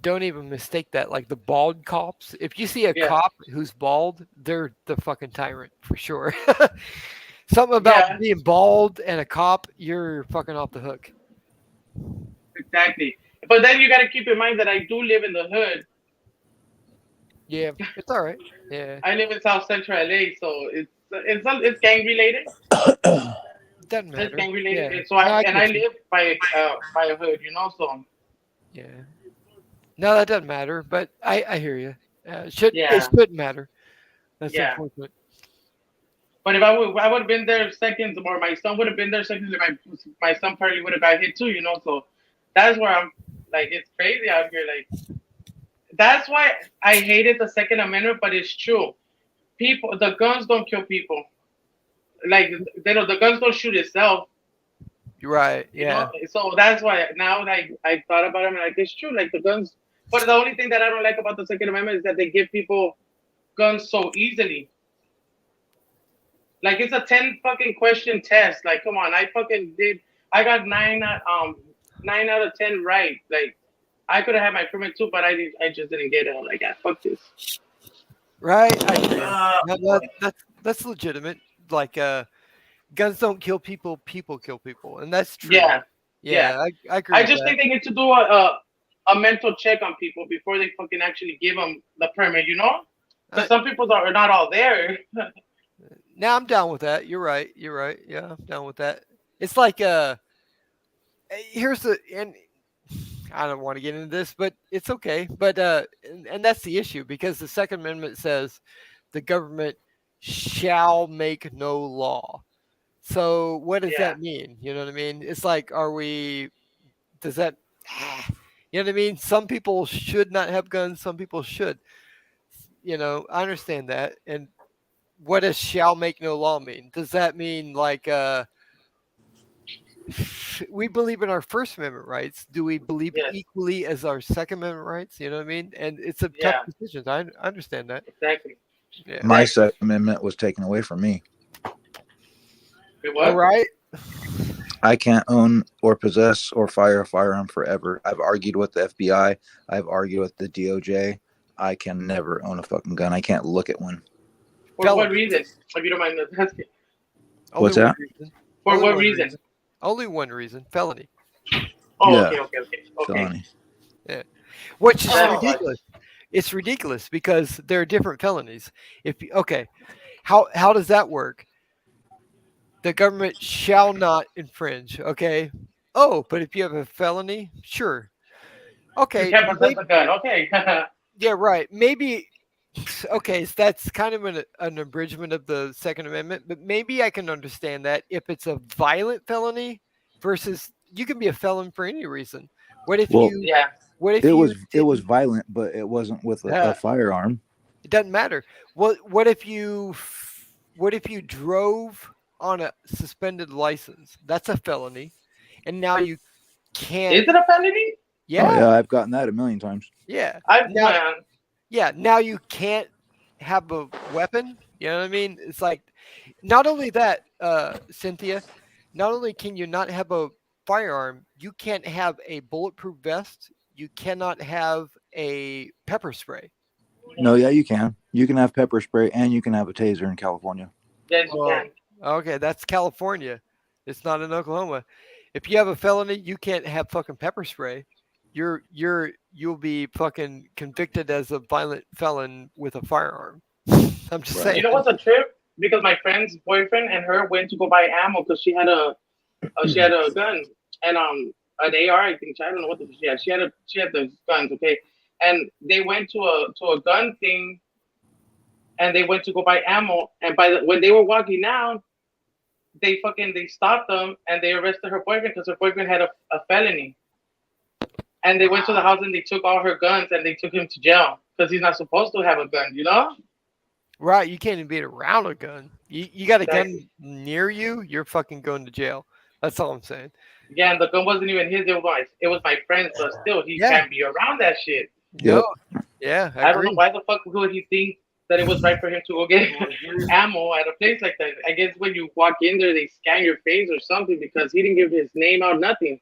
don't even mistake that. Like the bald cops. If you see a Yeah. cop who's bald, they're the fucking tyrant for sure. Something about being bald and a cop, you're fucking off the hook. Exactly. But then you got to keep in mind that I do live in the hood. Yeah, it's all right. Yeah. I live in South Central LA, so it's gang related. Doesn't matter. It's gang related. Yeah. So I No, get you. live by a hood, you know. So Yeah. No, that doesn't matter. But I hear you. It shouldn't matter. That's Yeah. unfortunate. But if I would have been there seconds, or my son would have been there seconds, and my son probably would have got hit too, you know. So that's where I'm like, it's crazy out here. Like that's why I hated the Second Amendment, but it's true. The guns don't kill people. Like the guns don't shoot itself. You're right. You Yeah. know? So that's why now like I thought about it, and like it's true. Like the guns, but the only thing that I don't like about the Second Amendment is that they give people guns so easily. Like it's a 10 fucking question test. Like, come on, I got 9 out of 10 right. Like, I could have had my permit too, but I just didn't get it. I'm like, fuck this. Right. That's legitimate. Like, guns don't kill people. People kill people, and that's true. Yeah. Yeah. I agree. I with just that. think they need to do a mental check on people before they fucking actually give them the permit. You know, because some people are not all there. Now I'm down with that. You're right. Yeah, I'm down with that. It's like here's and I don't want to get into this, but it's okay. But and that's the issue, because the Second Amendment says the government shall make no law. So what does that mean? You know what I mean? It's like, does that, you know what I mean? Some people should not have guns. Some people should. You know, I understand that. And what does shall make no law mean? Does that mean like we believe in our First Amendment rights? Do we believe equally as our Second Amendment rights? You know what I mean? And it's a tough decision. I understand that. Exactly. Yeah. My Second Amendment was taken away from me. What? All right. I can't own or possess or fire a firearm forever. I've argued with the FBI. I've argued with the DOJ. I can never own a fucking gun. I can't look at one. For what reason? If you don't mind asking. What's that? For what reason? Only one reason: felony. Oh, Yeah. okay. Felony. Yeah, which is Oh, ridiculous. It's ridiculous because there are different felonies. How does that work? The government shall not infringe. Okay. Oh, but if you have a felony, sure. Okay. You can't possess a gun. Okay. Yeah, right. Maybe. Okay, so that's kind of an abridgment of the Second Amendment, but maybe I can understand that if it's a violent felony versus you can be a felon for any reason. What if Well, you? What if it was violent, but it wasn't with a firearm. It doesn't matter. What if you drove on a suspended license? That's a felony, and now you can't. Is it a felony? Yeah. Oh, yeah, I've gotten that a million times. Yeah. Now, now you can't have a weapon. You know what I mean? It's like, not only that, Cynthia, not only can you not have a firearm, you can't have a bulletproof vest. You cannot have a pepper spray. No, yeah, you can. You can have pepper spray and you can have a taser in California. Yes, you can. Okay, that's California. It's not in Oklahoma. If you have a felony, you can't have fucking pepper spray. You'll be fucking convicted as a violent felon with a firearm. I'm just saying. You know what's a trip? Because my friend's boyfriend and her went to go buy ammo because she had a gun and an AR, I think. I don't know what she had. She had the guns, okay. And they went to a gun thing, and they went to go buy ammo. And when they were walking out, they stopped them and they arrested her boyfriend because her boyfriend had a felony. And they went to the house and they took all her guns and they took him to jail because he's not supposed to have a gun, you know? Right, you can't even be around a gun. You got a gun near you, you're fucking going to jail. That's all I'm saying. Yeah, and the gun wasn't even his. It was my friend's, but still, he can't be around that shit. Yep. Yeah, I don't know why the fuck would he think that it was right for him to go get ammo at a place like that. I guess when you walk in there, they scan your face or something because he didn't give his name out, nothing.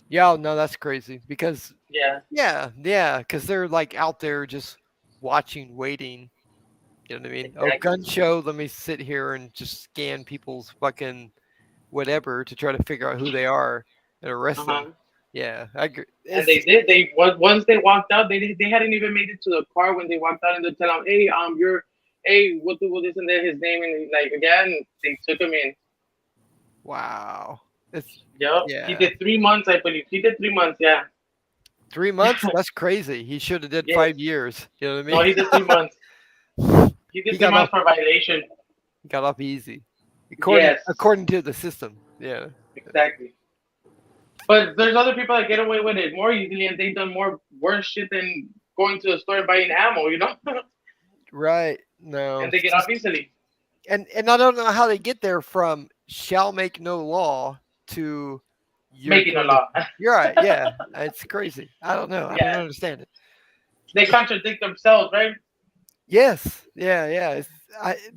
Yeah, no, that's crazy because yeah, because they're like out there just watching, waiting. You know what I mean? Exactly. Oh, gun show. Let me sit here and just scan people's fucking whatever to try to figure out who they are and arrest them. Yeah, I agree. And they did. Once they walked out, they hadn't even made it to the car when they walked out, and they tell him, "Hey, what do this and that?" His name, and like again, they took him in. Wow. Yeah. He did 3 months, I believe. He did 3 months. Yeah. 3 months? That's crazy. He should have did 5 years. You know what I mean? No, he did 3 months. He did 3 months for violation. He got off easy. Yes. According to the system. Yeah. Exactly. But there's other people that get away with it more easily, and they've done more worse shit than going to a store and buying ammo, you know? Right. No. And they get off easily. And I don't know how they get there from shall make no law to making a law. You're right. Yeah. It's crazy. I don't know. I don't understand it. They contradict themselves, right? Yes. Yeah.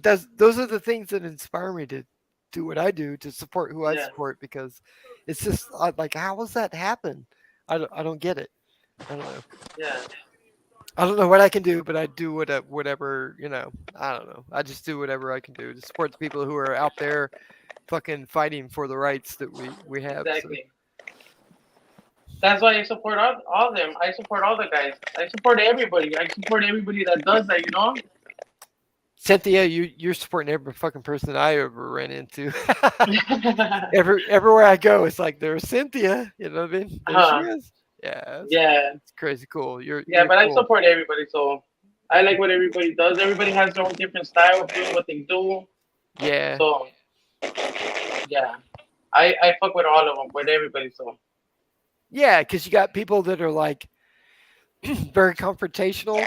Those are the things that inspire me to do what I do, to support who I support, because it's just like, how does that happen? I don't get it. I don't know. Yeah. I don't know what I can do, but I do whatever, you know. I don't know. I just do whatever I can do to support the people who are out there fucking fighting for the rights that we have. Exactly. So. That's why I support all of them. I support all the guys. I support everybody. I support everybody that does that, you know? Cynthia, you're supporting every fucking person I ever ran into. Everywhere I go, it's like, there's Cynthia. You know what I mean? There she is. Yeah. It's crazy cool. You're but cool. I support everybody, so I like what everybody does. Everybody has their own different style of doing what they do. Yeah. So yeah. I fuck with all of them, with everybody, so. Yeah, because you got people that are like very confrontational,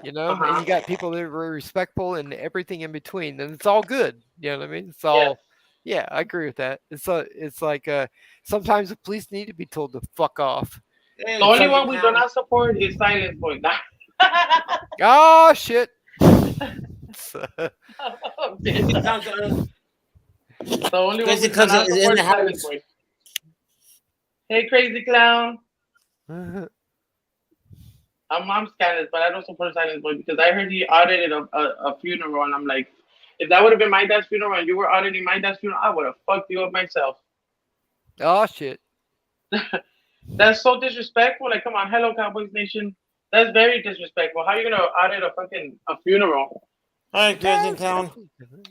you know, and you got people that are very respectful and everything in between, and it's all good. You know what I mean? It's all, yeah, I agree with that. It's like sometimes the police need to be told to fuck off. The only one we do not support is Silent Boy. Oh shit! The only one we do not support is Silent Boy. Hey, crazy clown. I'm Scandalous, but I don't support Silent Boy because I heard he audited a funeral, and I'm like, if that would have been my dad's funeral and you were auditing my dad's funeral, I would have fucked you up myself. Oh shit! That's so disrespectful. Like, come on, hello, Cowboys Nation. That's very disrespectful. How are you gonna audit a funeral? Hi, crazy clown.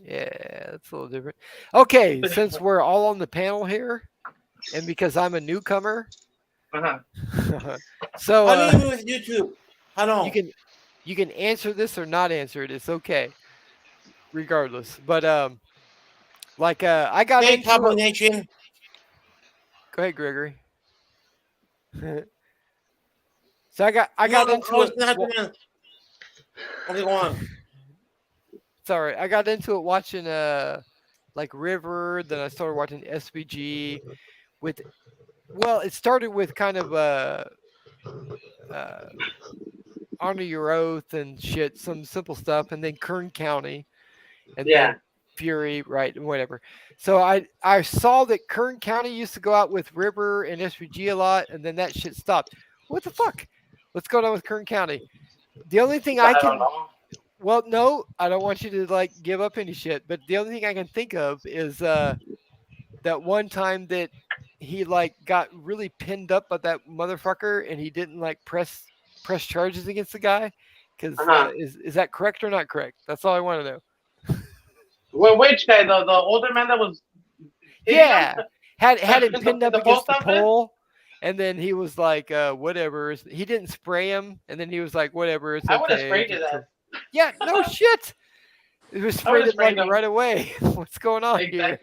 Yeah, that's a little different. Okay, since we're all on the panel here, and because I'm a newcomer. So how do you do with YouTube? Hello. You can answer this or not answer it. It's okay, regardless. But I got into Cowboy Nation. Go ahead, Gregory. So I got into it. Okay, go on. Sorry, I got into it watching like River. Then I started watching SBG with. Well, it started with kind of Honor Your Oath and shit, some simple stuff, and then Kern County, and then Fury, right, and whatever. So I saw that Kern County used to go out with River and SVG a lot, and then that shit stopped. What the fuck? What's going on with Kern County? The only thing I can... Well, no, I don't want you to, like, give up any shit, but the only thing I can think of is that one time that he, like, got really pinned up by that motherfucker, and he didn't, like, press charges against the guy. Because is that correct or not correct? That's all I want to know. Well, which guy? The older man that was... Yeah. Had him pinned up against the pole, and then he was like, whatever. He didn't spray him, and then he was like, whatever. It's I would have okay. sprayed his ass. Yeah, no shit. It was sprayed it like right away. What's going on here?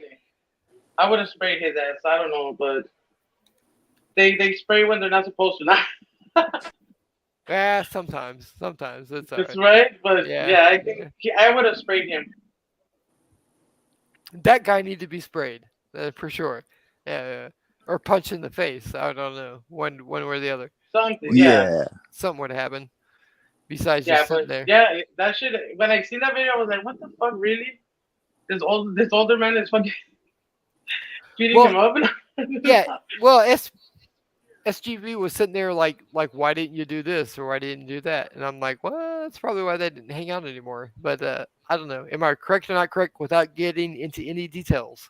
I would have sprayed his ass. I don't know, but they spray when they're not supposed to. Not. Yeah, sometimes it's all That's right. But yeah, I think I would have sprayed him. That guy needed to be sprayed for sure. Yeah, or punched in the face. I don't know, one way or the other. Something. Yeah. Something would happen. Besides Yeah, just sitting but there. yeah, that shit. When I seen that video, I was like, "What the fuck, really? This older man is fucking beating him up." Yeah, well, SGV was sitting there like, why didn't you do this or why didn't you do that? And I'm like, well, that's probably why they didn't hang out anymore. But I don't know. Am I correct or not correct without getting into any details?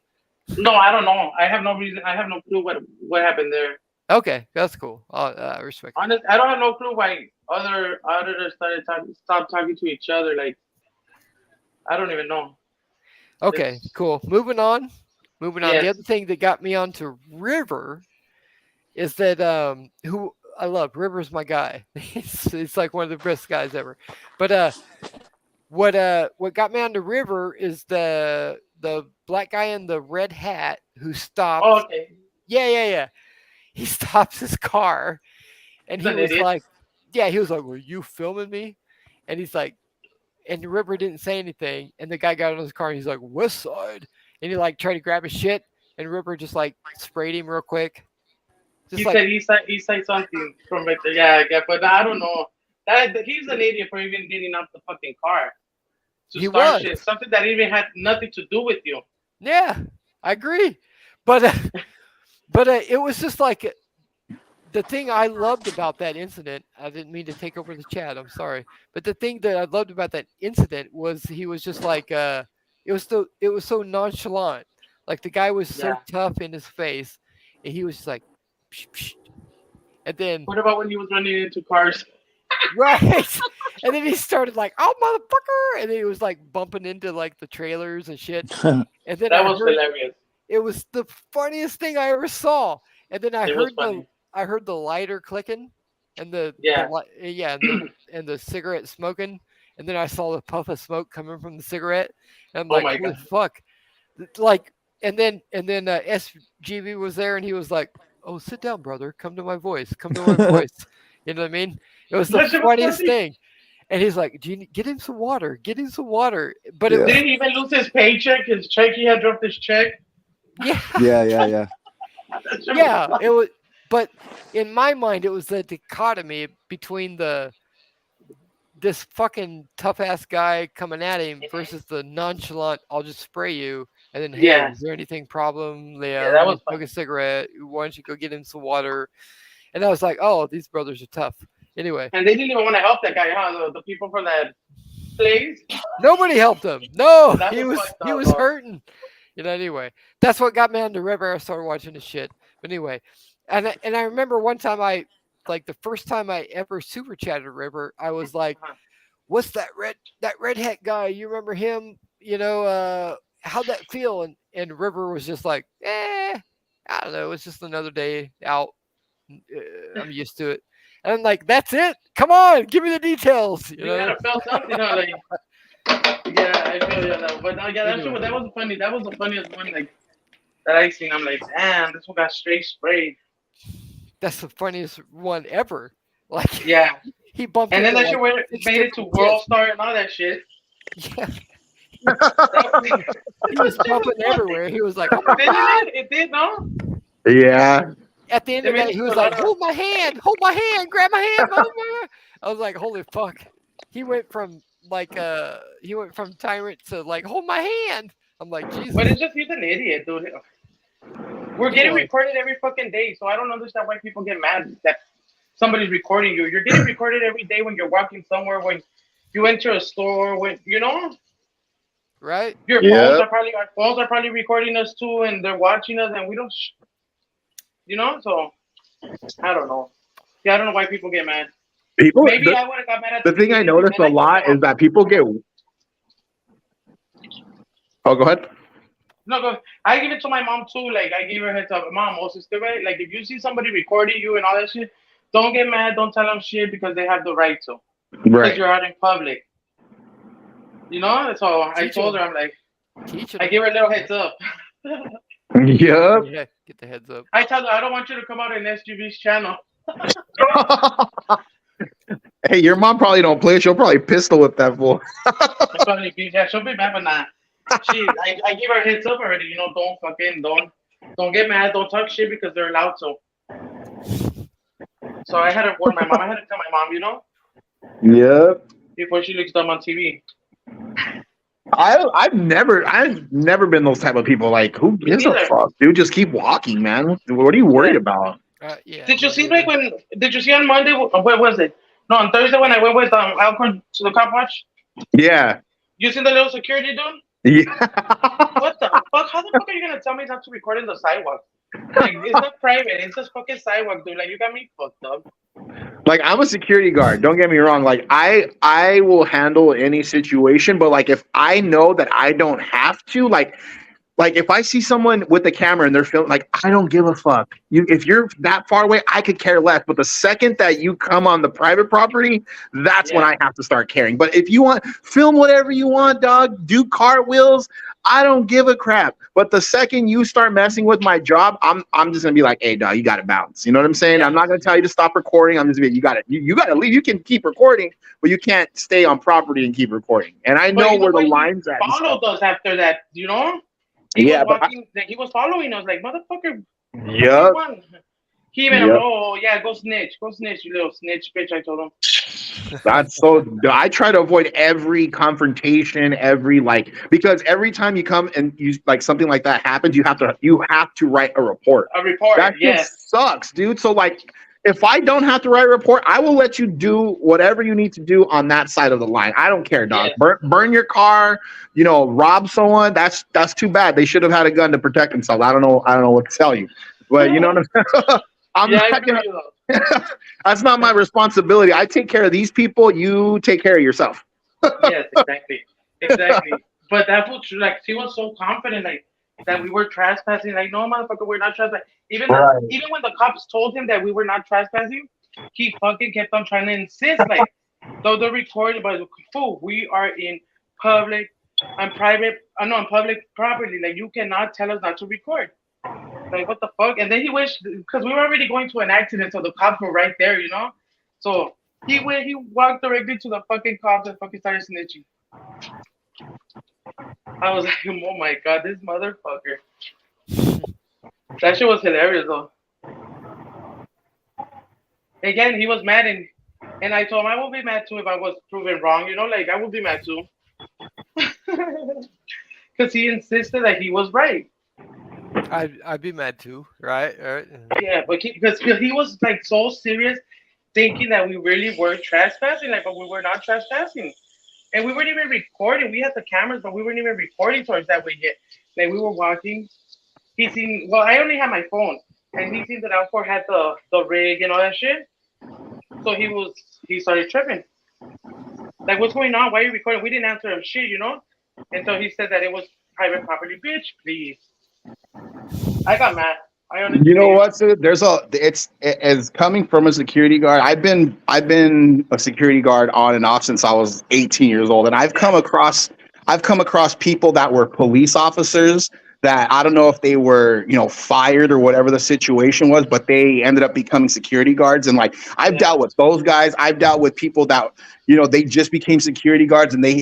No, I don't know. I have no reason. I have no clue what happened there. Okay, that's cool. I respect. Honest, I don't have no clue why other auditors stopped talking to each other. Like, I don't even know. Okay, cool. Moving on. Yes. The other thing that got me onto River is that who I love. River's my guy. He's like one of the best guys ever. But what got me onto River is the black guy in the red hat who stopped. Oh, okay. Yeah. He stops his car, and he was like, "Were you filming me?" And he's like, and River didn't say anything, and the guy got on his car, and he's like, "West Side," and he like tried to grab his shit, and River just like sprayed him real quick. He said something from right there. Yeah, but I don't know. He's an idiot for even getting out the fucking car to start shit. Something that even had nothing to do with you. Yeah, I agree, but it was just like the thing I loved about that incident. I didn't mean to take over the chat. I'm sorry, but the thing that I loved about that incident was he was just like it was so nonchalant. Like the guy was so tough in his face, and he was just like, psh, psh. And then what about when he was running into cars? Right. And then he started like, "Oh, motherfucker!" And then he was like bumping into like the trailers and shit. And then that was hilarious. It was the funniest thing I ever saw. And then I heard the lighter clicking, and the cigarette smoking. And then I saw the puff of smoke coming from the cigarette. And I'm like, "Holy fuck!" Like, and then SGV was there, and he was like, "Oh, sit down, brother. Come to my voice. Come to my voice." You know what I mean? It was the funniest thing. And he's like, "Get him some water. Get him some water." But didn't he even lose his paycheck? His check, he had dropped his check. Yeah. Yeah. Yeah, it was. But in my mind, it was the dichotomy between this fucking tough ass guy coming at him versus the nonchalant, "I'll just spray you." And then, "Hey, is there anything problem? Yeah, that was smoke a cigarette. Why don't you go get him some water?" And I was like, "Oh, these brothers are tough." Anyway. And they didn't even want to help that guy, huh? The people from that place. Nobody helped him. No, he was hurting. You know. Anyway, that's what got me on the River. I started watching the shit. But anyway, and I remember one time the first time I ever super chatted River, I was like, "What's that red hat guy? You remember him? You know, how'd that feel?" And River was just like, I don't know. It's just another day out. I'm used to it. And I'm like, "That's it? Come on, give me the details." You know? gotta feel something, huh? Like, yeah, I feel you on that. But that was funny. That was the funniest one like that I seen. I'm like, damn, this one got straight sprayed. That's the funniest one ever. Like, yeah, he bumped. And then that shit made it to World Star and all that shit. Yeah. He was jumping everywhere. He was like, "Oh my God." It did, no? Yeah. At the end of the day, he was like, hold my hand, grab my hand, mama." I was like, holy fuck. He went from tyrant to like, "Hold my hand." I'm like, Jesus. But it's just, he's an idiot, dude. We're getting recorded every fucking day, so I don't understand why people get mad that somebody's recording you. You're getting recorded every day when you're walking somewhere, when you enter a store, when you know. Right. Our phones are probably recording us too, and they're watching us, and we don't. You know, so I don't know. Yeah, I don't know why people get mad. Maybe I would have got mad at the thing I noticed a lot is that people get. Oh, go ahead. No, go. I give it to my mom too. Like, I give her heads up. Mom, also still right. Like, if you see somebody recording you and all that shit, don't get mad. Don't tell them shit because they have the right to. Right. Because you're out in public. You know, so I Teach told her, them. I'm like, Teach I them. gave her a little heads up. Yep. Yeah, get the heads up. I told her, I don't want you to come out in SGB's channel. Hey, your mom probably don't play. She'll probably pistol whip that fool. Yeah, she'll be mad, but not. I gave her a heads up already. You know, don't get mad. Don't talk shit because they're allowed to. So I had to warn my mom. I had to tell my mom, you know, Yep. before she looks dumb on TV. I've never been those type of people. Like, who gives a neither. fuck, dude? Just keep walking, man. What are you worried about? Yeah. Did you see did you see on Monday? Where was it? No, on Thursday when I went with Alcorn to the cop watch. Yeah. You seen the little security dude? Yeah. What the fuck? How the fuck are you gonna tell me not to record in the sidewalk? Like, it's not private. It's just fucking sidewalk, dude. Like, you got me fucked up. Like, I'm a security guard. Don't get me wrong. Like, I will handle any situation, but like if I know that I don't have to, like if I see someone with a camera and they're filming, like, I don't give a fuck. If you're that far away, I could care less. But the second that you come on the private property, that's when I have to start caring. But if you want, film whatever you want, dog. Do cartwheels. I don't give a crap. But the second you start messing with my job, I'm just gonna be like, hey, dog, you gotta bounce. You know what I'm saying? I'm not gonna tell you to stop recording. I'm just gonna be, you gotta leave. You can keep recording, but you can't stay on property and keep recording. And I know where the lines at. Followed us after that, you know? He was following us like, motherfucker. Yep. He even, Yep. oh yeah, go snitch, you little snitch bitch. I told him. That's so. I try to avoid every confrontation, because every time you come and you like something like that happens, you have to write a report. A report, that just sucks, dude. So like, if I don't have to write a report, I will let you do whatever you need to do on that side of the line. I don't care, dog. Burn your car, rob someone. That's too bad. They should have had a gun to protect themselves. I don't know what to tell you, but you know what I'm saying. I'm not gonna. That's not my responsibility. I take care of these people. You take care of yourself. Yes, exactly. But that was like, she was so confident, like that we were trespassing. Like, no, motherfucker, we're not trespassing. Even when the cops told him that we were not trespassing, he fucking kept on trying to insist, like, though they're recorded, but fool, we are in public and private. On public property. Like, you cannot tell us not to record. Like, what the fuck? And then he wished, because we were already going to an accident, so the cops were right there, you know. So he walked directly to the fucking cops and fucking started snitching. I was like, oh my god, this motherfucker. That shit was hilarious though. Again, he was mad, and I told him I would be mad too if I was proven wrong, you know, like I would be mad too. Because he insisted that he was right. I'd be mad too, right? Yeah, but because he was like so serious, thinking that we really were trespassing, like, but we were not trespassing, and we weren't even recording. We had the cameras, but we weren't even recording towards that way yet. Like, we were walking. He seen. Well, I only had my phone, and he seen that Alcor had the rig and all that shit. So he started tripping. Like, what's going on? Why are you recording? We didn't answer him shit, you know. And so he said that it was private property. Bitch, please. I got mad. You know what? So it's as coming from a security guard. I've been a security guard on and off since I was 18 years old, and I've come across people that were police officers that I don't know if they were, fired or whatever the situation was, but they ended up becoming security guards. And like, I've dealt with those guys. I've dealt with people that, they just became security guards and they're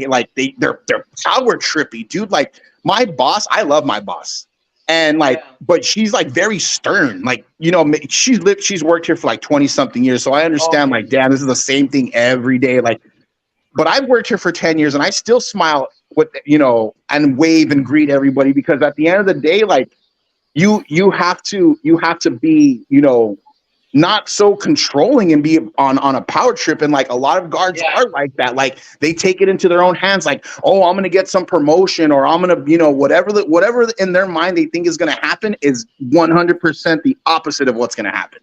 power trippy, dude. Like, my boss, I love my boss. And like, but she's like very stern. Like, she's worked here for like 20 something years. So I understand, like, damn, this is the same thing every day. Like, but I've worked here for 10 years and I still smile with, and wave and greet everybody, because at the end of the day, like, you have to be, not so controlling and be on a power trip. And like, a lot of guards are like that. Like, they take it into their own hands. Like, oh, I'm going to get some promotion, or I'm going to, whatever in their mind they think is going to happen is 100% the opposite of what's going to happen.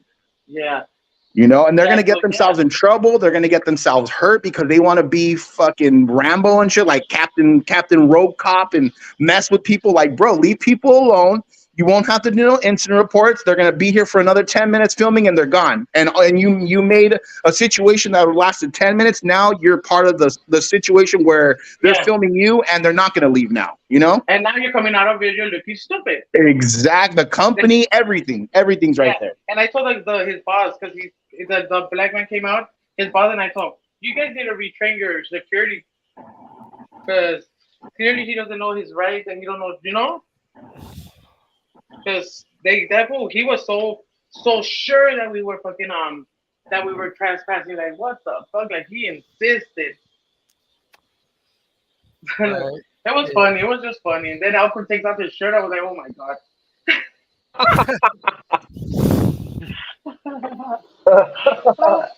Yeah. And they're going to get themselves in trouble. They're going to get themselves hurt because they want to be fucking Rambo and shit, like Captain Rogue Cop, and mess with people. Like, bro, leave people alone. You won't have to do no incident reports. They're going to be here for another 10 minutes filming and they're gone. And you made a situation that lasted 10 minutes. Now you're part of the situation where they're filming you and they're not going to leave now, you know? And now you're coming out of video looking stupid. Exact. The company, everything's right there. And I told his boss, because the black man came out, his boss, and I told him, you guys need to retrain your security, because clearly he doesn't know his rights and he don't know, you know? Because he was so sure that we were fucking that we were trespassing. Like, what the fuck? Like, he insisted. That was funny. It was just funny. And then Alfred takes off his shirt. I was like, oh my god.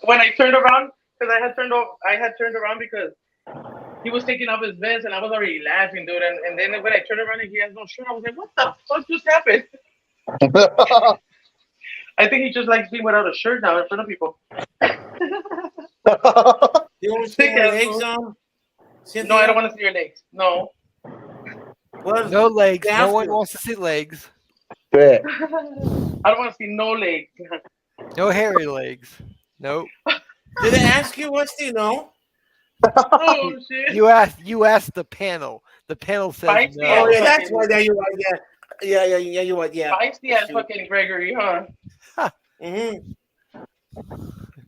When I turned around, because I had turned around because he was taking off his vest and I was already laughing, dude. And then when I turned around and he has no shirt, I was like, what the fuck just happened? I think he just likes being without a shirt now in front of people. You want to see my legs on? No, I don't want to see your legs. No. Well, no legs. No one wants to see legs. I don't want to see no legs. No hairy legs. Nope. Did I ask you, Westy? No. Oh shit! You asked the panel. The panel said Feisty no. Oh yeah, that's why. Yeah, you are. Yeah. You are. Yeah. Feisty as fucking Gregory, huh? Mm-hmm.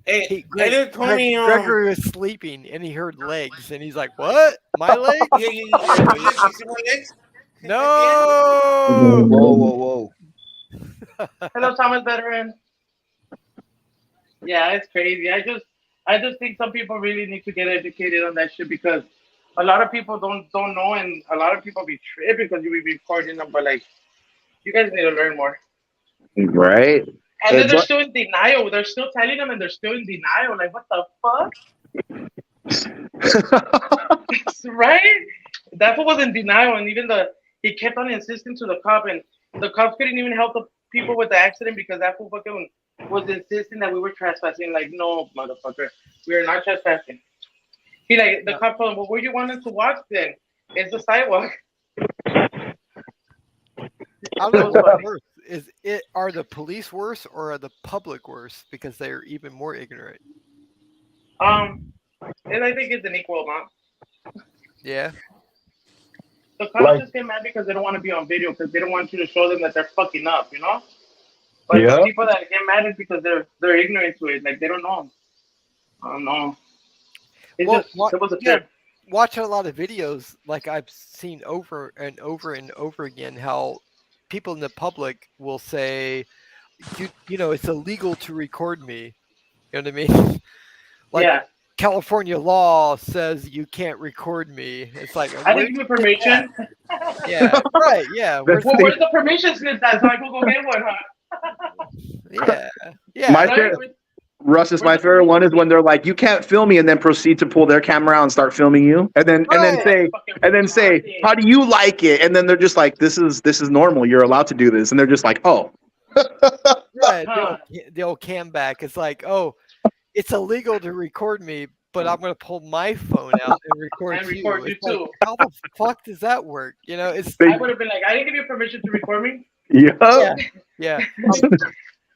Hey, Gregory was sleeping and he heard legs and he's like, "What? My legs? Yeah, you see my legs? No!" Whoa. Hello, Thomas Veteran. Yeah, it's crazy. I just think some people really need to get educated on that shit, because a lot of people don't know, and a lot of people be tripping because you be recording them. But like, you guys need to learn more. Right. And then they're still in denial. They're still telling them, and they're still in denial. Like, what the fuck? Right? That fool was in denial, and even he kept on insisting to the cop, and the cops couldn't even help the people with the accident because that fool fucking was insisting that we were trespassing. Like, no, motherfucker, we are not trespassing. The cop told him, well, where you wanted to watch then? It's the sidewalk. I don't know what's worse. Are the police worse or are the public worse because they're even more ignorant? And I think it's an equal amount. Yeah. The cops just get mad because they don't want to be on video, because they don't want you to show them that they're fucking up, you know? But the people that get mad is because they're ignorant to it, like they don't know. I don't know. It was a trip. Watching a lot of videos, like I've seen over and over and over again, how people in the public will say, you know, it's illegal to record me. You know what I mean? Like California law says you can't record me. It's like, I didn't give you permission. Yeah, right. Yeah. Where's the permission slip that so I can go get one, huh? Yeah. Russ, is my favorite one is when they're like, you can't film me, and then proceed to pull their camera out and start filming you, and then say, how do you like it? And then they're just like, this is normal. You're allowed to do this, and they're just like, oh. Right. The old cam back. It's like, oh, it's illegal to record me, but I'm going to pull my phone out and record you too. Like, how the fuck does that work? You know, I would have been like, I didn't give you permission to record me. Yeah.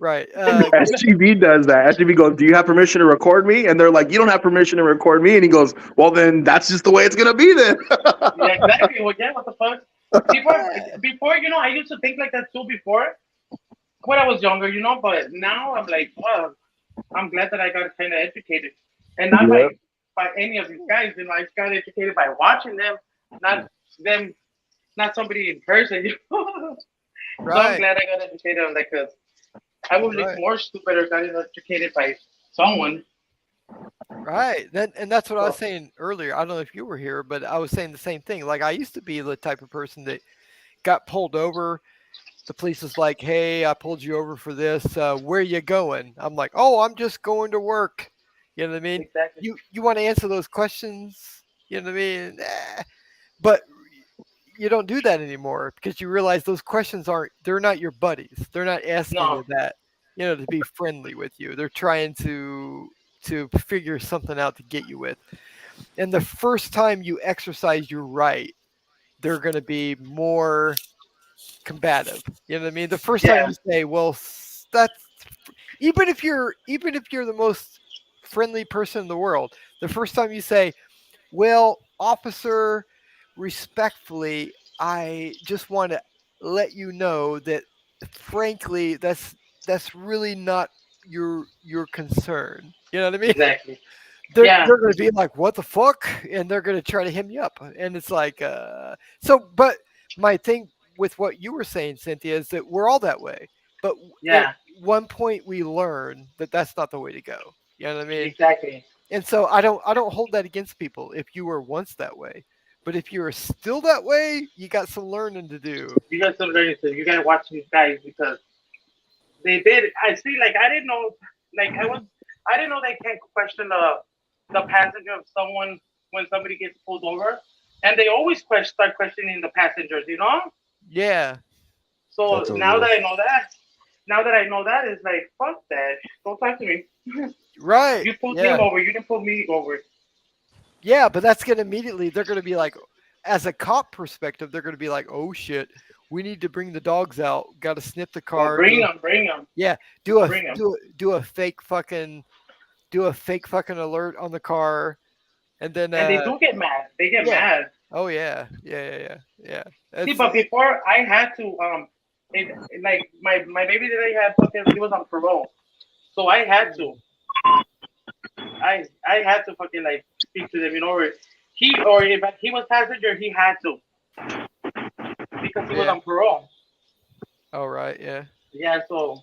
Right. SGB does that. SGB goes, do you have permission to record me? And they're like, you don't have permission to record me. And he goes, well, then that's just the way it's going to be then. Yeah, exactly. Well, yeah, what the fuck? Before, you know, I used to think like that too before when I was younger, you know, but now I'm like, well, I'm glad that I got kind of educated. And not by any of these guys, you know, I got educated by watching them, not somebody in person. You know? Right. So I'm glad I got educated on that, because I would look more stupid if I got educated by someone. Right. And that's what I was saying earlier. I don't know if you were here, but I was saying the same thing. Like, I used to be the type of person that got pulled over. The police was like, hey, I pulled you over for this. Where you going? I'm like, oh, I'm just going to work. You know what I mean? Exactly. You want to answer those questions? You know what I mean? But you don't do that anymore, because you realize those questions they're not your buddies. They're not asking you that, you know, to be friendly with you. They're trying to figure something out to get you with. And the first time you exercise your right, they're going to be more combative. You know what I mean? The first time you say, "Well, that's," even if you're the most friendly person in the world, the first time you say, "Well, officer, respectfully, I just want to let you know that, frankly, that's really not your concern." You know what I mean? Exactly. They're Yeah. going to be like, "What the fuck?" And they're going to try to hit me up. And it's like, so. But my thing with what you were saying, Cynthia, is that we're all that way. But Yeah. at one point, we learn that that's not the way to go. You know what I mean? Exactly. And so I don't hold that against people if you were once that way. But if you're still that way, you got some learning to do. You got some learning to do. You got to watch these guys because they did. I see. Like I didn't know. Like I didn't know they can't question the passenger of someone when somebody gets pulled over, and they always start questioning the passengers. You know. Yeah. So That's now illegal. that I know that, it's like fuck that. Don't talk to me. Right. You pulled Yeah. me over. You didn't pull me over. Yeah, but that's going to immediately, they're going to be like, as a cop perspective, they're going to be like, "Oh shit, we need to bring the dogs out. Got to sniff the car." Bring them. Yeah, Bring 'em. do a fake fucking alert on the car, and then And they do get mad. They get yeah. mad. Oh yeah. See, It's- but before I had to like my baby that I had fucking he was on parole, so I had to. I had to fucking like speak to them, you know, or if he was passenger, he had to because he was on parole. Oh right, yeah. Yeah, so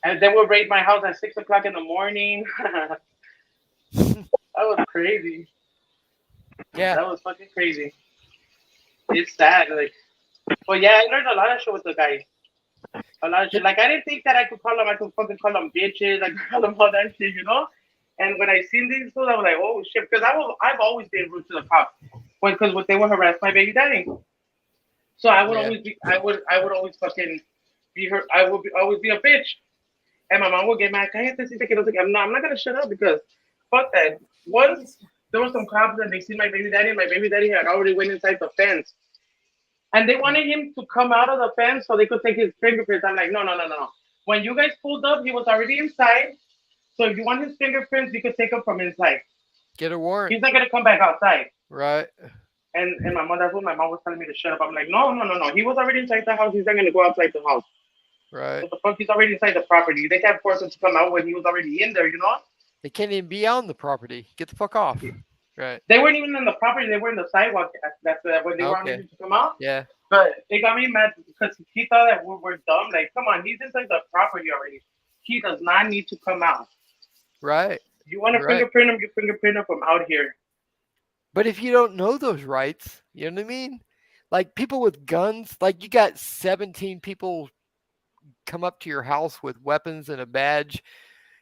and they would raid my house at 6 o'clock in the morning. That was crazy. Yeah, that was fucking crazy. It's sad, like, but yeah, I learned a lot of shit with the guys. A lot of shit. Like I didn't think that I could fucking call them bitches. I could call them all that shit, you know. And when I seen these fools, I was like, oh shit, because I've always been rude to the cops, because they would harass my baby daddy. So I would always be, I would always fucking be her. I would always be a bitch, and my mom would get mad. I'm not gonna shut up because fuck that. Once there were some cops and they see my baby daddy, and my baby daddy had already went inside the fence, and they wanted him to come out of the fence so they could take his fingerprints. I'm like, no. When you guys pulled up, he was already inside. So if you want his fingerprints, you could take them from inside. Get a warrant. He's not gonna come back outside. Right. And my mom, that's what my mom was telling me to shut up. I'm like, no. He was already inside the house. He's not gonna go outside the house. Right. What the fuck? He's already inside the property. They can't force him to come out when he was already in there, you know? They can't even be on the property. Get the fuck off. Right. They weren't even on the property. They were in the sidewalk. That's when they wanted him to come out. Yeah. But it got me mad because he thought that we're dumb. Like, come on, he's inside the property already. He does not need to come out. Right. You want to fingerprint him, you fingerprint him from out here. But if you don't know those rights, you know what I mean? Like people with guns, like you got 17 people come up to your house with weapons and a badge.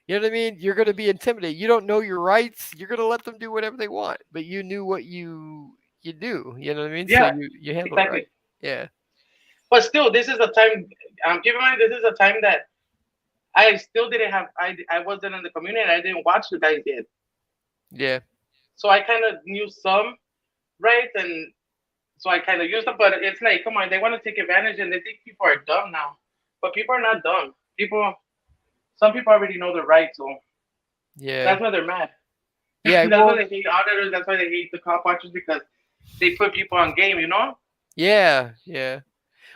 You know what I mean? You're going to be intimidated. You don't know your rights. You're going to let them do whatever they want. But you knew what you do. You know what I mean? Yeah, so you handle exactly. it right. Yeah. But still, this is a time. Keep in mind, this is a time that I still didn't have. I wasn't in the community. I didn't watch the guys yet. Yeah. So I kind of knew some, right? And so I kind of used them. But it's like, come on, they want to take advantage, and they think people are dumb now. But people are not dumb. Some people already know their rights, so yeah, that's why they're mad. Yeah, that's why they hate auditors. That's why they hate the cop watchers, because they put people on game, you know? Yeah.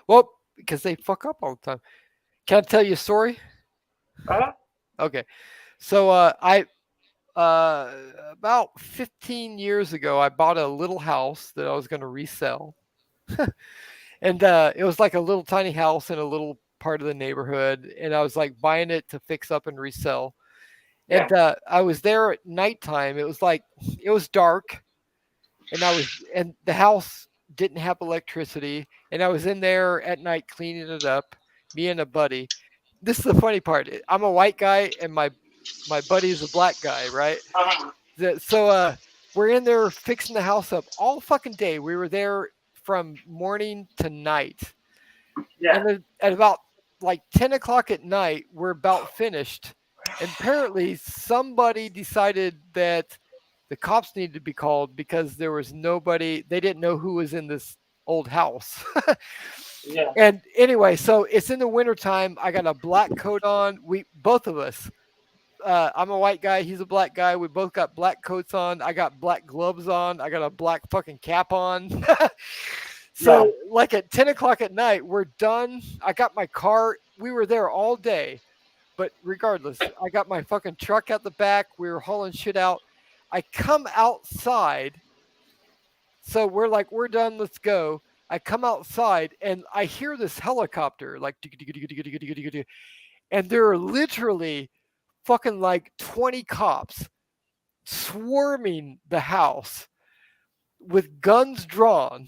Well, because they fuck up all the time. Can I tell you a story? Okay. So I about 15 years ago, I bought a little house that I was going to resell. And it was like a little tiny house in a little part of the neighborhood. And I was like buying it to fix up and resell. And I was there at nighttime. It was dark. And the house didn't have electricity. And I was in there at night cleaning it up, me and a buddy. This is the funny part. I'm a white guy and my buddy is a black guy, right? So we're in there fixing the house up all fucking day. We were there from morning to night. Yeah. And then at about like 10 o'clock at night, we're about finished. And apparently somebody decided that the cops needed to be called because there was nobody. They didn't know who was in this old house. Yeah. And anyway, so it's in the wintertime. I got a black coat on. Both of us. I'm a white guy. He's a black guy. We both got black coats on. I got black gloves on. I got a black fucking cap on. So like at 10 o'clock at night, we're done. I got my car. We were there all day. But regardless, I got my fucking truck out the back. We were hauling shit out. I come outside. So we're done. Let's go. I come outside and I hear this helicopter like, and there are literally fucking like 20 cops swarming the house with guns drawn.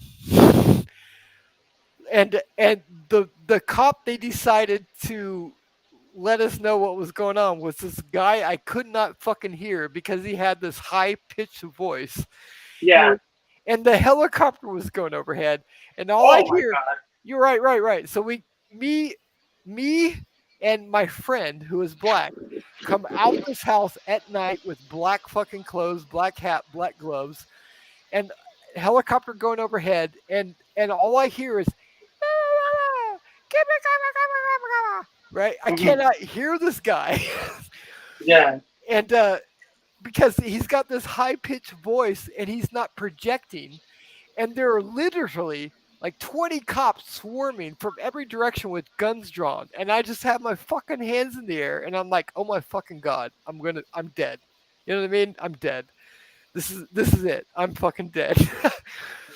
And the cop they decided to let us know what was going on was this guy I could not fucking hear because he had this high pitched voice. Yeah. And the helicopter was going overhead, and all I hear, you're right. So me and my friend who is black come out of this house at night with black fucking clothes, black hat, black gloves, and helicopter going overhead, and all I hear is, right? I cannot hear this guy. Yeah. And because he's got this high-pitched voice and he's not projecting, and there are literally like 20 cops swarming from every direction with guns drawn, and I just have my fucking hands in the air, and I'm like, oh my fucking God, I'm dead. You know what I mean? I'm dead. This is it. I'm fucking dead.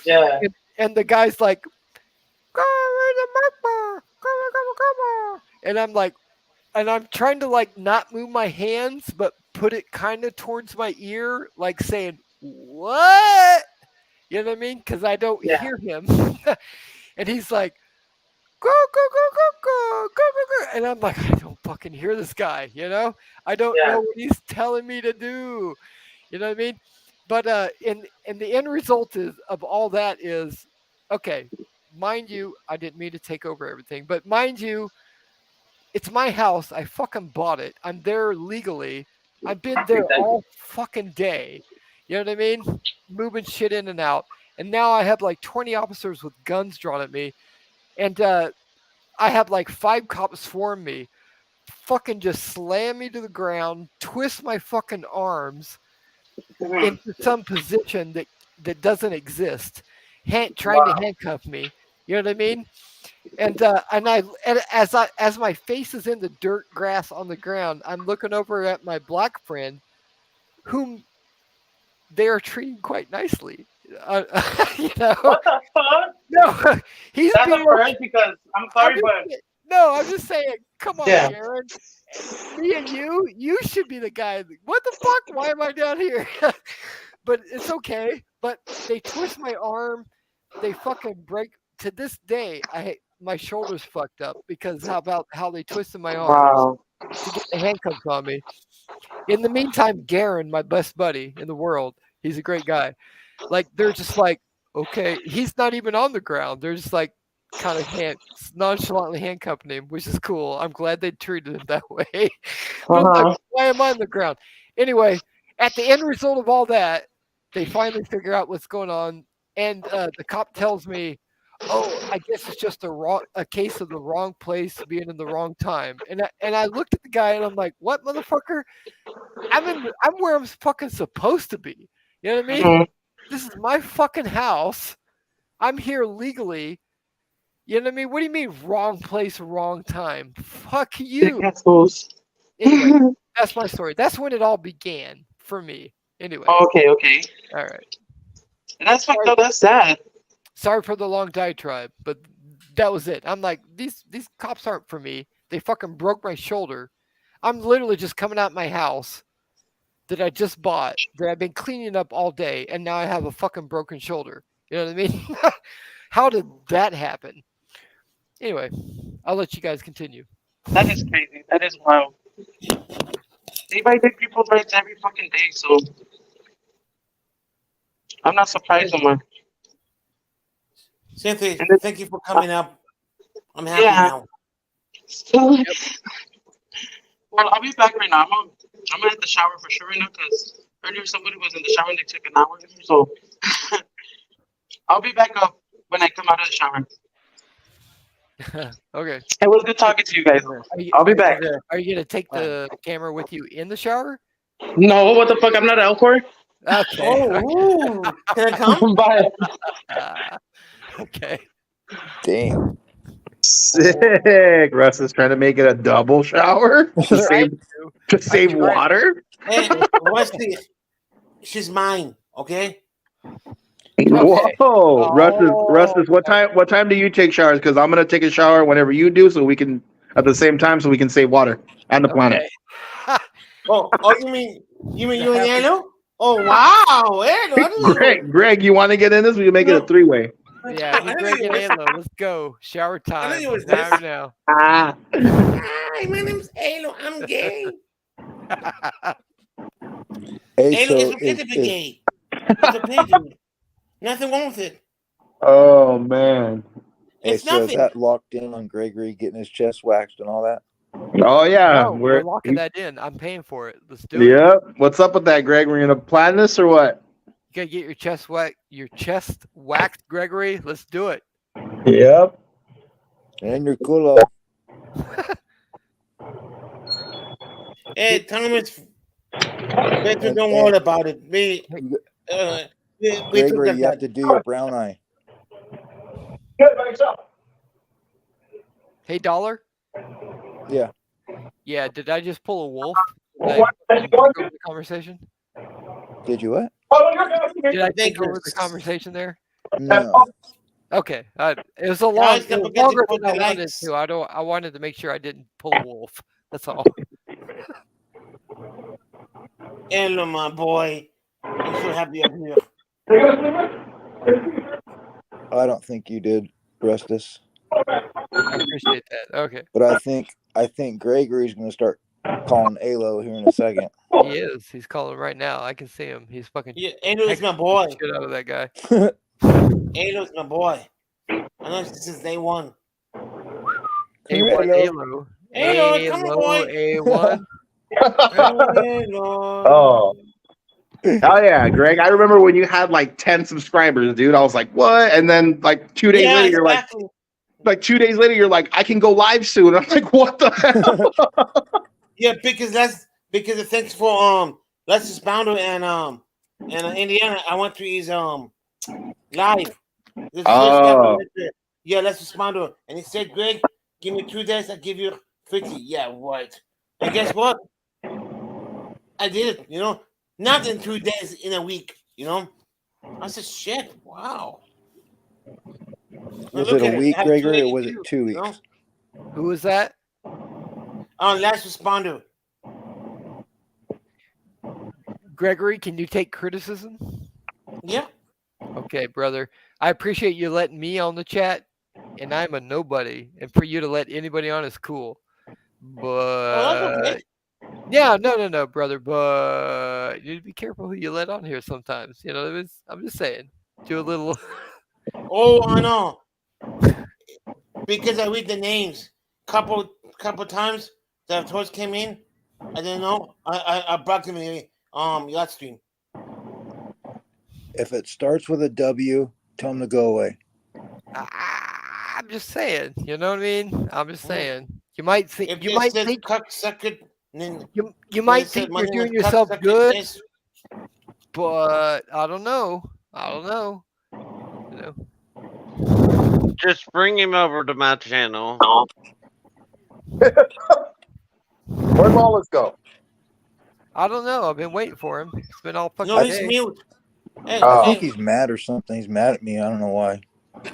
Yeah. And the guy's like, and I'm like, and I'm trying to like not move my hands, but put it kind of towards my ear, like saying, what? You know what I mean? Because I don't hear him. And he's like, go. And I'm like, I don't fucking hear this guy, you know? I don't know what he's telling me to do. You know what I mean? But in the end result of all that is, okay, mind you, I didn't mean to take over everything, but mind you, it's my house. I fucking bought it. I'm there legally. I've been there all fucking day. You know what I mean? Moving shit in and out. And now I have like 20 officers with guns drawn at me. And I have like 5 cops swarm me. Fucking just slam me to the ground. Twist my fucking arms into some position that doesn't exist. Trying to handcuff me. You know what I mean? And as my face is in the dirt grass on the ground, I'm looking over at my black friend, whom they are treating quite nicely. You know, what the fuck? No, he's that's being a first because I'm sorry, but no, I'm just saying. Come on, Yeah. Aaron. Me and you should be the guy. What the fuck? Why am I down here? But it's okay. But they twist my arm. They fucking break. To this day, my shoulder's fucked up because how they twisted my arms to get the handcuffs on me. In the meantime, Garen, my best buddy in the world, he's a great guy. Like they're just like, okay, he's not even on the ground. They're just like kind of nonchalantly handcuffing him, which is cool. I'm glad they treated him that way. But I'm like, why am I on the ground? Anyway, at the end result of all that, they finally figure out what's going on, and the cop tells me, oh, I guess it's just a case of the wrong place being in the wrong time. And I looked at the guy and I'm like, what, motherfucker? I'm where I'm fucking supposed to be. You know what I mean? This is my fucking house. I'm here legally. You know what I mean? What do you mean wrong place, wrong time? Fuck you. Anyway, that's my story. That's when it all began for me. Anyway. Okay. All right. That's fucked up. That's sad. Sorry for the long diatribe, but that was it. I'm like, these cops aren't for me. They fucking broke my shoulder. I'm literally just coming out my house that I just bought, that I've been cleaning up all day, and now I have a fucking broken shoulder. You know what I mean? How did that happen? Anyway, I'll let you guys continue. That is crazy. That is wild. They violate people's rights every fucking day, so I'm not surprised no more. Cynthia, thank you for coming up. I'm happy now. So, well, I'll be back right now. I'm gonna hit the shower for sure right now because earlier somebody was in the shower and they took an hour. So I'll be back up when I come out of the shower. Okay. It was good talking to you guys. I'll be back. Are you gonna take the camera with you in the shower? No, what the fuck? I'm not Elcor. Okay. Oh, can I come? Bye. Okay. Damn. Sick. Russ is trying to make it a double shower to save water. Hey, what's this? She's mine. Okay. Whoa, Russ is what time do you take showers? Because I'm gonna take a shower whenever you do, so we can at the same time, so we can save water and the planet. Oh, you mean you and Yellow? Oh wow, Greg, you want to get in this? We can make it a three-way. Yeah, he's Greg and Halo. Let's go. Shower time. think it was Now. Ah. Hi, my name's Halo. I'm gay. Hey, Halo is so okay to be gay. It's okay, dude. Nothing wrong with it. Oh man. Hey, It's so is nothing. that locked in on Gregory getting his chest waxed and all that? Oh yeah, No, we're locking that in. I'm paying for it. Let's do it. Yep. What's up with that, Greg? We're gonna plan this or what? You gotta get your chest waxed, Gregory. Let's do it. Yep. And your culo. Hey, Thomas, better don't worry about it. We Gregory, you have to do your brown eye. Hey, Dollar. Yeah. Yeah. Did I just pull a wolf? Did I take over the conversation? Did you what? Did I take over the conversation there? No. Okay. It was a Guys, long, don't it was forget to longer put than I the wanted likes. to. I wanted to make sure I didn't pull a wolf. That's all. Hello, my boy. I'm so happy I'm here. I don't think you did, Rustus. I appreciate that. Okay. But I think Gregory's going to start calling Alo here in a second. He is. He's calling right now. I can see him. He's fucking. Yeah, Halo's my boy. Shit out of that guy. Halo's my boy. I know since day one. Halo. Halo, come on, boy. A1. Oh. Oh yeah, Greg. I remember when you had like 10 subscribers, dude. I was like, what? And then like 2 days later, you're like 2 days later, you're like, I can go live soon. I'm like, what the hell? Yeah, because thanks for Lester's Bounder and Indiana. I went to his live. Yeah, Lester's Bounder, and he said, Greg, give me 2 days, I give you 50. Yeah, right. And guess what? I did it. You know, not in 2 days, in a week. You know, I said, shit, wow. Was it a week, Gregory, or was it 2 weeks? You know? Who was that? Last responder. Gregory, can you take criticism? Yeah. Okay, brother. I appreciate you letting me on the chat, and I'm a nobody. And for you to let anybody on is cool. But okay. yeah, no, brother. But you need to be careful who you let on here sometimes. You know, I'm just saying. Do a little. Oh, I know. Because I read the names. Couple times that toys came in. I didn't know. I blocked them in the yacht stream. If it starts with a W, tell them to go away. I'm just saying. You know what I mean? I'm just saying. You might think. If You it might says think. cocksucker, You might think you're doing yourself good, but I don't know. You know. Just bring him over to my channel. Where'd Wallace go? I don't know. I've been waiting for him. It's been all fucking No, he's day. mute. Hey, I think he's mad or something. He's mad at me. I don't know why. I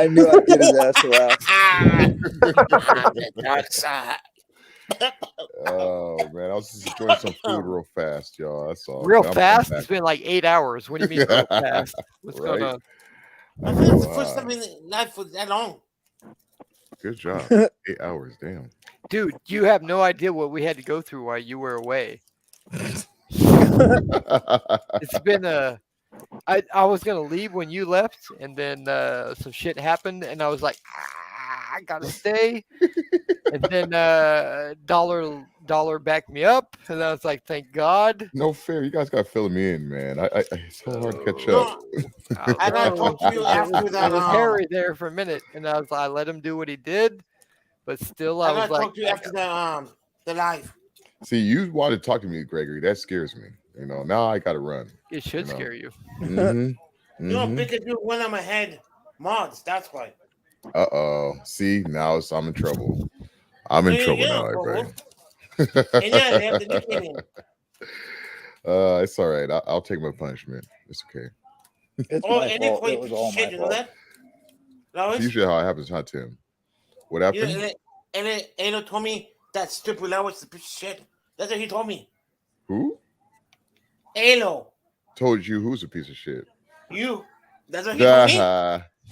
knew I'd get his ass to laugh. Oh man, I was just enjoying some food real fast, y'all. That's all. Real I'm fast? back. It's been like 8 hours. What do you mean real fast? What's going Right? on? I think it's the first time in life for that long. Good job. 8 hours, damn. Dude, you have no idea what we had to go through while you were away. It's been I was gonna leave when you left, and then some shit happened, and I was like, I gotta stay. And then dollar backed me up, and I was like, thank God. No fair. You guys got to fill me in, man. It's so hard to catch up. I gotta talk to you after It that. was Harry there for a minute, and I let him do what he did, but still, I I was gotta like, talk to you after the live. See, you want to talk to me, Gregory. That scares me. You know, now I got to run. it should you know. scare you. Mhm. You know, Mhm. because you went on my head, mods. That's why. Uh-oh. See, now I'm in trouble. I'm in Yeah, trouble yeah, now, bro. everybody. And yeah, they have the nickname. It's all right. I'll take my punishment. It's okay. It's Oh, my and they fault. call It you was piece all of my shit. You know fault. that? Lois? It's usually how it happens, huh, Tim? What You know, happened? and then Ado told me that stupid Lois is a piece of shit. That's what he told me. Who Alo, told you who's a piece of shit? you. That's what he told me.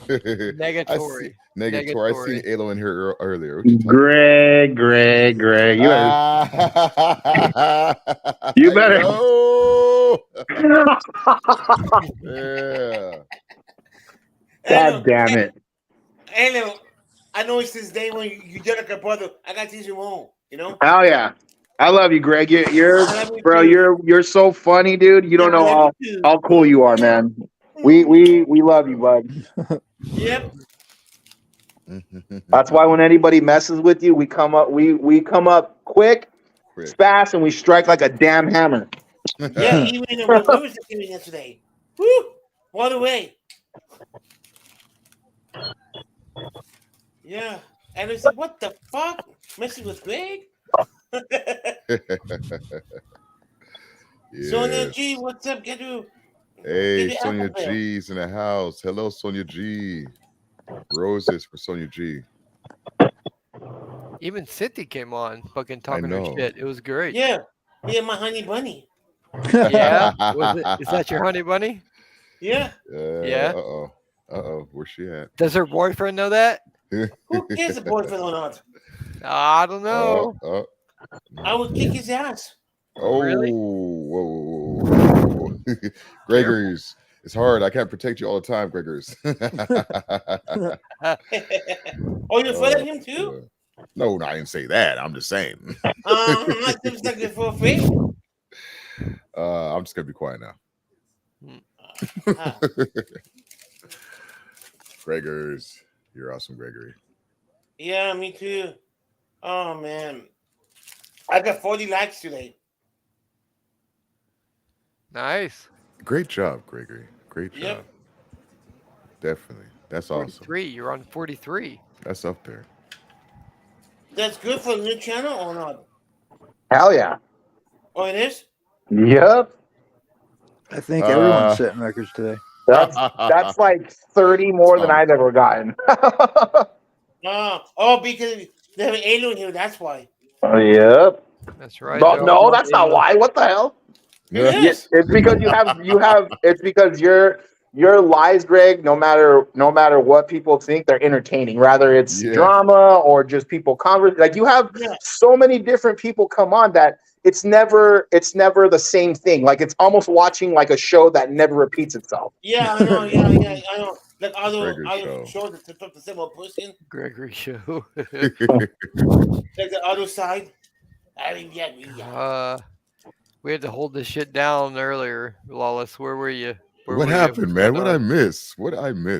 Negatory. Negatory. I seen Negatory. Alo in here earlier. What you talking Greg, you better. You I better. know. Yeah. God damn it. Alo, I know it's this day when you did like a brother. I got to teach you more. You know? Hell yeah. I love you, Greg. You're I love you bro. too. You're so funny, dude. You don't I know love you too. how cool you are, man. We love you, bud. Yep. That's why when anybody messes with you, we come up quick, fast, and we strike like a damn hammer. Yeah, even when Lewis was doing yesterday. Woo! What a way. Yeah. And I said, what the fuck? Messing with Greg? Sonia Yes. G, what's up? Get you. Hey, Get your Sonia alphabet. G's in the house. Hello, Sonia G. Roses for Sonia G. Even Cynthia came on, fucking I talking her know. shit. It was great. Yeah. Yeah, my honey bunny. Yeah. Is that your honey bunny? Yeah. Yeah. Uh-oh. Where's she at? Does her boyfriend know that? Who cares a boyfriend or not? I don't know. I would kick his ass. Oh, Really? Whoa. Gregors, it's hard. I can't protect you all the time, Gregors. Oh, you afraid of him too? No, I didn't say that. I'm just saying. I'm not just like this for free. I'm just gonna be quiet now. Gregors, you're awesome, Gregory. Yeah, me too. Oh man, I got 40 likes today. Nice. Great job, Gregory. Great job. Yep. Definitely. That's awesome. 43. You're on 43. That's up there. That's good for a new channel or not? Hell yeah. Oh, it is? Yep. I think everyone's setting records today. That's like 30 more than I've ever gotten. Because they have an alien here, that's why. Yep. That's right. No, that's not why. What the hell? Yes. It's because you have it's because your lies, Greg, no matter what people think, they're entertaining. Rather it's drama or just people converse. Like you have so many different people come on that it's never the same thing. Like it's almost watching like a show that never repeats itself. Yeah, I know. Yeah, I know. Like other shows that took up the same old person. Gregory show. Like the other side. We had to hold this shit down earlier, Lawless. Where were you? What happened, man? What I miss?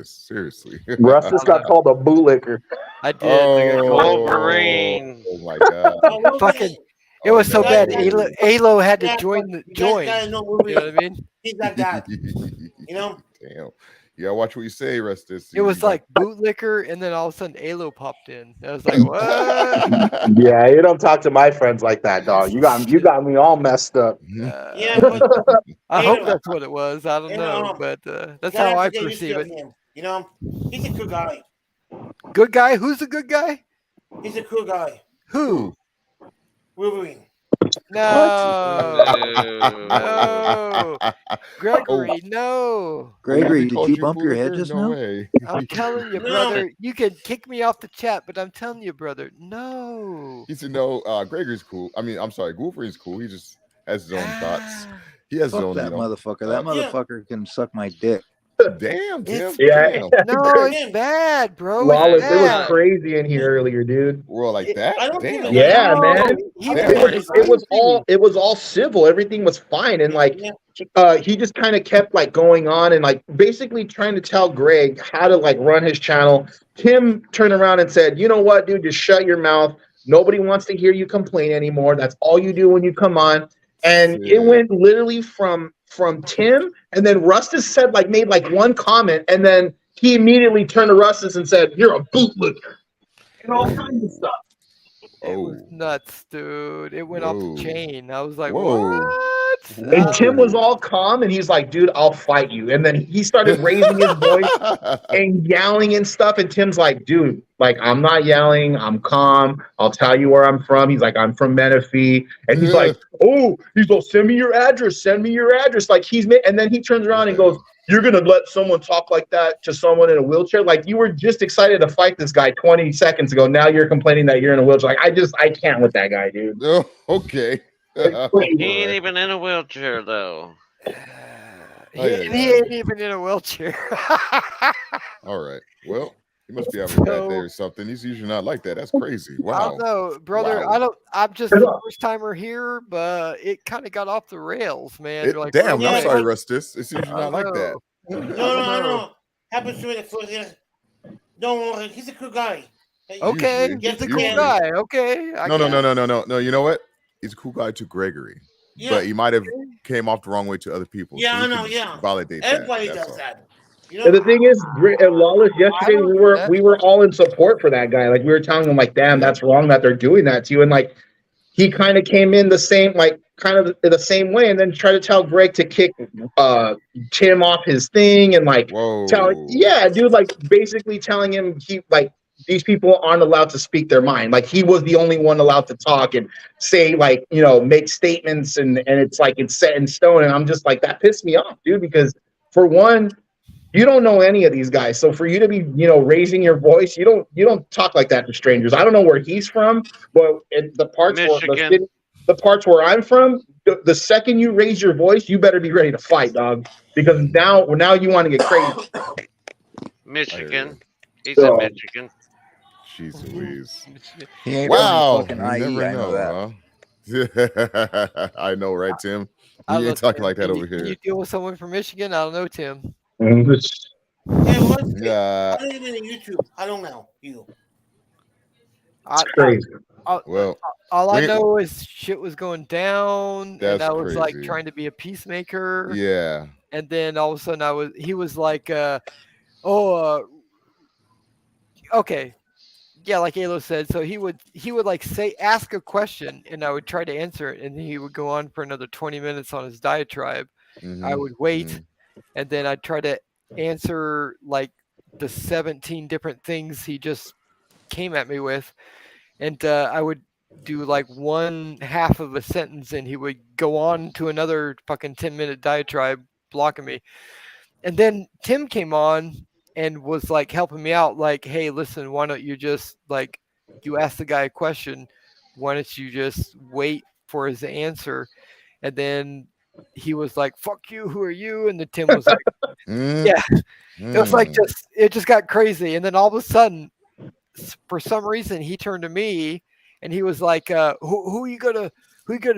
Seriously. Russ just got called a bootlicker. I did. Wolverine. Oh my god. Fucking. It was so bad. Guys, Alo had to guys, join. You gotta know You know what I mean? He's like that. You know? Damn. You gotta watch what you say, Rustus. It was like bootlicker, and then all of a sudden Alo popped in. I was like, what? Yeah, you don't talk to my friends like that, dog. You got me all messed up. Yeah, but I hope that's what it was. I don't know, but that's gotta how I forget you perceive still it. him. You know, he's a good guy. Good guy? Who's the good guy? He's a cool guy. Who? Wolverine. No. No. Gregory, no. Gregory, did you bump your head just now? I'm telling you, brother. You can kick me off the chat, but I'm telling you, brother, no. He said no. Gregory's cool. I mean, I'm sorry, Wolverine's cool. He just has his own thoughts. He has his Fuck own. that you know, motherfucker. That motherfucker can suck my dick. Damn, Tim. Yeah. Damn. No, it's bad, bro. Lawless, It's it was bad. crazy in here earlier, dude. We're all like that. I don't think Damn. Yeah, No, man. he Damn. It was all civil. Everything was fine, and like he just kind of kept like going on and like basically trying to tell Greg how to like run his channel. Tim turned around and said, "You know what, dude? Just shut your mouth. Nobody wants to hear you complain anymore. That's all you do when you come on." And it went literally from Tim, and then Rustus said like made like one comment, and then he immediately turned to Rustus and said, "You're a bootlicker," and all kinds of stuff. It was nuts, dude. It went off Whoa. the chain. I was like, Whoa. what? And Tim was all calm, and he's like, "Dude, I'll fight you." And then he started raising his voice and yelling and stuff. And Tim's like, "Dude, like I'm not yelling. I'm calm. I'll tell you where I'm from." He's like, "I'm from Menifee," and he's like, "Oh, he's like, send me your address. Send me your address." Like and then he turns around and goes, "You're gonna let someone talk like that to someone in a wheelchair? Like you were just excited to fight this guy 20 seconds ago. Now you're complaining that you're in a wheelchair." Like I can't with that guy, dude. Oh, okay. He ain't even in a wheelchair though. He ain't even in a wheelchair. All right. Well, he must be having a bad day or something. He's usually not like that. That's crazy. I Wow. don't know, brother. Wow. I'm just the first timer here, but it kind of got off the rails, man. You're like, Damn, okay. I'm sorry, Rustus. It's usually I not like that. No. Happens to me the first year. Don't worry, he's a cool guy. Okay, Usually. he's a cool guy. Okay. No. You know what? He's a cool guy to Gregory. Yeah. But he might have came off the wrong way to other people. Yeah, so I know, we can yeah. Validate Everybody that. does That's that. You And the thing is, Lawless, yesterday we were all in support for that guy. Like we were telling him, like, "Damn, that's wrong that they're doing that to you." And like he kind of came in the same, like kind of the same way, and then tried to tell Greg to kick Tim off his thing, and like dude, like basically telling him these people aren't allowed to speak their mind. Like he was the only one allowed to talk and say like, you know, make statements, and it's like it's set in stone. And I'm just like, that pissed me off, dude, because for one, you don't know any of these guys. So for you to be, you know, raising your voice, you don't talk like that to strangers. I don't know where he's from, but the parts where I'm from, the second you raise your voice, you better be ready to fight, dog, because now you want to get crazy. Michigan. He's in Michigan. Jeez Louise. He ain't Wow. from fucking You IE, never I know know, huh? I know, right, Tim? I You love ain't talking Tim. like that Can over Can here. you deal with someone from Michigan? I don't know, Tim. Yeah. I don't even YouTube. I don't know you. Crazy. Well, all I know is shit was going down, and That's I was like crazy. trying to be a peacemaker. Yeah. And then all of a sudden he was like, okay. Yeah, like Alo said, so he would like ask a question, and I would try to answer it, and then he would go on for another 20 minutes on his diatribe. I would wait, and then I'd try to answer like the 17 different things he just came at me with, and I would do like one half of a sentence, and he would go on to another fucking 10-minute diatribe blocking me. And then Tim came on and was like helping me out, like, "Hey, listen, why don't you just like, you ask the guy a question, why don't you just wait for his answer?" And then he was like, "Fuck you, who are you?" And then Tim was like, "Yeah." It was like it just got crazy. And then all of a sudden, for some reason, he turned to me and he was like, who are you gonna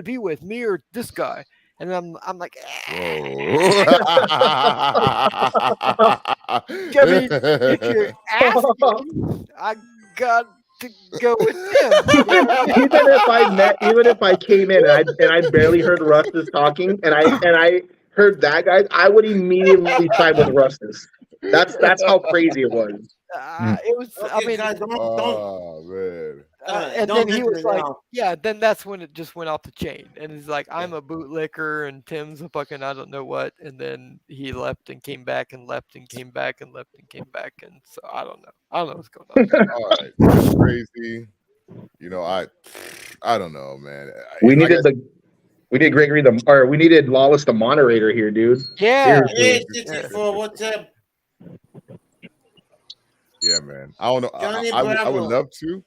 be with, me or this guy?" And I'm like, I mean, if you're asking, I got to go with him. Even if I came in and I barely heard Rustus talking, and I heard that guy, I would immediately side with Rustus. That's how crazy it was. It was. I mean, oh man. and then he was like, "Yeah." Then that's when it just went off the chain, and he's like, "I'm a bootlicker, and Tim's a fucking I don't know what." And then he left and came back and left and came back and left and came back, and so I don't know. I don't know what's going on. All right, that's crazy. You know, I don't know, man. We needed Gregory we needed Lawless the moderator here, dude. Yeah. What's up? Yeah, man. I don't know. I would love to.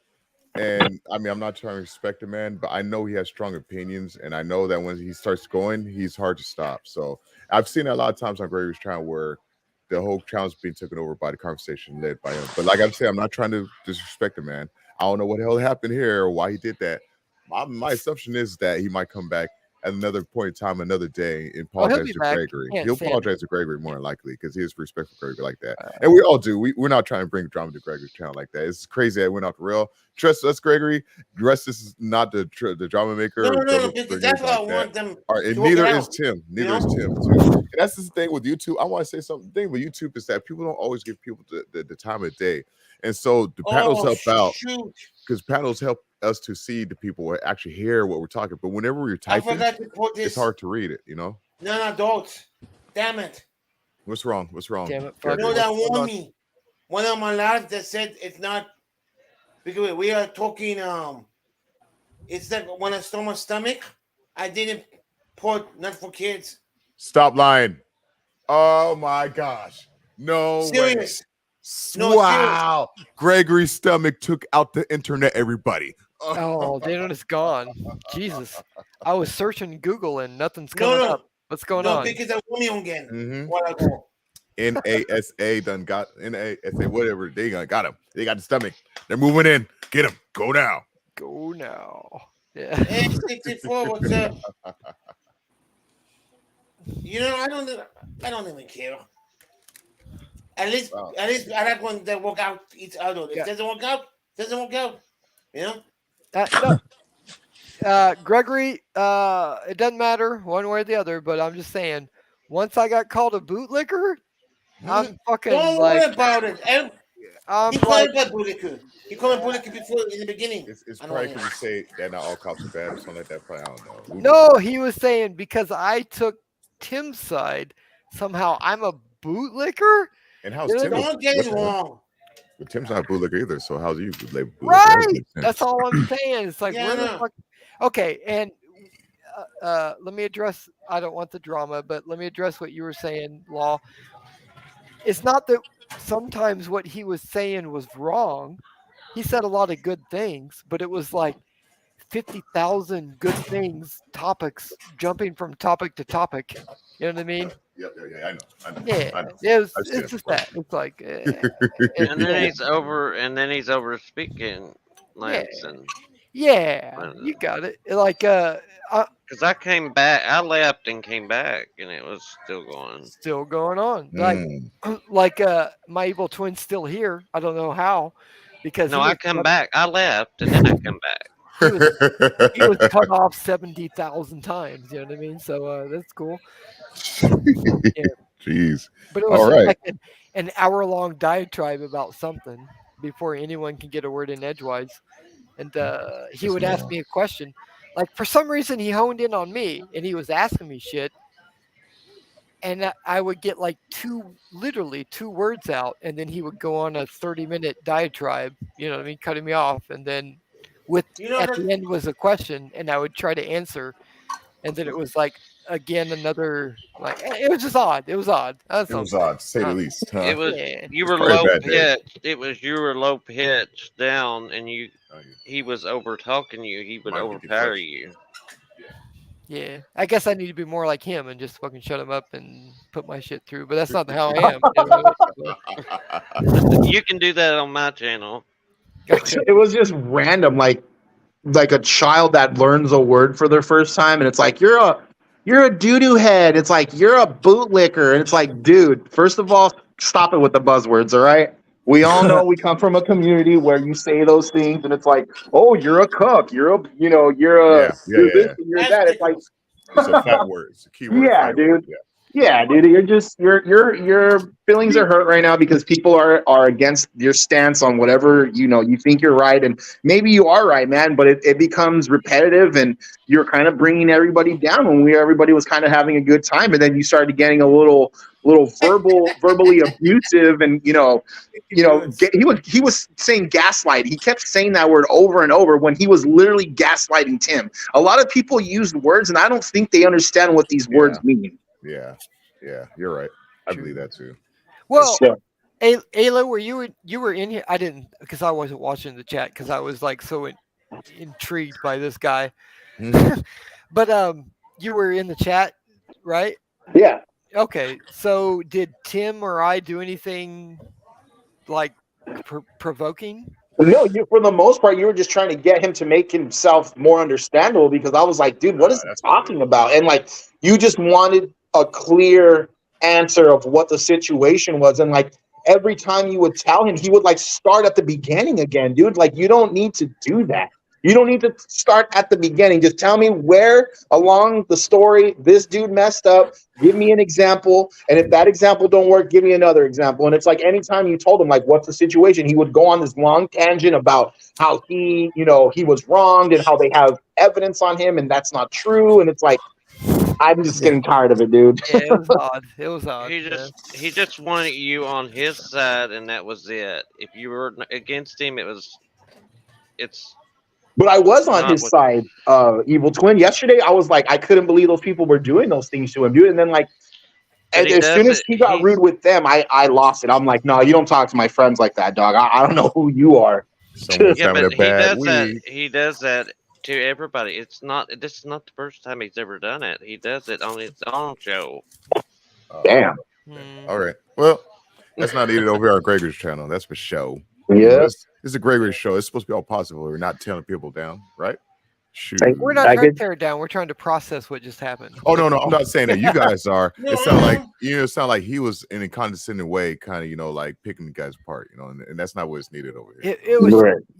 And I mean, I'm not trying to respect the man, but I know he has strong opinions, and I know that when he starts going, he's hard to stop. So I've seen it a lot of times on Gregory's channel where the whole channel's being taken over by the conversation led by him. But like I'm saying, I'm not trying to disrespect the man. I don't know what the hell happened here or why he did that. My assumption is that he might come back at another point in time, another day, and apologize to Gregory. He'll apologize to Gregory more than likely because he has respect for Gregory like that. And we all do. We're not trying to bring drama to Gregory's channel like that. It's crazy that it went off the rail. Trust us, Gregory. The rest this is not the drama maker. No, because that's what I want them. All right, and to work neither it is out, Tim. you Neither is know? Tim too. And that's the thing with YouTube. I want to say something. The thing with YouTube is that people don't always give people the time of day. And so the panels help out because panels help us to see the people or actually hear what we're talking. But whenever we're typing, forgot to put this. it's hard to read it, you know? No, adults. Damn it. What's wrong? What's wrong? Damn it, You know that warned me. One of my lives that said it's not because we are talking it's like when I stole my stomach, I didn't put not for kids. Stop lying. Oh my gosh. No Serious. way. No, Wow. Gregory's stomach took out the internet, everybody. Oh, the internet's gone. Jesus. I was searching Google and nothing's coming up. What's going on? Because I won me again. Mhm. While I go. NASA done got NASA, whatever. They got him. They got the stomach. They're moving in. Get him. Go now. Go now. Yeah. Hey, 64, what's up? You know, I don't even care. At least I like when they work out each other. If it doesn't work out, doesn't work out. You know? Gregory, it doesn't matter one way or the other, but I'm just saying, once I got called a bootlicker, I'm fucking Don't like, worry about it. I'm He called it bootlicker. He called it bootlicker before in the beginning. It's probably because you say that not all cops are bad or something like that. Probably, I don't know. no, he was saying because I took Tim's side, somehow I'm a bootlicker. And how's You know, Tim? Don't get it wrong. But Tim's not a bootlicker either. So how's you label bootlicker? Right. That's all I'm saying. It's like, Yeah, where I the know. fuck? Okay, and let me address. I don't want the drama, but let me address what you were saying, Law. It's not that sometimes what he was saying was wrong. He said a lot of good things, but it was like 50,000 good things, topics, jumping from topic to topic. You know what I mean? Yeah, I know. Yeah, I know. it's just that. It's like, And then he's over speaking, Lance, and yeah, you got it. Like, because I came back, I left and came back, and it was still going. still going on. Like, my evil twin's still here. I don't know how, because No, he I was come cut- back. I left, and then I come back. He was cut off 70,000 times. You know what I mean? So that's cool. Jeez. But it was All just right. like an hour-long diatribe about something before anyone can get a word in edgewise. And he would ask me a question. Like, for some reason, he honed in on me, and he was asking me shit. And I would get like literally two words out, and then he would go on a 30-minute diatribe, you know what I mean, cutting me off. And then at the end was a question, and I would try to answer. And then it was like, again, another, like, it was just odd. It was odd. That's It was something. odd, to say the least. Huh? It was Yeah. you were Probably a low bad day. pitched. It was you were low pitched down, and he was over talking you. He would Might be overpower deflected. you. Yeah, I guess I need to be more like him and just fucking shut him up and put my shit through. But that's not how I am. You know? You can do that on my channel. It was just random, like a child that learns a word for their first time, and it's like you're a doo-doo head. It's like you're a bootlicker, and it's like, dude, first of all, stop it with the buzzwords, all right? We all know we come from a community where you say those things, and it's like, oh, you're a cook, you're Yeah. this and you're that. It's like, It's a fat word. It's a key word. yeah, fat dude. word, yeah. Yeah, dude, your feelings are hurt right now because people are against your stance on whatever you think you're right, and maybe you are right, man. But it becomes repetitive, and you're kind of bringing everybody down when everybody was kind of having a good time, and then you started getting a little verbally abusive, and he was saying gaslight. He kept saying that word over and over when he was literally gaslighting Tim. A lot of people use words, and I don't think they understand what these words mean. Yeah, you're right. I believe that too. Well, So- Ayla, were you were in here? I didn't, because I wasn't watching the chat because I was like so intrigued by this guy. Mhm. But you were in the chat, right? Yeah. Okay, so did Tim or I do anything like provoking? No, you for the most part, you were just trying to get him to make himself more understandable because I was like, dude, what is he talking about? And like, you just wanted a clear answer of what the situation was. And like, every time you would tell him, he would like start at the beginning again, dude. Like, you don't need to do that. You don't need to start at the beginning. Just tell me where along the story this dude messed up. Give me an example. And if that example don't work, give me another example. And it's like anytime you told him, like, what's the situation, he would go on this long tangent about how he, he was wronged and how they have evidence on him and that's not true. And it's like, I'm just getting tired of it, dude. Yeah, it was odd. It was odd. He just wanted you on his side, and that was it. If you were against him, it's. But I was on Not his what- side, Evil Twin. Yesterday, I was like, I couldn't believe those people were doing those things to him, dude. And then, like, But he as soon does as he got rude with them, I lost it. I'm like, no, you don't talk to my friends like that, dog. I don't know who you are. Yeah, but he does that to everybody. This is not the first time he's ever done it. He does it on his own show. Damn. All right. Well, that's not needed over here on Gregory's channel. That's for show. Yeah. This is a Gregory show. It's supposed to be all positive. We're not tearing people down, right? Shoot. We're not trying to tear it down. We're trying to process what just happened. Oh no, I'm not saying that. You guys are. It sounded like he was in a condescending way, kind of, like picking the guys apart, and that's not what's needed over here. It was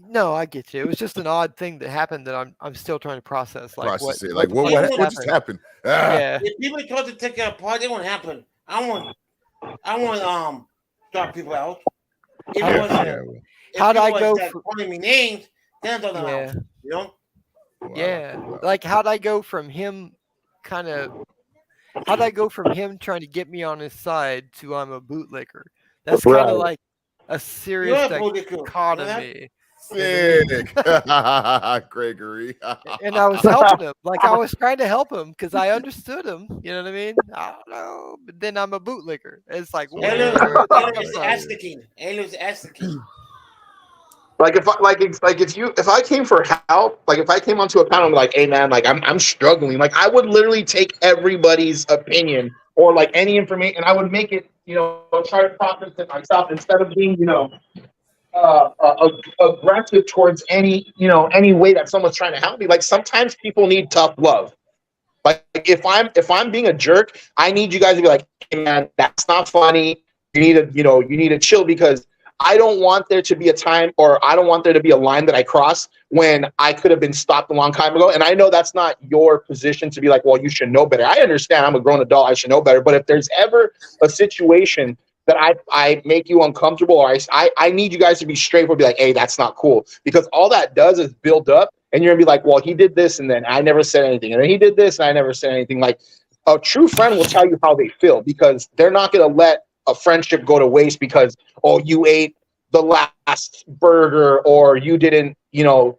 no, I get you. It was just an odd thing that happened that I'm still trying to process. Like Process it. Like what just happened? Yeah. If people try to take it apart, it won't happen. I want start people out. If it was, How'd I people go that calling me names, then I'm talking about, Yeah. Like how'd I go from him trying to get me on his side to I'm a bootlicker? That's kind Right. of like a serious You're a bootlicker. dichotomy. Sick. Gregory. And I was helping him. Like I was trying to help him because I understood him. You know what I mean? I don't know. But then I'm a bootlicker. It's like Elo's asking. Like if I came for help, like if I came onto a panel and be like, hey man, like I'm struggling, like I would literally take everybody's opinion or like any information and I would make it, try to process it myself instead of being, aggressive towards any way that someone's trying to help me. Like sometimes people need tough love. Like if I'm being a jerk, I need you guys to be like, hey man, that's not funny. You need to chill because I don't want there to be a time or I don't want there to be a line that I cross when I could have been stopped a long time ago. And I know that's not your position to be like, well, you should know better. I understand I'm a grown adult. I should know better. But if there's ever a situation that I make you uncomfortable or I need you guys to be straightforward, be like, hey, that's not cool. Because all that does is build up and you're gonna be like, well, he did this and then I never said anything. And then he did this and I never said anything. Like a true friend will tell you how they feel because they're not gonna let a friendship go to waste because, oh, you ate the last burger or you didn't,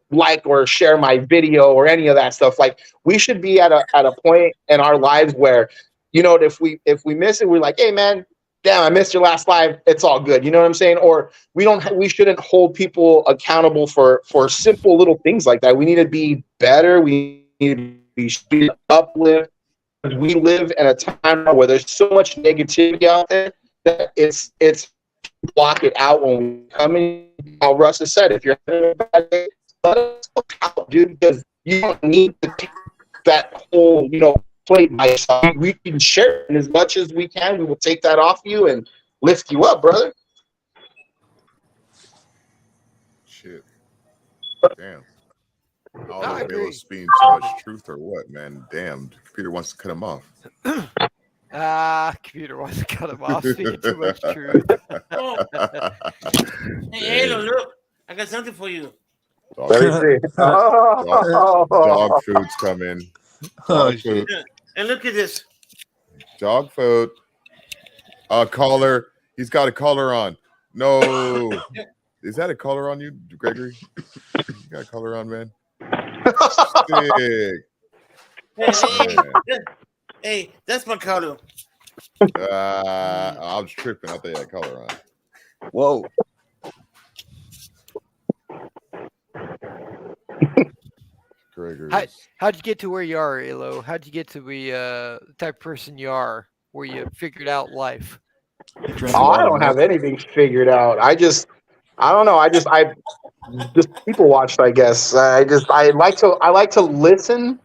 like or share my video or any of that stuff. Like we should be at a point in our lives where, if we miss it, we're like, hey man, damn, I missed your last live. It's all good. You know what I'm saying? Or we shouldn't hold people accountable for simple little things like that. We need to be better. We need to be uplift. We live in a time where there's so much negativity out there that it's block it out when we come in. How Russ has said, if you're having a bad day, let us out, dude, because you don't need to take that whole, plate by yourself. We can share it as much as we can. We will take that off you and lift you up, brother. Shit. Damn. I don't know if Elo's speaking too much truth or what, man. Damn, the computer wants to cut him off. Computer wants to cut him off. Speaking too much truth. Hey, Elo, look, I got something for you. Dog food's coming. Dog food. And look at this. Dog food. Collar. He's got a collar on. No. Is that a collar on you, Gregory? You got a collar on, man? Sick. Hey, that's my color. I was tripping. I thought you had a collar on. Whoa. Gregory. How'd you get to where you are, Elo? How'd you get to be the type of person you are where you figured out life? Oh, I don't have anything figured out. I don't know. I just people watched, I guess. I like to listen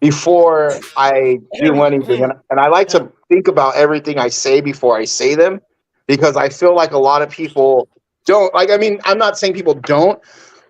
before I do anything, and I like to think about everything I say before I say them, because I feel like a lot of people don't. Like, I mean, I'm not saying people don't,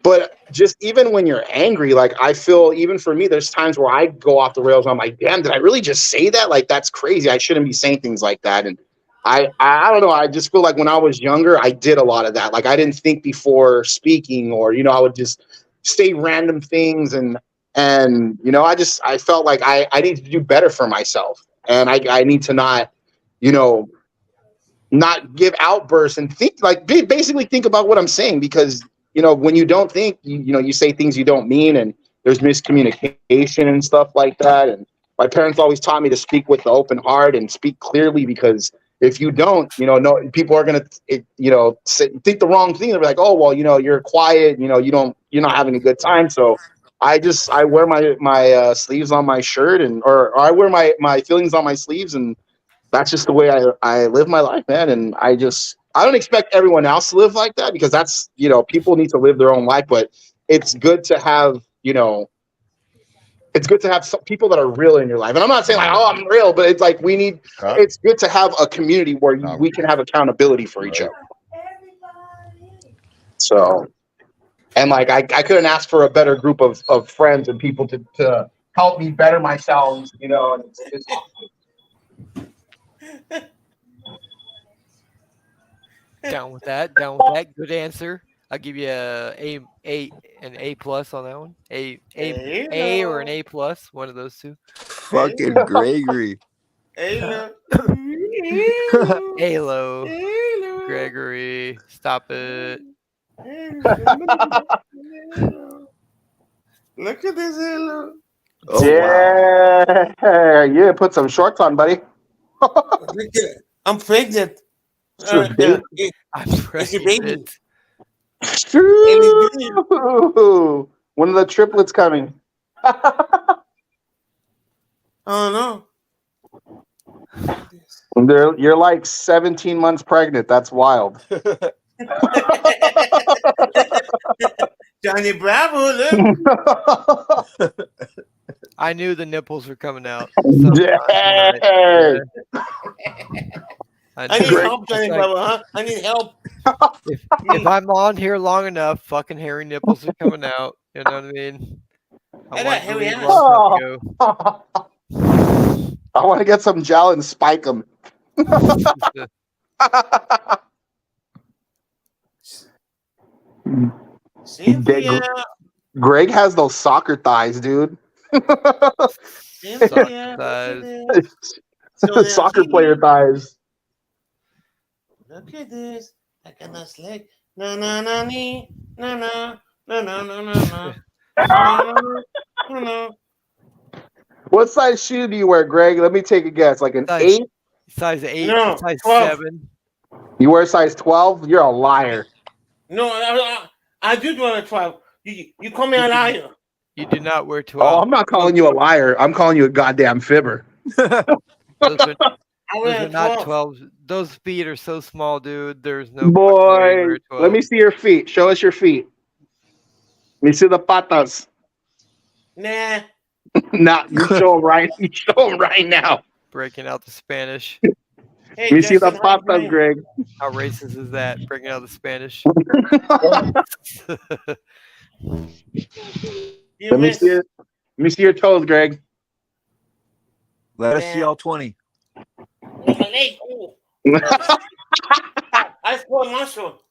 but just even when you're angry, like, I feel, even for me, there's times where I go off the rails and I'm like, damn, did I really just say that? Like, that's crazy. I shouldn't be saying things like that. And I don't know. I just feel like when I was younger, I did a lot of that. Like, I didn't think before speaking, or, I would just say random things. And, I felt like I need to do better for myself. And I need to not, not give outbursts and think, like, basically think about what I'm saying, because, when you don't think, you say things you don't mean, and there's miscommunication and stuff like that. And my parents always taught me to speak with the open heart and speak clearly, because if you don't, people are going to, think the wrong thing. They'll be like, oh, well, you're quiet, you're not having a good time. So I wear my sleeves on my shirt, or I wear my feelings on my sleeves, and that's just the way I live my life, man. And I don't expect everyone else to live like that, because that's, people need to live their own life, but it's good to have, it's good to have some people that are real in your life. And I'm not saying like, oh, I'm real, but it's like, it's good to have a community where we can have accountability for each other. So, and like, I couldn't ask for a better group of friends and people to help me better myself, and it's Down with that. Good answer. I'll give you an A plus on that one. A or an A plus, one of those two. Fucking Gregory. Halo. Gregory, stop it. Look at this Halo. Oh, yeah, wow. You put some shorts on, buddy. I'm pregnant. I'm It's your baby. True. When are the triplets coming? Oh no. You're like 17 months pregnant. That's wild. Johnny Bravo, look. I knew the nipples were coming out. Yeah. I need help, Johnny Bravo, huh? I need help. If I'm on here long enough, fucking hairy nipples are coming out. You know what I mean? I want to get some gel and spike them. Greg has those soccer thighs, dude. Soccer player thighs. Look at this. I cannot slick. No. What size shoe do you wear, Greg? Let me take a guess. Like an 8? Size 8, No, size 12. 7. You wear size 12? You're a liar. No, I do wear a 12. You call me a liar. You do not wear 12. Oh, I'm not calling you a liar. I'm calling you a goddamn fibber. Those are not 12. Those feet are so small, dude. There's no Boy, let me see your feet. Show us your feet. Let me see the patas. Nah. Nah, you show them right. You show them right now. Breaking out the Spanish. Let me see the patas, Greg. How racist is that? Breaking out the Spanish. Let me see it. Let me see your toes, Greg. Let us see all 20. I scored muscle.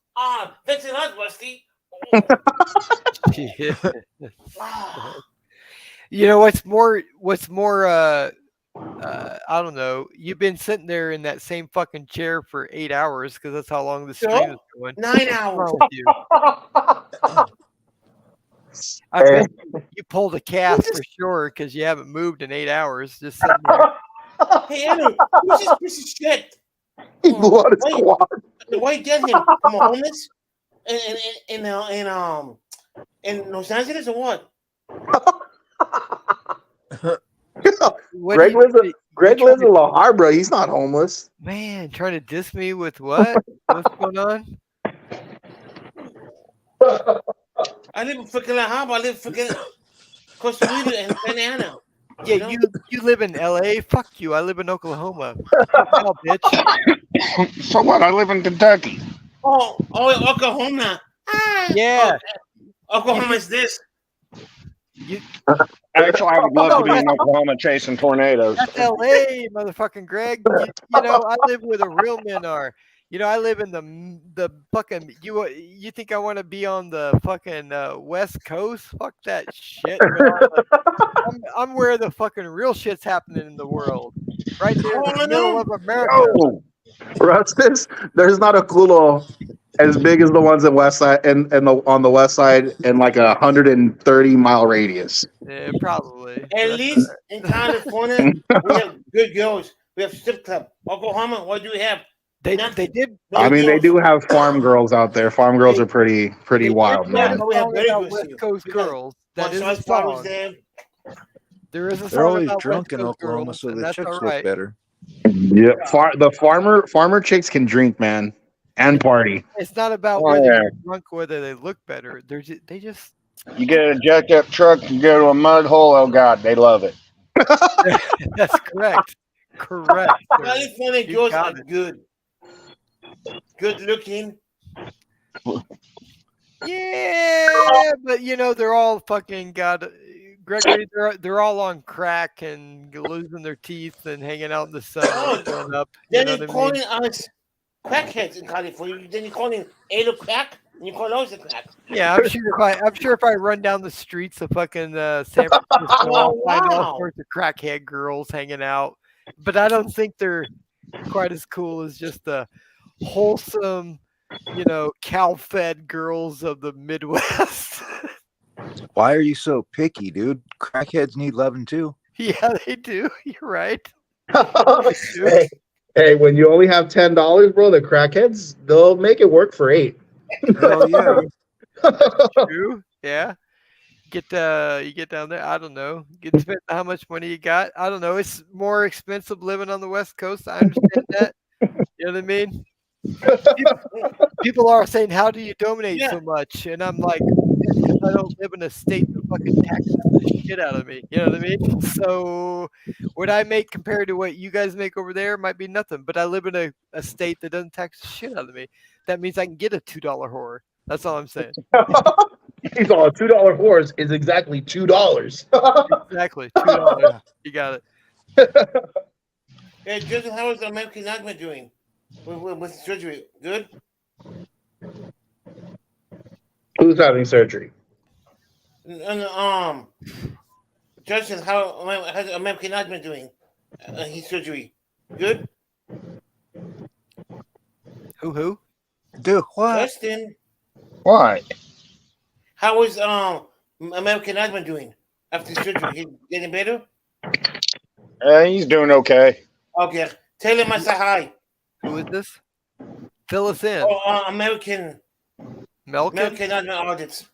That's a lot, Rusty. You know what's more I don't know. You've been sitting there in that same fucking chair for 8 hours, because that's how long the stream is going. 9 hours. I bet you pulled a cast for sure, because you haven't moved in 8 hours. Just sitting there. Hey, Andrew, who's this piece of shit? He blew out his quad. Why get him from a homeless in Los Angeles or what? Greg lives Greg lives in La Habra. He's not homeless. Man, trying to diss me with what? What's going on? I live in freaking La Habra. I live in freaking Costa Rica and Santa Ana. Yeah, you live in LA. Fuck you. I live in Oklahoma. Fuck hell, bitch. So what? I live in Kentucky. Oh, Oklahoma. Yeah. Oklahoma is this. Actually, I would love to be in Oklahoma chasing tornadoes. That's LA, motherfucking Greg. You know, I live where the real men are. You know, I live in the fucking. You think I want to be on the fucking West Coast? Fuck that shit. I'm where the fucking real shit's happening in the world. Right there in the middle of America. Oh, Rustis, there's not a culo as big as the ones in West Side and on the West Side in like 130-mile radius. Yeah, probably. At least in California, we have good girls. We have strip club. Oklahoma, what do we have? They did. I mean, they do have farm girls out there. Farm girls are pretty wild, man. We have very about good West stuff. Coast girls. That is a Montrose Powers song. there. There is a They're song always about drunk West in Coast Oklahoma, girls, so and the that's chicks all look right. better. Yeah, the farmer chicks can drink, man, and party. It's not about Oh, whether yeah. you're drunk, whether they look better. They just. You get a jacked up truck, you go to a mud hole. Oh God, they love it. That's correct. Correct. sir. California You girls got are it. good. Good looking. Yeah, but you know they're all fucking Gregory. They're all on crack and losing their teeth and hanging out in the sun, and throwing up. You Then know you're what I mean? calling us crackheads in California. Then you're calling Ado crack, and you call us a crack. Yeah, I'm sure if I run down the streets of fucking San Francisco, I'll find all Wow. sorts of crackhead girls hanging out. But I don't think they're quite as cool as just the wholesome, you know, cow-fed girls of the Midwest. Why are you so picky, dude? Crackheads need loving too. Yeah, they do. You're right. Hey, when you only have $10, bro, the crackheads they'll make it work for $8. Hell yeah. True. Yeah. You get down there. I don't know. Get spent how much money you got. I don't know. It's more expensive living on the West Coast. I understand that. You know what I mean? People are saying, "How do you donate so much?" And I'm like, "Because I don't live in a state that fucking taxes the shit out of me." You know what I mean? So, what I make compared to what you guys make over there might be nothing. But I live in a state that doesn't tax the shit out of me. That means I can get a $2 whore. That's all I'm saying. He's all $2 whores is exactly $2. Exactly, $2. You got it. Hey, Joseph, how is American Nightmare doing? With the surgery? Good? Who's having surgery? And, Justin, how's American Nightmare doing? His surgery? Good? Who? Dude, what? Justin, Why? how is American Nightmare doing after the surgery? He getting better? He's doing okay. Okay. Tell him I say hi. Who is this? Fill us in. Oh, American Melkin? Nightmare audits.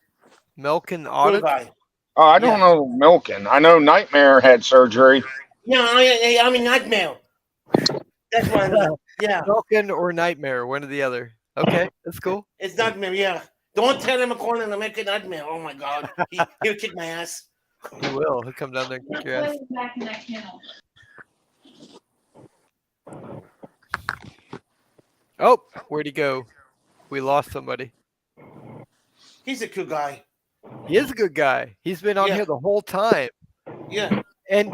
Melkin Good audit? guy. Oh, I don't know Milken. I know Nightmare had surgery. Yeah, I mean Nightmare. That's what I mean. Yeah. Melkin or Nightmare, one or the other. Okay, that's cool. It's Nightmare, yeah. Don't tell him I'm calling him American Nightmare. Oh my God. He'll kick my ass. He will. He'll come down there and kick your ass. Back in that kennel. Oh, where'd he go? We lost somebody. He's a cool guy. He is a good guy. He's been on here the whole time. Yeah. And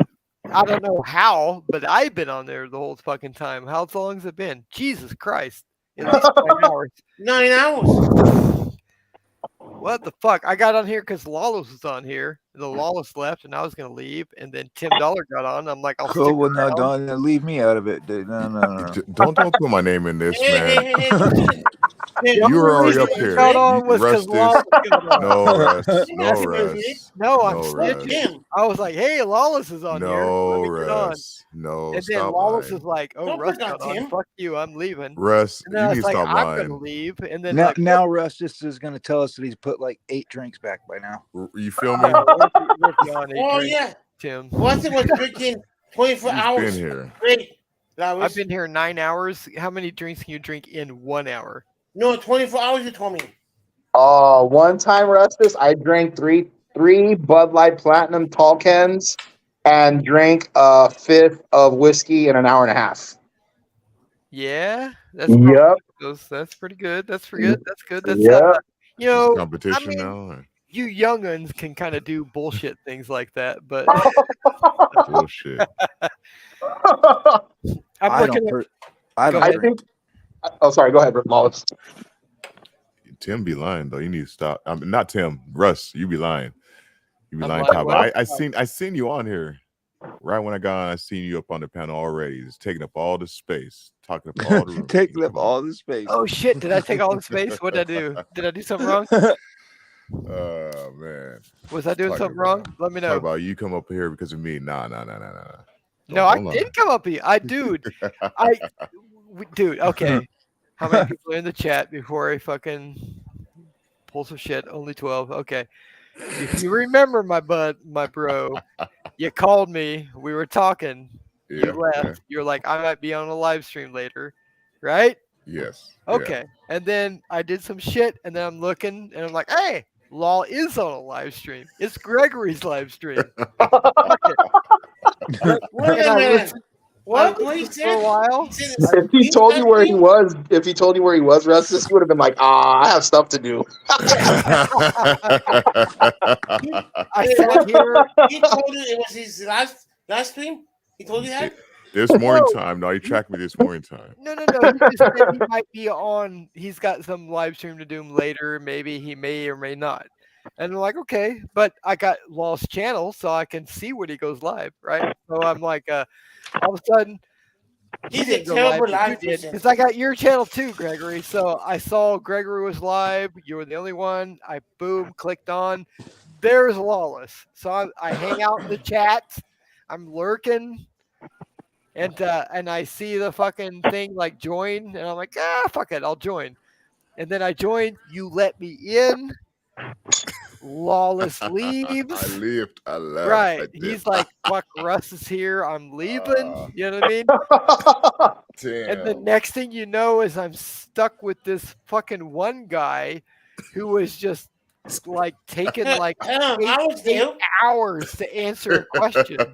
I don't know how, but I've been on there the whole fucking time. How long has it been? Jesus Christ. At least 9 hours. 9 hours. What the fuck? I got on here because Lawless was on here. The Lawless left, and I was gonna leave, and then Tim Dollar got on. I'm like, I'll Cool. stick Well, no, around. don't leave me out of it, dude. No. Don't put my name in this, man. You were already up here. Got on was Russ 'cause Lawless got on. No, Russ. No, That's Russ. No, I'm No, snitching. Russ. I was like, hey, Lawless is on here. No, Let me get on. Russ. No, And then stop Lawless lying. is like, oh, Don't Russ forget got on. Tim. Fuck you, I'm leaving. Russ, And then you I need was to like, stop I'm gonna lying. leave. And then Now, like, now Rustis is going to tell us that he's put like 8 drinks back by now. You feel me? Oh, yeah. Tim. Once it was drinking 24 He's hours. been here. Wait, I've been here 9 hours. How many drinks can you drink in 1 hour? No, 24 hours. You told me. One time, Rustus, I drank three Bud Light Platinum tall cans and drank a fifth of whiskey in an hour and a half. Yeah, that's Yep. That's pretty good. That's pretty good. That's good. That's Yep. you know, Competition now. or- you younguns can kind of do bullshit things like that, but Bullshit. I'm I looking don't. at. I Go don't. ahead. drink- Oh, sorry. Go ahead, Lawless. Tim be lying though. You need to stop. Not Tim. Russ. You be lying. You be I'm lying. lying, Top. what? I seen you on here. Right when I got on, I seen you up on the panel already. Just taking up all the space, talking up all the room. Taking up all the space. Oh shit! Did I take all the space? What did I do? Did I do something wrong? Oh man. Was I doing Talking something wrong? Let me Talk know. about you come up here because of me. Nah. No, I Don't lie. did come up here. Dude, okay. How many people are in the chat before I fucking pull some shit? Only 12. Okay. If you remember, my bro, you called me. We were talking. Yeah, You left. yeah. You're like, I might be on a live stream later, right? Yes. yeah. Okay. And then I did some shit, and then I'm looking, and I'm like, hey, Law is on a live stream. It's Gregory's live stream. Wait And a I minute. listened- What? I What he listened said? for a while. He said If he told you where he was, Rustus, you would have been like, I have stuff to do. I sat here. He told you it was his last stream. He told you that. This morning time. No, he tracked me this morning time. No. He just said he might be on. He's got some live stream to do later. Maybe he may or may not. And I'm like, okay, but I got Lost channel, so I can see when he goes live, right? So I'm like, all of a sudden, He's a terrible live person. because I got your channel too, Gregory. So I saw Gregory was live. You were the only one. I clicked on. There's Lawless. So I hang out in the chat. I'm lurking. And I see the fucking thing like join, and I'm like, fuck it, I'll join. And then I joined. You let me in. Lawless leaves. I left. I left. Right. I did. He's like, fuck, Russ is here. I'm leaving. You know what I mean? Damn. And the next thing you know is I'm stuck with this fucking one guy who was just like taking like I was there. 8 hours to answer a question. You know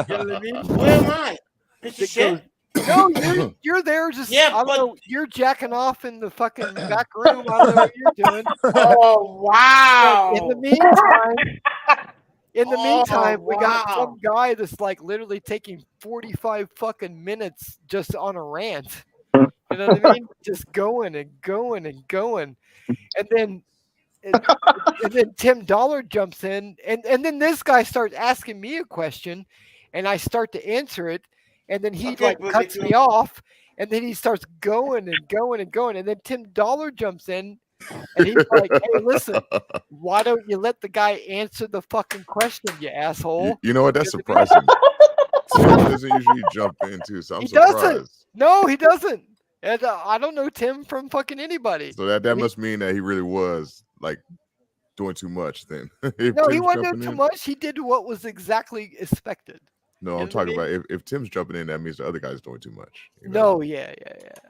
what I mean? Where am I? Piece of It shit. goes, no, you're there just Yeah, I don't but- know, you're jacking off in the fucking back room. I don't know what you're doing. Oh wow! In the meantime, we got wow. some guy that's like literally taking 45 fucking minutes just on a rant. You know what I mean? Just going and going and going. And then Tim Dollar jumps in, and then this guy starts asking me a question, and I start to answer it, and then he Okay, like but cuts you- me off, and then he starts going and going and going, and then Tim Dollar jumps in, and he's like, "Hey, listen, why don't you let the guy answer the fucking question, you asshole?" You know what? That's You know what I mean? surprising. Tim doesn't usually jump into, so I'm He surprised. doesn't. No, he doesn't. And I don't know Tim from fucking anybody. So that must mean that he really was like doing too much then. If No, he Tim's wasn't jumping doing too in- much. He did what was exactly expected. No, You I'm know what I talking mean? about if Tim's jumping in, that means the other guy's doing too much. you know? No, yeah.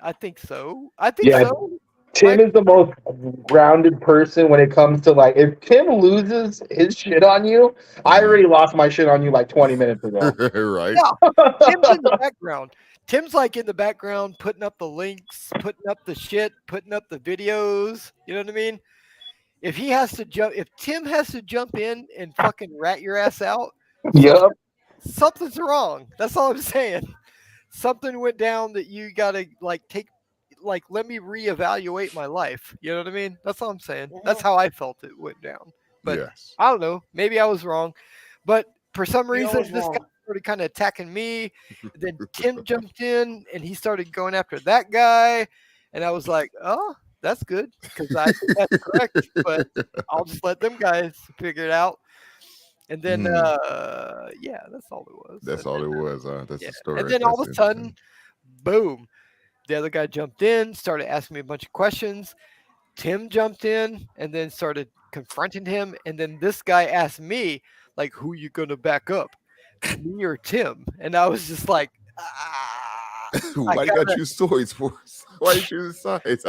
I think so. I think Yeah, so. Tim is the most grounded person when it comes to like, if Tim loses his shit on you, I already lost my shit on you like 20 minutes ago. right? Yeah, Tim's in the background. Tim's like in the background, putting up the links, putting up the shit, putting up the videos. You know what I mean? If Tim has to jump in and fucking rat your ass out, Yep. something's wrong. That's all I'm saying. Something went down that you gotta let me reevaluate my life. You know what I mean? That's all I'm saying. That's how I felt it went down. But Yes. I don't know. Maybe I was wrong. But for some You're reason, always this guy wrong. started kind of attacking me. Then Tim jumped in and he started going after that guy. And I was like, oh, that's good because I think that's correct. But I'll just let them guys figure it out. And then, yeah, that's all it was. That's all it was. That's the story. And then all of a sudden, boom, the other guy jumped in, started asking me a bunch of questions. Tim jumped in and then started confronting him. And then this guy asked me, like, who you going to back up? me or Tim? And I was just like, Why you gotta choose sides for? Why you choose sides?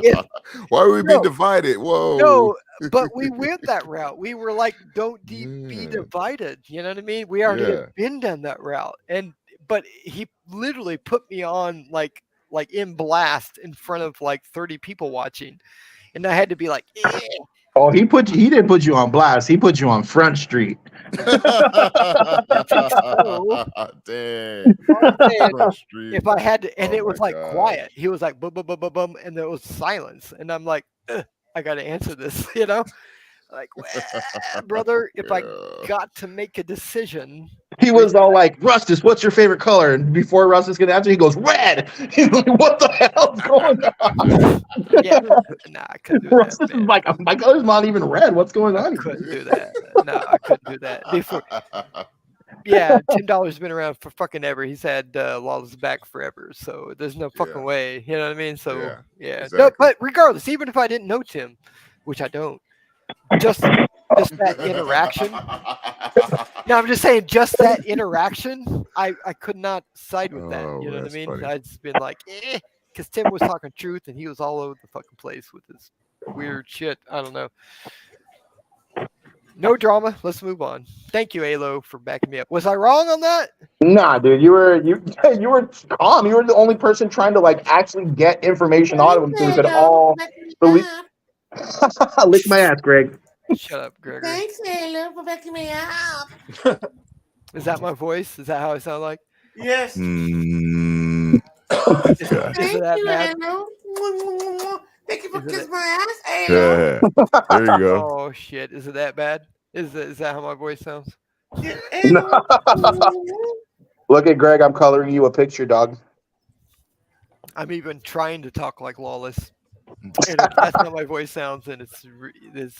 Yeah. Why are we being No. divided? Whoa. No, but we went that route. We were like, don't be divided. You know what I mean? We already Yeah. had been down that route. But he literally put me on like in blast in front of like 30 people watching. And I had to be like, eh. Oh, he didn't put you on blast. He put you on Front Street. Dang. Front Street. If I had to, and Oh it was my like quiet. He was like, bum, bum, bum, bum, bum, and there was silence. And I'm like, I got to answer this, you know? Like, well, brother, if I got to make a decision. He was all like, Rustus, what's your favorite color? And before Rustus could answer, he goes, red. He's like, what the hell's going on? Yeah, nah, I couldn't do that. Rustus is like, my color's not even red. What's going on? Couldn't do that. No, I couldn't do that. Before, yeah, $10 been around for fucking ever. He's had Lawless back forever, so there's no fucking way. You know what I mean? So yeah, no. exactly. But regardless, even if I didn't know Tim, which I don't, just that interaction. No, I'm just saying, just that interaction, I could not side with that. Oh, You know what I that's mean? funny. I'd just been like, because Tim was talking truth, and he was all over the fucking place with his weird shit. I don't know. No drama. Let's move on. Thank you, Alo, for backing me up. Was I wrong on that? Nah, dude, you were calm. You were the only person trying to like actually get information out of him so we could all lick my ass, Greg. Shut up, Gregory. Thanks, Alo, for backing me up. Is that my voice? Is that how I sound like? Yes. Mm, Is yeah. it that you, bad? Alo. Thank you for Is it kissing my ass, Alo. Yeah. There you go. Oh shit! Is it that bad? Is that how my voice sounds? Look at Greg. I'm coloring you a picture, dog. I'm even trying to talk like Lawless. And if that's how my voice sounds, then it's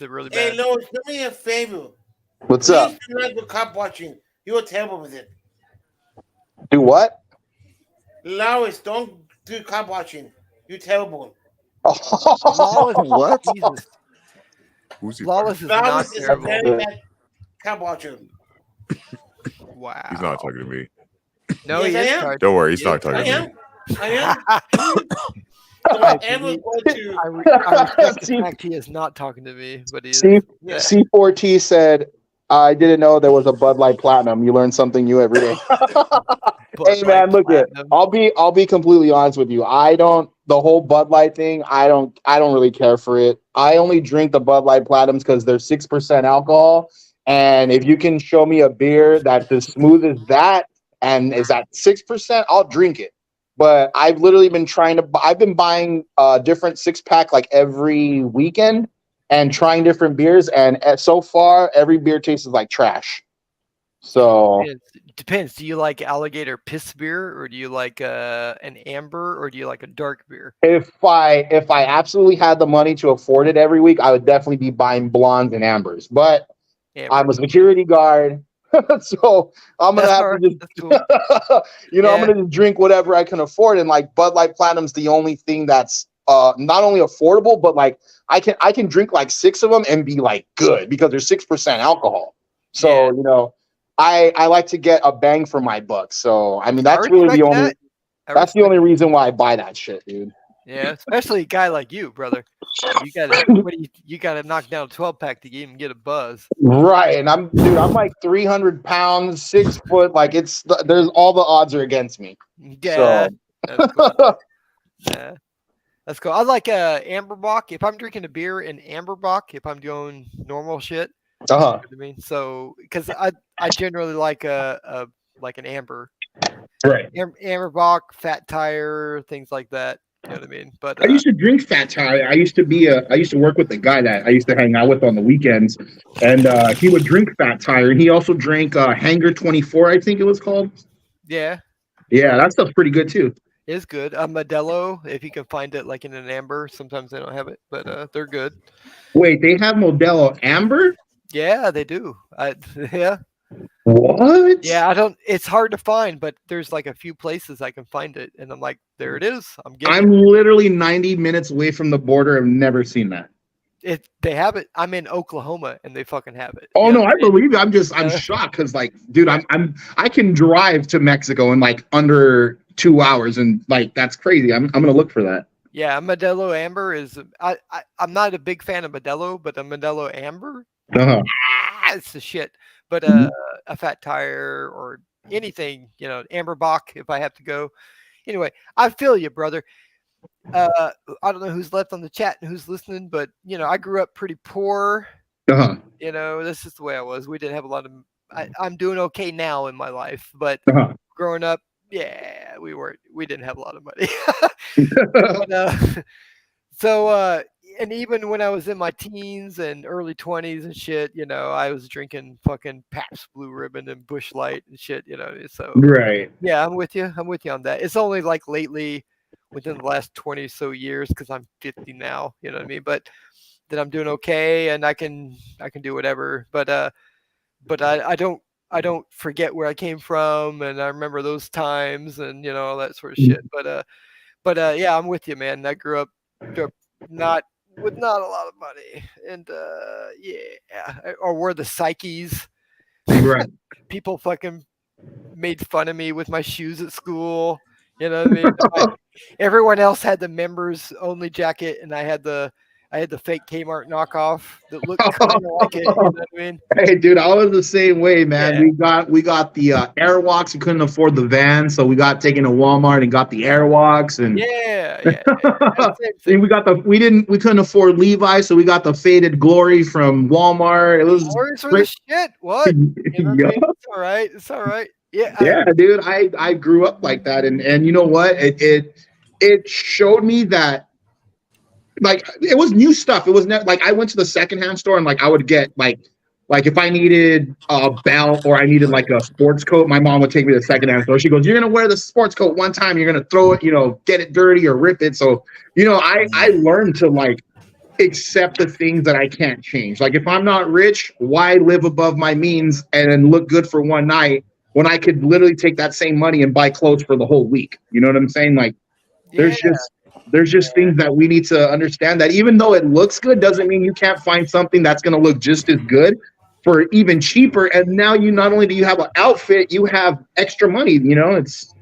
really Hey, bad. Lois, do me a favor. What's up? Please do not do cop watching. You were terrible with it. Do what? Lois, don't do cop watching. You're terrible. Lawless, What? Jesus. Who's he? Lawless is not Lois is a terrible. very bad cop watcher. Wow. He's not talking to me. No, Yes, he I is am. trying- Don't worry, he's not I talking to am. me. I am. Don't ever go to. I respect the fact he is not talking to me, but he is. Yeah. C4T said, I didn't know there was a Bud Light Platinum. You learn something new every day. Hey man, look at I'll be completely honest with you. The whole Bud Light thing, I don't really care for it. I only drink the Bud Light Platinums because they're 6% alcohol. And if you can show me a beer that's as smooth as that and is at 6%, I'll drink it. But I've literally been I've been buying a different 6-pack like every weekend and trying different beers. And so far, every beer tastes like trash. So Depends. Do you like alligator piss beer, or do you like an amber, or do you like a dark beer? if I absolutely had the money to afford it every week, I would definitely be buying blondes and ambers. But I'm a security guard, so I'm gonna have to just, I'm gonna just drink whatever I can afford. And like Bud Light Platinum's the only thing that's not only affordable, but like I can drink like 6 of them and be like good because they're 6% alcohol. So I like to get a bang for my buck. So I mean that's really the only only reason why I buy that shit, dude. Yeah, especially a guy like you, brother. You gotta knock down a 12-pack to even get a buzz. Right, and I'm like 300 pounds, 6 foot. Like there's all the odds are against me. Yeah, So. that's cool. Yeah, that's cool. I like Amberbach. If I'm drinking a beer in Amberbach, if I'm doing normal shit, you know what I mean. So because I generally like like an amber, right? Amberbach, Fat Tire, things like that. You know what I mean? But I used to drink Fat Tire. I used to work with a guy that I used to hang out with on the weekends, and he would drink Fat Tire, and he also drank Hangar 24, I think it was called. yeah, Yeah, that stuff's pretty good too. it's good. Modelo, if you can find it like in an amber, sometimes they don't have it, but they're good. Wait, they have Modelo Amber? Yeah, they do. Yeah. What? Yeah, it's hard to find, but there's like a few places I can find it, and I'm like, there it is. I'm getting I'm literally 90 minutes away from the border. I've never seen that. They have it. I'm in Oklahoma and they fucking have it. Oh You know no, what I believe you. I'm Uh, shocked because like, dude, I can drive to Mexico in like under 2 hours, and like that's crazy. I'm gonna look for that. Yeah, Modelo Amber is. I'm not a big fan of Modelo, but a Modelo Amber, Uh-huh. it's the shit. But Mhm. a Fat Tire or anything, Amber Bach if I have to go. Anyway, I feel you, brother. I don't know who's left on the chat and who's listening, but I grew up pretty poor. Uh-huh. That's just the way I was. We didn't have a lot of. I'm doing okay now in my life, but Uh-huh. growing up, yeah, we didn't have a lot of money. But, and even when I was in my teens and early 20s and shit, I was drinking fucking Pabst Blue Ribbon and Busch Light and shit, so Right. yeah, I'm with you on that. It's only like lately within the last 20 or so years, because I'm 50 now, you know what I mean, but that I'm doing okay and I can do whatever, but I don't forget where I came from, and I remember those times and all that sort of shit. But yeah, I'm with you, man. I grew up not with not a lot of money, and yeah, or were the psyches. Right. People fucking made fun of me with my shoes at school. You know what I mean? Everyone else had the members only jacket, and I had the fake Kmart knockoff that looked kind of like it. You know what I mean? Hey, dude, I was the same way, man. Yeah. We got the Airwalks. We couldn't afford the van, so we got taken to Walmart and got the Airwalks. And Yeah. and we couldn't afford Levi, so we got the Faded Glory from Walmart. It was Glories were the shit. What? You know what I mean? It's all right. It's all right. Yeah. Yeah, dude, I grew up like that, and you know what? It showed me that, like, it was new stuff. It was not like I went to the secondhand store and like I would get like if I needed a belt or I needed like a sports coat, my mom would take me to the secondhand store. She goes, "You're gonna wear the sports coat one time, you're gonna throw it, get it dirty or rip it." So I learned to like accept the things that I can't change. Like if I'm not rich, why live above my means and look good for one night when I could literally take that same money and buy clothes for the whole week? You know what I'm saying? Like there's just things that we need to understand, that even though it looks good doesn't mean you can't find something that's going to look just as good for even cheaper. And now you not only do you have an outfit, you have extra money. It's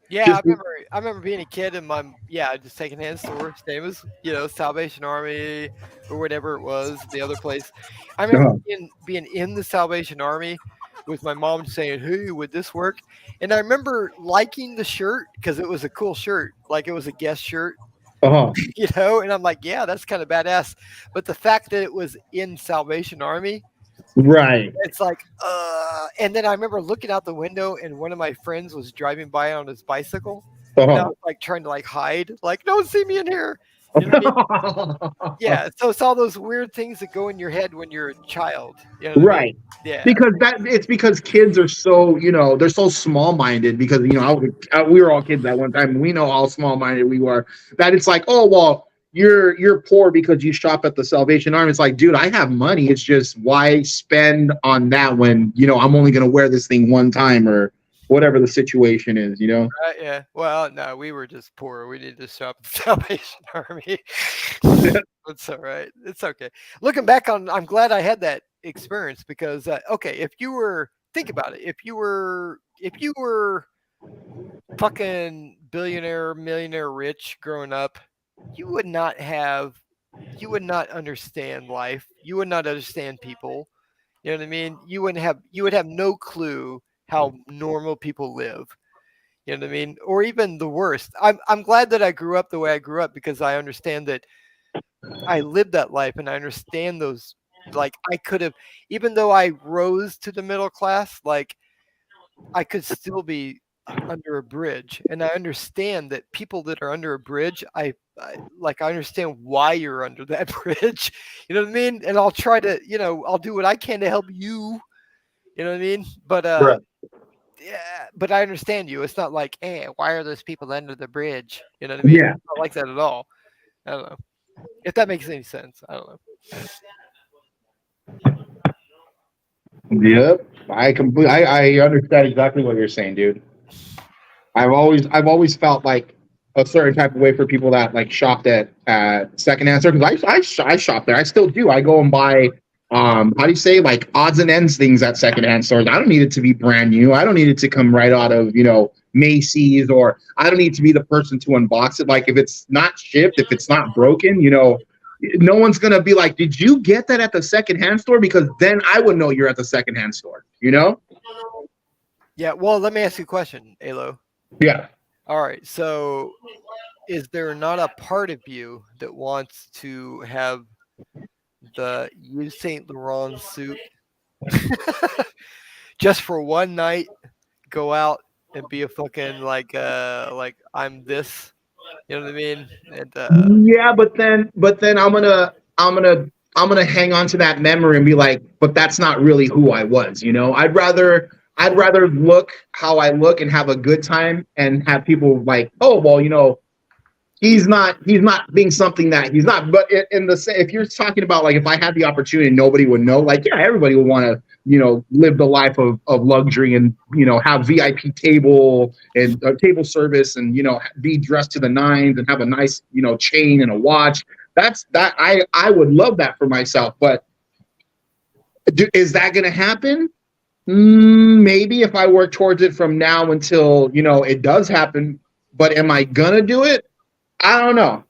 Yeah, I remember being a kid and just secondhand store, same as Salvation Army or whatever it was, the other place. I remember being in the Salvation Army with my mom saying, "Hey, would this work?" And I remember liking the shirt because it was a cool shirt, like it was a guest shirt. Uh-huh. And I'm like, yeah, that's kind of badass. But the fact that it was in Salvation Army, right? It's like, and then I remember looking out the window, and one of my friends was driving by on his bicycle. And I was like trying to like hide, like, don't see me in here. You know what I mean? Yeah. So it's all those weird things that go in your head when you're a child. You know what I mean? Right. Yeah. It's because kids are so, they're so small-minded, because, we were all kids at one time, and we know how small-minded we were, that it's like, oh, well, you're poor because you shop at the Salvation Army. It's like, dude, I have money. It's just, why spend on that when, I'm only going to wear this thing one time, or whatever the situation is, Right, yeah. Well, no, we were just poor. We needed to shop at the Salvation Army. It's all right. It's okay. Looking back I'm glad I had that experience, because okay, think about it. If you were fucking billionaire, millionaire rich growing up, you would not understand life. You would not understand people. You know what I mean? You would have no clue how normal people live. You know what I mean? Or even the worst. I'm glad that I grew up the way I grew up, because I understand that I lived that life, and I understand those. Like, I could have, even though I rose to the middle class, like, I could still be under a bridge, and I understand that people that are under a bridge, I understand why you're under that bridge. You know what I mean? And I'll try to, I'll do what I can to help you. You know what I mean? But right. Yeah, but I understand you. It's not like, hey, why are those people under the bridge? You know what I mean? Yeah. It's not like that at all. I don't know if that makes any sense. I don't know. Yep, I understand exactly what you're saying, dude. I've always felt like a certain type of way for people that like shopped at secondhand store, because I shop there. I still do. I go and buy how do you say, like odds and ends things at secondhand stores. I don't need it to be brand new. I don't need it to come right out of, you know, Macy's, or I don't need to be the person to unbox it. Like if it's not shipped, if it's not broken, you know, no one's gonna be like, did you get that at the secondhand store? Because then I would know you're at the secondhand store, you know? Yeah. Well, let me ask you a question, Alo. Yeah. All right. So, is there not a part of you that wants to have the Yves Saint Laurent suit just for one night, go out and be a fucking like I'm this, you know what I mean? And Yeah, but then I'm gonna hang on to that memory and be like, but that's not really who I was, you know? I'd rather look how I look and have a good time and have people like, oh, well, you know, he's not being something that he's not. But if you're talking about like, if I had the opportunity, nobody would know, like, yeah, everybody would want to, you know, live the life of luxury and, you know, have VIP table and table service and, you know, be dressed to the nines and have a nice, you know, chain and a watch. I would love that for myself. But is that going to happen? Maybe if I work towards it from now until, you know, it does happen. But am I gonna do it? I don't know.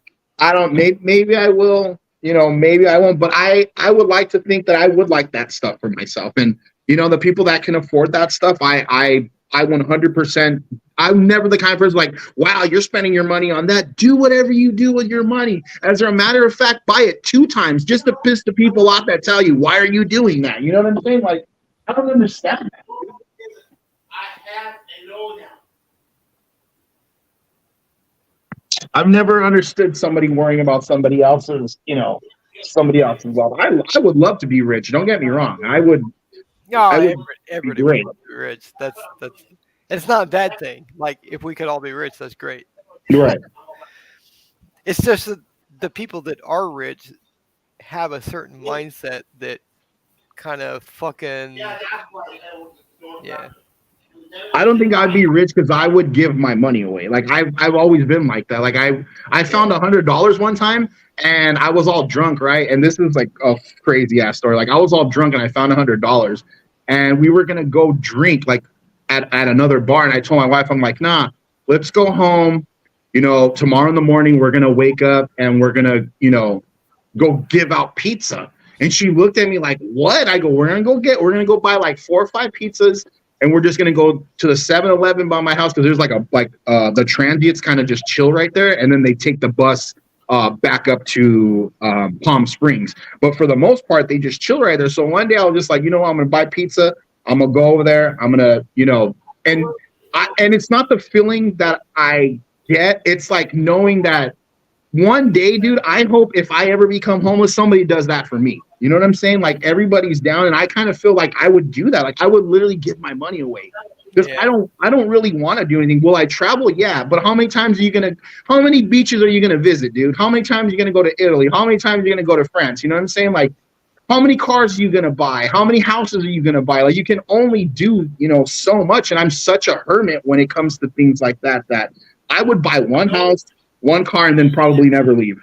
Maybe I will, you know, maybe I won't, but I would like to think that I would like that stuff for myself. And, you know, the people that can afford that stuff, I 100%, I'm never the kind of person like, wow, you're spending your money on that. Do whatever you do with your money. As a matter of fact, buy it 2 times just to piss the people off that tell you, why are you doing that? You know what I'm saying? Like, I don't understand that. I have a low now. I've never understood somebody worrying about somebody else's, you know, wealth. I would love to be rich. Don't get me wrong. I would. No, would everybody be great. wants to be rich. That's it's not a bad thing. Like if we could all be rich, that's great. Right. It's just that the people that are rich have a certain mindset that kind of fucking yeah. I don't think I'd be rich because I would give my money away. Like I've always been like that. Like I found $100 one time and I was all drunk, right? And this is like a crazy ass story. Like I was all drunk and I found $100 and we were gonna go drink like at another bar. And I told my wife, I'm like, nah, let's go home. You know, tomorrow in the morning we're gonna wake up and we're gonna, you know, go give out pizza. And she looked at me like, what? I go, we're gonna go buy like 4 or 5 pizzas. And we're just gonna go to the 7-Eleven by my house because there's the transients kind of just chill right there, and then they take the bus back up to Palm Springs. But for the most part, they just chill right there. So one day I was just like, you know what, I'm gonna buy pizza. I'm gonna go over there. I'm gonna, you know, and it's not the feeling that I get. It's like knowing that one day, dude, I hope if I ever become homeless, somebody does that for me. You know what I'm saying? Like everybody's down, and I kind of feel like I would do that. Like I would literally give my money away because I don't really want to do anything. Will I travel? Yeah, but how many beaches are you gonna visit, dude? How many times are you gonna go to Italy? How many times are you gonna go to France? You know what I'm saying? Like, how many cars are you gonna buy? How many houses are you gonna buy? Like, you can only do, you know, so much. And I'm such a hermit when it comes to things like that I would buy one house, one car, and then probably never leave.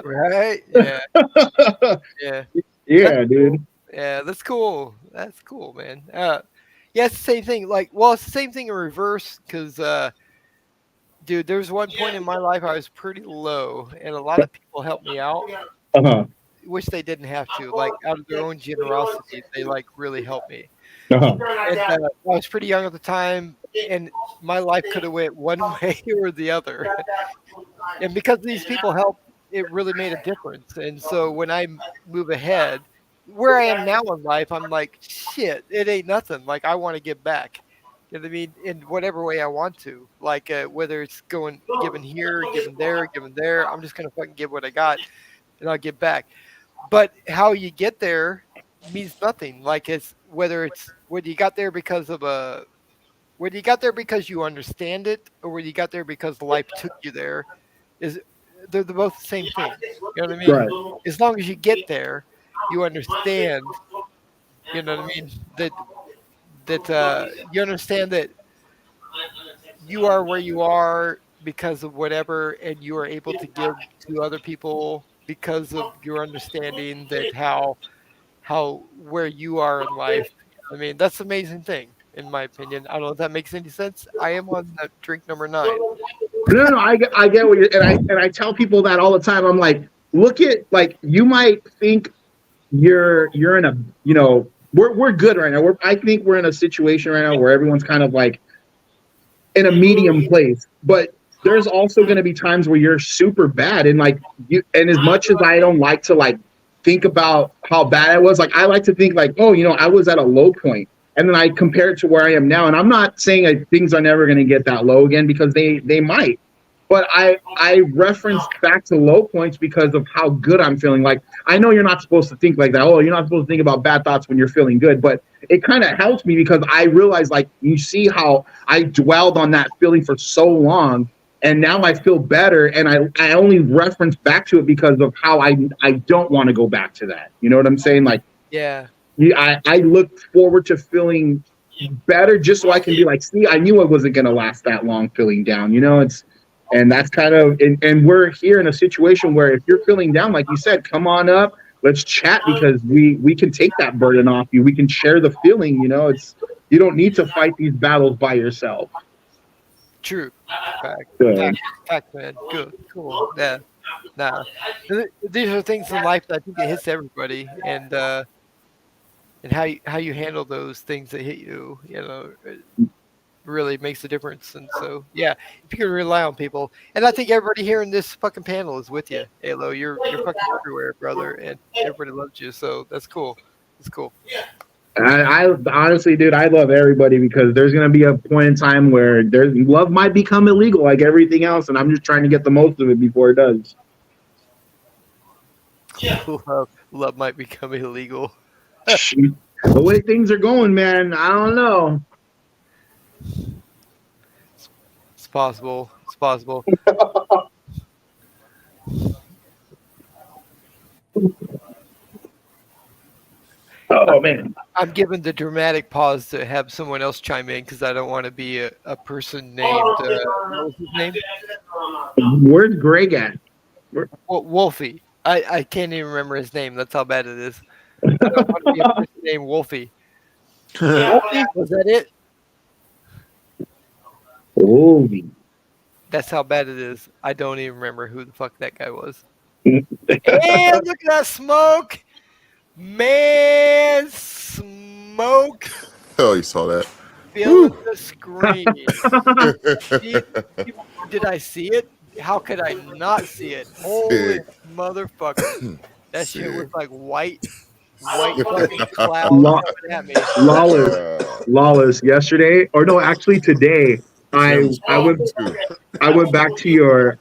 Right? Yeah. Yeah. Yeah, dude. Yeah, that's cool. That's cool, man. Yeah, it's the same thing. Like, well, it's the same thing in reverse because, dude, there was one point in my life I was pretty low, and a lot of people helped me out, which they didn't have to. Like, out of their own generosity, they like really helped me. And, I was pretty young at the time, and my life could have went one way or the other. And because these people helped, it really made a difference. And so when I move ahead, where I am now in life, I'm like, shit, it ain't nothing. Like, I want to give back. You know what I mean? In whatever way I want to. Like, whether it's giving here, giving there, I'm just going to fucking give what I got, and I'll give back. But how you get there means nothing. Like, it's whether you got there because you understand it, or whether you got there because life took you there, they're both the same thing. You know what I mean? Right. As long as you get there, you understand. You know what I mean? That you understand that you are where you are because of whatever, and you are able to give to other people because of your understanding that how where you are in life. I mean, that's an amazing thing, in my opinion. I don't know if that makes any sense. I am on drink number 9. No, I get what you're, and I tell people that all the time. I'm like, look at, like, you might think you're in a, you know, we're good right now. I think we're in a situation right now where everyone's kind of like in a medium place, but there's also going to be times where you're super bad, and like you, and as much as I don't like to like think about how bad I was, like I like to think like, oh, you know, I was at a low point, and then I compare it to where I am now, and I'm not saying things are never going to get that low again, because they might, but I reference back to low points because of how good I'm feeling. Like, I know you're not supposed to think like that. Oh, you're not supposed to think about bad thoughts when you're feeling good, but it kind of helps me because I realize, like, you see how I dwelled on that feeling for so long, and now I feel better, and I only reference back to it because of how I don't want to go back to that. You know what I'm saying? Like, Yeah. I look forward to feeling better just so I can be like, see, I knew I wasn't going to last that long feeling down. You know, and that's kind of, and we're here in a situation where if you're feeling down, like you said, come on up, let's chat, because we can take that burden off you. We can share the feeling, you know. You don't need to fight these battles by yourself. True. Fact. Good. Fact, man. Good. Cool. Yeah. Nah. These are things in life that I think it hits everybody, and how you handle those things that hit you, you know, it really makes a difference. And so, yeah, if you can rely on people, and I think everybody here in this fucking panel is with you, Halo. You're fucking everywhere, brother, and everybody loves you. So that's cool. It's cool. I honestly, dude, I love everybody, because there's gonna be a point in time where love might become illegal like everything else, and I'm just trying to get the most of it before it does. Love might become illegal. The way things are going, man, I don't know. It's possible. It's possible. Oh man, I'm giving the dramatic pause to have someone else chime in because I don't want to be a person named what was his name? Where's Greg at? Wolfie. I can't even remember his name. That's how bad it is. I don't want to be a person named Wolfie. Wolfie? Was that it? Wolfie. That's how bad it is. I don't even remember who the fuck that guy was. And look at that smoke. Man, smoke. Oh, you saw that? Feeling the screen. Did I see it? How could I not see it? Holy motherfucker. That shit was like white fucking cloud coming at me. Lawless. Yesterday, or no, actually today, I went back to your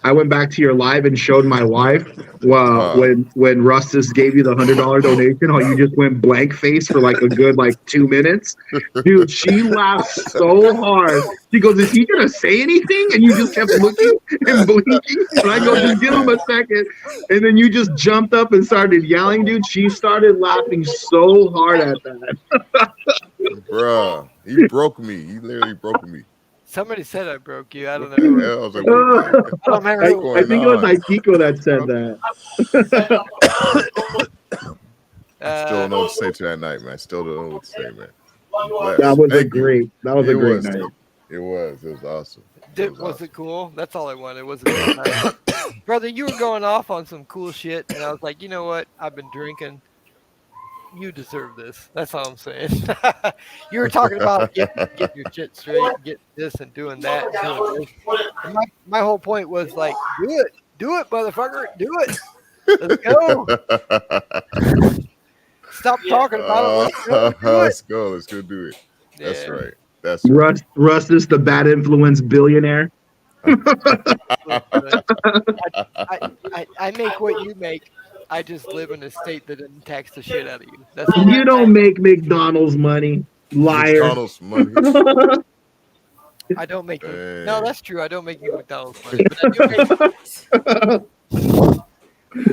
live and showed my wife when Rustus gave you the $100 donation, how you just went blank face for like a good 2 minutes. Dude, she laughed so hard. She goes, "Is he gonna say anything?" And you just kept looking and blinking. And I go, "Just give him a second." And then you just jumped up and started yelling, dude. She started laughing so hard at that. Bruh, he broke me. He literally broke me. Somebody said I broke you. I don't know. Yeah, I was like, I don't remember who- I think it was Aikiko that said that. Still don't know what to say to that night, man. Still don't know what to say, man. That was a great night. It was awesome. Was it cool? That's all I wanted. Was a good night. Brother, you were going off on some cool shit, and I was like, you know what? I've been drinking. You deserve this. That's all I'm saying. You were talking about get your shit straight, get this and doing that. And doing this. And my whole point was like, do it, motherfucker, do it. Let's go. Stop talking about it. Let's go do it. That's right. That's right. Rustus, the bad influence billionaire. I make what you make. I just live in a state that doesn't tax the shit out of you. You don't make McDonald's money, liar. McDonald's money. I don't make you. No, that's true. I don't make you McDonald's money. But I do make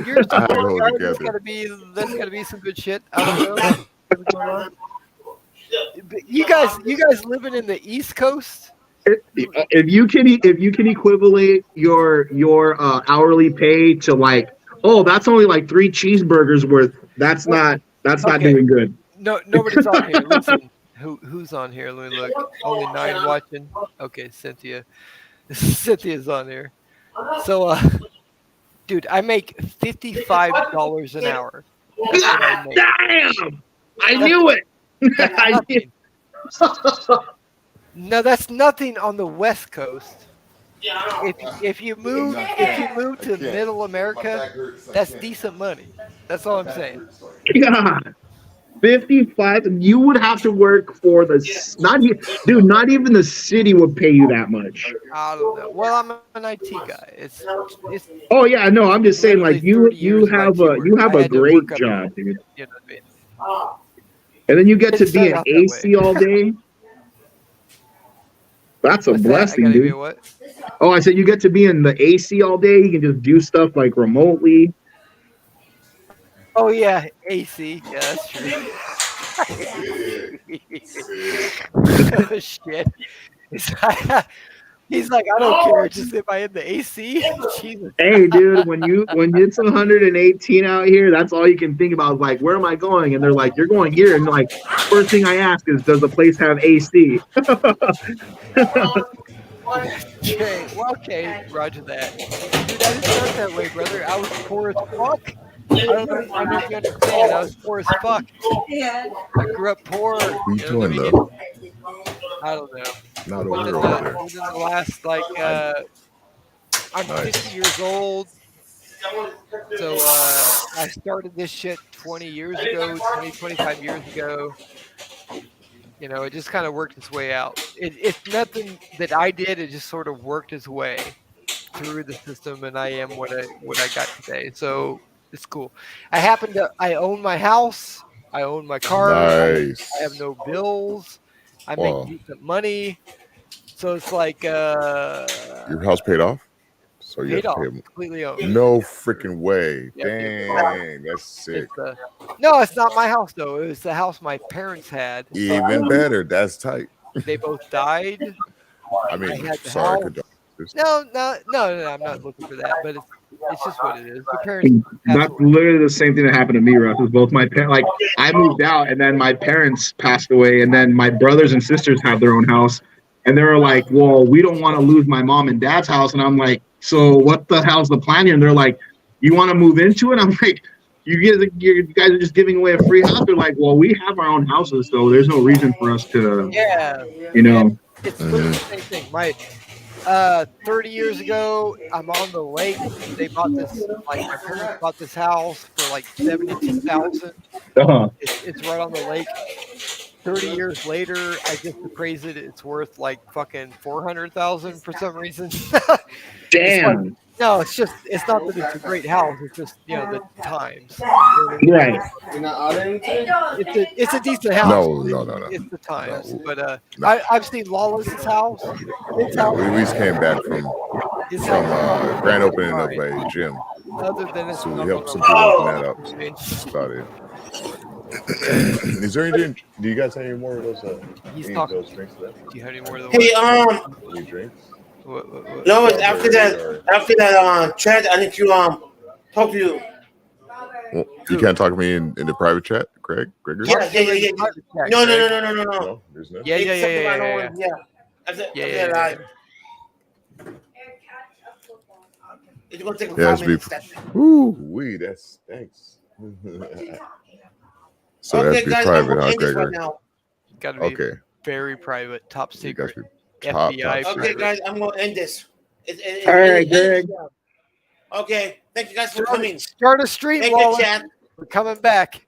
You're there's gotta be some good shit. I don't know. You guys living in the East Coast? If you can equivalent your hourly pay to like, oh, that's only like 3 cheeseburgers worth. That's not doing good. No, nobody's on here. Listen, who's on here? Let me look. Only 9 watching. Okay, Cynthia. Cynthia's on there. So, dude, I make $55 an hour. That's what I make. Damn! I knew it. I knew. No, that's nothing on the West Coast. If you move to Middle America, that's decent money. That's all I'm saying. God. 55. You would have to work for not even the city would pay you that much. I don't know. Well, I'm an IT guy. It's Oh yeah, no, I'm just saying like you have a great job, dude. You know what I mean? And then you get to It's be set in up that AC all day. That's a What's that? blessing, I gotta dude. be what? Oh, I said you get to be in the AC all day. You can just do stuff like remotely. Oh yeah, AC. Yeah, that's true. Shit. He's like, I don't care. Just if I in the AC. Jesus. Hey, dude, when it's 118 out here, that's all you can think about. Is like, where am I going? And they're like, you're going here. And like, first thing I ask is, does the place have AC? Okay, well, okay, roger that. Dude, I didn't start that way, brother. I was poor as fuck. I don't know if you understand. I was poor as fuck. I grew up poor. What you You know doing, what I though? I don't know. Not Within over there. the last, like, I'm Nice. 50 years old. So I started this shit 20 years ago, 25 years ago. You know, it just kind of worked its way out. It's nothing that I did. It just sort of worked its way through the system, and I am what I got today. So it's cool. I own my house. I own my car. Nice. I have no bills. I Wow. make decent money. So it's like Your house paid off? So you paid have off, to pay completely owned. No freaking way. Yep. Dang, that's sick. No, it's not my house though. It was the house my parents had. Even better. That's tight. They both died. I mean, had the sorry, house. condolences. No, I'm not looking for that. But it's just what it is. My parents. That's literally the same thing that happened to me, Russ. Is both my parents, like, I moved out and then my parents passed away, and then my brothers and sisters have their own house, and they were like, "Well, we don't want to lose my mom and dad's house," and I'm like, "So what the hell's the plan here?" And they're like, "You want to move into it?" I'm like, you guys are just giving away a free house." They're like, "Well, we have our own houses, so there's no reason for us to, Yeah. you know." It's literally the same thing. My 30 years ago, I'm on the lake. They bought this, like my parents bought this house for like $72,000. Uh-huh. It's right on the lake. 30 years later, I just appraised it. It's worth like fucking $400,000 for some reason. Damn. No, it's not that it's a great house. It's just, you know, the times. Right. You're not out anything? It's a decent house. No. It's the times. No. But I've seen Lawless's house. His No, house. we just came back from grand opening of a gym. Other than it's So we helped some people open that up. So that's about it. Is there anything? Do you guys have any more of those? He's any talking. of those drinks left? Do you have any more of those? Hey, Any drinks? no, after that, chat, I need to talk to you. Well, you can't talk to me in the private chat, Greg. Gregor? Yeah. No. No, there's no. Yeah. After live. It's gonna take Yeah, 5 minutes. That's it. Woo, that's thanks. So Okay, that's be guys, I'm private, gonna huh, end this right Gregor? now. Got to be Okay. very private, top You got secret, to be top FBI. secret. Okay, guys, I'm gonna end this. All right, Greg. Okay, thank you guys for coming. Start a stream, Thank you, Wallace. chat. We're coming back.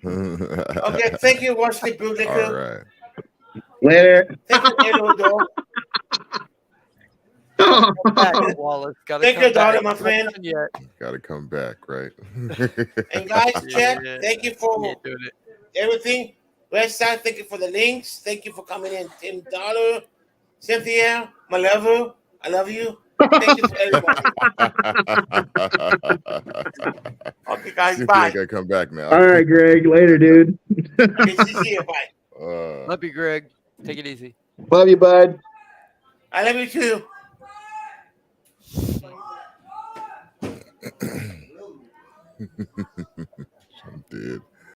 Okay, thank you, Wesley All Brulicker. right. Later. Thank you, Eduardo. Come back, Wallace. Gotta Thank come you, daughter, back. my Not friend. done yet. Gotta come back, right? And guys, chat, Yeah. thank you for Yeah, doing it. everything. Website, thank you for the links. Thank you for coming in. Tim Dollar, Cynthia, my lover, I love you. Thank you for everybody. Okay, guys, Cynthia bye. gotta come back now. All right, Greg. Later, dude. Okay, see you. Bye. Love you, Greg. Take it easy. Love you, bud. I love you too. I'm dead.